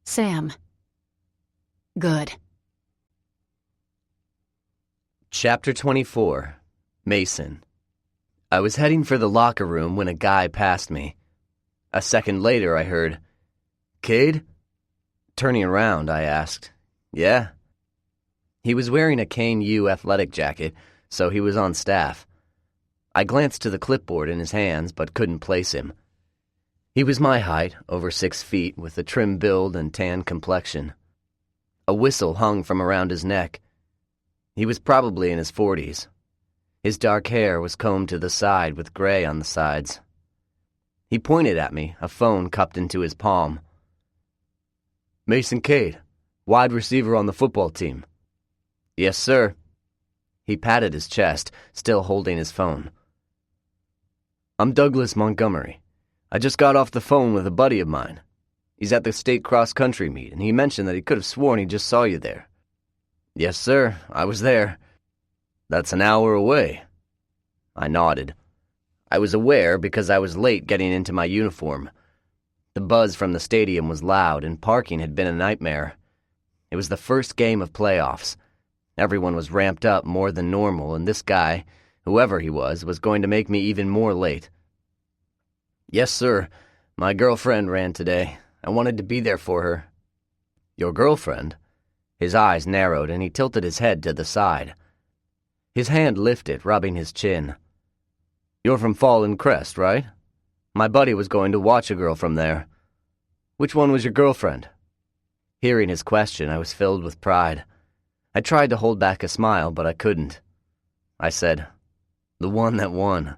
Sam. Good. Chapter 24. Mason. I was heading for the locker room when a guy passed me. A second later, I heard, "Cade?" Turning around, I asked, "Yeah?" He was wearing a Kane U athletic jacket, so he was on staff. I glanced to the clipboard in his hands, but couldn't place him. He was my height, over 6 feet, with a trim build and tan complexion. A whistle hung from around his neck. He was probably in his 40s. His dark hair was combed to the side with gray on the sides. He pointed at me, a phone cupped into his palm. "Mason Cade, wide receiver on the football team." "Yes, sir." He patted his chest, still holding his phone. "I'm Douglas Montgomery. I just got off the phone with a buddy of mine. He's at the state cross-country meet, and he mentioned that he could have sworn he just saw you there." "Yes, sir, I was there." "That's an hour away." I nodded. I was aware because I was late getting into my uniform. The buzz from the stadium was loud, and parking had been a nightmare. It was the first game of playoffs. Everyone was ramped up more than normal, and this guy, whoever he was going to make me even more late. "Yes, sir. My girlfriend ran today. I wanted to be there for her." "Your girlfriend?" His eyes narrowed, and he tilted his head to the side. His hand lifted, rubbing his chin. "You're from Fallen Crest, right? My buddy was going to watch a girl from there. Which one was your girlfriend? Hearing his question, I was filled with pride. I tried to hold back a smile, but I couldn't. I said, "The one that won."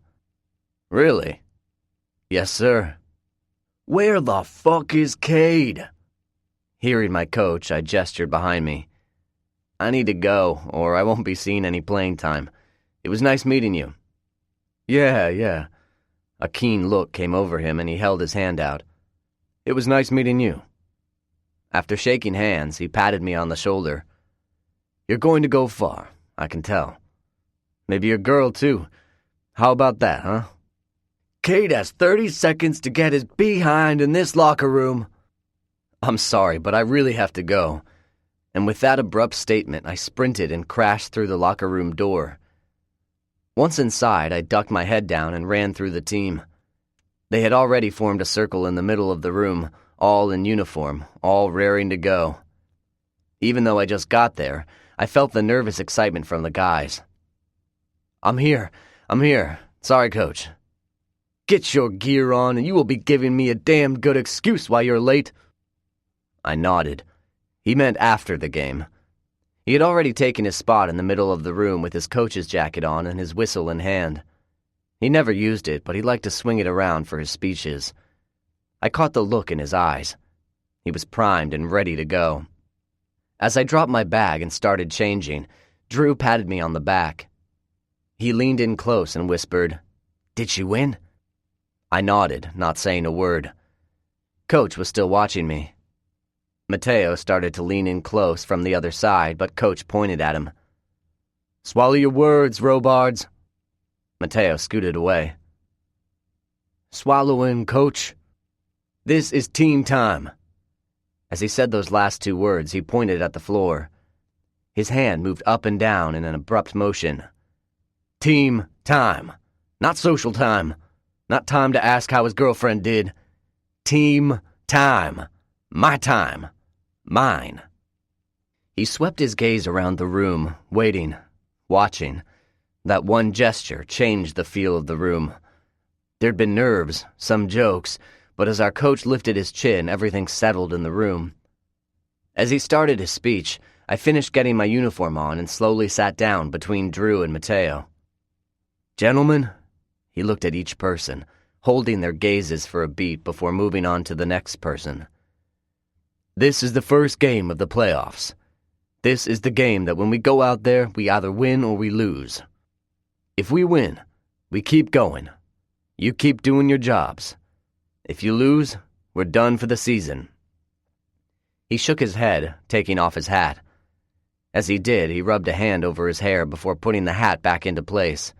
"Really?" "Yes, sir." "Where the fuck is Cade?" Hearing my coach, I gestured behind me. "I need to go, or I won't be seeing any playing time. It was nice meeting you." Yeah. A keen look came over him and he held his hand out. "It was nice meeting you." After shaking hands, he patted me on the shoulder. "You're going to go far, I can tell. Maybe your girl, too. How about that, huh?" "Cade has 30 seconds to get his behind in this locker room." "I'm sorry, but I really have to go." And with that abrupt statement, I sprinted and crashed through the locker room door. Once inside, I ducked my head down and ran through the team. They had already formed a circle in the middle of the room, all in uniform, all raring to go. Even though I just got there, I felt the nervous excitement from the guys. I'm here. Sorry, coach." "Get your gear on and you will be giving me a damn good excuse why you're late." I nodded. He meant after the game. He had already taken his spot in the middle of the room with his coach's jacket on and his whistle in hand. He never used it, but he liked to swing it around for his speeches. I caught the look in his eyes. He was primed and ready to go. As I dropped my bag and started changing, Drew patted me on the back. He leaned in close and whispered, "Did she win?" I nodded, not saying a word. Coach was still watching me. Mateo started to lean in close from the other side, but Coach pointed at him. "Swallow your words, Robards." Mateo scooted away. "Swallowing, Coach. This is team time." As he said those last two words, he pointed at the floor. His hand moved up and down in an abrupt motion. "Team time. Not social time. Not time to ask how his girlfriend did. Team time. My time. Mine." He swept his gaze around the room, waiting, watching. That one gesture changed the feel of the room. There'd been nerves, some jokes, but as our coach lifted his chin, everything settled in the room. As he started his speech, I finished getting my uniform on and slowly sat down between Drew and Mateo. "Gentlemen," he looked at each person, holding their gazes for a beat before moving on to the next person. "This is the first game of the playoffs. This is the game that when we go out there, we either win or we lose. If we win, we keep going. You keep doing your jobs. If you lose, we're done for the season." He shook his head, taking off his hat. As he did, he rubbed a hand over his hair before putting the hat back into place.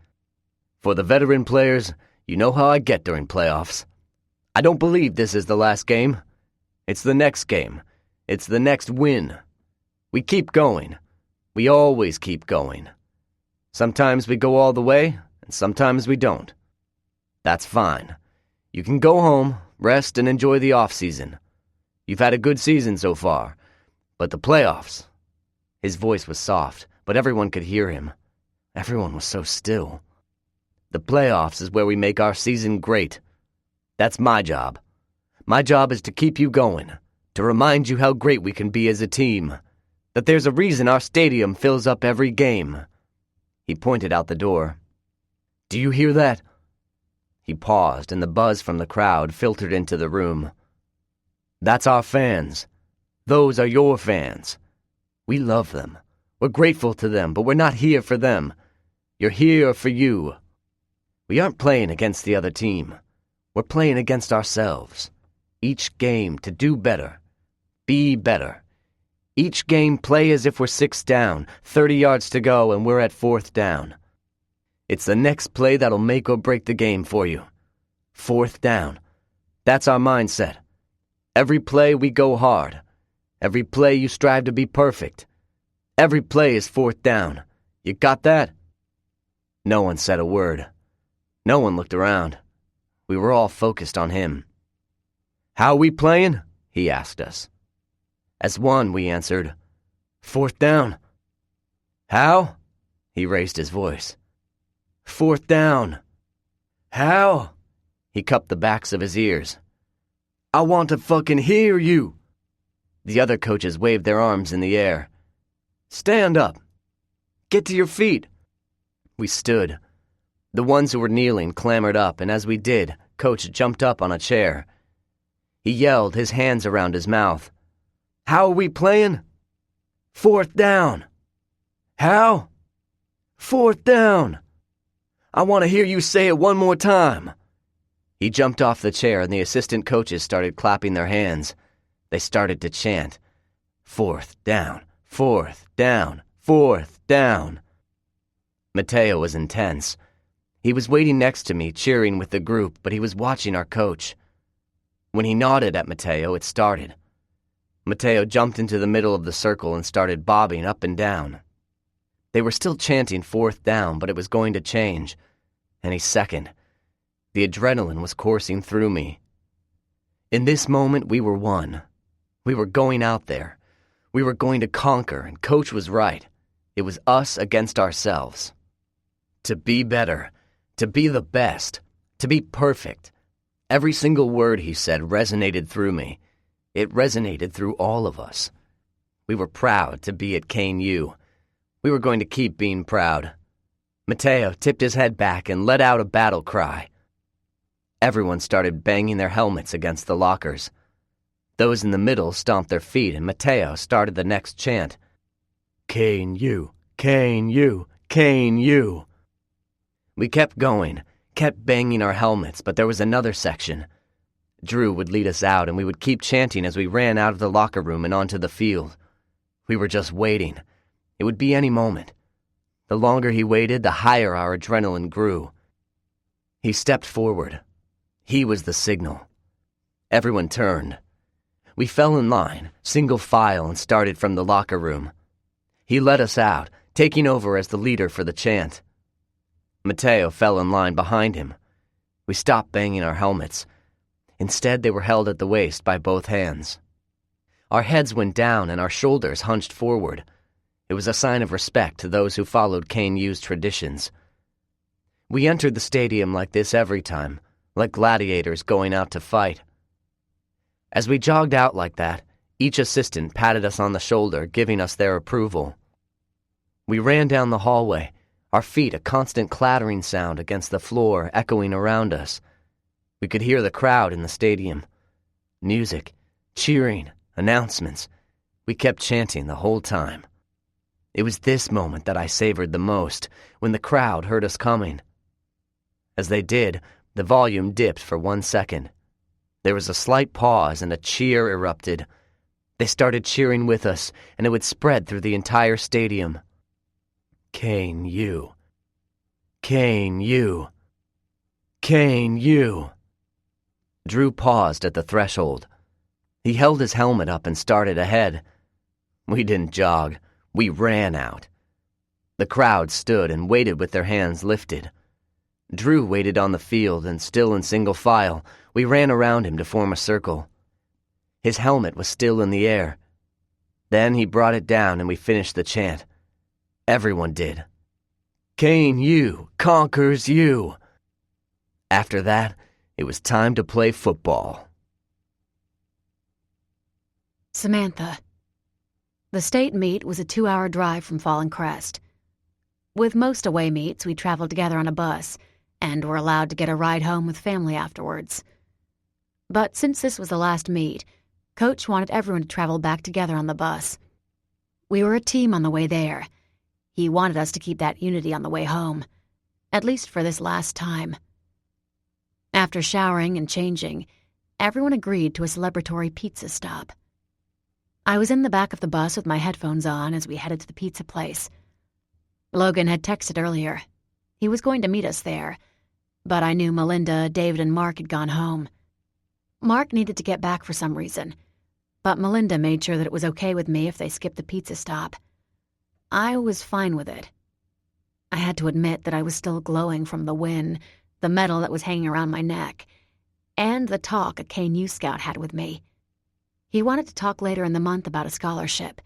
"For the veteran players, you know how I get during playoffs. I don't believe this is the last game. It's the next game. It's the next win. We keep going. We always keep going. Sometimes we go all the way, and sometimes we don't. That's fine. You can go home, rest, and enjoy the off-season. You've had a good season so far, but the playoffs..." His voice was soft, but everyone could hear him. Everyone was so still. "The playoffs is where we make our season great. That's my job. My job is to keep you going, to remind you how great we can be as a team, that there's a reason our stadium fills up every game." He pointed out the door. "Do you hear that?" He paused, and the buzz from the crowd filtered into the room. "That's our fans. Those are your fans. We love them. We're grateful to them, but we're not here for them. You're here for you. We aren't playing against the other team. We're playing against ourselves. Each game to do better. Be better. Each game play as if we're 6 down, 30 yards to go, and we're at 4th down. It's the next play that'll make or break the game for you. 4th down. That's our mindset. Every play we go hard. Every play you strive to be perfect. Every play is 4th down. You got that?" No one said a word. No one looked around. We were all focused on him. "How we playing?" he asked us. As one, we answered, 4th down. "How?" He raised his voice. 4th down. "How?" He cupped the backs of his ears. "I want to fucking hear you!" The other coaches waved their arms in the air. "Stand up! Get to your feet!" We stood. The ones who were kneeling clambered up, and as we did, Coach jumped up on a chair. He yelled, his hands around his mouth. "How are we playing?" "4th down." "How?" "4th down." "I want to hear you say it one more time." He jumped off the chair and the assistant coaches started clapping their hands. They started to chant, "4th down, 4th down, 4th down." Mateo was intense. He was waiting next to me, cheering with the group, but he was watching our coach. When he nodded at Mateo, it started. Mateo jumped into the middle of the circle and started bobbing up and down. They were still chanting 4th down, but it was going to change. Any second. The adrenaline was coursing through me. In this moment, we were one. We were going out there. We were going to conquer, and Coach was right. It was us against ourselves. To be better, to be the best, to be perfect. Every single word he said resonated through me. It resonated through all of us. We were proud to be at Kane U. We were going to keep being proud. Mateo tipped his head back and let out a battle cry. Everyone started banging their helmets against the lockers. Those in the middle stomped their feet, and Mateo started the next chant. "Kane U, Kane U, Kane U." We kept going, kept banging our helmets, but there was another section. Drew would lead us out, and we would keep chanting as we ran out of the locker room and onto the field. We were just waiting. It would be any moment. The longer he waited, the higher our adrenaline grew. He stepped forward. He was the signal. Everyone turned. We fell in line, single file, and started from the locker room. He led us out, taking over as the leader for the chant. Mateo fell in line behind him. We stopped banging our helmets. Instead, they were held at the waist by both hands. Our heads went down and our shoulders hunched forward. It was a sign of respect to those who followed Kane U's traditions. We entered the stadium like this every time, like gladiators going out to fight. As we jogged out like that, each assistant patted us on the shoulder, giving us their approval. We ran down the hallway, our feet a constant clattering sound against the floor echoing around us. We could hear the crowd in the stadium. Music, cheering, announcements. We kept chanting the whole time. It was this moment that I savored the most, when the crowd heard us coming. As they did, the volume dipped for 1 second. There was a slight pause and a cheer erupted. They started cheering with us, and it would spread through the entire stadium. Kane U. Kane U. Kane U. Drew paused at the threshold. He held his helmet up and started ahead. We didn't jog. We ran out. The crowd stood and waited with their hands lifted. Drew waited on the field, and still in single file, we ran around him to form a circle. His helmet was still in the air. Then he brought it down and we finished the chant. Everyone did. Kane U conquers you. After that, it was time to play football. Samantha. The state meet was a 2-hour drive from Fallen Crest. With most away meets, we traveled together on a bus, and were allowed to get a ride home with family afterwards. But since this was the last meet, Coach wanted everyone to travel back together on the bus. We were a team on the way there. He wanted us to keep that unity on the way home, at least for this last time. After showering and changing, everyone agreed to a celebratory pizza stop. I was in the back of the bus with my headphones on as we headed to the pizza place. Logan had texted earlier. He was going to meet us there, but I knew Melinda, David, and Mark had gone home. Mark needed to get back for some reason, but Melinda made sure that it was okay with me if they skipped the pizza stop. I was fine with it. I had to admit that I was still glowing from the win, the medal that was hanging around my neck, and the talk a Kane U scout had with me. He wanted to talk later in the month about a scholarship.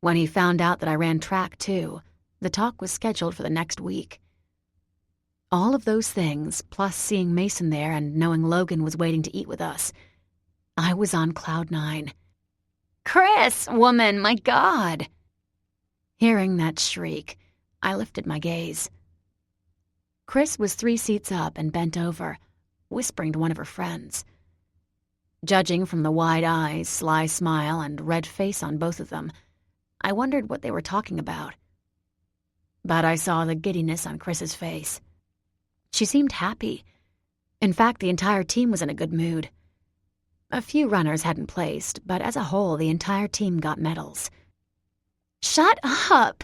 When he found out that I ran track too, the talk was scheduled for the next week. All of those things, plus seeing Mason there and knowing Logan was waiting to eat with us, I was on cloud 9. Chris, woman, my God! Hearing that shriek, I lifted my gaze. Chris was 3 seats up and bent over, whispering to one of her friends. Judging from the wide eyes, sly smile, and red face on both of them, I wondered what they were talking about. But I saw the giddiness on Chris's face. She seemed happy. In fact, the entire team was in a good mood. A few runners hadn't placed, but as a whole, the entire team got medals. Shut up!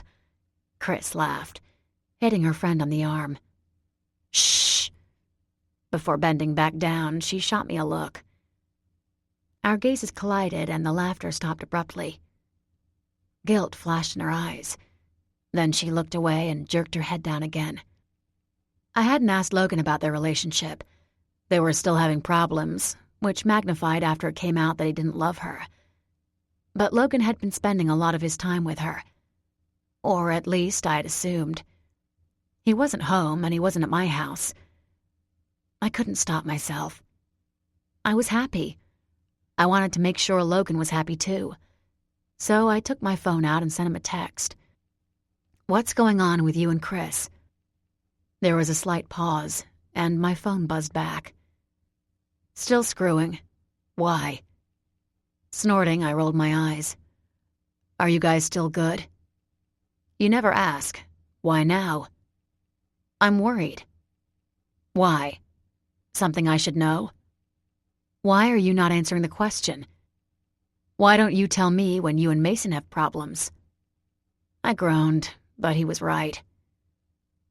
Chris laughed, hitting her friend on the arm. Shh! Before bending back down, she shot me a look. Our gazes collided and the laughter stopped abruptly. Guilt flashed in her eyes. Then she looked away and jerked her head down again. I hadn't asked Logan about their relationship. They were still having problems, which magnified after it came out that he didn't love her. But Logan had been spending a lot of his time with her. Or at least I had assumed. He wasn't home and he wasn't at my house. I couldn't stop myself. I was happy. I wanted to make sure Logan was happy too. So I took my phone out and sent him a text. "What's going on with you and Chris?" There was a slight pause, and my phone buzzed back. "Still screwing. Why?" Snorting, I rolled my eyes. "Are you guys still good?" "You never ask. Why now?" "I'm worried." "Why? Something I should know?" "Why are you not answering the question? Why don't you tell me when you and Mason have problems?" I groaned, but he was right.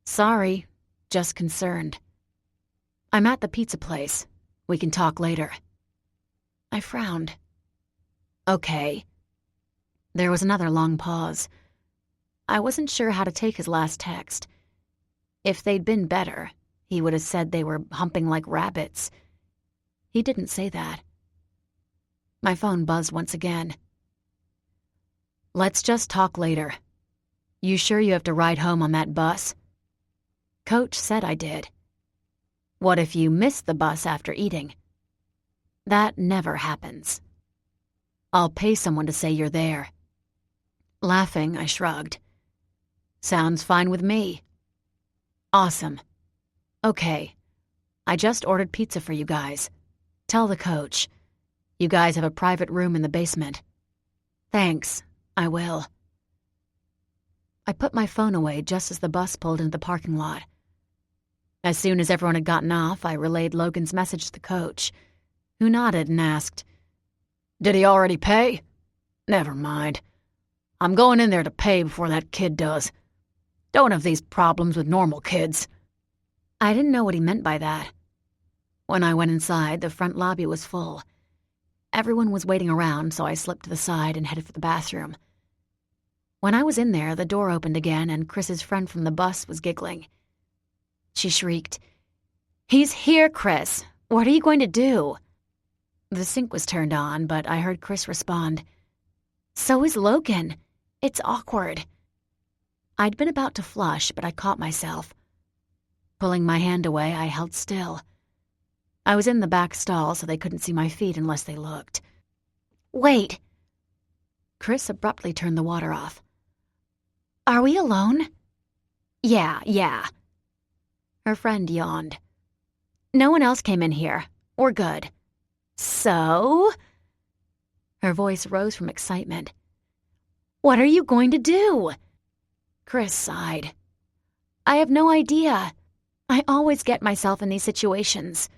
"Sorry, just concerned. I'm at the pizza place. We can talk later." I frowned. "Okay." There was another long pause. I wasn't sure how to take his last text. If they'd been better, he would have said they were humping like rabbits. He didn't say that. My phone buzzed once again. "Let's just talk later. You sure you have to ride home on that bus?" "Coach said I did." "What if you missed the bus after eating?" "That never happens." "I'll pay someone to say you're there." Laughing, I shrugged. "Sounds fine with me." "Awesome. Okay. I just ordered pizza for you guys. Tell the coach. You guys have a private room in the basement." "Thanks. I will." I put my phone away just as the bus pulled into the parking lot. As soon as everyone had gotten off, I relayed Logan's message to the coach, who nodded and asked, "Did he already pay?" "Never mind. I'm going in there to pay before that kid does. Don't have these problems with normal kids." I didn't know what he meant by that. When I went inside, the front lobby was full. Everyone was waiting around, so I slipped to the side and headed for the bathroom. When I was in there, the door opened again and Chris's friend from the bus was giggling. She shrieked, "He's here, Chris! What are you going to do?" The sink was turned on, but I heard Chris respond, "So is Logan. It's awkward." I'd been about to flush, but I caught myself. Pulling my hand away, I held still. I was in the back stall, so they couldn't see my feet unless they looked. "Wait." Chris abruptly turned the water off. "Are we alone?" Yeah. Her friend yawned. "No one else came in here. We're good." "So?" Her voice rose from excitement. "What are you going to do?" Chris sighed. "I have no idea. I always get myself in these situations.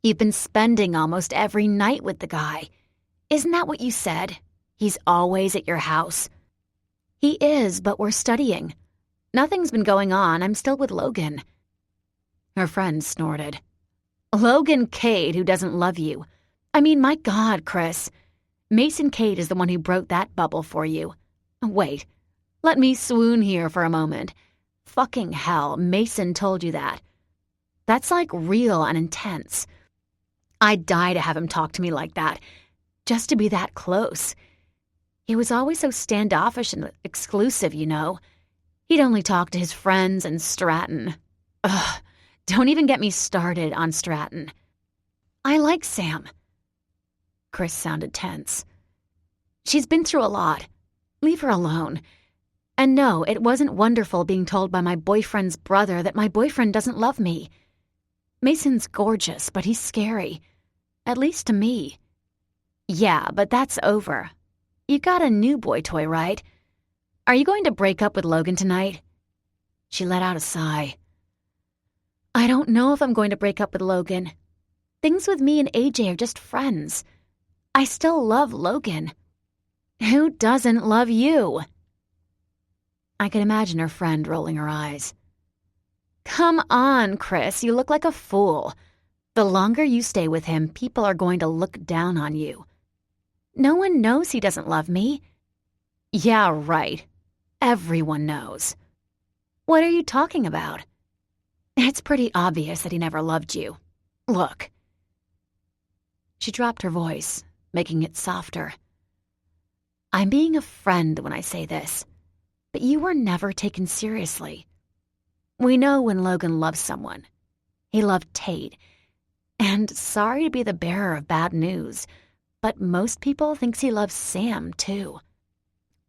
You've been spending almost every night with the guy. Isn't that what you said? He's always at your house." "He is, but we're studying. Nothing's been going on. I'm still with Logan." Her friend snorted. "Logan Cade, who doesn't love you. I mean, my God, Chris. Mason Cade is the one who broke that bubble for you. Wait, let me swoon here for a moment. Fucking hell, Mason told you that. That's like real and intense. I'd die to have him talk to me like that, just to be that close. He was always so standoffish and exclusive, you know. He'd only talk to his friends and Stratton. Ugh, Don't even get me started on Stratton. I like Sam. Chris sounded tense. She's been through a lot. Leave her alone. And no, it wasn't wonderful being told by my boyfriend's brother that my boyfriend doesn't love me. Mason's gorgeous, but he's scary. At least to me. Yeah, but that's over. You got a new boy toy, right? Are you going to break up with Logan tonight? She let out a sigh. I don't know if I'm going to break up with Logan. Things with me and AJ are just friends. I still love Logan. Who doesn't love you? I could imagine her friend rolling her eyes. Come on, Chris, you look like a fool. The longer you stay with him, people are going to look down on you. No one knows he doesn't love me. Yeah, right. Everyone knows. What are you talking about? It's pretty obvious that he never loved you. Look. She dropped her voice, making it softer. I'm being a friend when I say this, but you were never taken seriously. We know when Logan loves someone. He loved Tate. And sorry to be the bearer of bad news, but most people think he loves Sam, too.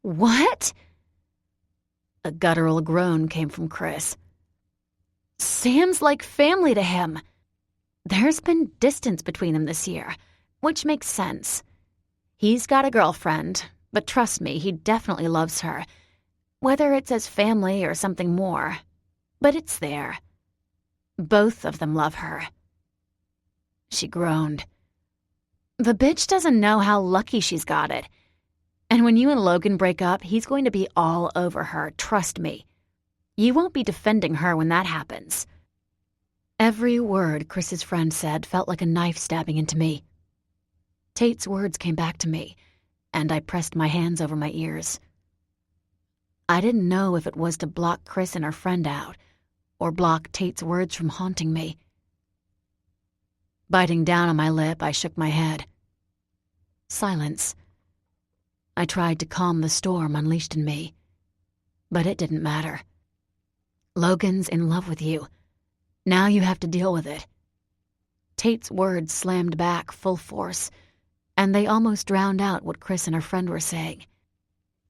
What? A guttural groan came from Chris. Sam's like family to him. There's been distance between them this year, which makes sense. He's got a girlfriend, but trust me, he definitely loves her, whether it's as family or something more. But it's there. Both of them love her. She groaned. The bitch doesn't know how lucky she's got it. And when you and Logan break up, he's going to be all over her, trust me. You won't be defending her when that happens. Every word Chris's friend said felt like a knife stabbing into me. Tate's words came back to me, and I pressed my hands over my ears. I didn't know if it was to block Chris and her friend out, or block Tate's words from haunting me. Biting down on my lip, I shook my head. Silence. I tried to calm the storm unleashed in me, but it didn't matter. Logan's in love with you. Now you have to deal with it. Tate's words slammed back full force, and they almost drowned out what Chris and her friend were saying.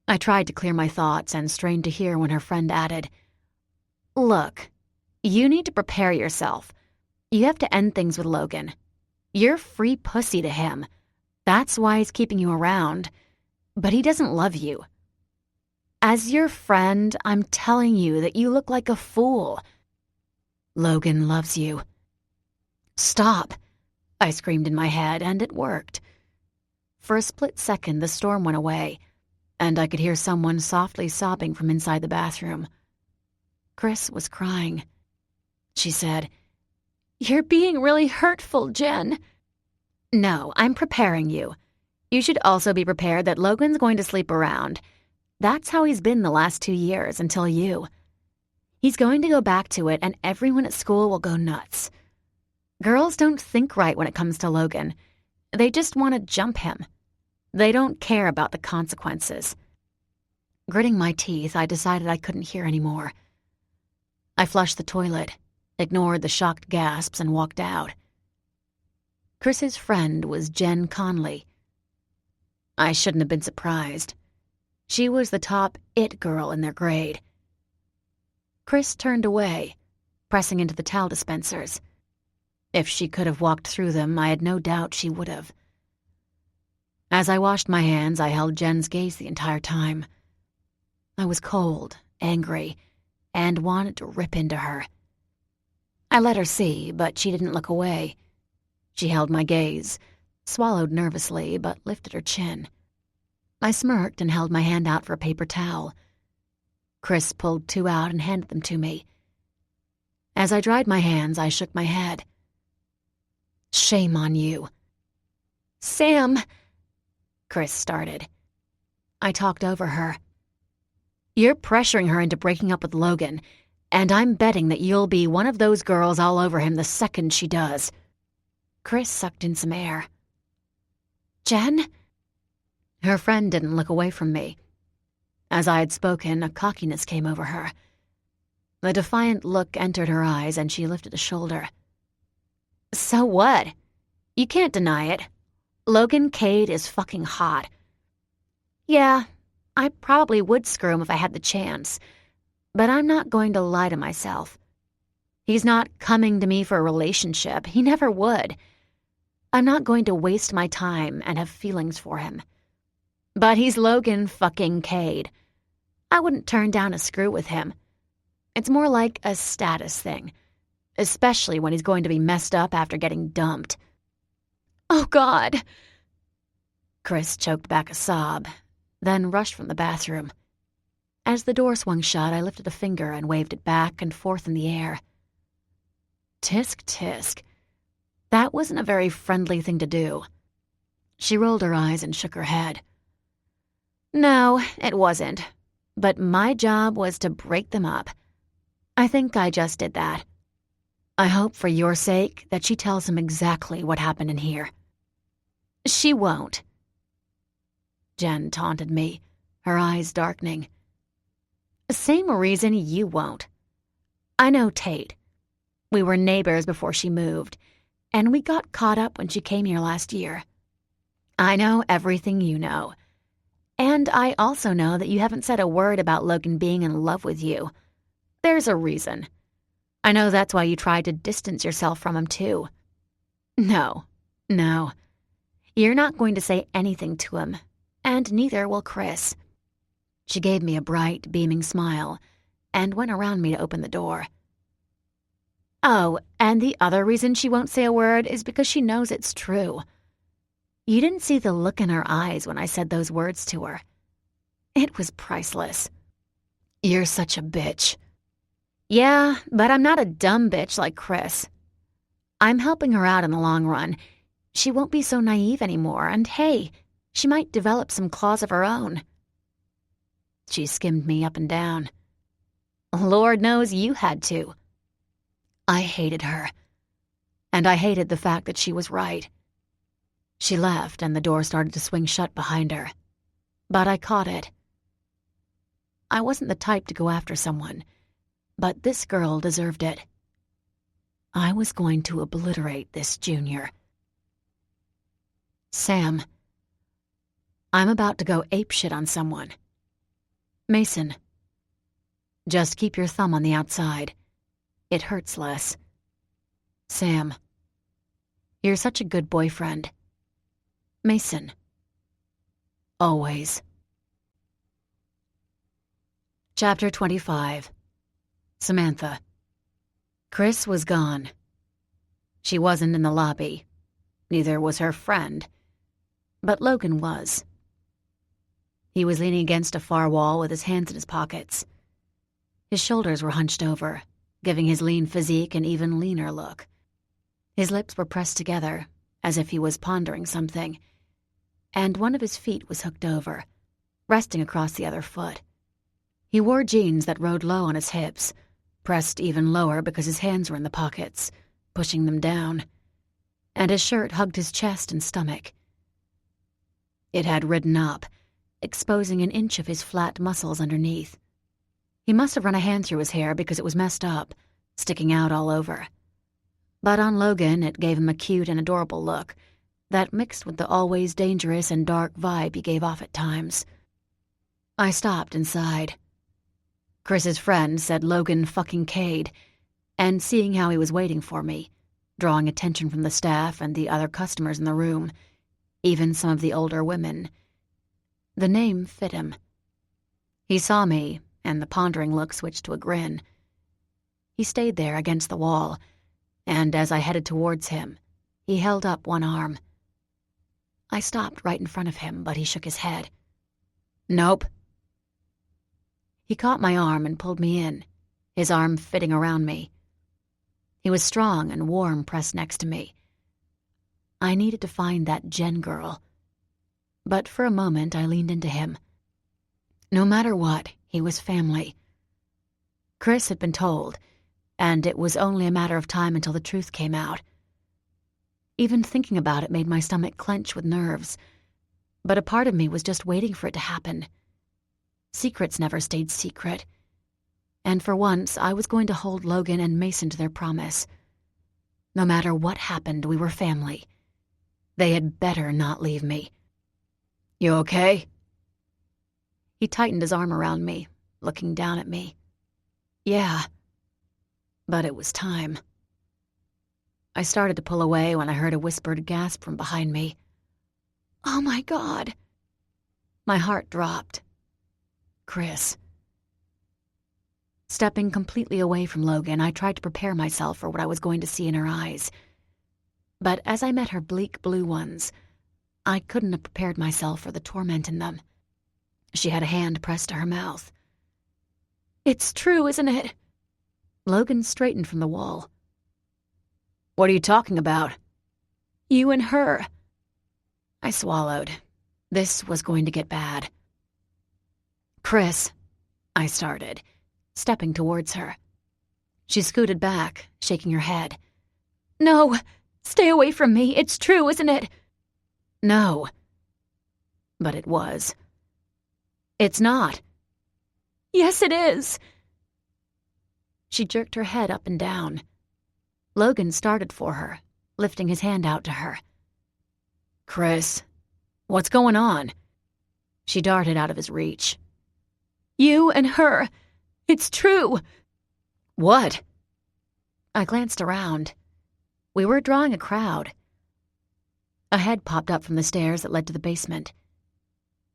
I tried to clear my thoughts and strained to hear when her friend added, Look, you need to prepare yourself. You have to end things with Logan. You're free pussy to him. That's why he's keeping you around. But he doesn't love you. As your friend, I'm telling you that you look like a fool. Logan loves you. Stop, I screamed in my head, and it worked. For a split second, the storm went away, and I could hear someone softly sobbing from inside the bathroom. Chris was crying. She said, You're being really hurtful, Jen. No, I'm preparing you. You should also be prepared that Logan's going to sleep around. That's how he's been the last 2 years, until you. He's going to go back to it, and everyone at school will go nuts. Girls don't think right when it comes to Logan. They just want to jump him. They don't care about the consequences. Gritting my teeth, I decided I couldn't hear anymore. I flushed the toilet, ignored the shocked gasps, and walked out. Chris's friend was Jen Conley. I shouldn't have been surprised. She was the top it girl in their grade. Chris turned away, pressing into the towel dispensers. If she could have walked through them, I had no doubt she would have. As I washed my hands, I held Jen's gaze the entire time. I was cold, angry, and wanted to rip into her. I let her see, but she didn't look away. She held my gaze, swallowed nervously, but lifted her chin. I smirked and held my hand out for a paper towel. Chris pulled 2 out and handed them to me. As I dried my hands, I shook my head. Shame on you. Sam, Chris started. I talked over her. You're pressuring her into breaking up with Logan, and I'm betting that you'll be one of those girls all over him the second she does. Chris sucked in some air. Jen? Her friend didn't look away from me. As I had spoken, a cockiness came over her. The defiant look entered her eyes and she lifted a shoulder. So what? You can't deny it. Logan Cade is fucking hot. Yeah, I probably would screw him if I had the chance, but I'm not going to lie to myself. He's not coming to me for a relationship. He never would. I'm not going to waste my time and have feelings for him. But he's Logan fucking Cade. I wouldn't turn down a screw with him. It's more like a status thing, especially when he's going to be messed up after getting dumped. Oh, God. Chris choked back a sob, then rushed from the bathroom. As the door swung shut, I lifted a finger and waved it back and forth in the air. Tisk, tisk. That wasn't a very friendly thing to do. She rolled her eyes and shook her head. No, it wasn't. But my job was to break them up. I think I just did that. I hope for your sake that she tells him exactly what happened in here. She won't. Jen taunted me, her eyes darkening. Same reason you won't. I know Tate. We were neighbors before she moved, and we got caught up when she came here last year. I know everything you know. And I also know that you haven't said a word about Logan being in love with you. There's a reason. I know that's why you tried to distance yourself from him, too. No. You're not going to say anything to him, and neither will Chris. She gave me a bright, beaming smile and went around me to open the door. Oh, and the other reason she won't say a word is because she knows it's true. You didn't see the look in her eyes when I said those words to her. It was priceless. You're such a bitch. Yeah, but I'm not a dumb bitch like Chris. I'm helping her out in the long run. She won't be so naive anymore, and hey, she might develop some claws of her own. She skimmed me up and down. Lord knows you had to. I hated her, and I hated the fact that she was right. She left, and the door started to swing shut behind her. But I caught it. I wasn't the type to go after someone, but this girl deserved it. I was going to obliterate this junior. Sam, I'm about to go apeshit on someone. Mason, just keep your thumb on the outside. It hurts less. Sam, you're such a good boyfriend. Mason, always. Chapter 25. Samantha. Chris was gone. She wasn't in the lobby. Neither was her friend. But Logan was. He was leaning against a far wall with his hands in his pockets. His shoulders were hunched over, giving his lean physique an even leaner look. His lips were pressed together, as if he was pondering something, and one of his feet was hooked over, resting across the other foot. He wore jeans that rode low on his hips, pressed even lower because his hands were in the pockets, pushing them down, and his shirt hugged his chest and stomach. It had ridden up, exposing an inch of his flat muscles underneath. He must have run a hand through his hair because it was messed up, sticking out all over. But on Logan, it gave him a cute and adorable look that mixed with the always dangerous and dark vibe he gave off at times. I stopped and sighed. Chris's friend said Logan fucking Cade, and seeing how he was waiting for me, drawing attention from the staff and the other customers in the room, even some of the older women, the name fit him. He saw me, and the pondering look switched to a grin. He stayed there against the wall, and as I headed towards him, he held up one arm. I stopped right in front of him, but he shook his head. Nope. He caught my arm and pulled me in, his arm fitting around me. He was strong and warm pressed next to me. I needed to find that Jen girl. But for a moment I leaned into him. No matter what, he was family. Chris had been told, and it was only a matter of time until the truth came out. Even thinking about it made my stomach clench with nerves, but a part of me was just waiting for it to happen. Secrets never stayed secret. And for once, I was going to hold Logan and Mason to their promise. No matter what happened, we were family. They had better not leave me. You okay? He tightened his arm around me, looking down at me. Yeah. But it was time. I started to pull away when I heard a whispered gasp from behind me. Oh my God. My heart dropped. Chris. Stepping completely away from Logan, I tried to prepare myself for what I was going to see in her eyes. But as I met her bleak blue ones, I couldn't have prepared myself for the torment in them. She had a hand pressed to her mouth. It's true, isn't it? Logan straightened from the wall. What are you talking about? You and her. I swallowed. This was going to get bad. Chris, I started, stepping towards her. She scooted back, shaking her head. No, stay away from me. It's true, isn't it? No. But it was. It's not. Yes, it is. She jerked her head up and down. Logan started for her, lifting his hand out to her. Chris, what's going on? She darted out of his reach. You and her. It's true. What? I glanced around. We were drawing a crowd. A head popped up from the stairs that led to the basement.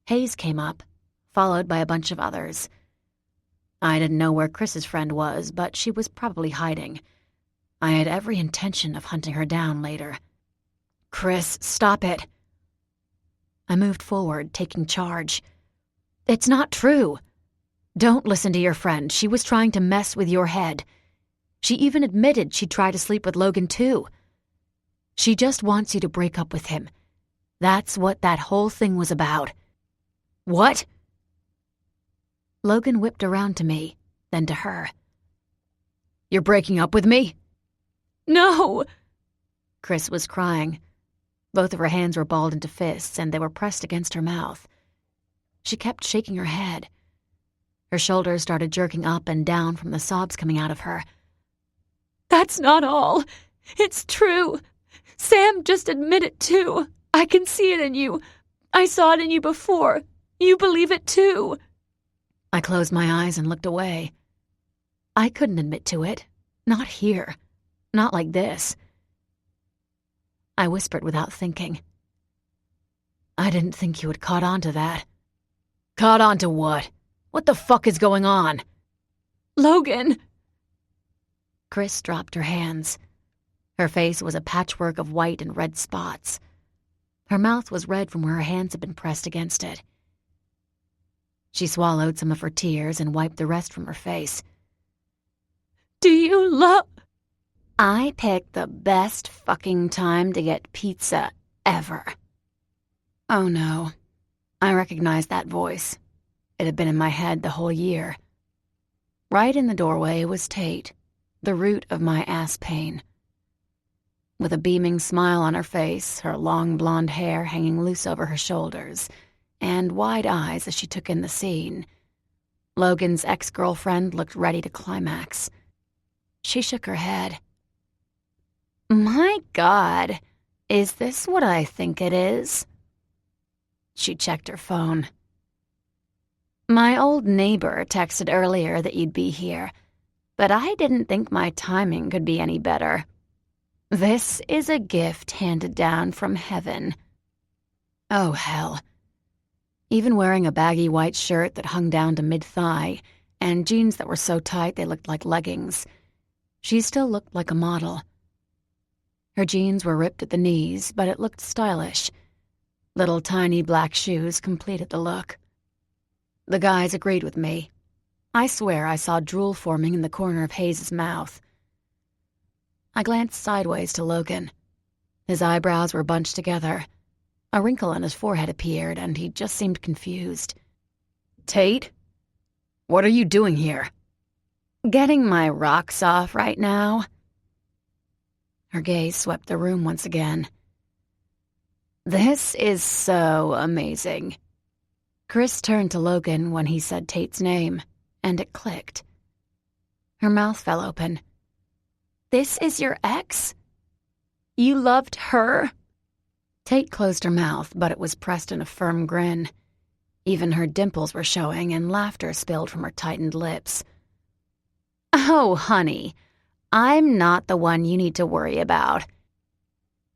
Hayes came up, followed by a bunch of others. I didn't know where Chris's friend was, but she was probably hiding. I had every intention of hunting her down later. Chris, stop it. I moved forward, taking charge. It's not true. Don't listen to your friend. She was trying to mess with your head. She even admitted she'd try to sleep with Logan too. She just wants you to break up with him. That's what that whole thing was about. What? Logan whipped around to me, then to her. You're breaking up with me? No! Chris was crying. Both of her hands were balled into fists, and they were pressed against her mouth. She kept shaking her head. Her shoulders started jerking up and down from the sobs coming out of her. That's not all. It's true. Sam just admitted too. I can see it in you. I saw it in you before. You believe it too. I closed my eyes and looked away. I couldn't admit to it. Not here. Not like this. I whispered without thinking. I didn't think you had caught on to that. Caught on to what? What the fuck is going on? Logan! Chris dropped her hands. Her face was a patchwork of white and red spots. Her mouth was red from where her hands had been pressed against it. She swallowed some of her tears and wiped the rest from her face. Do you love... I picked the best fucking time to get pizza ever. Oh no. I recognized that voice. It had been in my head the whole year. Right in the doorway was Tate, the root of my ass pain. With a beaming smile on her face, her long blonde hair hanging loose over her shoulders, and wide eyes as she took in the scene, Logan's ex-girlfriend looked ready to climax. She shook her head. My God, is this what I think it is? She checked her phone. My old neighbor texted earlier that you'd be here, but I didn't think my timing could be any better. This is a gift handed down from heaven. Oh, hell. Even wearing a baggy white shirt that hung down to mid-thigh and jeans that were so tight they looked like leggings, she still looked like a model. Her jeans were ripped at the knees, but it looked stylish. Little tiny black shoes completed the look. The guys agreed with me. I swear I saw drool forming in the corner of Hayes' mouth. I glanced sideways to Logan. His eyebrows were bunched together. A wrinkle on his forehead appeared, and he just seemed confused. Tate? What are you doing here? Getting my rocks off right now. Her gaze swept the room once again. This is so amazing. Chris turned to Logan when he said Tate's name, and it clicked. Her mouth fell open. "This is your ex? You loved her?" Tate closed her mouth, but it was pressed in a firm grin. Even her dimples were showing, and laughter spilled from her tightened lips. "Oh, honey, I'm not the one you need to worry about."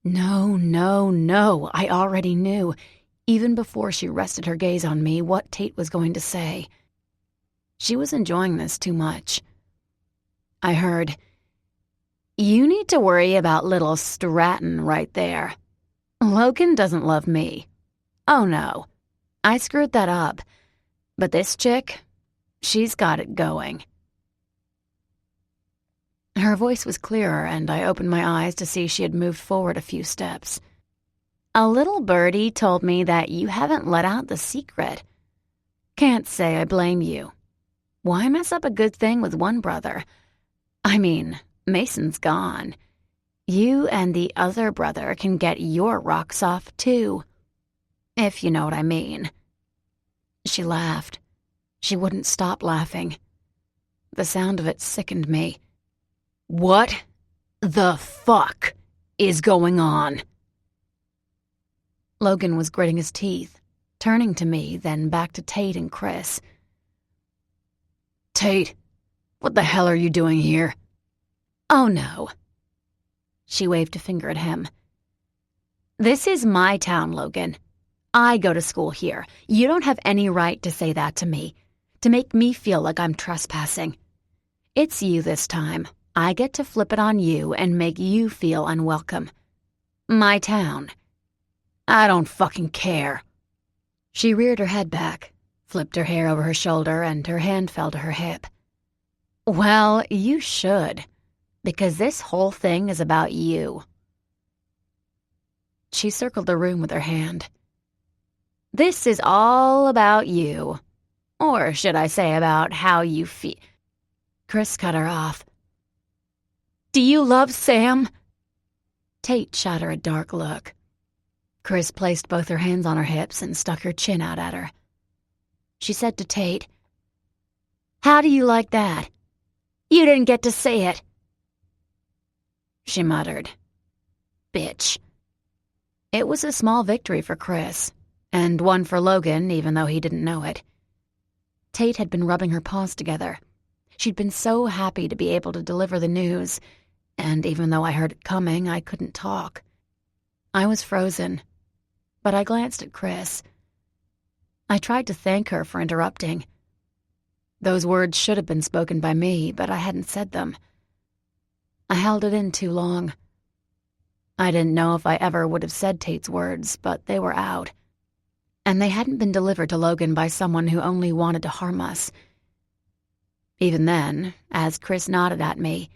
No, no, no, I already knew, even before she rested her gaze on me, what Tate was going to say. She was enjoying this too much. I heard, "You need to worry about little Stratton right there. Logan doesn't love me. Oh no, I screwed that up. But this chick, she's got it going." Her voice was clearer, and I opened my eyes to see she had moved forward a few steps. "A little birdie told me that you haven't let out the secret. Can't say I blame you. Why mess up a good thing with one brother? I mean, Mason's gone. You and the other brother can get your rocks off, too. If you know what I mean." She laughed. She wouldn't stop laughing. The sound of it sickened me. "What the fuck is going on?" Logan was gritting his teeth, turning to me, then back to Tate and Chris. "Tate, what the hell are you doing here?" "Oh, no." She waved a finger at him. "This is my town, Logan. I go to school here. You don't have any right to say that to me, to make me feel like I'm trespassing. It's you this time. I get to flip it on you and make you feel unwelcome. My town. I don't fucking care." She reared her head back, flipped her hair over her shoulder, and her hand fell to her hip. "Well, you should, because this whole thing is about you." She circled the room with her hand. "This is all about you. Or should I say about how you feel?" Chris cut her off. "Do you love Sam?" Tate shot her a dark look. Chris placed both her hands on her hips and stuck her chin out at her. She said to Tate, "How do you like that? You didn't get to say it." She muttered, "Bitch." It was a small victory for Chris, and one for Logan, even though he didn't know it. Tate had been rubbing her paws together. She'd been so happy to be able to deliver the news, and even though I heard it coming, I couldn't talk. I was frozen, but I glanced at Chris. I tried to thank her for interrupting. Those words should have been spoken by me, but I hadn't said them. I held it in too long. I didn't know if I ever would have said Tate's words, but they were out. And they hadn't been delivered to Logan by someone who only wanted to harm us. Even then, as Chris nodded at me,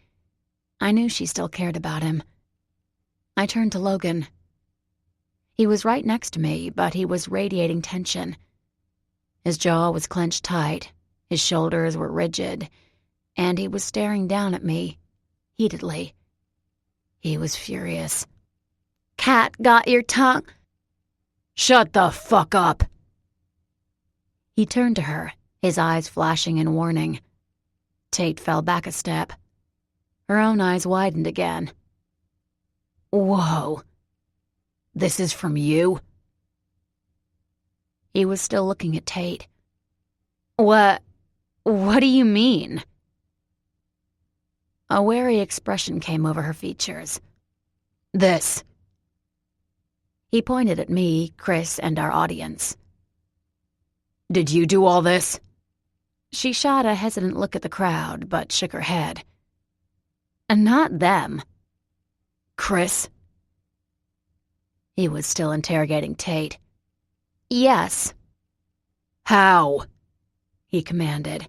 I knew she still cared about him. I turned to Logan. He was right next to me, but he was radiating tension. His jaw was clenched tight, his shoulders were rigid, and he was staring down at me, heatedly. He was furious. "Cat got your tongue?" "Shut the fuck up!" He turned to her, his eyes flashing in warning. Tate fell back a step. Her own eyes widened again. "Whoa. This is from you?" He was still looking at Tate. What do you mean?" A wary expression came over her features. "This." He pointed at me, Chris, and our audience. "Did you do all this?" She shot a hesitant look at the crowd, but shook her head. "Not them." "Chris?" He was still interrogating Tate. "Yes." "How?" he commanded,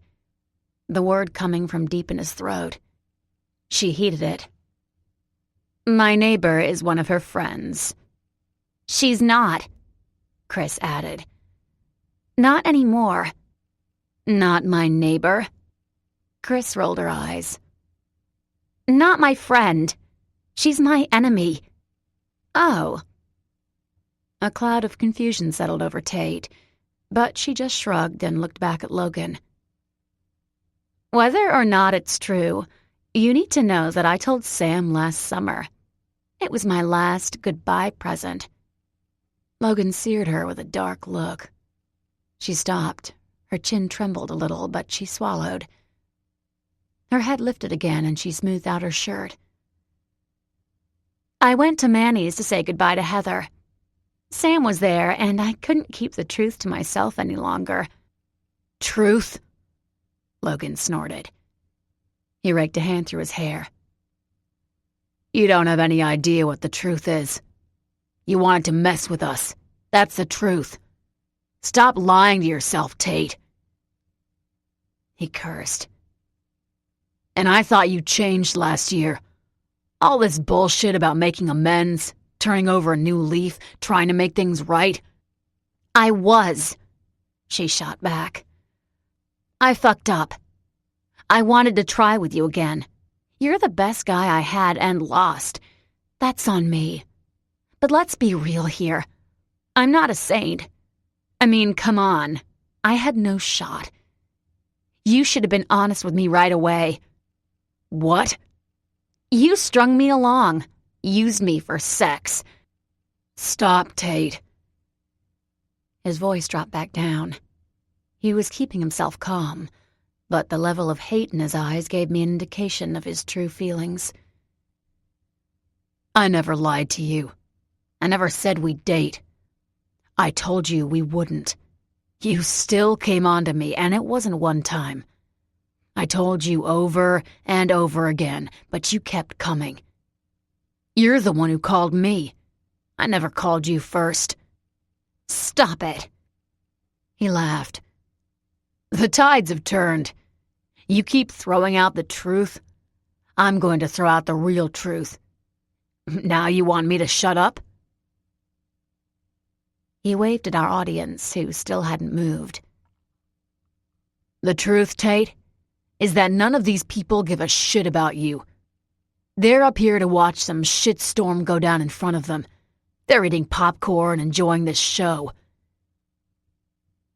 the word coming from deep in his throat. She heeded it. "My neighbor is one of her friends." "She's not," Chris added. "Not anymore." "Not my neighbor?" Chris rolled her eyes. "Not my friend. She's my enemy." "Oh." A cloud of confusion settled over Tate, but she just shrugged and looked back at Logan. Whether or not it's true, you need to know that I told Sam last summer. It was my last goodbye present. Logan seared her with a dark look. She stopped. Her chin trembled a little, but she swallowed. Her head lifted again, and she smoothed out her shirt. I went to Manny's to say goodbye to Heather. Sam was there, and I couldn't keep the truth to myself any longer. Truth? Logan snorted. He raked a hand through his hair. You don't have any idea what the truth is. You wanted to mess with us. That's the truth. Stop lying to yourself, Tate. He cursed. And I thought you changed last year. All this bullshit about making amends, turning over a new leaf, trying to make things right. I was, she shot back. I fucked up. I wanted to try with you again. You're the best guy I had and lost. That's on me. But let's be real here. I'm not a saint. I mean, come on. I had no shot. You should have been honest with me right away. What? You strung me along, used me for sex. Stop, Tate. His voice dropped back down. He was keeping himself calm, but the level of hate in his eyes gave me an indication of his true feelings. I never lied to you. I never said we'd date. I told you we wouldn't. You still came on to me, and it wasn't one time. I told you over and over again, but you kept coming. You're the one who called me. I never called you first. Stop it. He laughed. The tides have turned. You keep throwing out the truth. I'm going to throw out the real truth. Now you want me to shut up? He waved at our audience, who still hadn't moved. The truth, Tate, is that none of these people give a shit about you. They're up here to watch some shitstorm go down in front of them. They're eating popcorn, enjoying this show.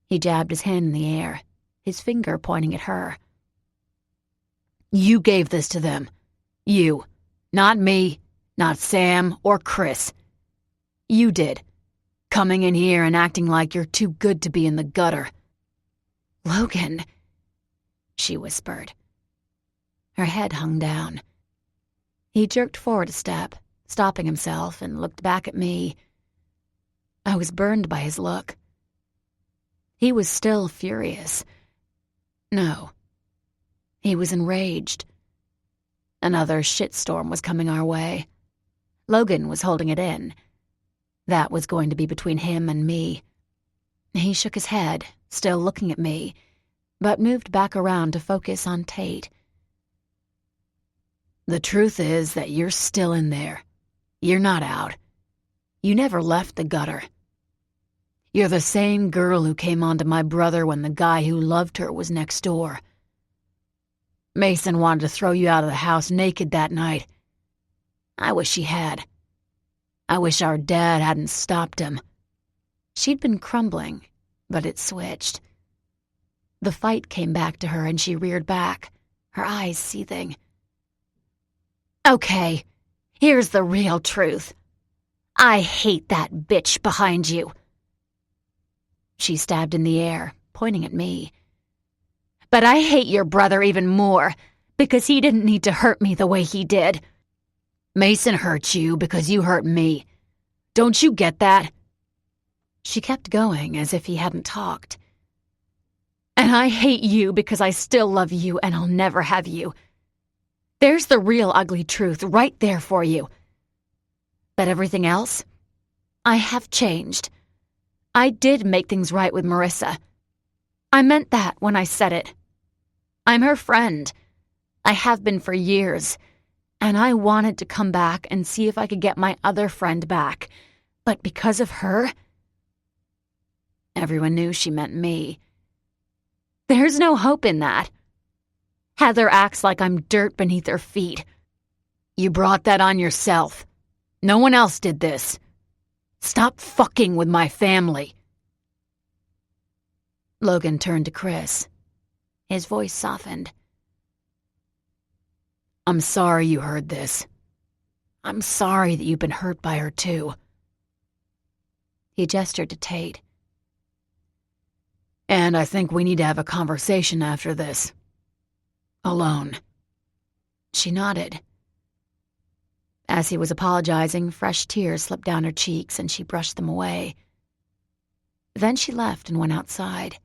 He jabbed his hand in the air, his finger pointing at her. You gave this to them. You. Not me, not Sam or Chris. You did. Coming in here and acting like you're too good to be in the gutter. Logan, she whispered. Her head hung down. He jerked forward a step, stopping himself, and looked back at me. I was burned by his look. He was still furious. No. He was enraged. Another shitstorm was coming our way. Logan was holding it in. That was going to be between him and me. He shook his head, still looking at me, but moved back around to focus on Tate. The truth is that you're still in there. You're not out. You never left the gutter. You're the same girl who came on to my brother when the guy who loved her was next door. Mason wanted to throw you out of the house naked that night. I wish he had. I wish our dad hadn't stopped him. She'd been crumbling, but it switched. The fight came back to her and she reared back, her eyes seething. Okay, here's the real truth. I hate that bitch behind you. She stabbed in the air, pointing at me. But I hate your brother even more, because he didn't need to hurt me the way he did. Mason hurt you because you hurt me. Don't you get that? She kept going as if he hadn't talked. And I hate you because I still love you and I'll never have you. There's the real ugly truth right there for you. But everything else? I have changed. I did make things right with Marissa. I meant that when I said it. I'm her friend. I have been for years. And I wanted to come back and see if I could get my other friend back. But because of her, everyone knew she meant me. There's no hope in that. Heather acts like I'm dirt beneath her feet. You brought that on yourself. No one else did this. Stop fucking with my family. Logan turned to Chris. His voice softened. I'm sorry you heard this. I'm sorry that you've been hurt by her, too. He gestured to Tate. And I think we need to have a conversation after this. Alone. She nodded. As he was apologizing, fresh tears slipped down her cheeks and she brushed them away. Then she left and went outside.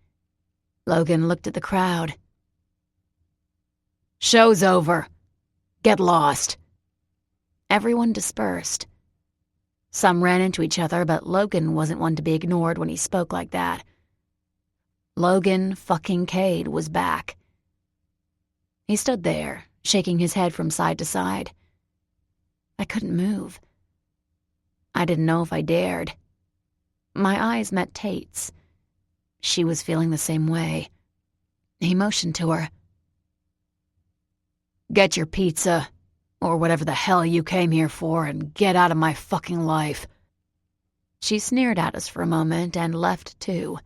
Logan looked at the crowd. Show's over. Get lost. Everyone dispersed. Some ran into each other, but Logan wasn't one to be ignored when he spoke like that. Logan fucking Cade was back. He stood there, shaking his head from side to side. I couldn't move. I didn't know if I dared. My eyes met Tate's. She was feeling the same way. He motioned to her. Get your pizza, or whatever the hell you came here for, and get out of my fucking life. She sneered at us for a moment and left too.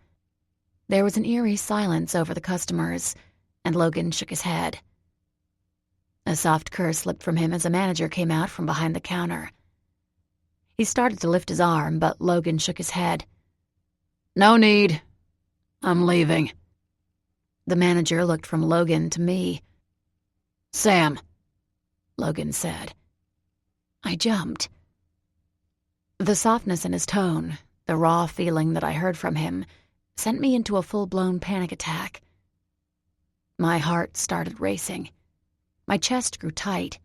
There was an eerie silence over the customers, and Logan shook his head. A soft curse slipped from him as a manager came out from behind the counter. He started to lift his arm, but Logan shook his head. No need. I'm leaving. The manager looked from Logan to me. Sam, Logan said. I jumped. The softness in his tone, the raw feeling that I heard from him, sent me into a full-blown panic attack. My heart started racing. My chest grew tight.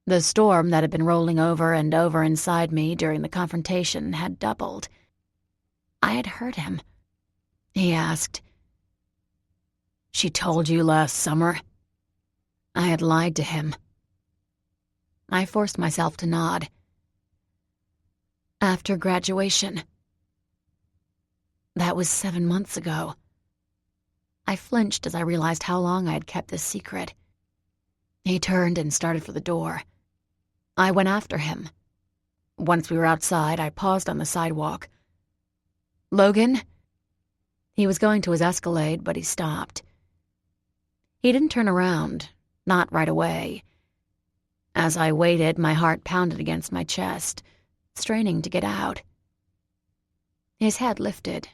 The storm that had been rolling over and over inside me during the confrontation had doubled. I had hurt him. He asked, She told you last summer? I had lied to him. I forced myself to nod. After graduation. That was 7 months ago. I flinched as I realized how long I had kept this secret. He turned and started for the door. I went after him. Once we were outside, I paused on the sidewalk. Logan? He was going to his Escalade, but he stopped. He didn't turn around, not right away. As I waited, my heart pounded against my chest, straining to get out. His head lifted,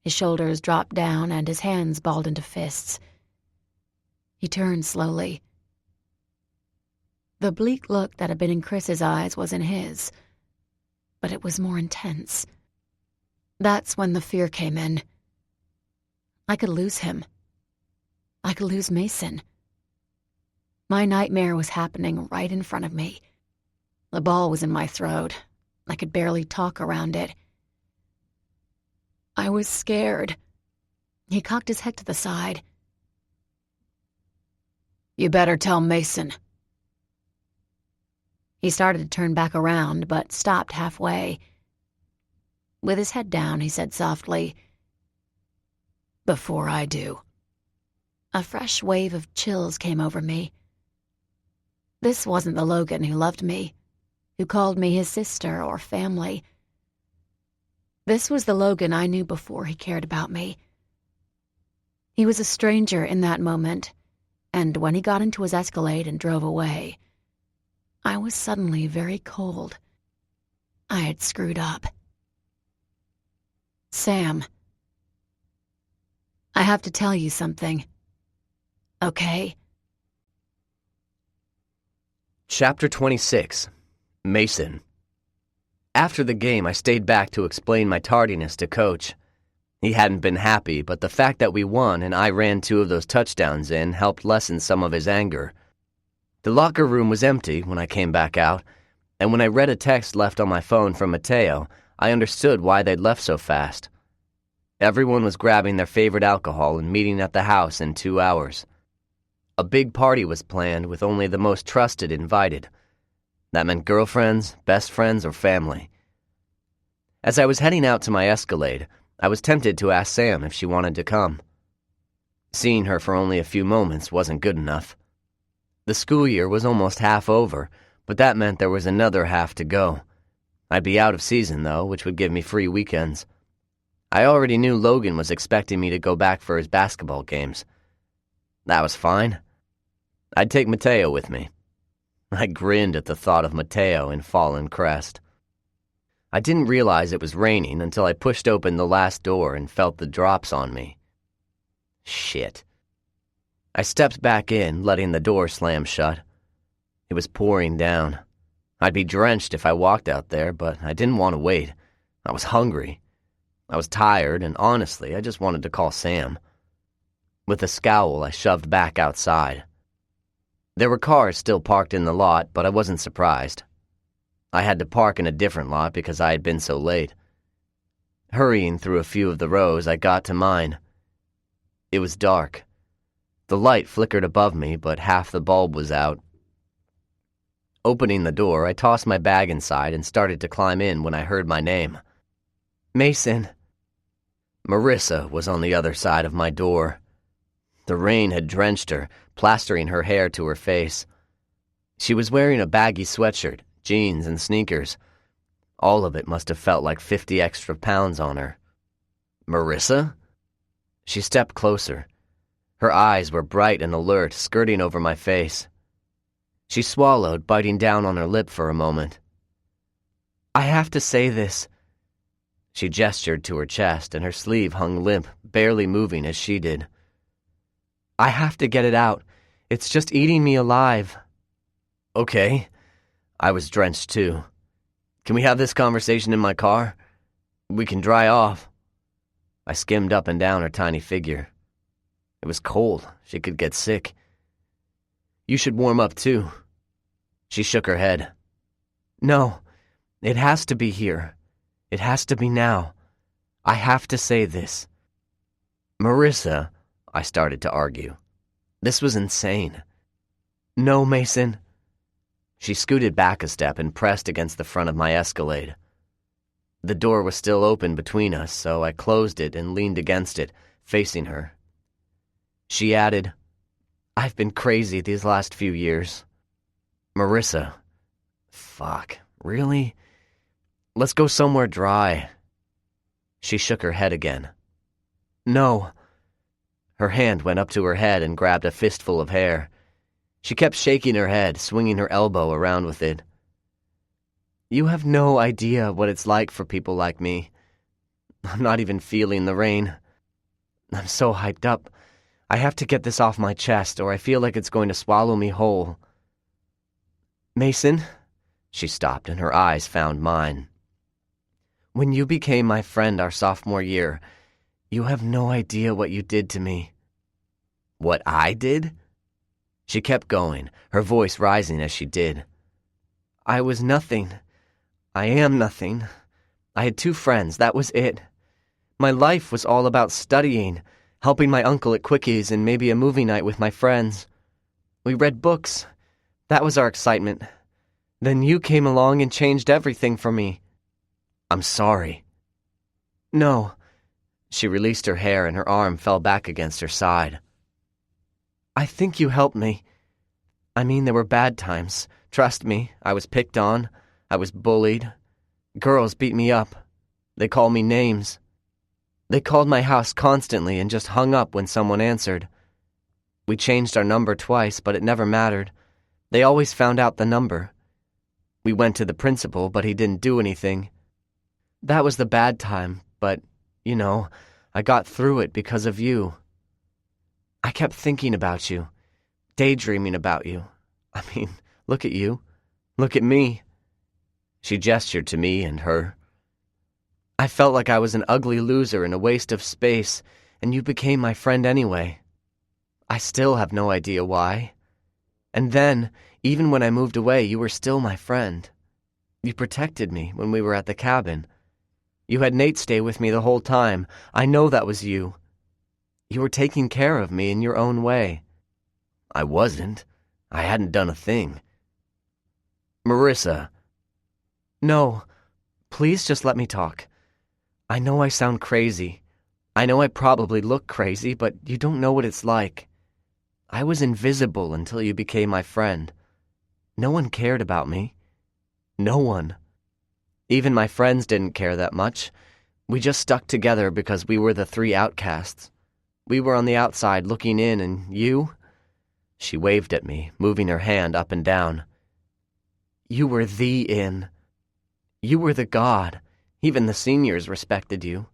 his shoulders dropped down, and his hands balled into fists. He turned slowly. The bleak look that had been in Chris's eyes was in his, but it was more intense. That's when the fear came in. I could lose him. I could lose Mason. My nightmare was happening right in front of me. The ball was in my throat. I could barely talk around it. I was scared. He cocked his head to the side. You better tell Mason. He started to turn back around, but stopped halfway. With his head down, he said softly, Before I do. A fresh wave of chills came over me. This wasn't the Logan who loved me, who called me his sister or family. This was the Logan I knew before he cared about me. He was a stranger in that moment, and when he got into his Escalade and drove away, I was suddenly very cold. I had screwed up. Sam, I have to tell you something. Okay? Chapter 26. Mason. After the game, I stayed back to explain my tardiness to Coach. He hadn't been happy, but the fact that we won and I ran 2 of those touchdowns in helped lessen some of his anger. The locker room was empty when I came back out, and when I read a text left on my phone from Mateo, I understood why they'd left so fast. Everyone was grabbing their favorite alcohol and meeting at the house in 2 hours. A big party was planned with only the most trusted invited. That meant girlfriends, best friends, or family. As I was heading out to my Escalade, I was tempted to ask Sam if she wanted to come. Seeing her for only a few moments wasn't good enough. The school year was almost half over, but that meant there was another half to go. I'd be out of season, though, which would give me free weekends. I already knew Logan was expecting me to go back for his basketball games. That was fine. I'd take Mateo with me. I grinned at the thought of Mateo in Fallen Crest. I didn't realize it was raining until I pushed open the last door and felt the drops on me. Shit. I stepped back in, letting the door slam shut. It was pouring down. I'd be drenched if I walked out there, but I didn't want to wait. I was hungry. I was tired, and honestly, I just wanted to call Sam. With a scowl, I shoved back outside. There were cars still parked in the lot, but I wasn't surprised. I had to park in a different lot because I had been so late. Hurrying through a few of the rows, I got to mine. It was dark. The light flickered above me, but half the bulb was out. Opening the door, I tossed my bag inside and started to climb in when I heard my name. Mason. Marissa was on the other side of my door. The rain had drenched her, plastering her hair to her face. She was wearing a baggy sweatshirt, jeans, and sneakers. All of it must have felt like 50 extra pounds on her. Marissa? She stepped closer. Her eyes were bright and alert, skirting over my face. She swallowed, biting down on her lip for a moment. I have to say this. She gestured to her chest, and her sleeve hung limp, barely moving as she did. I have to get it out. It's just eating me alive. Okay. I was drenched too. Can we have this conversation in my car? We can dry off. I skimmed up and down her tiny figure. It was cold. She could get sick. You should warm up too. She shook her head. No, it has to be here. It has to be now. I have to say this. Marissa, I started to argue. This was insane. No, Mason. She scooted back a step and pressed against the front of my Escalade. The door was still open between us, so I closed it and leaned against it, facing her. She added, I've been crazy these last few years. Marissa. Fuck, really? Let's go somewhere dry. She shook her head again. No. Her hand went up to her head and grabbed a fistful of hair. She kept shaking her head, swinging her elbow around with it. You have no idea what it's like for people like me. I'm not even feeling the rain. I'm so hyped up. I have to get this off my chest, or I feel like it's going to swallow me whole. Mason, she stopped and her eyes found mine. When you became my friend our sophomore year, you have no idea what you did to me. What I did? She kept going, her voice rising as she did. I was nothing. I am nothing. I had 2 friends, that was it. My life was all about studying, helping my uncle at Quickies, and maybe a movie night with my friends. We read books. That was our excitement. Then you came along and changed everything for me. I'm sorry. No. She released her hair and her arm fell back against her side. I think you helped me. I mean, there were bad times. Trust me, I was picked on. I was bullied. Girls beat me up. They called me names. They called my house constantly and just hung up when someone answered. We changed our number twice, but it never mattered. They always found out the number. We went to the principal, but he didn't do anything. That was the bad time, but, you know, I got through it because of you. I kept thinking about you, daydreaming about you. I mean, look at you. Look at me. She gestured to me and her. I felt like I was an ugly loser and a waste of space, and you became my friend anyway. I still have no idea why. And then, even when I moved away, you were still my friend. You protected me when we were at the cabin. You had Nate stay with me the whole time. I know that was you. You were taking care of me in your own way. I wasn't. I hadn't done a thing. Marissa. No, please just let me talk. I know I sound crazy. I know I probably look crazy, but you don't know what it's like. I was invisible until you became my friend. No one cared about me. No one. Even my friends didn't care that much. We just stuck together because we were the 3 outcasts. We were on the outside looking in, and you? She waved at me, moving her hand up and down. You were the in. You were the god. Even the seniors respected you.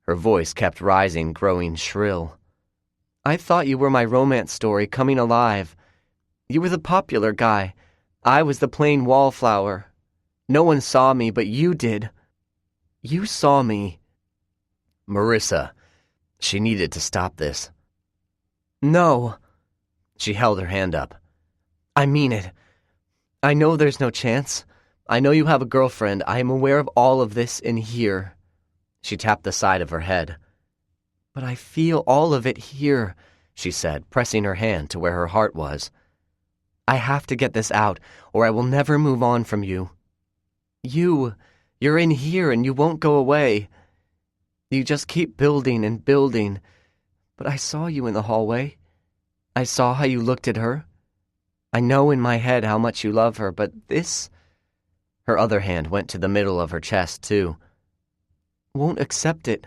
Her voice kept rising, growing shrill. I thought you were my romance story coming alive. You were the popular guy. I was the plain wallflower. No one saw me, but you did. You saw me. Marissa. She needed to stop this. No. She held her hand up. I mean it. I know there's no chance. I know you have a girlfriend. I am aware of all of this in here. She tapped the side of her head. But I feel all of it here, she said, pressing her hand to where her heart was. I have to get this out, or I will never move on from you. You're in here and you won't go away. You just keep building and building. But I saw you in the hallway. I saw how you looked at her. I know in my head how much you love her, but this... Her other hand went to the middle of her chest, too. Won't accept it.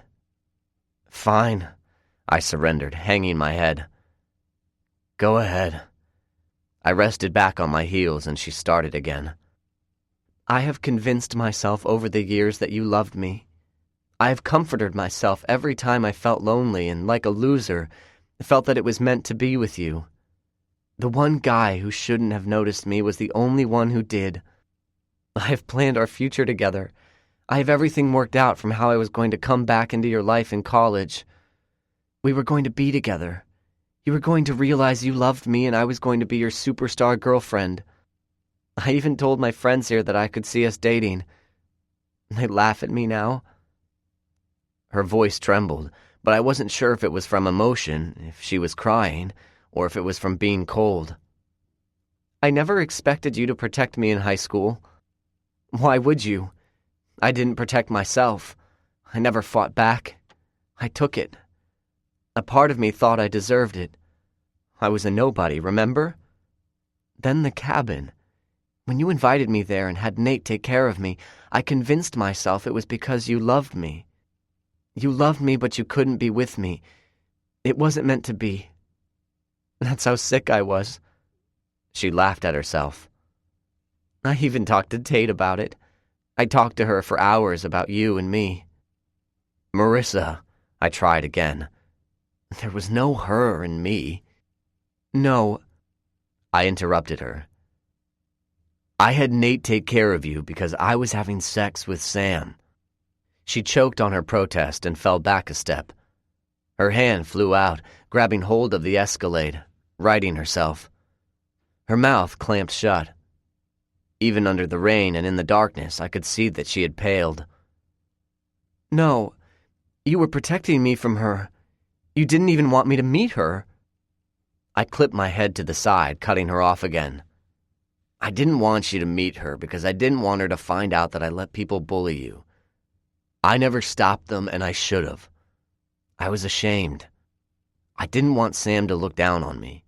Fine, I surrendered, hanging my head. Go ahead. I rested back on my heels and she started again. I have convinced myself over the years that you loved me. I have comforted myself every time I felt lonely and like a loser, felt that it was meant to be with you. The one guy who shouldn't have noticed me was the only one who did. I have planned our future together. I have everything worked out from how I was going to come back into your life in college. We were going to be together. You were going to realize you loved me and I was going to be your superstar girlfriend. I even told my friends here that I could see us dating. They laugh at me now. Her voice trembled, but I wasn't sure if it was from emotion, if she was crying, or if it was from being cold. I never expected you to protect me in high school. Why would you? I didn't protect myself. I never fought back. I took it. A part of me thought I deserved it. I was a nobody, remember? Then the cabin. When you invited me there and had Nate take care of me, I convinced myself it was because you loved me. You loved me, but you couldn't be with me. It wasn't meant to be. That's how sick I was. She laughed at herself. I even talked to Tate about it. I talked to her for hours about you and me. Marissa, I tried again. There was no her and me. No. I interrupted her. I had Nate take care of you because I was having sex with Sam. She choked on her protest and fell back a step. Her hand flew out, grabbing hold of the Escalade, righting herself. Her mouth clamped shut. Even under the rain and in the darkness, I could see that she had paled. No, you were protecting me from her. You didn't even want me to meet her. I clipped my head to the side, cutting her off again. I didn't want you to meet her because I didn't want her to find out that I let people bully you. I never stopped them, and I should have. I was ashamed. I didn't want Sam to look down on me.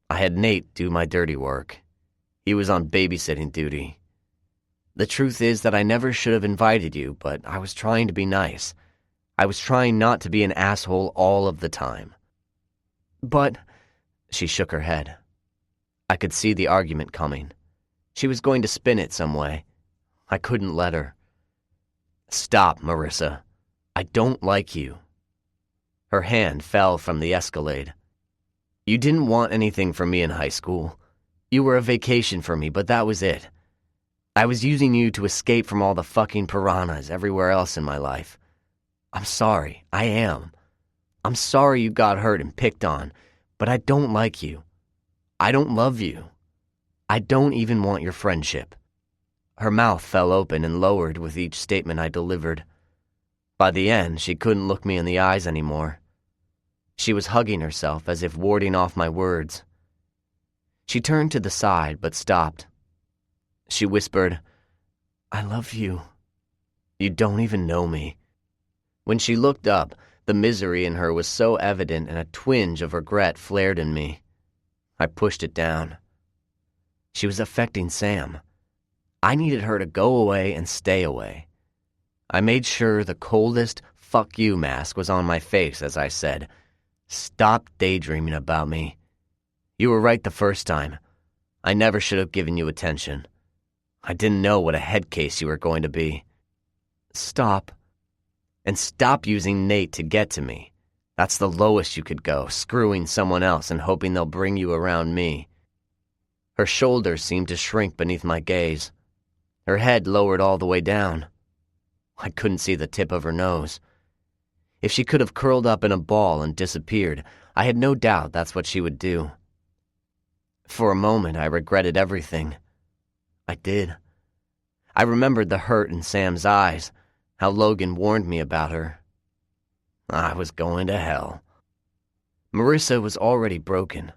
I had Nate do my dirty work. He was on babysitting duty. The truth is that I never should have invited you, but I was trying to be nice. I was trying not to be an asshole all of the time. But... She shook her head. I could see the argument coming. She was going to spin it some way. I couldn't let her. Stop, Marissa. I don't like you. Her hand fell from the Escalade. You didn't want anything from me in high school. You were a vacation for me, but that was it. I was using you to escape from all the fucking piranhas everywhere else in my life. I'm sorry, I am. I'm sorry you got hurt and picked on, but I don't like you. I don't love you. I don't even want your friendship. Her mouth fell open and lowered with each statement I delivered. By the end, she couldn't look me in the eyes anymore. She was hugging herself as if warding off my words. She turned to the side but stopped. She whispered, "I love you. You don't even know me." When she looked up, the misery in her was so evident and a twinge of regret flared in me. I pushed it down. She was affecting Sam. I needed her to go away and stay away. I made sure the coldest "fuck you" mask was on my face as I said, "Stop daydreaming about me. You were right the first time. I never should have given you attention. I didn't know what a head case you were going to be. Stop. And stop using Nate to get to me. That's the lowest you could go, screwing someone else and hoping they'll bring you around me. Her shoulders seemed to shrink beneath my gaze. Her head lowered all the way down. I couldn't see the tip of her nose. If she could have curled up in a ball and disappeared, I had no doubt that's what she would do. For a moment, I regretted everything. I did. I remembered the hurt in Sam's eyes, how Logan warned me about her. I was going to hell. Marissa was already broken.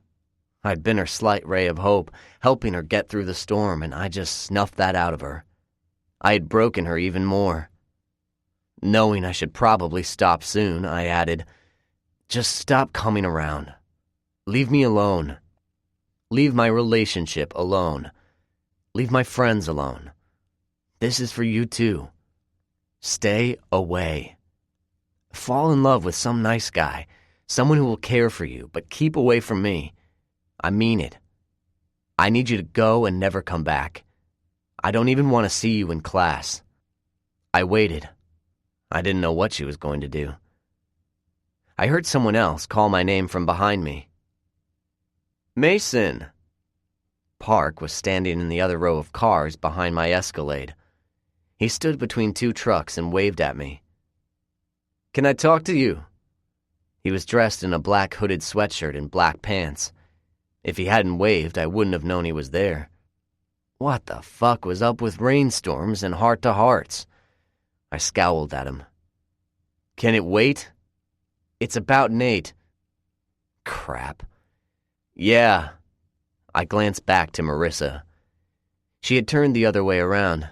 I'd been her slight ray of hope, helping her get through the storm, and I just snuffed that out of her. I had broken her even more. Knowing I should probably stop soon, I added, "Just stop coming around. Leave me alone. Leave my relationship alone. Leave my friends alone. This is for you too. Stay away. Fall in love with some nice guy, someone who will care for you, but keep away from me. I mean it. I need you to go and never come back. I don't even want to see you in class." I waited. I didn't know what she was going to do. I heard someone else call my name from behind me. "Mason!" Park was standing in the other row of cars behind my Escalade. He stood between two trucks and waved at me. "Can I talk to you?" He was dressed in a black hooded sweatshirt and black pants. If he hadn't waved, I wouldn't have known he was there. What the fuck was up with rainstorms and heart-to-hearts? I scowled at him. "Can it wait?" "It's about Nate." Crap. "Yeah." I glanced back to Marissa. She had turned the other way around.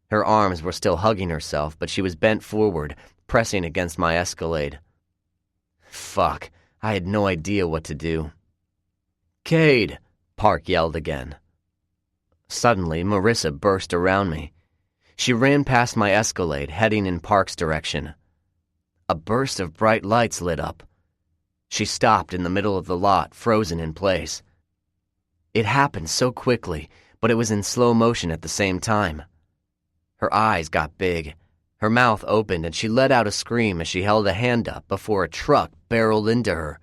Her arms were still hugging herself, but she was bent forward, pressing against my Escalade. Fuck, I had no idea what to do. "Cade!" Park yelled again. Suddenly, Marissa burst around me. She ran past my Escalade, heading in Park's direction. A burst of bright lights lit up. She stopped in the middle of the lot, frozen in place. It happened so quickly, but it was in slow motion at the same time. Her eyes got big. Her mouth opened and she let out a scream as she held a hand up before a truck barreled into her.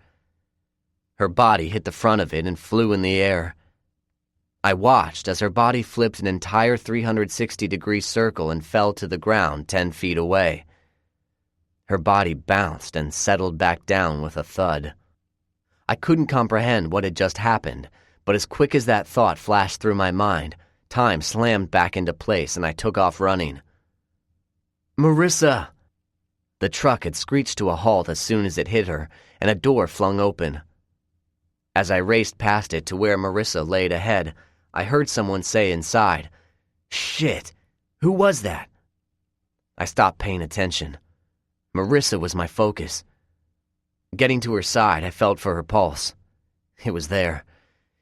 Her body hit the front of it and flew in the air. I watched as her body flipped an entire 360-degree circle and fell to the ground 10 feet away. Her body bounced and settled back down with a thud. I couldn't comprehend what had just happened, but as quick as that thought flashed through my mind, time slammed back into place and I took off running. "Marissa!" The truck had screeched to a halt as soon as it hit her, and a door flung open. As I raced past it to where Marissa laid ahead, I heard someone say inside, "Shit! Who was that?" I stopped paying attention. Marissa was my focus. Getting to her side, I felt for her pulse. It was there.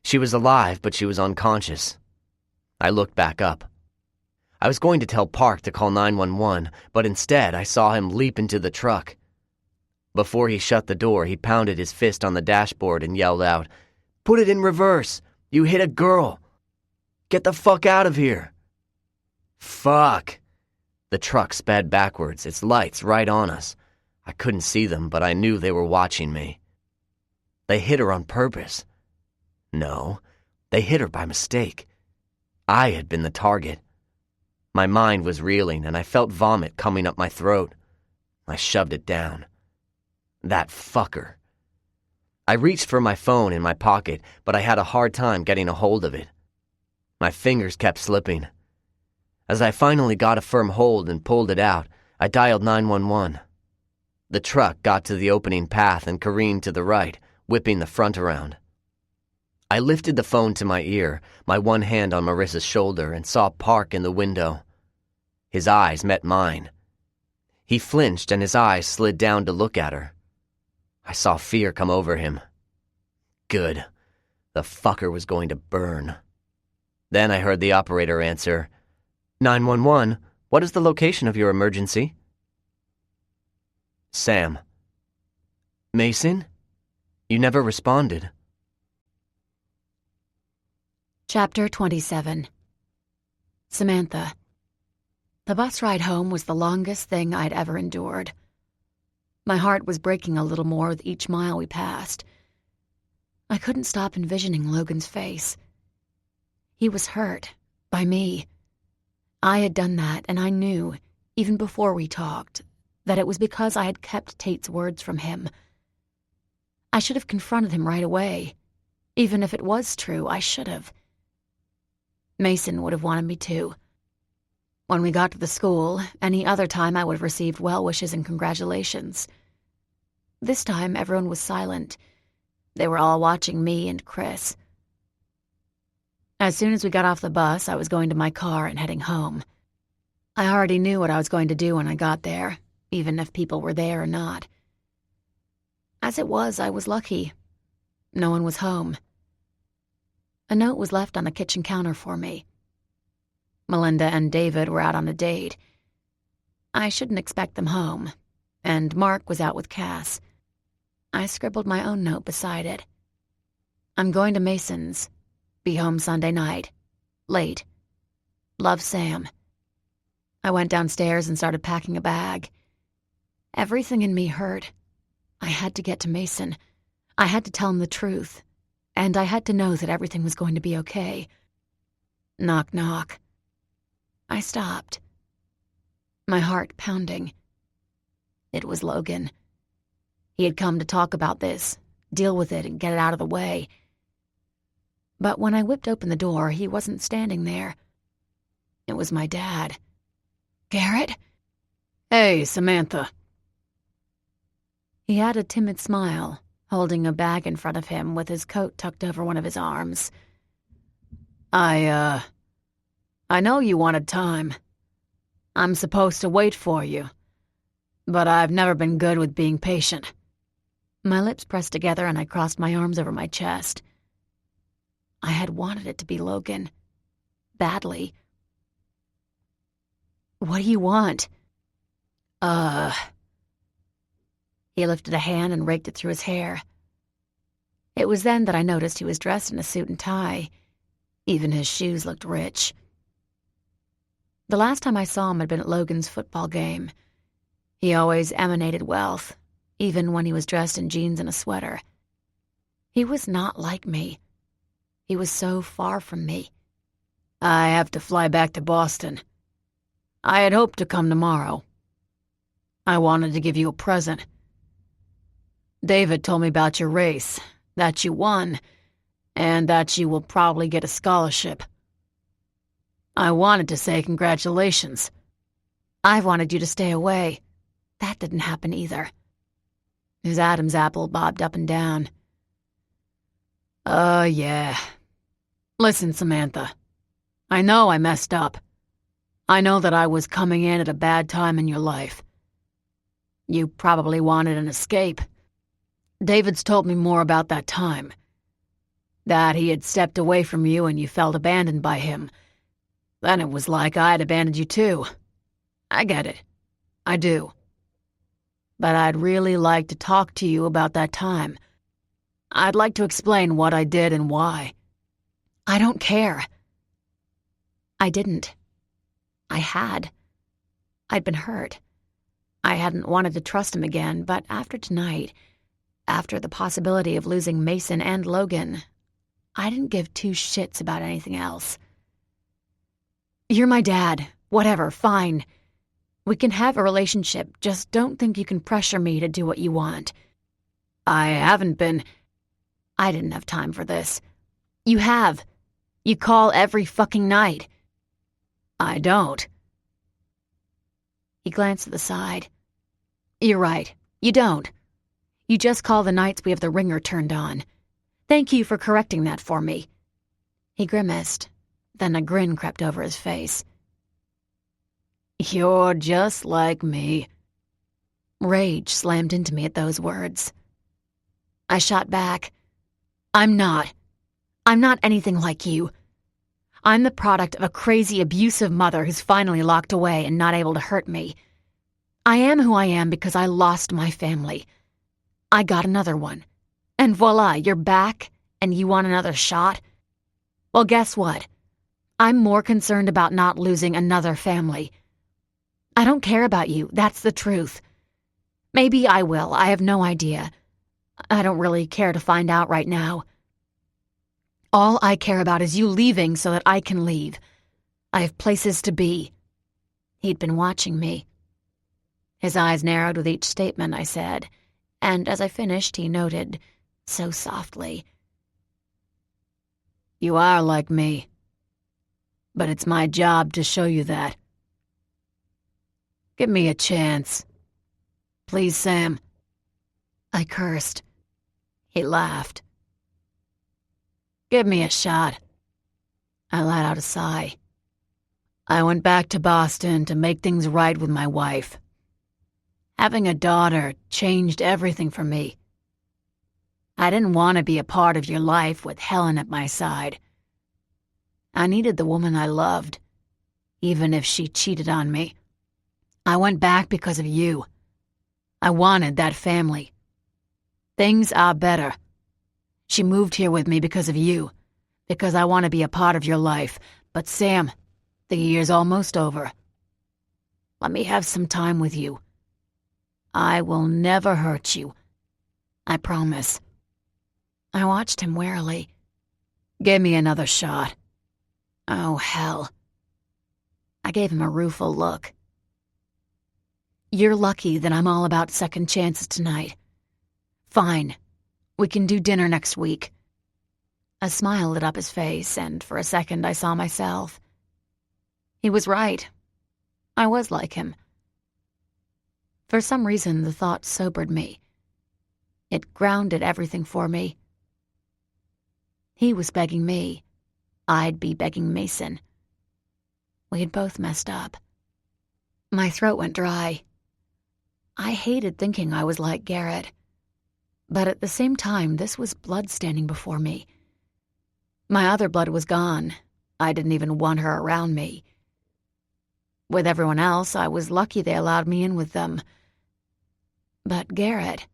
She was alive, but she was unconscious. I looked back up. I was going to tell Park to call 911, but instead I saw him leap into the truck. Before he shut the door, he pounded his fist on the dashboard and yelled out, "Put it in reverse! You hit a girl! Get the fuck out of here!" Fuck! The truck sped backwards, its lights right on us. I couldn't see them, but I knew they were watching me. They hit her on purpose. No, they hit her by mistake. I had been the target. My mind was reeling, and I felt vomit coming up my throat. I shoved it down. That fucker. I reached for my phone in my pocket, but I had a hard time getting a hold of it. My fingers kept slipping. As I finally got a firm hold and pulled it out, I dialed 911. The truck got to the opening path and careened to the right, whipping the front around. I lifted the phone to my ear, my one hand on Marissa's shoulder, and saw Park in the window. His eyes met mine. He flinched and his eyes slid down to look at her. I saw fear come over him. Good. The fucker was going to burn. Then I heard the operator answer, 911, what is the location of your emergency? Sam. Mason? You never responded. Chapter 27. Samantha. The bus ride home was the longest thing I'd ever endured. My heart was breaking a little more with each mile we passed. I couldn't stop envisioning Logan's face. He was hurt by me. I had done that, and I knew, even before we talked, that it was because I had kept Tate's words from him. I should have confronted him right away. Even if it was true, I should have. Mason would have wanted me to. When we got to the school, any other time I would have received well wishes and congratulations. This time, everyone was silent. They were all watching me and Chris. As soon as we got off the bus, I was going to my car and heading home. I already knew what I was going to do when I got there, even if people were there or not. As it was, I was lucky. No one was home. A note was left on the kitchen counter for me. Melinda and David were out on a date. I shouldn't expect them home, and Mark was out with Cass. I scribbled my own note beside it. I'm going to Mason's. Be home Sunday night. Late. Love, Sam. I went downstairs and started packing a bag. Everything in me hurt. I had to get to Mason. I had to tell him the truth. And I had to know that everything was going to be okay. Knock, knock. I stopped. My heart pounding. It was Logan. He had come to talk about this, deal with it, and get it out of the way. But when I whipped open the door, he wasn't standing there. It was my dad. Garrett? Hey, Samantha. He had a timid smile, holding a bag in front of him with his coat tucked over one of his arms. I know you wanted time. I'm supposed to wait for you. But I've never been good with being patient. My lips pressed together and I crossed my arms over my chest. I had wanted it to be Logan. Badly. What do you want? He lifted a hand and raked it through his hair. It was then that I noticed he was dressed in a suit and tie. Even his shoes looked rich. The last time I saw him had been at Logan's football game. He always emanated wealth, even when he was dressed in jeans and a sweater. He was not like me. He was so far from me. I have to fly back to Boston. I had hoped to come tomorrow. I wanted to give you a present. David told me about your race, that you won, and that you will probably get a scholarship. I wanted to say congratulations. I wanted you to stay away. That didn't happen either. His Adam's apple bobbed up and down. Yeah. Listen, Samantha. I know I messed up. I know that I was coming in at a bad time in your life. You probably wanted an escape. David's told me more about that time. That he had stepped away from you and you felt abandoned by him. Then it was like I'd abandoned you too. I get it. I do. But I'd really like to talk to you about that time. I'd like to explain what I did and why. I don't care. I didn't. I had. I'd been hurt. I hadn't wanted to trust him again, but after tonight, after the possibility of losing Mason and Logan, I didn't give two shits about anything else. You're my dad. Whatever, fine. We can have a relationship, just don't think you can pressure me to do what you want. I haven't been... I didn't have time for this. You have. You call every fucking night. I don't. He glanced to the side. You're right. You don't. You just call the nights we have the ringer turned on. Thank you for correcting that for me. He grimaced. Then a grin crept over his face. You're just like me. Rage slammed into me at those words. I shot back. I'm not. I'm not anything like you. I'm the product of a crazy, abusive mother who's finally locked away and not able to hurt me. I am who I am because I lost my family. I got another one. And voila, you're back, and you want another shot? Well, guess what? I'm more concerned about not losing another family. I don't care about you, that's the truth. Maybe I will, I have no idea. I don't really care to find out right now. All I care about is you leaving so that I can leave. I have places to be. He'd been watching me. His eyes narrowed with each statement I said, and as I finished, he noted, so softly, "You are like me, but it's my job to show you that. Give me a chance. Please, Sam." I cursed. He laughed. "Give me a shot." I let out a sigh. I went back to Boston to make things right with my wife. Having a daughter changed everything for me. I didn't want to be a part of your life with Helen at my side. I needed the woman I loved, even if she cheated on me. I went back because of you. I wanted that family. Things are better. She moved here with me because of you, because I want to be a part of your life. But Sam, the year's almost over. Let me have some time with you. I will never hurt you. I promise. I watched him warily. Give me another shot. Oh, hell. I gave him a rueful look. You're lucky that I'm all about second chances tonight. Fine. We can do dinner next week. A smile lit up his face, and for a second I saw myself. He was right. I was like him. For some reason, the thought sobered me. It grounded everything for me. He was begging me. I'd be begging Mason. We had both messed up. My throat went dry. I hated thinking I was like Garrett. But at the same time, this was blood standing before me. My other blood was gone. I didn't even want her around me. With everyone else, I was lucky they allowed me in with them. But Garrett...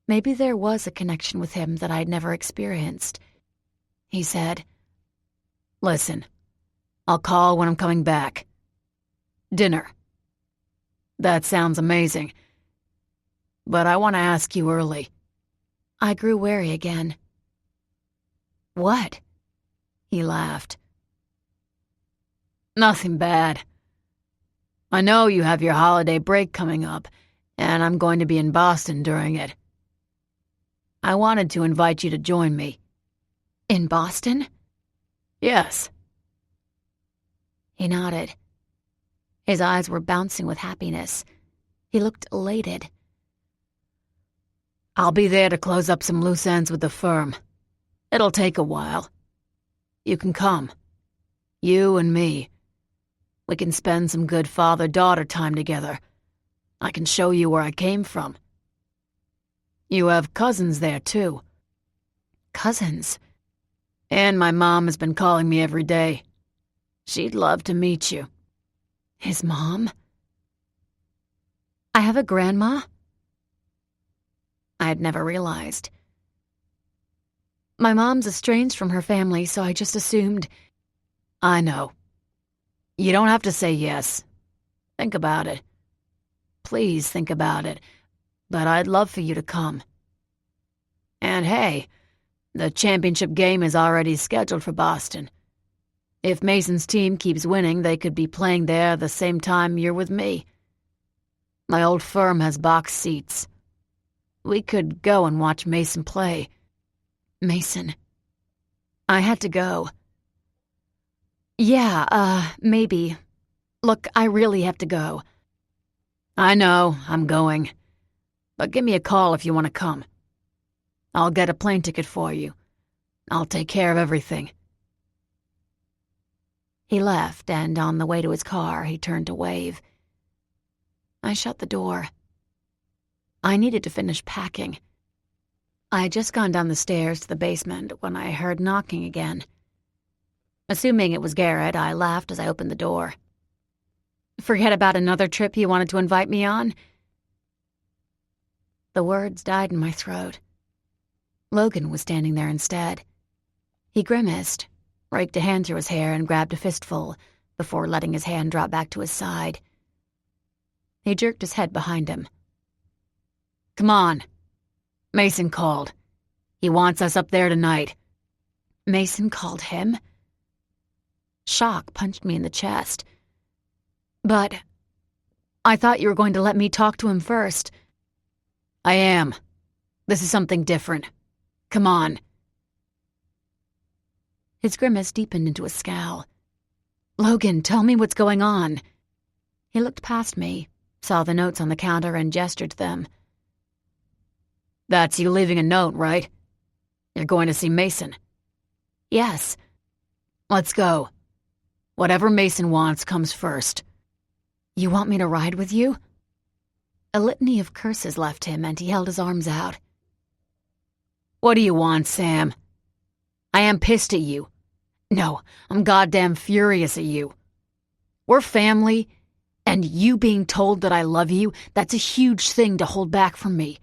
Maybe there was a connection with him that I'd never experienced. He said, "Listen, I'll call when I'm coming back. Dinner. That sounds amazing. But I want to ask you early." I grew wary again. "What?" He laughed. "Nothing bad. I know you have your holiday break coming up, and I'm going to be in Boston during it. I wanted to invite you to join me." "In Boston?" "Yes." He nodded. His eyes were bouncing with happiness. He looked elated. "I'll be there to close up some loose ends with the firm. It'll take a while. You can come. You and me. We can spend some good father-daughter time together. I can show you where I came from. You have cousins there, too." "Cousins?" "And my mom has been calling me every day. She'd love to meet you." "His mom? I have a grandma?" I had never realized. My mom's estranged from her family, so I just assumed. "I know. You don't have to say yes. Think about it. Please think about it. But I'd love for you to come. And hey, the championship game is already scheduled for Boston. If Mason's team keeps winning, they could be playing there the same time you're with me. My old firm has box seats. We could go and watch Mason play." "Mason." I had to go. "Yeah, maybe. Look, I really have to go." "I know, I'm going. But give me a call if you want to come. I'll get a plane ticket for you. I'll take care of everything." He left, and on the way to his car, he turned to wave. I shut the door. I needed to finish packing. I had just gone down the stairs to the basement when I heard knocking again. Assuming it was Garrett, I laughed as I opened the door. "Forget about another trip you wanted to invite me on?" The words died in my throat. Logan was standing there instead. He grimaced, raked a hand through his hair, and grabbed a fistful before letting his hand drop back to his side. He jerked his head behind him. Come on. Mason called. He wants us up there tonight. Mason called him? Shock punched me in the chest. But I thought you were going to let me talk to him first. I am. This is something different. Come on. His grimace deepened into a scowl. Logan, tell me what's going on. He looked past me, saw the notes on the counter, and gestured to them. That's you leaving a note, right? You're going to see Mason. Yes. Let's go. Whatever Mason wants comes first. You want me to ride with you? A litany of curses left him, and he held his arms out. What do you want, Sam? I am pissed at you. No, I'm goddamn furious at you. We're family, and you being told that I love you, that's a huge thing to hold back from me.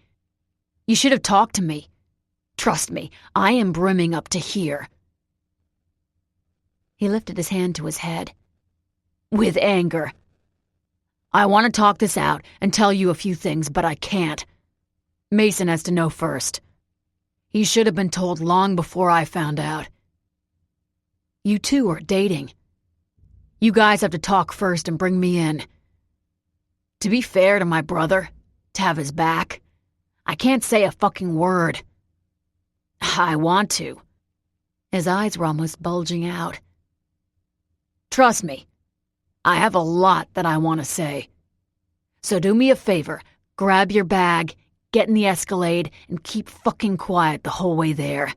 You should have talked to me. Trust me, I am brimming up to here. He lifted his hand to his head. With anger. I want to talk this out and tell you a few things, but I can't. Mason has to know first. He should have been told long before I found out. You two are dating. You guys have to talk first and bring me in. To be fair to my brother, to have his back, I can't say a fucking word. I want to. His eyes were almost bulging out. Trust me, I have a lot that I want to say. So do me a favor, grab your bag, get in the Escalade, and keep fucking quiet the whole way there.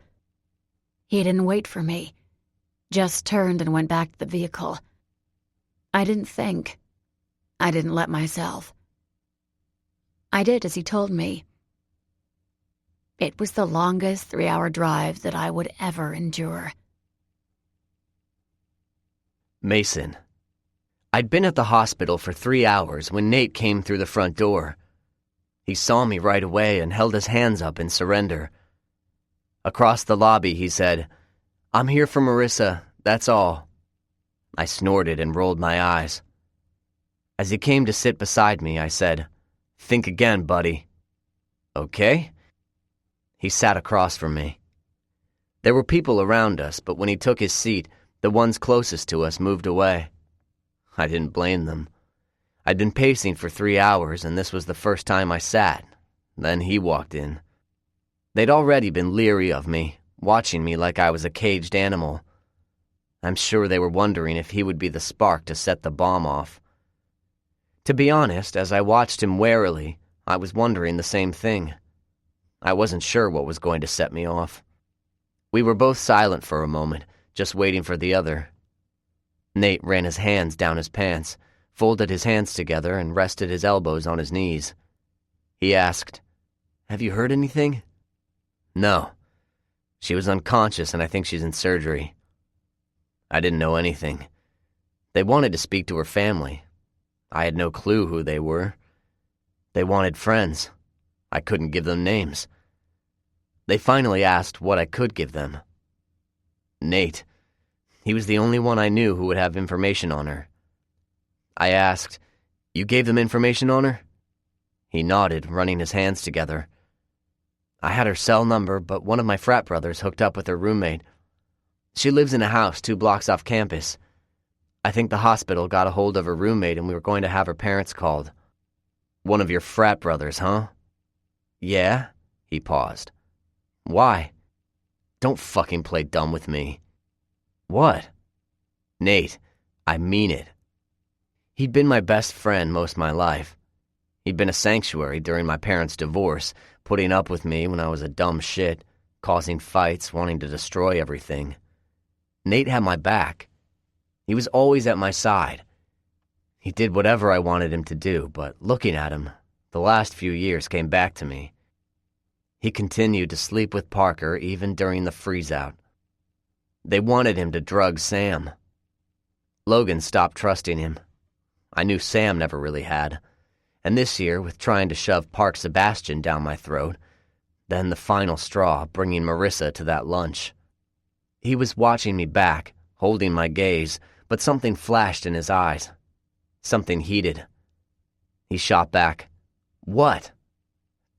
He didn't wait for me, just turned and went back to the vehicle. I didn't think. I didn't let myself. I did as he told me. It was the longest 3-hour drive that I would ever endure. Mason. I'd been at the hospital for 3 hours when Nate came through the front door. He saw me right away and held his hands up in surrender. Across the lobby, he said, "I'm here for Marissa, that's all." I snorted and rolled my eyes. As he came to sit beside me, I said, "Think again, buddy." "Okay?" He sat across from me. There were people around us, but when he took his seat, the ones closest to us moved away. I didn't blame them. I'd been pacing for 3 hours, and this was the first time I sat. Then he walked in. They'd already been leery of me, watching me like I was a caged animal. I'm sure they were wondering if he would be the spark to set the bomb off. To be honest, as I watched him warily, I was wondering the same thing. I wasn't sure what was going to set me off. We were both silent for a moment, just waiting for the other. Nate ran his hands down his pants, folded his hands together, and rested his elbows on his knees. He asked, "Have you heard anything?" "No. She was unconscious, and I think she's in surgery." I didn't know anything. They wanted to speak to her family. I had no clue who they were. They wanted friends. I couldn't give them names. They finally asked what I could give them. Nate. He was the only one I knew who would have information on her. I asked, "You gave them information on her?" He nodded, running his hands together. "I had her cell number, but one of my frat brothers hooked up with her roommate. She lives in a house 2 blocks off campus. I think the hospital got a hold of her roommate and we were going to have her parents called." "One of your frat brothers, huh?" "Yeah?" He paused. "Why?" "Don't fucking play dumb with me." "What?" "Nate, I mean it. He'd been my best friend most of my life. He'd been a sanctuary during my parents' divorce, putting up with me when I was a dumb shit, causing fights, wanting to destroy everything. Nate had my back. He was always at my side. He did whatever I wanted him to do, but looking at him, the last few years came back to me. He continued to sleep with Parker even during the freeze-out. They wanted him to drug Sam. Logan stopped trusting him. I knew Sam never really had. And this year, with trying to shove Park Sebastian down my throat, then the final straw, bringing Marissa to that lunch. He was watching me back, holding my gaze, but something flashed in his eyes. Something heated. He shot back. What?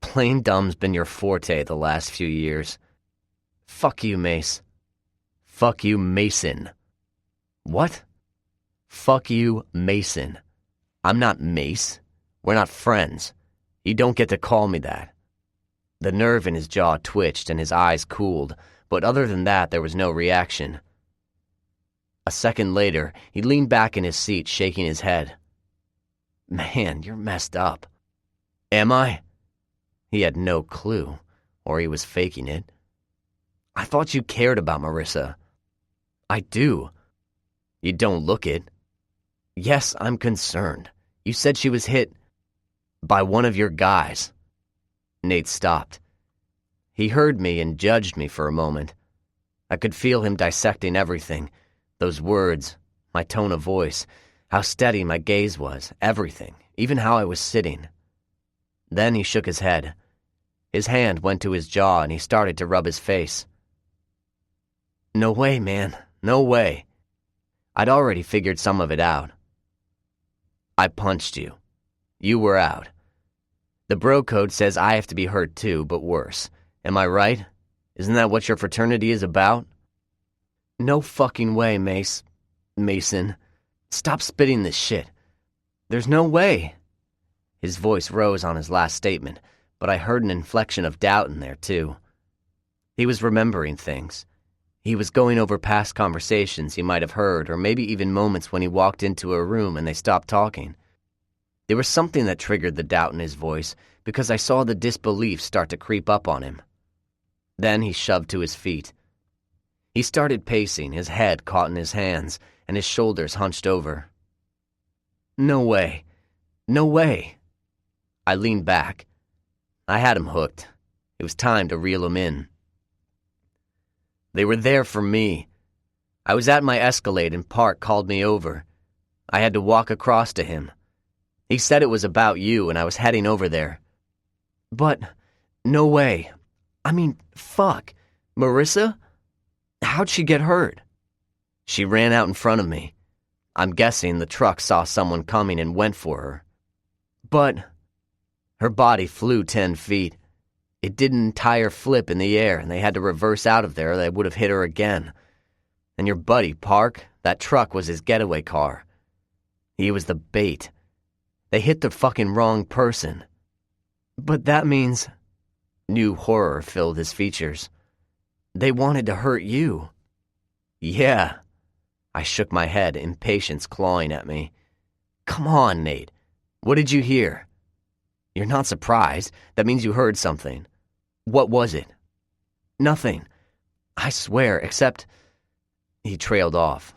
Plain dumb's been your forte the last few years. Fuck you, Mace. Fuck you, Mason. What? Fuck you, Mason. I'm not Mace. We're not friends. You don't get to call me that. The nerve in his jaw twitched and his eyes cooled, but other than that, there was no reaction. A second later, he leaned back in his seat, shaking his head. Man, you're messed up. Am I? He had no clue, or he was faking it. I thought you cared about Marissa. I do. You don't look it. Yes, I'm concerned. You said she was hit by one of your guys. Nate stopped. He heard me and judged me for a moment. I could feel him dissecting everything. Those words, my tone of voice, how steady my gaze was, everything, even how I was sitting. Then he shook his head. His hand went to his jaw and he started to rub his face. No way, man. No way. I'd already figured some of it out. I punched you. You were out. The bro code says I have to be hurt too, but worse. Am I right? Isn't that what your fraternity is about? No fucking way, Mason. Stop spitting this shit. There's no way. His voice rose on his last statement, but I heard an inflection of doubt in there too. He was remembering things. He was going over past conversations he might have heard, or maybe even moments when he walked into a room and they stopped talking. There was something that triggered the doubt in his voice, because I saw the disbelief start to creep up on him. Then he shoved to his feet. He started pacing, his head caught in his hands, and his shoulders hunched over. No way. No way. I leaned back. I had him hooked. It was time to reel him in. They were there for me. I was at my Escalade and Park called me over. I had to walk across to him. He said it was about you and I was heading over there. But, no way. I mean, fuck. Marissa? How'd she get hurt? She ran out in front of me. I'm guessing the truck saw someone coming and went for her. But her body flew 10 feet. It did an entire flip in the air, and they had to reverse out of there or they would have hit her again. And your buddy, Park, that truck was his getaway car. He was the bait. They hit the fucking wrong person. But that means... New horror filled his features. They wanted to hurt you. Yeah. I shook my head, impatience clawing at me. Come on, Nate. What did you hear? You're not surprised. That means you heard something. What was it? Nothing. I swear, except... He trailed off.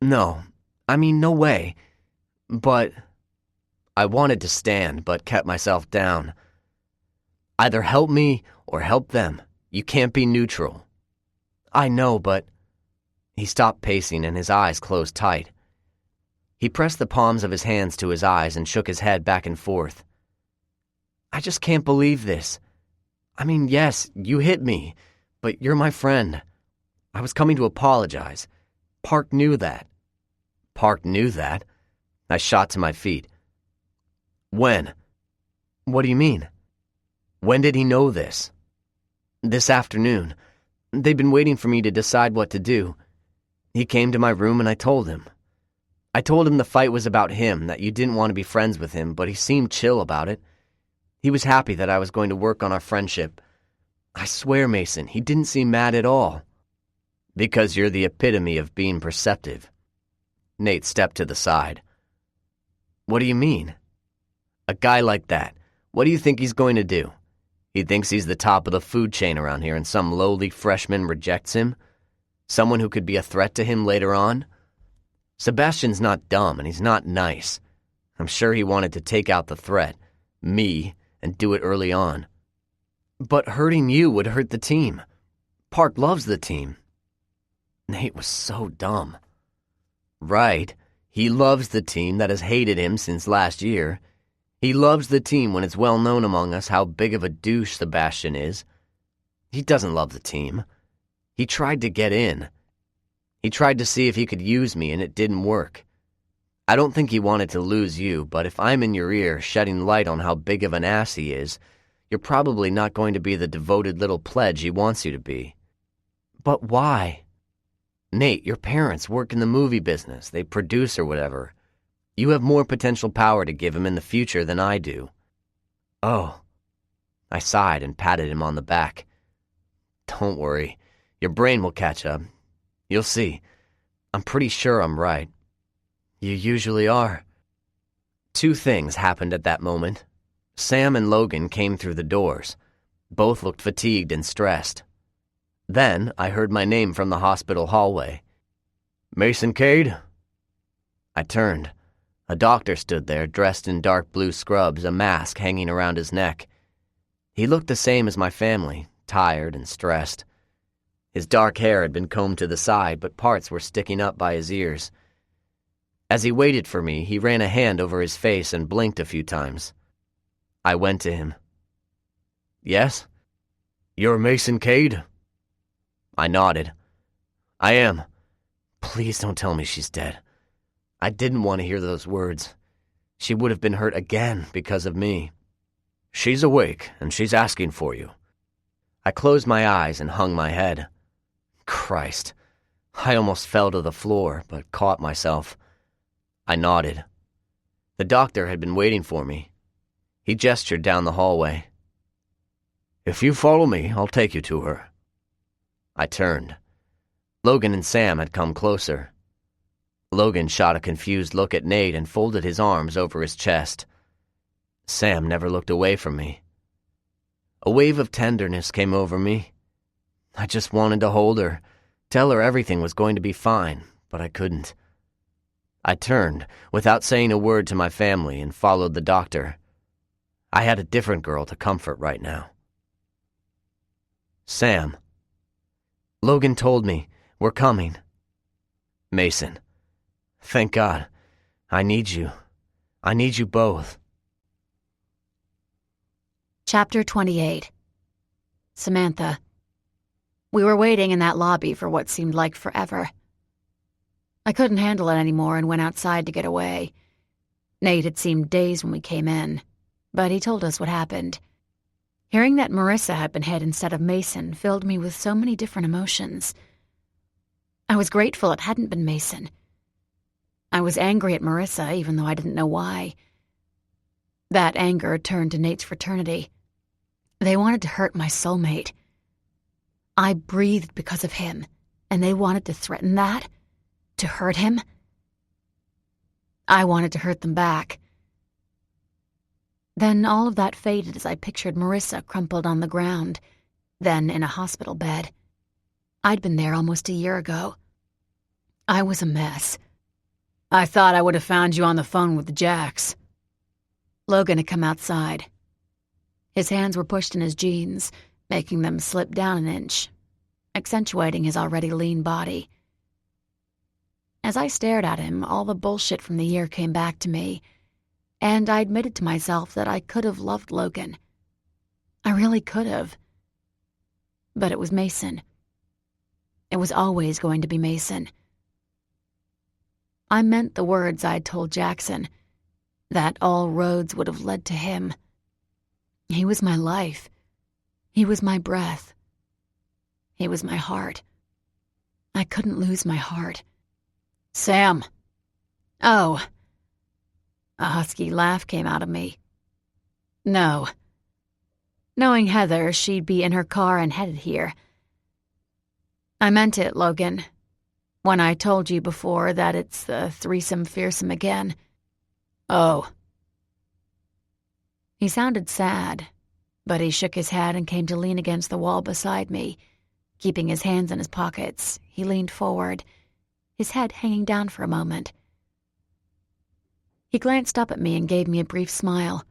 No. I mean, no way. But... I wanted to stand, but kept myself down. Either help me or help them. You can't be neutral. I know, but... He stopped pacing and his eyes closed tight. He pressed the palms of his hands to his eyes and shook his head back and forth. I just can't believe this. I mean, yes, you hit me, but you're my friend. I was coming to apologize. Park knew that. Park knew that? I shot to my feet. When? What do you mean? When did he know this? This afternoon. They've been waiting for me to decide what to do. He came to my room and I told him. I told him the fight was about him, that you didn't want to be friends with him, but he seemed chill about it. He was happy that I was going to work on our friendship. I swear, Mason, he didn't seem mad at all. Because you're the epitome of being perceptive. Nate stepped to the side. What do you mean? A guy like that, what do you think he's going to do? He thinks he's the top of the food chain around here and some lowly freshman rejects him? Someone who could be a threat to him later on? Sebastian's not dumb and he's not nice. I'm sure he wanted to take out the threat, me, and do it early on. But hurting you would hurt the team. Park loves the team. Nate was so dumb. Right. He loves the team that has hated him since last year. He loves the team when it's well known among us how big of a douche Sebastian is. He doesn't love the team. He tried to get in. He tried to see if he could use me, and it didn't work. I don't think he wanted to lose you, but if I'm in your ear shedding light on how big of an ass he is, you're probably not going to be the devoted little pledge he wants you to be. But why? Nate, your parents work in the movie business. They produce or whatever. You have more potential power to give him in the future than I do. Oh. I sighed and patted him on the back. Don't worry. Your brain will catch up. You'll see. I'm pretty sure I'm right. You usually are. 2 things happened at that moment. Sam and Logan came through the doors. Both looked fatigued and stressed. Then I heard my name from the hospital hallway. Mason Cade? I turned. A doctor stood there, dressed in dark blue scrubs, a mask hanging around his neck. He looked the same as my family, tired and stressed. His dark hair had been combed to the side, but parts were sticking up by his ears. As he waited for me, he ran a hand over his face and blinked a few times. I went to him. Yes? You're Mason Cade? I nodded. I am. Please don't tell me she's dead. I didn't want to hear those words. She would have been hurt again because of me. She's awake, and she's asking for you. I closed my eyes and hung my head. Christ. I almost fell to the floor, but caught myself. I nodded. The doctor had been waiting for me. He gestured down the hallway. If you follow me, I'll take you to her. I turned. Logan and Sam had come closer. Logan shot a confused look at Nate and folded his arms over his chest. Sam never looked away from me. A wave of tenderness came over me. I just wanted to hold her, tell her everything was going to be fine, but I couldn't. I turned, without saying a word to my family, and followed the doctor. I had a different girl to comfort right now. Sam. Logan told me, we're coming. Mason. Thank God. I need you. I need you both. Chapter 28. Samantha. We were waiting in that lobby for what seemed like forever. I couldn't handle it anymore and went outside to get away. Nate had seemed dazed when we came in, but he told us what happened. Hearing that Marissa had been hit instead of Mason filled me with so many different emotions. I was grateful it hadn't been Mason. I was angry at Marissa, even though I didn't know why. That anger turned to Nate's fraternity. They wanted to hurt my soulmate. I breathed because of him, and they wanted to threaten that? To hurt him? I wanted to hurt them back. Then all of that faded as I pictured Marissa crumpled on the ground, then in a hospital bed. I'd been there almost a year ago. I was a mess. I thought I would have found you on the phone with Jax. Logan had come outside. His hands were pushed in his jeans, making them slip down an inch, accentuating his already lean body. As I stared at him, all the bullshit from the year came back to me, and I admitted to myself that I could have loved Logan. I really could have. But it was Mason. It was always going to be Mason. I meant the words I'd told Jackson, that all roads would have led to him. He was my life. He was my breath. He was my heart. I couldn't lose my heart. Sam. Oh. A husky laugh came out of me. No. Knowing Heather, she'd be in her car and headed here. I meant it, Logan. When I told you before that it's the threesome fearsome again. Oh. He sounded sad, but he shook his head and came to lean against the wall beside me. Keeping his hands in his pockets, he leaned forward, his head hanging down for a moment. He glanced up at me and gave me a brief smile.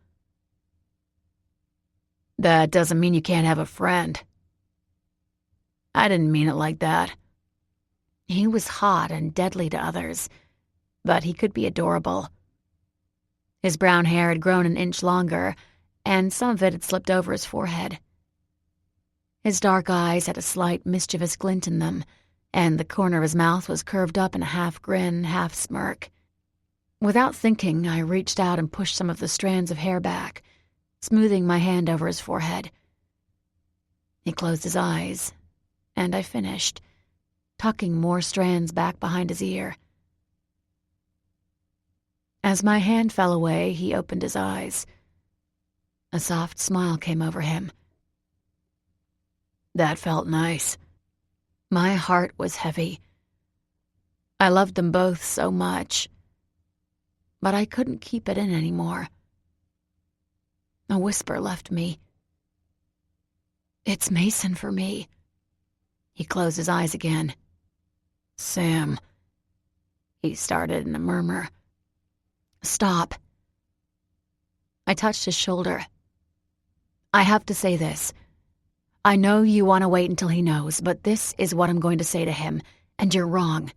That doesn't mean you can't have a friend. I didn't mean it like that. He was hot and deadly to others, but he could be adorable. His brown hair had grown an inch longer, and some of it had slipped over his forehead. His dark eyes had a slight mischievous glint in them, and the corner of his mouth was curved up in a half grin, half smirk. Without thinking, I reached out and pushed some of the strands of hair back, smoothing my hand over his forehead. He closed his eyes, and I finished, tucking more strands back behind his ear. As my hand fell away, he opened his eyes. A soft smile came over him. That felt nice. My heart was heavy. I loved them both so much, but I couldn't keep it in anymore. A whisper left me. It's Mason for me. He closed his eyes again. Sam, he started in a murmur. Stop. I touched his shoulder. I have to say this. I know you want to wait until he knows, but this is what I'm going to say to him, and you're wrong.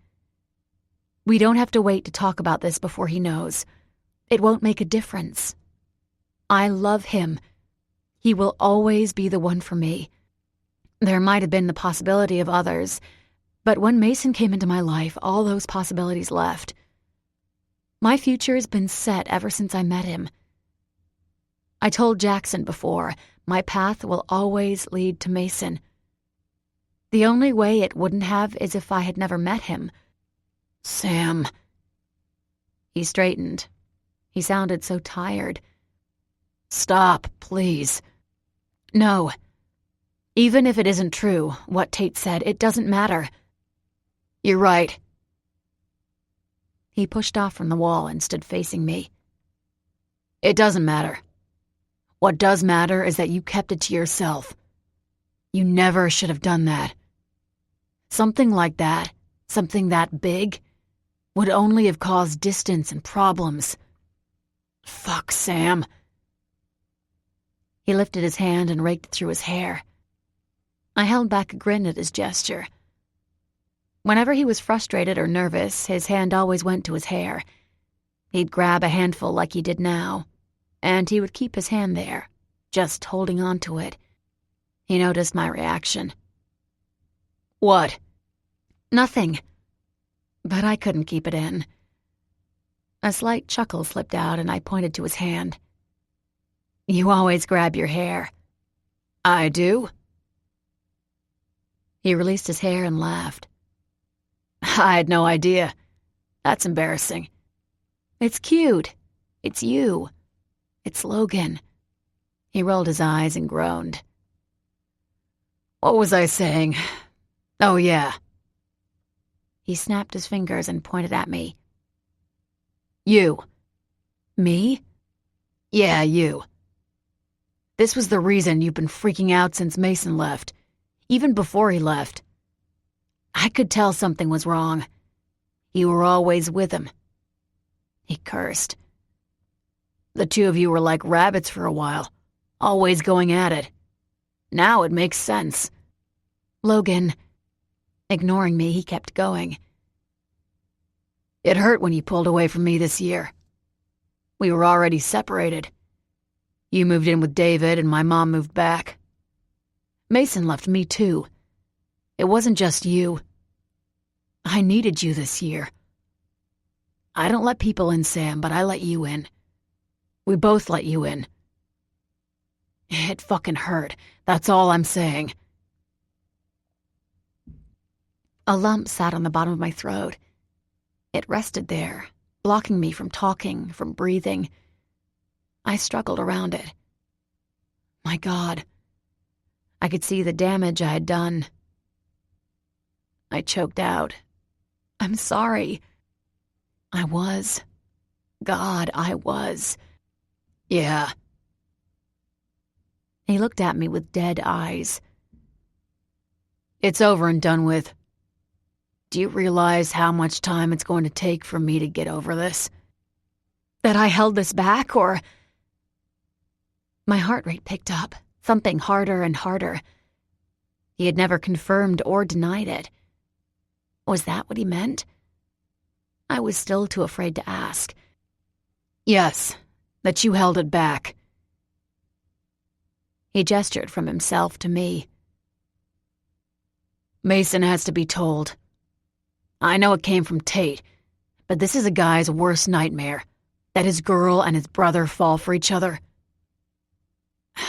We don't have to wait to talk about this before he knows. It won't make a difference. I love him. He will always be the one for me. There might have been the possibility of others, but when Mason came into my life, all those possibilities left. My future has been set ever since I met him. I told Jackson before, my path will always lead to Mason. The only way it wouldn't have is if I had never met him. Sam. He straightened. He sounded so tired. Stop, please. No. Even if it isn't true, what Tate said, it doesn't matter. You're right. He pushed off from the wall and stood facing me. It doesn't matter. What does matter is that you kept it to yourself. You never should have done that. Something like that, something that big, would only have caused distance and problems. Fuck, Sam. He lifted his hand and raked through his hair. I held back a grin at his gesture. Whenever he was frustrated or nervous, his hand always went to his hair. He'd grab a handful like he did now, and he would keep his hand there, just holding on to it. He noticed my reaction. What? Nothing. But I couldn't keep it in. A slight chuckle slipped out, and I pointed to his hand. You always grab your hair. I do? He released his hair and laughed. I had no idea. That's embarrassing. It's cute. It's you. It's Logan. He rolled his eyes and groaned. What was I saying? Oh, yeah. He snapped his fingers and pointed at me. You. Me? Yeah, you. This was the reason you've been freaking out since Mason left, even before he left. I could tell something was wrong. You were always with him. He cursed. The two of you were like rabbits for a while, always going at it. Now it makes sense. Logan. Ignoring me, he kept going. It hurt when you pulled away from me this year. We were already separated. You moved in with David and my mom moved back. Mason left me too. It wasn't just you. I needed you this year. I don't let people in, Sam, but I let you in. We both let you in. It fucking hurt. That's all I'm saying. A lump sat on the bottom of my throat. It rested there, blocking me from talking, from breathing. I struggled around it. My God. I could see the damage I had done. I choked out. I'm sorry. I was. God, I was. Yeah. He looked at me with dead eyes. It's over and done with. Do you realize how much time it's going to take for me to get over this? That I held this back, or... My heart rate picked up, thumping harder and harder. He had never confirmed or denied it. Was that what he meant? I was still too afraid to ask. Yes, that you held it back. He gestured from himself to me. Mason has to be told. I know it came from Tate, but this is a guy's worst nightmare, that his girl and his brother fall for each other.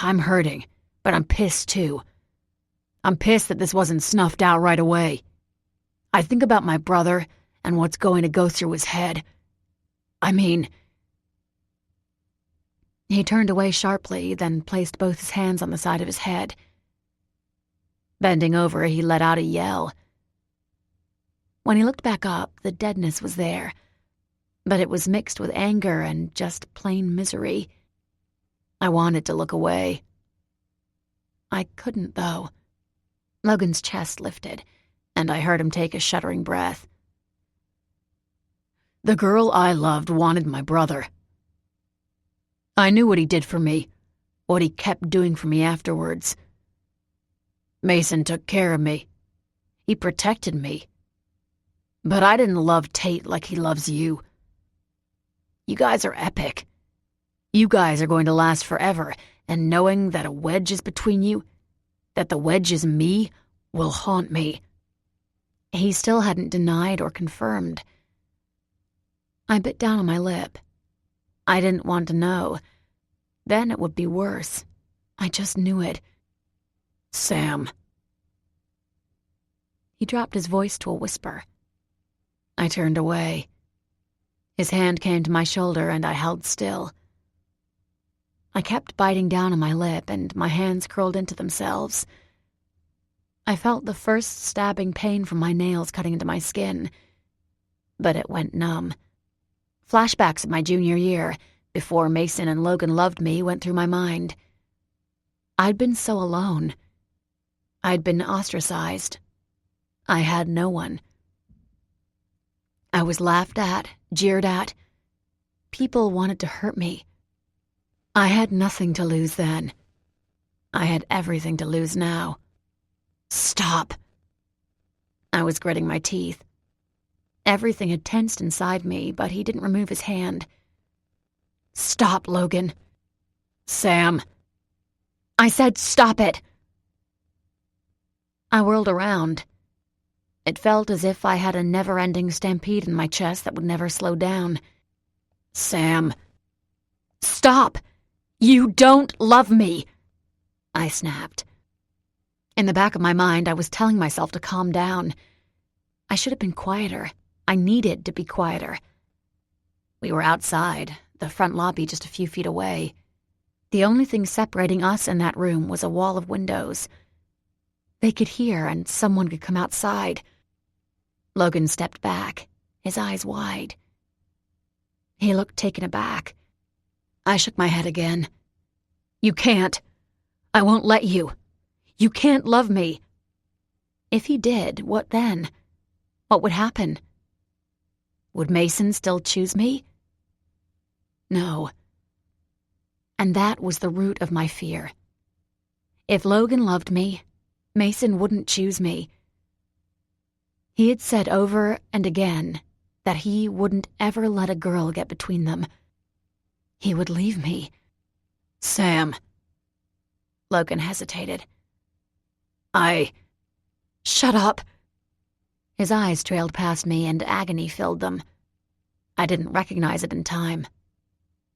I'm hurting, but I'm pissed too. I'm pissed that this wasn't snuffed out right away. I think about my brother and what's going to go through his head. I mean... He turned away sharply, then placed both his hands on the side of his head. Bending over, he let out a yell. When he looked back up, the deadness was there, but it was mixed with anger and just plain misery. I wanted to look away. I couldn't, though. Logan's chest lifted, and I heard him take a shuddering breath. The girl I loved wanted my brother. I knew what he did for me, what he kept doing for me afterwards. Mason took care of me. He protected me. But I didn't love Tate like he loves you. You guys are epic. You guys are going to last forever, and knowing that a wedge is between you, that the wedge is me, will haunt me. He still hadn't denied or confirmed. I bit down on my lip. I didn't want to know. Then it would be worse. I just knew it. Sam. He dropped his voice to a whisper. I turned away. His hand came to my shoulder and I held still. I kept biting down on my lip and my hands curled into themselves. I felt the first stabbing pain from my nails cutting into my skin, but it went numb. Flashbacks of my junior year, before Mason and Logan loved me, went through my mind. I'd been so alone. I'd been ostracized. I had no one. I was laughed at, jeered at. People wanted to hurt me. I had nothing to lose then. I had everything to lose now. Stop. I was gritting my teeth. Everything had tensed inside me, but he didn't remove his hand. Stop, Logan. Sam. I said stop it. I whirled around. It felt as if I had a never-ending stampede in my chest that would never slow down. Sam. Stop! You don't love me! I snapped. In the back of my mind, I was telling myself to calm down. I should have been quieter. I needed to be quieter. We were outside, the front lobby just a few feet away. The only thing separating us and that room was a wall of windows. They could hear, and someone could come outside. Logan stepped back, his eyes wide. He looked taken aback. I shook my head again. You can't. I won't let you. You can't love me. If he did, what then? What would happen? Would Mason still choose me? No. And that was the root of my fear. If Logan loved me, Mason wouldn't choose me. He had said over and again that he wouldn't ever let a girl get between them. He would leave me. Sam. Logan hesitated. Shut up. His eyes trailed past me and agony filled them. I didn't recognize it in time.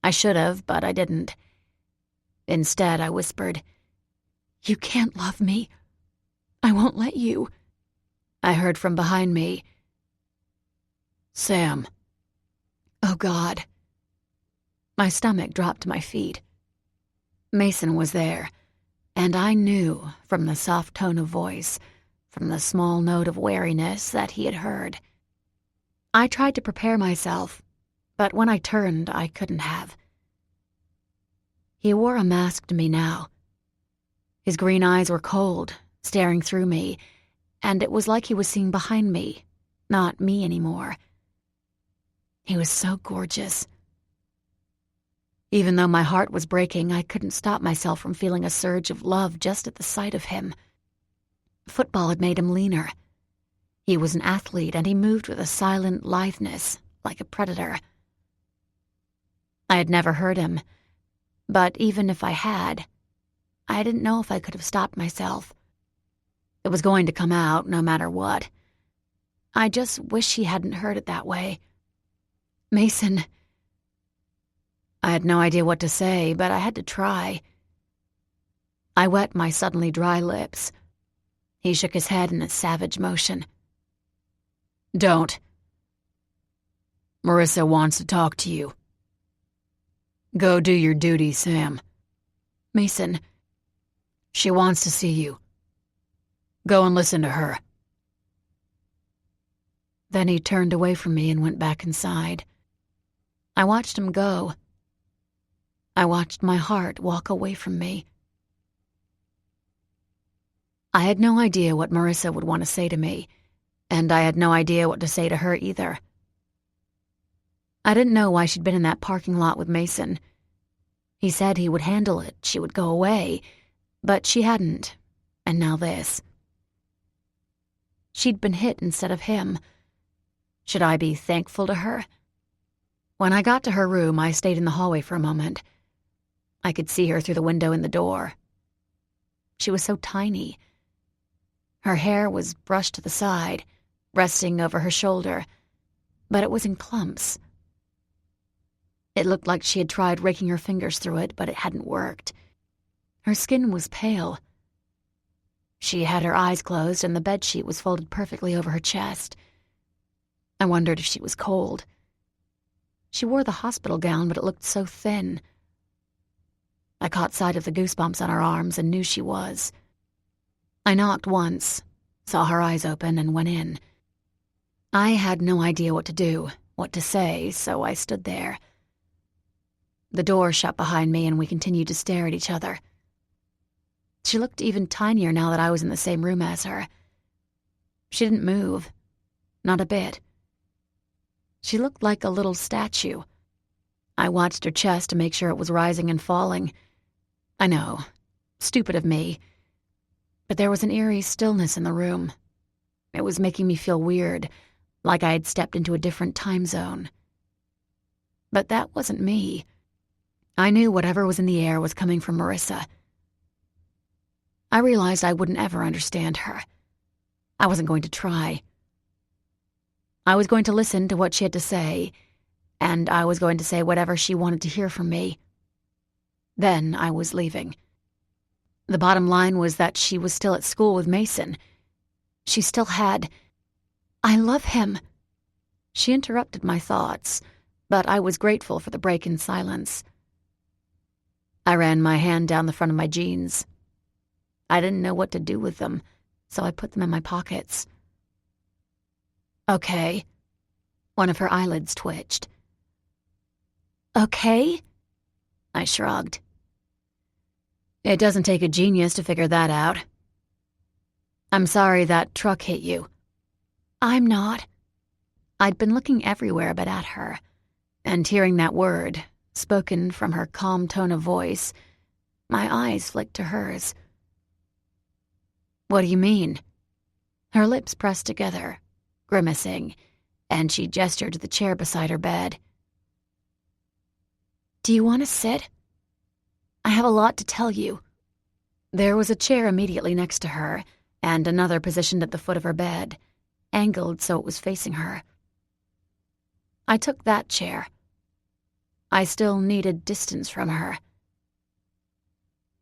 I should have, but I didn't. Instead, I whispered, You can't love me. I won't let you. I heard from behind me. Sam. Oh, God. My stomach dropped to my feet. Mason was there, and I knew from the soft tone of voice, from the small note of wariness that he had heard. I tried to prepare myself, but when I turned, I couldn't have. He wore a mask to me now. His green eyes were cold, staring through me, and it was like he was seeing behind me, not me anymore. He was so gorgeous. Even though my heart was breaking, I couldn't stop myself from feeling a surge of love just at the sight of him. Football had made him leaner. He was an athlete, and he moved with a silent litheness, like a predator. I had never heard him, but even if I had, I didn't know if I could have stopped myself. It was going to come out no matter what. I just wish he hadn't heard it that way. Mason. I had no idea what to say, but I had to try. I wet my suddenly dry lips. He shook his head in a savage motion. Don't. Marissa wants to talk to you. Go do your duty, Sam. Mason. She wants to see you. Go and listen to her. Then he turned away from me and went back inside. I watched him go. I watched my heart walk away from me. I had no idea what Marissa would want to say to me, and I had no idea what to say to her either. I didn't know why she'd been in that parking lot with Mason. He said he would handle it, she would go away, but she hadn't, and now this. She'd been hit instead of him. Should I be thankful to her? When I got to her room, I stayed in the hallway for a moment. I could see her through the window in the door. She was so tiny. Her hair was brushed to the side, resting over her shoulder, but it was in clumps. It looked like she had tried raking her fingers through it, but it hadn't worked. Her skin was pale. She had her eyes closed and the bedsheet was folded perfectly over her chest. I wondered if she was cold. She wore the hospital gown, but it looked so thin. I caught sight of the goosebumps on her arms and knew she was. I knocked once, saw her eyes open, and went in. I had no idea what to do, what to say, so I stood there. The door shut behind me and we continued to stare at each other. She looked even tinier now that I was in the same room as her. She didn't move. Not a bit. She looked like a little statue. I watched her chest to make sure it was rising and falling. I know, stupid of me. But there was an eerie stillness in the room. It was making me feel weird, like I had stepped into a different time zone. But that wasn't me. I knew whatever was in the air was coming from Marissa. I realized I wouldn't ever understand her. I wasn't going to try. I was going to listen to what she had to say, and I was going to say whatever she wanted to hear from me. Then I was leaving. The bottom line was that she was still at school with Mason. She still had... I love him. She interrupted my thoughts, but I was grateful for the break in silence. I ran my hand down the front of my jeans. I didn't know what to do with them, so I put them in my pockets. Okay. One of her eyelids twitched. Okay? I shrugged. It doesn't take a genius to figure that out. I'm sorry that truck hit you. I'm not. I'd been looking everywhere but at her, and hearing that word, spoken from her calm tone of voice, my eyes flicked to hers. What do you mean? Her lips pressed together, grimacing, and she gestured to the chair beside her bed. Do you want to sit? I have a lot to tell you. There was a chair immediately next to her, and another positioned at the foot of her bed, angled so it was facing her. I took that chair. I still needed distance from her.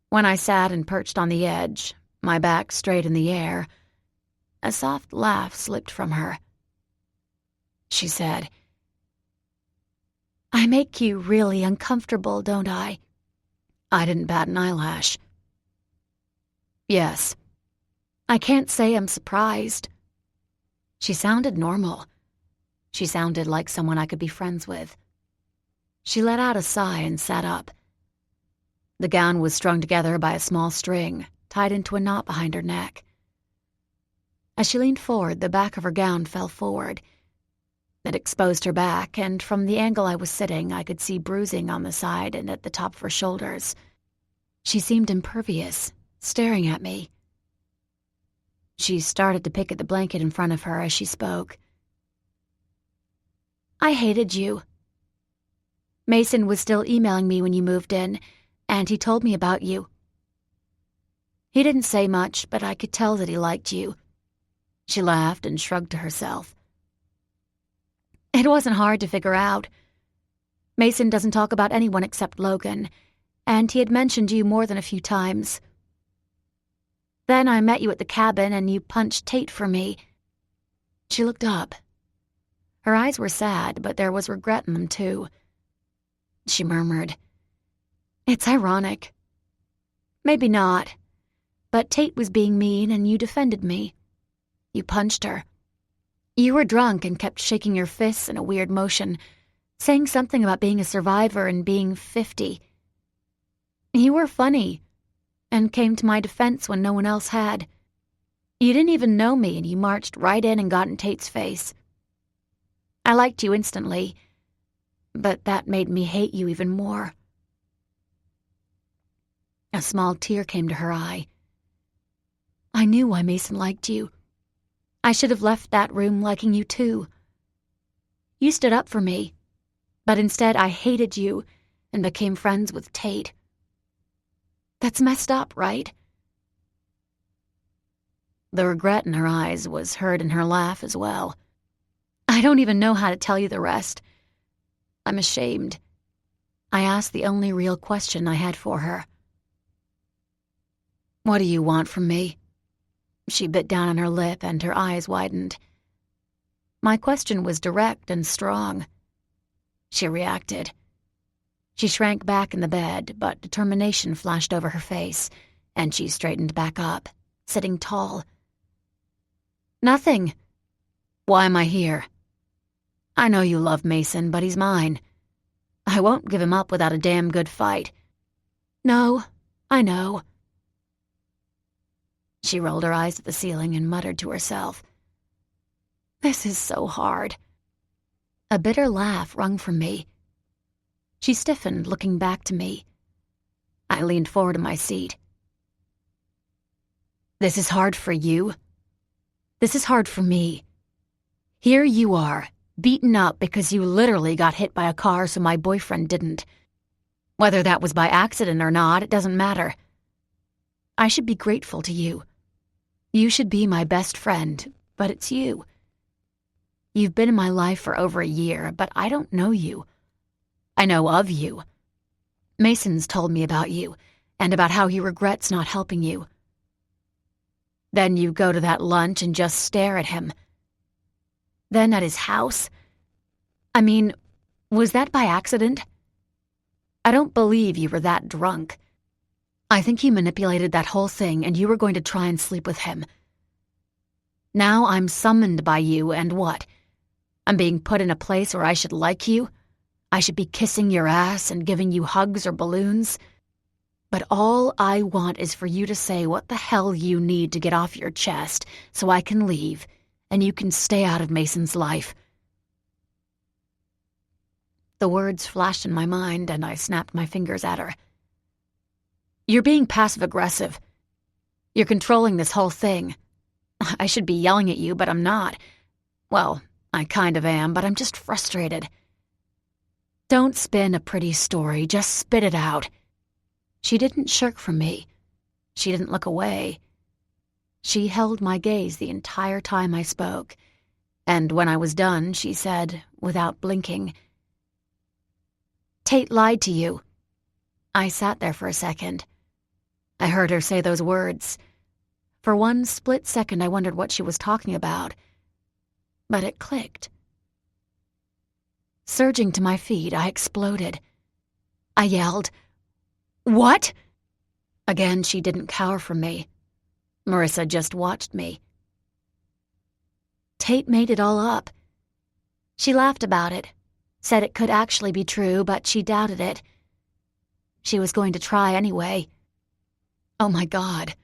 When I sat and perched on the edge, my back straight in the air, a soft laugh slipped from her. She said, I make you really uncomfortable, don't I? I didn't bat an eyelash. Yes. I can't say I'm surprised. She sounded normal. She sounded like someone I could be friends with. She let out a sigh and sat up. The gown was strung together by a small string, tied into a knot behind her neck. As she leaned forward, the back of her gown fell forward. It exposed her back, and from the angle I was sitting, I could see bruising on the side and at the top of her shoulders. She seemed impervious, staring at me. She started to pick at the blanket in front of her as she spoke. I hated you. Mason was still emailing me when you moved in, and he told me about you. He didn't say much, but I could tell that he liked you." She laughed and shrugged to herself. "It wasn't hard to figure out. Mason doesn't talk about anyone except Logan, and he had mentioned you more than a few times. Then I met you at the cabin and you punched Tate for me." She looked up. Her eyes were sad, but there was regret in them too. She murmured, "It's ironic." "Maybe not. But Tate was being mean and you defended me. You punched her. You were drunk and kept shaking your fists in a weird motion, saying something about being a survivor and being 50. You were funny, and came to my defense when no one else had. You didn't even know me, and you marched right in and got in Tate's face. I liked you instantly, but that made me hate you even more." A small tear came to her eye. "I knew why Mason liked you. I should have left that room liking you too. You stood up for me, but instead I hated you and became friends with Tate. That's messed up, right?" The regret in her eyes was heard in her laugh as well. "I don't even know how to tell you the rest. I'm ashamed." I asked the only real question I had for her. "What do you want from me?" She bit down on her lip and her eyes widened. My question was direct and strong. She reacted. She shrank back in the bed, but determination flashed over her face, and she straightened back up, sitting tall. "Nothing. Why am I here? I know you love Mason, but he's mine. I won't give him up without a damn good fight." "No, I know." She rolled her eyes at the ceiling and muttered to herself, "This is so hard." A bitter laugh wrung from me. She stiffened, looking back to me. I leaned forward in my seat. "This is hard for you? This is hard for me. Here you are, beaten up because you literally got hit by a car so my boyfriend didn't. Whether that was by accident or not, it doesn't matter. I should be grateful to you. You should be my best friend, but it's you. You've been in my life for over a year, but I don't know you. I know of you. Mason's told me about you, and about how he regrets not helping you. Then you go to that lunch and just stare at him. Then at his house. I mean, was that by accident? I don't believe you were that drunk. I think you manipulated that whole thing and you were going to try and sleep with him. Now I'm summoned by you and what? I'm being put in a place where I should like you? I should be kissing your ass and giving you hugs or balloons? But all I want is for you to say what the hell you need to get off your chest so I can leave and you can stay out of Mason's life." The words flashed in my mind and I snapped my fingers at her. "You're being passive-aggressive. You're controlling this whole thing. I should be yelling at you, but I'm not. Well, I kind of am, but I'm just frustrated. Don't spin a pretty story, just spit it out." She didn't shirk from me. She didn't look away. She held my gaze the entire time I spoke, and when I was done, she said, without blinking, "Tate lied to you." I sat there for a second. I heard her say those words. For one split second, I wondered what she was talking about. But it clicked. Surging to my feet, I exploded. I yelled, "What?" Again, she didn't cower from me. Marissa just watched me. Tate made it all up. She laughed about it, said it could actually be true, but she doubted it. She was going to try anyway. Oh my God.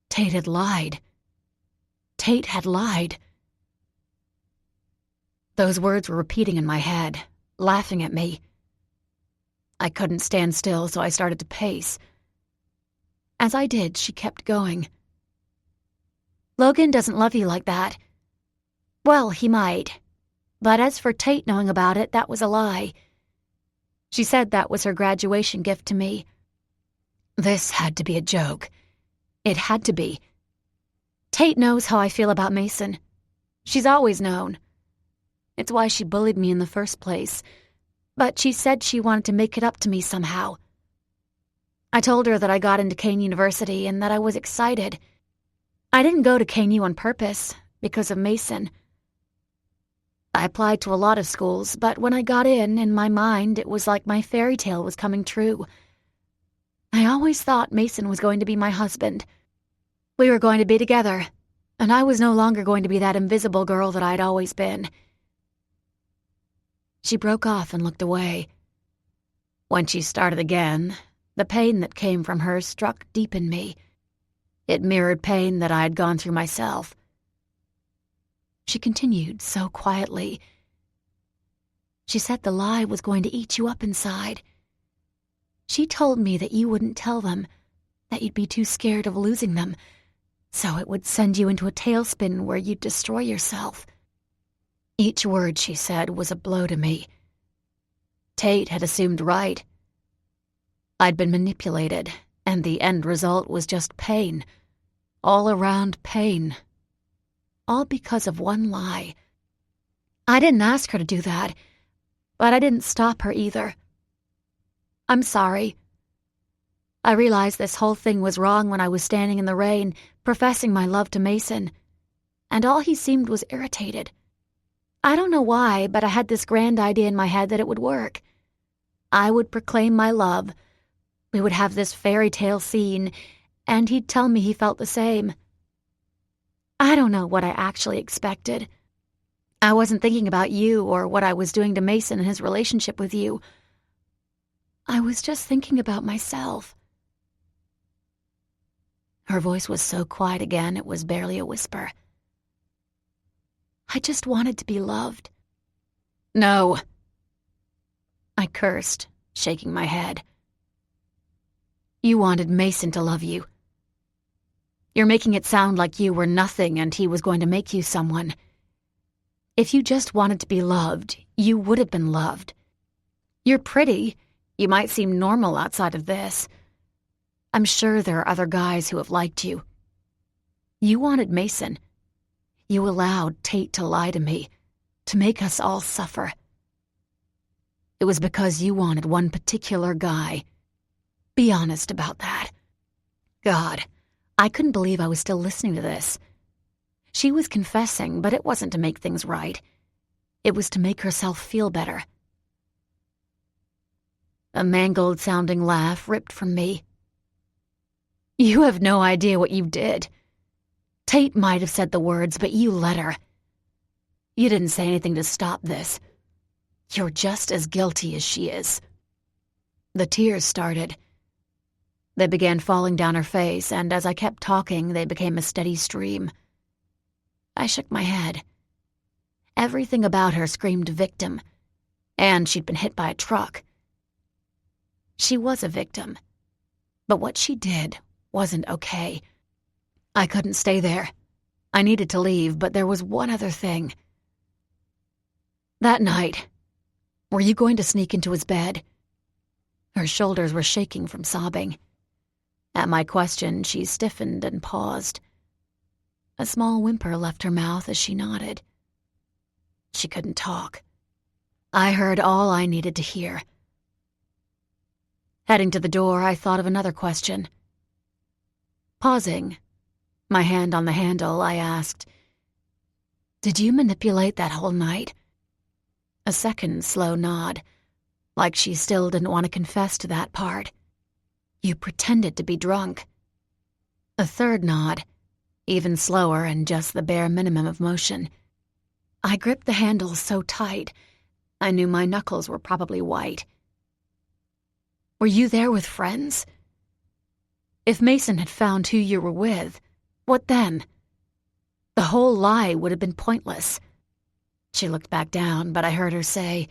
Tate had lied. Tate had lied. Those words were repeating in my head, laughing at me. I couldn't stand still, so I started to pace. As I did, she kept going. "Logan doesn't love you like that. Well, he might. But as for Tate knowing about it, that was a lie. She said that was her graduation gift to me. This had to be a joke. It had to be. Tate knows how I feel about Mason. She's always known. It's why she bullied me in the first place, but she said she wanted to make it up to me somehow. I told her that I got into Kane University and that I was excited. I didn't go to KU on purpose, because of Mason. I applied to a lot of schools, but when I got in my mind, it was like my fairy tale was coming true. I always thought Mason was going to be my husband. We were going to be together, and I was no longer going to be that invisible girl that I'd always been. She broke off and looked away. When she started again, the pain that came from her struck deep in me. It mirrored pain that I had gone through myself. She continued so quietly. She said the lie was going to eat you up inside. She told me that you wouldn't tell them, that you'd be too scared of losing them, so it would send you into a tailspin where you'd destroy yourself. Each word she said was a blow to me. Tate had assumed right. I'd been manipulated, and the end result was just pain. All around pain. All because of one lie. I didn't ask her to do that, but I didn't stop her either. I'm sorry. I realized this whole thing was wrong when I was standing in the rain, professing my love to Mason, and all he seemed was irritated. I don't know why, but I had this grand idea in my head that it would work. I would proclaim my love. We would have this fairy tale scene, and he'd tell me he felt the same. I don't know what I actually expected. I wasn't thinking about you or what I was doing to Mason and his relationship with you. I was just thinking about myself. Her voice was so quiet again, it was barely a whisper. I just wanted to be loved. No. I cursed, shaking my head. You wanted Mason to love you. You're making it sound like you were nothing and he was going to make you someone. If you just wanted to be loved, you would have been loved. You're pretty. You might seem normal outside of this. I'm sure there are other guys who have liked you. You wanted Mason. You allowed Tate to lie to me, to make us all suffer. It was because you wanted one particular guy. Be honest about that. God, I couldn't believe I was still listening to this. She was confessing, but it wasn't to make things right. It was to make herself feel better. A mangled-sounding laugh ripped from me. You have no idea what you did. Tate might have said the words, but you let her. You didn't say anything to stop this. You're just as guilty as she is. The tears started. They began falling down her face, and as I kept talking, they became a steady stream. I shook my head. Everything about her screamed victim, and she'd been hit by a truck. She was a victim, but what she did wasn't okay. I couldn't stay there. I needed to leave, but there was one other thing. That night, were you going to sneak into his bed? Her shoulders were shaking from sobbing. At my question, she stiffened and paused. A small whimper left her mouth as she nodded. She couldn't talk. I heard all I needed to hear. Heading to the door, I thought of another question. Pausing, my hand on the handle, I asked, "Did you manipulate that whole night?" A second slow nod, like she still didn't want to confess to that part. You pretended to be drunk. A third nod, even slower and just the bare minimum of motion. I gripped the handle so tight, I knew my knuckles were probably white. Were you there with friends? If Mason had found who you were with, what then? The whole lie would have been pointless. She looked back down, but I heard her say,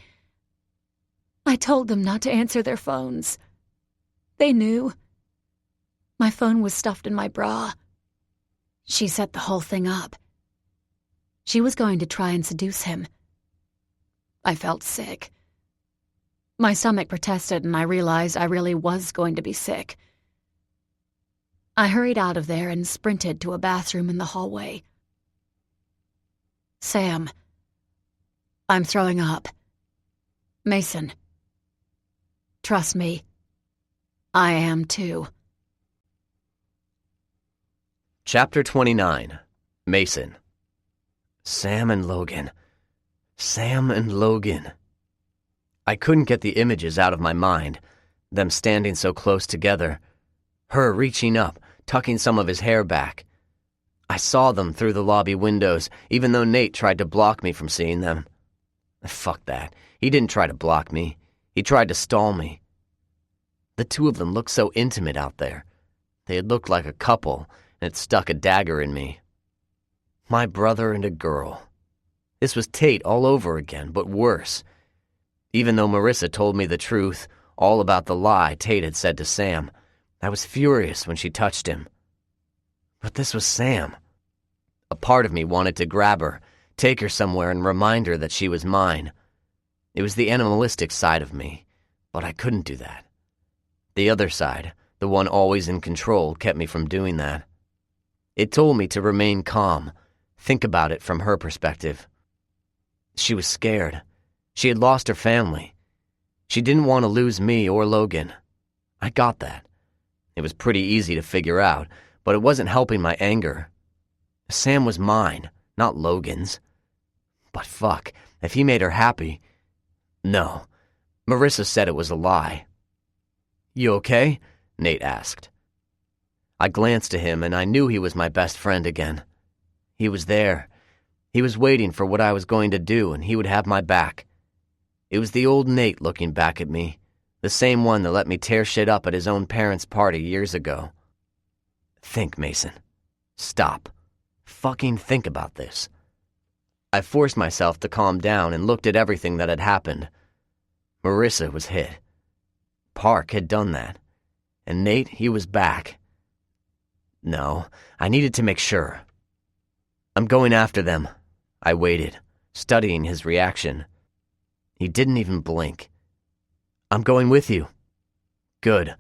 I told them not to answer their phones. They knew. My phone was stuffed in my bra. She set the whole thing up. She was going to try and seduce him. I felt sick. My stomach protested, and I realized I really was going to be sick. I hurried out of there and sprinted to a bathroom in the hallway. Sam. I'm throwing up. Mason. Trust me. I am too. Chapter 29. Mason. Sam and Logan. Sam and Logan. I couldn't get the images out of my mind, them standing so close together, her reaching up, tucking some of his hair back. I saw them through the lobby windows, even though Nate tried to block me from seeing them. Fuck that. He didn't try to block me. He tried to stall me. The two of them looked so intimate out there. They had looked like a couple, and it stuck a dagger in me. My brother and a girl. This was Tate all over again, but worse. Even though Marissa told me the truth, all about the lie Tate had said to Sam, I was furious when she touched him. But this was Sam. A part of me wanted to grab her, take her somewhere and remind her that she was mine. It was the animalistic side of me, but I couldn't do that. The other side, the one always in control, kept me from doing that. It told me to remain calm, think about it from her perspective. She was scared. She had lost her family. She didn't want to lose me or Logan. I got that. It was pretty easy to figure out, but it wasn't helping my anger. Sam was mine, not Logan's. But fuck, if he made her happy... No. Marissa said it was a lie. You okay? Nate asked. I glanced to him and I knew he was my best friend again. He was there. He was waiting for what I was going to do and he would have my back. It was the old Nate looking back at me, the same one that let me tear shit up at his own parents' party years ago. Think, Mason. Stop. Fucking think about this. I forced myself to calm down and looked at everything that had happened. Marissa was hit. Park had done that. And Nate, he was back. No, I needed to make sure. I'm going after them. I waited, studying his reaction. He didn't even blink. I'm going with you. Good.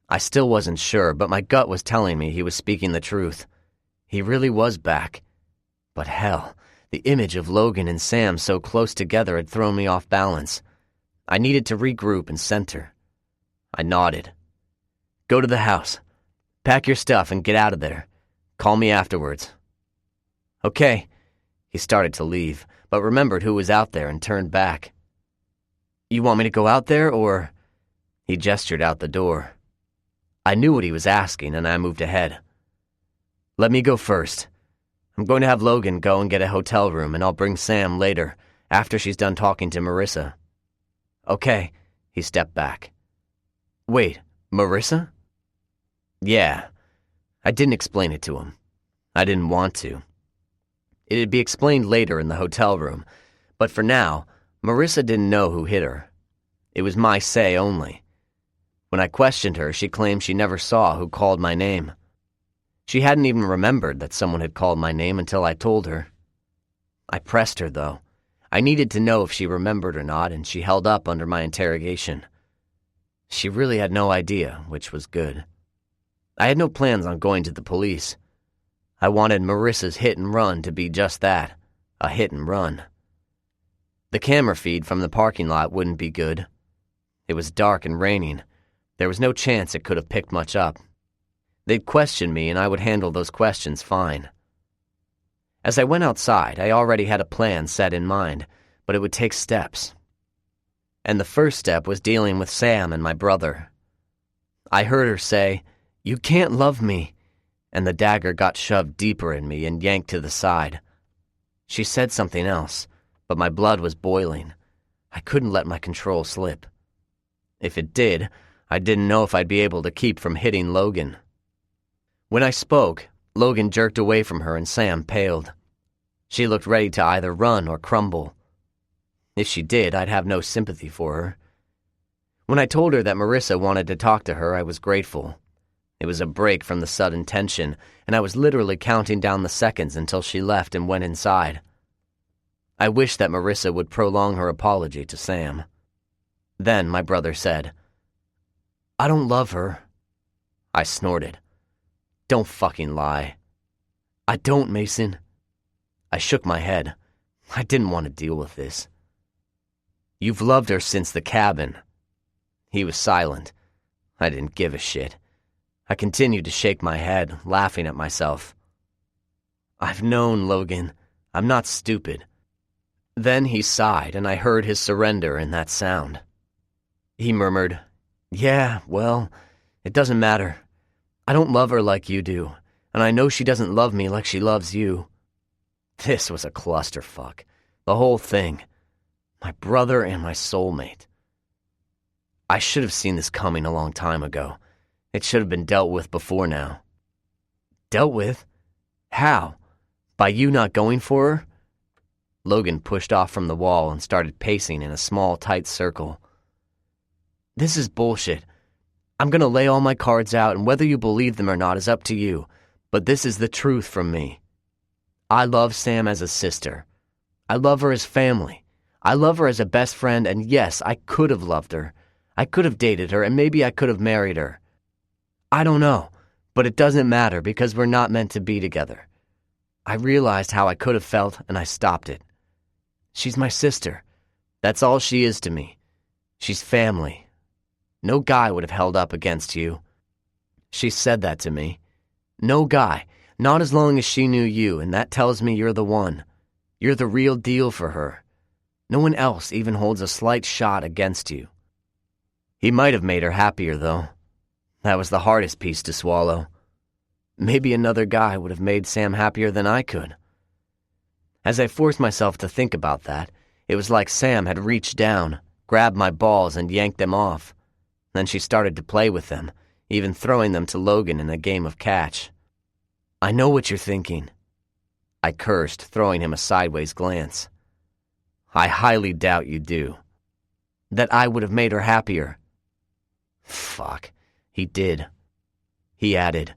I still wasn't sure, but my gut was telling me he was speaking the truth. He really was back. But hell, the image of Logan and Sam so close together had thrown me off balance. I needed to regroup and center. I nodded. Go to the house. Pack your stuff and get out of there. Call me afterwards. Okay. He started to leave, but remembered who was out there and turned back. You want me to go out there, or... He gestured out the door. I knew what he was asking, and I moved ahead. Let me go first. I'm going to have Logan go and get a hotel room, and I'll bring Sam later, after she's done talking to Marissa. Okay, he stepped back. Wait, Marissa? Yeah. I didn't explain it to him. I didn't want to. It'd be explained later in the hotel room, but for now, Marissa didn't know who hit her. It was my say only. When I questioned her, she claimed she never saw who called my name. She hadn't even remembered that someone had called my name until I told her. I pressed her, though. I needed to know if she remembered or not, and she held up under my interrogation. She really had no idea, which was good. I had no plans on going to the police. I wanted Marissa's hit and run to be just that, a hit and run. The camera feed from the parking lot wouldn't be good. It was dark and raining. There was no chance it could have picked much up. They'd question me and I would handle those questions fine. As I went outside, I already had a plan set in mind, but it would take steps. And the first step was dealing with Sam and my brother. I heard her say, "You can't love me," and the dagger got shoved deeper in me and yanked to the side. She said something else, but my blood was boiling. I couldn't let my control slip. If it did, I didn't know if I'd be able to keep from hitting Logan. When I spoke, Logan jerked away from her and Sam paled. She looked ready to either run or crumble. If she did, I'd have no sympathy for her. When I told her that Marissa wanted to talk to her, I was grateful. It was a break from the sudden tension, and I was literally counting down the seconds until she left and went inside. I wished that Marissa would prolong her apology to Sam. Then my brother said, "I don't love her." I snorted. Don't fucking lie. I don't, Mason. I shook my head. I didn't want to deal with this. You've loved her since the cabin. He was silent. I didn't give a shit. I continued to shake my head, laughing at myself. I've known, Logan. I'm not stupid. Then he sighed, and I heard his surrender in that sound. He murmured, "Yeah, well, it doesn't matter. I don't love her like you do, and I know she doesn't love me like she loves you." This was a clusterfuck. The whole thing. My brother and my soulmate. I should have seen this coming a long time ago. It should have been dealt with before now. Dealt with? How? By you not going for her? Logan pushed off from the wall and started pacing in a small, tight circle. This is bullshit. I'm gonna lay all my cards out, and whether you believe them or not is up to you, but this is the truth from me. I love Sam as a sister. I love her as family. I love her as a best friend, and yes, I could have loved her. I could have dated her, and maybe I could have married her. I don't know, but it doesn't matter because we're not meant to be together. I realized how I could have felt, and I stopped it. She's my sister. That's all she is to me. She's family. No guy would have held up against you. She said that to me. No guy, not as long as she knew you, and that tells me you're the one. You're the real deal for her. No one else even holds a slight shot against you. He might have made her happier, though. That was the hardest piece to swallow. Maybe another guy would have made Sam happier than I could. As I forced myself to think about that, it was like Sam had reached down, grabbed my balls, and yanked them off. Then she started to play with them, even throwing them to Logan in a game of catch. I know what you're thinking. I cursed, throwing him a sideways glance. I highly doubt you do. That I would have made her happier. Fuck, he did. He added,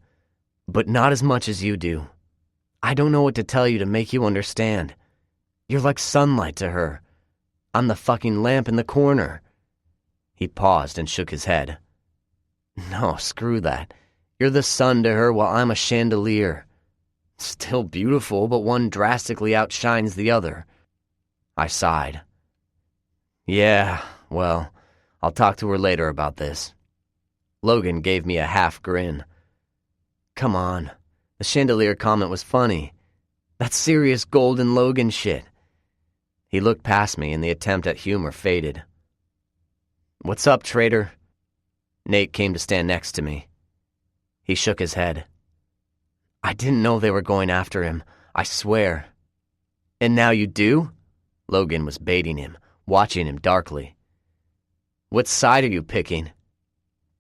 but not as much as you do. I don't know what to tell you to make you understand. You're like sunlight to her. I'm the fucking lamp in the corner. He paused and shook his head. No, screw that. You're the sun to her while I'm a chandelier. Still beautiful, but one drastically outshines the other. I sighed. Yeah, well, I'll talk to her later about this. Logan gave me a half grin. Come on. The chandelier comment was funny. That's serious Golden Logan shit. He looked past me and the attempt at humor faded. What's up, traitor? Nate came to stand next to me. He shook his head. I didn't know they were going after him, I swear. And now you do? Logan was baiting him, watching him darkly. What side are you picking?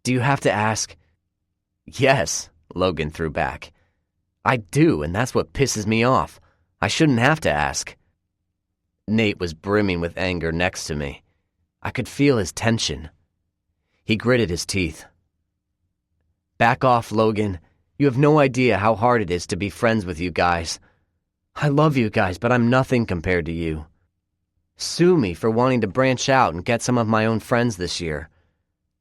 Do you have to ask? Yes, Logan threw back. I do, and that's what pisses me off. I shouldn't have to ask. Nate was brimming with anger next to me. I could feel his tension. He gritted his teeth. Back off, Logan. You have no idea how hard it is to be friends with you guys. I love you guys, but I'm nothing compared to you. Sue me for wanting to branch out and get some of my own friends this year.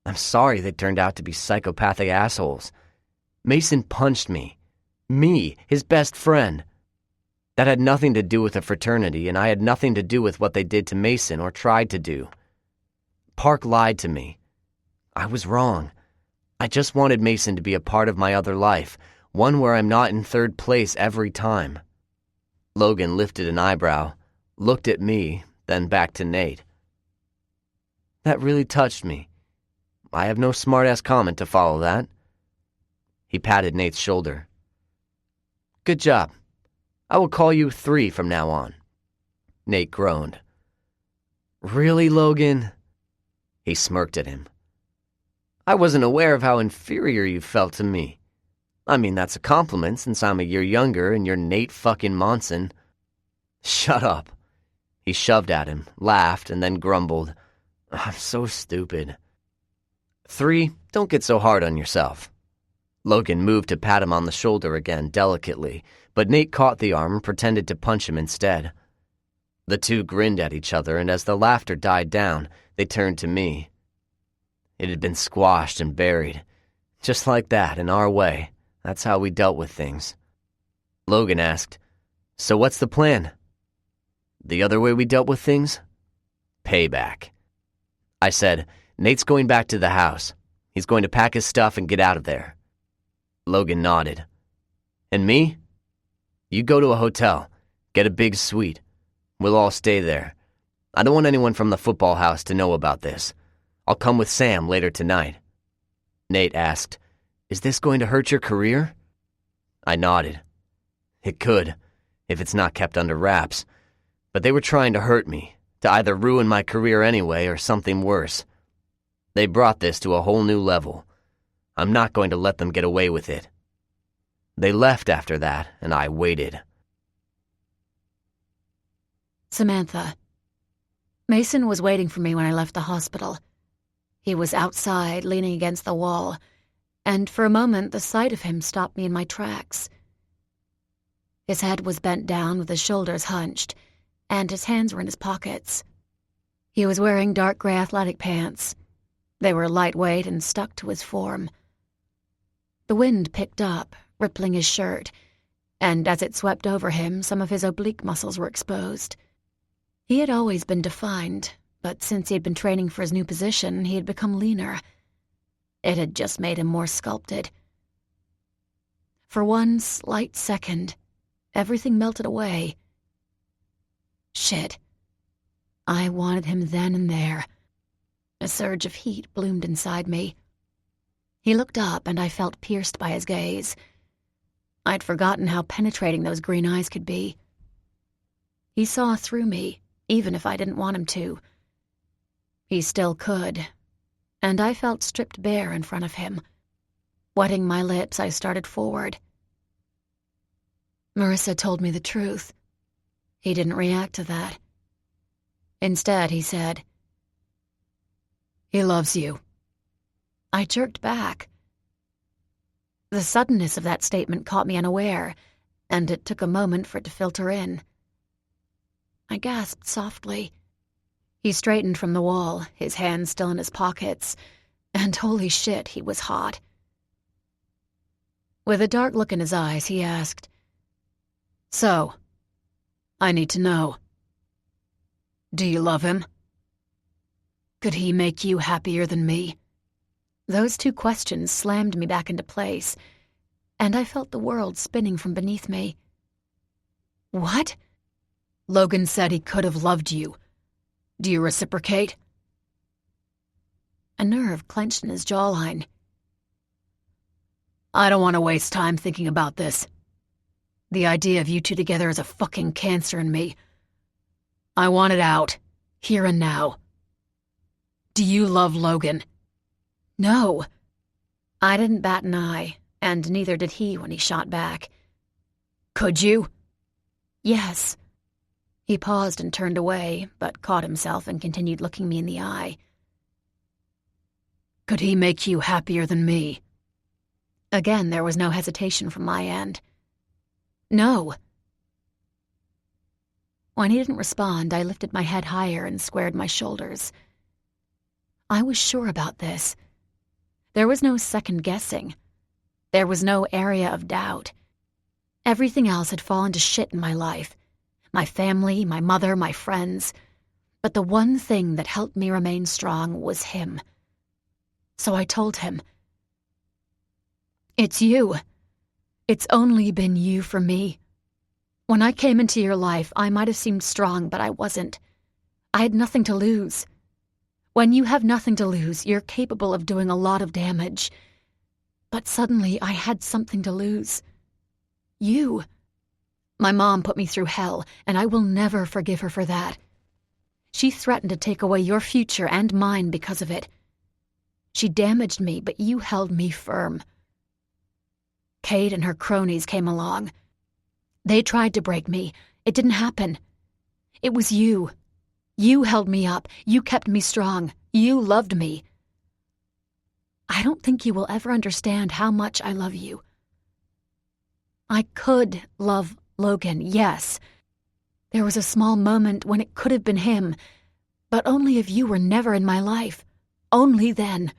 I'm sorry they turned out to be psychopathic assholes. Mason punched me. Me, his best friend. That had nothing to do with the fraternity, and I had nothing to do with what they did to Mason or tried to do. Park lied to me. I was wrong. I just wanted Mason to be a part of my other life, one where I'm not in third place every time. Logan lifted an eyebrow, looked at me, then back to Nate. That really touched me. I have no smart-ass comment to follow that. He patted Nate's shoulder. Good job. I will call you 3 from now on. Nate groaned. Really, Logan? He smirked at him. I wasn't aware of how inferior you felt to me. I mean, that's a compliment since I'm a year younger and you're Nate fucking Monson. Shut up. He shoved at him, laughed, and then grumbled. I'm so stupid. 3, don't get so hard on yourself. Logan moved to pat him on the shoulder again, delicately, but Nate caught the arm and pretended to punch him instead. The two grinned at each other, and as the laughter died down, they turned to me. It had been squashed and buried. Just like that, in our way, That's how we dealt with things. Logan asked, "So what's the plan?" "The other way we dealt with things? Payback." I said, "Nate's going back to the house. He's going to pack his stuff and get out of there." Logan nodded. "And me? You go to a hotel, get a big suite. We'll all stay there. I don't want anyone from the football house to know about this. I'll come with Sam later tonight." Nate asked, "Is this going to hurt your career?" I nodded. It could, if it's not kept under wraps. But they were trying to hurt me, to either ruin my career anyway or something worse. They brought this to a whole new level. I'm not going to let them get away with it. They left after that, and I waited. Samantha. Mason was waiting for me when I left the hospital. He was outside, leaning against the wall, and for a moment the sight of him stopped me in my tracks. His head was bent down with his shoulders hunched, and his hands were in his pockets. He was wearing dark gray athletic pants. They were lightweight and stuck to his form. The wind picked up, rippling his shirt, and as it swept over him, some of his oblique muscles were exposed. He had always been defined, but since he had been training for his new position, he had become leaner. It had just made him more sculpted. For one slight second, everything melted away. Shit. I wanted him then and there. A surge of heat bloomed inside me. He looked up, and I felt pierced by his gaze. I'd forgotten how penetrating those green eyes could be. He saw through me, even if I didn't want him to. He still could, and I felt stripped bare in front of him. Wetting my lips, I started forward. Marissa told me the truth. He didn't react to that. Instead, he said, "He loves you." I jerked back. The suddenness of that statement caught me unaware, and it took a moment for it to filter in. I gasped softly. He straightened from the wall, his hands still in his pockets, and holy shit, he was hot. With a dark look in his eyes, he asked, "So, I need to know. Do you love him? Could he make you happier than me?" Those two questions slammed me back into place, and I felt the world spinning from beneath me. "What?" "Logan said he could have loved you. Do you reciprocate?" A nerve clenched in his jawline. "I don't want to waste time thinking about this. The idea of you two together is a fucking cancer in me. I want it out, here and now. Do you love Logan?" "No." I didn't bat an eye, and neither did he when he shot back. "Could you?" "Yes." He paused and turned away, but caught himself and continued looking me in the eye. "Could he make you happier than me?" Again, there was no hesitation from my end. "No." When he didn't respond, I lifted my head higher and squared my shoulders. I was sure about this. There was no second guessing. There was no area of doubt. Everything else had fallen to shit in my life. My family, my mother, my friends. But the one thing that helped me remain strong was him. So I told him, "It's you. It's only been you for me. When I came into your life, I might have seemed strong, but I wasn't. I had nothing to lose. When you have nothing to lose, you're capable of doing a lot of damage. But suddenly, I had something to lose. You. My mom put me through hell, and I will never forgive her for that. She threatened to take away your future and mine because of it. She damaged me, but you held me firm. Kate and her cronies came along. They tried to break me. It didn't happen. It was you. You held me up. You kept me strong. You loved me. I don't think you will ever understand how much I love you. I could love Logan, yes. There was a small moment when it could have been him, but only if you were never in my life. Only then.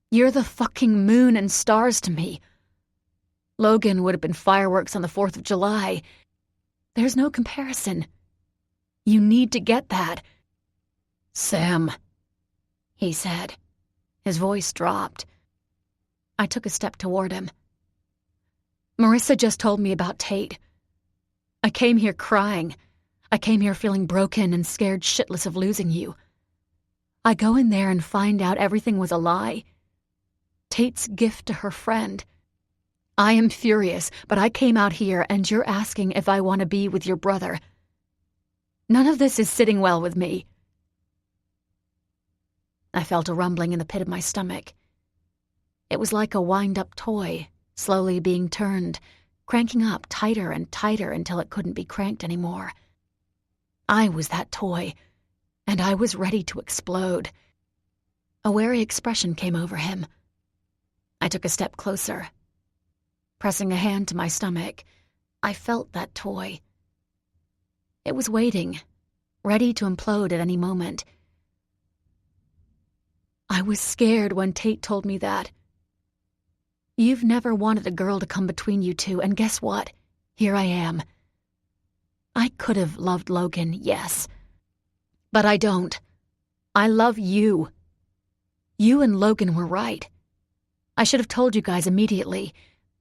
You're the fucking moon and stars to me. Logan would have been fireworks on the 4th of July. There's no comparison. You need to get that. Sam, he said. His voice dropped. I took a step toward him. Marissa just told me about Tate. I came here crying. I came here feeling broken and scared shitless of losing you. I go in there and find out everything was a lie. Tate's gift to her friend. I am furious, but I came out here and you're asking if I want to be with your brother. None of this is sitting well with me. I felt a rumbling in the pit of my stomach. It was like a wind-up toy, slowly being turned, cranking up tighter and tighter until it couldn't be cranked anymore. I was that toy, and I was ready to explode. A wary expression came over him. I took a step closer. Pressing a hand to my stomach, I felt that toy. It was waiting, ready to implode at any moment. I was scared when Tate told me that. You've never wanted a girl to come between you two, and guess what? Here I am. I could have loved Logan, yes. But I don't. I love you. You and Logan were right. I should have told you guys immediately.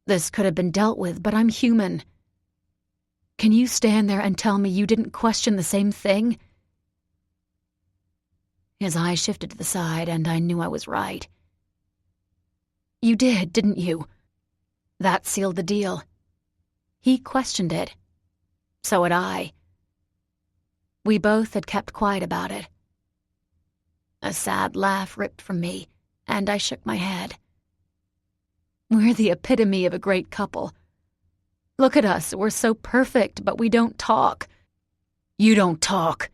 This could have been dealt with, but I'm human. Can you stand there and tell me you didn't question the same thing? His eyes shifted to the side, and I knew I was right. You did, didn't you? That sealed the deal. He questioned it. So had I. We both had kept quiet about it. A sad laugh ripped from me, and I shook my head. We're the epitome of a great couple. Look at us, we're so perfect, but we don't talk. You don't talk,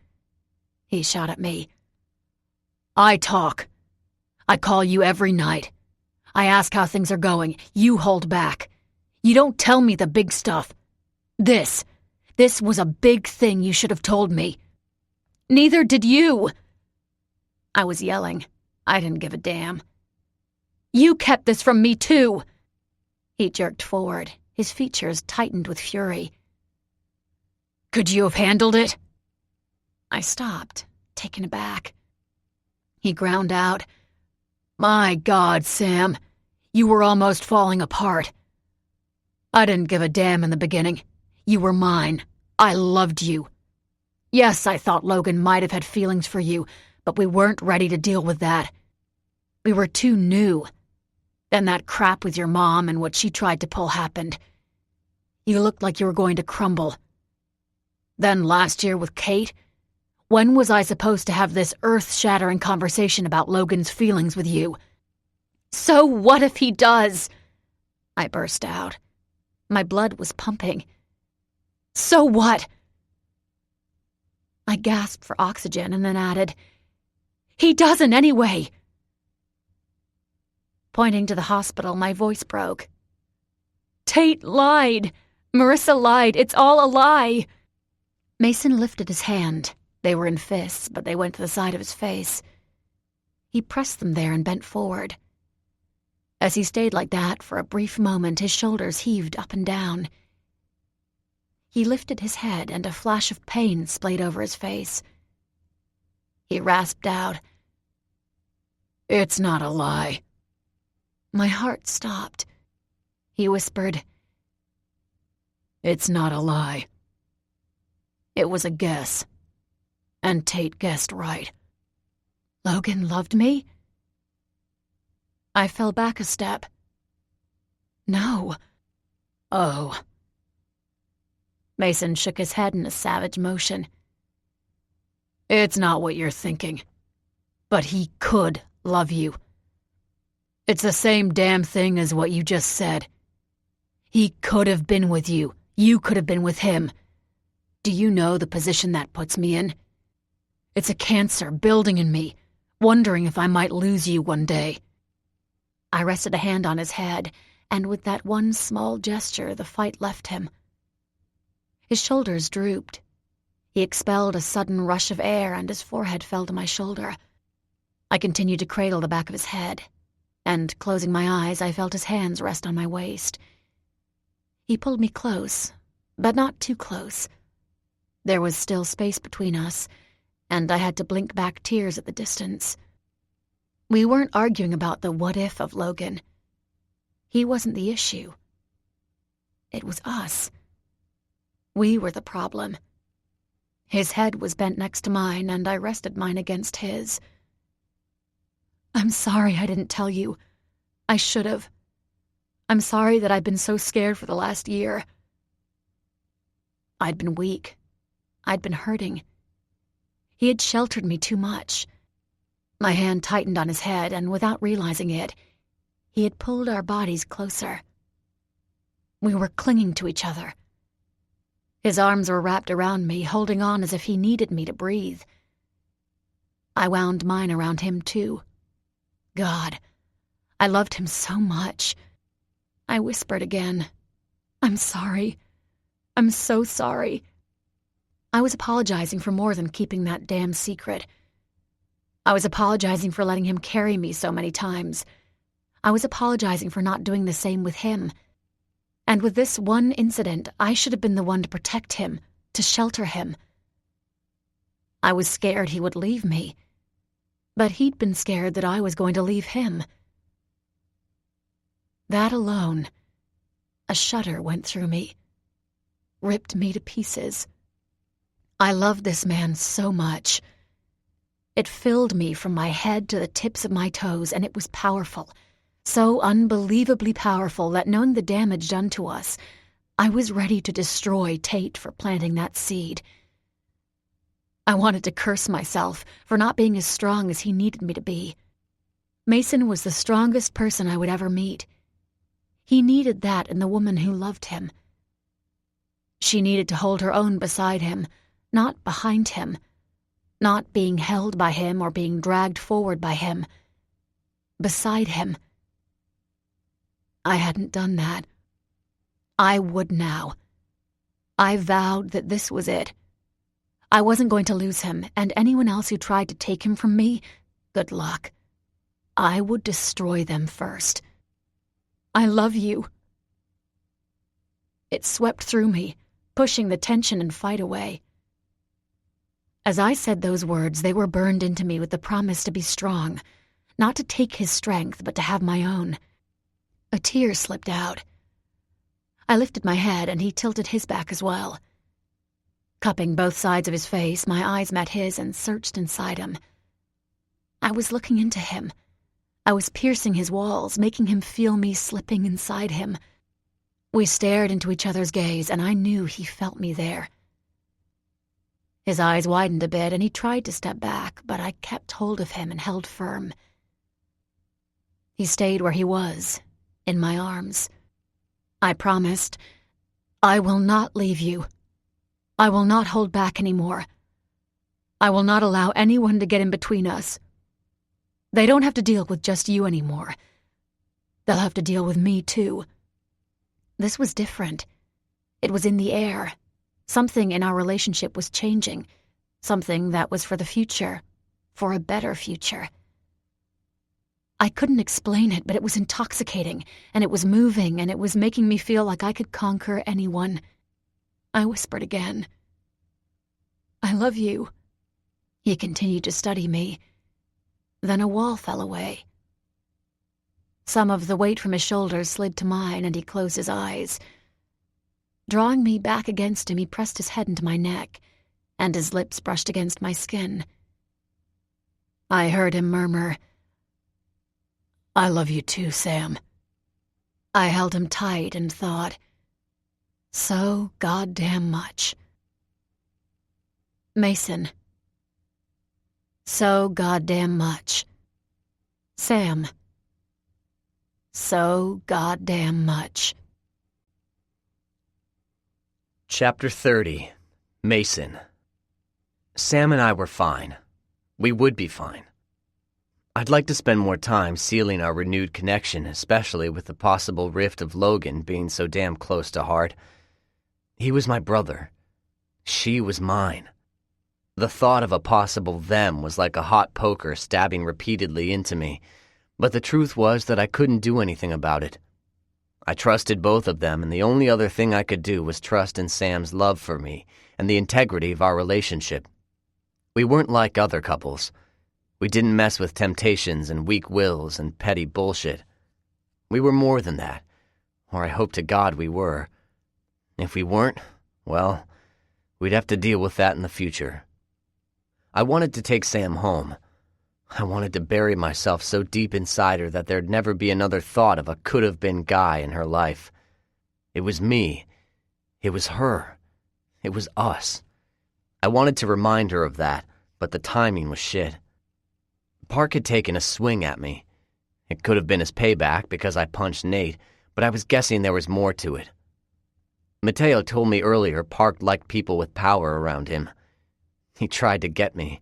he shot at me. I talk. I call you every night. I ask how things are going. You hold back. You don't tell me the big stuff. This was a big thing you should have told me. Neither did you. I was yelling. I didn't give a damn. You kept this from me, too. He jerked forward, his features tightened with fury. Could you have handled it? I stopped, taken aback. He ground out, My God, Sam, you were almost falling apart. I didn't give a damn in the beginning. You were mine. I loved you. Yes, I thought Logan might have had feelings for you, but we weren't ready to deal with that. We were too new. Then that crap with your mom and what she tried to pull happened. You looked like you were going to crumble. Then last year with Kate, when was I supposed to have this earth-shattering conversation about Logan's feelings with you? So what if he does? I burst out. My blood was pumping. So what? I gasped for oxygen and then added, He doesn't anyway. Pointing to the hospital, my voice broke. Tate lied. Marissa lied. It's all a lie. Mason lifted his hand. They were in fists, but they went to the side of his face. He pressed them there and bent forward. As he stayed like that for a brief moment, his shoulders heaved up and down. He lifted his head, and a flash of pain splayed over his face. He rasped out, It's not a lie. My heart stopped. He whispered, It's not a lie. It was a guess. And Tate guessed right. Logan loved me? I fell back a step. No. Oh. Mason shook his head in a savage motion. It's not what you're thinking. But he could love you. It's the same damn thing as what you just said. He could have been with you. You could have been with him. Do you know the position that puts me in? It's a cancer building in me, wondering if I might lose you one day. I rested a hand on his head, and with that one small gesture, the fight left him. His shoulders drooped. He expelled a sudden rush of air, and his forehead fell to my shoulder. I continued to cradle the back of his head, and, closing my eyes, I felt his hands rest on my waist. He pulled me close, but not too close. There was still space between us, and I had to blink back tears at the distance. We weren't arguing about the what if of Logan. He wasn't the issue. It was us. We were the problem. His head was bent next to mine, and I rested mine against his. I'm sorry I didn't tell you. I should have. I'm sorry that I've been so scared for the last year. I'd been weak. I'd been hurting. He had sheltered me too much. My hand tightened on his head, and without realizing it, he had pulled our bodies closer. We were clinging to each other. His arms were wrapped around me, holding on as if he needed me to breathe. I wound mine around him, too. God, I loved him so much. I whispered again, I'm sorry. I'm so sorry. I was apologizing for more than keeping that damn secret. I was apologizing for letting him carry me so many times. I was apologizing for not doing the same with him. And with this one incident, I should have been the one to protect him, to shelter him. I was scared he would leave me, but he'd been scared that I was going to leave him. That alone, a shudder went through me, ripped me to pieces. I loved this man so much. It filled me from my head to the tips of my toes, and it was powerful. So unbelievably powerful that knowing the damage done to us, I was ready to destroy Tate for planting that seed. I wanted to curse myself for not being as strong as he needed me to be. Mason was the strongest person I would ever meet. He needed that in the woman who loved him. She needed to hold her own beside him, not behind him, not being held by him or being dragged forward by him. Beside him. I hadn't done that. I would now. I vowed that this was it. I wasn't going to lose him, and anyone else who tried to take him from me, good luck. I would destroy them first. I love you. It swept through me, pushing the tension and fight away. As I said those words, they were burned into me with the promise to be strong, not to take his strength, but to have my own. A tear slipped out. I lifted my head, and he tilted his back as well. Cupping both sides of his face, my eyes met his and searched inside him. I was looking into him. I was piercing his walls, making him feel me slipping inside him. We stared into each other's gaze, and I knew he felt me there. His eyes widened a bit, and he tried to step back, but I kept hold of him and held firm. He stayed where he was, in my arms. I promised, I will not leave you. I will not hold back anymore. I will not allow anyone to get in between us. They don't have to deal with just you anymore. They'll have to deal with me, too. This was different. It was in the air. Something in our relationship was changing. Something that was for the future. For a better future. I couldn't explain it, but it was intoxicating, and it was moving, and it was making me feel like I could conquer anyone. I whispered again. I love you. He continued to study me. Then a wall fell away. Some of the weight from his shoulders slid to mine, and he closed his eyes. Drawing me back against him, he pressed his head into my neck, and his lips brushed against my skin. I heard him murmur, I love you too, Sam. I held him tight and thought, so goddamn much. Mason. So goddamn much. Sam. So goddamn much. Chapter 30. Mason. Sam and I were fine. We would be fine. I'd like to spend more time sealing our renewed connection, especially with the possible rift of Logan being so damn close to heart. He was my brother. She was mine. The thought of a possible them was like a hot poker stabbing repeatedly into me, but the truth was that I couldn't do anything about it. I trusted both of them, and the only other thing I could do was trust in Sam's love for me and the integrity of our relationship. We weren't like other couples. We didn't mess with temptations and weak wills and petty bullshit. We were more than that, or I hope to God we were. If we weren't, well, we'd have to deal with that in the future. I wanted to take Sam home. I wanted to bury myself so deep inside her that there'd never be another thought of a could-have-been guy in her life. It was me. It was her. It was us. I wanted to remind her of that, but the timing was shit. Park had taken a swing at me. It could have been his payback because I punched Nate, but I was guessing there was more to it. Mateo told me earlier Park liked people with power around him. He tried to get me.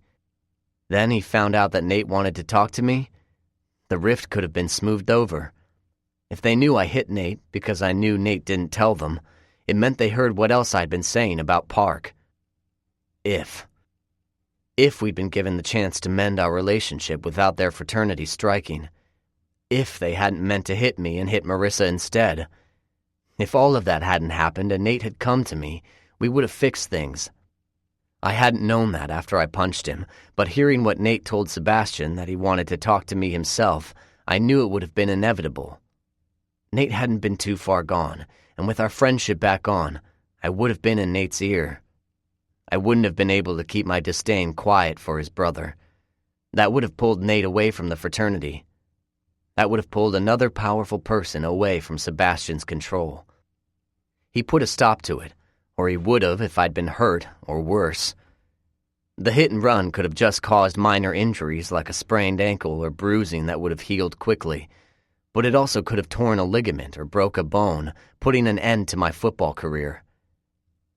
Then he found out that Nate wanted to talk to me. The rift could have been smoothed over. If they knew I hit Nate because I knew Nate didn't tell them, it meant they heard what else I'd been saying about Park. If we'd been given the chance to mend our relationship without their fraternity striking. If they hadn't meant to hit me and hit Marissa instead. If all of that hadn't happened and Nate had come to me, we would have fixed things. I hadn't known that after I punched him, but hearing what Nate told Sebastian, that he wanted to talk to me himself, I knew it would have been inevitable. Nate hadn't been too far gone, and with our friendship back on, I would have been in Nate's ear. I wouldn't have been able to keep my disdain quiet for his brother. That would have pulled Nate away from the fraternity. That would have pulled another powerful person away from Sebastian's control. He put a stop to it, or he would have if I'd been hurt, or worse. The hit and run could have just caused minor injuries like a sprained ankle or bruising that would have healed quickly, but it also could have torn a ligament or broke a bone, putting an end to my football career.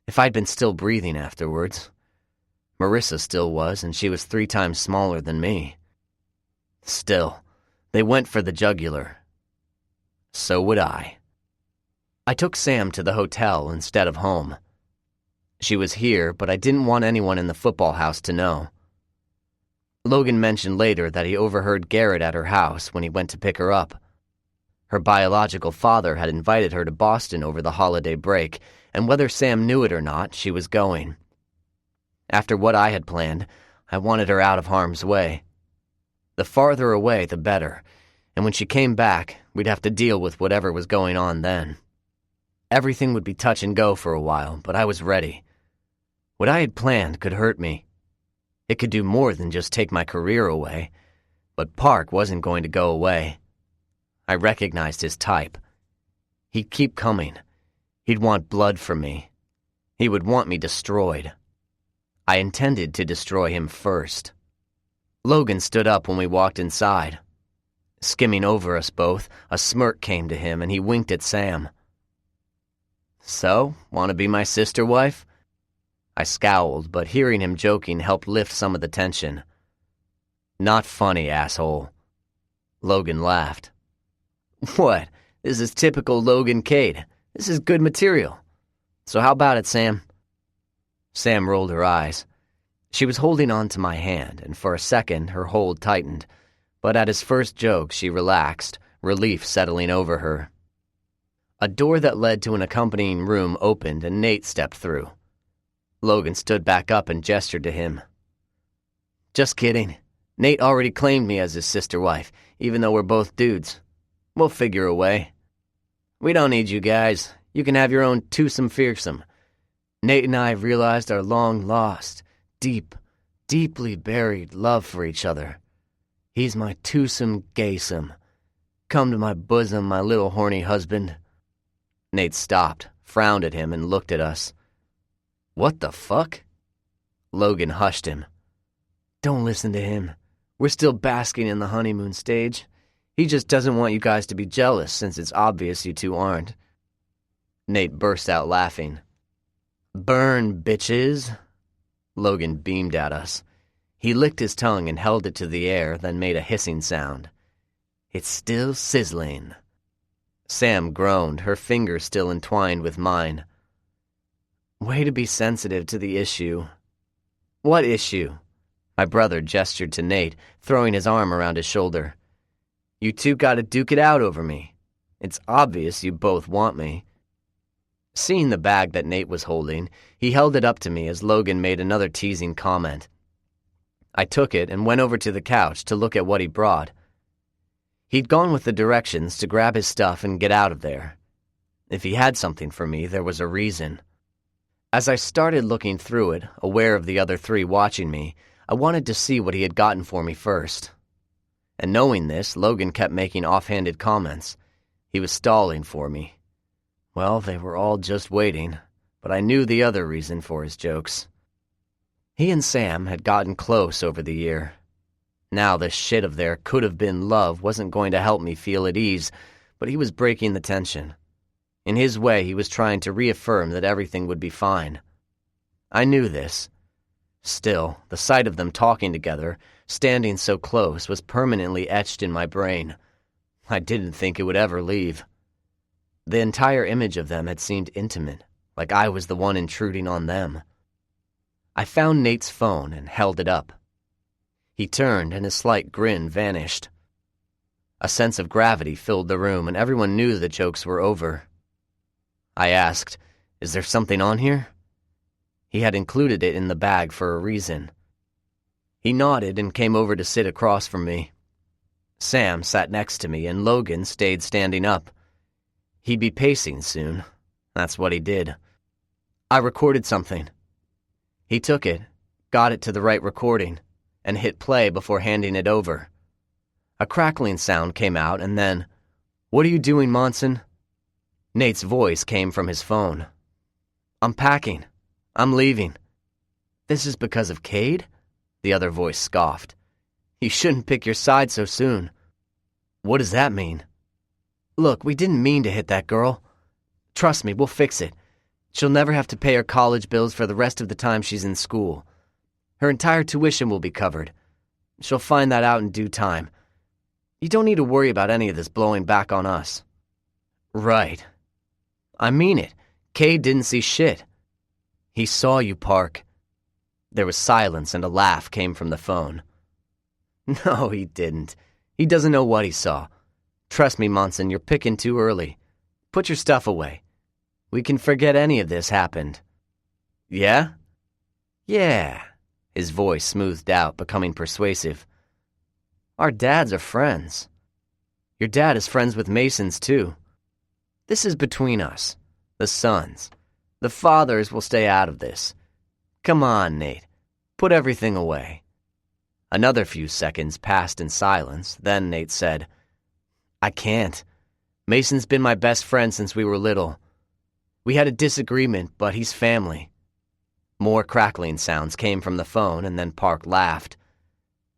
If I'd been still breathing afterwards. Marissa still was, and she was 3 times smaller than me. Still, they went for the jugular. So would I. I took Sam to the hotel instead of home. She was here, but I didn't want anyone in the football house to know. Logan mentioned later that he overheard Garrett at her house when he went to pick her up. Her biological father had invited her to Boston over the holiday break, and whether Sam knew it or not, she was going. After what I had planned, I wanted her out of harm's way. The farther away, the better, and when she came back, we'd have to deal with whatever was going on then. Everything would be touch and go for a while, but I was ready. What I had planned could hurt me. It could do more than just take my career away, but Park wasn't going to go away. I recognized his type. He'd keep coming. He'd want blood from me. He would want me destroyed. I intended to destroy him first. Logan stood up when we walked inside. Skimming over us both, a smirk came to him and he winked at Sam. So, want to be my sister wife? I scowled, but hearing him joking helped lift some of the tension. Not funny, asshole. Logan laughed. What? This is typical Logan Cade. This is good material. So how about it, Sam? Sam rolled her eyes. She was holding on to my hand, and for a second her hold tightened, but at his first joke she relaxed, relief settling over her. A door that led to an accompanying room opened and Nate stepped through. Logan stood back up and gestured to him. Just kidding. Nate already claimed me as his sister wife, even though we're both dudes. We'll figure a way. We don't need you guys. You can have your own twosome fearsome. Nate and I have realized our long-lost, deeply buried love for each other. He's my twosome gaysome. Come to my bosom, my little horny husband. Nate stopped, frowned at him, and looked at us. What the fuck? Logan hushed him. Don't listen to him. We're still basking in the honeymoon stage. He just doesn't want you guys to be jealous since it's obvious you two aren't. Nate burst out laughing. Burn, bitches. Logan beamed at us. He licked his tongue and held it to the air, then made a hissing sound. It's still sizzling. Sam groaned, her fingers still entwined with mine. Way to be sensitive to the issue. What issue? My brother gestured to Nate, throwing his arm around his shoulder. You two gotta duke it out over me. It's obvious you both want me." Seeing the bag that Nate was holding, he held it up to me as Logan made another teasing comment. I took it and went over to the couch to look at what he brought. He'd gone with the directions to grab his stuff and get out of there. If he had something for me, there was a reason. As I started looking through it, aware of the other three watching me, I wanted to see what he had gotten for me first. And knowing this, Logan kept making offhanded comments. He was stalling for me. Well, they were all just waiting, but I knew the other reason for his jokes. He and Sam had gotten close over the year. Now this shit of their could have been love wasn't going to help me feel at ease, but he was breaking the tension. In his way, he was trying to reaffirm that everything would be fine. I knew this. Still, the sight of them talking together, standing so close, was permanently etched in my brain. I didn't think it would ever leave. The entire image of them had seemed intimate, like I was the one intruding on them. I found Nate's phone and held it up. He turned and his slight grin vanished. A sense of gravity filled the room and everyone knew the jokes were over. I asked, "Is there something on here?" He had included it in the bag for a reason. He nodded and came over to sit across from me. Sam sat next to me and Logan stayed standing up. He'd be pacing soon. That's what he did. I recorded something. He took it, got it to the right recording, and hit play before handing it over. A crackling sound came out and then, "What are you doing, Monson?" Nate's voice came from his phone. "I'm packing. I'm leaving." "This is because of Cade?" The other voice scoffed. "You shouldn't pick your side so soon." "What does that mean?" "Look, we didn't mean to hit that girl. Trust me, we'll fix it. She'll never have to pay her college bills for the rest of the time she's in school. Her entire tuition will be covered. She'll find that out in due time. You don't need to worry about any of this blowing back on us." "Right. I mean it. Cade didn't see shit." "He saw you, Park." There was silence and a laugh came from the phone. "No, he didn't. He doesn't know what he saw. Trust me, Monson, you're picking too early. Put your stuff away. We can forget any of this happened." "Yeah?" "Yeah." His voice smoothed out, becoming persuasive. "Our dads are friends. Your dad is friends with Masons, too. This is between us, the sons. The fathers will stay out of this. Come on, Nate. Put everything away." Another few seconds passed in silence, then Nate said, "I can't. Mason's been my best friend since we were little. We had a disagreement, but he's family." More crackling sounds came from the phone, and then Park laughed.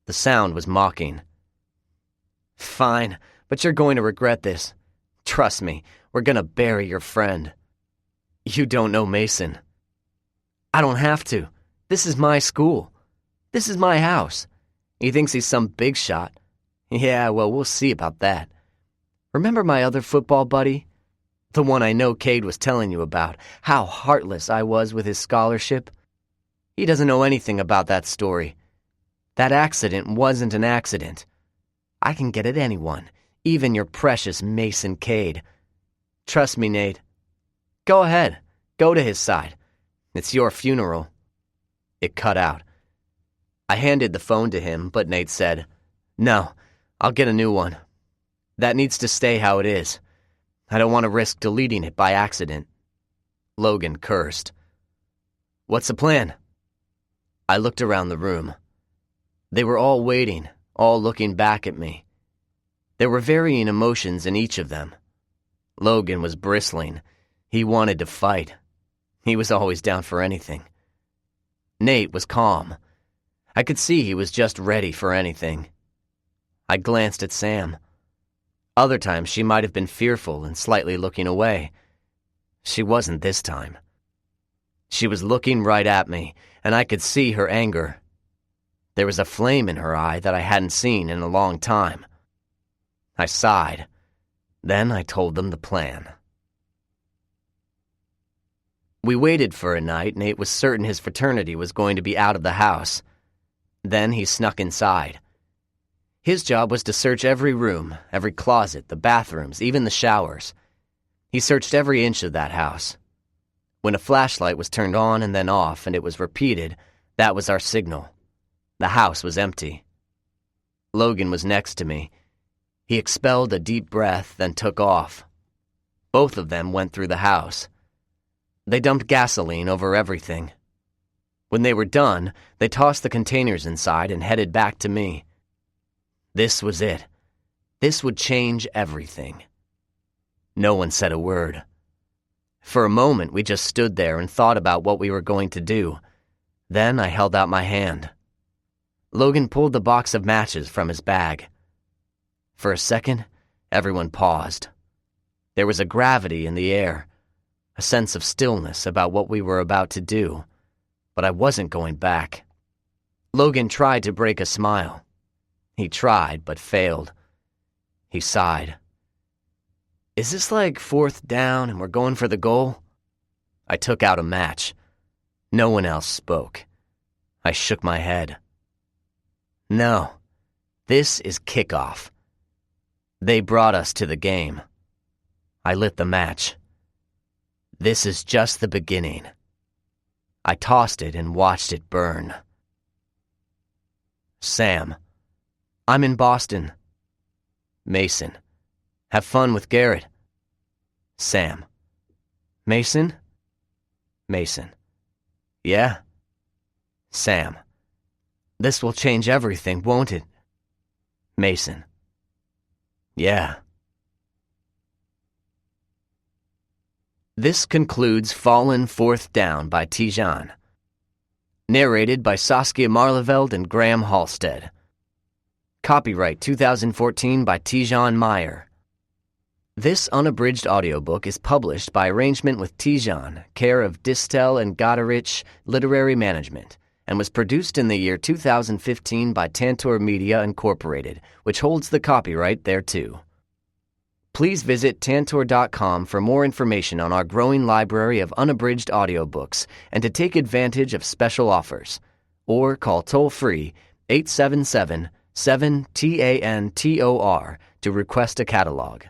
The sound was mocking. "Fine, but you're going to regret this. Trust me, we're going to bury your friend." "You don't know Mason." "I don't have to. This is my school. This is my house. He thinks he's some big shot. Yeah, well, we'll see about that. Remember my other football buddy? The one I know Cade was telling you about, how heartless I was with his scholarship? He doesn't know anything about that story. That accident wasn't an accident. I can get at anyone, even your precious Mason Cade. Trust me, Nate. Go ahead. Go to his side. It's your funeral." It cut out. I handed the phone to him, but Nate said, "No, I'll get a new one. That needs to stay how it is. I don't want to risk deleting it by accident." Logan cursed. "What's the plan?" I looked around the room. They were all waiting, all looking back at me. There were varying emotions in each of them. Logan was bristling. He wanted to fight. He was always down for anything. Nate was calm. I could see he was just ready for anything. I glanced at Sam. Other times she might have been fearful and slightly looking away. She wasn't this time. She was looking right at me, and I could see her anger. There was a flame in her eye that I hadn't seen in a long time. I sighed. Then I told them the plan. We waited for a night. Nate was certain his fraternity was going to be out of the house. Then he snuck inside. His job was to search every room, every closet, the bathrooms, even the showers. He searched every inch of that house. When a flashlight was turned on and then off and it was repeated, that was our signal. The house was empty. Logan was next to me. He expelled a deep breath, then took off. Both of them went through the house. They dumped gasoline over everything. When they were done, they tossed the containers inside and headed back to me. This was it. This would change everything. No one said a word. For a moment, we just stood there and thought about what we were going to do. Then I held out my hand. Logan pulled the box of matches from his bag. For a second, everyone paused. There was a gravity in the air, a sense of stillness about what we were about to do, but I wasn't going back. Logan tried to break a smile. He tried, but failed. He sighed. Is this like 4th down and we're going for the goal? I took out a match. No one else spoke. I shook my head. No, this is kickoff. They brought us to the game. I lit the match. This is just the beginning. I tossed it and watched it burn. Sam. I'm in Boston. Mason. Have fun with Garrett. Sam. Mason? Mason. Yeah? Sam. This will change everything, won't it? Mason. Yeah. This concludes Fallen 4th Down by Tijan. Narrated by Saskia Marleveld and Graham Halstead. Copyright 2014 by Tijan Meyer. This unabridged audiobook is published by arrangement with Tijan, care of Distel and Goderich Literary Management, and was produced in the year 2015 by Tantor Media Incorporated, which holds the copyright thereto. Please visit Tantor.com for more information on our growing library of unabridged audiobooks and to take advantage of special offers. Or call toll-free 877-7-TANTOR to request a catalog.